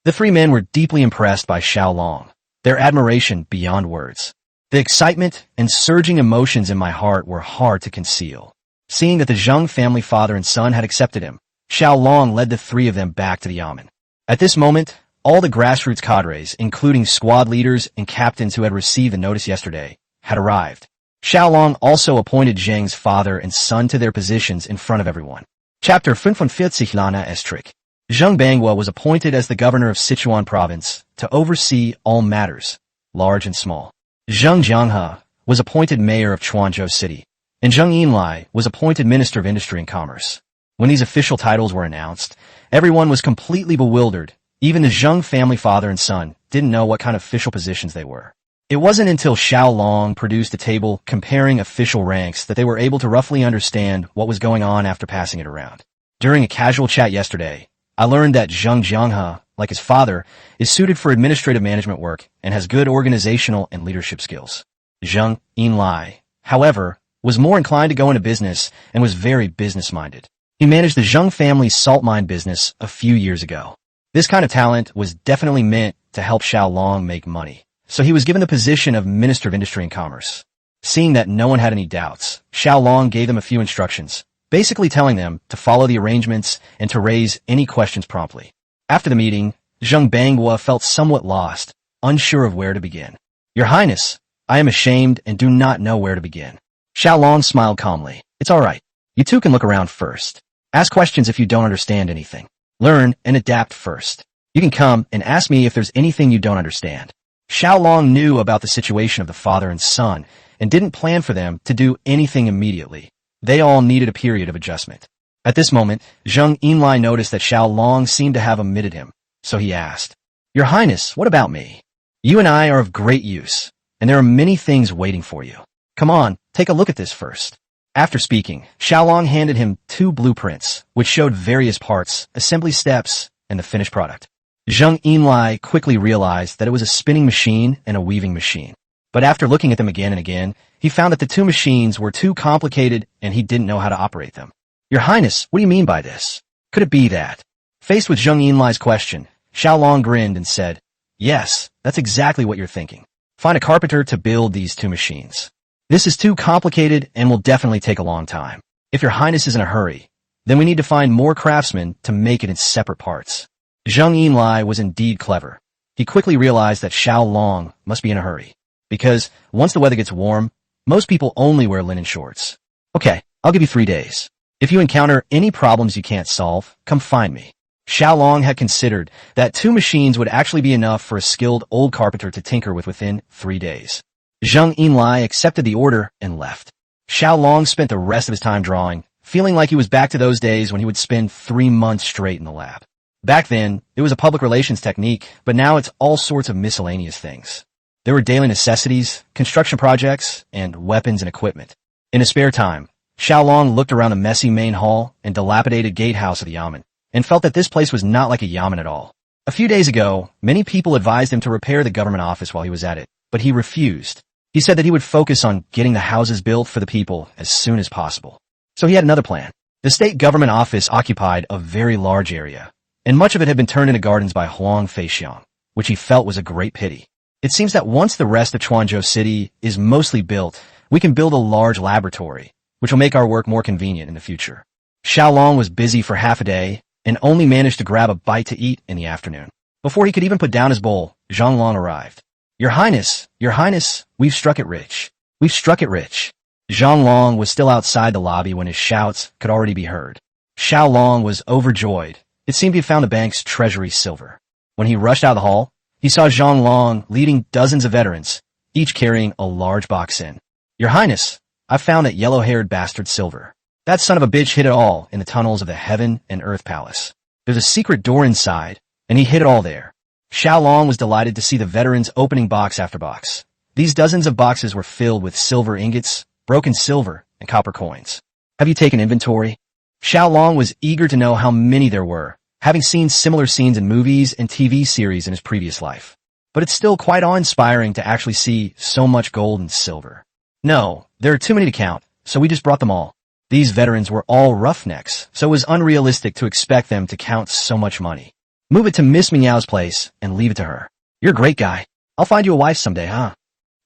B: The three men were deeply impressed by Xiao Long, their admiration beyond words. The excitement and surging emotions in my heart were hard to conceal. Seeing that the Zheng family father and son had accepted him, Xiao Long led the three of them back to the yamen. At this moment, all the grassroots cadres, including squad leaders and captains who had received the notice yesterday, had arrived. Xiao Long also appointed Zheng's father and son to their positions in front of everyone. Chapter 45 Lana Estrick. Zheng Banghua was appointed as the governor of Sichuan province to oversee all matters, large and small. Zheng Jianghe was appointed mayor of Chuanzhou City, and Zheng Yinlai was appointed minister of industry and commerce. When these official titles were announced, everyone was completely bewildered. Even the Zheng family father and son didn't know what kind of official positions they were. It wasn't until Xiao Long produced a table comparing official ranks that they were able to roughly understand what was going on after passing it around. During a casual chat yesterday, I learned that Zheng Jianghe, like his father, is suited for administrative management work and has good organizational and leadership skills. Zheng Yinlai, however, was more inclined to go into business and was very business-minded. He managed the Zheng family's salt mine business a few years ago. This kind of talent was definitely meant to help Xiao Long make money, so he was given the position of Minister of Industry and Commerce. Seeing that no one had any doubts, Xiao Long gave them a few instructions, basically telling them to follow the arrangements and to raise any questions promptly. After the meeting, Zheng Banghua felt somewhat lost, unsure of where to begin. Your Highness, I am ashamed and do not know where to begin. Xiao Long smiled calmly. It's all right. You two can look around first. Ask questions if you don't understand anything. Learn and adapt first. You can come and ask me if there's anything you don't understand. Xiao Long knew about the situation of the father and son and didn't plan for them to do anything immediately. They all needed a period of adjustment. At this moment, Zheng Yinlai noticed that Xiao Long seemed to have omitted him, so he asked, Your Highness, what about me? You and I are of great use, and there are many things waiting for you. Come on, take a look at this first. After speaking, Xiao Long handed him 2 blueprints, which showed various parts, assembly steps, and the finished product. Zheng Yinlai quickly realized that it was a spinning machine and a weaving machine. But after looking at them again and again, he found that the 2 machines were too complicated and he didn't know how to operate them. Your Highness, what do you mean by this? Could it be that? Faced with Zheng Yinlai's question, Xiao Long grinned and said, Yes, that's exactly what you're thinking. Find a carpenter to build these 2 machines. This is too complicated and will definitely take a long time. If your Highness is in a hurry, then we need to find more craftsmen to make it in separate parts. Zheng Yinlai was indeed clever. He quickly realized that Xiao Long must be in a hurry, because once the weather gets warm, most people only wear linen shorts. Okay, I'll give you 3 days. If you encounter any problems you can't solve, come find me. Xiao Long had considered that 2 machines would actually be enough for a skilled old carpenter to tinker with within 3 days. Zheng Yinlai accepted the order and left. Xiao Long spent the rest of his time drawing, feeling like he was back to those days when he would spend 3 months straight in the lab. Back then, it was a public relations technique, but now it's all sorts of miscellaneous things. There were daily necessities, construction projects, and weapons and equipment. In his spare time, Xiao Long looked around the messy main hall and dilapidated gatehouse of the yamen, and felt that this place was not like a yamen at all. A few days ago, many people advised him to repair the government office while he was at it, but he refused. He said that he would focus on getting the houses built for the people as soon as possible. So he had another plan. The state government office occupied a very large area, and much of it had been turned into gardens by Huang Feixiang, which he felt was a great pity. It seems that once the rest of Quanzhou City is mostly built, we can build a large laboratory, which will make our work more convenient in the future. Xiao Long was busy for half a day and only managed to grab a bite to eat in the afternoon. Before he could even put down his bowl, Xiao Long arrived. Your Highness, we've struck it rich. We've struck it rich. Xiao Long was still outside the lobby when his shouts could already be heard. Xiao Long was overjoyed. It seemed he had found the bank's treasury silver. When he rushed out of the hall, he saw Xiao Long leading dozens of veterans, each carrying a large box in. Your Highness, I've found that yellow-haired bastard silver. That son of a bitch hid it all in the tunnels of the Heaven and Earth Palace. There's a secret door inside, and he hid it all there. Xiao Long was delighted to see the veterans opening box after box. These dozens of boxes were filled with silver ingots, broken silver, and copper coins. Have you taken inventory? Xiao Long was eager to know how many there were, having seen similar scenes in movies and TV series in his previous life. But it's still quite awe-inspiring to actually see so much gold and silver. No, there are too many to count, so we just brought them all. These veterans were all roughnecks, so it was unrealistic to expect them to count so much money. Move it to Miss Mingyao's place and leave it to her. You're a great guy. I'll find you a wife someday, huh?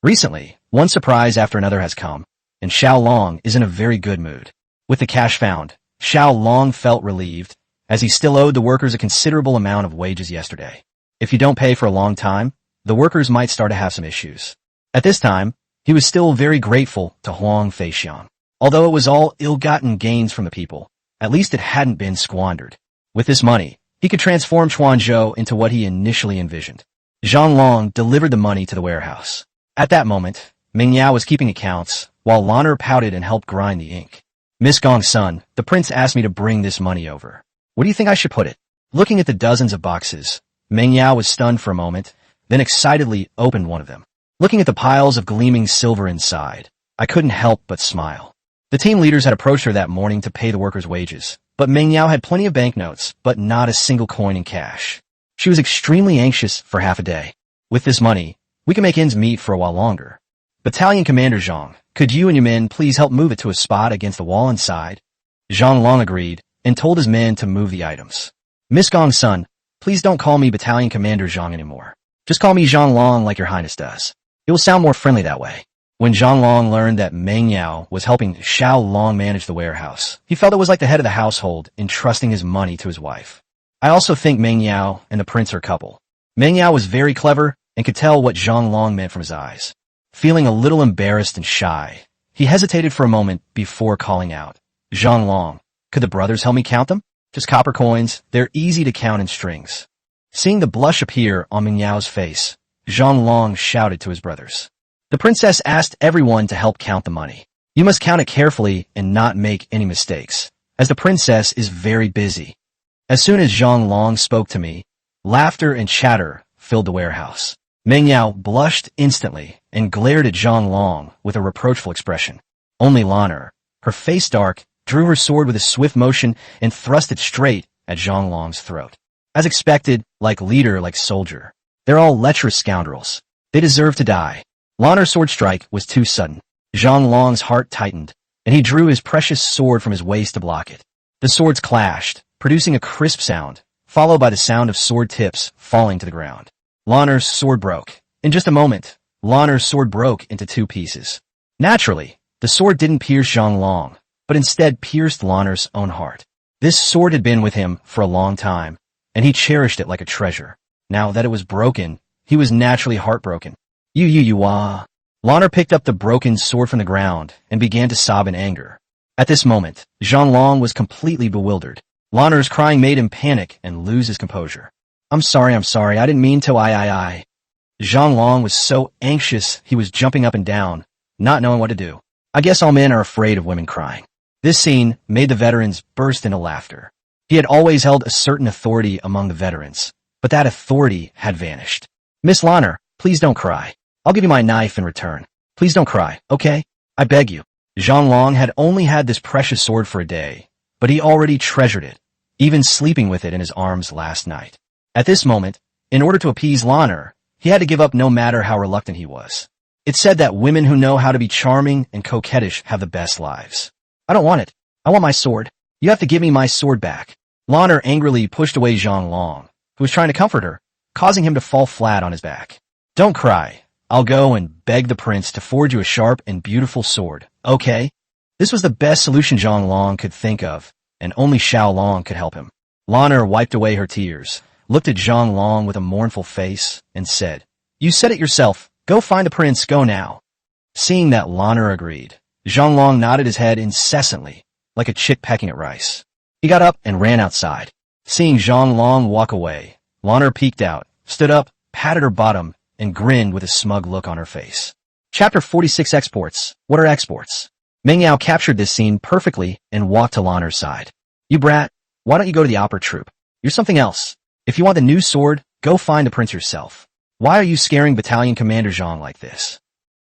B: Recently, one surprise after another has come, and Xiao Long is in a very good mood. With the cash found, Xiao Long felt relieved, as he still owed the workers a considerable amount of wages yesterday. If you don't pay for a long time, the workers might start to have some issues. At this time, he was still very grateful to Huang Feixiang. Although it was all ill-gotten gains from the people, at least it hadn't been squandered. With this money, he could transform Quanzhou into what he initially envisioned. Xiao Long delivered the money to the warehouse. At that moment, Mingyao was keeping accounts, while Lan'er pouted and helped grind the ink. Miss Gong's son, the prince asked me to bring this money over. Where do you think I should put it? Looking at the dozens of boxes, Mingyao was stunned for a moment, then excitedly opened one of them. Looking at the piles of gleaming silver inside, I couldn't help but smile. The team leaders had approached her that morning to pay the workers' wages, but Mingyao had plenty of banknotes, but not a single coin in cash. She was extremely anxious for half a day. With this money, we can make ends meet for a while longer. Battalion Commander Zhang, could you and your men please help move it to a spot against the wall inside? Xiao Long agreed, and told his men to move the items. Miss Gong's son, please don't call me Battalion Commander Zhang anymore. Just call me Xiao Long like your highness does. It will sound more friendly that way. When Xiao Long learned that Mingyao was helping Xiao Long manage the warehouse, he felt it was like the head of the household entrusting his money to his wife. I also think Mingyao and the prince are a couple. Mingyao was very clever and could tell what Xiao Long meant from his eyes. Feeling a little embarrassed and shy, he hesitated for a moment before calling out, Xiao Long, could the brothers help me count them? Just copper coins, they're easy to count in strings. Seeing the blush appear on Mingyao's face, Xiao Long shouted to his brothers. The princess asked everyone to help count the money. You must count it carefully and not make any mistakes, as the princess is very busy. As soon as Xiao Long spoke to me, laughter and chatter filled the warehouse. Mingyao blushed instantly and glared at Xiao Long with a reproachful expression. Only Lan'er, her face dark, drew her sword with a swift motion and thrust it straight at Xiao Long's throat. As expected, like leader, like soldier. They're all lecherous scoundrels. They deserve to die. Lan'er's sword strike was too sudden. Xiao Long's heart tightened, and he drew his precious sword from his waist to block it. The swords clashed, producing a crisp sound, followed by the sound of sword tips falling to the ground. Lan'er's sword broke. In just a moment, Lan'er's sword broke into two pieces. Naturally, the sword didn't pierce Xiao Long, but instead pierced Lan'er's own heart. This sword had been with him for a long time, and he cherished it like a treasure. Now that it was broken, he was naturally heartbroken. Lan'er picked up the broken sword from the ground and began to sob in anger. At this moment, Xiao Long was completely bewildered. Lan'er's crying made him panic and lose his composure. I'm sorry, I didn't mean to, Xiao Long was so anxious he was jumping up and down, not knowing what to do. I guess all men are afraid of women crying. This scene made the veterans burst into laughter. He had always held a certain authority among the veterans, but that authority had vanished. Miss Lan'er, please don't cry. I'll give you my knife in return. Please don't cry, okay? I beg you. Xiao Long had only had this precious sword for a day, but he already treasured it, even sleeping with it in his arms last night. At this moment, in order to appease Lan'er, he had to give up no matter how reluctant he was. It said that women who know how to be charming and coquettish have the best lives. I don't want it. I want my sword. You have to give me my sword back. Lanner angrily pushed away Xiao Long, who was trying to comfort her, causing him to fall flat on his back. Don't cry. I'll go and beg the prince to forge you a sharp and beautiful sword, okay? This was the best solution Xiao Long could think of, and only Xiao Long could help him. Lanner wiped away her tears, looked at Xiao Long with a mournful face, and said, You said it yourself. Go find the prince, go now. Seeing that Lanner agreed, Xiao Long nodded his head incessantly, like a chick pecking at rice. He got up and ran outside. Seeing Xiao Long walk away, Lanner peeked out, stood up, patted her bottom, and grinned with a smug look on her face. Chapter 46 Exports. What are exports? Meng Yao captured this scene perfectly and walked to Lanner's side. You brat, why don't you go to the opera troupe? You're something else. If you want the new sword, go find the prince yourself. Why are you scaring Battalion Commander Zhang like this?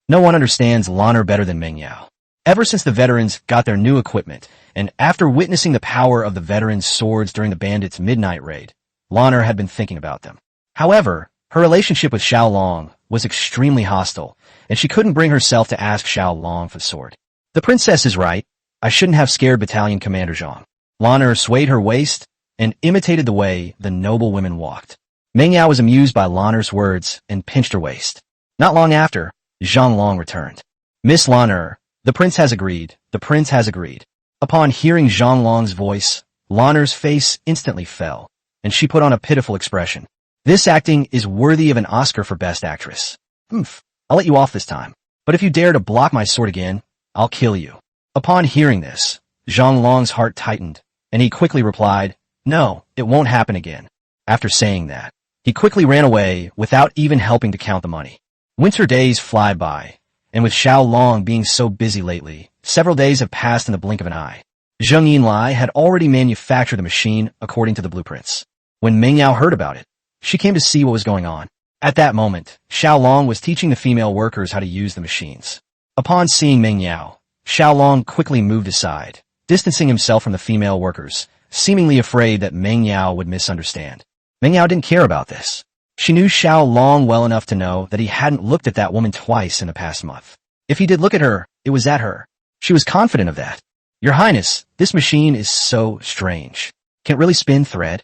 B: No one understands Lanner better than Meng Yao. Ever since the veterans got their new equipment, and after witnessing the power of the veterans' swords during the bandits' midnight raid, Lanner had been thinking about them. However, her relationship with Xiao Long was extremely hostile, and she couldn't bring herself to ask Xiao Long for the sword. The princess is right. I shouldn't have scared Battalion Commander Zhang. Lanner swayed her waist and imitated the way the noble women walked. Meng Yao was amused by Lanner's words and pinched her waist. Not long after, Xiao Long returned. Miss Lanner, the prince has agreed. The prince has agreed. Upon hearing Xiao Long's voice, Lanner's face instantly fell, and she put on a pitiful expression. This acting is worthy of an Oscar for Best Actress. I'll let you off this time. But if you dare to block my sword again, I'll kill you. Upon hearing this, Xiao Long's heart tightened, and he quickly replied, No, it won't happen again. After saying that, he quickly ran away without even helping to count the money. Winter days fly by, and with Xiao Long being so busy lately, several days have passed in the blink of an eye. Zheng Yinlai had already manufactured the machine according to the blueprints. When Meng Yao heard about it, she came to see what was going on. At that moment, Xiao Long was teaching the female workers how to use the machines. Upon seeing Meng Yao, Xiao Long quickly moved aside, distancing himself from the female workers, seemingly afraid that Meng Yao would misunderstand. Meng Yao didn't care about this. She knew Xiao Long well enough to know that he hadn't looked at that woman twice in the past month. If he did look at her, it was at her. She was confident of that. Your Highness, this machine is so strange. Can it really spin thread?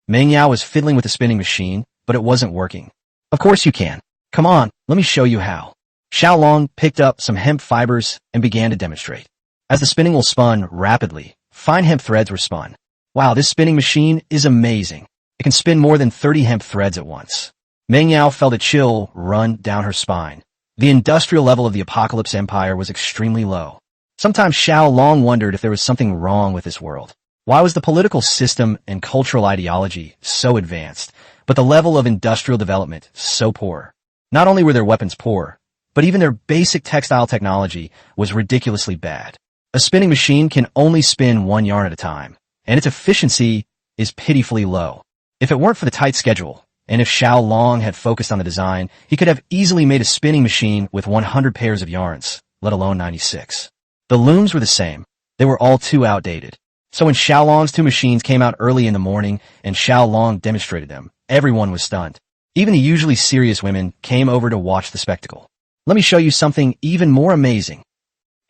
B: Meng Yao was fiddling with the spinning machine, but it wasn't working. Of course you can. Come on, let me show you how. Xiao Long picked up some hemp fibers and began to demonstrate. As the spinning wheel spun rapidly, fine hemp threads were spun. Wow, this spinning machine is amazing. It can spin more than 30 hemp threads at once. Meng Yao felt a chill run down her spine. The industrial level of the Apocalypse Empire was extremely low. Sometimes Xiao Long wondered if there was something wrong with this world. Why was the political system and cultural ideology so advanced, but the level of industrial development so poor? Not only were their weapons poor, but even their basic textile technology was ridiculously bad. A spinning machine can only spin one yarn at a time, and its efficiency is pitifully low. If it weren't for the tight schedule, and if Xiao Long had focused on the design, he could have easily made a spinning machine with 100 pairs of yarns, let alone 96. The looms were the same. They were all too outdated. So when Xiao Long's two machines came out early in the morning and Xiao Long demonstrated them, everyone was stunned. Even the usually serious women came over to watch the spectacle. Let me show you something even more amazing.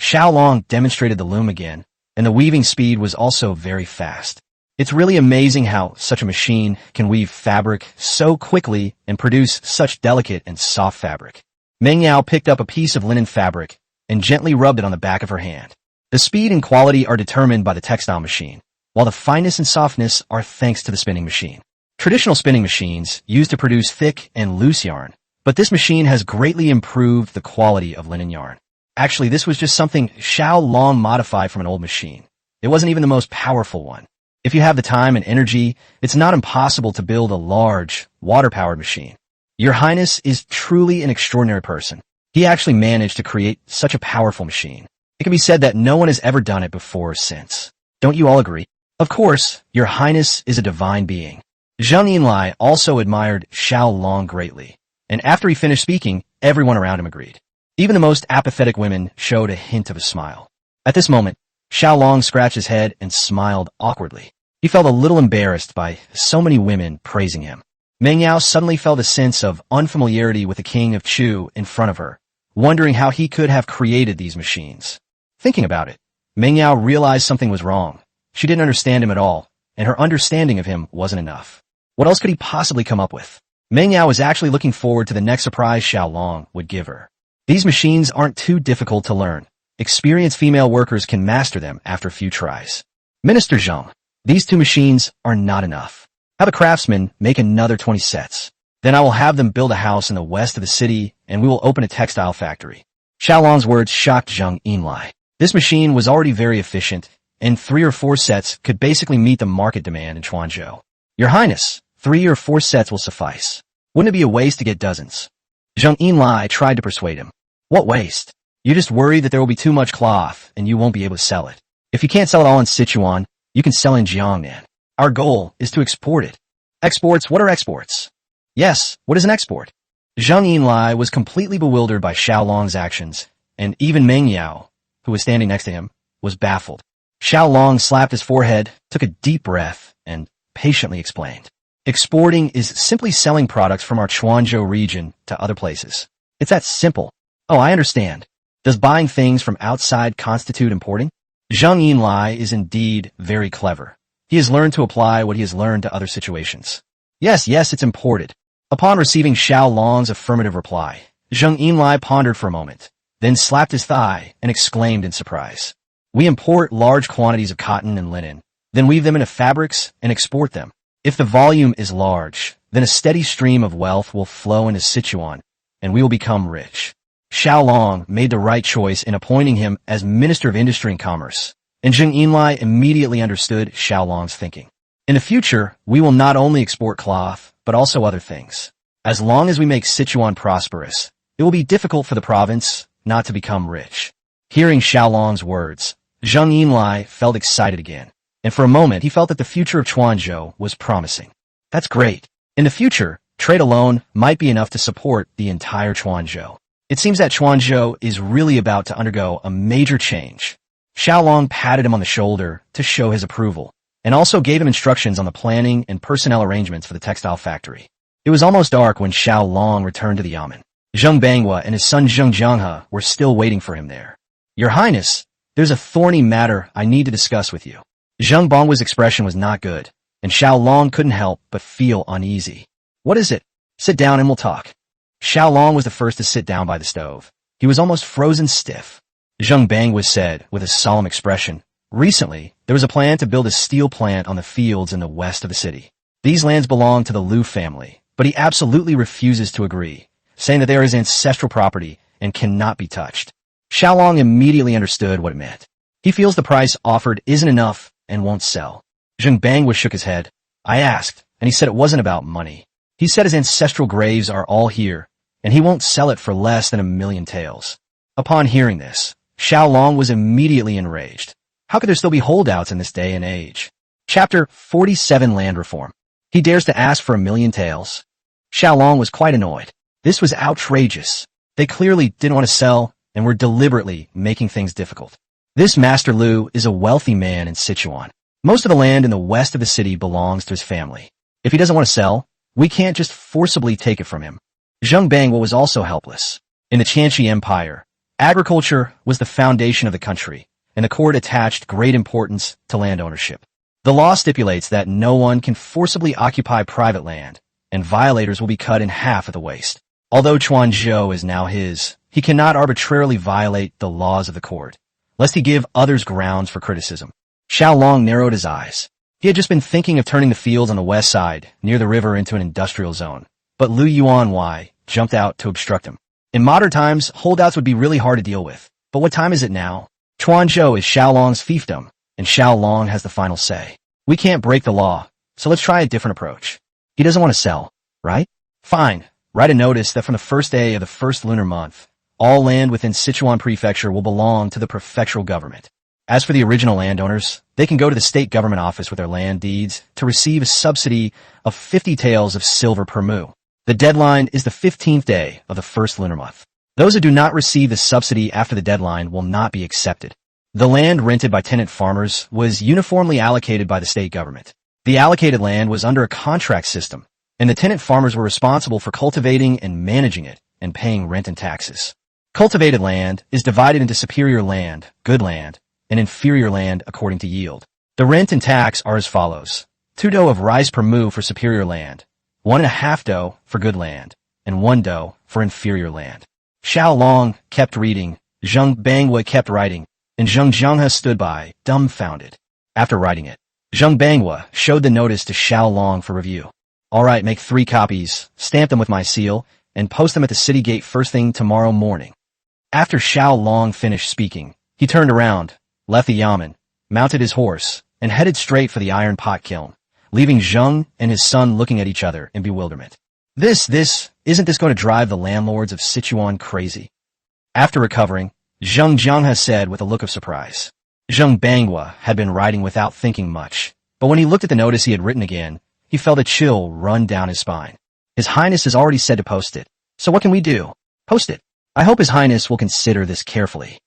B: Xiao Long demonstrated the loom again, and the weaving speed was also very fast. It's really amazing how such a machine can weave fabric so quickly and produce such delicate and soft fabric. Meng Yao picked up a piece of linen fabric and gently rubbed it on the back of her hand. The speed and quality are determined by the textile machine, while the fineness and softness are thanks to the spinning machine. Traditional spinning machines used to produce thick and loose yarn, but this machine has greatly improved the quality of linen yarn. Actually, this was just something Xiao Long modified from an old machine. It wasn't even the most powerful one. If you have the time and energy, it's not impossible to build a large, water-powered machine. Your Highness is truly an extraordinary person. He actually managed to create such a powerful machine. It can be said that no one has ever done it before or since. Don't you all agree? Of course, Your Highness is a divine being. Zheng Yinlai also admired Xiao Long greatly, and after he finished speaking, everyone around him agreed. Even the most apathetic women showed a hint of a smile. At this moment, Xiao Long scratched his head and smiled awkwardly. He felt a little embarrassed by so many women praising him. Meng Yao suddenly felt a sense of unfamiliarity with the king of Chu in front of her, wondering how he could have created these machines. Thinking about it, Meng Yao realized something was wrong. She didn't understand him at all, and her understanding of him wasn't enough. What else could he possibly come up with? Meng Yao was actually looking forward to the next surprise Xiao Long would give her. These machines aren't too difficult to learn. Experienced female workers can master them after a few tries. Minister Zheng, these 2 machines are not enough. Have a craftsman make another 20 sets. Then I will have them build a house in the west of the city, and we will open a textile factory. Xiao Long's words shocked Zheng Yinlai. This machine was already very efficient, and 3 or 4 sets could basically meet the market demand in Chuanzhou. Your Highness, 3 or 4 sets will suffice. Wouldn't it be a waste to get dozens? Zheng Yinlai tried to persuade him. What waste? You just worry that there will be too much cloth, and you won't be able to sell it. If you can't sell it all in Sichuan, you can sell in Jiangnan. Our goal is to export it. Exports? What are exports? Yes, what is an export? Zheng Yinlai was completely bewildered by Xiao Long's actions, and even Meng Yao, who was standing next to him, was baffled. Xiao Long slapped his forehead, took a deep breath, and patiently explained. Exporting is simply selling products from our Chuanzhou region to other places. It's that simple. Oh, I understand. Does buying things from outside constitute importing? Zheng Yinlai is indeed very clever. He has learned to apply what he has learned to other situations. Yes, it's imported. Upon receiving Xiao Long's affirmative reply, Zheng Yinlai pondered for a moment, then slapped his thigh and exclaimed in surprise. We import large quantities of cotton and linen, then weave them into fabrics and export them. If the volume is large, then a steady stream of wealth will flow into Sichuan, and we will become rich. Xiao Long made the right choice in appointing him as Minister of Industry and Commerce, and Zheng Yinlai immediately understood Xiao Long's thinking. In the future, we will not only export cloth, but also other things. As long as we make Sichuan prosperous, it will be difficult for the province not to become rich. Hearing Xiao Long's words, Zheng Yinlai felt excited again, and for a moment he felt that the future of Chuanzhou was promising. That's great. In the future, trade alone might be enough to support the entire Chuanzhou. It seems that Chuanzhou is really about to undergo a major change. Xiao Long patted him on the shoulder to show his approval, and also gave him instructions on the planning and personnel arrangements for the textile factory. It was almost dark when Xiao Long returned to the yamen. Zheng Banghua and his son Zheng Jianghe were still waiting for him there. Your Highness, there's a thorny matter I need to discuss with you. Zheng Banghua's expression was not good, and Xiao Long couldn't help but feel uneasy. What is it? Sit down and we'll talk. Xiao Long was the first to sit down by the stove. He was almost frozen stiff. Zheng Banghua said with a solemn expression, recently, there was a plan to build a steel plant on the fields in the west of the city. These lands belong to the Liu family, but he absolutely refuses to agree, saying that they are his ancestral property and cannot be touched. Xiao Long immediately understood what it meant. He feels the price offered isn't enough and won't sell. Zheng Banghua shook his head. I asked, and he said it wasn't about money. He said his ancestral graves are all here, and he won't sell it for less than 1,000,000 taels. Upon hearing this, Xiao Long was immediately enraged. How could there still be holdouts in this day and age? Chapter 47 Land Reform. He dares to ask for 1,000,000 taels. Xiao Long was quite annoyed. This was outrageous. They clearly didn't want to sell and were deliberately making things difficult. This Master Liu is a wealthy man in Sichuan. Most of the land in the west of the city belongs to his family. If he doesn't want to sell, we can't just forcibly take it from him. Zheng Banghua was also helpless. In the Qianxi Empire, agriculture was the foundation of the country, and the court attached great importance to land ownership. The law stipulates that no one can forcibly occupy private land, and violators will be cut in half at the waist. Although Chuanzhou is now his, he cannot arbitrarily violate the laws of the court, lest he give others grounds for criticism. Xiao Long narrowed his eyes. He had just been thinking of turning the fields on the west side, near the river, into an industrial zone, but Liu Yuanwei jumped out to obstruct him. In modern times, holdouts would be really hard to deal with. But what time is it now? Chuanzhou is Xiao Long's fiefdom, and Xiao Long has the final say. We can't break the law, so let's try a different approach. He doesn't want to sell, right? Fine. Write a notice that from the first day of the first lunar month, all land within Sichuan Prefecture will belong to the prefectural government. As for the original landowners, they can go to the state government office with their land deeds to receive a subsidy of 50 taels of silver per mu. The deadline is the 15th day of the first lunar month. Those who do not receive the subsidy after the deadline will not be accepted. The land rented by tenant farmers was uniformly allocated by the state government. The allocated land was under a contract system, and the tenant farmers were responsible for cultivating and managing it and paying rent and taxes. Cultivated land is divided into superior land, good land, and inferior land according to yield. The rent and tax are as follows. 2 dough of rice per mu for superior land, 1.5 dough for good land, and 1 dough for inferior land. Xiao Long kept reading, Zheng Bangwa kept writing, and Zheng Jianghe stood by, dumbfounded. After writing it, Zheng Bangwa showed the notice to Xiao Long for review. All right, make 3 copies, stamp them with my seal, and post them at the city gate first thing tomorrow morning. After Xiao Long finished speaking, he turned around, left the yamen, mounted his horse, and headed straight for the iron pot kiln, leaving Zheng and his son looking at each other in bewilderment. Isn't this going to drive the landlords of Sichuan crazy? After recovering, Zheng Jianghe said with a look of surprise. Zheng Bangwa had been writing without thinking much, but when he looked at the notice he had written again, he felt a chill run down his spine. His Highness has already said to post it, so what can we do? Post it. I hope His Highness will consider this carefully.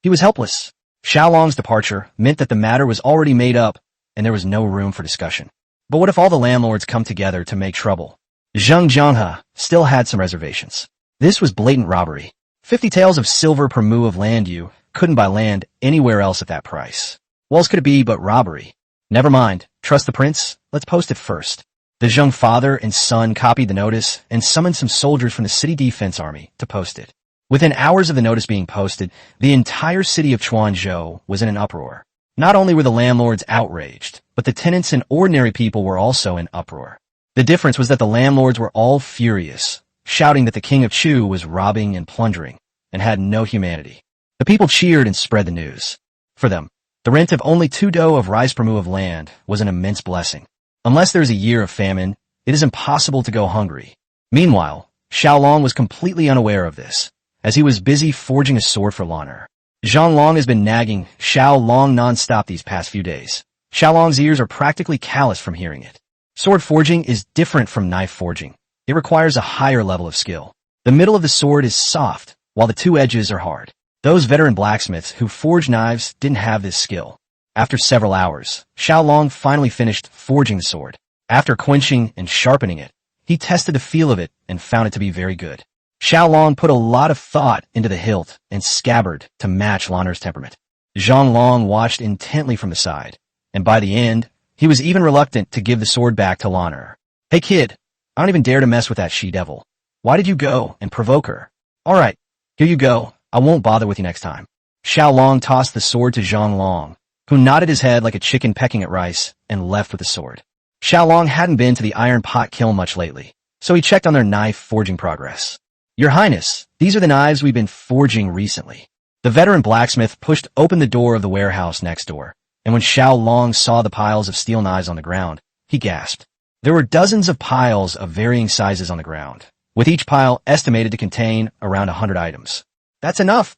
B: He was helpless. Xiao Long's departure meant that the matter was already made up, and there was no room for discussion. But what if all the landlords come together to make trouble? Zheng Jianghe still had some reservations. This was blatant robbery. 50 taels of silver per mu of land. You couldn't buy land anywhere else at that price. What else could it be but robbery? Never mind. Trust the prince? Let's post it first. The Zheng father and son copied the notice and summoned some soldiers from the city defense army to post it. Within hours of the notice being posted, the entire city of Chuanzhou was in an uproar. Not only were the landlords outraged, but the tenants and ordinary people were also in uproar. The difference was that the landlords were all furious, shouting that the king of Chu was robbing and plundering, and had no humanity. The people cheered and spread the news. For them, the rent of only 2 dough of rice per mu of land was an immense blessing. Unless there is a year of famine, it is impossible to go hungry. Meanwhile, Xiao Long was completely unaware of this, as he was busy forging a sword for Lan'er. Zhang Long has been nagging Xiao Long non-stop these past few days. Xiao Long's ears are practically calloused from hearing it. Sword forging is different from knife forging. It requires a higher level of skill. The middle of the sword is soft, while the 2 edges are hard. Those veteran blacksmiths who forge knives didn't have this skill. After several hours, Xiao Long finally finished forging the sword. After quenching and sharpening it, he tested the feel of it and found it to be very good. Xiao Long put a lot of thought into the hilt and scabbard to match Lan'er's temperament. Zhang Long watched intently from the side, and by the end, he was even reluctant to give the sword back to Lan'er. Hey kid, I don't even dare to mess with that she-devil. Why did you go and provoke her? Alright, here you go. I won't bother with you next time. Xiao Long tossed the sword to Zhang Long, who nodded his head like a chicken pecking at rice and left with the sword. Xiao Long hadn't been to the iron pot kiln much lately, so he checked on their knife forging progress. Your Highness, these are the knives we've been forging recently. The veteran blacksmith pushed open the door of the warehouse next door, and when Xiao Long saw the piles of steel knives on the ground, he gasped. There were dozens of piles of varying sizes on the ground, with each pile estimated to contain around 100 items. That's enough.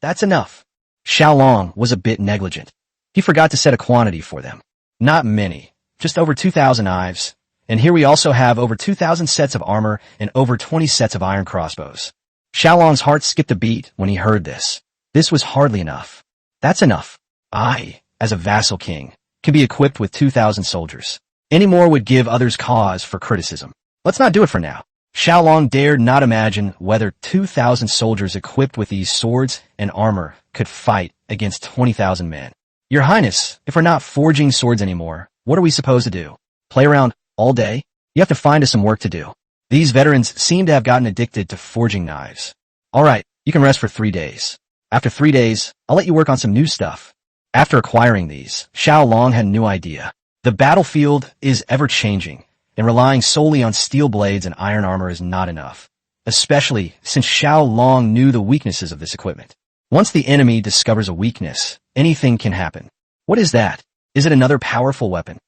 B: Xiao Long was a bit negligent. He forgot to set a quantity for them. Not many, just over 2,000 knives, and here we also have over 2,000 sets of armor and over 20 sets of iron crossbows. Xiao Long's heart skipped a beat when he heard this. This was hardly enough. That's enough. I, as a vassal king, can be equipped with 2,000 soldiers. Any more would give others cause for criticism. Let's not do it for now. Xiao Long dared not imagine whether 2,000 soldiers equipped with these swords and armor could fight against 20,000 men. Your Highness, if we're not forging swords anymore, what are we supposed to do? Play around all day? You have to find us some work to do. These veterans seem to have gotten addicted to forging knives. Alright, you can rest for 3 days. After 3 days, I'll let you work on some new stuff. After acquiring these, Xiao Long had a new idea. The battlefield is ever-changing, and relying solely on steel blades and iron armor is not enough, especially since Xiao Long knew the weaknesses of this equipment. Once the enemy discovers a weakness, anything can happen. What is that? Is it another powerful weapon?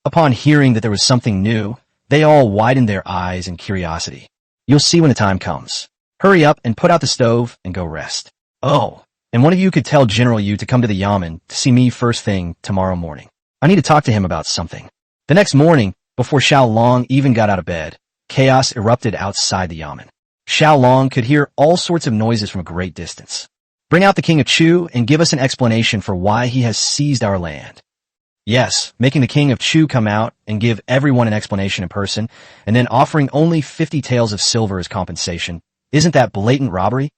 B: Upon hearing that there was something new, they all widened their eyes in curiosity. You'll see when the time comes. Hurry up and put out the stove and go rest. Oh, and one of you could tell General Yu to come to the yamen to see me first thing tomorrow morning. I need to talk to him about something. The next morning, before Xiao Long even got out of bed, chaos erupted outside the yamen. Xiao Long could hear all sorts of noises from a great distance. Bring out the king of Chu and give us an explanation for why he has seized our land. Yes, making the king of Chu come out and give everyone an explanation in person, and then offering only 50 taels of silver as compensation. Isn't that blatant robbery?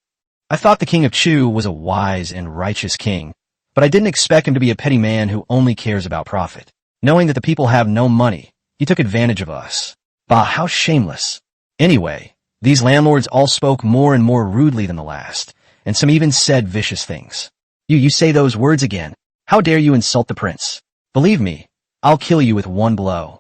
B: I thought the king of Chu was a wise and righteous king, but I didn't expect him to be a petty man who only cares about profit. Knowing that the people have no money, he took advantage of us. Bah, how shameless. Anyway, these landlords all spoke more and more rudely than the last, and some even said vicious things. You say those words again. How dare you insult the prince? Believe me, I'll kill you with one blow.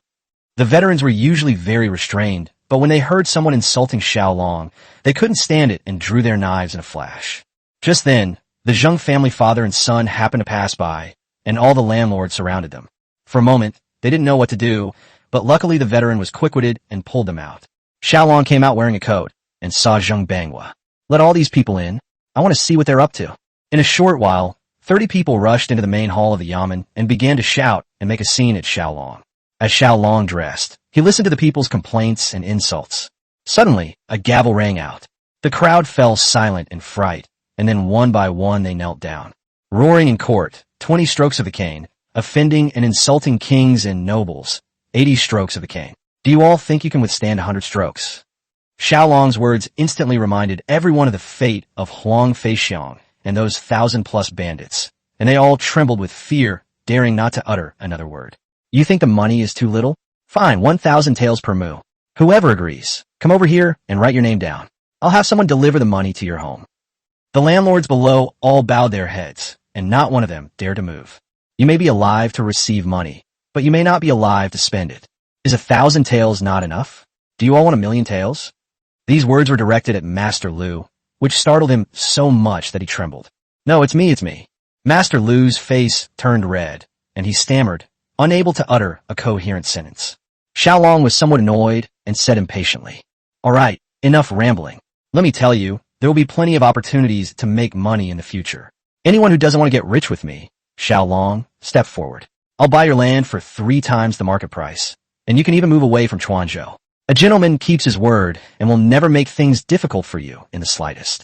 B: The veterans were usually very restrained, but when they heard someone insulting Xiao Long, they couldn't stand it and drew their knives in a flash. Just then, the Zheng family father and son happened to pass by, and all the landlords surrounded them. For a moment, they didn't know what to do, but luckily the veteran was quick-witted and pulled them out. Xiao Long came out wearing a coat and saw Zheng Banghua. Let all these people in. I want to see what they're up to. In a short while, 30 people rushed into the main hall of the Yamen and began to shout and make a scene at Xiao Long. As Xiao Long dressed, he listened to the people's complaints and insults. Suddenly, a gavel rang out. The crowd fell silent in fright, and then one by one they knelt down. Roaring in court, 20 strokes of the cane, offending and insulting kings and nobles, 80 strokes of the cane. Do you all think you can withstand 100 strokes? Xiao Long's words instantly reminded everyone of the fate of Huang Feixiang and those 1,000-plus bandits, and they all trembled with fear, daring not to utter another word. You think the money is too little? Fine, 1,000 taels per mu. Whoever agrees, come over here and write your name down. I'll have someone deliver the money to your home. The landlords below all bowed their heads, and not one of them dared to move. You may be alive to receive money, but you may not be alive to spend it. Is 1,000 taels not enough? Do you all want 1,000,000 taels? These words were directed at Master Lu, which startled him so much that he trembled. No, it's me. Master Lu's face turned red, and he stammered, unable to utter a coherent sentence. Xiao Long was somewhat annoyed and said impatiently, "All right, enough rambling. Let me tell you, there will be plenty of opportunities to make money in the future. Anyone who doesn't want to get rich with me, Xiao Long, step forward. I'll buy your land for 3 times the market price, and you can even move away from Chuanzhou. A gentleman keeps his word and will never make things difficult for you in the slightest.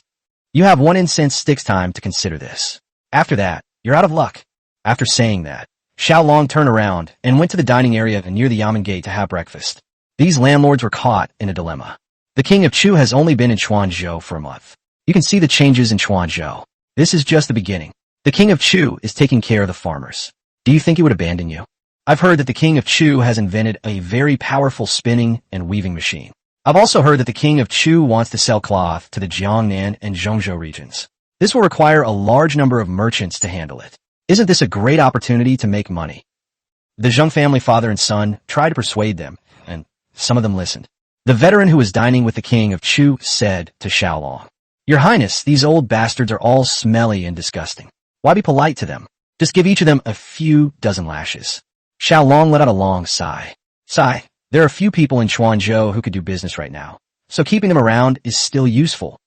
B: You have 1 incense sticks time to consider this. After that, you're out of luck." After saying that, Xiao Long turned around and went to the dining area near the Yamen Gate to have breakfast. These landlords were caught in a dilemma. The king of Chu has only been in Chuanzhou for a month. You can see the changes in Chuanzhou. This is just the beginning. The king of Chu is taking care of the farmers. Do you think he would abandon you? I've heard that the king of Chu has invented a very powerful spinning and weaving machine. I've also heard that the king of Chu wants to sell cloth to the Jiangnan and Zhongzhou regions. This will require a large number of merchants to handle it. Isn't this a great opportunity to make money? The Zheng family father and son tried to persuade them, and some of them listened. The veteran who was dining with the king of Chu said to Xiao Long, "Your Highness, these old bastards are all smelly and disgusting. Why be polite to them? Just give each of them a few dozen lashes." Xiao Long let out a long sigh. There are few people in Chuanzhou who could do business right now, so keeping them around is still useful.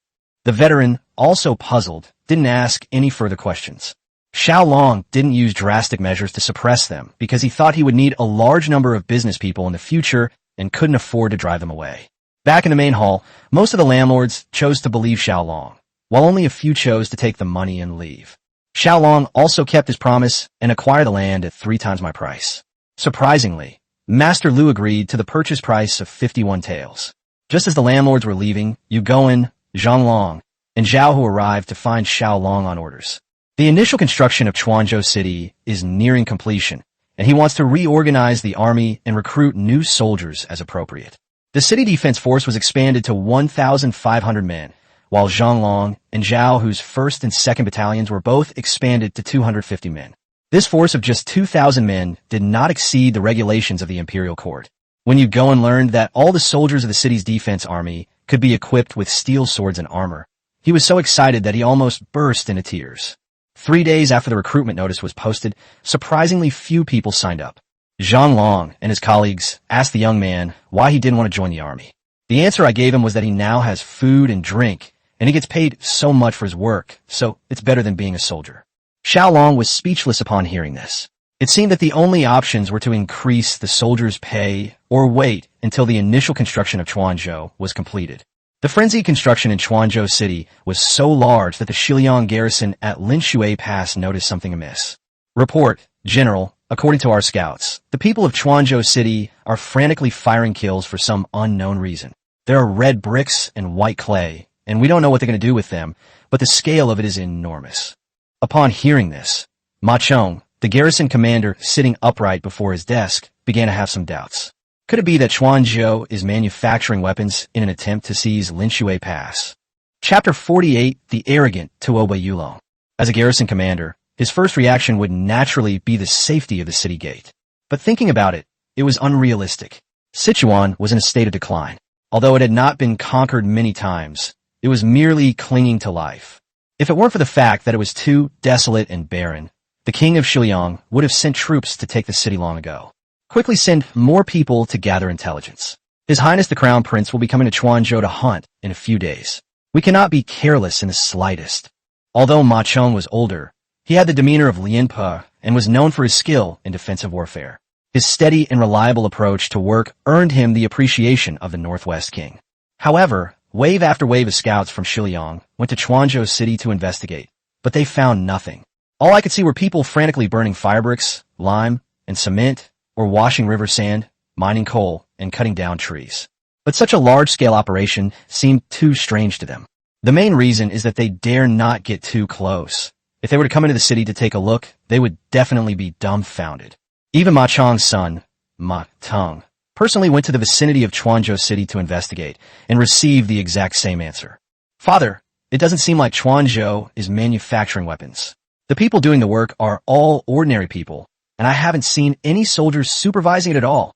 B: The veteran, also puzzled, didn't ask any further questions. Xiao Long didn't use drastic measures to suppress them because he thought he would need a large number of business people in the future and couldn't afford to drive them away. Back in the main hall, most of the landlords chose to believe Xiao Long, while only a few chose to take the money and leave. Xiao Long also kept his promise and acquired the land at 3 times my price. Surprisingly, Master Lu agreed to the purchase price of 51 taels. Just as the landlords were leaving, Yu Goen, Zhang Long, and Zhao Hu arrived to find Xiao Long on orders. The initial construction of Chuanzhou City is nearing completion, and he wants to reorganize the army and recruit new soldiers as appropriate. The city defense force was expanded to 1,500 men, while Zhang Long and Zhao Hu's 1st and 2nd battalions were both expanded to 250 men. This force of just 2,000 men did not exceed the regulations of the imperial court. When Yu Goen learned that all the soldiers of the city's defense army could be equipped with steel swords and armor, he was so excited that he almost burst into tears. 3 days after the recruitment notice was posted, surprisingly few people signed up. Zhang Long and his colleagues asked the young man why he didn't want to join the army. The answer I gave him was that he now has food and drink, and he gets paid so much for his work, so it's better than being a soldier. Xiao Long was speechless upon hearing this. It seemed that the only options were to increase the soldiers' pay or wait until the initial construction of Chuanzhou was completed. The frenzied construction in Chuanzhou City was so large that the Shiliang garrison at Linshui Pass noticed something amiss. "Report, General, according to our scouts, the people of Chuanzhou City are frantically firing kills for some unknown reason. There are red bricks and white clay, and we don't know what they're going to do with them, but the scale of it is enormous. Upon hearing this, Ma Chong, the garrison commander sitting upright before his desk, began to have some doubts. Could it be that Chuanzhou is manufacturing weapons in an attempt to seize Linshui Pass? Chapter 48, The Arrogant Tuoba Yulong. As a garrison commander, his first reaction would naturally be the safety of the city gate. But thinking about it, it was unrealistic. Sichuan was in a state of decline. Although it had not been conquered many times, it was merely clinging to life. If it weren't for the fact that it was too desolate and barren, the king of Xiao would have sent troops to take the city long ago. Quickly send more people to gather intelligence. His Highness the Crown Prince will be coming to Chuanzhou to hunt in a few days. We cannot be careless in the slightest. Although Ma Chong was older, he had the demeanor of Lian Pe and was known for his skill in defensive warfare. His steady and reliable approach to work earned him the appreciation of the Northwest King. However, wave after wave of scouts from Xiao went to Chuanzhou City to investigate, but they found nothing. All I could see were people frantically burning firebricks, lime, and cement, or washing river sand, mining coal, and cutting down trees. But such a large-scale operation seemed too strange to them. The main reason is that they dare not get too close. If they were to come into the city to take a look, they would definitely be dumbfounded. Even Ma Chong's son, Ma Teng, personally went to the vicinity of Chuanzhou City to investigate, and received the exact same answer. Father, it doesn't seem like Chuanzhou is manufacturing weapons. The people doing the work are all ordinary people, and I haven't seen any soldiers supervising it at all.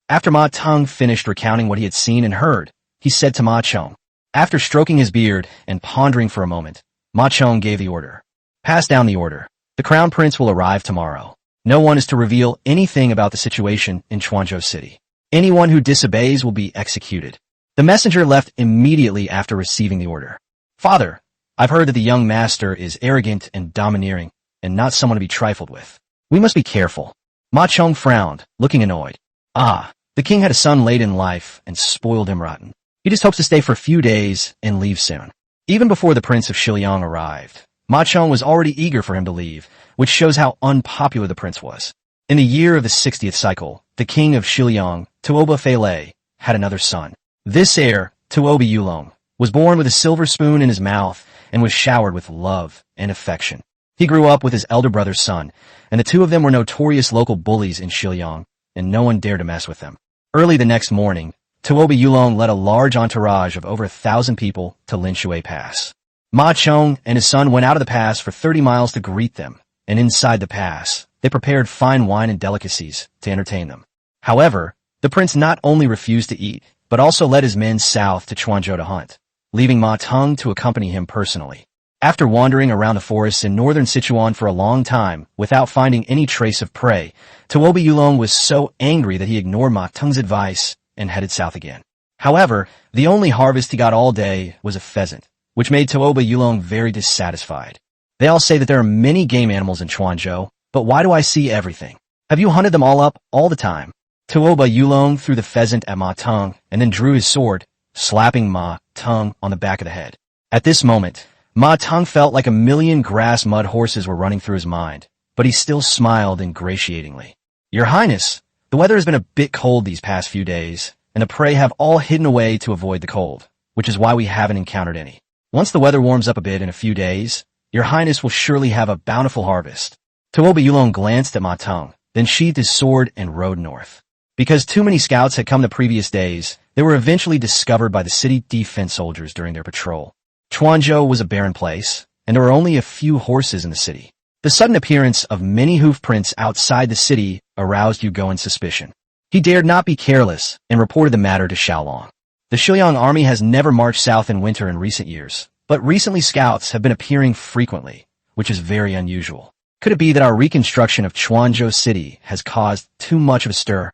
B: After Ma Teng finished recounting what he had seen and heard, he said to Ma Chong. After stroking his beard and pondering for a moment, Ma Chong gave the order. Pass down the order. The Crown Prince will arrive tomorrow. No one is to reveal anything about the situation in Chuanzhou City. Anyone who disobeys will be executed. The messenger left immediately after receiving the order. Father, I've heard that the young master is arrogant and domineering, and not someone to be trifled with. We must be careful. Ma Chong frowned, looking annoyed. The king had a son late in life and spoiled him rotten. He just hopes to stay for a few days and leave soon. Even before the Prince of Xiao arrived, Ma Chong was already eager for him to leave, which shows how unpopular the prince was. In the year of the 60th cycle, the king of Xiao, Tuoba Feilei, had another son. This heir, Tuoba Yulong, was born with a silver spoon in his mouth and was showered with love and affection. He grew up with his elder brother's son, and the two of them were notorious local bullies in Xiao, and no one dared to mess with them. Early the next morning, Tuoba Yulong led a large entourage of over 1,000 people to Linshui Pass. Ma Chong and his son went out of the pass for 30 miles to greet them, and inside the pass, they prepared fine wine and delicacies to entertain them. However, the prince not only refused to eat, but also led his men south to Chuanzhou to hunt, leaving Ma Teng to accompany him personally. After wandering around the forests in northern Sichuan for a long time without finding any trace of prey, Tuoba Yulong was so angry that he ignored Ma Teng's advice and headed south again. However, the only harvest he got all day was a pheasant, which made Tuoba Yulong very dissatisfied. They all say that there are many game animals in Chuanzhou, but why do I see everything? Have you hunted them all up all the time? Tuoba Yulong threw the pheasant at Ma Teng and then drew his sword, slapping Ma Teng on the back of the head. At this moment, Ma Teng felt like a million grass mud horses were running through his mind, but he still smiled ingratiatingly. Your Highness, the weather has been a bit cold these past few days, and the prey have all hidden away to avoid the cold, which is why we haven't encountered any. Once the weather warms up a bit in a few days, Your Highness will surely have a bountiful harvest. Tuoba Yulong glanced at Ma Teng, then sheathed his sword and rode north. Because too many scouts had come the previous days, they were eventually discovered by the city defense soldiers during their patrol. Chuanzhou was a barren place, and there were only a few horses in the city. The sudden appearance of many hoof prints outside the city aroused Yugoan's suspicion. He dared not be careless and reported the matter to Xiao Long. The Xiao army has never marched south in winter in recent years, but recently scouts have been appearing frequently, which is very unusual. Could it be that our reconstruction of Chuanzhou City has caused too much of a stir?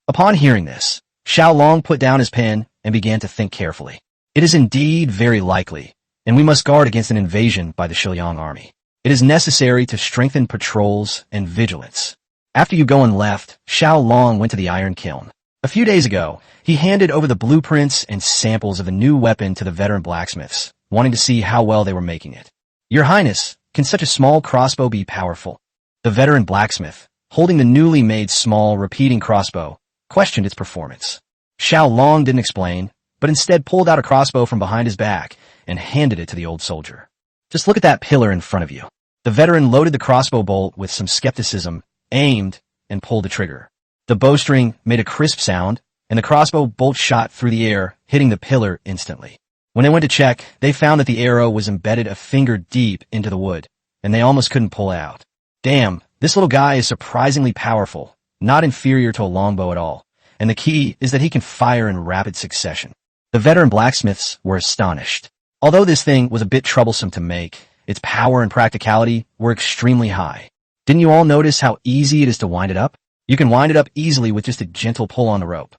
B: Upon hearing this, Xiao Long put down his pen and began to think carefully. It is indeed very likely, and we must guard against an invasion by the Xiao army. It is necessary to strengthen patrols and vigilance. After Yugoan left, Xiao Long went to the iron kiln. A few days ago, he handed over the blueprints and samples of a new weapon to the veteran blacksmiths, wanting to see how well they were making it. Your Highness, can such a small crossbow be powerful? The veteran blacksmith, holding the newly made small repeating crossbow, questioned its performance. Xiao Long didn't explain, but instead pulled out a crossbow from behind his back and handed it to the old soldier. Just look at that pillar in front of you. The veteran loaded the crossbow bolt with some skepticism, aimed, and pulled the trigger. The bowstring made a crisp sound, and the crossbow bolt shot through the air, hitting the pillar instantly. When they went to check, they found that the arrow was embedded a finger deep into the wood, and they almost couldn't pull it out. Damn, this little guy is surprisingly powerful, not inferior to a longbow at all, and the key is that he can fire in rapid succession. The veteran blacksmiths were astonished. Although this thing was a bit troublesome to make, its power and practicality were extremely high. Didn't you all notice how easy it is to wind it up? You can wind it up easily with just a gentle pull on the rope.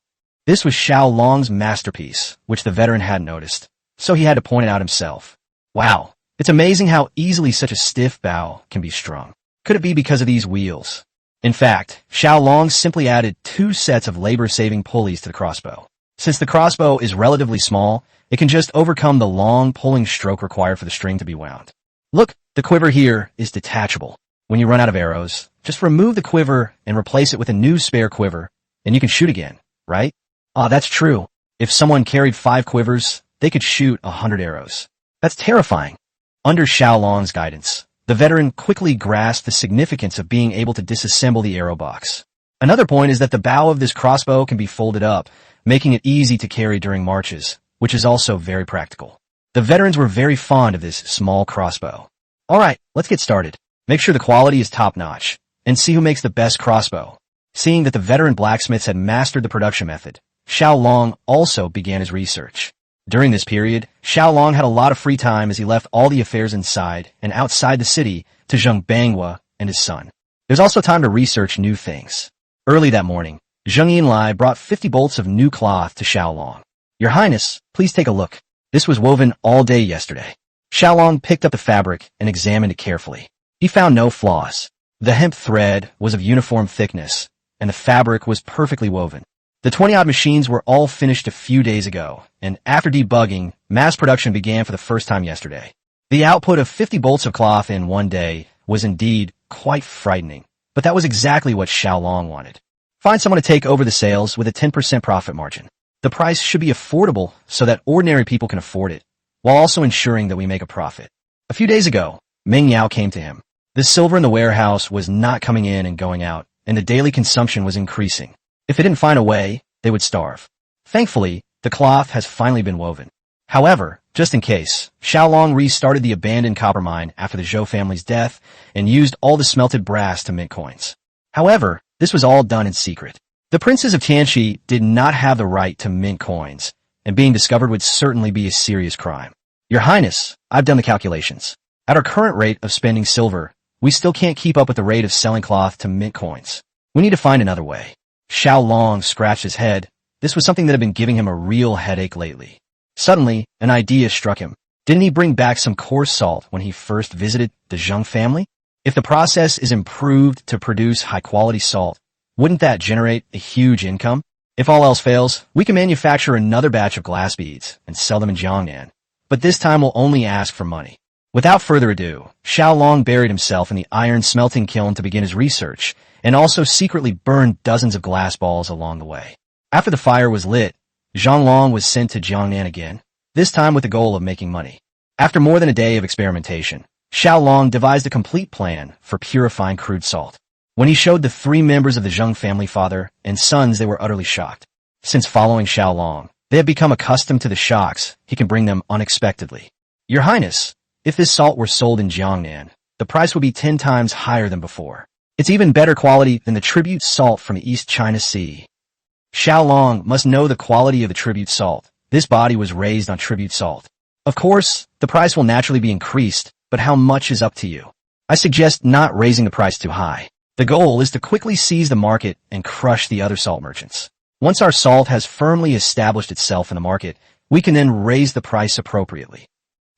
B: This was Xiao Long's masterpiece, which the veteran hadn't noticed, so he had to point it out himself. Wow, it's amazing how easily such a stiff bow can be strung. Could it be because of these wheels? In fact, Xiao Long simply added 2 sets of labor-saving pulleys to the crossbow. Since the crossbow is relatively small, it can just overcome the long pulling stroke required for the string to be wound. Look, the quiver here is detachable. When you run out of arrows, just remove the quiver and replace it with a new spare quiver, and you can shoot again, right? Ah, that's true. If someone carried 5 quivers, they could shoot 100 arrows. That's terrifying. Under Xiao Long's guidance, the veteran quickly grasped the significance of being able to disassemble the arrow box. Another point is that the bow of this crossbow can be folded up, making it easy to carry during marches, which is also very practical. The veterans were very fond of this small crossbow. Alright, let's get started. Make sure the quality is top-notch, and see who makes the best crossbow. Seeing that the veteran blacksmiths had mastered the production method, Xiao Long also began his research. During this period, Xiao Long had a lot of free time as he left all the affairs inside and outside the city to Zheng Banghua and his son. There's also time to research new things. Early that morning, Zheng Yinlai brought 50 bolts of new cloth to Xiao Long. Your Highness, please take a look. This was woven all day yesterday. Xiao Long picked up the fabric and examined it carefully. He found no flaws. The hemp thread was of uniform thickness, and the fabric was perfectly woven. The 20-odd machines were all finished a few days ago, and after debugging, mass production began for the first time yesterday. The output of 50 bolts of cloth in one day was indeed quite frightening, but that was exactly what Xiao Long wanted. Find someone to take over the sales with a 10% profit margin. The price should be affordable so that ordinary people can afford it, while also ensuring that we make a profit. A few days ago, Meng Yao came to him. The silver in the warehouse was not coming in and going out, and the daily consumption was increasing. If they didn't find a way, they would starve. Thankfully, the cloth has finally been woven. However, just in case, Xiao Long restarted the abandoned copper mine after the Zhou family's death and used all the smelted brass to mint coins. However, this was all done in secret. The princes of Tianxi did not have the right to mint coins, and being discovered would certainly be a serious crime. Your Highness, I've done the calculations. At our current rate of spending silver, we still can't keep up with the rate of selling cloth to mint coins. We need to find another way. Xiao Long scratched his head. This was something that had been giving him a real headache lately. Suddenly, an idea struck him. Didn't he bring back some coarse salt when he first visited the Zheng family? If the process is improved to produce high-quality salt, wouldn't that generate a huge income? If all else fails, we can manufacture another batch of glass beads and sell them in Jiangnan. But this time we'll only ask for money. Without further ado, Xiao Long buried himself in the iron smelting kiln to begin his research, and also secretly burned dozens of glass balls along the way. After the fire was lit, Zhang Long was sent to Jiangnan again, this time with the goal of making money. After more than a day of experimentation, Xiao Long devised a complete plan for purifying crude salt. When he showed the 3 members of the Zheng family father and sons, they were utterly shocked. Since following Xiao Long, they have become accustomed to the shocks he can bring them unexpectedly. Your Highness, if this salt were sold in Jiangnan, the price would be 10 times higher than before. It's even better quality than the tribute salt from the East China Sea. Xiao Long must know the quality of the tribute salt. This body was raised on tribute salt. Of course, the price will naturally be increased, but how much is up to you. I suggest not raising the price too high. The goal is to quickly seize the market and crush the other salt merchants. Once our salt has firmly established itself in the market, we can then raise the price appropriately.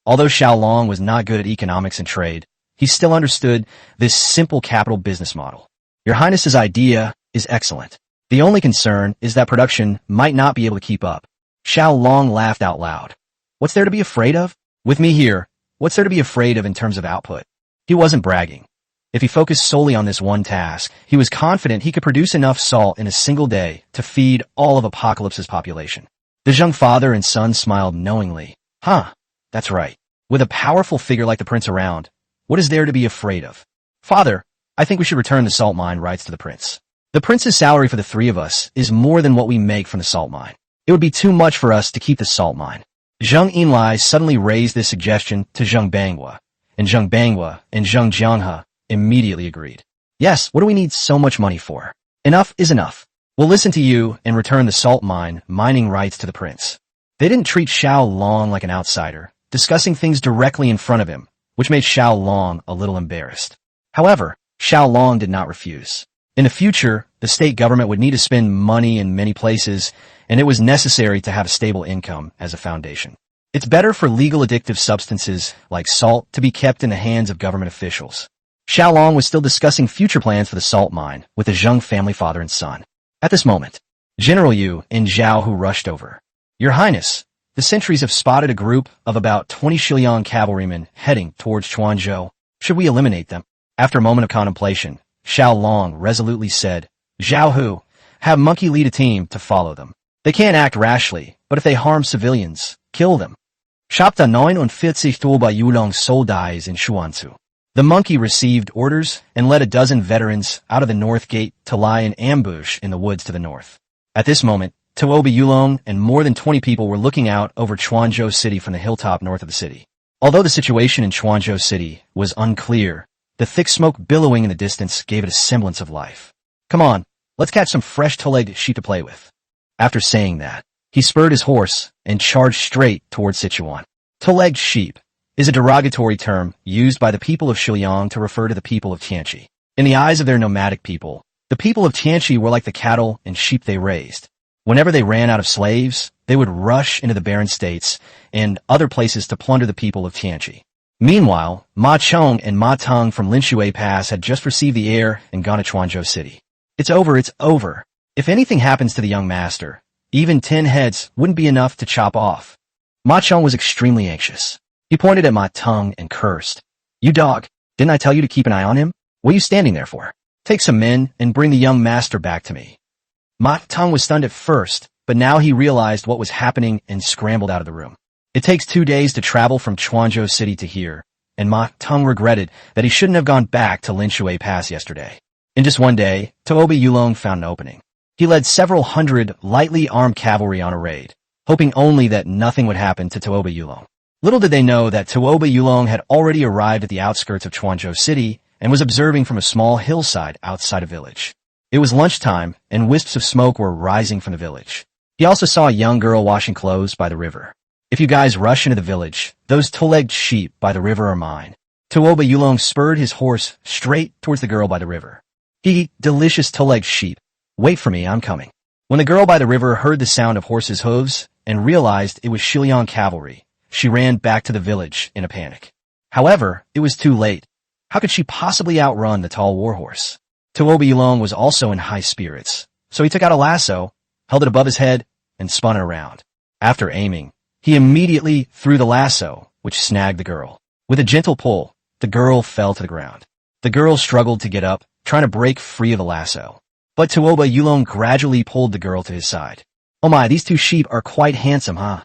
B: Although Xiao Long was not good at economics and trade, he still understood this simple capital business model. Your Highness's idea is excellent. The only concern is that production might not be able to keep up. Xiao Long laughed out loud. What's there to be afraid of? With me here, what's there to be afraid of in terms of output? He wasn't bragging. If he focused solely on this one task, he was confident he could produce enough salt in a single day to feed all of Apocalypse's population. The Zheng father and son smiled knowingly. Huh, that's right. With a powerful figure like the prince around, what is there to be afraid of? Father, I think we should return the salt mine rights to the prince. The prince's salary for the three of us is more than what we make from the salt mine. It would be too much for us to keep the salt mine. Zheng Yinlai suddenly raised this suggestion to Zheng Banghua, and Zheng Banghua and Zheng Jianghe immediately agreed. Yes, what do we need so much money for? Enough is enough. We'll listen to you and return the salt mine mining rights to the prince. They didn't treat Xiao Long like an outsider, discussing things directly in front of him, which made Xiao Long a little embarrassed. However, Xiao Long did not refuse. In the future, the state government would need to spend money in many places, and it was necessary to have a stable income as a foundation. It's better for legal addictive substances like salt to be kept in the hands of government officials. Xiao Long was still discussing future plans for the salt mine with the Zheng family father and son. At this moment, General Yu and Zhao Hu rushed over. Your Highness, the sentries have spotted a group of about 20 Shiliang cavalrymen heading towards Chuanzhou. Should we eliminate them? After a moment of contemplation, Xiao Long resolutely said, Zhao Hu, have Monkey lead a team to follow them. They can't act rashly, but if they harm civilians, kill them. Chapter 49 by Yulong Soldais in Shuanzu. The monkey received orders and led a dozen veterans out of the north gate to lie in ambush in the woods to the north. At this moment, Tuoba Yulong and more than 20 people were looking out over Chuanzhou City from the hilltop north of the city. Although the situation in Chuanzhou City was unclear, the thick smoke billowing in the distance gave it a semblance of life. Come on, let's catch some fresh two-legged sheep to play with. After saying that, he spurred his horse and charged straight towards Sichuan. Two-legged sheep is a derogatory term used by the people of Shiliang to refer to the people of Tianqi. In the eyes of their nomadic people, the people of Tianqi were like the cattle and sheep they raised. Whenever they ran out of slaves, they would rush into the barren states and other places to plunder the people of Tianqi. Meanwhile, Ma Chong and Ma Teng from Linshui Pass had just received the heir and gone to Chuanzhou City. It's over, it's over. If anything happens to the young master, even 10 heads wouldn't be enough to chop off. Ma Chong was extremely anxious. He pointed at Ma Teng and cursed. You dog, didn't I tell you to keep an eye on him? What are you standing there for? Take some men and bring the young master back to me. Ma Teng was stunned at first, but now he realized what was happening and scrambled out of the room. It takes 2 days to travel from Chuanzhou City to here, and Ma Teng regretted that he shouldn't have gone back to Linshui Pass yesterday. In just one day, Tuoba Yulong found an opening. He led several hundred lightly armed cavalry on a raid, hoping only that nothing would happen to Tuoba Yulong. Little did they know that Tuoba Yulong had already arrived at the outskirts of Chuanzhou City and was observing from a small hillside outside a village. It was lunchtime, and wisps of smoke were rising from the village. He also saw a young girl washing clothes by the river. If you guys rush into the village, those two-legged sheep by the river are mine. Tuoba Yulong spurred his horse straight towards the girl by the river. Delicious two-legged sheep. Wait for me, I'm coming. When the girl by the river heard the sound of horses' hooves and realized it was Shiliang cavalry, she ran back to the village in a panic. However, it was too late. How could she possibly outrun the tall warhorse? Tuoba Yulong was also in high spirits, so he took out a lasso, held it above his head, and spun it around. After aiming, he immediately threw the lasso, which snagged the girl. With a gentle pull, the girl fell to the ground. The girl struggled to get up, trying to break free of the lasso. But Tuoba Yulong gradually pulled the girl to his side. Oh my, these two sheep are quite handsome, huh?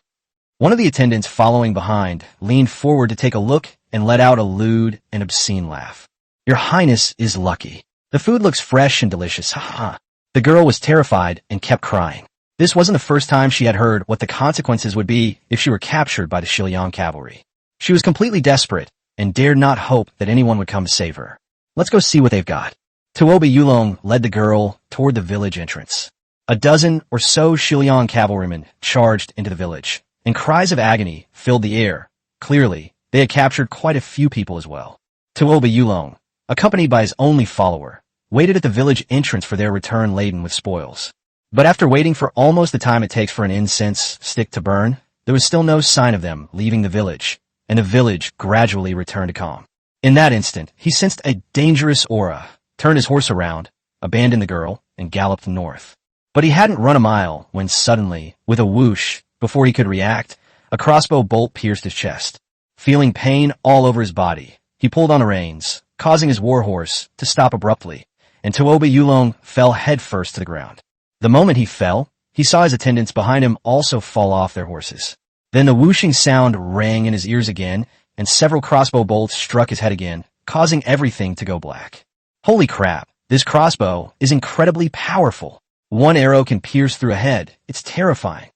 B: One of the attendants following behind leaned forward to take a look and let out a lewd and obscene laugh. Your Highness is lucky. The food looks fresh and delicious, ha. The girl was terrified and kept crying. This wasn't the first time she had heard what the consequences would be if she were captured by the Shiliang cavalry. She was completely desperate and dared not hope that anyone would come to save her. Let's go see what they've got. Tuoba Yulong led the girl toward the village entrance. A dozen or so Shiliang cavalrymen charged into the village, and cries of agony filled the air. Clearly, they had captured quite a few people as well. Tuoba Yulong, accompanied by his only follower, waited at the village entrance for their return laden with spoils. But after waiting for almost the time it takes for an incense stick to burn, there was still no sign of them leaving the village, and the village gradually returned to calm. In that instant, he sensed a dangerous aura, turned his horse around, abandoned the girl, and galloped north. But he hadn't run a mile when suddenly, with a whoosh, before he could react, a crossbow bolt pierced his chest. Feeling pain all over his body, he pulled on the reins, causing his warhorse to stop abruptly, and Tuoba Yulong fell headfirst to the ground. The moment he fell, he saw his attendants behind him also fall off their horses. Then the whooshing sound rang in his ears again, and several crossbow bolts struck his head again, causing everything to go black. Holy crap, this crossbow is incredibly powerful. One arrow can pierce through a head. It's terrifying.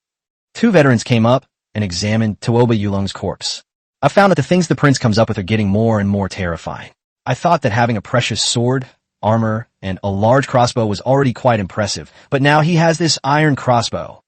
B: Two veterans came up and examined Tuoba Yulong's corpse. I found that the things the prince comes up with are getting more and more terrifying. I thought that having a precious sword, armor, and a large crossbow was already quite impressive, but now he has this iron crossbow.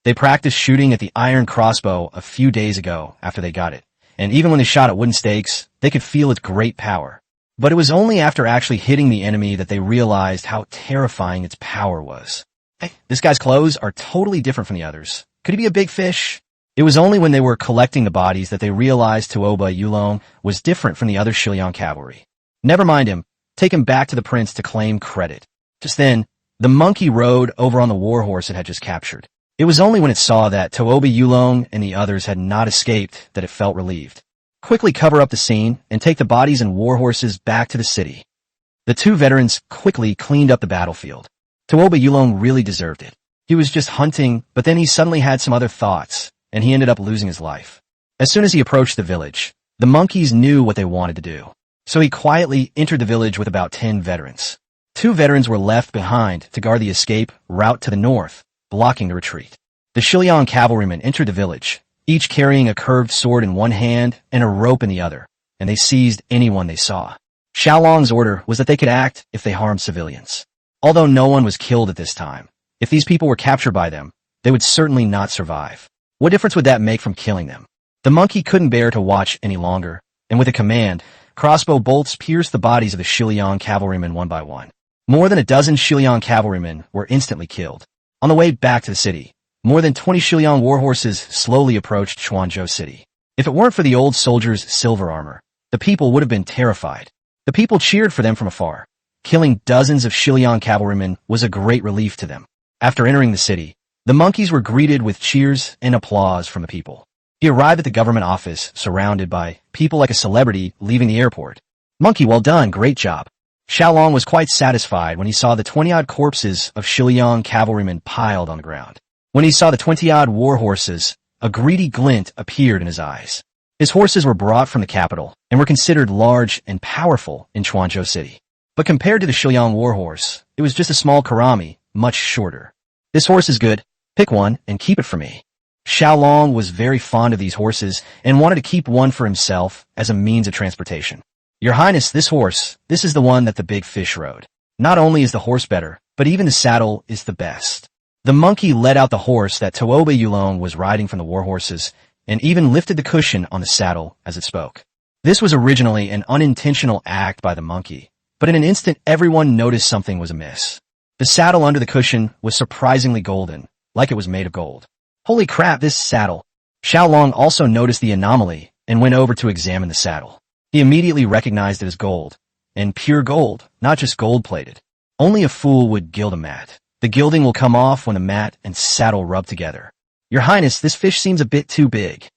B: They practiced shooting at the iron crossbow a few days ago after they got it, and even when they shot at wooden stakes, they could feel its great power. But it was only after actually hitting the enemy that they realized how terrifying its power was. Hey, this guy's clothes are totally different from the others. Could he be a big fish? It was only when they were collecting the bodies that they realized Tuoba Yulong was different from the other Xiao Long cavalry. Never mind him. Take him back to the prince to claim credit. Just then, the monkey rode over on the warhorse it had just captured. It was only when it saw that Tuoba Yulong and the others had not escaped that it felt relieved. Quickly cover up the scene and take the bodies and warhorses back to the city. The two veterans quickly cleaned up the battlefield. Tuoba Yulong really deserved it. He was just hunting, but then he suddenly had some other thoughts, and he ended up losing his life. As soon as he approached the village, the monkeys knew what they wanted to do. So he quietly entered the village with about 10 veterans. 2 veterans were left behind to guard the escape route to the north, blocking the retreat. The Xiao Long cavalrymen entered the village, each carrying a curved sword in one hand and a rope in the other, and they seized anyone they saw. Xiao Long's order was that they could act if they harmed civilians. Although no one was killed at this time, if these people were captured by them, they would certainly not survive. What difference would that make from killing them? The monkey couldn't bear to watch any longer, and with a command, crossbow bolts pierced the bodies of the Xiao Long cavalrymen one by one. More than a dozen Xiao Long cavalrymen were instantly killed. On the way back to the city, more than 20 Xiao Long warhorses slowly approached Quanzhou City. If it weren't for the old soldiers' silver armor, the people would have been terrified. The people cheered for them from afar. Killing dozens of Xiao Long cavalrymen was a great relief to them. After entering the city, the monkeys were greeted with cheers and applause from the people. He arrived at the government office, surrounded by people like a celebrity leaving the airport. Monkey, well done, great job. Xiao Long was quite satisfied when he saw the 20-odd corpses of Xiao Long cavalrymen piled on the ground. When he saw the 20-odd war horses, a greedy glint appeared in his eyes. His horses were brought from the capital and were considered large and powerful in Quanzhou City. But compared to the Xiao Long war horse, it was just a small karami, much shorter. This horse is good. Pick one and keep it for me. Xiao Long was very fond of these horses and wanted to keep one for himself as a means of transportation. Your Highness, this horse, this is the one that the big fish rode. Not only is the horse better, but even the saddle is the best. The monkey led out the horse that Tuoba Yulong was riding from the war horses and even lifted the cushion on the saddle as it spoke. This was originally an unintentional act by the monkey, but in an instant everyone noticed something was amiss. The saddle under the cushion was surprisingly golden, like it was made of gold. Holy crap, this saddle! Xiao Long also noticed the anomaly and went over to examine the saddle. He immediately recognized it as gold, and pure gold, not just gold-plated. Only a fool would gild a mat. The gilding will come off when the mat and saddle rub together. Your Highness, this fish seems a bit too big.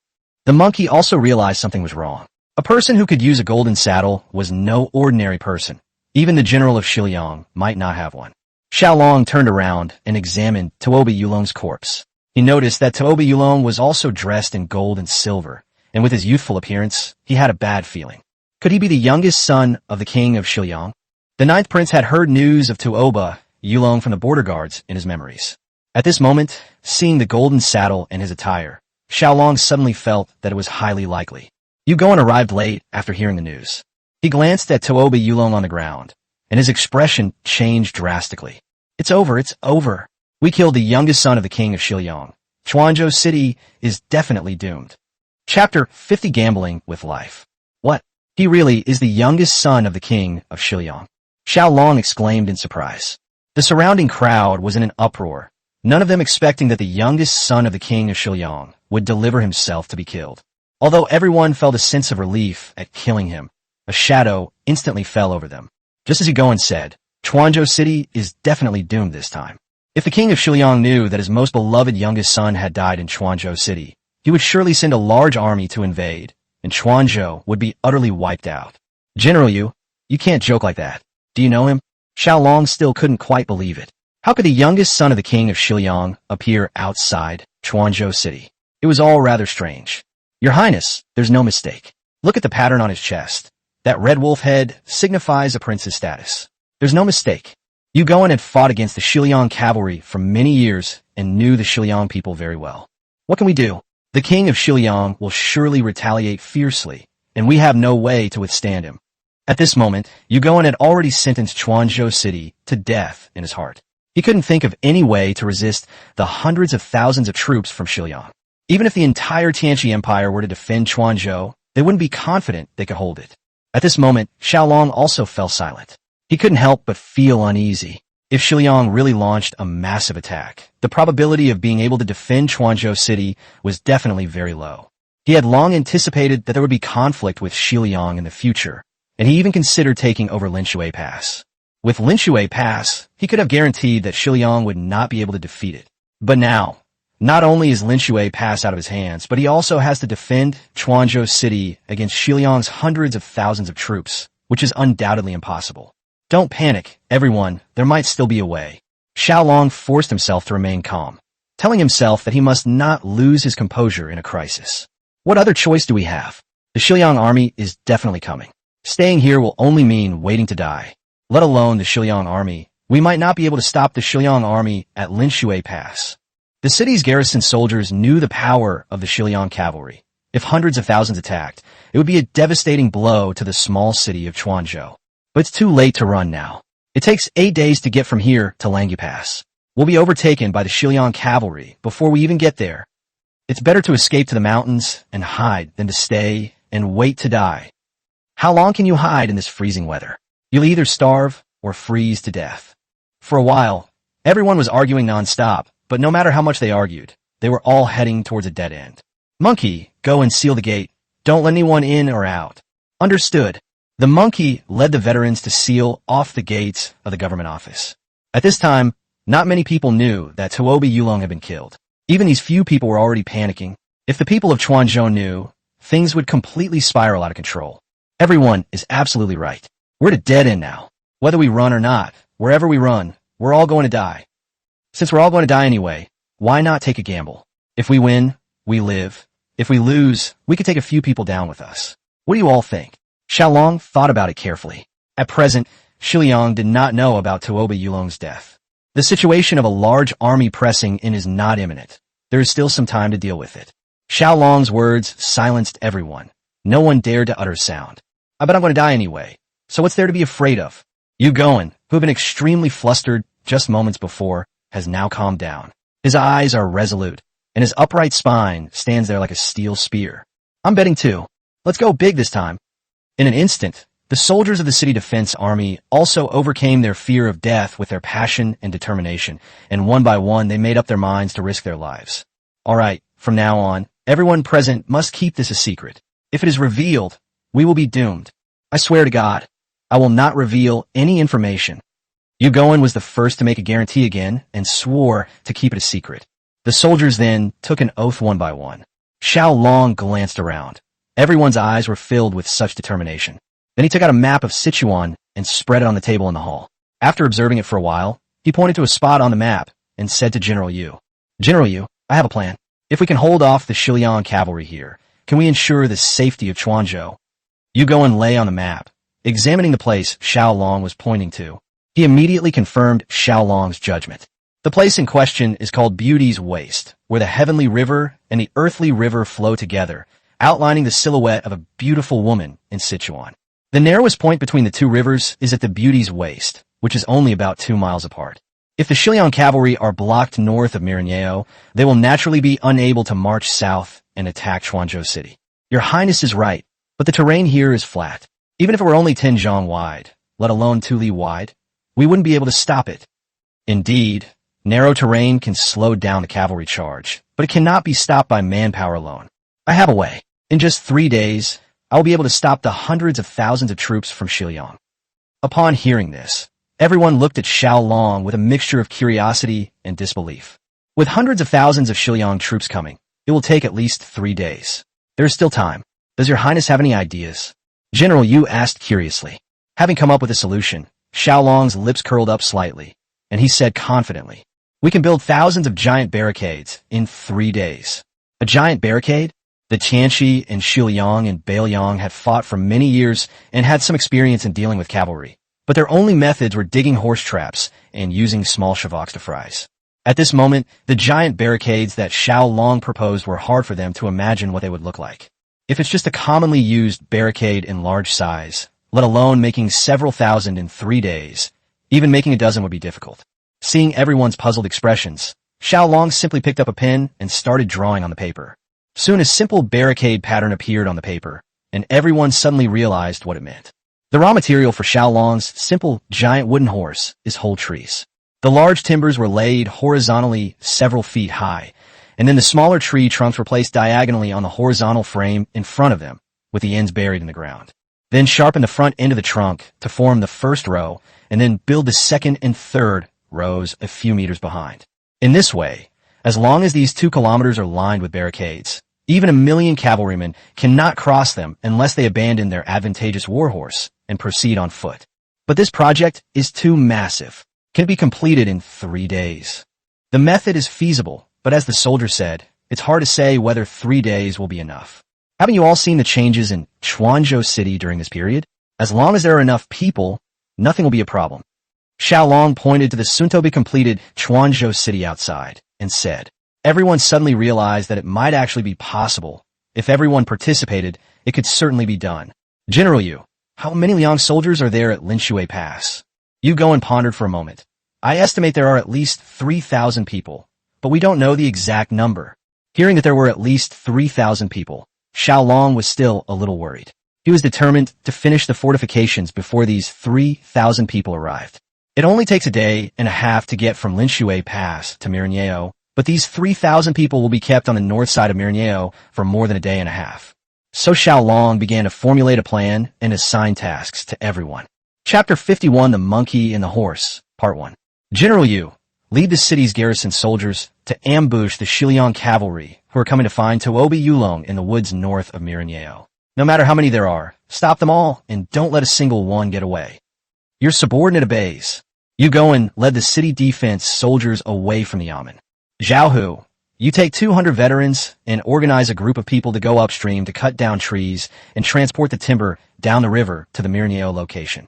B: The monkey also realized something was wrong. A person who could use a golden saddle was no ordinary person. Even the general of Xiao Long might not have one. Xiao Long turned around and examined Tuoba Yulong's corpse. He noticed that Tuoba Yulong was also dressed in gold and silver, and with his youthful appearance, he had a bad feeling. Could he be the youngest son of the king of Xiao Long? The 9th prince had heard news of Tuoba Yulong from the border guards in his memories. At this moment, seeing the golden saddle and his attire, Xiao Long suddenly felt that it was highly likely. Yugon arrived late after hearing the news. He glanced at Tuoba Yulong on the ground, and his expression changed drastically. It's over, it's over. We killed the youngest son of the king of Xiao Long. Quanzhou City is definitely doomed. Chapter 50, Gambling with Life. What? He really is the youngest son of the king of Xiao Long. Xiao Long exclaimed in surprise. The surrounding crowd was in an uproar, none of them expecting that the youngest son of the king of Xiao Long would deliver himself to be killed. Although everyone felt a sense of relief at killing him, a shadow instantly fell over them. Just as Yugon said, Quanzhou City is definitely doomed this time. If the king of Xiao Long knew that his most beloved youngest son had died in Quanzhou City, he would surely send a large army to invade, and Quanzhou would be utterly wiped out. General Yu, You can't joke like that. Do you know him? Xiao Long still couldn't quite believe it. How could the youngest son of the king of Xiliang appear outside Chuanzhou City? It was all rather strange. Your Highness, there's no mistake. Look at the pattern on his chest. That red wolf head signifies a prince's status. There's no mistake. Yu Guan had fought against the Xiliang cavalry for many years and knew the Xiliang people very well. What can we do? The king of Xiliang will surely retaliate fiercely, and we have no way to withstand him. At this moment, Yu Guan had already sentenced Chuanzhou City to death in his heart. He couldn't think of any way to resist the hundreds of thousands of troops from Xiliang. Even if the entire Tianqi Empire were to defend Chuanzhou, they wouldn't be confident they could hold it. At this moment, Xiao Long also fell silent. He couldn't help but feel uneasy. If Xiliang really launched a massive attack, the probability of being able to defend Chuanzhou City was definitely very low. He had long anticipated that there would be conflict with Xiliang in the future, and he even considered taking over Linshui Pass. With Linshui Pass, he could have guaranteed that Xiliang would not be able to defeat it. But now, not only is Linshui Pass out of his hands, but he also has to defend Chuanzhou City against Xiliang's hundreds of thousands of troops, which is undoubtedly impossible. Don't panic, everyone, there might still be a way. Xiao Long forced himself to remain calm, telling himself that he must not lose his composure in a crisis. What other choice do we have? The Xiliang army is definitely coming. Staying here will only mean waiting to die. Let alone the Xiliang army. We might not be able to stop the Xiliang army at Linshui Pass. The city's garrison soldiers knew the power of the Xiliang cavalry. If hundreds of thousands attacked, it would be a devastating blow to the small city of Chuanzhou. But it's too late to run now. It takes 8 days to get from here to Langyu Pass. We'll be overtaken by the Xiliang cavalry before we even get there. It's better to escape to the mountains and hide than to stay and wait to die. How long can you hide in this freezing weather? You'll either starve or freeze to death. For a while, everyone was arguing non-stop, but no matter how much they argued, they were all heading towards a dead end. Monkey, go and seal the gate. Don't let anyone in or out. Understood. The monkey led the veterans to seal off the gates of the government office. At this time, not many people knew that Tuobi Yulong had been killed. Even these few people were already panicking. If the people of Chuanzhou knew, things would completely spiral out of control. Everyone is absolutely right. We're at a dead end now. Whether we run or not, wherever we run, we're all going to die. Since we're all going to die anyway, why not take a gamble? If we win, we live. If we lose, we could take a few people down with us. What do you all think? Xiao Long thought about it carefully. At present, Xiliang did not know about Tuobi Yulong's death. The situation of a large army pressing in is not imminent. There is still some time to deal with it. Xiao Long's words silenced everyone. No one dared to utter sound. I bet I'm going to die anyway. So what's there to be afraid of? Yu Guan, who had been extremely flustered just moments before, has now calmed down. His eyes are resolute, and his upright spine stands there like a steel spear. I'm betting too. Let's go big this time. In an instant, the soldiers of the city defense army also overcame their fear of death with their passion and determination, and one by one they made up their minds to risk their lives. All right, from now on, everyone present must keep this a secret. If it is revealed, we will be doomed. I swear to God, I will not reveal any information. Yu Guan was the first to make a guarantee again and swore to keep it a secret. The soldiers then took an oath one by one. Xiao Long glanced around. Everyone's eyes were filled with such determination. Then he took out a map of Sichuan and spread it on the table in the hall. After observing it for a while, he pointed to a spot on the map and said to General Yu, General Yu, I have a plan. If we can hold off the Xiliang cavalry here, can we ensure the safety of Chuanzhou? Yu Guan lay on the map, examining the place Xiao Long was pointing to. He immediately confirmed Xiao Long's judgment. The place in question is called Beauty's Waste, where the heavenly river and the earthly river flow together, outlining the silhouette of a beautiful woman in Sichuan. The narrowest point between the two rivers is at the Beauty's Waste, which is only about 2 miles apart. If the Xiliang cavalry are blocked north of Mirenyeo, they will naturally be unable to march south and attack Chuanzhou City. Your Highness is right, but the terrain here is flat. Even if it were only 10 zhang wide, let alone 2 li wide, we wouldn't be able to stop it. Indeed, narrow terrain can slow down the cavalry charge, but it cannot be stopped by manpower alone. I have a way. In just 3 days, I will be able to stop the hundreds of thousands of troops from Xiliang. Upon hearing this, everyone looked at Xiao Long with a mixture of curiosity and disbelief. With hundreds of thousands of Xiliang troops coming, it will take at least 3 days. There is still time. Does your Highness have any ideas? General Yu asked curiously. Having come up with a solution, Xiao Long's lips curled up slightly, and he said confidently, "We can build thousands of giant barricades in 3 days." A giant barricade? The Tianxi and Xiaoliang and Beiliang had fought for many years and had some experience in dealing with cavalry, but their only methods were digging horse traps and using small shavoks to fries. At this moment, the giant barricades that Xiao Long proposed were hard for them to imagine what they would look like. If it's just a commonly used barricade in large size, let alone making several thousand in 3 days, even making a dozen would be difficult. Seeing everyone's puzzled expressions, Xiao Long simply picked up a pen and started drawing on the paper. Soon a simple barricade pattern appeared on the paper, and everyone suddenly realized what it meant. The raw material for Xiao Long's simple, giant wooden horse is whole trees. The large timbers were laid horizontally several feet high, and then the smaller tree trunks were placed diagonally on the horizontal frame in front of them, with the ends buried in the ground. Then sharpen the front end of the trunk to form the first row, and then build the second and third rows a few meters behind. In this way, as long as these 2 kilometers are lined with barricades, even 1,000,000 cavalrymen cannot cross them unless they abandon their advantageous warhorse and proceed on foot. But this project is too massive. Can it be completed in 3 days? The method is feasible, but as the soldier said, it's hard to say whether 3 days will be enough. Haven't you all seen the changes in Chuanzhou City during this period? As long as there are enough people, nothing will be a problem. Xiao Long pointed to the soon-to-be-completed Chuanzhou City outside and said, everyone suddenly realized that it might actually be possible. If everyone participated, it could certainly be done. General Yu, how many Liang soldiers are there at Linshui Pass? Yu Goen pondered for a moment. I estimate there are at least 3,000 people, but we don't know the exact number. Hearing that there were at least 3,000 people, Xiao Long was still a little worried. He was determined to finish the fortifications before these 3,000 people arrived. It only takes a day and a half to get from Linshui Pass to Mirenyeo, but these 3,000 people will be kept on the north side of Mirenyeo for more than a day and a half. So Xiao Long began to formulate a plan and assign tasks to everyone. Chapter 51, The Monkey and the Horse, Part 1. General Yu, lead the city's garrison soldiers to ambush the Xiliang cavalry who are coming to find Tuobi Yulong in the woods north of Mirenyeo. No matter how many there are, stop them all and don't let a single one get away. Your subordinate obeys. Yu Goen led the city defense soldiers away from the yamen. Zhao Hu, you take 200 veterans and organize a group of people to go upstream to cut down trees and transport the timber down the river to the Mirenyeo location.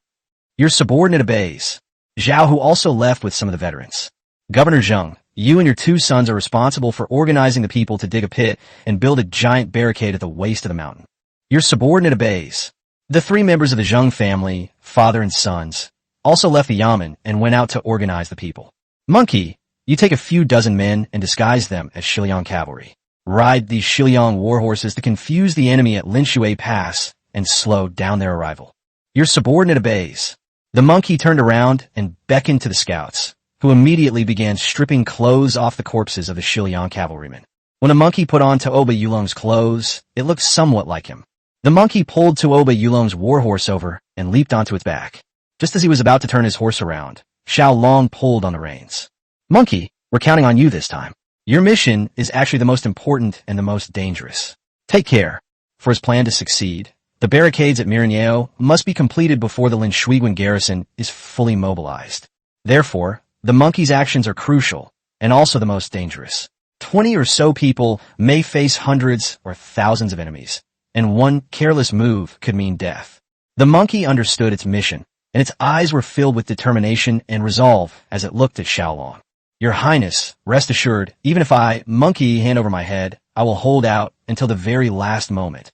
B: Your subordinate obeys. Zhao Hu also left with some of the veterans. Governor Zheng, you and your 2 sons are responsible for organizing the people to dig a pit and build a giant barricade at the waist of the mountain. Your subordinate obeys. The 3 members of the Zheng family, father and sons, also left the yamen and went out to organize the people. Monkey, you take a few dozen men and disguise them as Xiliang cavalry. Ride these Xiliang warhorses to confuse the enemy at Linshui Pass and slow down their arrival. Your subordinate obeys. The monkey turned around and beckoned to the scouts, who immediately began stripping clothes off the corpses of the Xiliang cavalrymen. When the monkey put on Tuoba Yulong's clothes, it looked somewhat like him. The monkey pulled Tuoba Yulong's warhorse over and leaped onto its back. Just as he was about to turn his horse around, Xiao Long pulled on the reins. Monkey, we're counting on you this time. Your mission is actually the most important and the most dangerous. Take care. For his plan to succeed, the barricades at Mirenyeo must be completed before the Linshuiguan garrison is fully mobilized. Therefore, the monkey's actions are crucial and also the most dangerous. 20 or so people may face hundreds or thousands of enemies, and one careless move could mean death. The monkey understood its mission, and its eyes were filled with determination and resolve as it looked at Xiao Long. Your Highness, rest assured, even if I, monkey, hand over my head, I will hold out until the very last moment.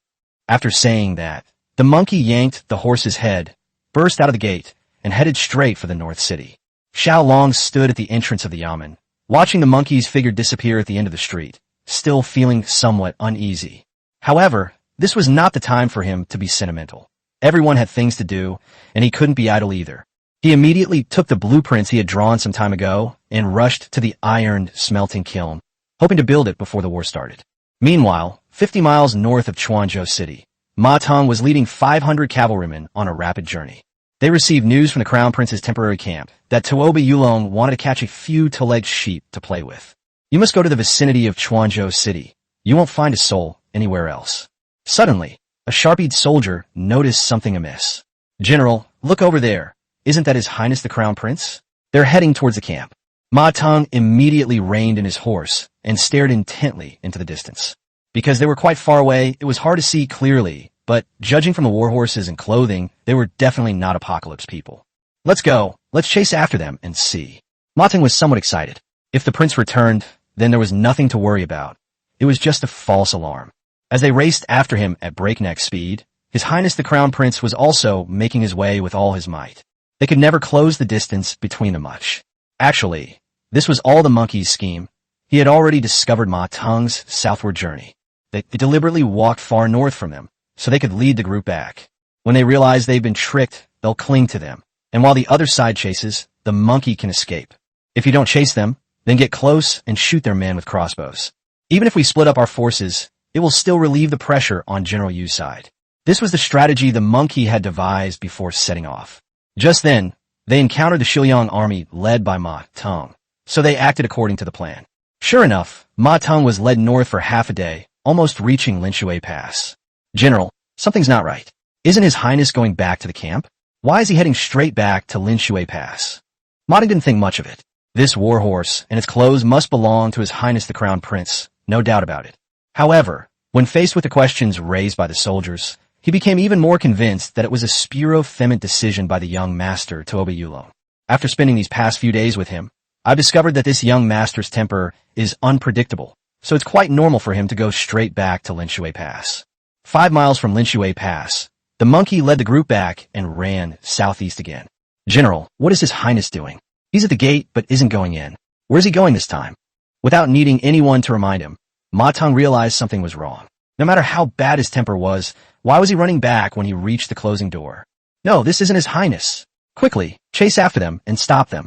B: After saying that, the monkey yanked the horse's head, burst out of the gate, and headed straight for the North City. Xiao Long stood at the entrance of the yamen, watching the monkey's figure disappear at the end of the street, still feeling somewhat uneasy. However, this was not the time for him to be sentimental. Everyone had things to do, and he couldn't be idle either. He immediately took the blueprints he had drawn some time ago and rushed to the iron smelting kiln, hoping to build it before the war started. Meanwhile, 50 miles north of Chuanzhou City, Ma Tong was leading 500 cavalrymen on a rapid journey. They received news from the Crown Prince's temporary camp that Tuoba Yulong wanted to catch a few two-legged sheep to play with. You must go to the vicinity of Chuanzhou City. You won't find a soul anywhere else. Suddenly, a sharp-eyed soldier noticed something amiss. General, Look over there. Isn't that His Highness the Crown Prince? They're heading towards the camp. Ma Teng immediately reined in his horse and stared intently into the distance. Because they were quite far away, it was hard to see clearly, but judging from the warhorses and clothing, they were definitely not apocalypse people. Let's go. Let's chase after them and see. Ma Teng was somewhat excited. If the prince returned, then there was nothing to worry about. It was just a false alarm. As they raced after him at breakneck speed, His Highness the Crown Prince was also making his way with all his might. They could never close the distance between them much. Actually, this was all the monkey's scheme. He had already discovered Ma Teng's southward journey. They deliberately walked far north from them, so they could lead the group back. When they realize they've been tricked, they'll cling to them. And while the other side chases, the monkey can escape. If you don't chase them, then get close and shoot their men with crossbows. Even if we split up our forces, it will still relieve the pressure on General Yu's side. This was the strategy the monkey had devised before setting off. Just then, they encountered the Xiao Long army led by Ma Teng, so they acted according to the plan. Sure enough, Ma Teng was led north for half a day, almost reaching Linshui Pass. General, something's not right. Isn't His Highness going back to the camp? Why is he heading straight back to Linshui Pass? Ma Teng didn't think much of it. This warhorse and its clothes must belong to His Highness the Crown Prince, no doubt about it. However, when faced with the questions raised by the soldiers, he became even more convinced that it was a spuro-fement decision by the young master to obey Yulong. After spending these past few days with him, I've discovered that this young master's temper is unpredictable, so it's quite normal for him to go straight back to Linshui Pass. 5 miles from Linshui Pass, the monkey led the group back and ran southeast again. General, what is His Highness doing? He's at the gate but isn't going in. Where's he going this time? Without needing anyone to remind him, Ma Teng realized something was wrong. No matter how bad his temper was, why was he running back when he reached the closing door? No, this isn't His Highness. Quickly, chase after them and stop them.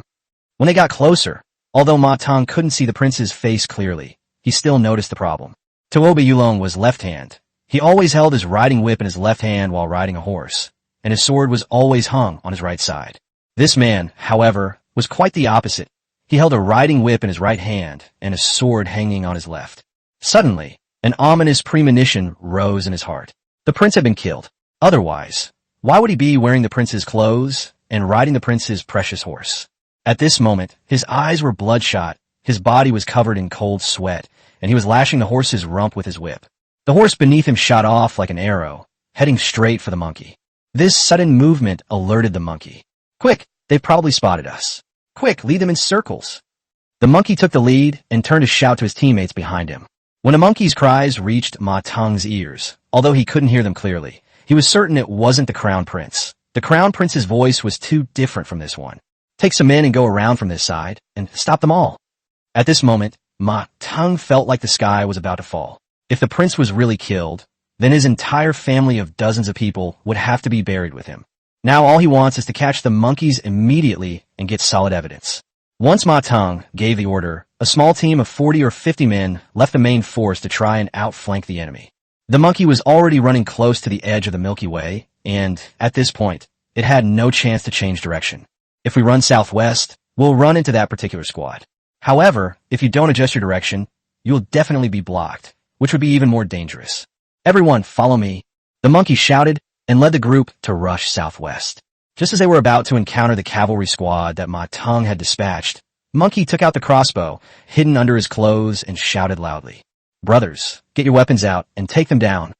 B: When they got closer, although Ma Teng couldn't see the prince's face clearly, he still noticed the problem. Tuoba Yulong was left-hand. He always held his riding whip in his left hand while riding a horse, and his sword was always hung on his right side. This man, however, was quite the opposite. He held a riding whip in his right hand and a sword hanging on his left. Suddenly, an ominous premonition rose in his heart. The prince had been killed. Otherwise, why would he be wearing the prince's clothes and riding the prince's precious horse? At this moment, his eyes were bloodshot, his body was covered in cold sweat, and he was lashing the horse's rump with his whip. The horse beneath him shot off like an arrow, heading straight for the monkey. This sudden movement alerted the monkey. Quick, they've probably spotted us. Quick, lead them in circles. The monkey took the lead and turned to shout to his teammates behind him. When the monkey's cries reached Ma Teng's ears, although he couldn't hear them clearly, he was certain it wasn't the Crown Prince. The Crown Prince's voice was too different from this one. Take some men and go around from this side, and stop them all. At this moment, Ma Teng felt like the sky was about to fall. If the prince was really killed, then his entire family of dozens of people would have to be buried with him. Now all he wants is to catch the monkeys immediately and get solid evidence. Once Ma Teng gave the order, a small team of 40 or 50 men left the main force to try and outflank the enemy. The monkey was already running close to the edge of the Milky Way, and, at this point, it had no chance to change direction. If we run southwest, we'll run into that particular squad. However, if you don't adjust your direction, you'll definitely be blocked, which would be even more dangerous. Everyone, follow me. The monkey shouted and led the group to rush southwest. Just as they were about to encounter the cavalry squad that Ma Teng had dispatched, Monkey took out the crossbow, hidden under his clothes, and shouted loudly, "Brothers, get your weapons out and take them down."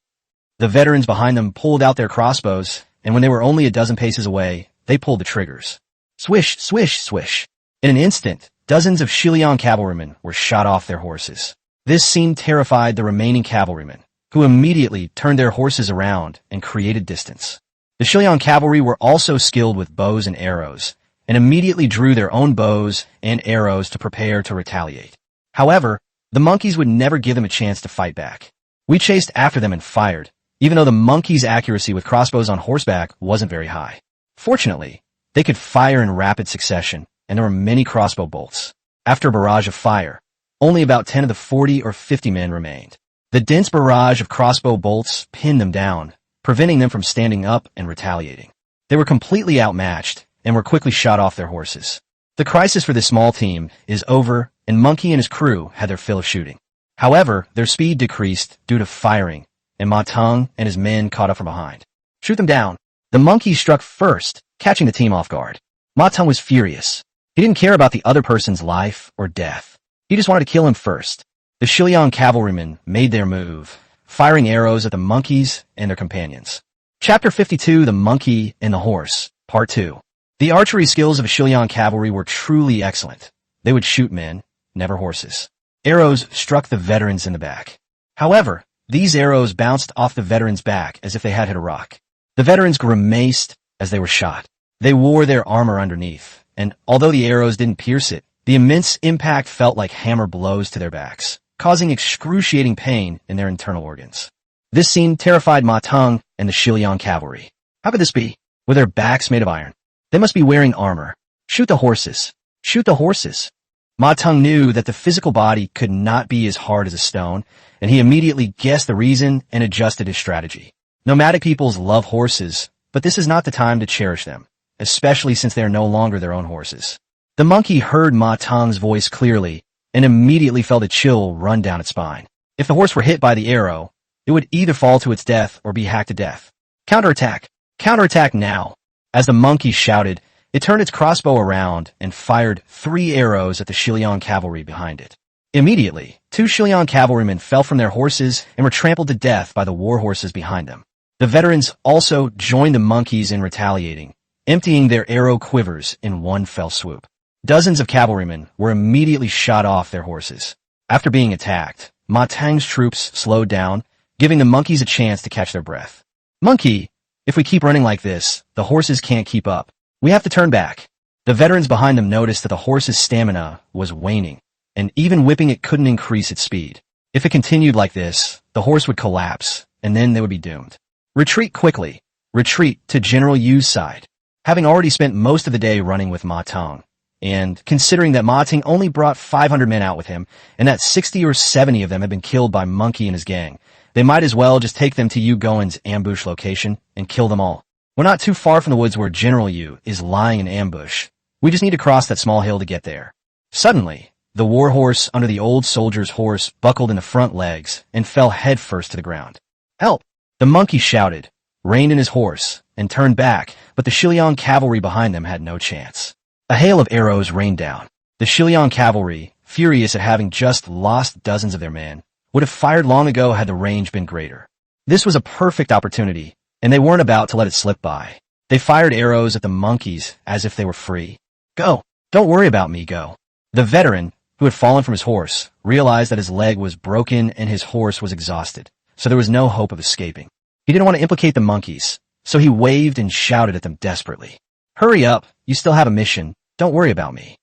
B: The veterans behind them pulled out their crossbows, and when they were only a dozen paces away, they pulled the triggers. Swish, swish, swish. In an instant, dozens of Xiao cavalrymen were shot off their horses. This scene terrified the remaining cavalrymen, who immediately turned their horses around and created distance. The Xiao cavalry were also skilled with bows and arrows, and immediately drew their own bows and arrows to prepare to retaliate. However, the monkeys would never give them a chance to fight back. We chased after them and fired, even though the monkeys' accuracy with crossbows on horseback wasn't very high. Fortunately, they could fire in rapid succession, and there were many crossbow bolts. After a barrage of fire, only about 10 of the 40 or 50 men remained. The dense barrage of crossbow bolts pinned them down, preventing them from standing up and retaliating. They were completely outmatched and were quickly shot off their horses. The crisis for this small team is over, and Monkey and his crew had their fill of shooting. However, their speed decreased due to firing, and Ma Teng and his men caught up from behind. "Shoot them down. The monkey struck first, catching the team off guard. Ma Teng was furious. He didn't care about the other person's life or death. He just wanted to kill him first. The Xiao cavalrymen made their move, firing arrows at the monkeys and their companions. Chapter 52, The Monkey and the Horse, Part 2. The archery skills of Xiao cavalry were truly excellent. They would shoot men, never horses. Arrows struck the veterans in the back. However, these arrows bounced off the veterans' back as if they had hit a rock. The veterans grimaced as they were shot. They wore their armor underneath, and although the arrows didn't pierce it, the immense impact felt like hammer blows to their backs, causing excruciating pain in their internal organs. This scene terrified Ma Teng and the Xiao cavalry. How could this be? Were their backs made of iron? They must be wearing armor. Shoot the horses. Shoot the horses. Ma Teng knew that the physical body could not be as hard as a stone, and he immediately guessed the reason and adjusted his strategy. Nomadic peoples love horses, but this is not the time to cherish them, especially since they are no longer their own horses. The monkey heard Ma Teng's voice clearly and immediately felt a chill run down its spine. If the horse were hit by the arrow, it would either fall to its death or be hacked to death. Counterattack! Counterattack now! As the monkey shouted, it turned its crossbow around and fired 3 arrows at the Xiao cavalry behind it. Immediately, 2 Xiao cavalrymen fell from their horses and were trampled to death by the war horses behind them. The veterans also joined the monkeys in retaliating, emptying their arrow quivers in one fell swoop. Dozens of cavalrymen were immediately shot off their horses. After being attacked, Ma Teng's troops slowed down, giving the monkeys a chance to catch their breath. Monkey, if we keep running like this, the horses can't keep up. We have to turn back. The veterans behind them noticed that the horse's stamina was waning, and even whipping it couldn't increase its speed. If it continued like this, the horse would collapse, and then they would be doomed. Retreat quickly. Retreat to General Yu's side. Having already spent most of the day running with Ma Teng, and considering that Ma Teng only brought 500 men out with him, and that 60 or 70 of them had been killed by Monkey and his gang, they might as well just take them to Yu Goen's ambush location and kill them all. We're not too far from the woods where General Yu is lying in ambush. We just need to cross that small hill to get there. Suddenly, the war horse under the old soldier's horse buckled in the front legs and fell headfirst to the ground. Help! The monkey shouted, reined in his horse, and turned back, but the Xiao cavalry behind them had no chance. A hail of arrows rained down. The Xiao cavalry, furious at having just lost dozens of their men, would have fired long ago had the range been greater. This was a perfect opportunity, and they weren't about to let it slip by. They fired arrows at the monkeys as if they were free. Go! Don't worry about me, go. The veteran, who had fallen from his horse, realized that his leg was broken and his horse was exhausted, so there was no hope of escaping. He didn't want to implicate the monkeys, so he waved and shouted at them desperately. Hurry up, you still have a mission, don't worry about me.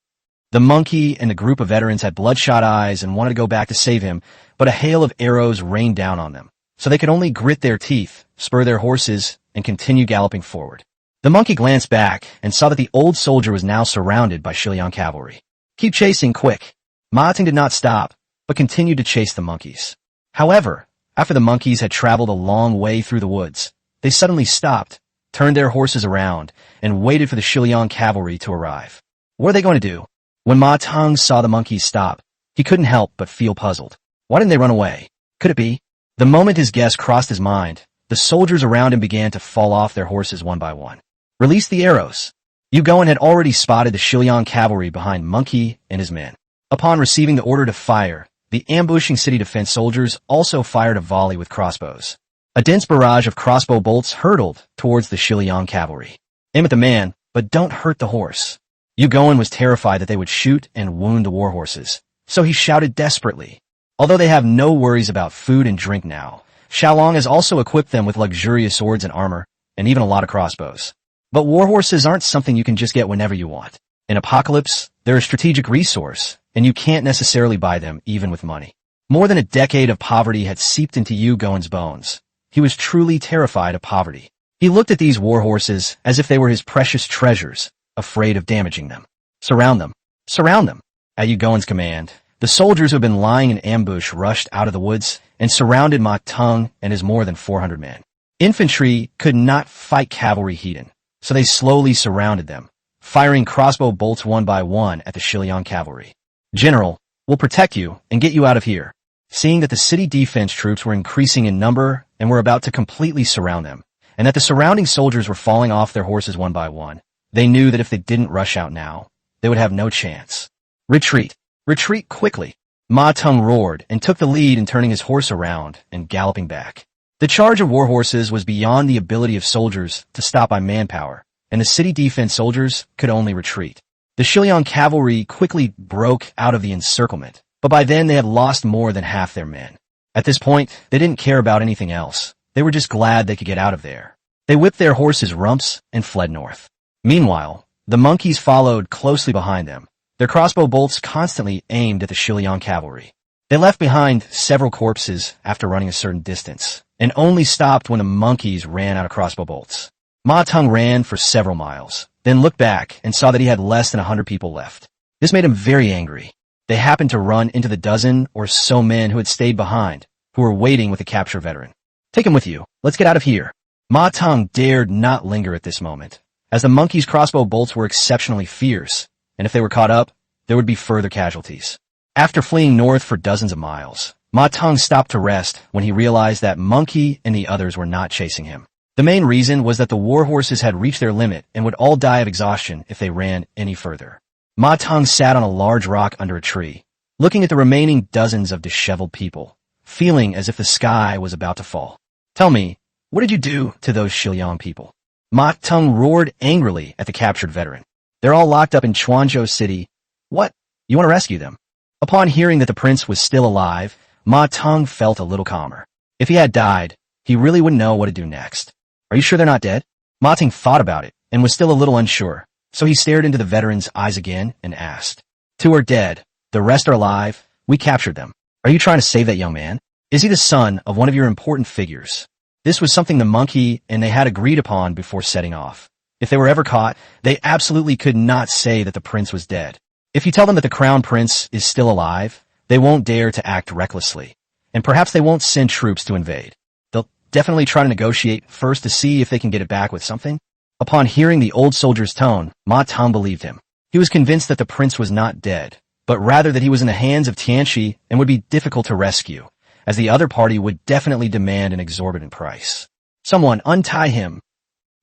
B: The monkey and the group of veterans had bloodshot eyes and wanted to go back to save him, but a hail of arrows rained down on them, so they could only grit their teeth, spur their horses, and continue galloping forward. The monkey glanced back and saw that the old soldier was now surrounded by Xiao cavalry. Keep chasing, quick. Ma Teng did not stop, but continued to chase the monkeys. However, after the monkeys had traveled a long way through the woods, they suddenly stopped, turned their horses around, and waited for the Xiao cavalry to arrive. What are they going to do? When Ma Teng saw the monkeys stop, he couldn't help but feel puzzled. Why didn't they run away? Could it be? The moment his guess crossed his mind, the soldiers around him began to fall off their horses one by one. Release the arrows. Yu Goen had already spotted the Xiao cavalry behind Monkey and his men. Upon receiving the order to fire, the ambushing city defense soldiers also fired a volley with crossbows. A dense barrage of crossbow bolts hurtled towards the Xiao cavalry. Aim at the man, but don't hurt the horse. Yu Goen was terrified that they would shoot and wound the war horses, so he shouted desperately. Although they have no worries about food and drink now, Xiao Long has also equipped them with luxurious swords and armor, and even a lot of crossbows. But war horses aren't something you can just get whenever you want. In Apocalypse, they're a strategic resource, and you can't necessarily buy them even with money. More than a decade of poverty had seeped into Yu Goen's bones. He was truly terrified of poverty. He looked at these war horses as if they were his precious treasures, afraid of damaging them. Surround them. Surround them. At Yu Goen's command, the soldiers who had been lying in ambush rushed out of the woods and surrounded Ma Teng and his more than 400 men. Infantry could not fight cavalry heathen, so they slowly surrounded them, firing crossbow bolts one by one at the Xiao cavalry. General, we'll protect you and get you out of here. Seeing that the city defense troops were increasing in number and were about to completely surround them, and that the surrounding soldiers were falling off their horses one by one. They knew that if they didn't rush out now, they would have no chance. Retreat! Retreat quickly! Ma Teng roared and took the lead in turning his horse around and galloping back. The charge of war horses was beyond the ability of soldiers to stop by manpower, and the city defense soldiers could only retreat. The Xiliang cavalry quickly broke out of the encirclement, but by then they had lost more than half their men. At this point, they didn't care about anything else. They were just glad they could get out of there. They whipped their horses' rumps and fled north. Meanwhile, the monkeys followed closely behind them, their crossbow bolts constantly aimed at the Xiao cavalry. They left behind several corpses after running a certain distance, and only stopped when the monkeys ran out of crossbow bolts. Ma Teng ran for several miles, then looked back and saw that he had less than 100 people left. This made him very angry. They happened to run into the dozen or so men who had stayed behind, who were waiting with the captured veteran. "Take him with you. Let's get out of here." Ma Teng dared not linger at this moment, as the monkeys' crossbow bolts were exceptionally fierce, and if they were caught up, there would be further casualties. After fleeing north for dozens of miles, Ma Teng stopped to rest when he realized that Monkey and the others were not chasing him. The main reason was that the war horses had reached their limit and would all die of exhaustion if they ran any further. Ma Teng sat on a large rock under a tree, looking at the remaining dozens of disheveled people, feeling as if the sky was about to fall. "Tell me, what did you do to those Xiliang people?" Ma Teng roared angrily at the captured veteran. "They're all locked up in Quanzhou City. What? You want to rescue them?" Upon hearing that the prince was still alive, Ma Teng felt a little calmer. If he had died, he really wouldn't know what to do next. "Are you sure they're not dead?" Ma Teng thought about it and was still a little unsure, so he stared into the veteran's eyes again and asked, "Two are dead. The rest are alive. We captured them. Are you trying to save that young man? Is he the son of one of your important figures?" This was something the monkey and they had agreed upon before setting off. If they were ever caught, they absolutely could not say that the prince was dead. If you tell them that the crown prince is still alive, they won't dare to act recklessly, and perhaps they won't send troops to invade. They'll definitely try to negotiate first to see if they can get it back with something. Upon hearing the old soldier's tone, Ma Teng believed him. He was convinced that the prince was not dead, but rather that he was in the hands of Tianxi and would be difficult to rescue, as the other party would definitely demand an exorbitant price. "Someone untie him.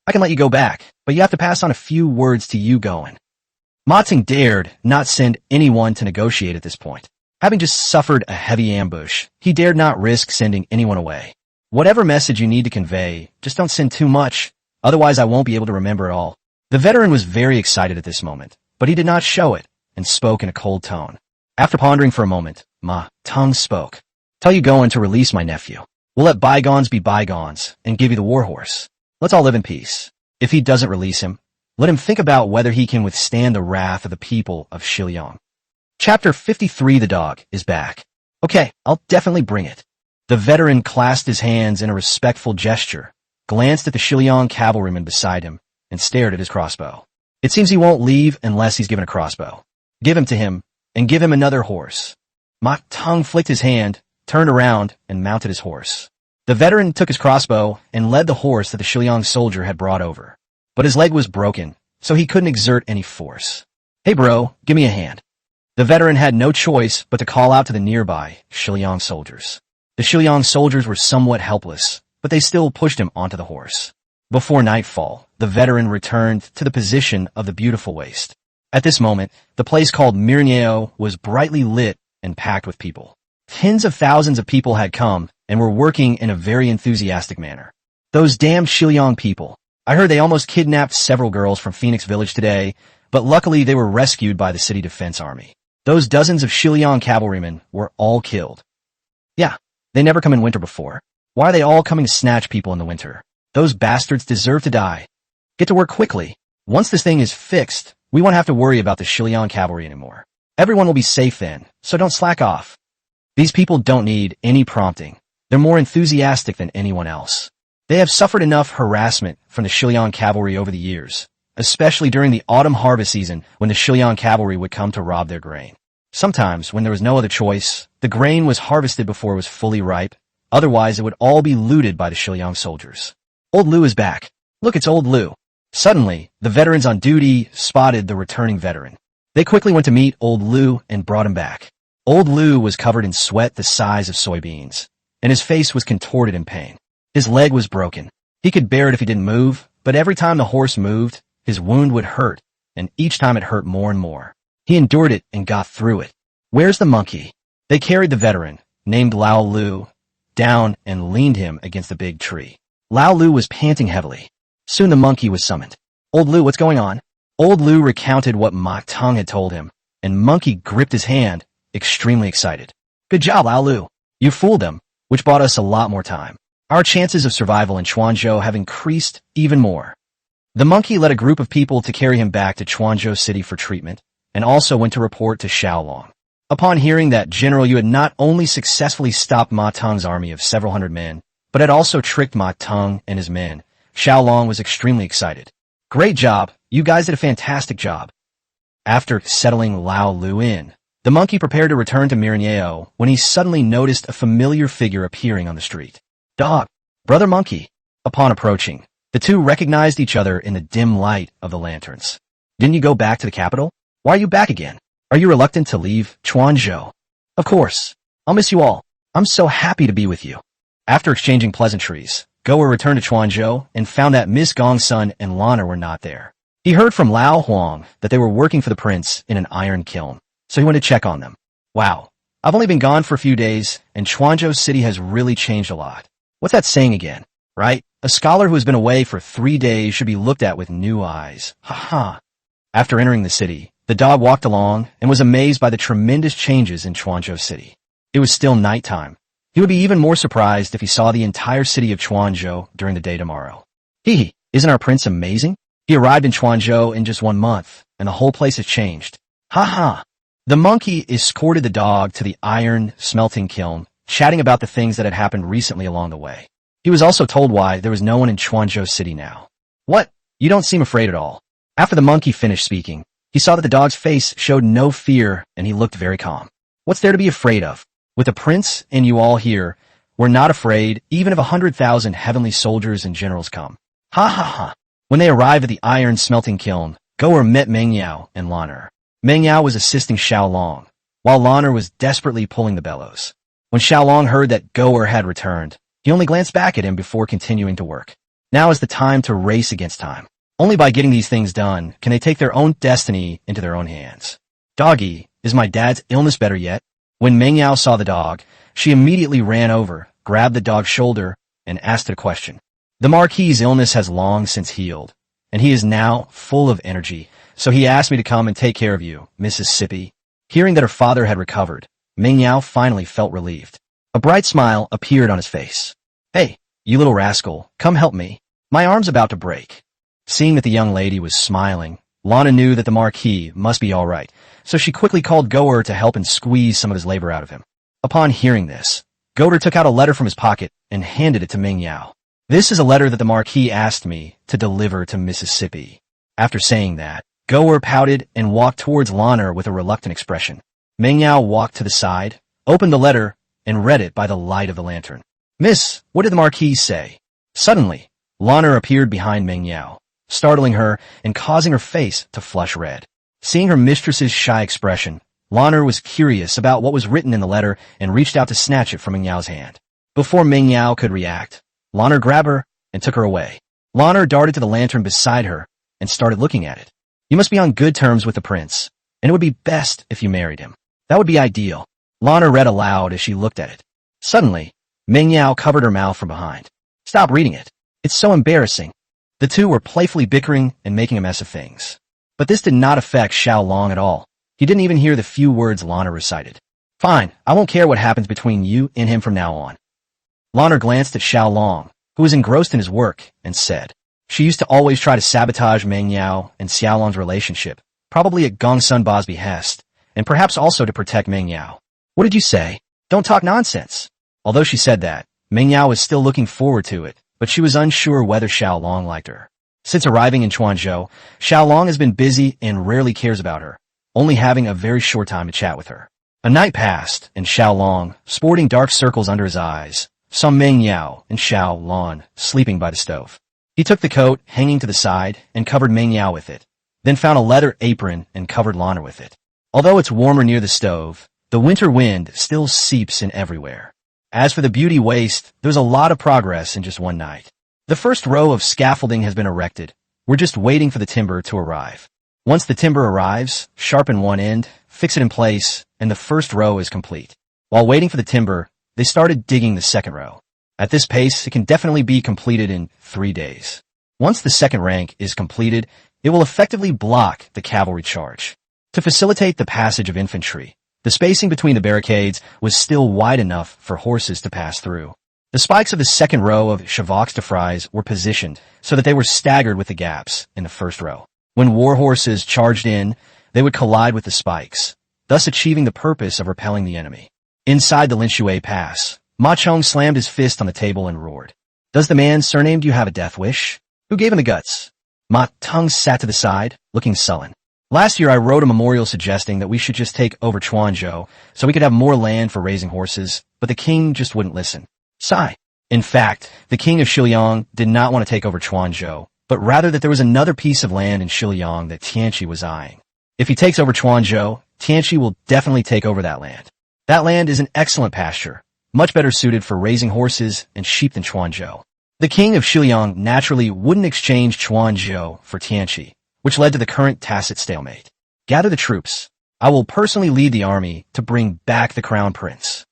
B: I can let you go back, but you have to pass on a few words to you going." Ma Teng dared not send anyone to negotiate at this point. Having just suffered a heavy ambush, he dared not risk sending anyone away. "Whatever message you need to convey, just don't send too much, otherwise I won't be able to remember it all." The veteran was very excited at this moment, but he did not show it, and spoke in a cold tone. After pondering for a moment, Ma Teng spoke. "Tell Yugoan to release my nephew. We'll let bygones be bygones, and give you the warhorse. Let's all live in peace. If he doesn't release him, let him think about whether he can withstand the wrath of the people of Xiliang." Chapter 53. The dog is back. "Okay, I'll definitely bring it." The veteran clasped his hands in a respectful gesture, glanced at the Xiliang cavalryman beside him, and stared at his crossbow. It seems he won't leave unless he's given a crossbow. Give him to him, and give him another horse. Ma Teng flicked his hand, turned around, and mounted his horse. The veteran took his crossbow and led the horse that the Xiliang soldier had brought over. But his leg was broken, so he couldn't exert any force. "Hey bro, give me a hand." The veteran had no choice but to call out to the nearby Xiliang soldiers. The Xiliang soldiers were somewhat helpless, but they still pushed him onto the horse. Before nightfall, the veteran returned to the position of the beautiful waste. At this moment, the place called Mirneo was brightly lit and packed with people. Tens of thousands of people had come and were working in a very enthusiastic manner. Those damn Xiliang people. I heard they almost kidnapped several girls from Phoenix Village today, but luckily they were rescued by the city defense army. Those dozens of Xiliang cavalrymen were all killed. Yeah, they never come in winter before. Why are they all coming to snatch people in the winter? Those bastards deserve to die. Get to work quickly. Once this thing is fixed, we won't have to worry about the Xiliang cavalry anymore. Everyone will be safe then, so don't slack off. These people don't need any prompting. They're more enthusiastic than anyone else. They have suffered enough harassment from the Xiliang cavalry over the years, especially during the autumn harvest season when the Xiliang cavalry would come to rob their grain. Sometimes, when there was no other choice, the grain was harvested before it was fully ripe. Otherwise, it would all be looted by the Xiao soldiers. Old Lu is back. Look, it's Old Lu. Suddenly, the veterans on duty spotted the returning veteran. They quickly went to meet Old Lu and brought him back. Old Lu was covered in sweat the size of soybeans, and his face was contorted in pain. His leg was broken. He could bear it if he didn't move, but every time the horse moved, his wound would hurt, and each time it hurt more and more. He endured it and got through it. Where's the monkey? They carried the veteran, named Lao Lu, down and leaned him against a big tree. Lao Lu was panting heavily. Soon the monkey was summoned. Old Lu, what's going on? Old Lu recounted what Ma Teng had told him, and Monkey gripped his hand, extremely excited. Good job, Lao Lu. You fooled them, which bought us a lot more time. Our chances of survival in Quanzhou have increased even more. The monkey led a group of people to carry him back to Quanzhou City for treatment, and also went to report to Xiao Long. Upon hearing that General Yu had not only successfully stopped Ma Teng's army of several hundred men, but had also tricked Ma Teng and his men, Xiao Long was extremely excited. Great job, you guys did a fantastic job. After settling Lao Lu in, the monkey prepared to return to Mirenyeo when he suddenly noticed a familiar figure appearing on the street. Dog, brother monkey. Upon approaching, the two recognized each other in the dim light of the lanterns. Didn't you go back to the capital? Why are you back again? Are you reluctant to leave Quanzhou? Of course. I'll miss you all. I'm so happy to be with you. After exchanging pleasantries, Goer returned to Quanzhou and found that Miss Gongsun and Lana were not there. He heard from Lao Huang that they were working for the prince in an iron kiln, so he went to check on them. Wow, I've only been gone for a few days, and Quanzhou City has really changed a lot. What's that saying again, right? A scholar who has been away for 3 days should be looked at with new eyes. Ha ha. After entering the city, the dog walked along and was amazed by the tremendous changes in Quanzhou City. It was still nighttime. He would be even more surprised if he saw the entire city of Quanzhou during the day tomorrow. Hee, isn't our prince amazing? He arrived in Quanzhou in just 1 month, and the whole place has changed. Ha ha. The monkey escorted the dog to the iron smelting kiln, chatting about the things that had happened recently along the way. He was also told why there was no one in Quanzhou City now. What? You don't seem afraid at all. After the monkey finished speaking, he saw that the dog's face showed no fear, and he looked very calm. What's there to be afraid of? With the prince and you all here, we're not afraid, even if 100,000 heavenly soldiers and generals come. Ha ha ha. When they arrived at the iron smelting kiln, Goer met Meng Yao and Lan'er. Meng Yao was assisting Xiao Long, while Lan'er was desperately pulling the bellows. When Xiao Long heard that Goer had returned, he only glanced back at him before continuing to work. Now is the time to race against time. Only by getting these things done can they take their own destiny into their own hands. Doggy, is my dad's illness better yet? When Meng Yao saw the dog, she immediately ran over, grabbed the dog's shoulder, and asked it a question. The Marquis's illness has long since healed, and he is now full of energy, so he asked me to come and take care of you, Mississippi. Hearing that her father had recovered, Meng Yao finally felt relieved. A bright smile appeared on his face. Hey, you little rascal, come help me. My arm's about to break. Seeing that the young lady was smiling, Lana knew that the Marquis must be all right, so she quickly called Goer to help and squeeze some of his labor out of him. Upon hearing this, Goer took out a letter from his pocket and handed it to Meng Yao. This is a letter that the Marquis asked me to deliver to Mississippi. After saying that, Goer pouted and walked towards Lan'er with a reluctant expression. Meng Yao walked to the side, opened the letter, and read it by the light of the lantern. Miss, what did the Marquis say? Suddenly, Lan'er appeared behind Meng Yao, startling her and causing her face to flush red. Seeing her mistress's shy expression, Lan'er was curious about what was written in the letter and reached out to snatch it from Meng Yao's hand. Before Meng Yao could react, Lan'er grabbed her and took her away. Lan'er darted to the lantern beside her and started looking at it. You must be on good terms with the prince, and it would be best if you married him. That would be ideal. Lan'er read aloud as she looked at it. Suddenly, Meng Yao covered her mouth from behind. Stop reading it. It's so embarrassing. The two were playfully bickering and making a mess of things. But this did not affect Xiao Long at all. He didn't even hear the few words Lan'er recited. Fine, I won't care what happens between you and him from now on. Lan'er glanced at Xiao Long, who was engrossed in his work, and said, she used to always try to sabotage Meng Yao and Xiao Long's relationship, probably at Gongsun Ba's behest, and perhaps also to protect Meng Yao. What did you say? Don't talk nonsense. Although she said that, Meng Yao was still looking forward to it, but she was unsure whether Xiao Long liked her. Since arriving in Quanzhou, Xiao Long has been busy and rarely cares about her, only having a very short time to chat with her. A night passed, and Xiao Long, sporting dark circles under his eyes, saw Meng Yao and Xiao Long sleeping by the stove. He took the coat hanging to the side and covered Meng Yao with it, then found a leather apron and covered Lan'er with it. Although it's warmer near the stove, the winter wind still seeps in everywhere. As for the beauty waste, there's a lot of progress in just one night. The first row of scaffolding has been erected. We're just waiting for the timber to arrive. Once the timber arrives, sharpen one end, fix it in place, and the first row is complete. While waiting for the timber, they started digging the second row. At this pace, it can definitely be completed in 3 days. Once the second rank is completed, it will effectively block the cavalry charge. To facilitate the passage of infantry, the spacing between the barricades was still wide enough for horses to pass through. The spikes of the second row of chevaux de frise were positioned so that they were staggered with the gaps in the first row. When war horses charged in, they would collide with the spikes, thus achieving the purpose of repelling the enemy. Inside the Linshui Pass, Ma Chong slammed his fist on the table and roared. Does the man surnamed you have a death wish? Who gave him the guts? Ma Tung sat to the side, looking sullen. Last year I wrote a memorial suggesting that we should just take over Chuanzhou so we could have more land for raising horses, but the king just wouldn't listen. Sigh. In fact, the king of Shiliang did not want to take over Chuanzhou, but rather that there was another piece of land in Shiliang that Tianqi was eyeing. If he takes over Chuanzhou, Tianqi will definitely take over that land. That land is an excellent pasture, much better suited for raising horses and sheep than Chuanzhou. The king of Shiliang naturally wouldn't exchange Chuanzhou for Tianqi, which led to the current tacit stalemate. Gather the troops. I will personally lead the army to bring back the crown prince.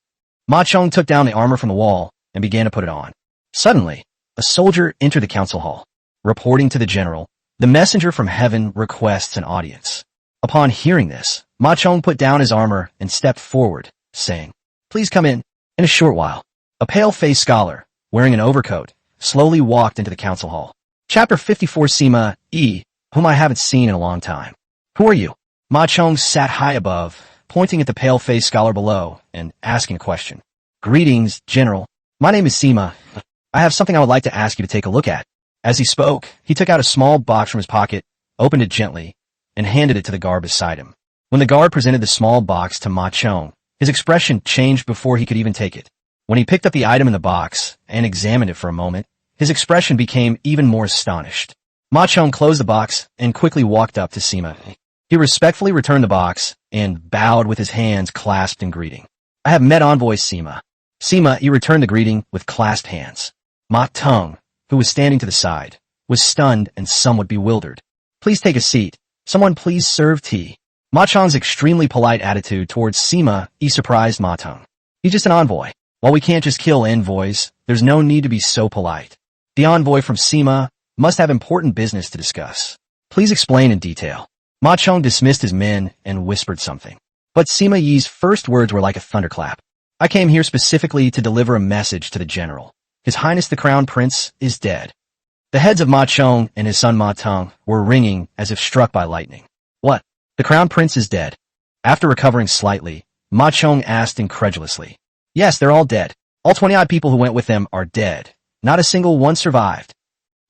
B: Ma Chong took down the armor from the wall and began to put it on. Suddenly, a soldier entered the council hall. Reporting to the general, the messenger from heaven requests an audience. Upon hearing this, Ma Chong put down his armor and stepped forward, saying, Please come in. In a short while, a pale-faced scholar, wearing an overcoat, slowly walked into the council hall. Chapter 54 Sima E, whom I haven't seen in a long time. Who are you? Ma Chong sat high above, pointing at the pale-faced scholar below and asking a question. Greetings, General. My name is Sima. I have something I would like to ask you to take a look at. As he spoke, he took out a small box from his pocket, opened it gently, and handed it to the guard beside him. When the guard presented the small box to Ma Chong, his expression changed before he could even take it. When he picked up the item in the box and examined it for a moment, his expression became even more astonished. Ma Chong closed the box and quickly walked up to Sima. He respectfully returned the box and bowed with his hands clasped in greeting. I have met envoy Sima. Sima, he returned the greeting with clasped hands. Ma Tung, who was standing to the side, was stunned and somewhat bewildered. Please take a seat. Someone please serve tea. Ma Chong's extremely polite attitude towards Sima surprised Ma Tung. He's just an envoy. While we can't just kill envoys, there's no need to be so polite. The envoy from Sima must have important business to discuss. Please explain in detail. Ma Chong dismissed his men and whispered something. But Sima Yi's first words were like a thunderclap. I came here specifically to deliver a message to the general. His Highness the Crown Prince is dead. The heads of Ma Chong and his son Ma Tung were ringing as if struck by lightning. What? The Crown Prince is dead? After recovering slightly, Ma Chong asked incredulously. Yes, they're all dead. All 20-odd people who went with them are dead. Not a single one survived.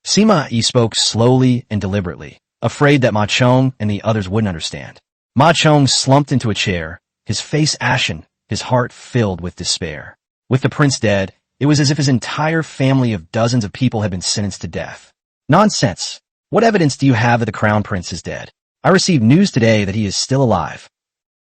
B: Sima Yi spoke slowly and deliberately, afraid that Ma Chong and the others wouldn't understand. Ma Chong slumped into a chair, his face ashen, his heart filled with despair. With the prince dead, it was as if his entire family of dozens of people had been sentenced to death. Nonsense. What evidence do you have that the crown prince is dead? I received news today that he is still alive.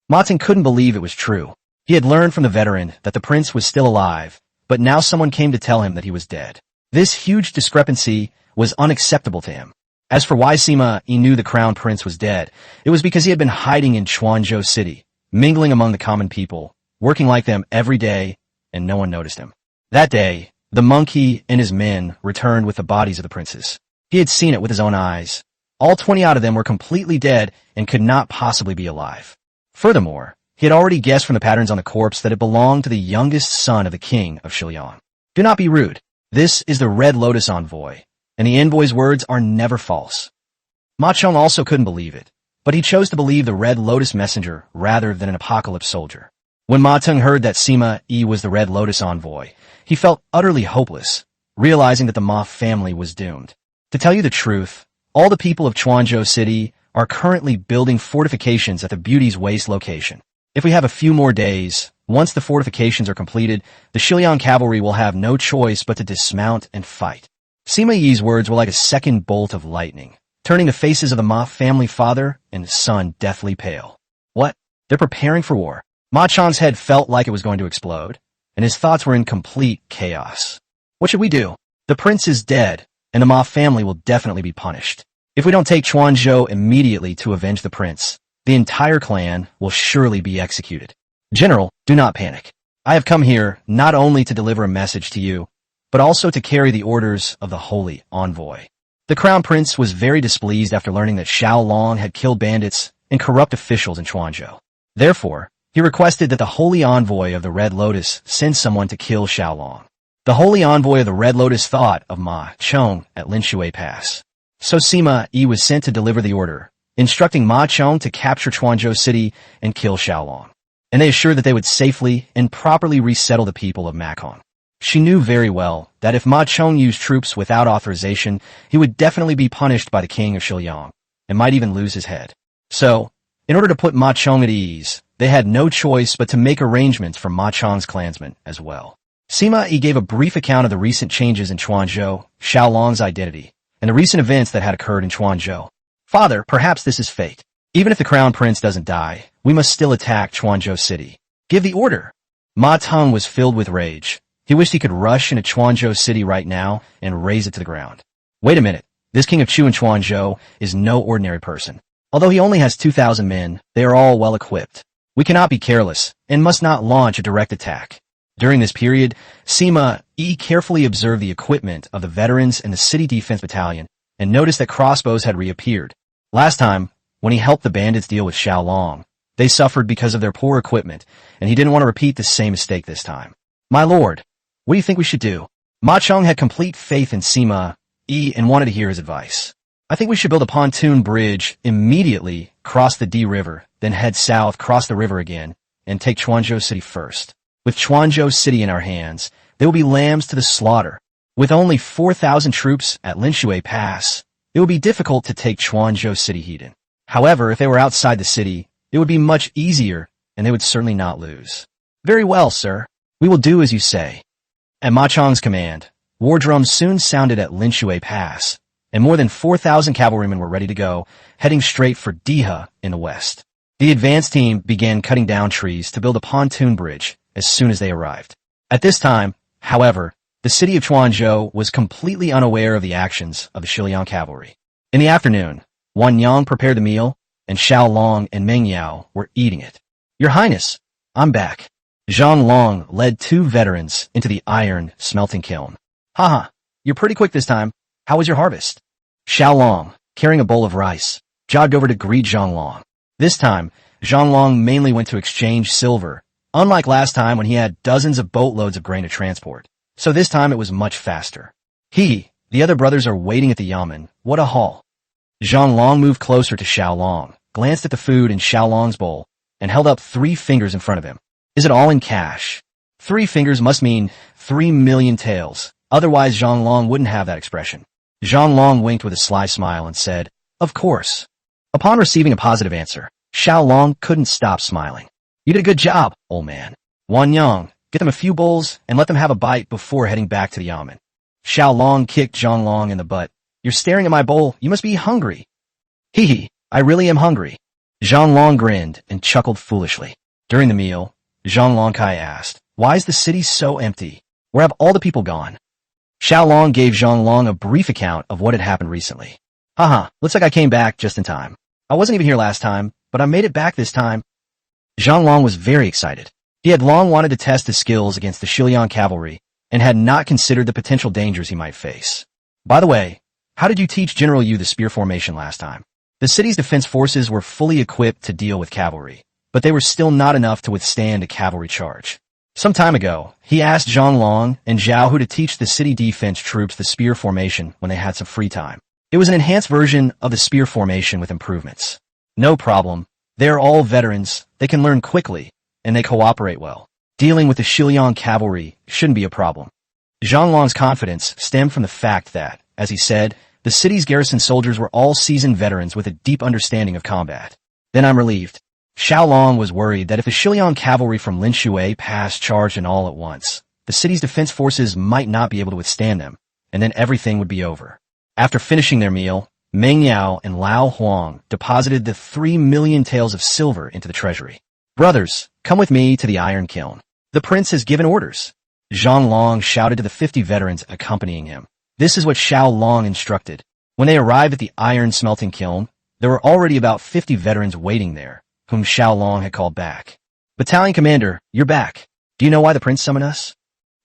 B: Ma Tung couldn't believe it was true. He had learned from the veteran that the prince was still alive, but now someone came to tell him that he was dead. This huge discrepancy was unacceptable to him. As for why Sima Yi knew the crown prince was dead, it was because he had been hiding in Chuanzhou City, mingling among the common people, working like them every day, and no one noticed him. That day, the monkey and his men returned with the bodies of the princes. He had seen it with his own eyes. All 20 out of them were completely dead and could not possibly be alive. Furthermore, he had already guessed from the patterns on the corpse that it belonged to the youngest son of the king of Shiliang. Do not be rude. This is the Red Lotus envoy, and the envoy's words are never false. Ma Chong also couldn't believe it, but he chose to believe the Red Lotus messenger rather than an apocalypse soldier. When Ma Tung heard that Sima Yi was the Red Lotus envoy, he felt utterly hopeless, realizing that the Ma family was doomed. To tell you the truth, all the people of Chuanzhou City are currently building fortifications at the Beauty's Waste location. If we have a few more days, once the fortifications are completed, the Shiliang cavalry will have no choice but to dismount and fight. Sima Yi's words were like a second bolt of lightning, turning the faces of the Ma family father and son deathly pale. What? They're preparing for war. Ma Chong's head felt like it was going to explode, and his thoughts were in complete chaos. What should we do? The prince is dead, and the Ma family will definitely be punished. If we don't take Chuanzhou immediately to avenge the prince, the entire clan will surely be executed. General, do not panic. I have come here not only to deliver a message to you, but also to carry the orders of the Holy Envoy. The Crown Prince was very displeased after learning that Xiao Long had killed bandits and corrupt officials in Chuanzhou. Therefore, he requested that the Holy Envoy of the Red Lotus send someone to kill Xiao Long. The Holy Envoy of the Red Lotus thought of Ma Chong at Linshui Pass. So Sima Yi was sent to deliver the order, instructing Ma Chong to capture Chuanzhou City and kill Xiao Long. And they assured that they would safely and properly resettle the people of Makong. She knew very well that if Ma Chong used troops without authorization, he would definitely be punished by the king of Xiaoyang, and might even lose his head. So, in order to put Ma Chong at ease, they had no choice but to make arrangements for Ma Chong's clansmen as well. Sima Yi gave a brief account of the recent changes in Chuanzhou, Xiao Long's identity, and the recent events that had occurred in Chuanzhou. Father, perhaps this is fate. Even if the crown prince doesn't die, we must still attack Chuanzhou City. Give the order. Ma Teng was filled with rage. He wished he could rush into Chuanzhou City right now and raze it to the ground. Wait a minute. This king of Chu in Chuanzhou is no ordinary person. Although he only has 2,000 men, they are all well equipped. We cannot be careless and must not launch a direct attack. During this period, Sima Yi carefully observed the equipment of the veterans in the city defense battalion and noticed that crossbows had reappeared. Last time, when he helped the bandits deal with Xiao Long, they suffered because of their poor equipment, and he didn't want to repeat the same mistake this time. My lord, what do you think we should do? Ma Chong had complete faith in Sima Yi and wanted to hear his advice. I think we should build a pontoon bridge immediately, cross the Di River, then head south, cross the river again, and take Chuanzhou City first. With Chuanzhou City in our hands, there will be lambs to the slaughter. With only 4,000 troops at Linshui Pass, it will be difficult to take Chuanzhou City heathen. However, if they were outside the city, it would be much easier, and they would certainly not lose. Very well, sir. We will do as you say. At Ma Chong's command, war drums soon sounded at Linshui Pass, and more than 4,000 cavalrymen were ready to go, heading straight for Diha in the west. The advance team began cutting down trees to build a pontoon bridge as soon as they arrived. At this time, however, the city of Chuanzhou was completely unaware of the actions of the Shiliang cavalry. In the afternoon, Wan Yang prepared the meal, and Xiao Long and Meng Yao were eating it. Your Highness, I'm back. Xiao Long led 2 veterans into the iron smelting kiln. Haha, you're pretty quick this time. How was your harvest? Xiao Long, carrying a bowl of rice, jogged over to greet Xiao Long. This time, Xiao Long mainly went to exchange silver, unlike last time when he had dozens of boatloads of grain to transport. So this time it was much faster. The other brothers are waiting at the yamen. What a haul. Xiao Long moved closer to Xiao Long, glanced at the food in Xiao Long's bowl, and held up 3 fingers in front of him. Is it all in cash? 3 fingers must mean 3 million taels. Otherwise, Xiao Long wouldn't have that expression. Xiao Long winked with a sly smile and said, Of course. Upon receiving a positive answer, Xiao Long couldn't stop smiling. You did a good job, old man. Wan Yang, get them a few bowls and let them have a bite before heading back to the yamen. Xiao Long kicked Xiao Long in the butt. You're staring at my bowl. You must be hungry. I really am hungry. Xiao Long grinned and chuckled foolishly. During the meal, Xiao Long Kai asked, Why is the city so empty? Where have all the people gone? Xiao Long gave Xiao Long a brief account of what had happened recently. Looks like I came back just in time. I wasn't even here last time, but I made it back this time. Xiao Long was very excited. He had long wanted to test his skills against the Shiliang cavalry and had not considered the potential dangers he might face. By the way, how did you teach General Yu the spear formation last time? The city's defense forces were fully equipped to deal with cavalry, but they were still not enough to withstand a cavalry charge. Some time ago, he asked Xiao Long and Zhao Hu to teach the city defense troops the spear formation when they had some free time. It was an enhanced version of the spear formation with improvements. No problem. They are all veterans, they can learn quickly, and they cooperate well. Dealing with the Shiliang cavalry shouldn't be a problem. Xiao Long's confidence stemmed from the fact that, as he said, the city's garrison soldiers were all seasoned veterans with a deep understanding of combat. Then I'm relieved. Xiao Long was worried that if the Shiliang cavalry from Linshui Pass charged in all at once, the city's defense forces might not be able to withstand them, and then everything would be over. After finishing their meal, Meng Yao and Lao Huang deposited the 3 million taels of silver into the treasury. Brothers, come with me to the iron kiln. The prince has given orders. Xiao Long shouted to the 50 veterans accompanying him. This is what Xiao Long instructed. When they arrived at the iron smelting kiln, there were already about 50 veterans waiting there, whom Xiao Long had called back. Battalion Commander, you're back. Do you know why the prince summoned us?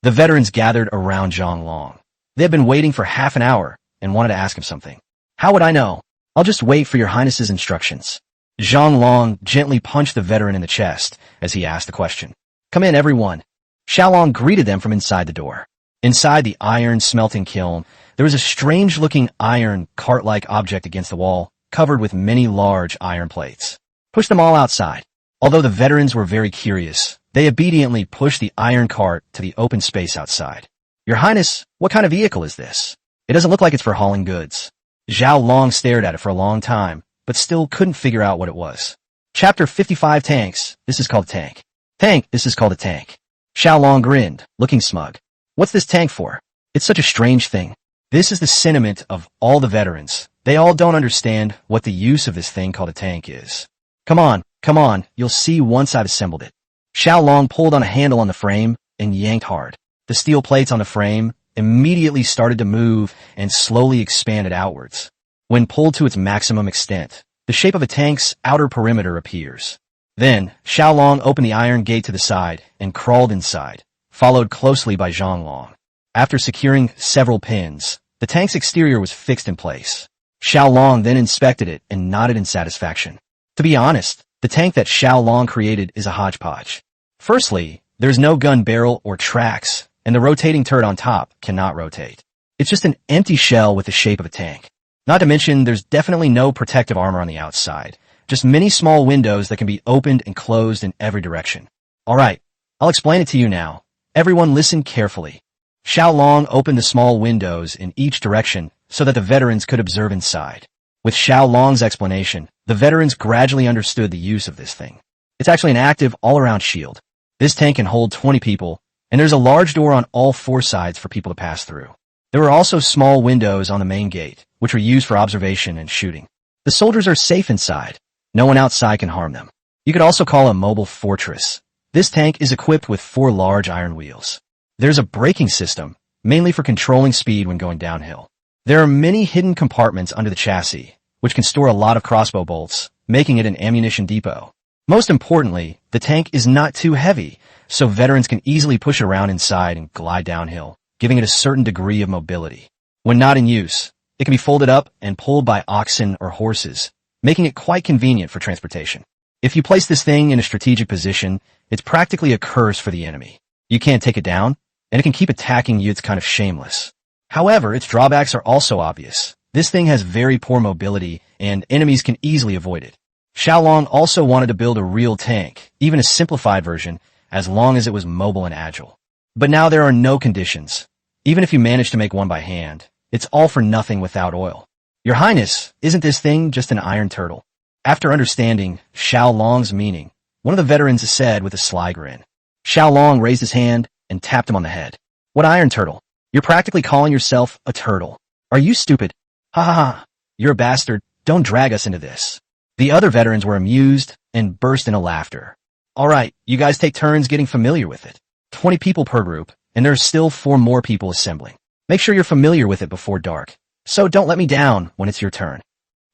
B: The veterans gathered around Xiao Long. They had been waiting for half an hour and wanted to ask him something. How would I know? I'll just wait for your highness's instructions. Xiao Long gently punched the veteran in the chest as he asked the question. Come in, everyone. Xiao Long greeted them from inside the door. Inside the iron smelting kiln, there was a strange-looking iron cart-like object against the wall, covered with many large iron plates. Push them all outside. Although the veterans were very curious, they obediently pushed the iron cart to the open space outside. Your Highness, what kind of vehicle is this? It doesn't look like it's for hauling goods. Xiao Long stared at it for a long time, but still couldn't figure out what it was. Chapter 55 Tanks. This is called a tank. Tank. This is called a tank. Xiao Long grinned, looking smug. What's this tank for? It's such a strange thing. This is the sentiment of all the veterans. They all don't understand what the use of this thing called a tank is. Come on, you'll see once I've assembled it. Xiao Long pulled on a handle on the frame and yanked hard. The steel plates on the frame immediately started to move and slowly expanded outwards. When pulled to its maximum extent, the shape of a tank's outer perimeter appears. Then, Xiao Long opened the iron gate to the side and crawled inside, followed closely by Xiao Long. After securing several pins, the tank's exterior was fixed in place. Xiao Long then inspected it and nodded in satisfaction. To be honest, the tank that Xiao Long created is a hodgepodge. Firstly, there's no gun barrel or tracks, and the rotating turret on top cannot rotate. It's just an empty shell with the shape of a tank. Not to mention, there's definitely no protective armor on the outside, just many small windows that can be opened and closed in every direction. Alright, I'll explain it to you now. Everyone listen carefully. Xiao Long opened the small windows in each direction so that the veterans could observe inside. With Xiao Long's explanation, the veterans gradually understood the use of this thing. It's actually an active all-around shield. This tank can hold 20 people, and there's a large door on all four sides for people to pass through. There were also small windows on the main gate, which were used for observation and shooting. The soldiers are safe inside. No one outside can harm them. You could also call it a mobile fortress. This tank is equipped with 4 large iron wheels. There's a braking system, mainly for controlling speed when going downhill. There are many hidden compartments under the chassis, which can store a lot of crossbow bolts, making it an ammunition depot. Most importantly, the tank is not too heavy, so veterans can easily push it around inside and glide downhill, giving it a certain degree of mobility. When not in use, it can be folded up and pulled by oxen or horses, making it quite convenient for transportation. If you place this thing in a strategic position, it's practically a curse for the enemy. You can't take it down, and it can keep attacking you. It's kind of shameless. However, its drawbacks are also obvious. This thing has very poor mobility, and enemies can easily avoid it. Xiao Long also wanted to build a real tank, even a simplified version, as long as it was mobile and agile. But now there are no conditions. Even if you manage to make one by hand, it's all for nothing without oil. Your Highness, isn't this thing just an iron turtle? After understanding Xiao Long's meaning, one of the veterans said with a sly grin. Xiao Long raised his hand and tapped him on the head. What iron turtle? You're practically calling yourself a turtle. Are you stupid? Ha ha ha. You're a bastard. Don't drag us into this. The other veterans were amused and burst into laughter. Alright, you guys take turns getting familiar with it. 20 people per group, and there's still 4 more people assembling. Make sure you're familiar with it before dark, so don't let me down when it's your turn.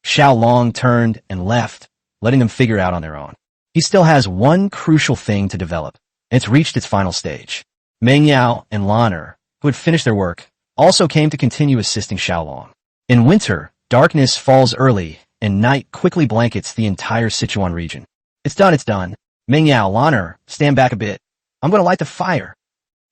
B: Xiao Long turned and left, letting them figure out on their own. He still has one crucial thing to develop, and it's reached its final stage. Meng Yao and Lan'er, who had finished their work, also came to continue assisting Xiao Long. In winter, darkness falls early, and night quickly blankets the entire Sichuan region. It's done. Meng Yao, Lan'er, stand back a bit. I'm going to light the fire.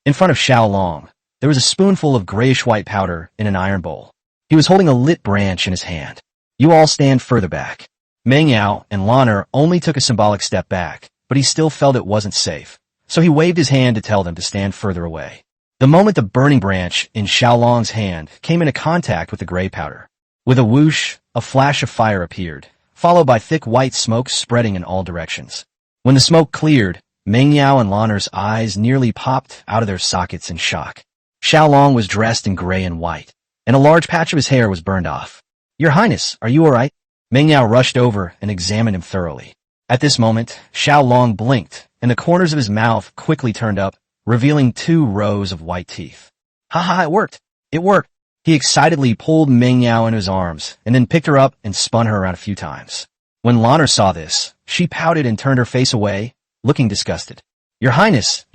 B: In front of Xiao Long, there was a spoonful of grayish-white powder in an iron bowl. He was holding a lit branch in his hand. You all stand further back. Meng Yao and Lan'er only took a symbolic step back, but he still felt it wasn't safe, so he waved his hand to tell them to stand further away. The moment the burning branch in Xiao Long's hand came into contact with the gray powder, with a whoosh, a flash of fire appeared, followed by thick white smoke spreading in all directions. When the smoke cleared, Meng Yao and Lan'er's eyes nearly popped out of their sockets in shock. Xiao Long was dressed in gray and white, and a large patch of his hair was burned off. Your Highness, are you alright? Meng Yao rushed over and examined him thoroughly. At this moment, Xiao Long blinked, and the corners of his mouth quickly turned up, revealing 2 rows of white teeth. Ha ha, it worked! It worked! He excitedly pulled Meng Yao into his arms and then picked her up and spun her around a few times. When Lanner saw this, she pouted and turned her face away, looking disgusted. Your Highness,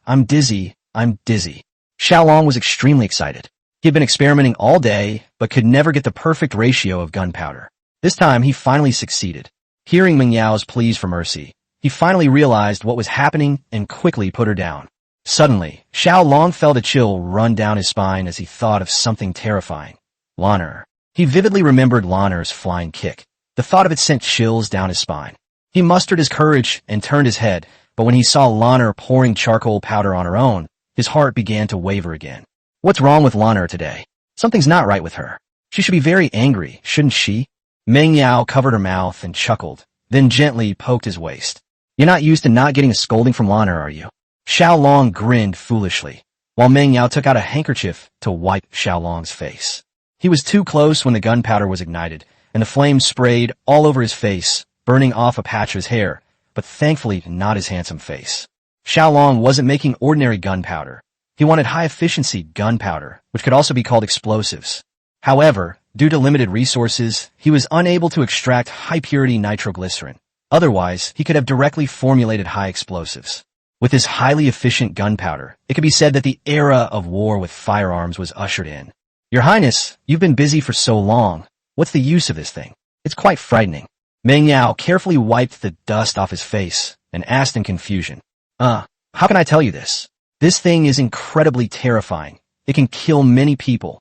B: I'm dizzy, I'm dizzy. Xiao Long was extremely excited. He had been experimenting all day, but could never get the perfect ratio of gunpowder. This time, he finally succeeded. Hearing Meng Yao's pleas for mercy, he finally realized what was happening and quickly put her down. Suddenly, Xiao Long felt a chill run down his spine as he thought of something terrifying. Lanner. He vividly remembered Lanner's flying kick. The thought of it sent chills down his spine. He mustered his courage and turned his head, but when he saw Lanner pouring charcoal powder on her own, his heart began to waver again. What's wrong with Lanner today? Something's not right with her. She should be very angry, shouldn't she? Meng Yao covered her mouth and chuckled, then gently poked his waist. You're not used to not getting a scolding from Lanner, are you? Xiao Long grinned foolishly, while Meng Yao took out a handkerchief to wipe Xiao Long's face. He was too close when the gunpowder was ignited, and the flames sprayed all over his face, burning off a patch of his hair, but thankfully not his handsome face. Xiao Long wasn't making ordinary gunpowder. He wanted high-efficiency gunpowder, which could also be called explosives. However, due to limited resources, he was unable to extract high-purity nitroglycerin. Otherwise, he could have directly formulated high explosives. With his highly efficient gunpowder, it could be said that the era of war with firearms was ushered in. Your Highness, you've been busy for so long. What's the use of this thing? It's quite frightening. Meng Yao carefully wiped the dust off his face and asked in confusion. How can I tell you this? This thing is incredibly terrifying. It can kill many people.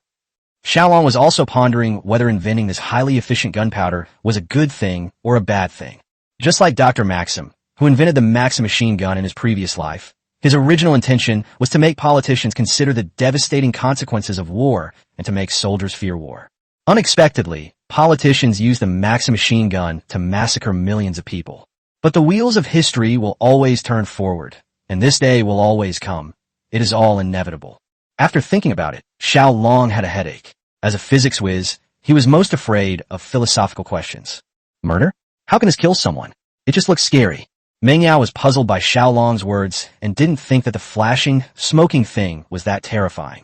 B: Xiao Long was also pondering whether inventing this highly efficient gunpowder was a good thing or a bad thing. Just like Dr. Maxim, who invented the Maxim machine gun in his previous life, his original intention was to make politicians consider the devastating consequences of war and to make soldiers fear war. Unexpectedly, politicians used the Maxim machine gun to massacre millions of people. But the wheels of history will always turn forward, and this day will always come. It is all inevitable. After thinking about it, Xiao Long had a headache. As a physics whiz, he was most afraid of philosophical questions. Murder? How can this kill someone? It just looks scary. Meng Yao was puzzled by Xiao Long's words and didn't think that the flashing, smoking thing was that terrifying.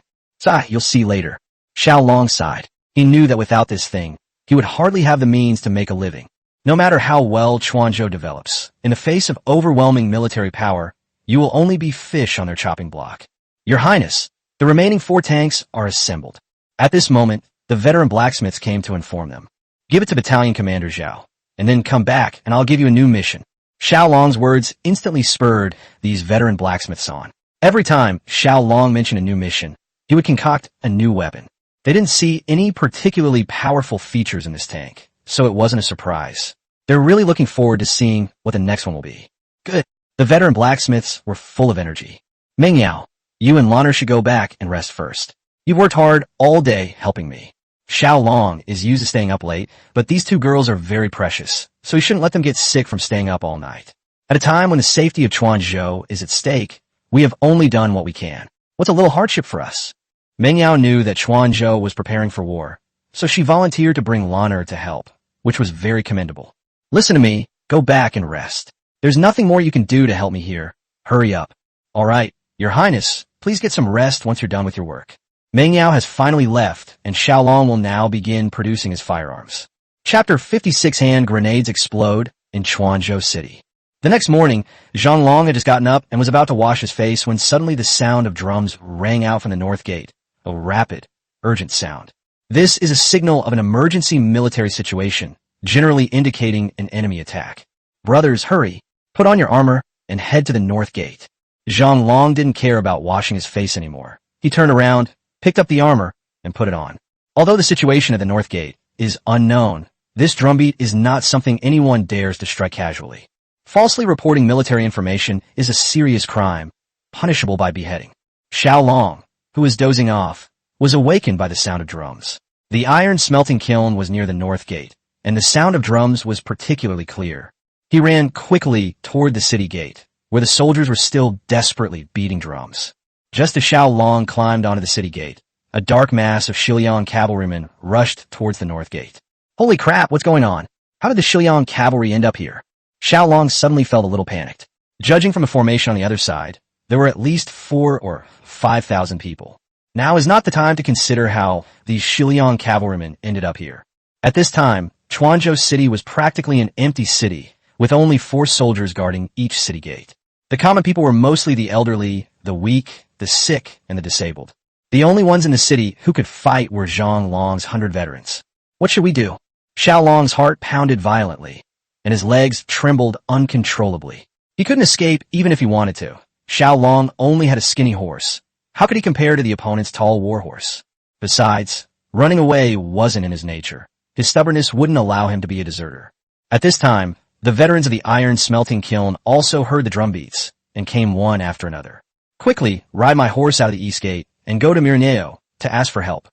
B: You'll see later. Xiao Long sighed. He knew that without this thing, he would hardly have the means to make a living. No matter how well Chuanzhou develops, in the face of overwhelming military power, you will only be fish on their chopping block. Your Highness, the remaining 4 tanks are assembled. At this moment, the veteran blacksmiths came to inform them. Give it to Battalion Commander Zhao, and then come back and I'll give you a new mission. Xiao Long's words instantly spurred these veteran blacksmiths on. Every time Xiao Long mentioned a new mission, he would concoct a new weapon. They didn't see any particularly powerful features in this tank, so it wasn't a surprise. They're really looking forward to seeing what the next one will be. Good. The veteran blacksmiths were full of energy. Meng Yao, you and Lanner should go back and rest first. You've worked hard all day helping me. Xiao Long is used to staying up late, but these 2 girls are very precious, so you shouldn't let them get sick from staying up all night. At a time when the safety of Chuanzhou is at stake, we have only done what we can. What's a little hardship for us? Meng Yao knew that Chuanzhou was preparing for war, so she volunteered to bring Lanner to help, which was very commendable. Listen to me, go back and rest. There's nothing more you can do to help me here. Hurry up. All right, Your Highness, please get some rest once you're done with your work. Meng Yao has finally left, and Xiao Long will now begin producing his firearms. Chapter 56. Hand grenades explode in Chuanzhou City. The next morning, Xiao Long had just gotten up and was about to wash his face when suddenly the sound of drums rang out from the north gate, a rapid, urgent sound. This is a signal of an emergency military situation, generally indicating an enemy attack. Brothers, hurry, put on your armor, and head to the north gate. Xiao Long didn't care about washing his face anymore. He turned around, picked up the armor, and put it on. Although the situation at the north gate is unknown, this drumbeat is not something anyone dares to strike casually. Falsely reporting military information is a serious crime, punishable by beheading. Xiao Long, who was dozing off, was awakened by the sound of drums. The iron smelting kiln was near the north gate, and the sound of drums was particularly clear. He ran quickly toward the city gate, where the soldiers were still desperately beating drums. Just as Xiao Long climbed onto the city gate, a dark mass of Xiliang cavalrymen rushed towards the north gate. Holy crap, what's going on? How did the Xiliang cavalry end up here? Xiao Long suddenly felt a little panicked. Judging from the formation on the other side, there were at least 4,000 or 5,000 people. Now is not the time to consider how these Xiao cavalrymen ended up here. At this time, Quanzhou City was practically an empty city, with only 4 soldiers guarding each city gate. The common people were mostly the elderly, the weak, the sick, and the disabled. The only ones in the city who could fight were Xiao Long's 100 veterans. What should we do? Xiao Long's heart pounded violently, and his legs trembled uncontrollably. He couldn't escape even if he wanted to. Xiao Long only had a skinny horse. How could he compare to the opponent's tall warhorse? Besides, running away wasn't in his nature. His stubbornness wouldn't allow him to be a deserter. At this time, the veterans of the iron smelting kiln also heard the drum beats and came one after another. Quickly, ride my horse out of the east gate and go to Mirneo to ask for help.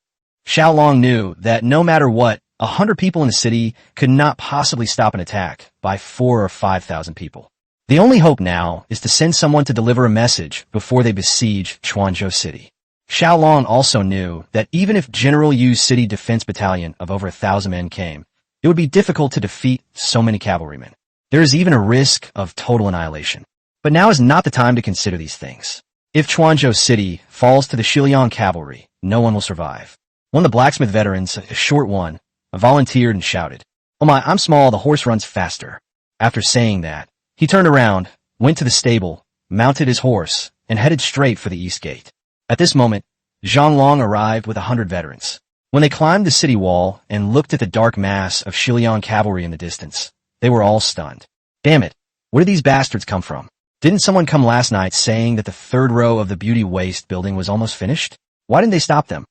B: Xiao Long knew that no matter what, 100 people in the city could not possibly stop an attack by 4,000 or 5,000 people. The only hope now is to send someone to deliver a message before they besiege Quanzhou City. Xiao Long also knew that even if General Yu's city defense battalion of over 1,000 men came, it would be difficult to defeat so many cavalrymen. There is even a risk of total annihilation. But now is not the time to consider these things. If Quanzhou City falls to the Xiao cavalry, no one will survive. One of the blacksmith veterans, a short one, volunteered and shouted, "Oh my, I'm small, the horse runs faster." After saying that, he turned around, went to the stable, mounted his horse, and headed straight for the east gate. At this moment, Xiao Long arrived with 100 veterans. When they climbed the city wall and looked at the dark mass of Xiao cavalry in the distance, they were all stunned. Damn it, where did these bastards come from? Didn't someone come last night saying that the 3rd row of the Beauty Waste building was almost finished? Why didn't they stop them?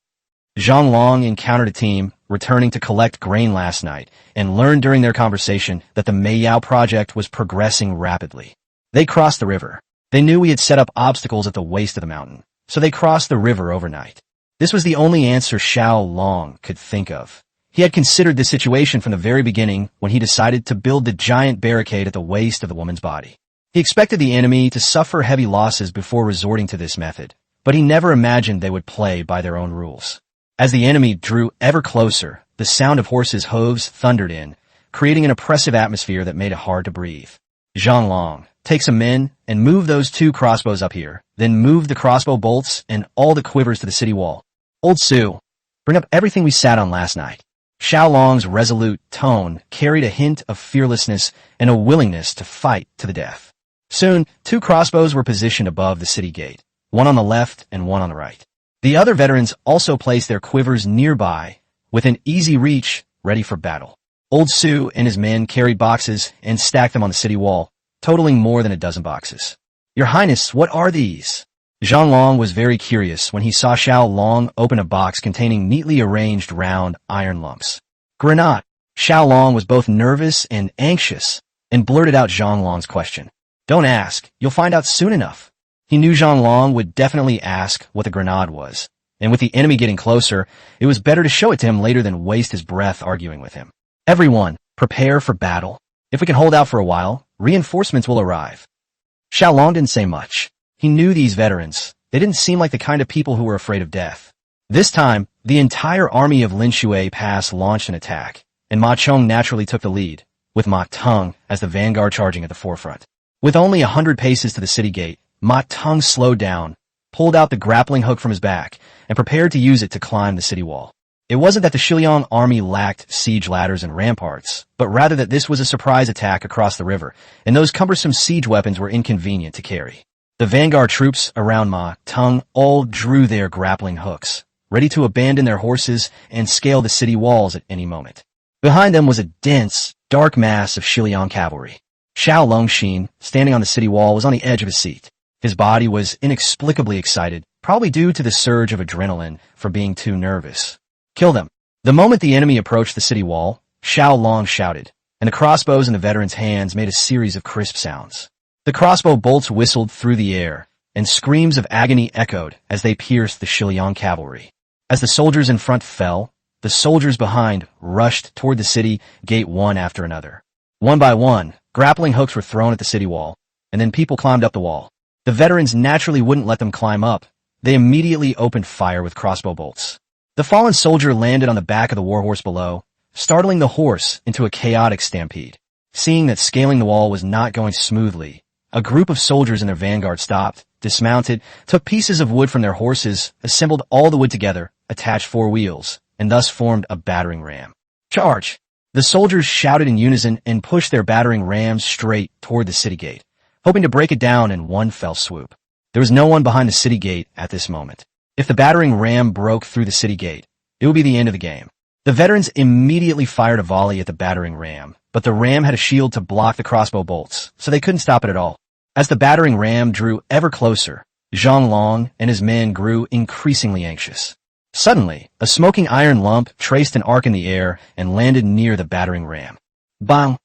B: Xiao Long encountered a team returning to collect grain last night and learned during their conversation that the Meiyao project was progressing rapidly. They crossed the river. They knew we had set up obstacles at the waist of the mountain, so they crossed the river overnight. This was the only answer Xiao Long could think of. He had considered this situation from the very beginning when he decided to build the giant barricade at the waist of the woman's body. He expected the enemy to suffer heavy losses before resorting to this method, but he never imagined they would play by their own rules. As the enemy drew ever closer, the sound of horses' hooves thundered in, creating an oppressive atmosphere that made it hard to breathe. Xiao Long, take some men and move those 2 crossbows up here, then move the crossbow bolts and all the quivers to the city wall. Old Su, bring up everything we sat on last night. Xiao Long's resolute tone carried a hint of fearlessness and a willingness to fight to the death. Soon, 2 crossbows were positioned above the city gate, one on the left and one on the right. The other veterans also placed their quivers nearby, within easy reach, ready for battle. Old Su and his men carried boxes and stacked them on the city wall, totaling more than a dozen boxes. "Your Highness, what are these?" Xiao Long was very curious when he saw Xiao Long open a box containing neatly arranged round iron lumps. "Granate." Xiao Long was both nervous and anxious, and blurted out Xiao Long's question. "Don't ask, you'll find out soon enough." He knew Xiao Long would definitely ask what the grenade was, and with the enemy getting closer, it was better to show it to him later than waste his breath arguing with him. "Everyone, prepare for battle. If we can hold out for a while, reinforcements will arrive." Xiao Long didn't say much. He knew these veterans. They didn't seem like the kind of people who were afraid of death. This time, the entire army of Lin Shui Pass launched an attack, and Ma Chong naturally took the lead, with Ma Teng as the vanguard charging at the forefront. With only 100 paces to the city gate, Ma Teng slowed down, pulled out the grappling hook from his back, and prepared to use it to climb the city wall. It wasn't that the Xiao army lacked siege ladders and ramparts, but rather that this was a surprise attack across the river, and those cumbersome siege weapons were inconvenient to carry. The vanguard troops around Ma Teng all drew their grappling hooks, ready to abandon their horses and scale the city walls at any moment. Behind them was a dense, dark mass of Xiao cavalry. Xiao Longxin, standing on the city wall, was on the edge of his seat. His body was inexplicably excited, probably due to the surge of adrenaline from being too nervous. "Kill them." The moment the enemy approached the city wall, Xiao Long shouted, and the crossbows in the veterans' hands made a series of crisp sounds. The crossbow bolts whistled through the air, and screams of agony echoed as they pierced the Xiao cavalry. As the soldiers in front fell, the soldiers behind rushed toward the city gate one after another. One by one, grappling hooks were thrown at the city wall, and then people climbed up the wall. The veterans naturally wouldn't let them climb up. They immediately opened fire with crossbow bolts. The fallen soldier landed on the back of the warhorse below, startling the horse into a chaotic stampede. Seeing that scaling the wall was not going smoothly, a group of soldiers in their vanguard stopped, dismounted, took pieces of wood from their horses, assembled all the wood together, attached 4 wheels, and thus formed a battering ram. Charge! The soldiers shouted in unison and pushed their battering rams straight toward the city gate, hoping to break it down in one fell swoop. There was no one behind the city gate at this moment. If the battering ram broke through the city gate, it would be the end of the game. The veterans immediately fired a volley at the battering ram, but the ram had a shield to block the crossbow bolts, so they couldn't stop it at all. As the battering ram drew ever closer, Xiao Long and his men grew increasingly anxious. Suddenly, a smoking iron lump traced an arc in the air and landed near the battering ram. Bang!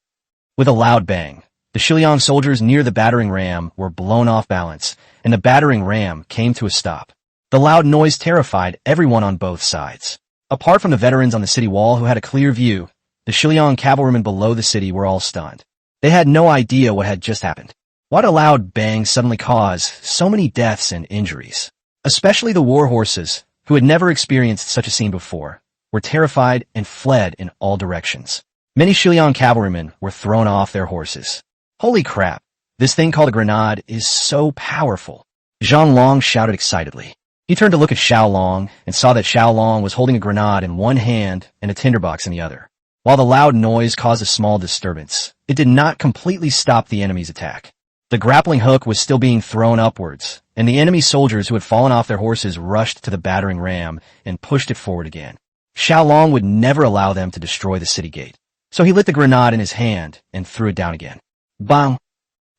B: With a loud bang, the Xiao Long soldiers near the battering ram were blown off balance, and the battering ram came to a stop. The loud noise terrified everyone on both sides. Apart from the veterans on the city wall who had a clear view, the Xiao Long cavalrymen below the city were all stunned. They had no idea what had just happened. Why did a loud bang suddenly cause so many deaths and injuries? Especially the war horses, who had never experienced such a scene before, were terrified and fled in all directions. Many Xiao Long cavalrymen were thrown off their horses. Holy crap, this thing called a grenade is so powerful. Xiao Long shouted excitedly. He turned to look at Xiao Long and saw that Xiao Long was holding a grenade in one hand and a tinderbox in the other. While the loud noise caused a small disturbance, it did not completely stop the enemy's attack. The grappling hook was still being thrown upwards, and the enemy soldiers who had fallen off their horses rushed to the battering ram and pushed it forward again. Xiao Long would never allow them to destroy the city gate, so he lit the grenade in his hand and threw it down again. Bang!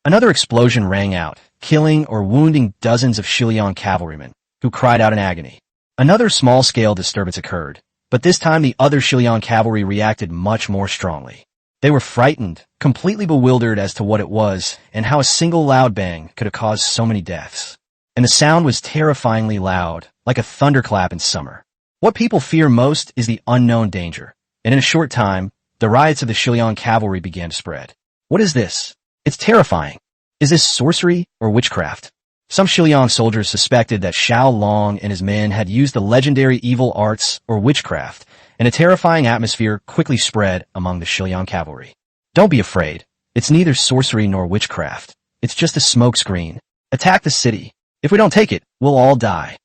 B: Another explosion rang out, killing or wounding dozens of Xiao Long cavalrymen, who cried out in agony. Another small-scale disturbance occurred, but this time the other Xiao Long cavalry reacted much more strongly. They were frightened, completely bewildered as to what it was and how a single loud bang could have caused so many deaths. And the sound was terrifyingly loud, like a thunderclap in summer. What people fear most is the unknown danger, and in a short time, the riots of the Xiao Long cavalry began to spread. What is this? It's terrifying. Is this sorcery or witchcraft? Some Xiao Long soldiers suspected that Xiao Long and his men had used the legendary evil arts or witchcraft, and a terrifying atmosphere quickly spread among the Xiao Long cavalry. Don't be afraid. It's neither sorcery nor witchcraft. It's just a smokescreen. Attack the city. If we don't take it, we'll all die.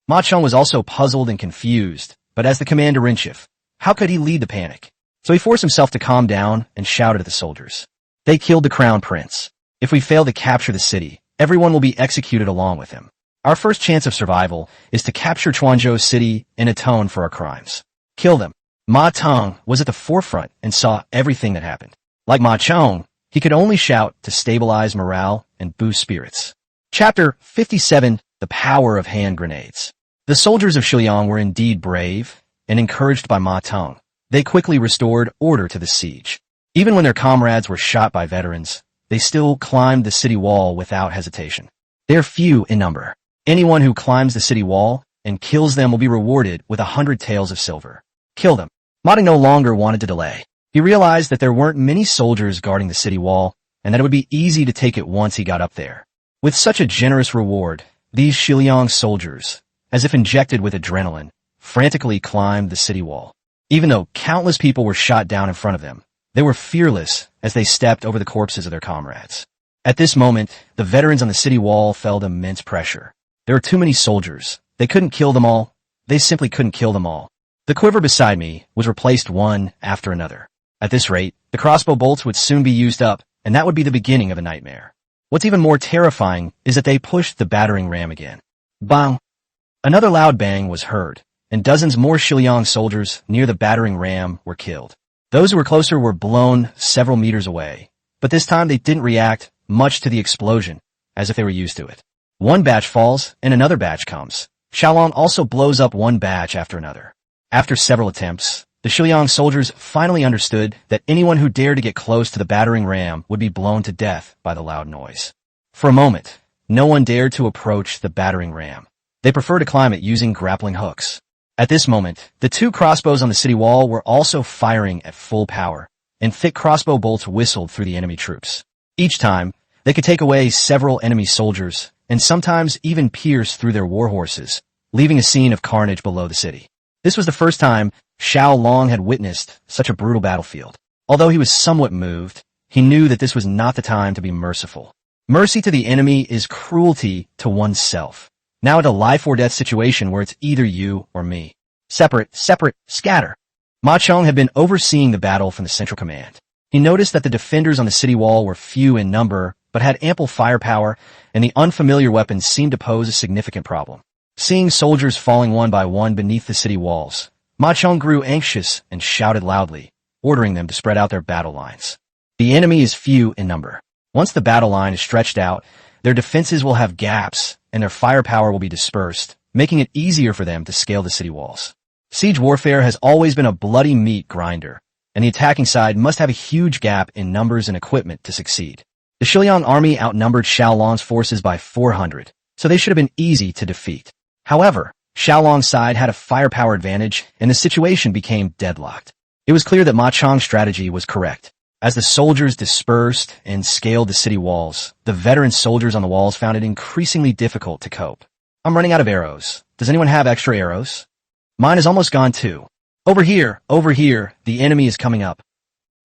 B: Ma Cheng was also puzzled and confused, but as the commander-in-chief, how could he lead the panic? So he forced himself to calm down and shouted at the soldiers. They killed the crown prince. If we fail to capture the city, everyone will be executed along with him. Our first chance of survival is to capture Chuanzhou city and atone for our crimes. Kill them. Ma Teng was at the forefront and saw everything that happened. Like Ma Cheng, he could only shout to stabilize morale and boost spirits. Chapter 57, The Power of Hand Grenades. The soldiers of Xiao Long were indeed brave, and encouraged by Ma Teng, they quickly restored order to the siege. Even when their comrades were shot by veterans, they still climbed the city wall without hesitation. They are few in number. Anyone who climbs the city wall and kills them will be rewarded with 100 taels of silver. Kill them. Ma Teng no longer wanted to delay. He realized that there weren't many soldiers guarding the city wall, and that it would be easy to take it once he got up there. With such a generous reward, these Xiao Long soldiers, as if injected with adrenaline, frantically climbed the city wall. Even though countless people were shot down in front of them, they were fearless as they stepped over the corpses of their comrades. At this moment, the veterans on the city wall felt immense pressure. There were too many soldiers. They couldn't kill them all. They simply couldn't kill them all. The quiver beside me was replaced one after another. At this rate, the crossbow bolts would soon be used up, and that would be the beginning of a nightmare. What's even more terrifying is that they pushed the battering ram again. Bang! Another loud bang was heard, and dozens more Xiao Long soldiers near the battering ram were killed. Those who were closer were blown several meters away, but this time they didn't react much to the explosion, as if they were used to it. One batch falls, and another batch comes. Xiao Long also blows up one batch after another. After several attempts, the Xiao Long soldiers finally understood that anyone who dared to get close to the battering ram would be blown to death by the loud noise. For a moment, no one dared to approach the battering ram. They preferred to climb it using grappling hooks. At this moment, the 2 crossbows on the city wall were also firing at full power, and thick crossbow bolts whistled through the enemy troops. Each time, they could take away several enemy soldiers, and sometimes even pierce through their war horses, leaving a scene of carnage below the city. This was the first time Xiao Long had witnessed such a brutal battlefield. Although he was somewhat moved, he knew that this was not the time to be merciful. Mercy to the enemy is cruelty to oneself. Now at a life-or-death situation where it's either you or me. Separate, scatter. Ma Chong had been overseeing the battle from the central command. He noticed that the defenders on the city wall were few in number, but had ample firepower, and the unfamiliar weapons seemed to pose a significant problem. Seeing soldiers falling one by one beneath the city walls, Ma Chong grew anxious and shouted loudly, ordering them to spread out their battle lines. The enemy is few in number. Once the battle line is stretched out, their defenses will have gaps, and their firepower will be dispersed, making it easier for them to scale the city walls. Siege warfare has always been a bloody meat grinder, and the attacking side must have a huge gap in numbers and equipment to succeed. The Xiao army outnumbered Xiao Long's forces by 400, so they should have been easy to defeat. However, Xiao Long's side had a firepower advantage, and the situation became deadlocked. It was clear that Ma Chong's strategy was correct. As the soldiers dispersed and scaled the city walls, the veteran soldiers on the walls found it increasingly difficult to cope. I'm running out of arrows. Does anyone have extra arrows? Mine is almost gone too. Over here, the enemy is coming up.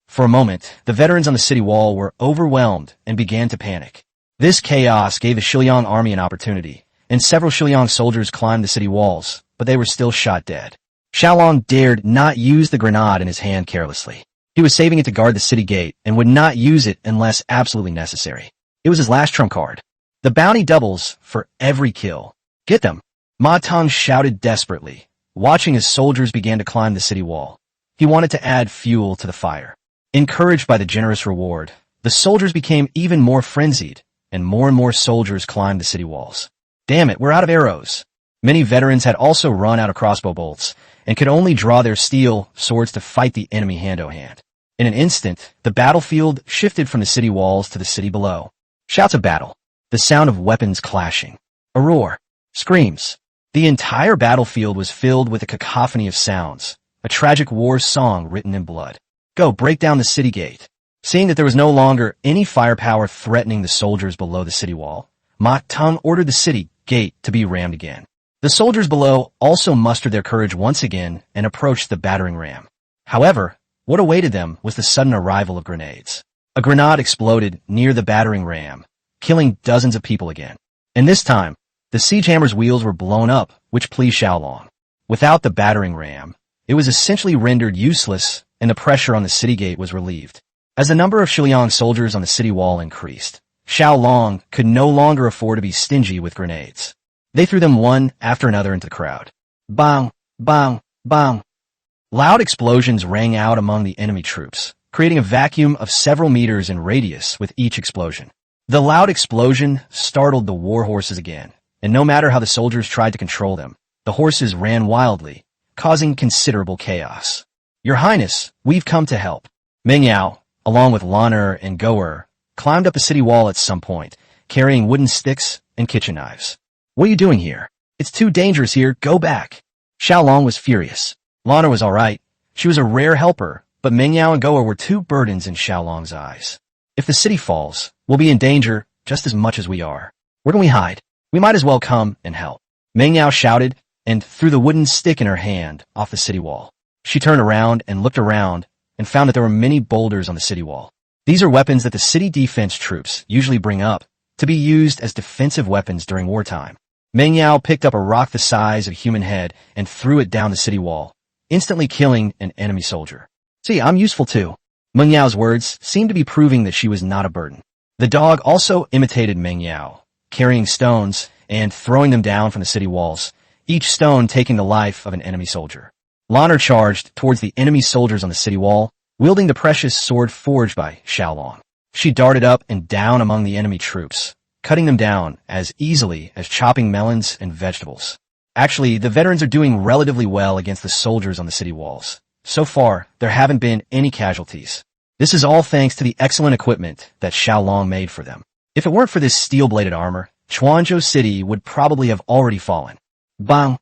B: For a moment, the veterans on the city wall were overwhelmed and began to panic. This chaos gave the Xiao army an opportunity, and several Xiao soldiers climbed the city walls, but they were still shot dead. Xiao Long dared not use the grenade in his hand carelessly. He was saving it to guard the city gate and would not use it unless absolutely necessary. It was his last trump card. The bounty doubles for every kill. Get them! Ma Tong shouted desperately, watching as soldiers began to climb the city wall. He wanted to add fuel to the fire. Encouraged by the generous reward, the soldiers became even more frenzied, and more soldiers climbed the city walls. Damn it, we're out of arrows. Many veterans had also run out of crossbow bolts, and could only draw their steel swords to fight the enemy hand-to-hand. In an instant, the battlefield shifted from the city walls to the city below. Shouts of battle. The sound of weapons clashing. A roar. Screams. The entire battlefield was filled with a cacophony of sounds, a tragic war song written in blood. Go, break down the city gate. Seeing that there was no longer any firepower threatening the soldiers below the city wall, Ma Tong ordered the city gate to be rammed again. The soldiers below also mustered their courage once again and approached the battering ram. However, what awaited them was the sudden arrival of grenades. A grenade exploded near the battering ram, killing dozens of people again. And this time, the siege hammer's wheels were blown up, which pleased Xiao Long. Without the battering ram, it was essentially rendered useless, and the pressure on the city gate was relieved. As the number of Xiao soldiers on the city wall increased, Xiao Long could no longer afford to be stingy with grenades. They threw them one after another into the crowd. Bang! Bang! Bang! Loud explosions rang out among the enemy troops, creating a vacuum of several meters in radius with each explosion. The loud explosion startled the war horses again, and no matter how the soldiers tried to control them, the horses ran wildly, causing considerable chaos. Your Highness, we've come to help. Meng Yao, along with Lan'er and Go'er, climbed up the city wall at some point, carrying wooden sticks and kitchen knives. What are you doing here? It's too dangerous here, go back. Xiao Long was furious. Lan'er was alright. She was a rare helper, but Meng Yao and Go'er were two burdens in Xiao Long's eyes. If the city falls, we'll be in danger just as much as we are. Where can we hide? We might as well come and help. Meng Yao shouted and threw the wooden stick in her hand off the city wall. She turned around and looked around and found that there were many boulders on the city wall. These are weapons that the city defense troops usually bring up to be used as defensive weapons during wartime. Meng Yao picked up a rock the size of a human head and threw it down the city wall, instantly killing an enemy soldier. See, I'm useful too. Meng Yao's words seemed to be proving that she was not a burden. The dog also imitated Meng Yao, carrying stones and throwing them down from the city walls, each stone taking the life of an enemy soldier. Lan'er charged towards the enemy soldiers on the city wall, wielding the precious sword forged by Xiao Long. She darted up and down among the enemy troops, cutting them down as easily as chopping melons and vegetables. Actually, the veterans are doing relatively well against the soldiers on the city walls. So far, there haven't been any casualties. This is all thanks to the excellent equipment that Xiao Long made for them. If it weren't for this steel-bladed armor, Chuanzhou City would probably have already fallen. Bang!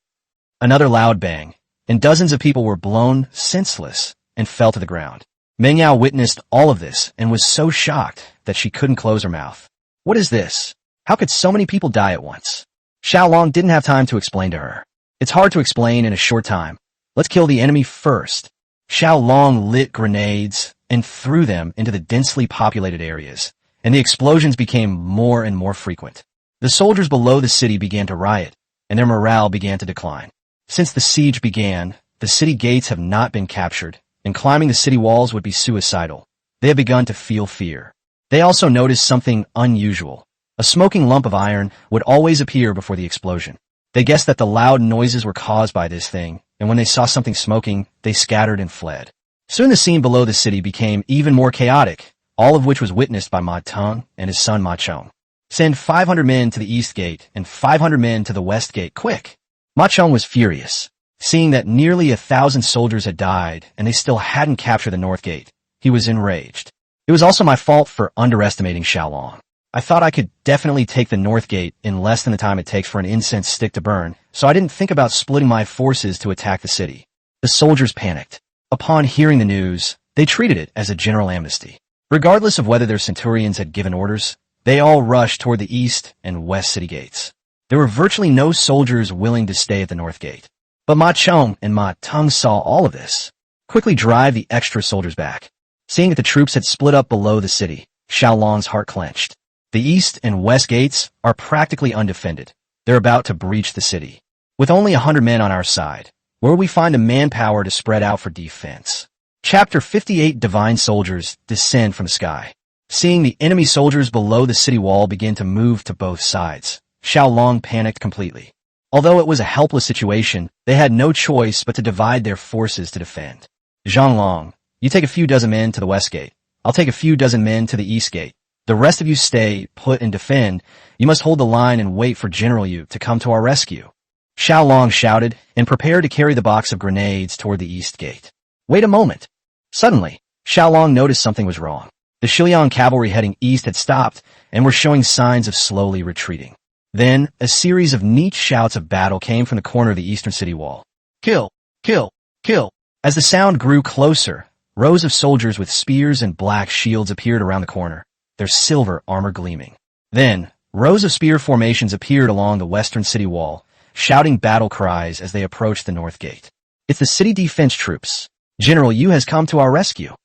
B: Another loud bang, and dozens of people were blown senseless and fell to the ground. Meng Yao witnessed all of this and was so shocked that she couldn't close her mouth. What is this? How could so many people die at once? Xiao Long didn't have time to explain to her. It's hard to explain in a short time. Let's kill the enemy first. Xiao Long lit grenades and threw them into the densely populated areas, and the explosions became more and more frequent. The soldiers below the city began to riot, and their morale began to decline. Since the siege began, the city gates have not been captured, and climbing the city walls would be suicidal. They have begun to feel fear. They also noticed something unusual. A smoking lump of iron would always appear before the explosion. They guessed that the loud noises were caused by this thing, and when they saw something smoking, they scattered and fled. Soon the scene below the city became even more chaotic, all of which was witnessed by Ma Teng and his son Ma Chong. Send 500 men to the east gate and 500 men to the west gate, quick! Ma Chong was furious. Seeing that nearly 1,000 soldiers had died and they still hadn't captured the north gate, he was enraged. It was also my fault for underestimating Xiao Long. I thought I could definitely take the north gate in less than the time it takes for an incense stick to burn, so I didn't think about splitting my forces to attack the city. The soldiers panicked. Upon hearing the news, they treated it as a general amnesty. Regardless of whether their centurions had given orders, they all rushed toward the east and west city gates. There were virtually no soldiers willing to stay at the north gate. But Ma Chong and Ma Teng saw all of this. Quickly drive the extra soldiers back. Seeing that the troops had split up below the city, Xiao Long's heart clenched. The east and west gates are practically undefended. They're about to breach the city. With only 100 men on our side, where will we find the manpower to spread out for defense? Chapter 58 Divine Soldiers Descend from the Sky. Seeing the enemy soldiers below the city wall begin to move to both sides, Xiao Long panicked completely. Although it was a helpless situation, they had no choice but to divide their forces to defend. Xiao Long, you take a few dozen men to the west gate. I'll take a few dozen men to the east gate. The rest of you stay put and defend. You must hold the line and wait for General Yu to come to our rescue. Xiao Long shouted and prepared to carry the box of grenades toward the east gate. Wait a moment. Suddenly, Xiao Long noticed something was wrong. The Xiliang cavalry heading east had stopped and were showing signs of slowly retreating. Then, a series of neat shouts of battle came from the corner of the eastern city wall. Kill! Kill! Kill! As the sound grew closer, rows of soldiers with spears and black shields appeared around the corner, their silver armor gleaming. Then, rows of spear formations appeared along the western city wall, shouting battle cries as they approached the north gate. It's the city defense troops. General Yu has come to our rescue.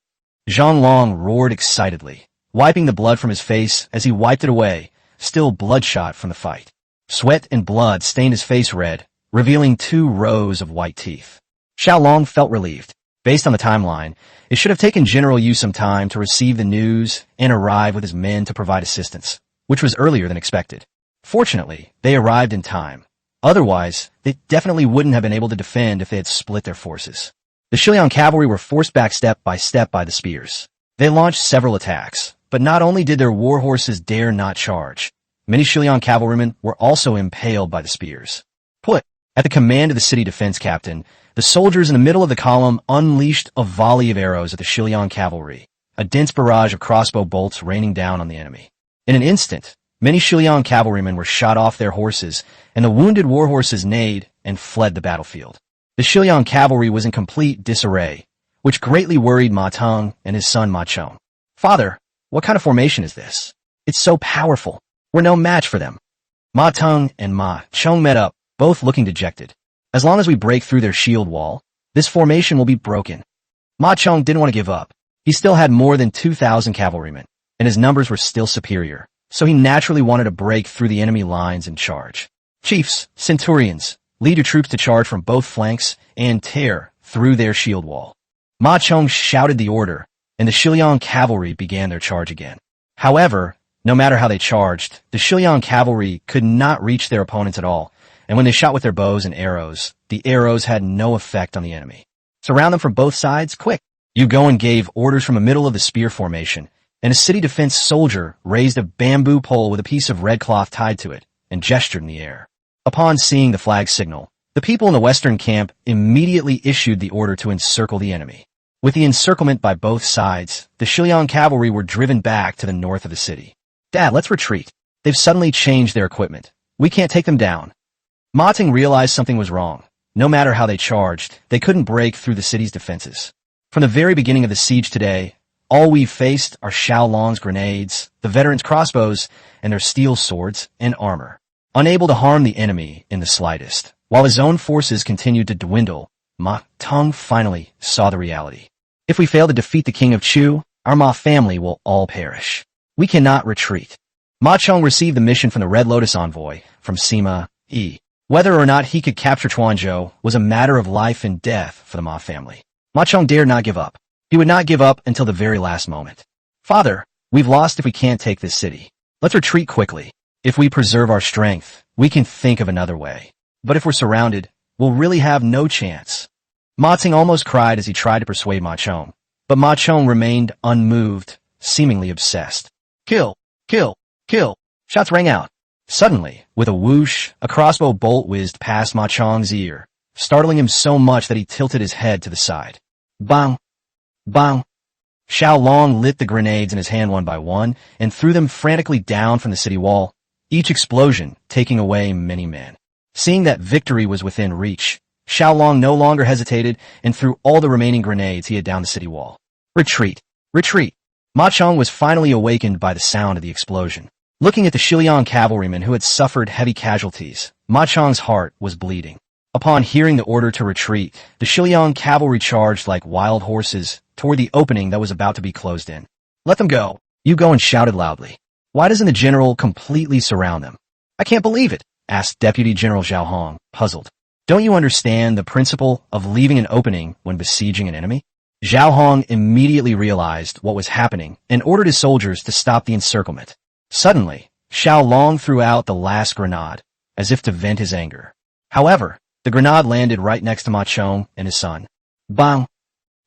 B: Xiao Long roared excitedly, wiping the blood from his face as he wiped it away, still bloodshot from the fight. Sweat and blood stained his face red, revealing 2 rows of white teeth. Xiao Long felt relieved. Based on the timeline, it should have taken General Yu some time to receive the news and arrive with his men to provide assistance, which was earlier than expected. Fortunately, they arrived in time. Otherwise, they definitely wouldn't have been able to defend if they had split their forces. The Xiliang cavalry were forced back step by the spears. They launched several attacks, but not only did their war horses dare not charge, many Xiliang cavalrymen were also impaled by the spears. Put at the command of the city defense captain, the soldiers in the middle of the column unleashed a volley of arrows at the Xiiliang cavalry, a dense barrage of crossbow bolts raining down on the enemy. In an instant, many Xiiliang cavalrymen were shot off their horses, and the wounded war horses neighed and fled the battlefield. The Xiiliang cavalry was in complete disarray, which greatly worried Ma Teng and his son Ma Chong. Father, what kind of formation is this? It's so powerful. We're no match for them. Ma Teng and Ma Chong met up, both looking dejected. As long as we break through their shield wall, this formation will be broken. Ma Chong didn't want to give up. He still had more than 2,000 cavalrymen, and his numbers were still superior, so he naturally wanted to break through the enemy lines and charge. Chiefs, centurions, lead your troops to charge from both flanks and tear through their shield wall. Ma Chong shouted the order, and the Xiiliang cavalry began their charge again. However, no matter how they charged, the Xiiliang cavalry could not reach their opponents at all, and when they shot with their bows and arrows, the arrows had no effect on the enemy. Surround them from both sides, quick! Yu Goen gave orders from the middle of the spear formation, and a city defense soldier raised a bamboo pole with a piece of red cloth tied to it, and gestured in the air. Upon seeing the flag signal, the people in the western camp immediately issued the order to encircle the enemy. With the encirclement by both sides, the Xiiliang cavalry were driven back to the north of the city. Dad, let's retreat. They've suddenly changed their equipment. We can't take them down. Ma Teng realized something was wrong. No matter how they charged, they couldn't break through the city's defenses. From the very beginning of the siege today, all we've faced are Xiao Long's grenades, the veterans' crossbows, and their steel swords and armor. Unable to harm the enemy in the slightest, while his own forces continued to dwindle, Ma Teng finally saw the reality. If we fail to defeat the king of Chu, our Ma family will all perish. We cannot retreat. Ma Chong received the mission from the Red Lotus envoy, from Sima Yi. Whether or not he could capture Chuanzhou was a matter of life and death for the Ma family. Ma Chong dared not give up. He would not give up until the very last moment. Father, we've lost if we can't take this city. Let's retreat quickly. If we preserve our strength, we can think of another way. But if we're surrounded, we'll really have no chance. Ma Ting almost cried as he tried to persuade Ma Chong. But Ma Chong remained unmoved, seemingly obsessed. Kill! Kill! Kill! Shots rang out. Suddenly, with a whoosh, a crossbow bolt whizzed past Ma Chong's ear, startling him so much that he tilted his head to the side. Bang! Bang! Xiao Long lit the grenades in his hand one by one and threw them frantically down from the city wall, each explosion taking away many men. Seeing that victory was within reach, Xiao Long no longer hesitated and threw all the remaining grenades he had down the city wall. Retreat! Retreat! Ma Chong was finally awakened by the sound of the explosion. Looking at the Xiliang cavalrymen who had suffered heavy casualties, Ma Chong's heart was bleeding. Upon hearing the order to retreat, the Xiliang cavalry charged like wild horses toward the opening that was about to be closed in. Let them go! Yu Guan shouted loudly. Why doesn't the general completely surround them? I can't believe it, asked Deputy General Xiao Hong, puzzled. Don't you understand the principle of leaving an opening when besieging an enemy? Xiao Hong immediately realized what was happening and ordered his soldiers to stop the encirclement. Suddenly, Xiao Long threw out the last grenade, as if to vent his anger. However, the grenade landed right next to Ma Chong and his son. Bang!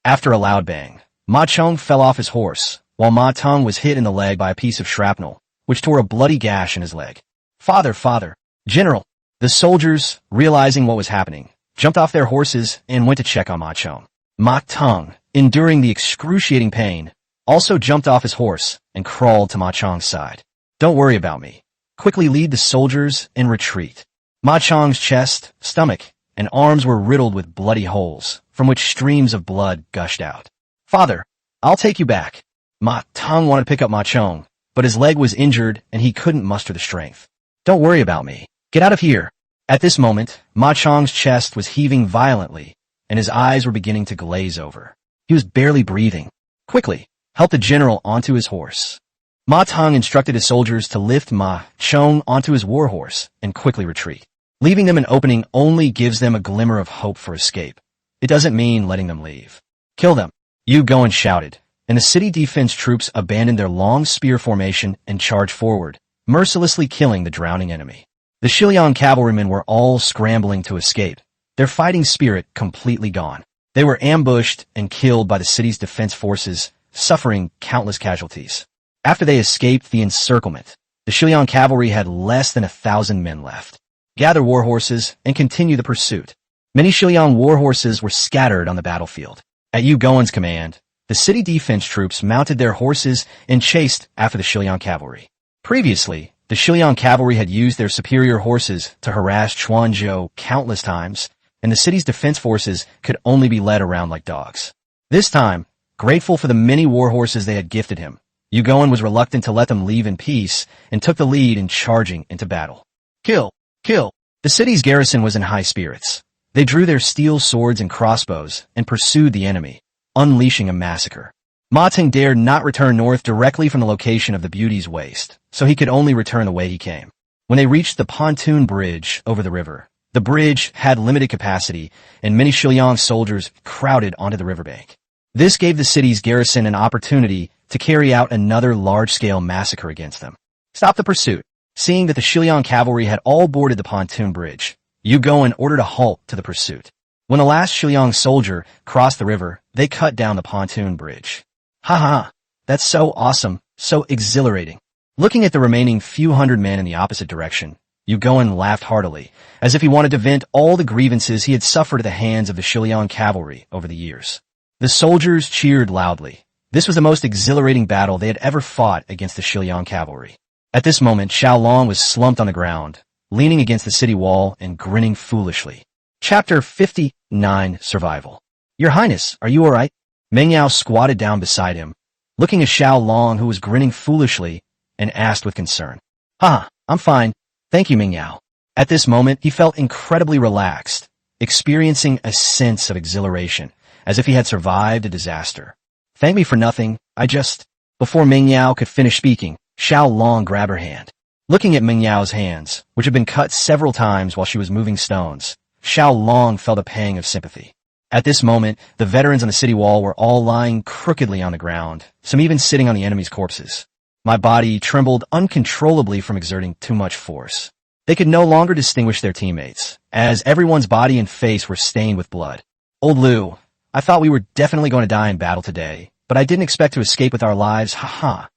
B: After a loud bang, Ma Chong fell off his horse, while Ma Tong was hit in the leg by a piece of shrapnel, which tore a bloody gash in his leg. Father, father! General! The soldiers, realizing what was happening, jumped off their horses and went to check on Ma Chong. Ma Tong, enduring the excruciating pain, also jumped off his horse and crawled to Ma Chong's side. Don't worry about me. Quickly lead the soldiers and retreat. Ma Chong's chest, stomach, and arms were riddled with bloody holes, from which streams of blood gushed out. Father, I'll take you back. Ma Tong wanted to pick up Ma Chong, but his leg was injured and he couldn't muster the strength. Don't worry about me. Get out of here. At this moment, Ma Chong's chest was heaving violently, and his eyes were beginning to glaze over. He was barely breathing. Quickly, help the general onto his horse. Ma Tong instructed his soldiers to lift Ma Chong onto his warhorse and quickly retreat. Leaving them an opening only gives them a glimmer of hope for escape. It doesn't mean letting them leave. Kill them, Yu Guan shouted, and the city defense troops abandoned their long spear formation and charged forward, mercilessly killing the drowning enemy. The Xiliang cavalrymen were all scrambling to escape, their fighting spirit completely gone. They were ambushed and killed by the city's defense forces, suffering countless casualties. After they escaped the encirclement, the Xiiliang cavalry had less than 1,000 men left. Gather war horses and continue the pursuit. Many Xiiliang war horses were scattered on the battlefield. At Yu Guan's command, the city defense troops mounted their horses and chased after the Xiiliang cavalry. Previously, the Xiiliang cavalry had used their superior horses to harass Chuanzhou countless times, and the city's defense forces could only be led around like dogs. This time, grateful for the many war horses they had gifted him, Yu Guan was reluctant to let them leave in peace and took the lead in charging into battle. Kill! Kill! The city's garrison was in high spirits. They drew their steel swords and crossbows and pursued the enemy, unleashing a massacre. Ma Ting dared not return north directly from the location of the Beauty's Waste, so he could only return the way he came. When they reached the pontoon bridge over the river, the bridge had limited capacity, and many Xiliang soldiers crowded onto the riverbank. This gave the city's garrison an opportunity to carry out another large-scale massacre against them. Stop the pursuit. Seeing that the Xiliang cavalry had all boarded the pontoon bridge, Yu Guan ordered a halt to the pursuit. When the last Xiliang soldier crossed the river, they cut down the pontoon bridge. Ha ha! That's so awesome, so exhilarating. Looking at the remaining few hundred men in the opposite direction, Yu Guan laughed heartily, as if he wanted to vent all the grievances he had suffered at the hands of the Xiiliang cavalry over the years. The soldiers cheered loudly. This was the most exhilarating battle they had ever fought against the Xiiliang cavalry. At this moment, Xiao Long was slumped on the ground, leaning against the city wall and grinning foolishly. Chapter 59, Survival. Your Highness, are you alright? Meng Yao squatted down beside him, looking at Xiao Long, who was grinning foolishly, and asked with concern. Ha, I'm fine. Thank you, Meng Yao. At this moment, he felt incredibly relaxed, experiencing a sense of exhilaration, as if he had survived a disaster. Thank me for nothing, I just... Before Meng Yao could finish speaking, Xiao Long grabbed her hand. Looking at Meng Yao's hands, which had been cut several times while she was moving stones, Xiao Long felt a pang of sympathy. At this moment, the veterans on the city wall were all lying crookedly on the ground, some even sitting on the enemy's corpses. My body trembled uncontrollably from exerting too much force. They could no longer distinguish their teammates, as everyone's body and face were stained with blood. Old Liu, I thought we were definitely going to die in battle today, but I didn't expect to escape with our lives, haha.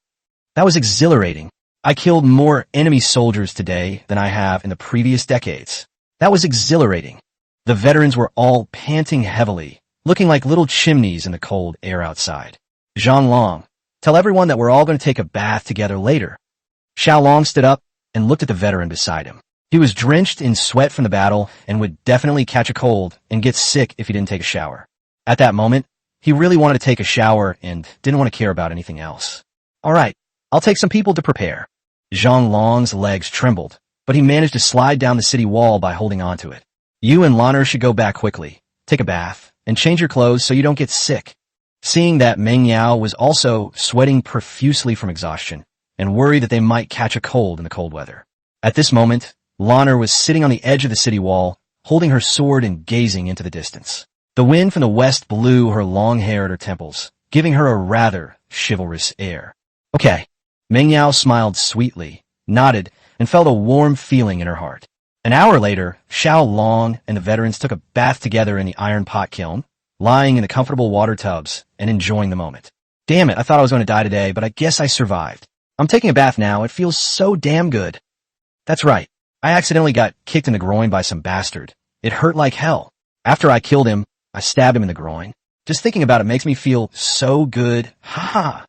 B: That was exhilarating. I killed more enemy soldiers today than I have in the previous decades. That was exhilarating. The veterans were all panting heavily, looking like little chimneys in the cold air outside. Xiao Long, tell everyone that we're all going to take a bath together later. Xiao Long stood up and looked at the veteran beside him. He was drenched in sweat from the battle and would definitely catch a cold and get sick if he didn't take a shower. At that moment, he really wanted to take a shower and didn't want to care about anything else. All right, I'll take some people to prepare. Xiao Long's legs trembled, but he managed to slide down the city wall by holding onto it. You and Lanner should go back quickly, take a bath, and change your clothes so you don't get sick. Seeing that Meng Yao was also sweating profusely from exhaustion and worried that they might catch a cold in the cold weather. At this moment, Lanner was sitting on the edge of the city wall, holding her sword and gazing into the distance. The wind from the west blew her long hair at her temples, giving her a rather chivalrous air. Okay. Meng Yao smiled sweetly, nodded, and felt a warm feeling in her heart. An hour later, Xiao Long and the veterans took a bath together in the iron pot kiln, lying in the comfortable water tubs and enjoying the moment. Damn it, I thought I was going to die today, but I guess I survived. I'm taking a bath now. It feels so damn good. That's right. I accidentally got kicked in the groin by some bastard. It hurt like hell. After I killed him, I stabbed him in the groin. Just thinking about it makes me feel so good. Ha ha.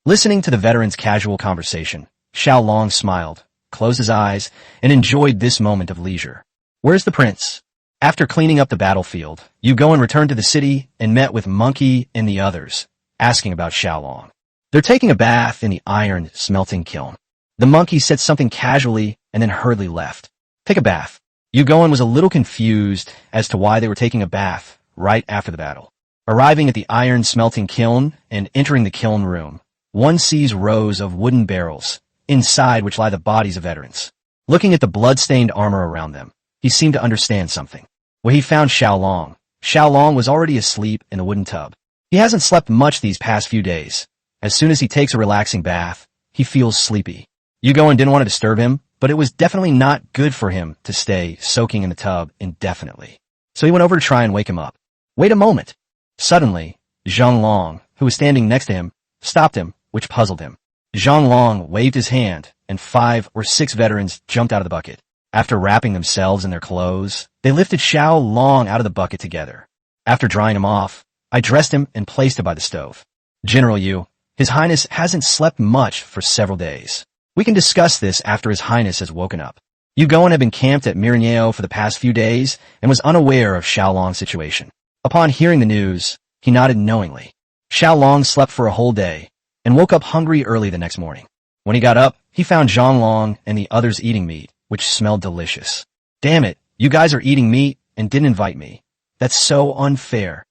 B: Listening to the veterans' casual conversation, Xiao Long smiled, closed his eyes, and enjoyed this moment of leisure. Where's the prince? After cleaning up the battlefield, Yu Goen returned to the city and met with Monkey and the others, asking about Xiao Long. They're taking a bath in the iron smelting kiln. The monkey said something casually and then hurriedly left. Take a bath. Yu Goen was a little confused as to why they were taking a bath right after the battle. Arriving at the iron smelting kiln and entering the kiln room, one sees rows of wooden barrels, inside which lie the bodies of veterans. Looking at the blood-stained armor around them, he seemed to understand something. When he found Xiao Long, Xiao Long was already asleep in the wooden tub. He hasn't slept much these past few days. As soon as he takes a relaxing bath, he feels sleepy. Yu Goen didn't want to disturb him, but it was definitely not good for him to stay soaking in the tub indefinitely. So he went over to try and wake him up. Wait a moment. Suddenly, Xiao Long, who was standing next to him, stopped him, which puzzled him. Xiao Long waved his hand, and 5 or 6 veterans jumped out of the bucket. After wrapping themselves in their clothes, they lifted Xiao Long out of the bucket together. After drying him off, I dressed him and placed him by the stove. General Yu, His Highness hasn't slept much for several days. We can discuss this after His Highness has woken up. Yu Goen had been camped at Mireneo for the past few days and was unaware of Xiao Long's situation. Upon hearing the news, he nodded knowingly. Xiao Long slept for a whole day and woke up hungry early the next morning. When he got up, he found Xiao Long and the others eating meat, which smelled delicious. Damn it, you guys are eating meat and didn't invite me. That's so unfair.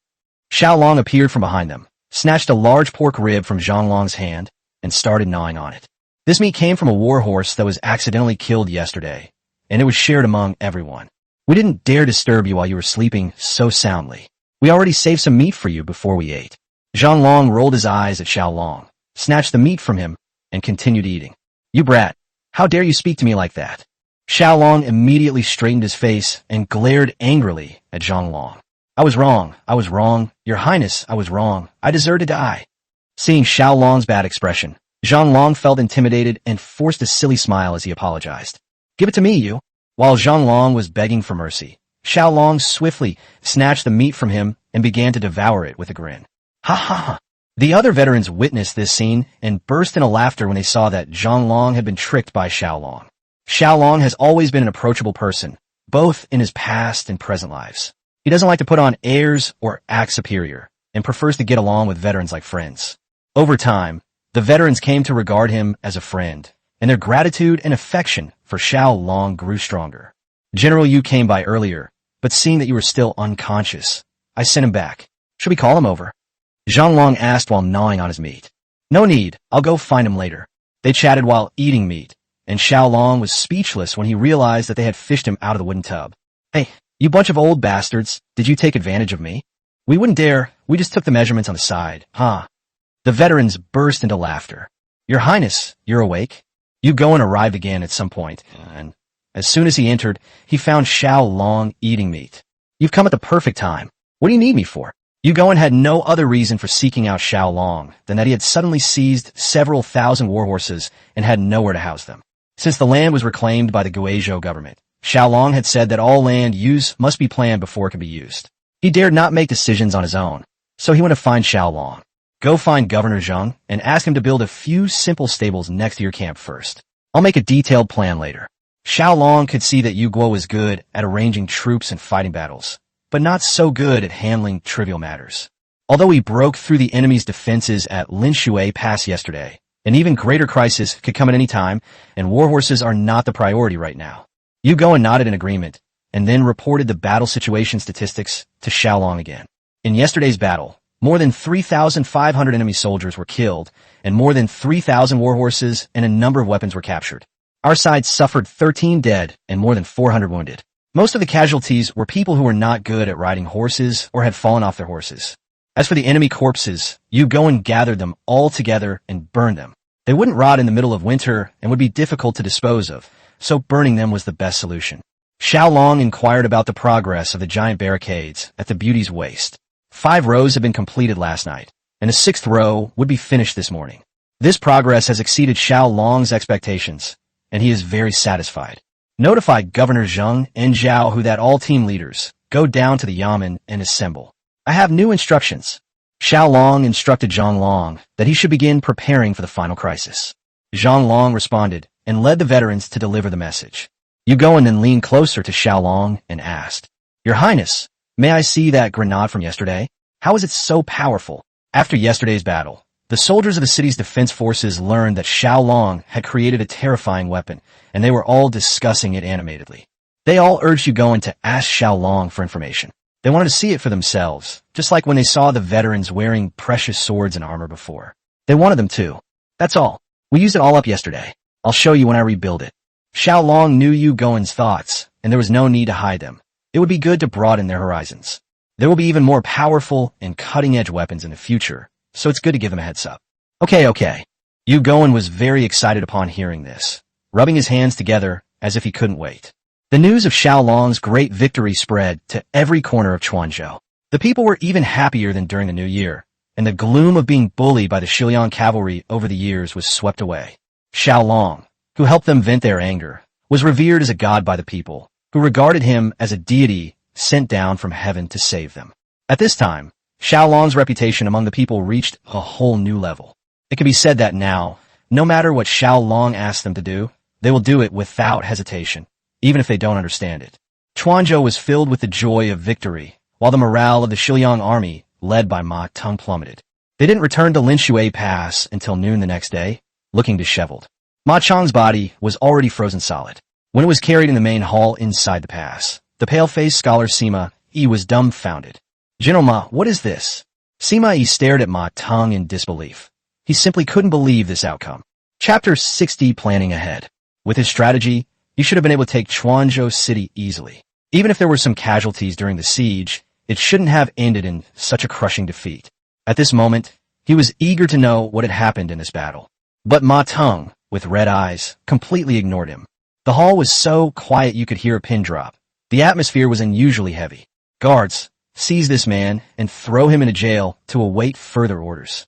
B: Xiao Long appeared from behind them, snatched a large pork rib from Xiao Long's hand, and started gnawing on it. This meat came from a war horse that was accidentally killed yesterday, and it was shared among everyone. We didn't dare disturb you while you were sleeping so soundly. We already saved some meat for you before we ate. Xiao Long rolled his eyes at Xiao Long, snatched the meat from him, and continued eating. You brat, how dare you speak to me like that? Xiao Long immediately straightened his face and glared angrily at Xiao Long. I was wrong, Your Highness, I was wrong, I deserve to die. Seeing Xiao Long's bad expression, Xiao Long felt intimidated and forced a silly smile as he apologized. Give it to me, you. While Xiao Long was begging for mercy, Xiao Long swiftly snatched the meat from him and began to devour it with a grin. Ha ha ha. The other veterans witnessed this scene and burst into laughter when they saw that Xiao Long had been tricked by Xiao Long. Xiao Long has always been an approachable person, both in his past and present lives. He doesn't like to put on airs or act superior, and prefers to get along with veterans like friends. Over time, the veterans came to regard him as a friend, and their gratitude and affection for Xiao Long grew stronger. General Yu came by earlier, but seeing that you were still unconscious, I sent him back. Should we call him over? Xiao Long asked while gnawing on his meat. No need, I'll go find him later. They chatted while eating meat, and Xiao Long was speechless when he realized that they had fished him out of the wooden tub. Hey, you bunch of old bastards, did you take advantage of me? We wouldn't dare, we just took the measurements on the side, huh? The veterans burst into laughter. Your Highness, you're awake? Yu Goen arrived again at some point, and as soon as he entered, he found Xiao Long eating meat. You've come at the perfect time. What do you need me for? Yu Goen had no other reason for seeking out Xiao Long than that he had suddenly seized several thousand warhorses and had nowhere to house them. Since the land was reclaimed by the Guizhou government, Xiao Long had said that all land use must be planned before it can be used. He dared not make decisions on his own, so he went to find Xiao Long. Go find Governor Zheng and ask him to build a few simple stables next to your camp first. I'll make a detailed plan later. Xiao Long could see that Yu Guo was good at arranging troops and fighting battles, but not so good at handling trivial matters. Although he broke through the enemy's defenses at Linshui Pass yesterday, an even greater crisis could come at any time, and warhorses are not the priority right now. Yu Goen nodded in agreement, and then reported the battle situation statistics to Xiao Long again. In yesterday's battle, more than 3,500 enemy soldiers were killed, and more than 3,000 warhorses and a number of weapons were captured. Our side suffered 13 dead and more than 400 wounded. Most of the casualties were people who were not good at riding horses or had fallen off their horses. As for the enemy corpses, Yu Goen gathered them all together and burned them. They wouldn't rot in the middle of winter and would be difficult to dispose of, so burning them was the best solution. Xiao Long inquired about the progress of the giant barricades at the Beauty's Waste. 5 rows had been completed last night, and a 6th row would be finished this morning. This progress has exceeded Xiao Long's expectations, and he is very satisfied. Notify Governor Zheng and Zhao who that all team leaders go down to the Yamen and assemble. I have new instructions. Xiao Long instructed Zhang Long that he should begin preparing for the final crisis. Zhang Long responded and led the veterans to deliver the message. Yu Goen then leaned closer to Xiao Long and asked, Your Highness, may I see that grenade from yesterday? How is it so powerful? After yesterday's battle, the soldiers of the city's defense forces learned that Xiao Long had created a terrifying weapon, and they were all discussing it animatedly. They all urged Yu Goen to ask Xiao Long for information. They wanted to see it for themselves, just like when they saw the veterans wearing precious swords and armor before. They wanted them too. That's all. We used it all up yesterday. I'll show you when I rebuild it. Xiao Long knew Yu Goen's thoughts, and there was no need to hide them. It would be good to broaden their horizons. There will be even more powerful and cutting-edge weapons in the future, so it's good to give them a heads up. Okay. Yu Goen was very excited upon hearing this, rubbing his hands together as if he couldn't wait. The news of Xiao Long's great victory spread to every corner of Quanzhou. The people were even happier than during the New Year, and the gloom of being bullied by the Shiliang cavalry over the years was swept away. Xiao Long, who helped them vent their anger, was revered as a god by the people, who regarded him as a deity sent down from heaven to save them. At this time, Xiao Long's reputation among the people reached a whole new level. It can be said that now, no matter what Xiao Long asks them to do, they will do it without hesitation, even if they don't understand it. Quanzhou was filled with the joy of victory, while the morale of the Shiliang army, led by Ma Teng, plummeted. They didn't return to Linshui Pass until noon the next day, looking disheveled. Ma Chang's body was already frozen solid. When it was carried in the main hall inside the pass, the pale-faced scholar Sima Yi was dumbfounded. General Ma, what is this? Sima Yi stared at Ma Teng in disbelief. He simply couldn't believe this outcome. Chapter 60, Planning Ahead. With his strategy, he should have been able to take Quanzhou City easily. Even if there were some casualties during the siege, it shouldn't have ended in such a crushing defeat. At this moment, he was eager to know what had happened in this battle. But Ma Teng, with red eyes, completely ignored him. The hall was so quiet you could hear a pin drop. The atmosphere was unusually heavy. Guards, seize this man and throw him into jail to await further orders.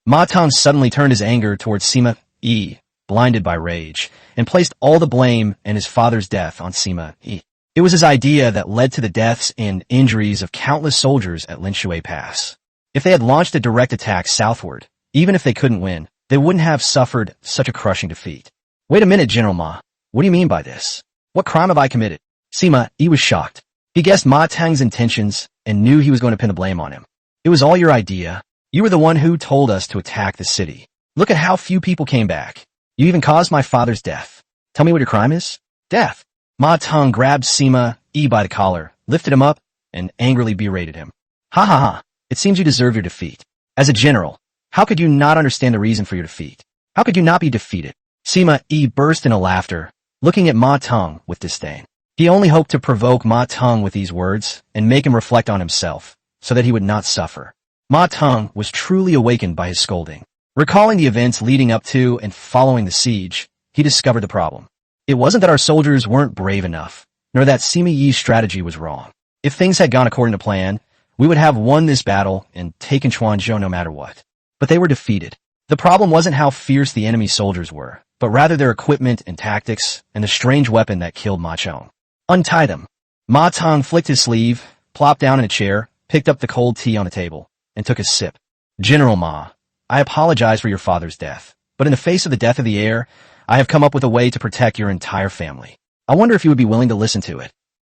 B: Ma Teng suddenly turned his anger towards Sima Yi, blinded by rage, and placed all the blame and his father's death on Sima Yi. It was his idea that led to the deaths and injuries of countless soldiers at Linshui Pass. If they had launched a direct attack southward, even if they couldn't win, they wouldn't have suffered such a crushing defeat. Wait a minute, General Ma. What do you mean by this? What crime have I committed? Sima Yi was shocked. He guessed Ma Teng's intentions and knew he was going to pin the blame on him. It was all your idea. You were the one who told us to attack the city. Look at how few people came back. You even caused my father's death. Tell me what your crime is? Death. Ma Teng grabbed Sima Yi by the collar, lifted him up, and angrily berated him. Ha ha ha. It seems you deserve your defeat. As a general, How could you not understand the reason for your defeat? How could you not be defeated? Sima Yi burst into laughter, looking at Ma Teng with disdain. He only hoped to provoke Ma Teng with these words and make him reflect on himself, so that he would not suffer. Ma Teng was truly awakened by his scolding. Recalling the events leading up to and following the siege, he discovered the problem. It wasn't that our soldiers weren't brave enough, nor that Sima Yi's strategy was wrong. If things had gone according to plan, we would have won this battle and taken Quanzhou no matter what. But they were defeated. The problem wasn't how fierce the enemy soldiers were, but rather their equipment and tactics and the strange weapon that killed Ma Chong. Untie them. Ma Teng flicked his sleeve, plopped down in a chair, picked up the cold tea on the table, and took a sip. General Ma, I apologize for your father's death, but in the face of the death of the heir, I have come up with a way to protect your entire family. I wonder if you would be willing to listen to it.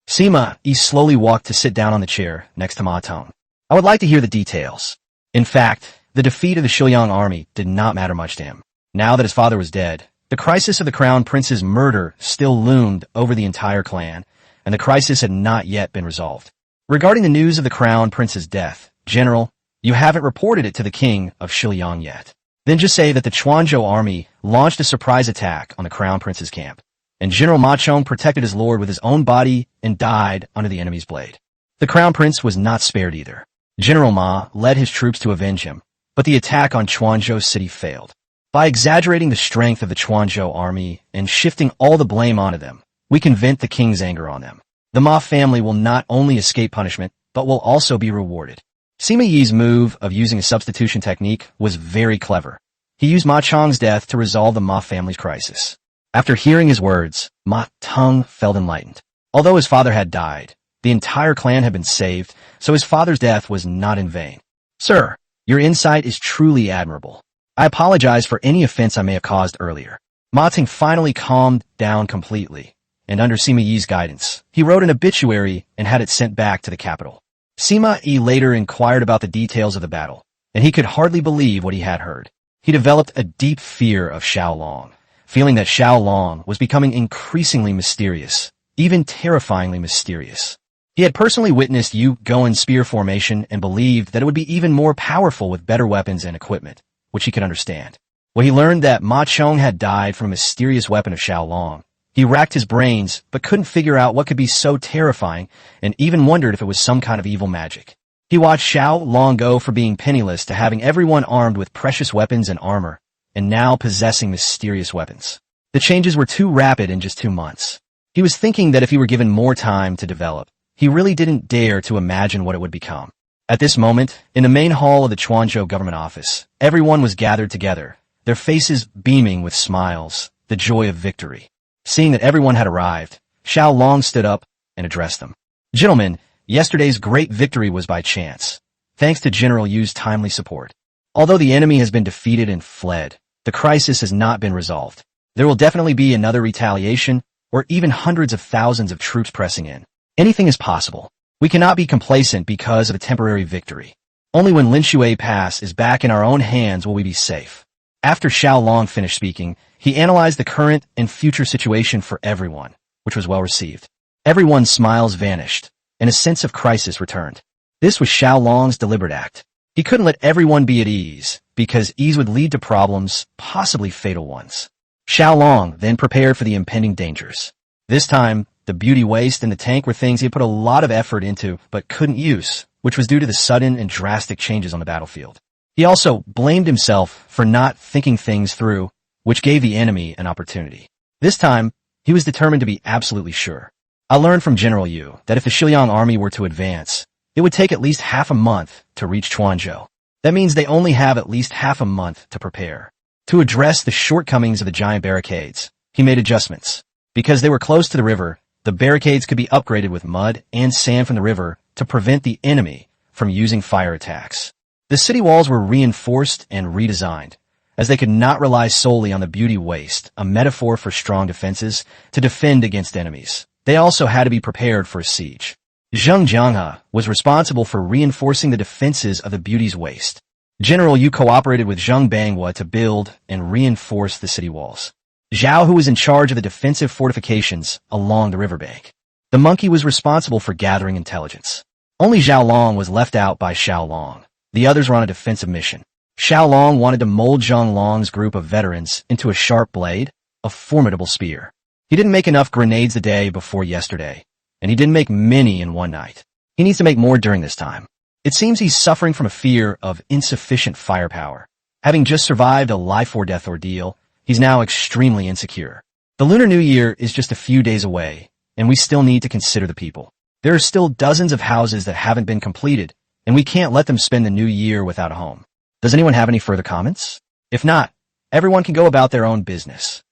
B: Sima Yi slowly walked to sit down on the chair next to Ma Teng. I would like to hear the details. In fact, the defeat of the Xiao army did not matter much to him. Now that his father was dead, the crisis of the crown prince's murder still loomed over the entire clan, and the crisis had not yet been resolved. Regarding the news of the crown prince's death, General, you haven't reported it to the king of Xiao yet. Then just say that the Quanzhou army launched a surprise attack on the crown prince's camp, and General Ma Chong protected his lord with his own body and died under the enemy's blade. The crown prince was not spared either. General Ma led his troops to avenge him, but the attack on Quanzhou city failed. By exaggerating the strength of the Quanzhou army and shifting all the blame onto them, we can vent the king's anger on them. The Ma family will not only escape punishment, but will also be rewarded. Sima Yi's move of using a substitution technique was very clever. He used Ma Chong's death to resolve the Ma family's crisis. After hearing his words, Ma Teng felt enlightened. Although his father had died, the entire clan had been saved, so his father's death was not in vain. Sir, your insight is truly admirable. I apologize for any offense I may have caused earlier. Ma Teng finally calmed down completely, and under Sima Yi's guidance, he wrote an obituary and had it sent back to the capital. Sima Yi later inquired about the details of the battle, and he could hardly believe what he had heard. He developed a deep fear of Xiao Long, feeling that Xiao Long was becoming increasingly mysterious, even terrifyingly mysterious. He had personally witnessed Yu Goen's spear formation and believed that it would be even more powerful with better weapons and equipment, which he could understand. When he learned that Ma Chong had died from a mysterious weapon of Xiao Long, he racked his brains but couldn't figure out what could be so terrifying and even wondered if it was some kind of evil magic. He watched Xiao Long go from being penniless to having everyone armed with precious weapons and armor, and now possessing mysterious weapons. The changes were too rapid in just 2 months. He was thinking that if he were given more time to develop, he really didn't dare to imagine what it would become. At this moment, in the main hall of the Quanzhou government office, everyone was gathered together, their faces beaming with smiles, the joy of victory. Seeing that everyone had arrived, Xiao Long stood up and addressed them. Gentlemen, yesterday's great victory was by chance, thanks to General Yu's timely support. Although the enemy has been defeated and fled, the crisis has not been resolved. There will definitely be another retaliation, or even hundreds of thousands of troops pressing in. Anything is possible. We cannot be complacent because of a temporary victory. Only when Lin Shui Pass is back in our own hands will we be safe. After Xiao Long finished speaking, he analyzed the current and future situation for everyone, which was well received. Everyone's smiles vanished, and a sense of crisis returned. This was Xiao Long's deliberate act. He couldn't let everyone be at ease, because ease would lead to problems, possibly fatal ones. Xiao Long then prepared for the impending dangers. This time, the beauty waste and the tank were things he had put a lot of effort into but couldn't use, which was due to the sudden and drastic changes on the battlefield. He also blamed himself for not thinking things through, which gave the enemy an opportunity. This time, he was determined to be absolutely sure. I learned from General Yu that if the Xiao army were to advance, it would take at least half a month to reach Quanzhou. That means they only have at least half a month to prepare. To address the shortcomings of the giant barricades, he made adjustments. Because they were close to the river, the barricades could be upgraded with mud and sand from the river to prevent the enemy from using fire attacks. The city walls were reinforced and redesigned, as they could not rely solely on the beauty waste, a metaphor for strong defenses, to defend against enemies. They also had to be prepared for a siege. Zheng Jianghe was responsible for reinforcing the defenses of the beauty's waste. General Yu cooperated with Zheng Banghua to build and reinforce the city walls. Zhao, who was in charge of the defensive fortifications along the riverbank. The monkey was responsible for gathering intelligence. Only Xiao Long was left out by Xiao Long. The others were on a defensive mission. Xiao Long wanted to mold Zhang Long's group of veterans into a sharp blade, a formidable spear. He didn't make enough grenades the day before yesterday, and he didn't make many in one night. He needs to make more during this time. It seems he's suffering from a fear of insufficient firepower. Having just survived a life-or-death ordeal, he's now extremely insecure. The Lunar New Year is just a few days away, and we still need to consider the people. There are still dozens of houses that haven't been completed, and we can't let them spend the new year without a home. Does anyone have any further comments? If not, everyone can go about their own business.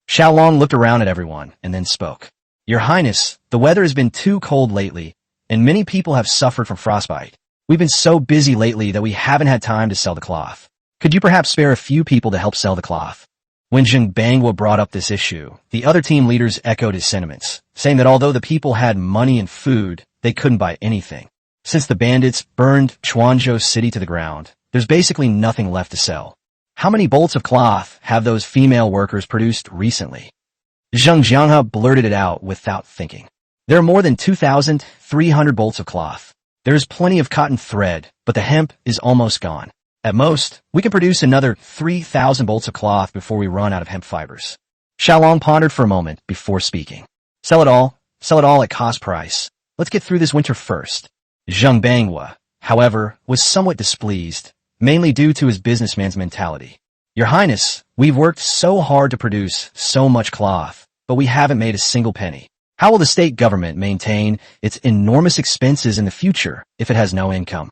B: Xiao Long looked around at everyone and then spoke. Your Highness, the weather has been too cold lately, and many people have suffered from frostbite. We've been so busy lately that we haven't had time to sell the cloth. Could you perhaps spare a few people to help sell the cloth? When Zheng Bangwa brought up this issue, the other team leaders echoed his sentiments, saying that although the people had money and food, they couldn't buy anything. Since the bandits burned Chuanzhou city to the ground, there's basically nothing left to sell. How many bolts of cloth have those female workers produced recently? Zheng Jianghe blurted it out without thinking. There are more than 2,300 bolts of cloth. There's plenty of cotton thread, but the hemp is almost gone. At most, we can produce another 3,000 bolts of cloth before we run out of hemp fibers. Xiao Long pondered for a moment before speaking. Sell it all at cost price. Let's get through this winter first. Zheng Bangwa, however, was somewhat displeased, mainly due to his businessman's mentality. Your Highness, we've worked so hard to produce so much cloth, but we haven't made a single penny. How will the state government maintain its enormous expenses in the future if it has no income?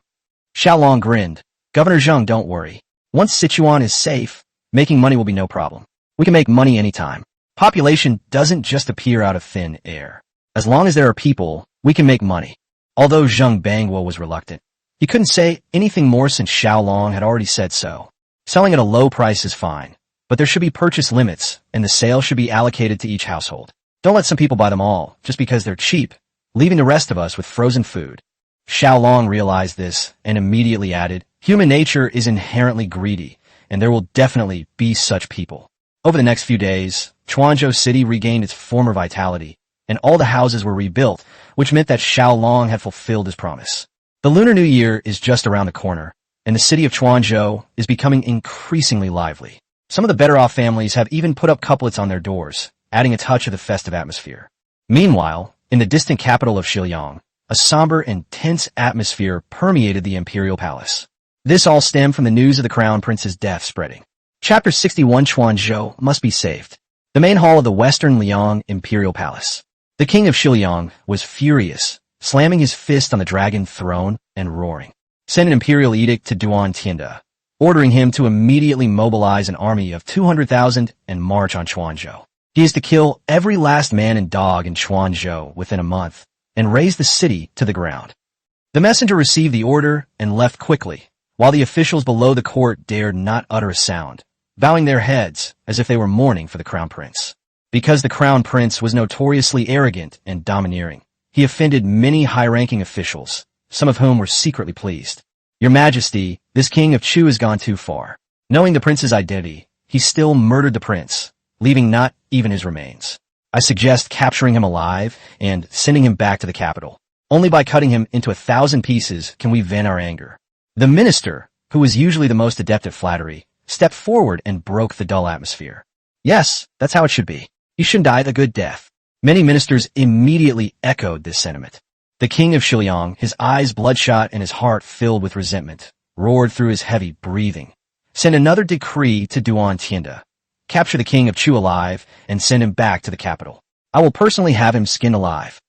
B: Xiao Long grinned. Governor Zheng, don't worry. Once Sichuan is safe, making money will be no problem. We can make money anytime. Population doesn't just appear out of thin air. As long as there are people, we can make money. Although Zheng Bangwa was reluctant, he couldn't say anything more since Xiao Long had already said so. Selling at a low price is fine, but there should be purchase limits, and the sale should be allocated to each household. Don't let some people buy them all, just because they're cheap, leaving the rest of us with frozen food. Xiao Long realized this, and immediately added, human nature is inherently greedy, and there will definitely be such people. Over the next few days, Chuanzhou City regained its former vitality, and all the houses were rebuilt, which meant that Xiao Long had fulfilled his promise. The Lunar New Year is just around the corner, and the city of Chuanzhou is becoming increasingly lively. Some of the better-off families have even put up couplets on their doors, adding a touch of the festive atmosphere. Meanwhile, in the distant capital of Xiaoyang, a somber and tense atmosphere permeated the imperial palace. This all stemmed from the news of the crown prince's death spreading. Chapter 61 Chuanzhou must be saved. The main hall of the Western Liang Imperial Palace. The king of Xiaoyang was furious, slamming his fist on the dragon throne and roaring. Send an imperial edict to Duan Tianda, ordering him to immediately mobilize an army of 200,000 and march on Chuanzhou. He is to kill every last man and dog in Chuanzhou within a month and raze the city to the ground. The messenger received the order and left quickly, while the officials below the court dared not utter a sound, bowing their heads as if they were mourning for the crown prince. Because the crown prince was notoriously arrogant and domineering, he offended many high-ranking officials, some of whom were secretly pleased. Your Majesty, this king of Chu has gone too far. Knowing the prince's identity, he still murdered the prince, leaving not even his remains. I suggest capturing him alive and sending him back to the capital. Only by cutting him into 1,000 pieces can we vent our anger. The minister, who was usually the most adept at flattery, stepped forward and broke the dull atmosphere. Yes, that's how it should be. He should die the good death. Many ministers immediately echoed this sentiment. The king of Xiaoyang, his eyes bloodshot and his heart filled with resentment, roared through his heavy breathing. Send another decree to Duan Tianda. Capture the king of Chu alive and send him back to the capital. I will personally have him skinned alive.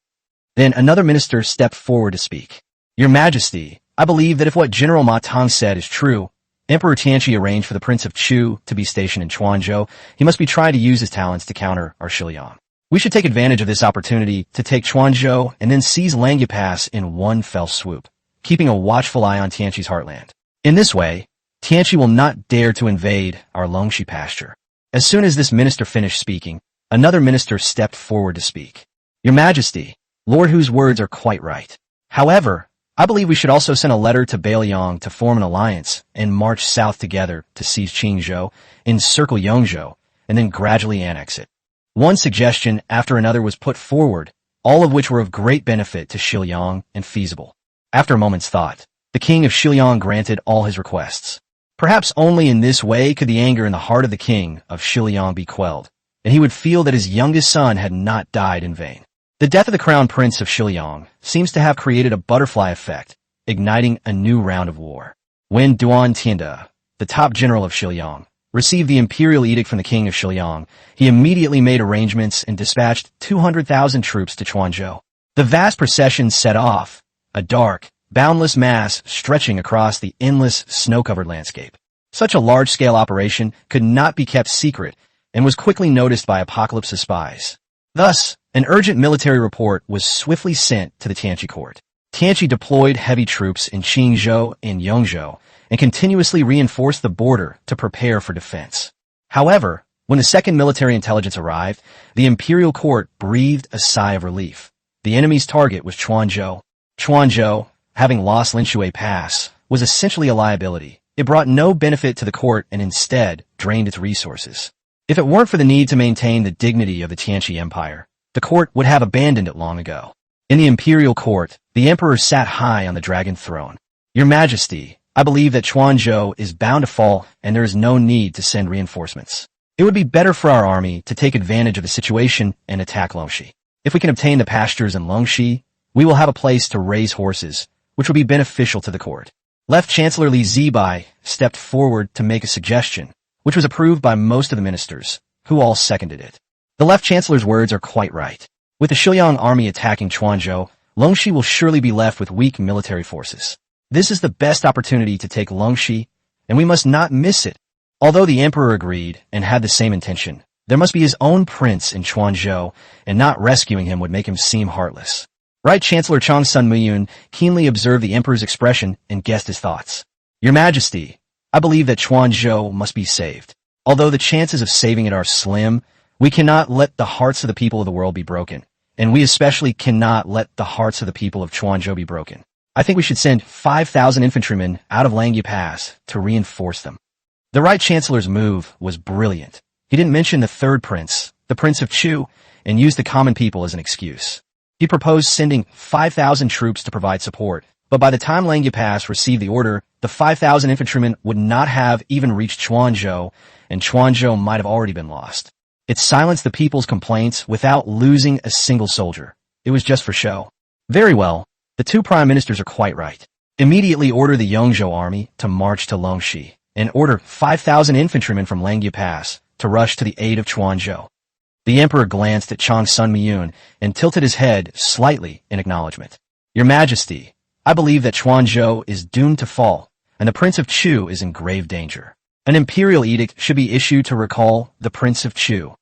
B: Then another minister stepped forward to speak. Your Majesty, I believe that if what General Ma Tong said is true, Emperor Tianqi arranged for the Prince of Chu to be stationed in Chuanzhou. He must be trying to use his talents to counter our Xiaoyang. We should take advantage of this opportunity to take Chuanzhou and then seize Langya Pass in one fell swoop, keeping a watchful eye on Tianqi's heartland. In this way, Tianqi will not dare to invade our Longxi pasture. As soon as this minister finished speaking, another minister stepped forward to speak. Your Majesty, Lord Hu's words are quite right. However, I believe we should also send a letter to Bailiang to form an alliance and march south together to seize Qingzhou, encircle Yongzhou, and then gradually annex it. One suggestion after another was put forward, all of which were of great benefit to Xiaoyang and feasible. After a moment's thought, the king of Xiaoyang granted all his requests. Perhaps only in this way could the anger in the heart of the king of Xiao be quelled, and he would feel that his youngest son had not died in vain. The death of the crown prince of Xiao seems to have created a butterfly effect, igniting a new round of war. When Duan Tianda, the top general of Xiao, received the imperial edict from the king of Xiao, he immediately made arrangements and dispatched 200,000 troops to Quanzhou. The vast procession set off, a dark, boundless mass stretching across the endless, snow-covered landscape. Such a large-scale operation could not be kept secret and was quickly noticed by Apocalypse's spies. Thus, an urgent military report was swiftly sent to the Tianqi court. Tianqi deployed heavy troops in Qingzhou and Yongzhou and continuously reinforced the border to prepare for defense. However, when the second military intelligence arrived, the imperial court breathed a sigh of relief. The enemy's target was Quanzhou. Quanzhou, having lost Linshui Pass, was essentially a liability. It brought no benefit to the court and instead drained its resources. If it weren't for the need to maintain the dignity of the Tianqi Empire, the court would have abandoned it long ago. In the imperial court, the emperor sat high on the dragon throne. Your Majesty, I believe that Quanzhou is bound to fall and there is no need to send reinforcements. It would be better for our army to take advantage of the situation and attack Longxi. If we can obtain the pastures in Longxi, we will have a place to raise horses, which will be beneficial to the court. Left Chancellor Li Zibai stepped forward to make a suggestion, which was approved by most of the ministers, who all seconded it. The Left Chancellor's words are quite right. With the Xiao army attacking Quanzhou, Longxi will surely be left with weak military forces. This is the best opportunity to take Longxi, and we must not miss it. Although the emperor agreed and had the same intention, there must be his own prince in Quanzhou, and not rescuing him would make him seem heartless. Right Chancellor Chang Sun Muyun keenly observed the emperor's expression and guessed his thoughts. Your Majesty, I believe that Quanzhou must be saved. Although the chances of saving it are slim, we cannot let the hearts of the people of the world be broken, and we especially cannot let the hearts of the people of Quanzhou be broken. I think we should send 5,000 infantrymen out of Langyu Pass to reinforce them. The Right Chancellor's move was brilliant. He didn't mention the third prince, the Prince of Chu, and used the common people as an excuse. He proposed sending 5,000 troops to provide support, but by the time Langyu Pass received the order, the 5,000 infantrymen would not have even reached Quanzhou, and Quanzhou might have already been lost. It silenced the people's complaints without losing a single soldier. It was just for show. Very well, the two prime ministers are quite right. Immediately order the Yongzhou army to march to Longxi, and order 5,000 infantrymen from Langyu Pass to rush to the aid of Quanzhou. The emperor glanced at Chang Sun Miyun and tilted his head slightly in acknowledgement. Your Majesty, I believe that Quanzhou is doomed to fall, and the Prince of Chu is in grave danger. An imperial edict should be issued to recall the Prince of Chu.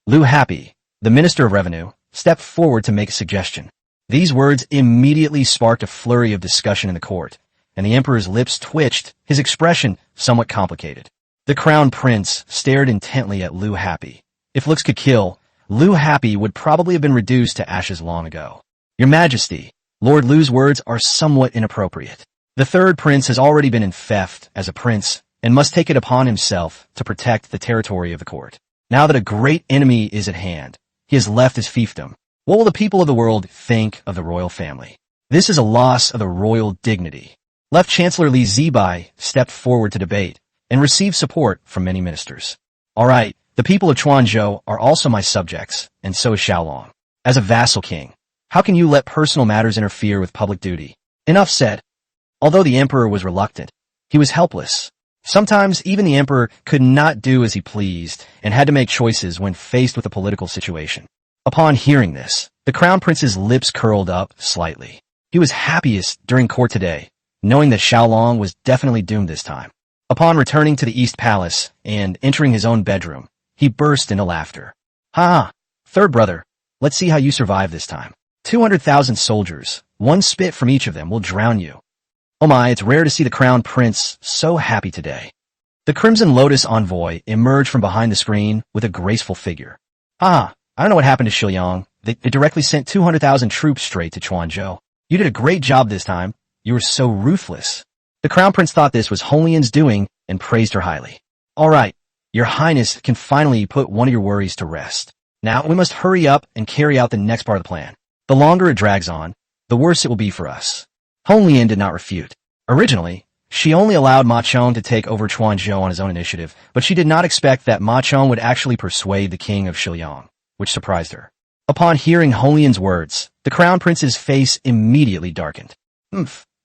B: Liu Happy, the Minister of Revenue, stepped forward to make a suggestion. These words immediately sparked a flurry of discussion in the court, and the emperor's lips twitched, his expression somewhat complicated. The crown prince stared intently at Liu Happy. If looks could kill, Liu Happy would probably have been reduced to ashes long ago. Your Majesty, Lord Liu's words are somewhat inappropriate. The third prince has already been in theft as a prince and must take it upon himself to protect the territory of the court. Now that a great enemy is at hand, he has left his fiefdom. What will the people of the world think of the royal family? This is a loss of the royal dignity. Left Chancellor Li Zibai stepped forward to debate and received support from many ministers. All right, the people of Quanzhou are also my subjects, and so is Xiao Long. As a vassal king, how can you let personal matters interfere with public duty? Enough said. Although the emperor was reluctant, he was helpless. Sometimes even the emperor could not do as he pleased and had to make choices when faced with a political situation. Upon hearing this, the crown prince's lips curled up slightly. He was happiest during court today, knowing that Xiao Long was definitely doomed this time. Upon returning to the East Palace and entering his own bedroom, he burst into laughter. Ha! Third brother, let's see how you survive this time. 200,000 soldiers, one spit from each of them will drown you. Oh my, it's rare to see the crown prince so happy today. The Crimson Lotus envoy emerged from behind the screen with a graceful figure. I don't know what happened to Xiao. They directly sent 200,000 troops straight to Quanzhou. You did a great job this time. You were so ruthless. The crown prince thought this was Holian's doing and praised her highly. All right, your highness can finally put one of your worries to rest. Now we must hurry up and carry out the next part of the plan. The longer it drags on, the worse it will be for us. Holian did not refute. Originally, She only allowed Ma Chong to take over Chuanzhou on his own initiative, but she did not expect that Ma Chong would actually persuade the king of Xiao, which surprised her. Upon hearing Hong Lian's words, the crown prince's face immediately darkened.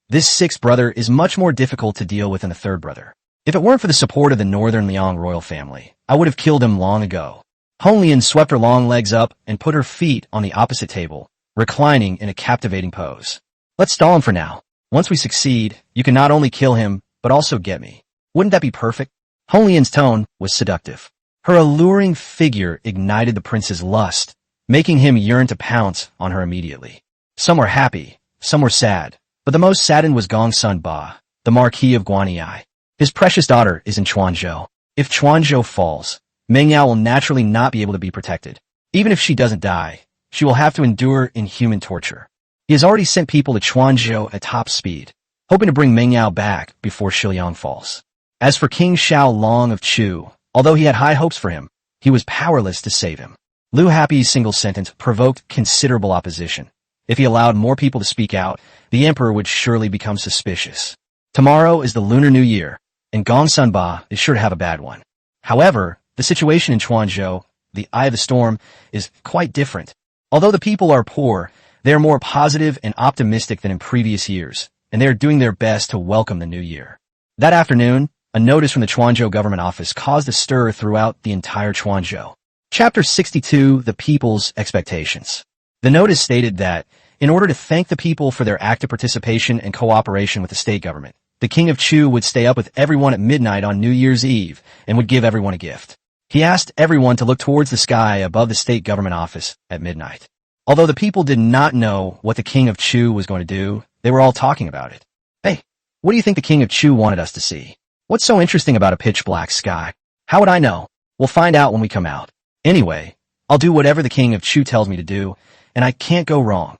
B: This sixth brother is much more difficult to deal with than the third brother. If it weren't for the support of the Northern Liang royal family, I would have killed him long ago. Hong Lian swept her long legs up and put her feet on the opposite table, reclining in a captivating pose. Let's stall him for now. Once we succeed, you can not only kill him, but also get me. Wouldn't that be perfect? Hong Lian's tone was seductive. Her alluring figure ignited the prince's lust, making him yearn to pounce on her immediately. Some were happy, some were sad, but the most saddened was Gongsun Ba, the Marquis of Guanyi. His precious daughter is in Chuanzhou. If Chuanzhou falls, Mengyao will naturally not be able to be protected. Even if she doesn't die, she will have to endure inhuman torture. He has already sent people to Chuanzhou at top speed, hoping to bring Mengyao back before Shiliang falls. As for King Xiao Long of Chu, although he had high hopes for him, he was powerless to save him. Liu Happy's single sentence provoked considerable opposition. If he allowed more people to speak out, the emperor would surely become suspicious. Tomorrow is the Lunar New Year, and Gongsun Ba is sure to have a bad one. However, the situation in Chuanzhou, the eye of the storm, is quite different. Although the people are poor, they are more positive and optimistic than in previous years, and they are doing their best to welcome the new year. That afternoon, a notice from the Chuanzhou government office caused a stir throughout the entire Chuanzhou. Chapter 62, The People's Expectations. The notice stated that, in order to thank the people for their active participation and cooperation with the state government, the king of Chu would stay up with everyone at midnight on New Year's Eve and would give everyone a gift. He asked everyone to look towards the sky above the state government office at midnight. Although the people did not know what the king of Chu was going to do, they were all talking about it. Hey, what do you think the king of Chu wanted us to see? What's so interesting about a pitch-black sky? How would I know? We'll find out when we come out. Anyway, I'll do whatever the king of Chu tells me to do, and I can't go wrong.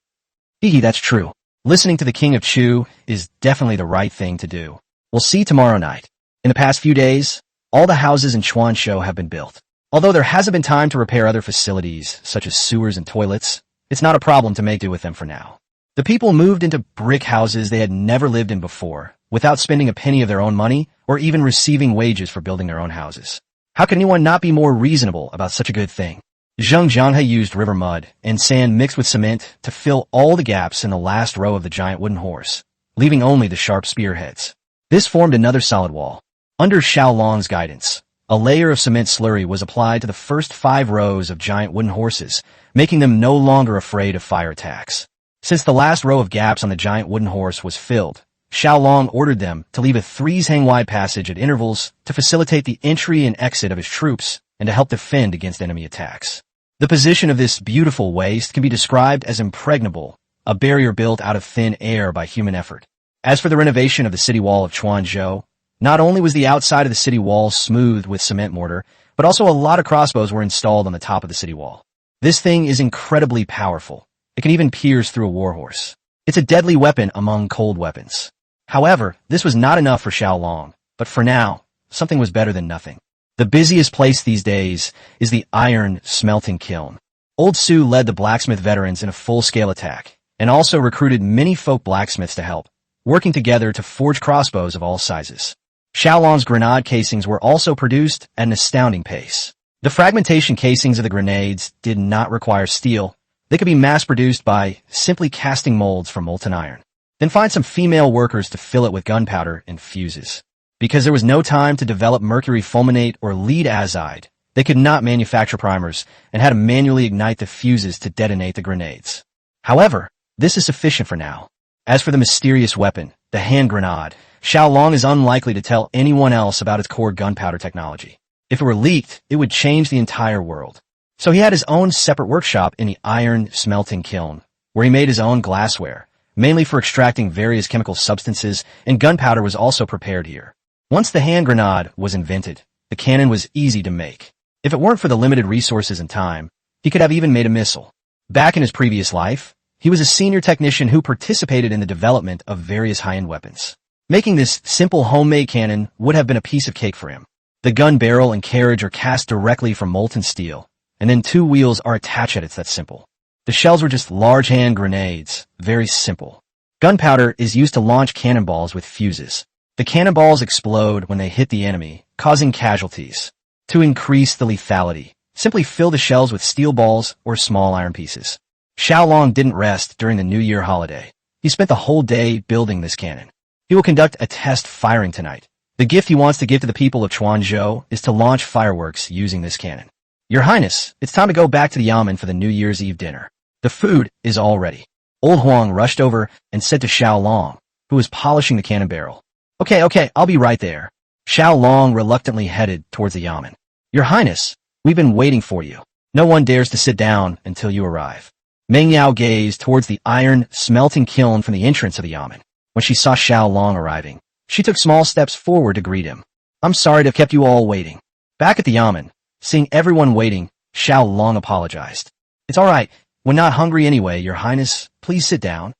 B: That's true. Listening to the king of Chu is definitely the right thing to do. We'll see tomorrow night. In the past few days, all the houses in Chuanzhou have been built. Although there hasn't been time to repair other facilities, such as sewers and toilets, it's not a problem to make do with them for now. The people moved into brick houses they had never lived in before, without spending a penny of their own money or even receiving wages for building their own houses. How can anyone not be more reasonable about such a good thing? Zheng Jianhe used river mud and sand mixed with cement to fill all the gaps in the last row of the giant wooden horse, leaving only the sharp spearheads. This formed another solid wall. Under Xiao Long's guidance, a layer of cement slurry was applied to the first 5 rows of giant wooden horses, making them no longer afraid of fire attacks. Since the last row of gaps on the giant wooden horse was filled, Xiao Long ordered them to leave a 3-hang-wide passage at intervals to facilitate the entry and exit of his troops and to help defend against enemy attacks. The position of this beautiful waste can be described as impregnable, a barrier built out of thin air by human effort. As for the renovation of the city wall of Chuanzhou, not only was the outside of the city wall smoothed with cement mortar, but also a lot of crossbows were installed on the top of the city wall. This thing is incredibly powerful. It can even pierce through a warhorse. It's a deadly weapon among cold weapons. However, this was not enough for Xiao Long, but for now, something was better than nothing. The busiest place these days is the iron smelting kiln. Old Su led the blacksmith veterans in a full-scale attack, and also recruited many folk blacksmiths to help, working together to forge crossbows of all sizes. Xiao Long's grenade casings were also produced at an astounding pace. The fragmentation casings of the grenades did not require steel. They could be mass-produced by simply casting molds from molten iron. Then find some female workers to fill it with gunpowder and fuses. Because there was no time to develop mercury fulminate or lead azide, they could not manufacture primers and had to manually ignite the fuses to detonate the grenades. However, this is sufficient for now. As for the mysterious weapon, the hand grenade, Xiao Long is unlikely to tell anyone else about its core gunpowder technology. If it were leaked, it would change the entire world. So he had his own separate workshop in the iron smelting kiln, where he made his own glassware, mainly for extracting various chemical substances, and gunpowder was also prepared here. Once the hand grenade was invented, the cannon was easy to make. If it weren't for the limited resources and time, he could have even made a missile. Back in his previous life, he was a senior technician who participated in the development of various high-end weapons. Making this simple homemade cannon would have been a piece of cake for him. The gun barrel and carriage are cast directly from molten steel, and then 2 wheels are attached at it. That's simple. The shells were just large hand grenades, very simple. Gunpowder is used to launch cannonballs with fuses. The cannonballs explode when they hit the enemy, causing casualties. To increase the lethality, simply fill the shells with steel balls or small iron pieces. Xiao Long didn't rest during the New Year holiday. He spent the whole day building this cannon. He will conduct a test firing tonight. The gift he wants to give to the people of Chuanzhou is to launch fireworks using this cannon. Your Highness, it's time to go back to the Yamen for the New Year's Eve dinner. The food is all ready. Old Huang rushed over and said to Xiao Long, who was polishing the cannon barrel. Okay, I'll be right there. Xiao Long reluctantly headed towards the Yamen. Your Highness, we've been waiting for you. No one dares to sit down until you arrive. Meng Yao gazed towards the iron smelting kiln from the entrance of the Yamen. When she saw Xiao Long arriving, she took small steps forward to greet him. I'm sorry to have kept you all waiting. Back at the Yamen, seeing everyone waiting, Xiao Long apologized. It's all right. We're not hungry anyway, Your Highness. Please sit down.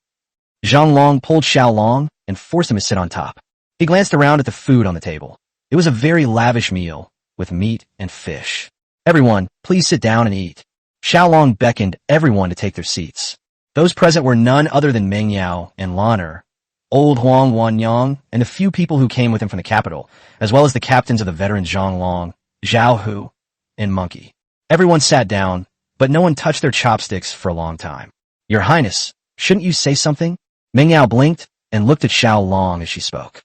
B: Zhang Long pulled Xiao Long and forced him to sit on top. He glanced around at the food on the table. It was a very lavish meal, with meat and fish. Everyone, please sit down and eat. Xiao Long beckoned everyone to take their seats. Those present were none other than Meng Yao and Lan'er, Old Huang Wanyang, and a few people who came with him from the capital, as well as the captains of the veteran Zhang Long, Zhao Hu, and Monkey. Everyone sat down, but no one touched their chopsticks for a long time. Your Highness, shouldn't you say something? Meng Yao blinked and looked at Xiao Long as she spoke.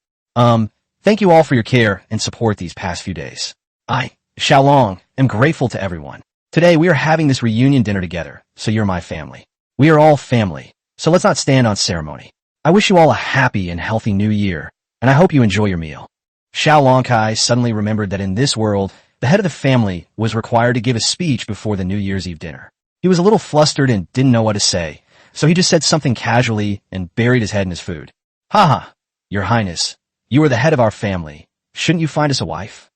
B: Thank you all for your care and support these past few days. I, Xiao Long, am grateful to everyone. Today we are having this reunion dinner together, so you're my family. We are all family, so let's not stand on ceremony. I wish you all a happy and healthy new year, and I hope you enjoy your meal. Xiao Longkai suddenly remembered that in this world, the head of the family was required to give a speech before the New Year's Eve dinner. He was a little flustered and didn't know what to say, so he just said something casually and buried his head in his food. Haha, Your Highness, you are the head of our family. Shouldn't you find us a wife?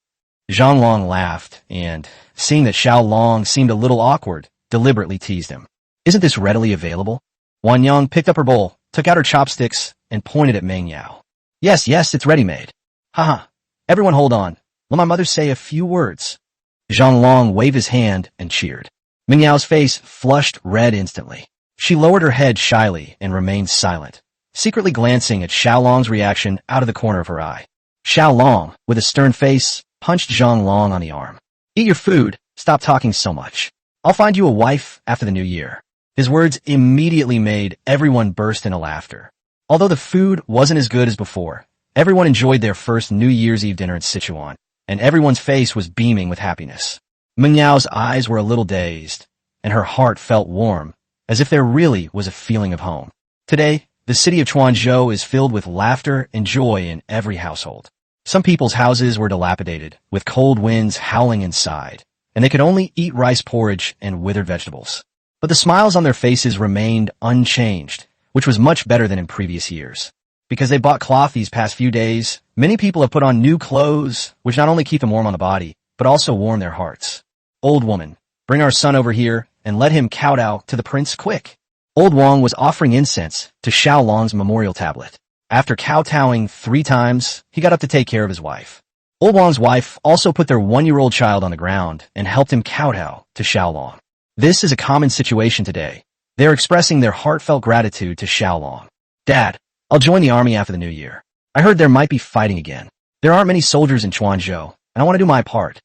B: Zhang Long laughed, and, seeing that Xiao Long seemed a little awkward, deliberately teased him. Isn't this readily available? Wanyang picked up her bowl, took out her chopsticks, and pointed at Meng Yao. Yes, it's ready-made. Haha, everyone hold on. Let my mother say a few words. Zhang Long waved his hand and cheered. Meng Yao's face flushed red instantly. She lowered her head shyly and remained silent, secretly glancing at Xiao Long's reaction out of the corner of her eye. Xiao Long, with a stern face, punched Zhang Long on the arm. Eat your food. Stop talking so much. I'll find you a wife after the new year. His words immediately made everyone burst into laughter. Although the food wasn't as good as before, everyone enjoyed their first New Year's Eve dinner in Sichuan, and everyone's face was beaming with happiness. Meng Yao's eyes were a little dazed, and her heart felt warm, as if there really was a feeling of home. Today, the city of Chuanzhou is filled with laughter and joy in every household. Some people's houses were dilapidated, with cold winds howling inside, and they could only eat rice porridge and withered vegetables. But the smiles on their faces remained unchanged, which was much better than in previous years. Because they bought cloth these past few days, many people have put on new clothes, which not only keep them warm on the body, but also warm their hearts. Old woman, bring our son over here and let him kowtow to the prince quick. Old Wang was offering incense to Xiao Long's memorial tablet. After kowtowing 3 times, he got up to take care of his wife. Old Wang's wife also put their 1-year-old child on the ground and helped him kowtow to Xiao Long. This is a common situation today. They are expressing their heartfelt gratitude to Xiao Long. Dad, I'll join the army after the new year. I heard there might be fighting again. There aren't many soldiers in Chuanzhou, and I want to do my part.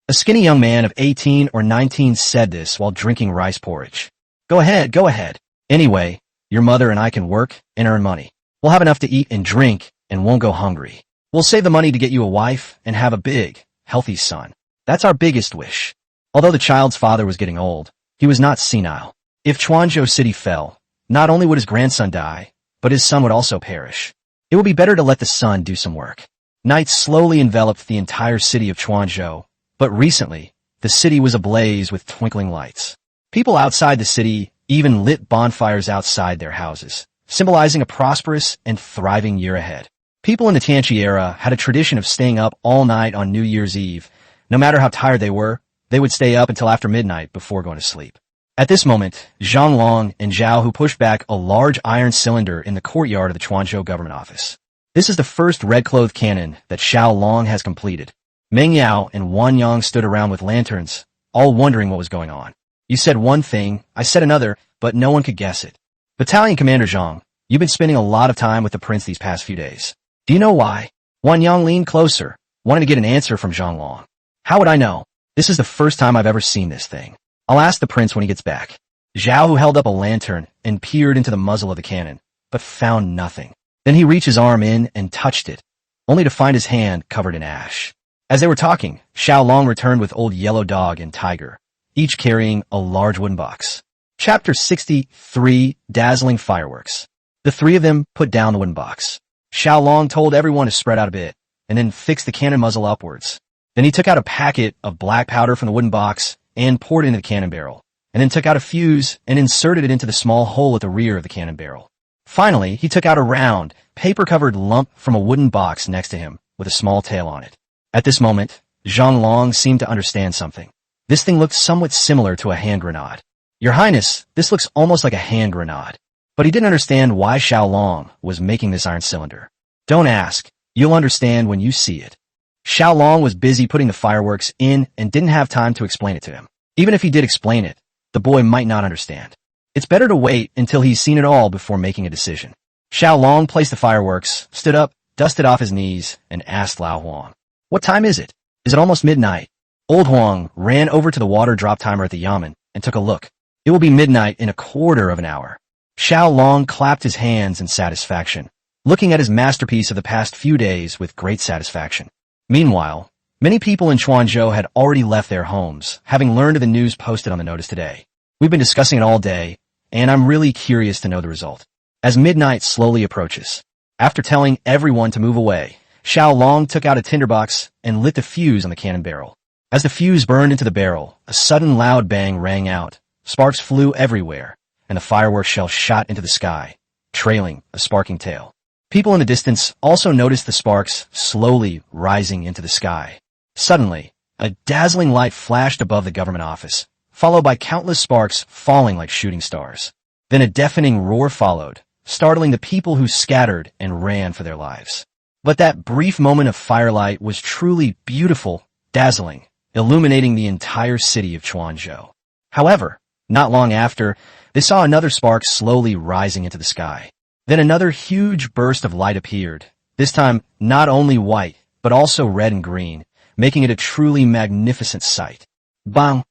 B: A skinny young man of 18 or 19 said this while drinking rice porridge. Go ahead. Anyway, your mother and I can work and earn money. We'll have enough to eat and drink and won't go hungry. We'll save the money to get you a wife and have a big, healthy son. That's our biggest wish. Although the child's father was getting old, he was not senile. If Chuanzhou City fell, not only would his grandson die, but his son would also perish. It would be better to let the son do some work. Night slowly enveloped the entire city of Chuanzhou, but recently, the city was ablaze with twinkling lights. People outside the city even lit bonfires outside their houses, symbolizing a prosperous and thriving year ahead. People in the Tianqi era had a tradition of staying up all night on New Year's Eve. No matter how tired they were, they would stay up until after midnight before going to sleep. At this moment, Zhang Long and Zhao Hu pushed back a large iron cylinder in the courtyard of the Chuanzhou government office. This is the first red-clothed cannon that Xiao Long has completed. Meng Yao and Wanyang stood around with lanterns, all wondering what was going on. You said one thing, I said another, but no one could guess it. Battalion Commander Zhang, you've been spending a lot of time with the prince these past few days. Do you know why? Wan Yang leaned closer, wanting to get an answer from Xiao Long. How would I know? This is the first time I've ever seen this thing. I'll ask the prince when he gets back. Xiao, who held up a lantern and peered into the muzzle of the cannon, but found nothing. Then he reached his arm in and touched it, only to find his hand covered in ash. As they were talking, Xiao Long returned with Old Yellow Dog and Tiger, each carrying a large wooden box. Chapter 63, Dazzling Fireworks. The three of them put down the wooden box. Xiao Long told everyone to spread out a bit, and then fixed the cannon muzzle upwards. Then he took out a packet of black powder from the wooden box and poured it into the cannon barrel, and then took out a fuse and inserted it into the small hole at the rear of the cannon barrel. Finally, he took out a round, paper-covered lump from a wooden box next to him with a small tail on it. At this moment, Xiao Long seemed to understand something. This thing looked somewhat similar to a hand grenade. Your Highness, this looks almost like a hand grenade. But he didn't understand why Xiao Long was making this iron cylinder. Don't ask. You'll understand when you see it. Xiao Long was busy putting the fireworks in and didn't have time to explain it to him. Even if he did explain it, the boy might not understand. It's better to wait until he's seen it all before making a decision. Xiao Long placed the fireworks, stood up, dusted off his knees, and asked Lao Huang, "What time is it? Is it almost midnight?" Old Huang ran over to the water drop timer at the yamen and took a look. It will be midnight in a quarter of an hour. Xiao Long clapped his hands in satisfaction, looking at his masterpiece of the past few days with great satisfaction. Meanwhile, many people in Chuanzhou had already left their homes, having learned of the news posted on the notice today. We've been discussing it all day, and I'm really curious to know the result. As midnight slowly approaches, after telling everyone to move away, Xiao Long took out a tinderbox and lit the fuse on the cannon barrel. As the fuse burned into the barrel, a sudden loud bang rang out. Sparks flew everywhere, and the fireworks shell shot into the sky, trailing a sparking tail. People in the distance also noticed the sparks slowly rising into the sky. Suddenly, a dazzling light flashed above the government office, followed by countless sparks falling like shooting stars. Then a deafening roar followed, startling the people who scattered and ran for their lives. But that brief moment of firelight was truly beautiful, dazzling, illuminating the entire city of Chuanzhou. However, not long after, they saw another spark slowly rising into the sky. Then another huge burst of light appeared, this time not only white, but also red and green, making it a truly magnificent sight. Bang!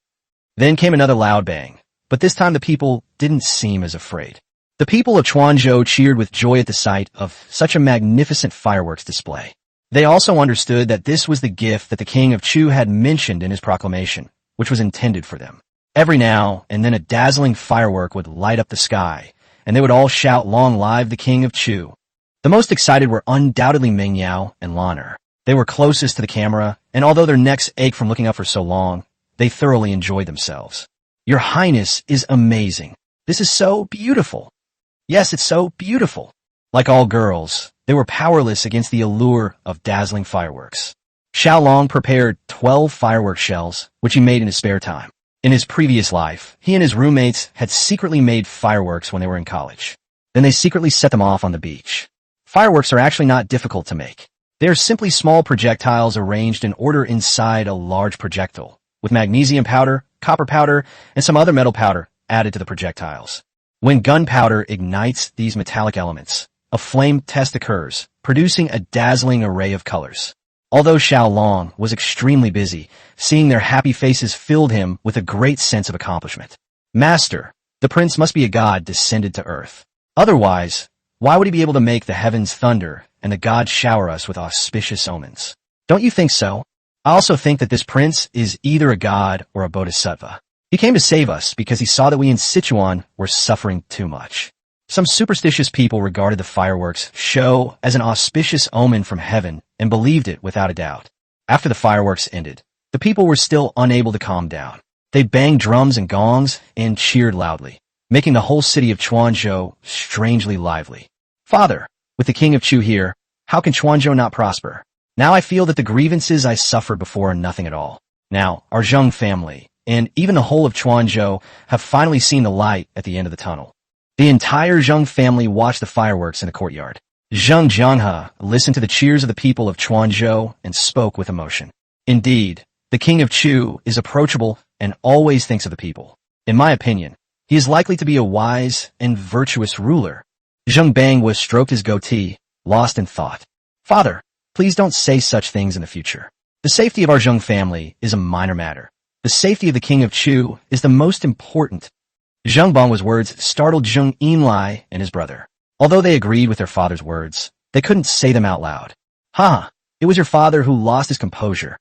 B: Then came another loud bang, but this time the people didn't seem as afraid. The people of Chuanzhou cheered with joy at the sight of such a magnificent fireworks display. They also understood that this was the gift that the king of Chu had mentioned in his proclamation, which was intended for them. Every now and then a dazzling firework would light up the sky, and they would all shout, "Long live the king of Chu." The most excited were undoubtedly Meng Yao and Lan'er. They were closest to the camera, and although their necks ached from looking up for so long, they thoroughly enjoyed themselves. "Your Highness is amazing. This is so beautiful." Yes, it's so beautiful. Like all girls, they were powerless against the allure of dazzling fireworks. Xiao Long prepared 12 firework shells, which he made in his spare time. In his previous life, he and his roommates had secretly made fireworks when they were in college. Then they secretly set them off on the beach. Fireworks are actually not difficult to make. They are simply small projectiles arranged in order inside a large projectile, with magnesium powder, copper powder, and some other metal powder added to the projectiles. When gunpowder ignites these metallic elements, a flame test occurs, producing a dazzling array of colors. Although Xiao Long was extremely busy, seeing their happy faces filled him with a great sense of accomplishment. "Master, the prince must be a god descended to earth. Otherwise, why would he be able to make the heavens thunder and the gods shower us with auspicious omens? Don't you think so? I also think that this prince is either a god or a bodhisattva. He came to save us because he saw that we in Sichuan were suffering too much." Some superstitious people regarded the fireworks show as an auspicious omen from heaven and believed it without a doubt. After the fireworks ended, the people were still unable to calm down. They banged drums and gongs and cheered loudly, making the whole city of Chuanzhou strangely lively. "Father, with the king of Chu here, how can Chuanzhou not prosper? Now I feel that the grievances I suffered before are nothing at all. Now, our Zheng family, and even the whole of Chuanzhou, have finally seen the light at the end of the tunnel." The entire Zheng family watched the fireworks in the courtyard. Zheng Jianghe listened to the cheers of the people of Chuanzhou and spoke with emotion. "Indeed, the king of Chu is approachable and always thinks of the people. In my opinion, he is likely to be a wise and virtuous ruler." Zheng Bangwa stroked his goatee, lost in thought. "Father, Please don't say such things in the future. The safety of our Zheng family is a minor matter. The safety of the king of Chu is the most important. Zheng Bang's words startled Zheng Yinlai and his brother. Although they agreed with their father's words, they couldn't say them out loud. Ha! It was your father who lost his composure.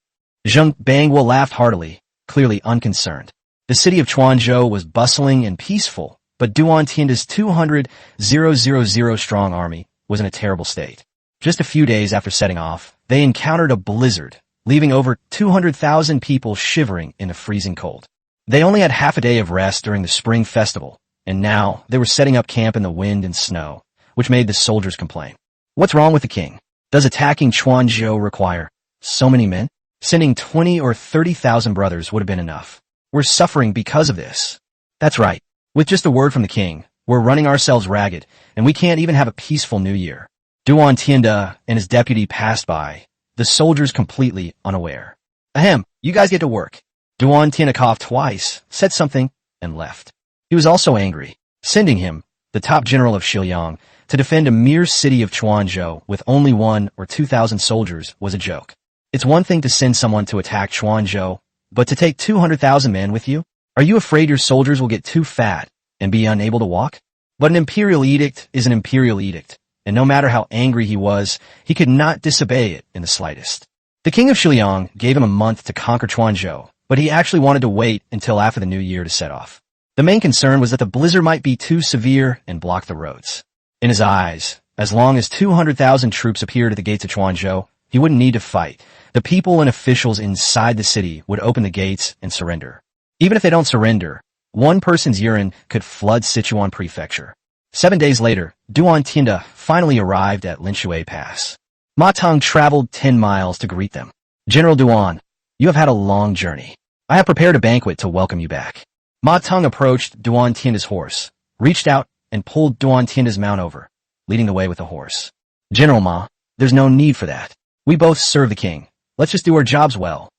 B: Zheng Bangwo laughed heartily, clearly unconcerned. The city of Chuanzhou was bustling and peaceful, but Duan Tianda's 200,000 strong army was in a terrible state. Just a few days after setting off, they encountered a blizzard, leaving over 200,000 people shivering in the freezing cold. They only had half a day of rest during the spring festival, and now they were setting up camp in the wind and snow, which made the soldiers complain. What's wrong with the king? Does attacking Chuanzhou require so many men? Sending 20 or 30,000 brothers would have been enough. We're suffering because of this. That's right. With just a word from the king, we're running ourselves ragged, and we can't even have a peaceful new year. Duan Tianda and his deputy passed by, the soldiers completely unaware. Ahem, you guys get to work. Duan Tianda coughed twice, said something, and left. He was also angry. Sending him, the top general of Xiao, to defend a mere city of Chuanzhou with only 1,000 or 2,000 soldiers was a joke. It's one thing to send someone to attack Chuanzhou, but to take 200,000 men with you? Are you afraid your soldiers will get too fat and be unable to walk? But an imperial edict is an imperial edict, and no matter how angry he was, he could not disobey it in the slightest. The king of Xiao gave him a month to conquer Chuanzhou, but he actually wanted to wait until after the new year to set off. The main concern was that the blizzard might be too severe and block the roads. In his eyes, as long as 200,000 troops appeared at the gates of Chuanzhou, he wouldn't need to fight. The people and officials inside the city would open the gates and surrender. Even if they don't surrender, one person's urine could flood Sichuan Prefecture. 7 days later, Duan Tianda finally arrived at Linshui Pass. Ma Teng traveled 10 miles to greet them. General Duan, you have had a long journey. I have prepared a banquet to welcome you back. Ma Teng approached Duan Tianda's horse, reached out, and pulled Duan Tianda's mount over, leading the way with the horse. General Ma, there's no need for that. We both serve the king. Let's just do our jobs well.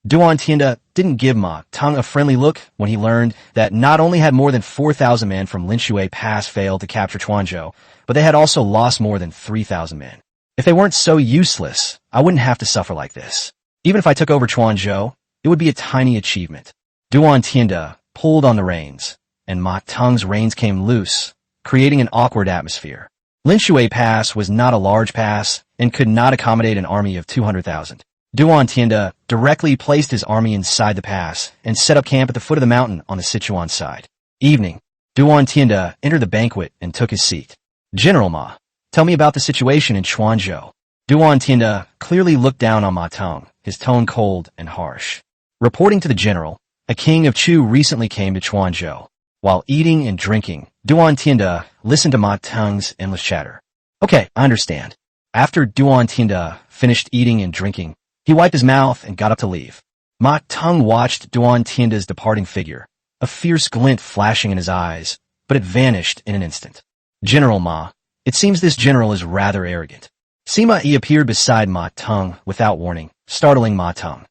B: Duan Tianda didn't give Ma Teng a friendly look when he learned that not only had more than 4,000 men from Linshui Pass failed to capture Chuanzhou, but they had also lost more than 3,000 men. If they weren't so useless, I wouldn't have to suffer like this. Even if I took over Chuanzhou, it would be a tiny achievement. Duan Tianda pulled on the reins, and Ma Teng's reins came loose, creating an awkward atmosphere. Linshui Pass was not a large pass and could not accommodate an army of 200,000. Duan Tianda directly placed his army inside the pass and set up camp at the foot of the mountain on the Sichuan side. Evening, Duan Tianda entered the banquet and took his seat. General Ma, tell me about the situation in Chuanzhou. Duan Tianda clearly looked down on Ma Teng, his tone cold and harsh. Reporting to the general, a king of Chu recently came to Chuanzhou. While eating and drinking, Duan Tianda listened to Ma Teng's endless chatter. Okay, I understand. After Duan Tianda finished eating and drinking, he wiped his mouth and got up to leave. Ma Teng watched Duan Tianda's departing figure, a fierce glint flashing in his eyes, but it vanished in an instant. General Ma, it seems this general is rather arrogant. Sima Yi appeared beside Ma Teng without warning, startling Ma Teng.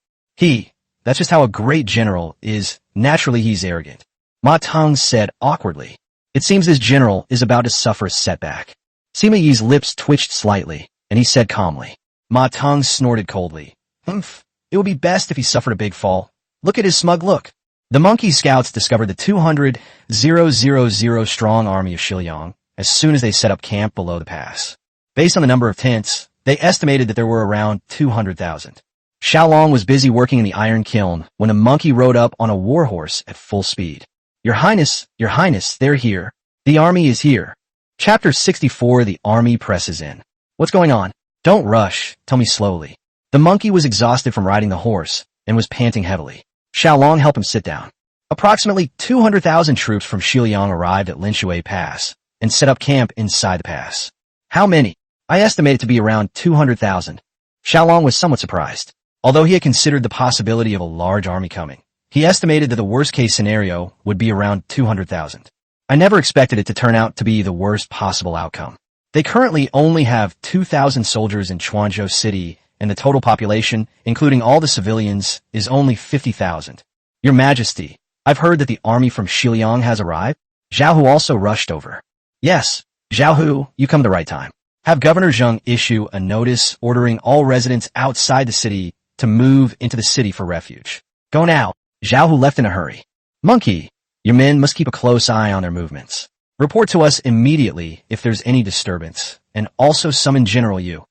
B: That's just how a great general is. Naturally, he's arrogant. Ma Teng said awkwardly. It seems this general is about to suffer a setback. Sima Yi's lips twitched slightly, and he said calmly. Ma Teng snorted coldly. Humph. It would be best if he suffered a big fall. Look at his smug look. The monkey scouts discovered the 200,000 strong army of Xiao as soon as they set up camp below the pass. Based on the number of tents, they estimated that there were around 200,000. Xiao Long was busy working in the iron kiln when a monkey rode up on a warhorse at full speed. Your Highness, they're here. The army is here. Chapter 64, The Army Presses In. What's going on? Don't rush, tell me slowly. The monkey was exhausted from riding the horse and was panting heavily. Xiao Long helped him sit down. Approximately 200,000 troops from Xiliang arrived at Linshui Pass and set up camp inside the pass. How many? I estimate it to be around 200,000. Xiao Long was somewhat surprised. Although he had considered the possibility of a large army coming, he estimated that the worst-case scenario would be around 200,000. I never expected it to turn out to be the worst possible outcome. They currently only have 2,000 soldiers in Chuanzhou City, and the total population, including all the civilians, is only 50,000. Your Majesty, I've heard that the army from Xiliang has arrived. Zhao Hu also rushed over. Yes, Zhao Hu, you come at the right time. Have Governor Zheng issue a notice ordering all residents outside the city to move into the city for refuge. Go now. Xiao Hu left in a hurry. Monkey, your men must keep a close eye on their movements. Report to us immediately if there's any disturbance, and also summon General Yu.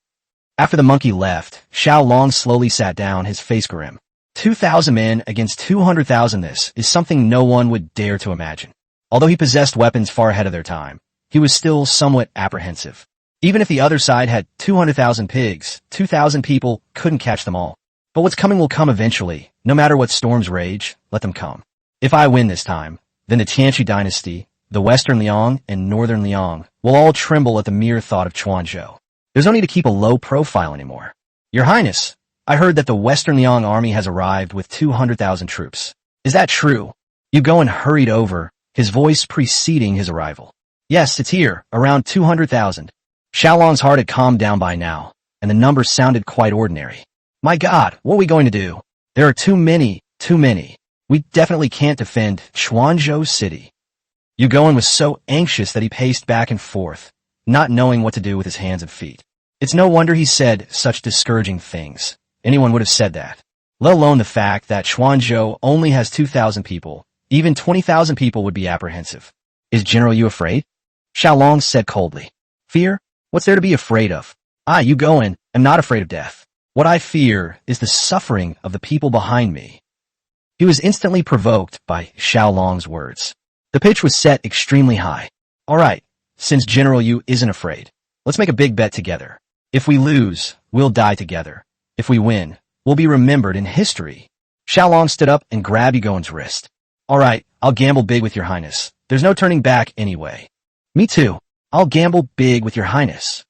B: After the monkey left, Xiao Long slowly sat down, his face grim. 2,000 men against 200,000. This is something no one would dare to imagine. Although he possessed weapons far ahead of their time, he was still somewhat apprehensive. Even if the other side had 200,000 pigs, 2,000 people couldn't catch them all. But what's coming will come eventually. No matter what storms rage, let them come. If I win this time, then the Tianxu dynasty, the Western Liang and Northern Liang will all tremble at the mere thought of Quanzhou. There's no need to keep a low profile anymore. Your Highness, I heard that the Western Liang army has arrived with 200,000 troops. Is that true? Yu Goen hurried over, his voice preceding his arrival. Yes, it's here, around 200,000. Xiao Long's heart had calmed down by now, and the number sounded quite ordinary. My God, what are we going to do? There are too many. We definitely can't defend Quanzhou City. Yu Goen was so anxious that he paced back and forth, not knowing what to do with his hands and feet. It's no wonder he said such discouraging things. Anyone would have said that. Let alone the fact that Quanzhou only has 2,000 people. Even 20,000 people would be apprehensive. Is General Yu afraid? Xiao Long said coldly. Fear? What's there to be afraid of? I, Yu Goen, am not afraid of death. What I fear is the suffering of the people behind me. He was instantly provoked by Xiao Long's words. The pitch was set extremely high. All right, since General Yu isn't afraid, let's make a big bet together. If we lose, we'll die together. If we win, we'll be remembered in history. Xiao Long stood up and grabbed Yu Goen's wrist. All right, I'll gamble big with your highness. There's no turning back anyway. Me too. I'll gamble big with your highness.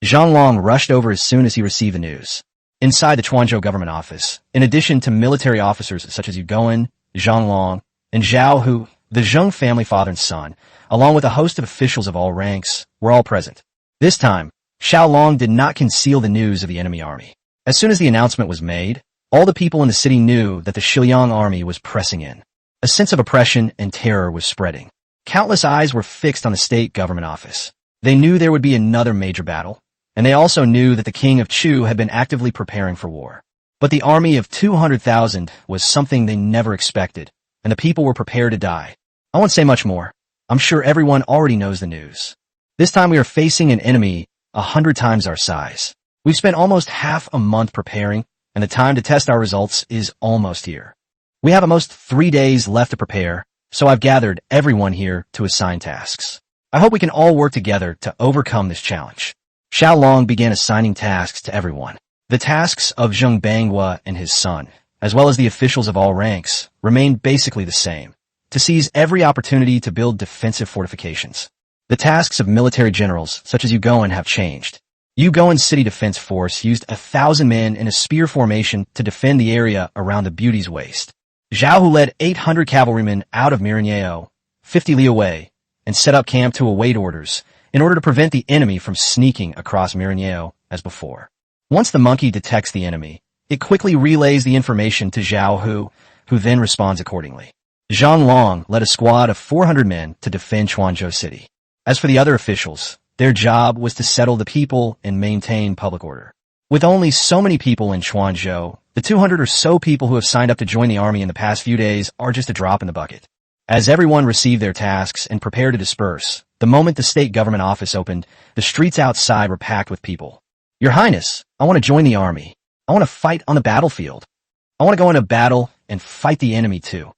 B: Xiao Long rushed over as soon as he received the news. Inside the Quanzhou government office, in addition to military officers such as Yu Goen, Xiao Long, and Xiao Hu, the Zheng family father and son, along with a host of officials of all ranks, were all present. This time, Xiao Long did not conceal the news of the enemy army. As soon as the announcement was made, all the people in the city knew that the Xiliang army was pressing in. A sense of oppression and terror was spreading. Countless eyes were fixed on the state government office. They knew there would be another major battle, and they also knew that the king of Chu had been actively preparing for war. But the army of 200,000 was something they never expected, and the people were prepared to die. I won't say much more. I'm sure everyone already knows the news. This time we are facing an enemy 100 times our size. We've spent almost half a month preparing, and the time to test our results is almost here. We have almost 3 days left to prepare, so I've gathered everyone here to assign tasks. I hope we can all work together to overcome this challenge. Xiao Long began assigning tasks to everyone. The tasks of Zheng Banghua and his son, as well as the officials of all ranks, remained basically the same, to seize every opportunity to build defensive fortifications. The tasks of military generals, such as Yu Goen, have changed. Yu Goen's city defense force used 1,000 men in a spear formation to defend the area around the Beauty's Waste. Xiao Hu led 800 cavalrymen out of Mirenyeo, 50 li away, and set up camp to await orders, in order to prevent the enemy from sneaking across Mirenyeo as before. Once the monkey detects the enemy, it quickly relays the information to Xiao Hu, who then responds accordingly. Xiao Long led a squad of 400 men to defend Quanzhou City. As for the other officials, their job was to settle the people and maintain public order. With only so many people in Quanzhou, the 200 or so people who have signed up to join the army in the past few days are just a drop in the bucket. As everyone received their tasks and prepared to disperse, the moment the state government office opened, the streets outside were packed with people. Your Highness, I want to join the army. I want to fight on the battlefield. I want to go into battle and fight the enemy too.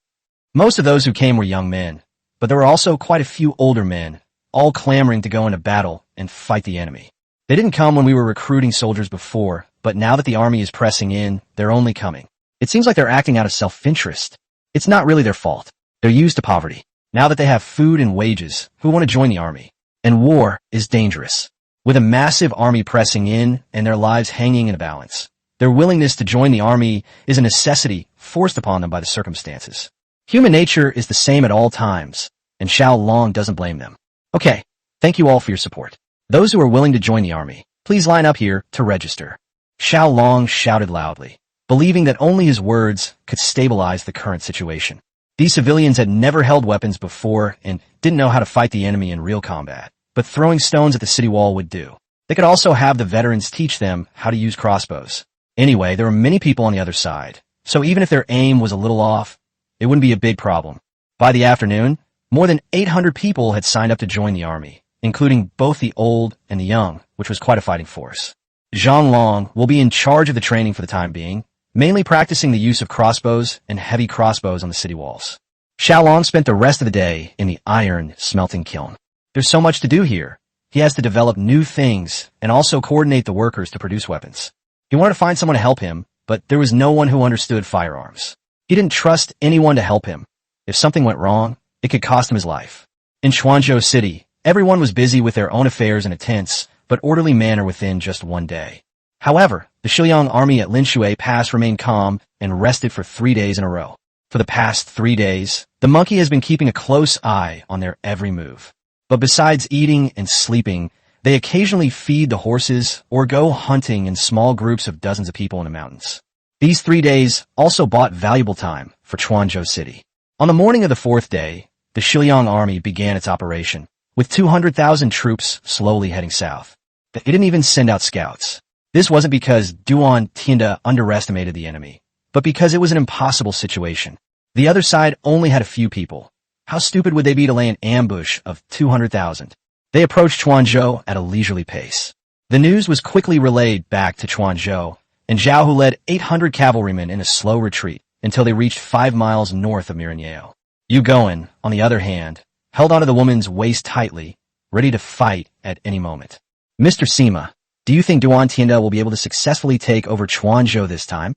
B: Most of those who came were young men, but there were also quite a few older men, all clamoring to go into battle and fight the enemy. They didn't come when we were recruiting soldiers before, but now that the army is pressing in, they're only coming. It seems like they're acting out of self-interest. It's not really their fault. They're used to poverty. Now that they have food and wages, who want to join the army? And war is dangerous. With a massive army pressing in and their lives hanging in a balance, their willingness to join the army is a necessity forced upon them by the circumstances. Human nature is the same at all times, and Xiao Long doesn't blame them. Okay, thank you all for your support. Those who are willing to join the army, please line up here to register. Xiao Long shouted loudly, believing that only his words could stabilize the current situation. These civilians had never held weapons before and didn't know how to fight the enemy in real combat, but throwing stones at the city wall would do. They could also have the veterans teach them how to use crossbows. Anyway, there were many people on the other side, so even if their aim was a little off, it wouldn't be a big problem. By the afternoon, more than 800 people had signed up to join the army, including both the old and the young, which was quite a fighting force. Xiao Long will be in charge of the training for the time being, mainly practicing the use of crossbows and heavy crossbows on the city walls. Xiao Long spent the rest of the day in the iron smelting kiln. There's so much to do here. He has to develop new things and also coordinate the workers to produce weapons. He wanted to find someone to help him, but there was no one who understood firearms. He didn't trust anyone to help him. If something went wrong, it could cost him his life. In Quanzhou City, everyone was busy with their own affairs in a tense but orderly manner within just one day. However, the Xiao army at Linshui Pass remained calm and rested for 3 days in a row. For the past 3 days, the monkey has been keeping a close eye on their every move. But besides eating and sleeping, they occasionally feed the horses or go hunting in small groups of dozens of people in the mountains. These 3 days also bought valuable time for Quanzhou City. On the morning of the 4th day, the Xiao army began its operation, with 200,000 troops slowly heading south. It didn't even send out scouts. This wasn't because Duan Tianda underestimated the enemy, but because it was an impossible situation. The other side only had a few people. How stupid would they be to lay an ambush of 200,000? They approached Quanzhou at a leisurely pace. The news was quickly relayed back to Quanzhou, and Zhao Hu led 800 cavalrymen in a slow retreat until they reached 5 miles north of Mirenyao. Yu Goen, on the other hand, held onto the woman's waist tightly, ready to fight at any moment. Mr. Sima, do you think Duan Tianda will be able to successfully take over Quanzhou this time?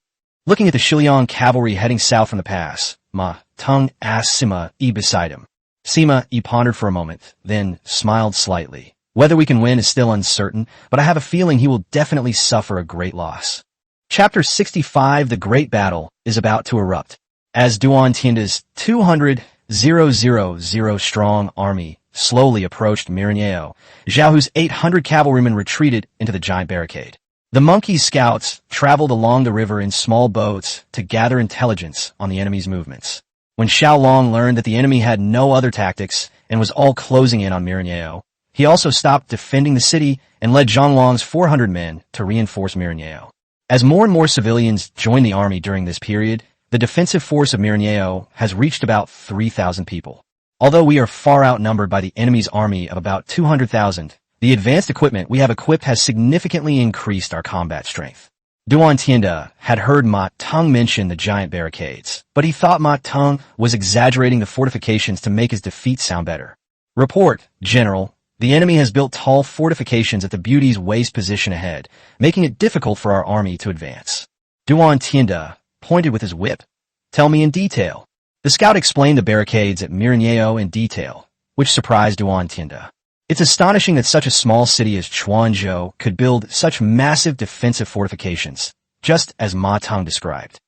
B: Looking at the Xiao cavalry heading south from the pass, Ma Teng asked Sima Yi beside him. Sima Yi pondered for a moment, then smiled slightly. Whether we can win is still uncertain, but I have a feeling he will definitely suffer a great loss. Chapter 65, The Great Battle, is about to erupt. As Duan Tianda's 200,000 strong army slowly approached Mirenyao, Zhao Hu's 800 cavalrymen retreated into the giant barricade. The monkey scouts traveled along the river in small boats to gather intelligence on the enemy's movements. When Xiao Long learned that the enemy had no other tactics and was all closing in on Mirenyao, he also stopped defending the city and led Zhang Long's 400 men to reinforce Mirenyao. As more and more civilians joined the army during this period, the defensive force of Mirenyao has reached about 3,000 people. Although we are far outnumbered by the enemy's army of about 200,000, the advanced equipment we have equipped has significantly increased our combat strength. Duan Tianda had heard Ma Teng mention the giant barricades, but he thought Ma Teng was exaggerating the fortifications to make his defeat sound better. Report, General. The enemy has built tall fortifications at the Beauty's waist position ahead, making it difficult for our army to advance. Duan Tianda pointed with his whip. Tell me in detail. The scout explained the barricades at Mirenyao in detail, which surprised Duan Tianda. It's astonishing that such a small city as Quanzhou could build such massive defensive fortifications, just as Ma Teng described.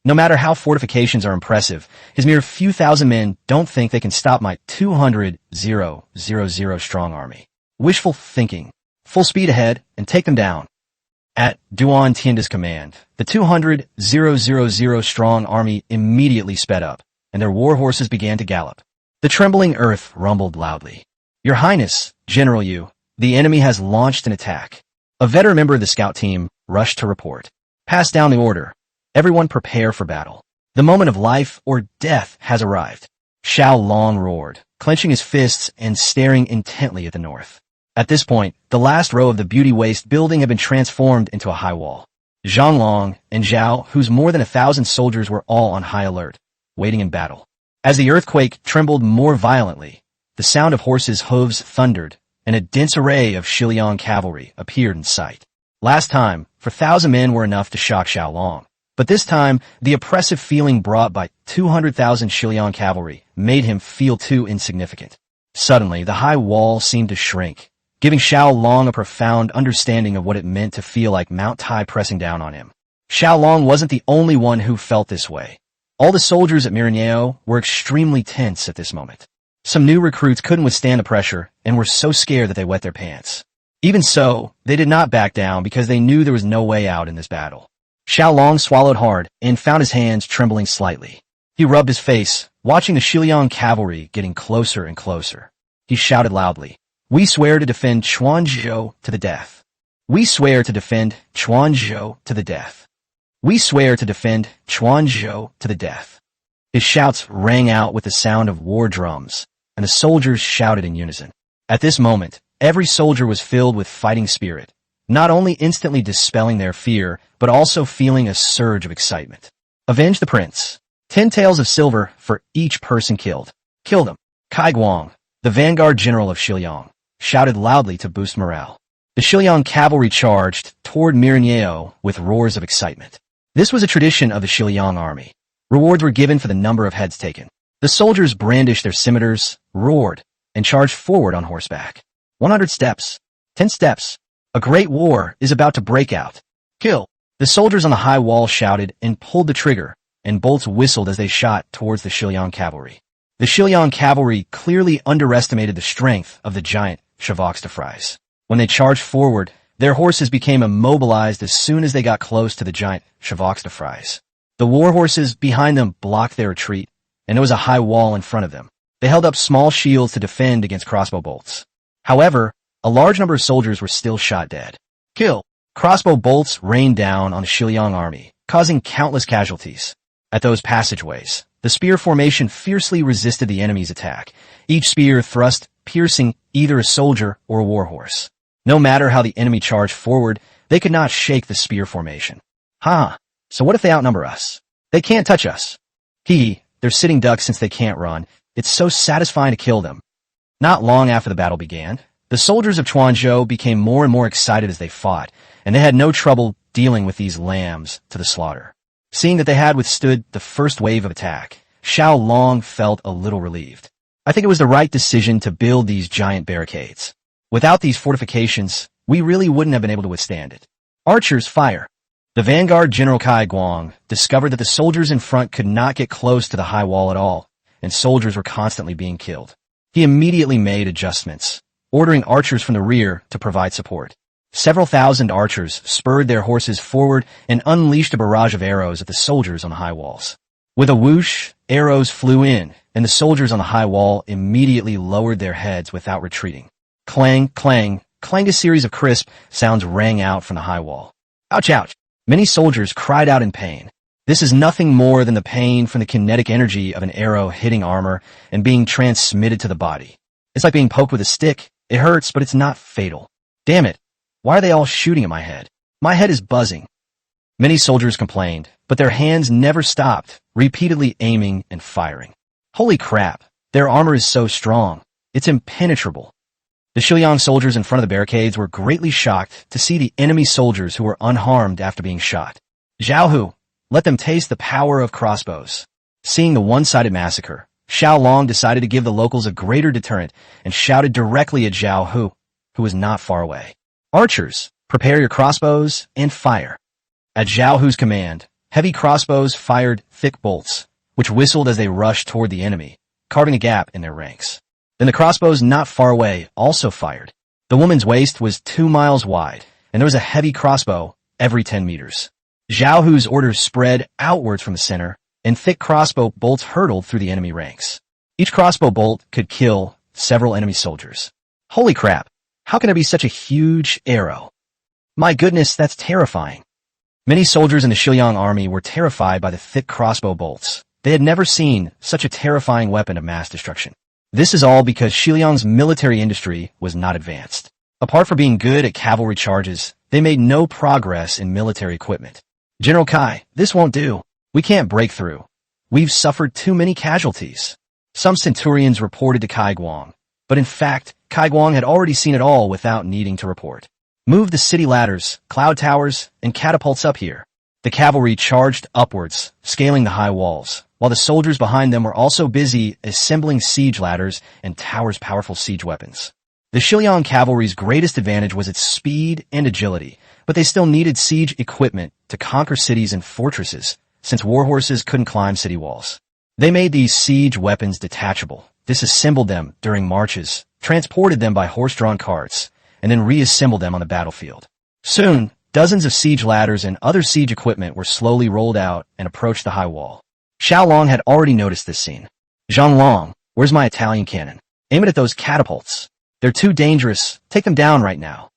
B: No matter how fortifications are impressive, his mere few thousand men don't think they can stop my 200,000 strong army. Wishful thinking. Full speed ahead and take them down. At Duan Tianda's command, the 200,000 strong army immediately sped up, and their war horses began to gallop. The trembling earth rumbled loudly. Your Highness, General Yu, the enemy has launched an attack. A veteran member of the scout team rushed to report. Pass down the order. Everyone prepare for battle. The moment of life or death has arrived. Xiao Long roared, clenching his fists and staring intently at the north. At this point, the last row of the Beauty Waste building had been transformed into a high wall. Xiao Long and Zhao, whose more than 1,000 soldiers were all on high alert, waiting in battle. As the earthquake trembled more violently, the sound of horses' hooves thundered, and a dense array of Xiao cavalry appeared in sight. Last time, 4,000 men were enough to shock Xiao Long. But this time, the oppressive feeling brought by 200,000 Xiao cavalry made him feel too insignificant. Suddenly, the high wall seemed to shrink, giving Xiao Long a profound understanding of what it meant to feel like Mount Tai pressing down on him. Xiao Long wasn't the only one who felt this way. All the soldiers at Mirenyao were extremely tense at this moment. Some new recruits couldn't withstand the pressure and were so scared that they wet their pants. Even so, they did not back down because they knew there was no way out in this battle. Xiao Long swallowed hard and found his hands trembling slightly. He rubbed his face, watching the Xiao cavalry getting closer and closer. He shouted loudly, We swear to defend Chuanzhou to the death. We swear to defend Chuanzhou to the death. We swear to defend Chuanzhou to the death. His shouts rang out with the sound of war drums, and the soldiers shouted in unison. At this moment, every soldier was filled with fighting spirit, not only instantly dispelling their fear, but also feeling a surge of excitement. Avenge the prince. 10 taels of silver for each person killed. Kill them. Kai Guang, the vanguard general of Xiao, shouted loudly to boost morale. The Xiao cavalry charged toward Mirenyeo with roars of excitement. This was a tradition of the Xiao army. Rewards were given for the number of heads taken. The soldiers brandished their scimitars, roared, and charged forward on horseback. 100 steps. 10 steps. A great war is about to break out. Kill. The soldiers on the high wall shouted and pulled the trigger, and bolts whistled as they shot towards the Xiao cavalry. The Xiao cavalry clearly underestimated the strength of the giant chevaux-de-frise. When they charged forward, their horses became immobilized as soon as they got close to the giant chevaux-de-frise. The war horses behind them blocked their retreat, and there was a high wall in front of them. They held up small shields to defend against crossbow bolts. However, a large number of soldiers were still shot dead. Kill. Crossbow bolts rained down on the Xiao army, causing countless casualties. At those passageways, the spear formation fiercely resisted the enemy's attack, each spear thrust piercing either a soldier or a warhorse. No matter how the enemy charged forward, they could not shake the spear formation. So what if they outnumber us? They can't touch us. They're sitting ducks since they can't run. It's so satisfying to kill them. Not long after the battle began, the soldiers of Chuanzhou became more and more excited as they fought, and they had no trouble dealing with these lambs to the slaughter. Seeing that they had withstood the first wave of attack, Xiao Long felt a little relieved. I think it was the right decision to build these giant barricades. Without these fortifications, we really wouldn't have been able to withstand it. Archers, fire. The vanguard General Kai Guang discovered that the soldiers in front could not get close to the high wall at all, and soldiers were constantly being killed. He immediately made adjustments, ordering archers from the rear to provide support. Several thousand archers spurred their horses forward and unleashed a barrage of arrows at the soldiers on the high walls. With a whoosh, arrows flew in, and the soldiers on the high wall immediately lowered their heads without retreating. Clang, clang, clang, a series of crisp sounds rang out from the high wall. Ouch, ouch. Many soldiers cried out in pain. This is nothing more than the pain from the kinetic energy of an arrow hitting armor and being transmitted to the body. It's like being poked with a stick. It hurts, but it's not fatal. Damn it. Why are they all shooting at my head? My head is buzzing. Many soldiers complained, but their hands never stopped, repeatedly aiming and firing. Holy crap. Their armor is so strong. It's impenetrable. The Xiao soldiers in front of the barricades were greatly shocked to see the enemy soldiers who were unharmed after being shot. Zhao Hu, let them taste the power of crossbows. Seeing the one-sided massacre, Xiao Long decided to give the locals a greater deterrent and shouted directly at Zhao Hu, who was not far away. Archers, prepare your crossbows and fire. At Zhao Hu's command, heavy crossbows fired thick bolts, which whistled as they rushed toward the enemy, carving a gap in their ranks. Then the crossbows not far away also fired. The woman's waist was 2 miles wide, and there was a heavy crossbow every 10 meters. Zhao Hu's orders spread outwards from the center, and thick crossbow bolts hurtled through the enemy ranks. Each crossbow bolt could kill several enemy soldiers. Holy crap! How can there be such a huge arrow? My goodness, that's terrifying. Many soldiers in the Xiao army were terrified by the thick crossbow bolts. They had never seen such a terrifying weapon of mass destruction. This is all because Xiao's military industry was not advanced. Apart from being good at cavalry charges, they made no progress in military equipment. General Kai, this won't do. We can't break through. We've suffered too many casualties. Some centurions reported to Kai Guang, but in fact, Kai Guang had already seen it all without needing to report. Move the city ladders, cloud towers, and catapults up here. The cavalry charged upwards, scaling the high walls, while the soldiers behind them were also busy assembling siege ladders and towers' powerful siege weapons. The Xiao cavalry's greatest advantage was its speed and agility, but they still needed siege equipment to conquer cities and fortresses, since warhorses couldn't climb city walls. They made these siege weapons detachable, disassembled them during marches, transported them by horse-drawn carts, and then reassembled them on the battlefield. Soon, dozens of siege ladders and other siege equipment were slowly rolled out and approached the high wall. Xiao Long had already noticed this scene. Xiao Long, where's my Italian cannon? Aim it at those catapults. They're too dangerous. Take them down right now.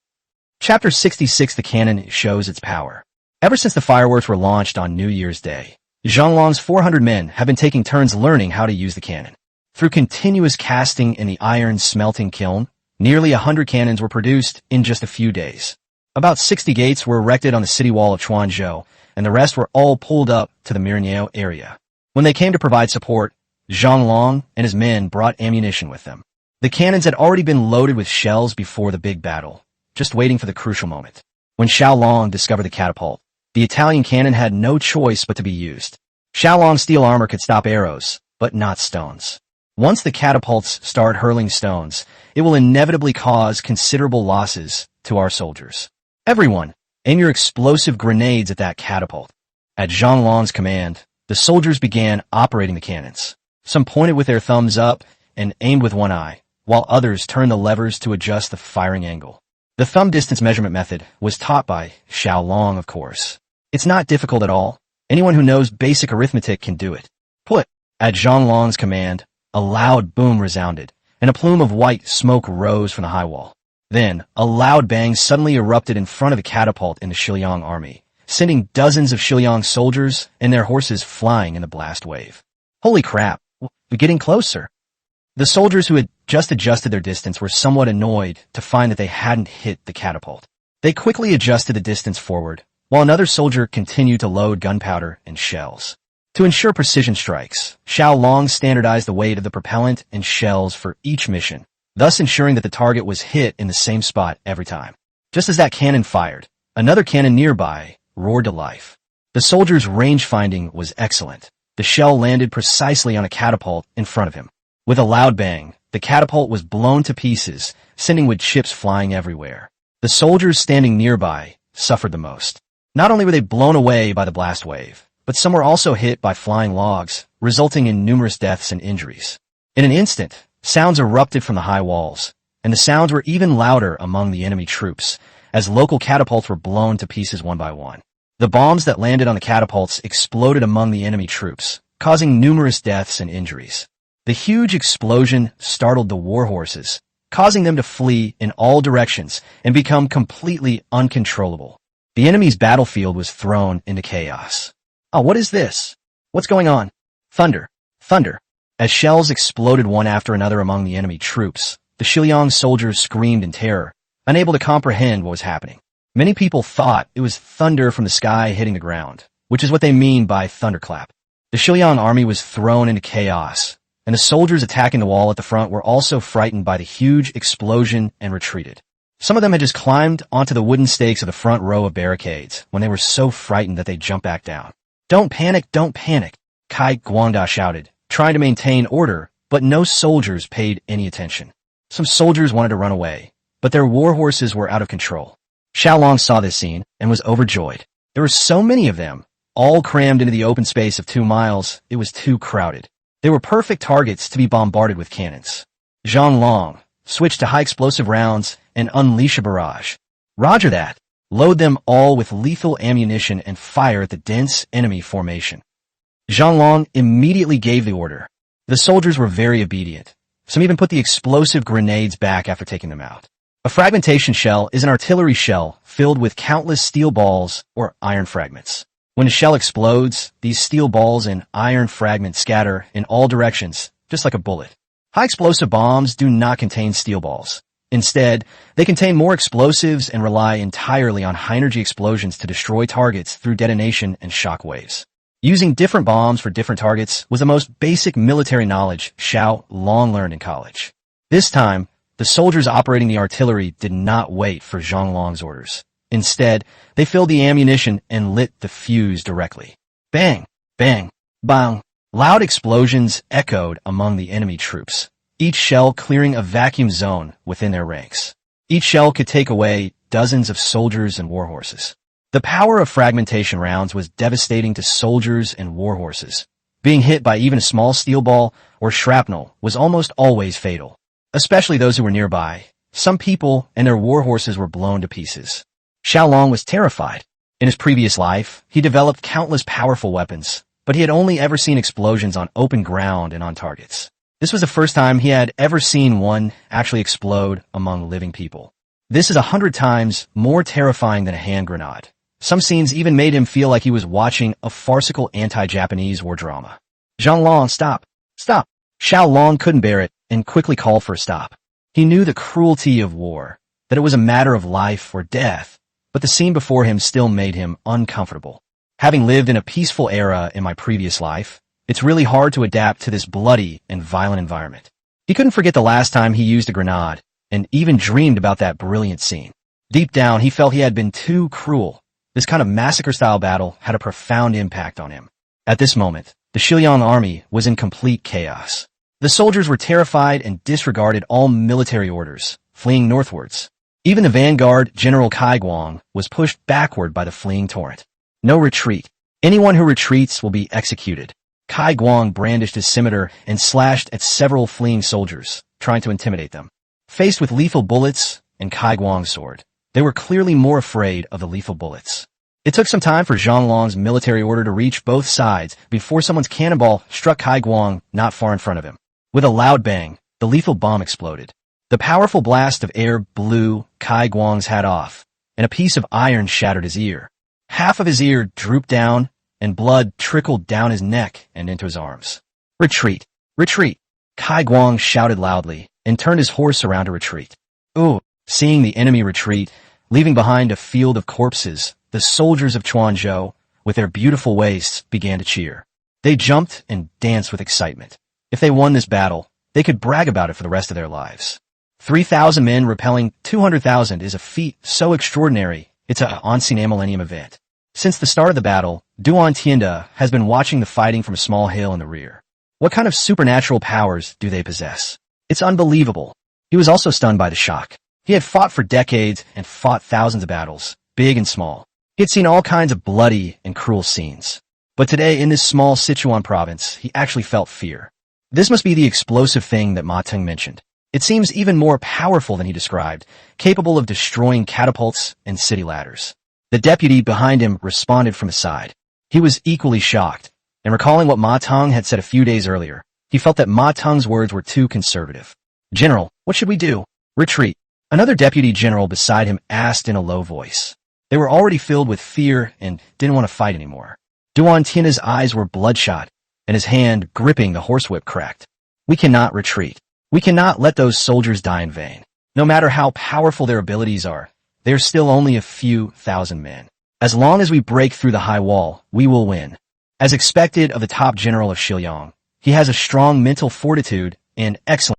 B: Chapter 66. The cannon shows its power. Ever since the fireworks were launched on New Year's Day, Xiao Long's 400 men have been taking turns learning how to use the cannon. Through continuous casting in the iron smelting kiln, nearly 100 cannons were produced in just a few days. About 60 gates were erected on the city wall of Quanzhou, and the rest were all pulled up to the Mirniao area. When they came to provide support, Xiao Long and his men brought ammunition with them. The cannons had already been loaded with shells before the big battle, just waiting for the crucial moment. When Xiao Long discovered the catapult, the Italian cannon had no choice but to be used. Xiao Long's steel armor could stop arrows, but not stones. Once the catapults start hurling stones, it will inevitably cause considerable losses to our soldiers. Everyone, aim your explosive grenades at that catapult. At Xiao Long's command, the soldiers began operating the cannons. Some pointed with their thumbs up and aimed with one eye, while others turned the levers to adjust the firing angle. The thumb distance measurement method was taught by Xiao Long, of course. It's not difficult at all. Anyone who knows basic arithmetic can do it. Put. At Xiao Long's command, a loud boom resounded, and a plume of white smoke rose from the high wall. Then, a loud bang suddenly erupted in front of the catapult in the Xiao army, sending dozens of Xiao soldiers and their horses flying in the blast wave. Holy crap, we're getting closer. The soldiers who had just adjusted their distance were somewhat annoyed to find that they hadn't hit the catapult. They quickly adjusted the distance forward, while another soldier continued to load gunpowder and shells. To ensure precision strikes, Xiao Long standardized the weight of the propellant and shells for each mission, thus ensuring that the target was hit in the same spot every time. Just as that cannon fired, another cannon nearby roared to life. The soldier's range finding was excellent. The shell landed precisely on a catapult in front of him. With a loud bang, the catapult was blown to pieces, sending wood chips flying everywhere. The soldiers standing nearby suffered the most. Not only were they blown away by the blast wave, but some were also hit by flying logs, resulting in numerous deaths and injuries. In an instant, sounds erupted from the high walls, and the sounds were even louder among the enemy troops, as local catapults were blown to pieces one by one. The bombs that landed on the catapults exploded among the enemy troops, causing numerous deaths and injuries. The huge explosion startled the war horses, causing them to flee in all directions and become completely uncontrollable. The enemy's battlefield was thrown into chaos. Oh, what is this? What's going on? Thunder! Thunder! As shells exploded one after another among the enemy troops, the Xiao soldiers screamed in terror, unable to comprehend what was happening. Many people thought it was thunder from the sky hitting the ground, which is what they mean by thunderclap. The Xiao army was thrown into chaos, and the soldiers attacking the wall at the front were also frightened by the huge explosion and retreated. Some of them had just climbed onto the wooden stakes of the front row of barricades when they were so frightened that they jumped back down. Don't panic, Kai Guangda shouted, trying to maintain order, but no soldiers paid any attention. Some soldiers wanted to run away, but their war horses were out of control. Xiao Long saw this scene and was overjoyed. There were so many of them, all crammed into the open space of 2 miles, it was too crowded. They were perfect targets to be bombarded with cannons. Xiao Long switched to high explosive rounds and unleash a barrage. Roger that. Load them all with lethal ammunition and fire at the dense enemy formation. Xiao Long immediately gave the order. The soldiers were very obedient. Some even put the explosive grenades back after taking them out. A fragmentation shell is an artillery shell filled with countless steel balls or iron fragments. When a shell explodes, these steel balls and iron fragments scatter in all directions, just like a bullet. High explosive bombs do not contain steel balls. Instead, they contain more explosives and rely entirely on high-energy explosions to destroy targets through detonation and shock waves. Using different bombs for different targets was the most basic military knowledge Xiao Long learned in college. This time, the soldiers operating the artillery did not wait for Xiao Long's orders. Instead, they filled the ammunition and lit the fuse directly. Bang! Bang! Bang! Loud explosions echoed among the enemy troops, each shell clearing a vacuum zone within their ranks. Each shell could take away dozens of soldiers and war horses. The power of fragmentation rounds was devastating to soldiers and war horses. Being hit by even a small steel ball or shrapnel was almost always fatal, especially those who were nearby. Some people and their war horses were blown to pieces. Xiao Long was terrified. In his previous life, he developed countless powerful weapons, but he had only ever seen explosions on open ground and on targets. This was the first time he had ever seen one actually explode among living people. This is 100 times more terrifying than a hand grenade. Some scenes even made him feel like he was watching a farcical anti-Japanese war drama. Xiao Long, stop! Stop! Xiao Long couldn't bear it and quickly called for a stop. He knew the cruelty of war, that it was a matter of life or death, but the scene before him still made him uncomfortable. Having lived in a peaceful era in my previous life, it's really hard to adapt to this bloody and violent environment. He couldn't forget the last time he used a grenade, and even dreamed about that brilliant scene. Deep down, he felt he had been too cruel. This kind of massacre-style battle had a profound impact on him. At this moment, the Xiao army was in complete chaos. The soldiers were terrified and disregarded all military orders, fleeing northwards. Even the vanguard, General Kai Guang, was pushed backward by the fleeing torrent. No retreat. Anyone who retreats will be executed. Kai Guang brandished his scimitar and slashed at several fleeing soldiers, trying to intimidate them. Faced with lethal bullets and Kai Guang's sword, they were clearly more afraid of the lethal bullets. It took some time for Xiao Long's military order to reach both sides before someone's cannonball struck Kai Guang not far in front of him. With a loud bang, the lethal bomb exploded. The powerful blast of air blew Kai Guang's hat off, and a piece of iron shattered his ear. Half of his ear drooped down, and blood trickled down his neck and into his arms. Retreat! Retreat! Kai Guang shouted loudly and turned his horse around to retreat. Ooh! Seeing the enemy retreat, leaving behind a field of corpses, the soldiers of Quanzhou, with their beautiful waists, began to cheer. They jumped and danced with excitement. If they won this battle, they could brag about it for the rest of their lives. 3,000 men repelling 200,000 is a feat so extraordinary, it's an ancien millennium event. Since the start of the battle, Duan Tianda has been watching the fighting from a small hill in the rear. What kind of supernatural powers do they possess? It's unbelievable. He was also stunned by the shock. He had fought for decades and fought thousands of battles, big and small. He had seen all kinds of bloody and cruel scenes. But today, in this small Sichuan province, he actually felt fear. This must be the explosive thing that Ma Teng mentioned. It seems even more powerful than he described, capable of destroying catapults and city ladders. The deputy behind him responded from his side. He was equally shocked, and recalling what Ma Teng had said a few days earlier, he felt that Ma Teng's words were too conservative. General, what should we do? Retreat. Another deputy general beside him asked in a low voice. They were already filled with fear and didn't want to fight anymore. Duan Tian's eyes were bloodshot, and his hand gripping the horsewhip cracked. We cannot retreat. We cannot let those soldiers die in vain. No matter how powerful their abilities are, they are still only a few thousand men. As long as we break through the high wall, we will win. As expected of the top general of Xiao Long, he has a strong mental fortitude and excellent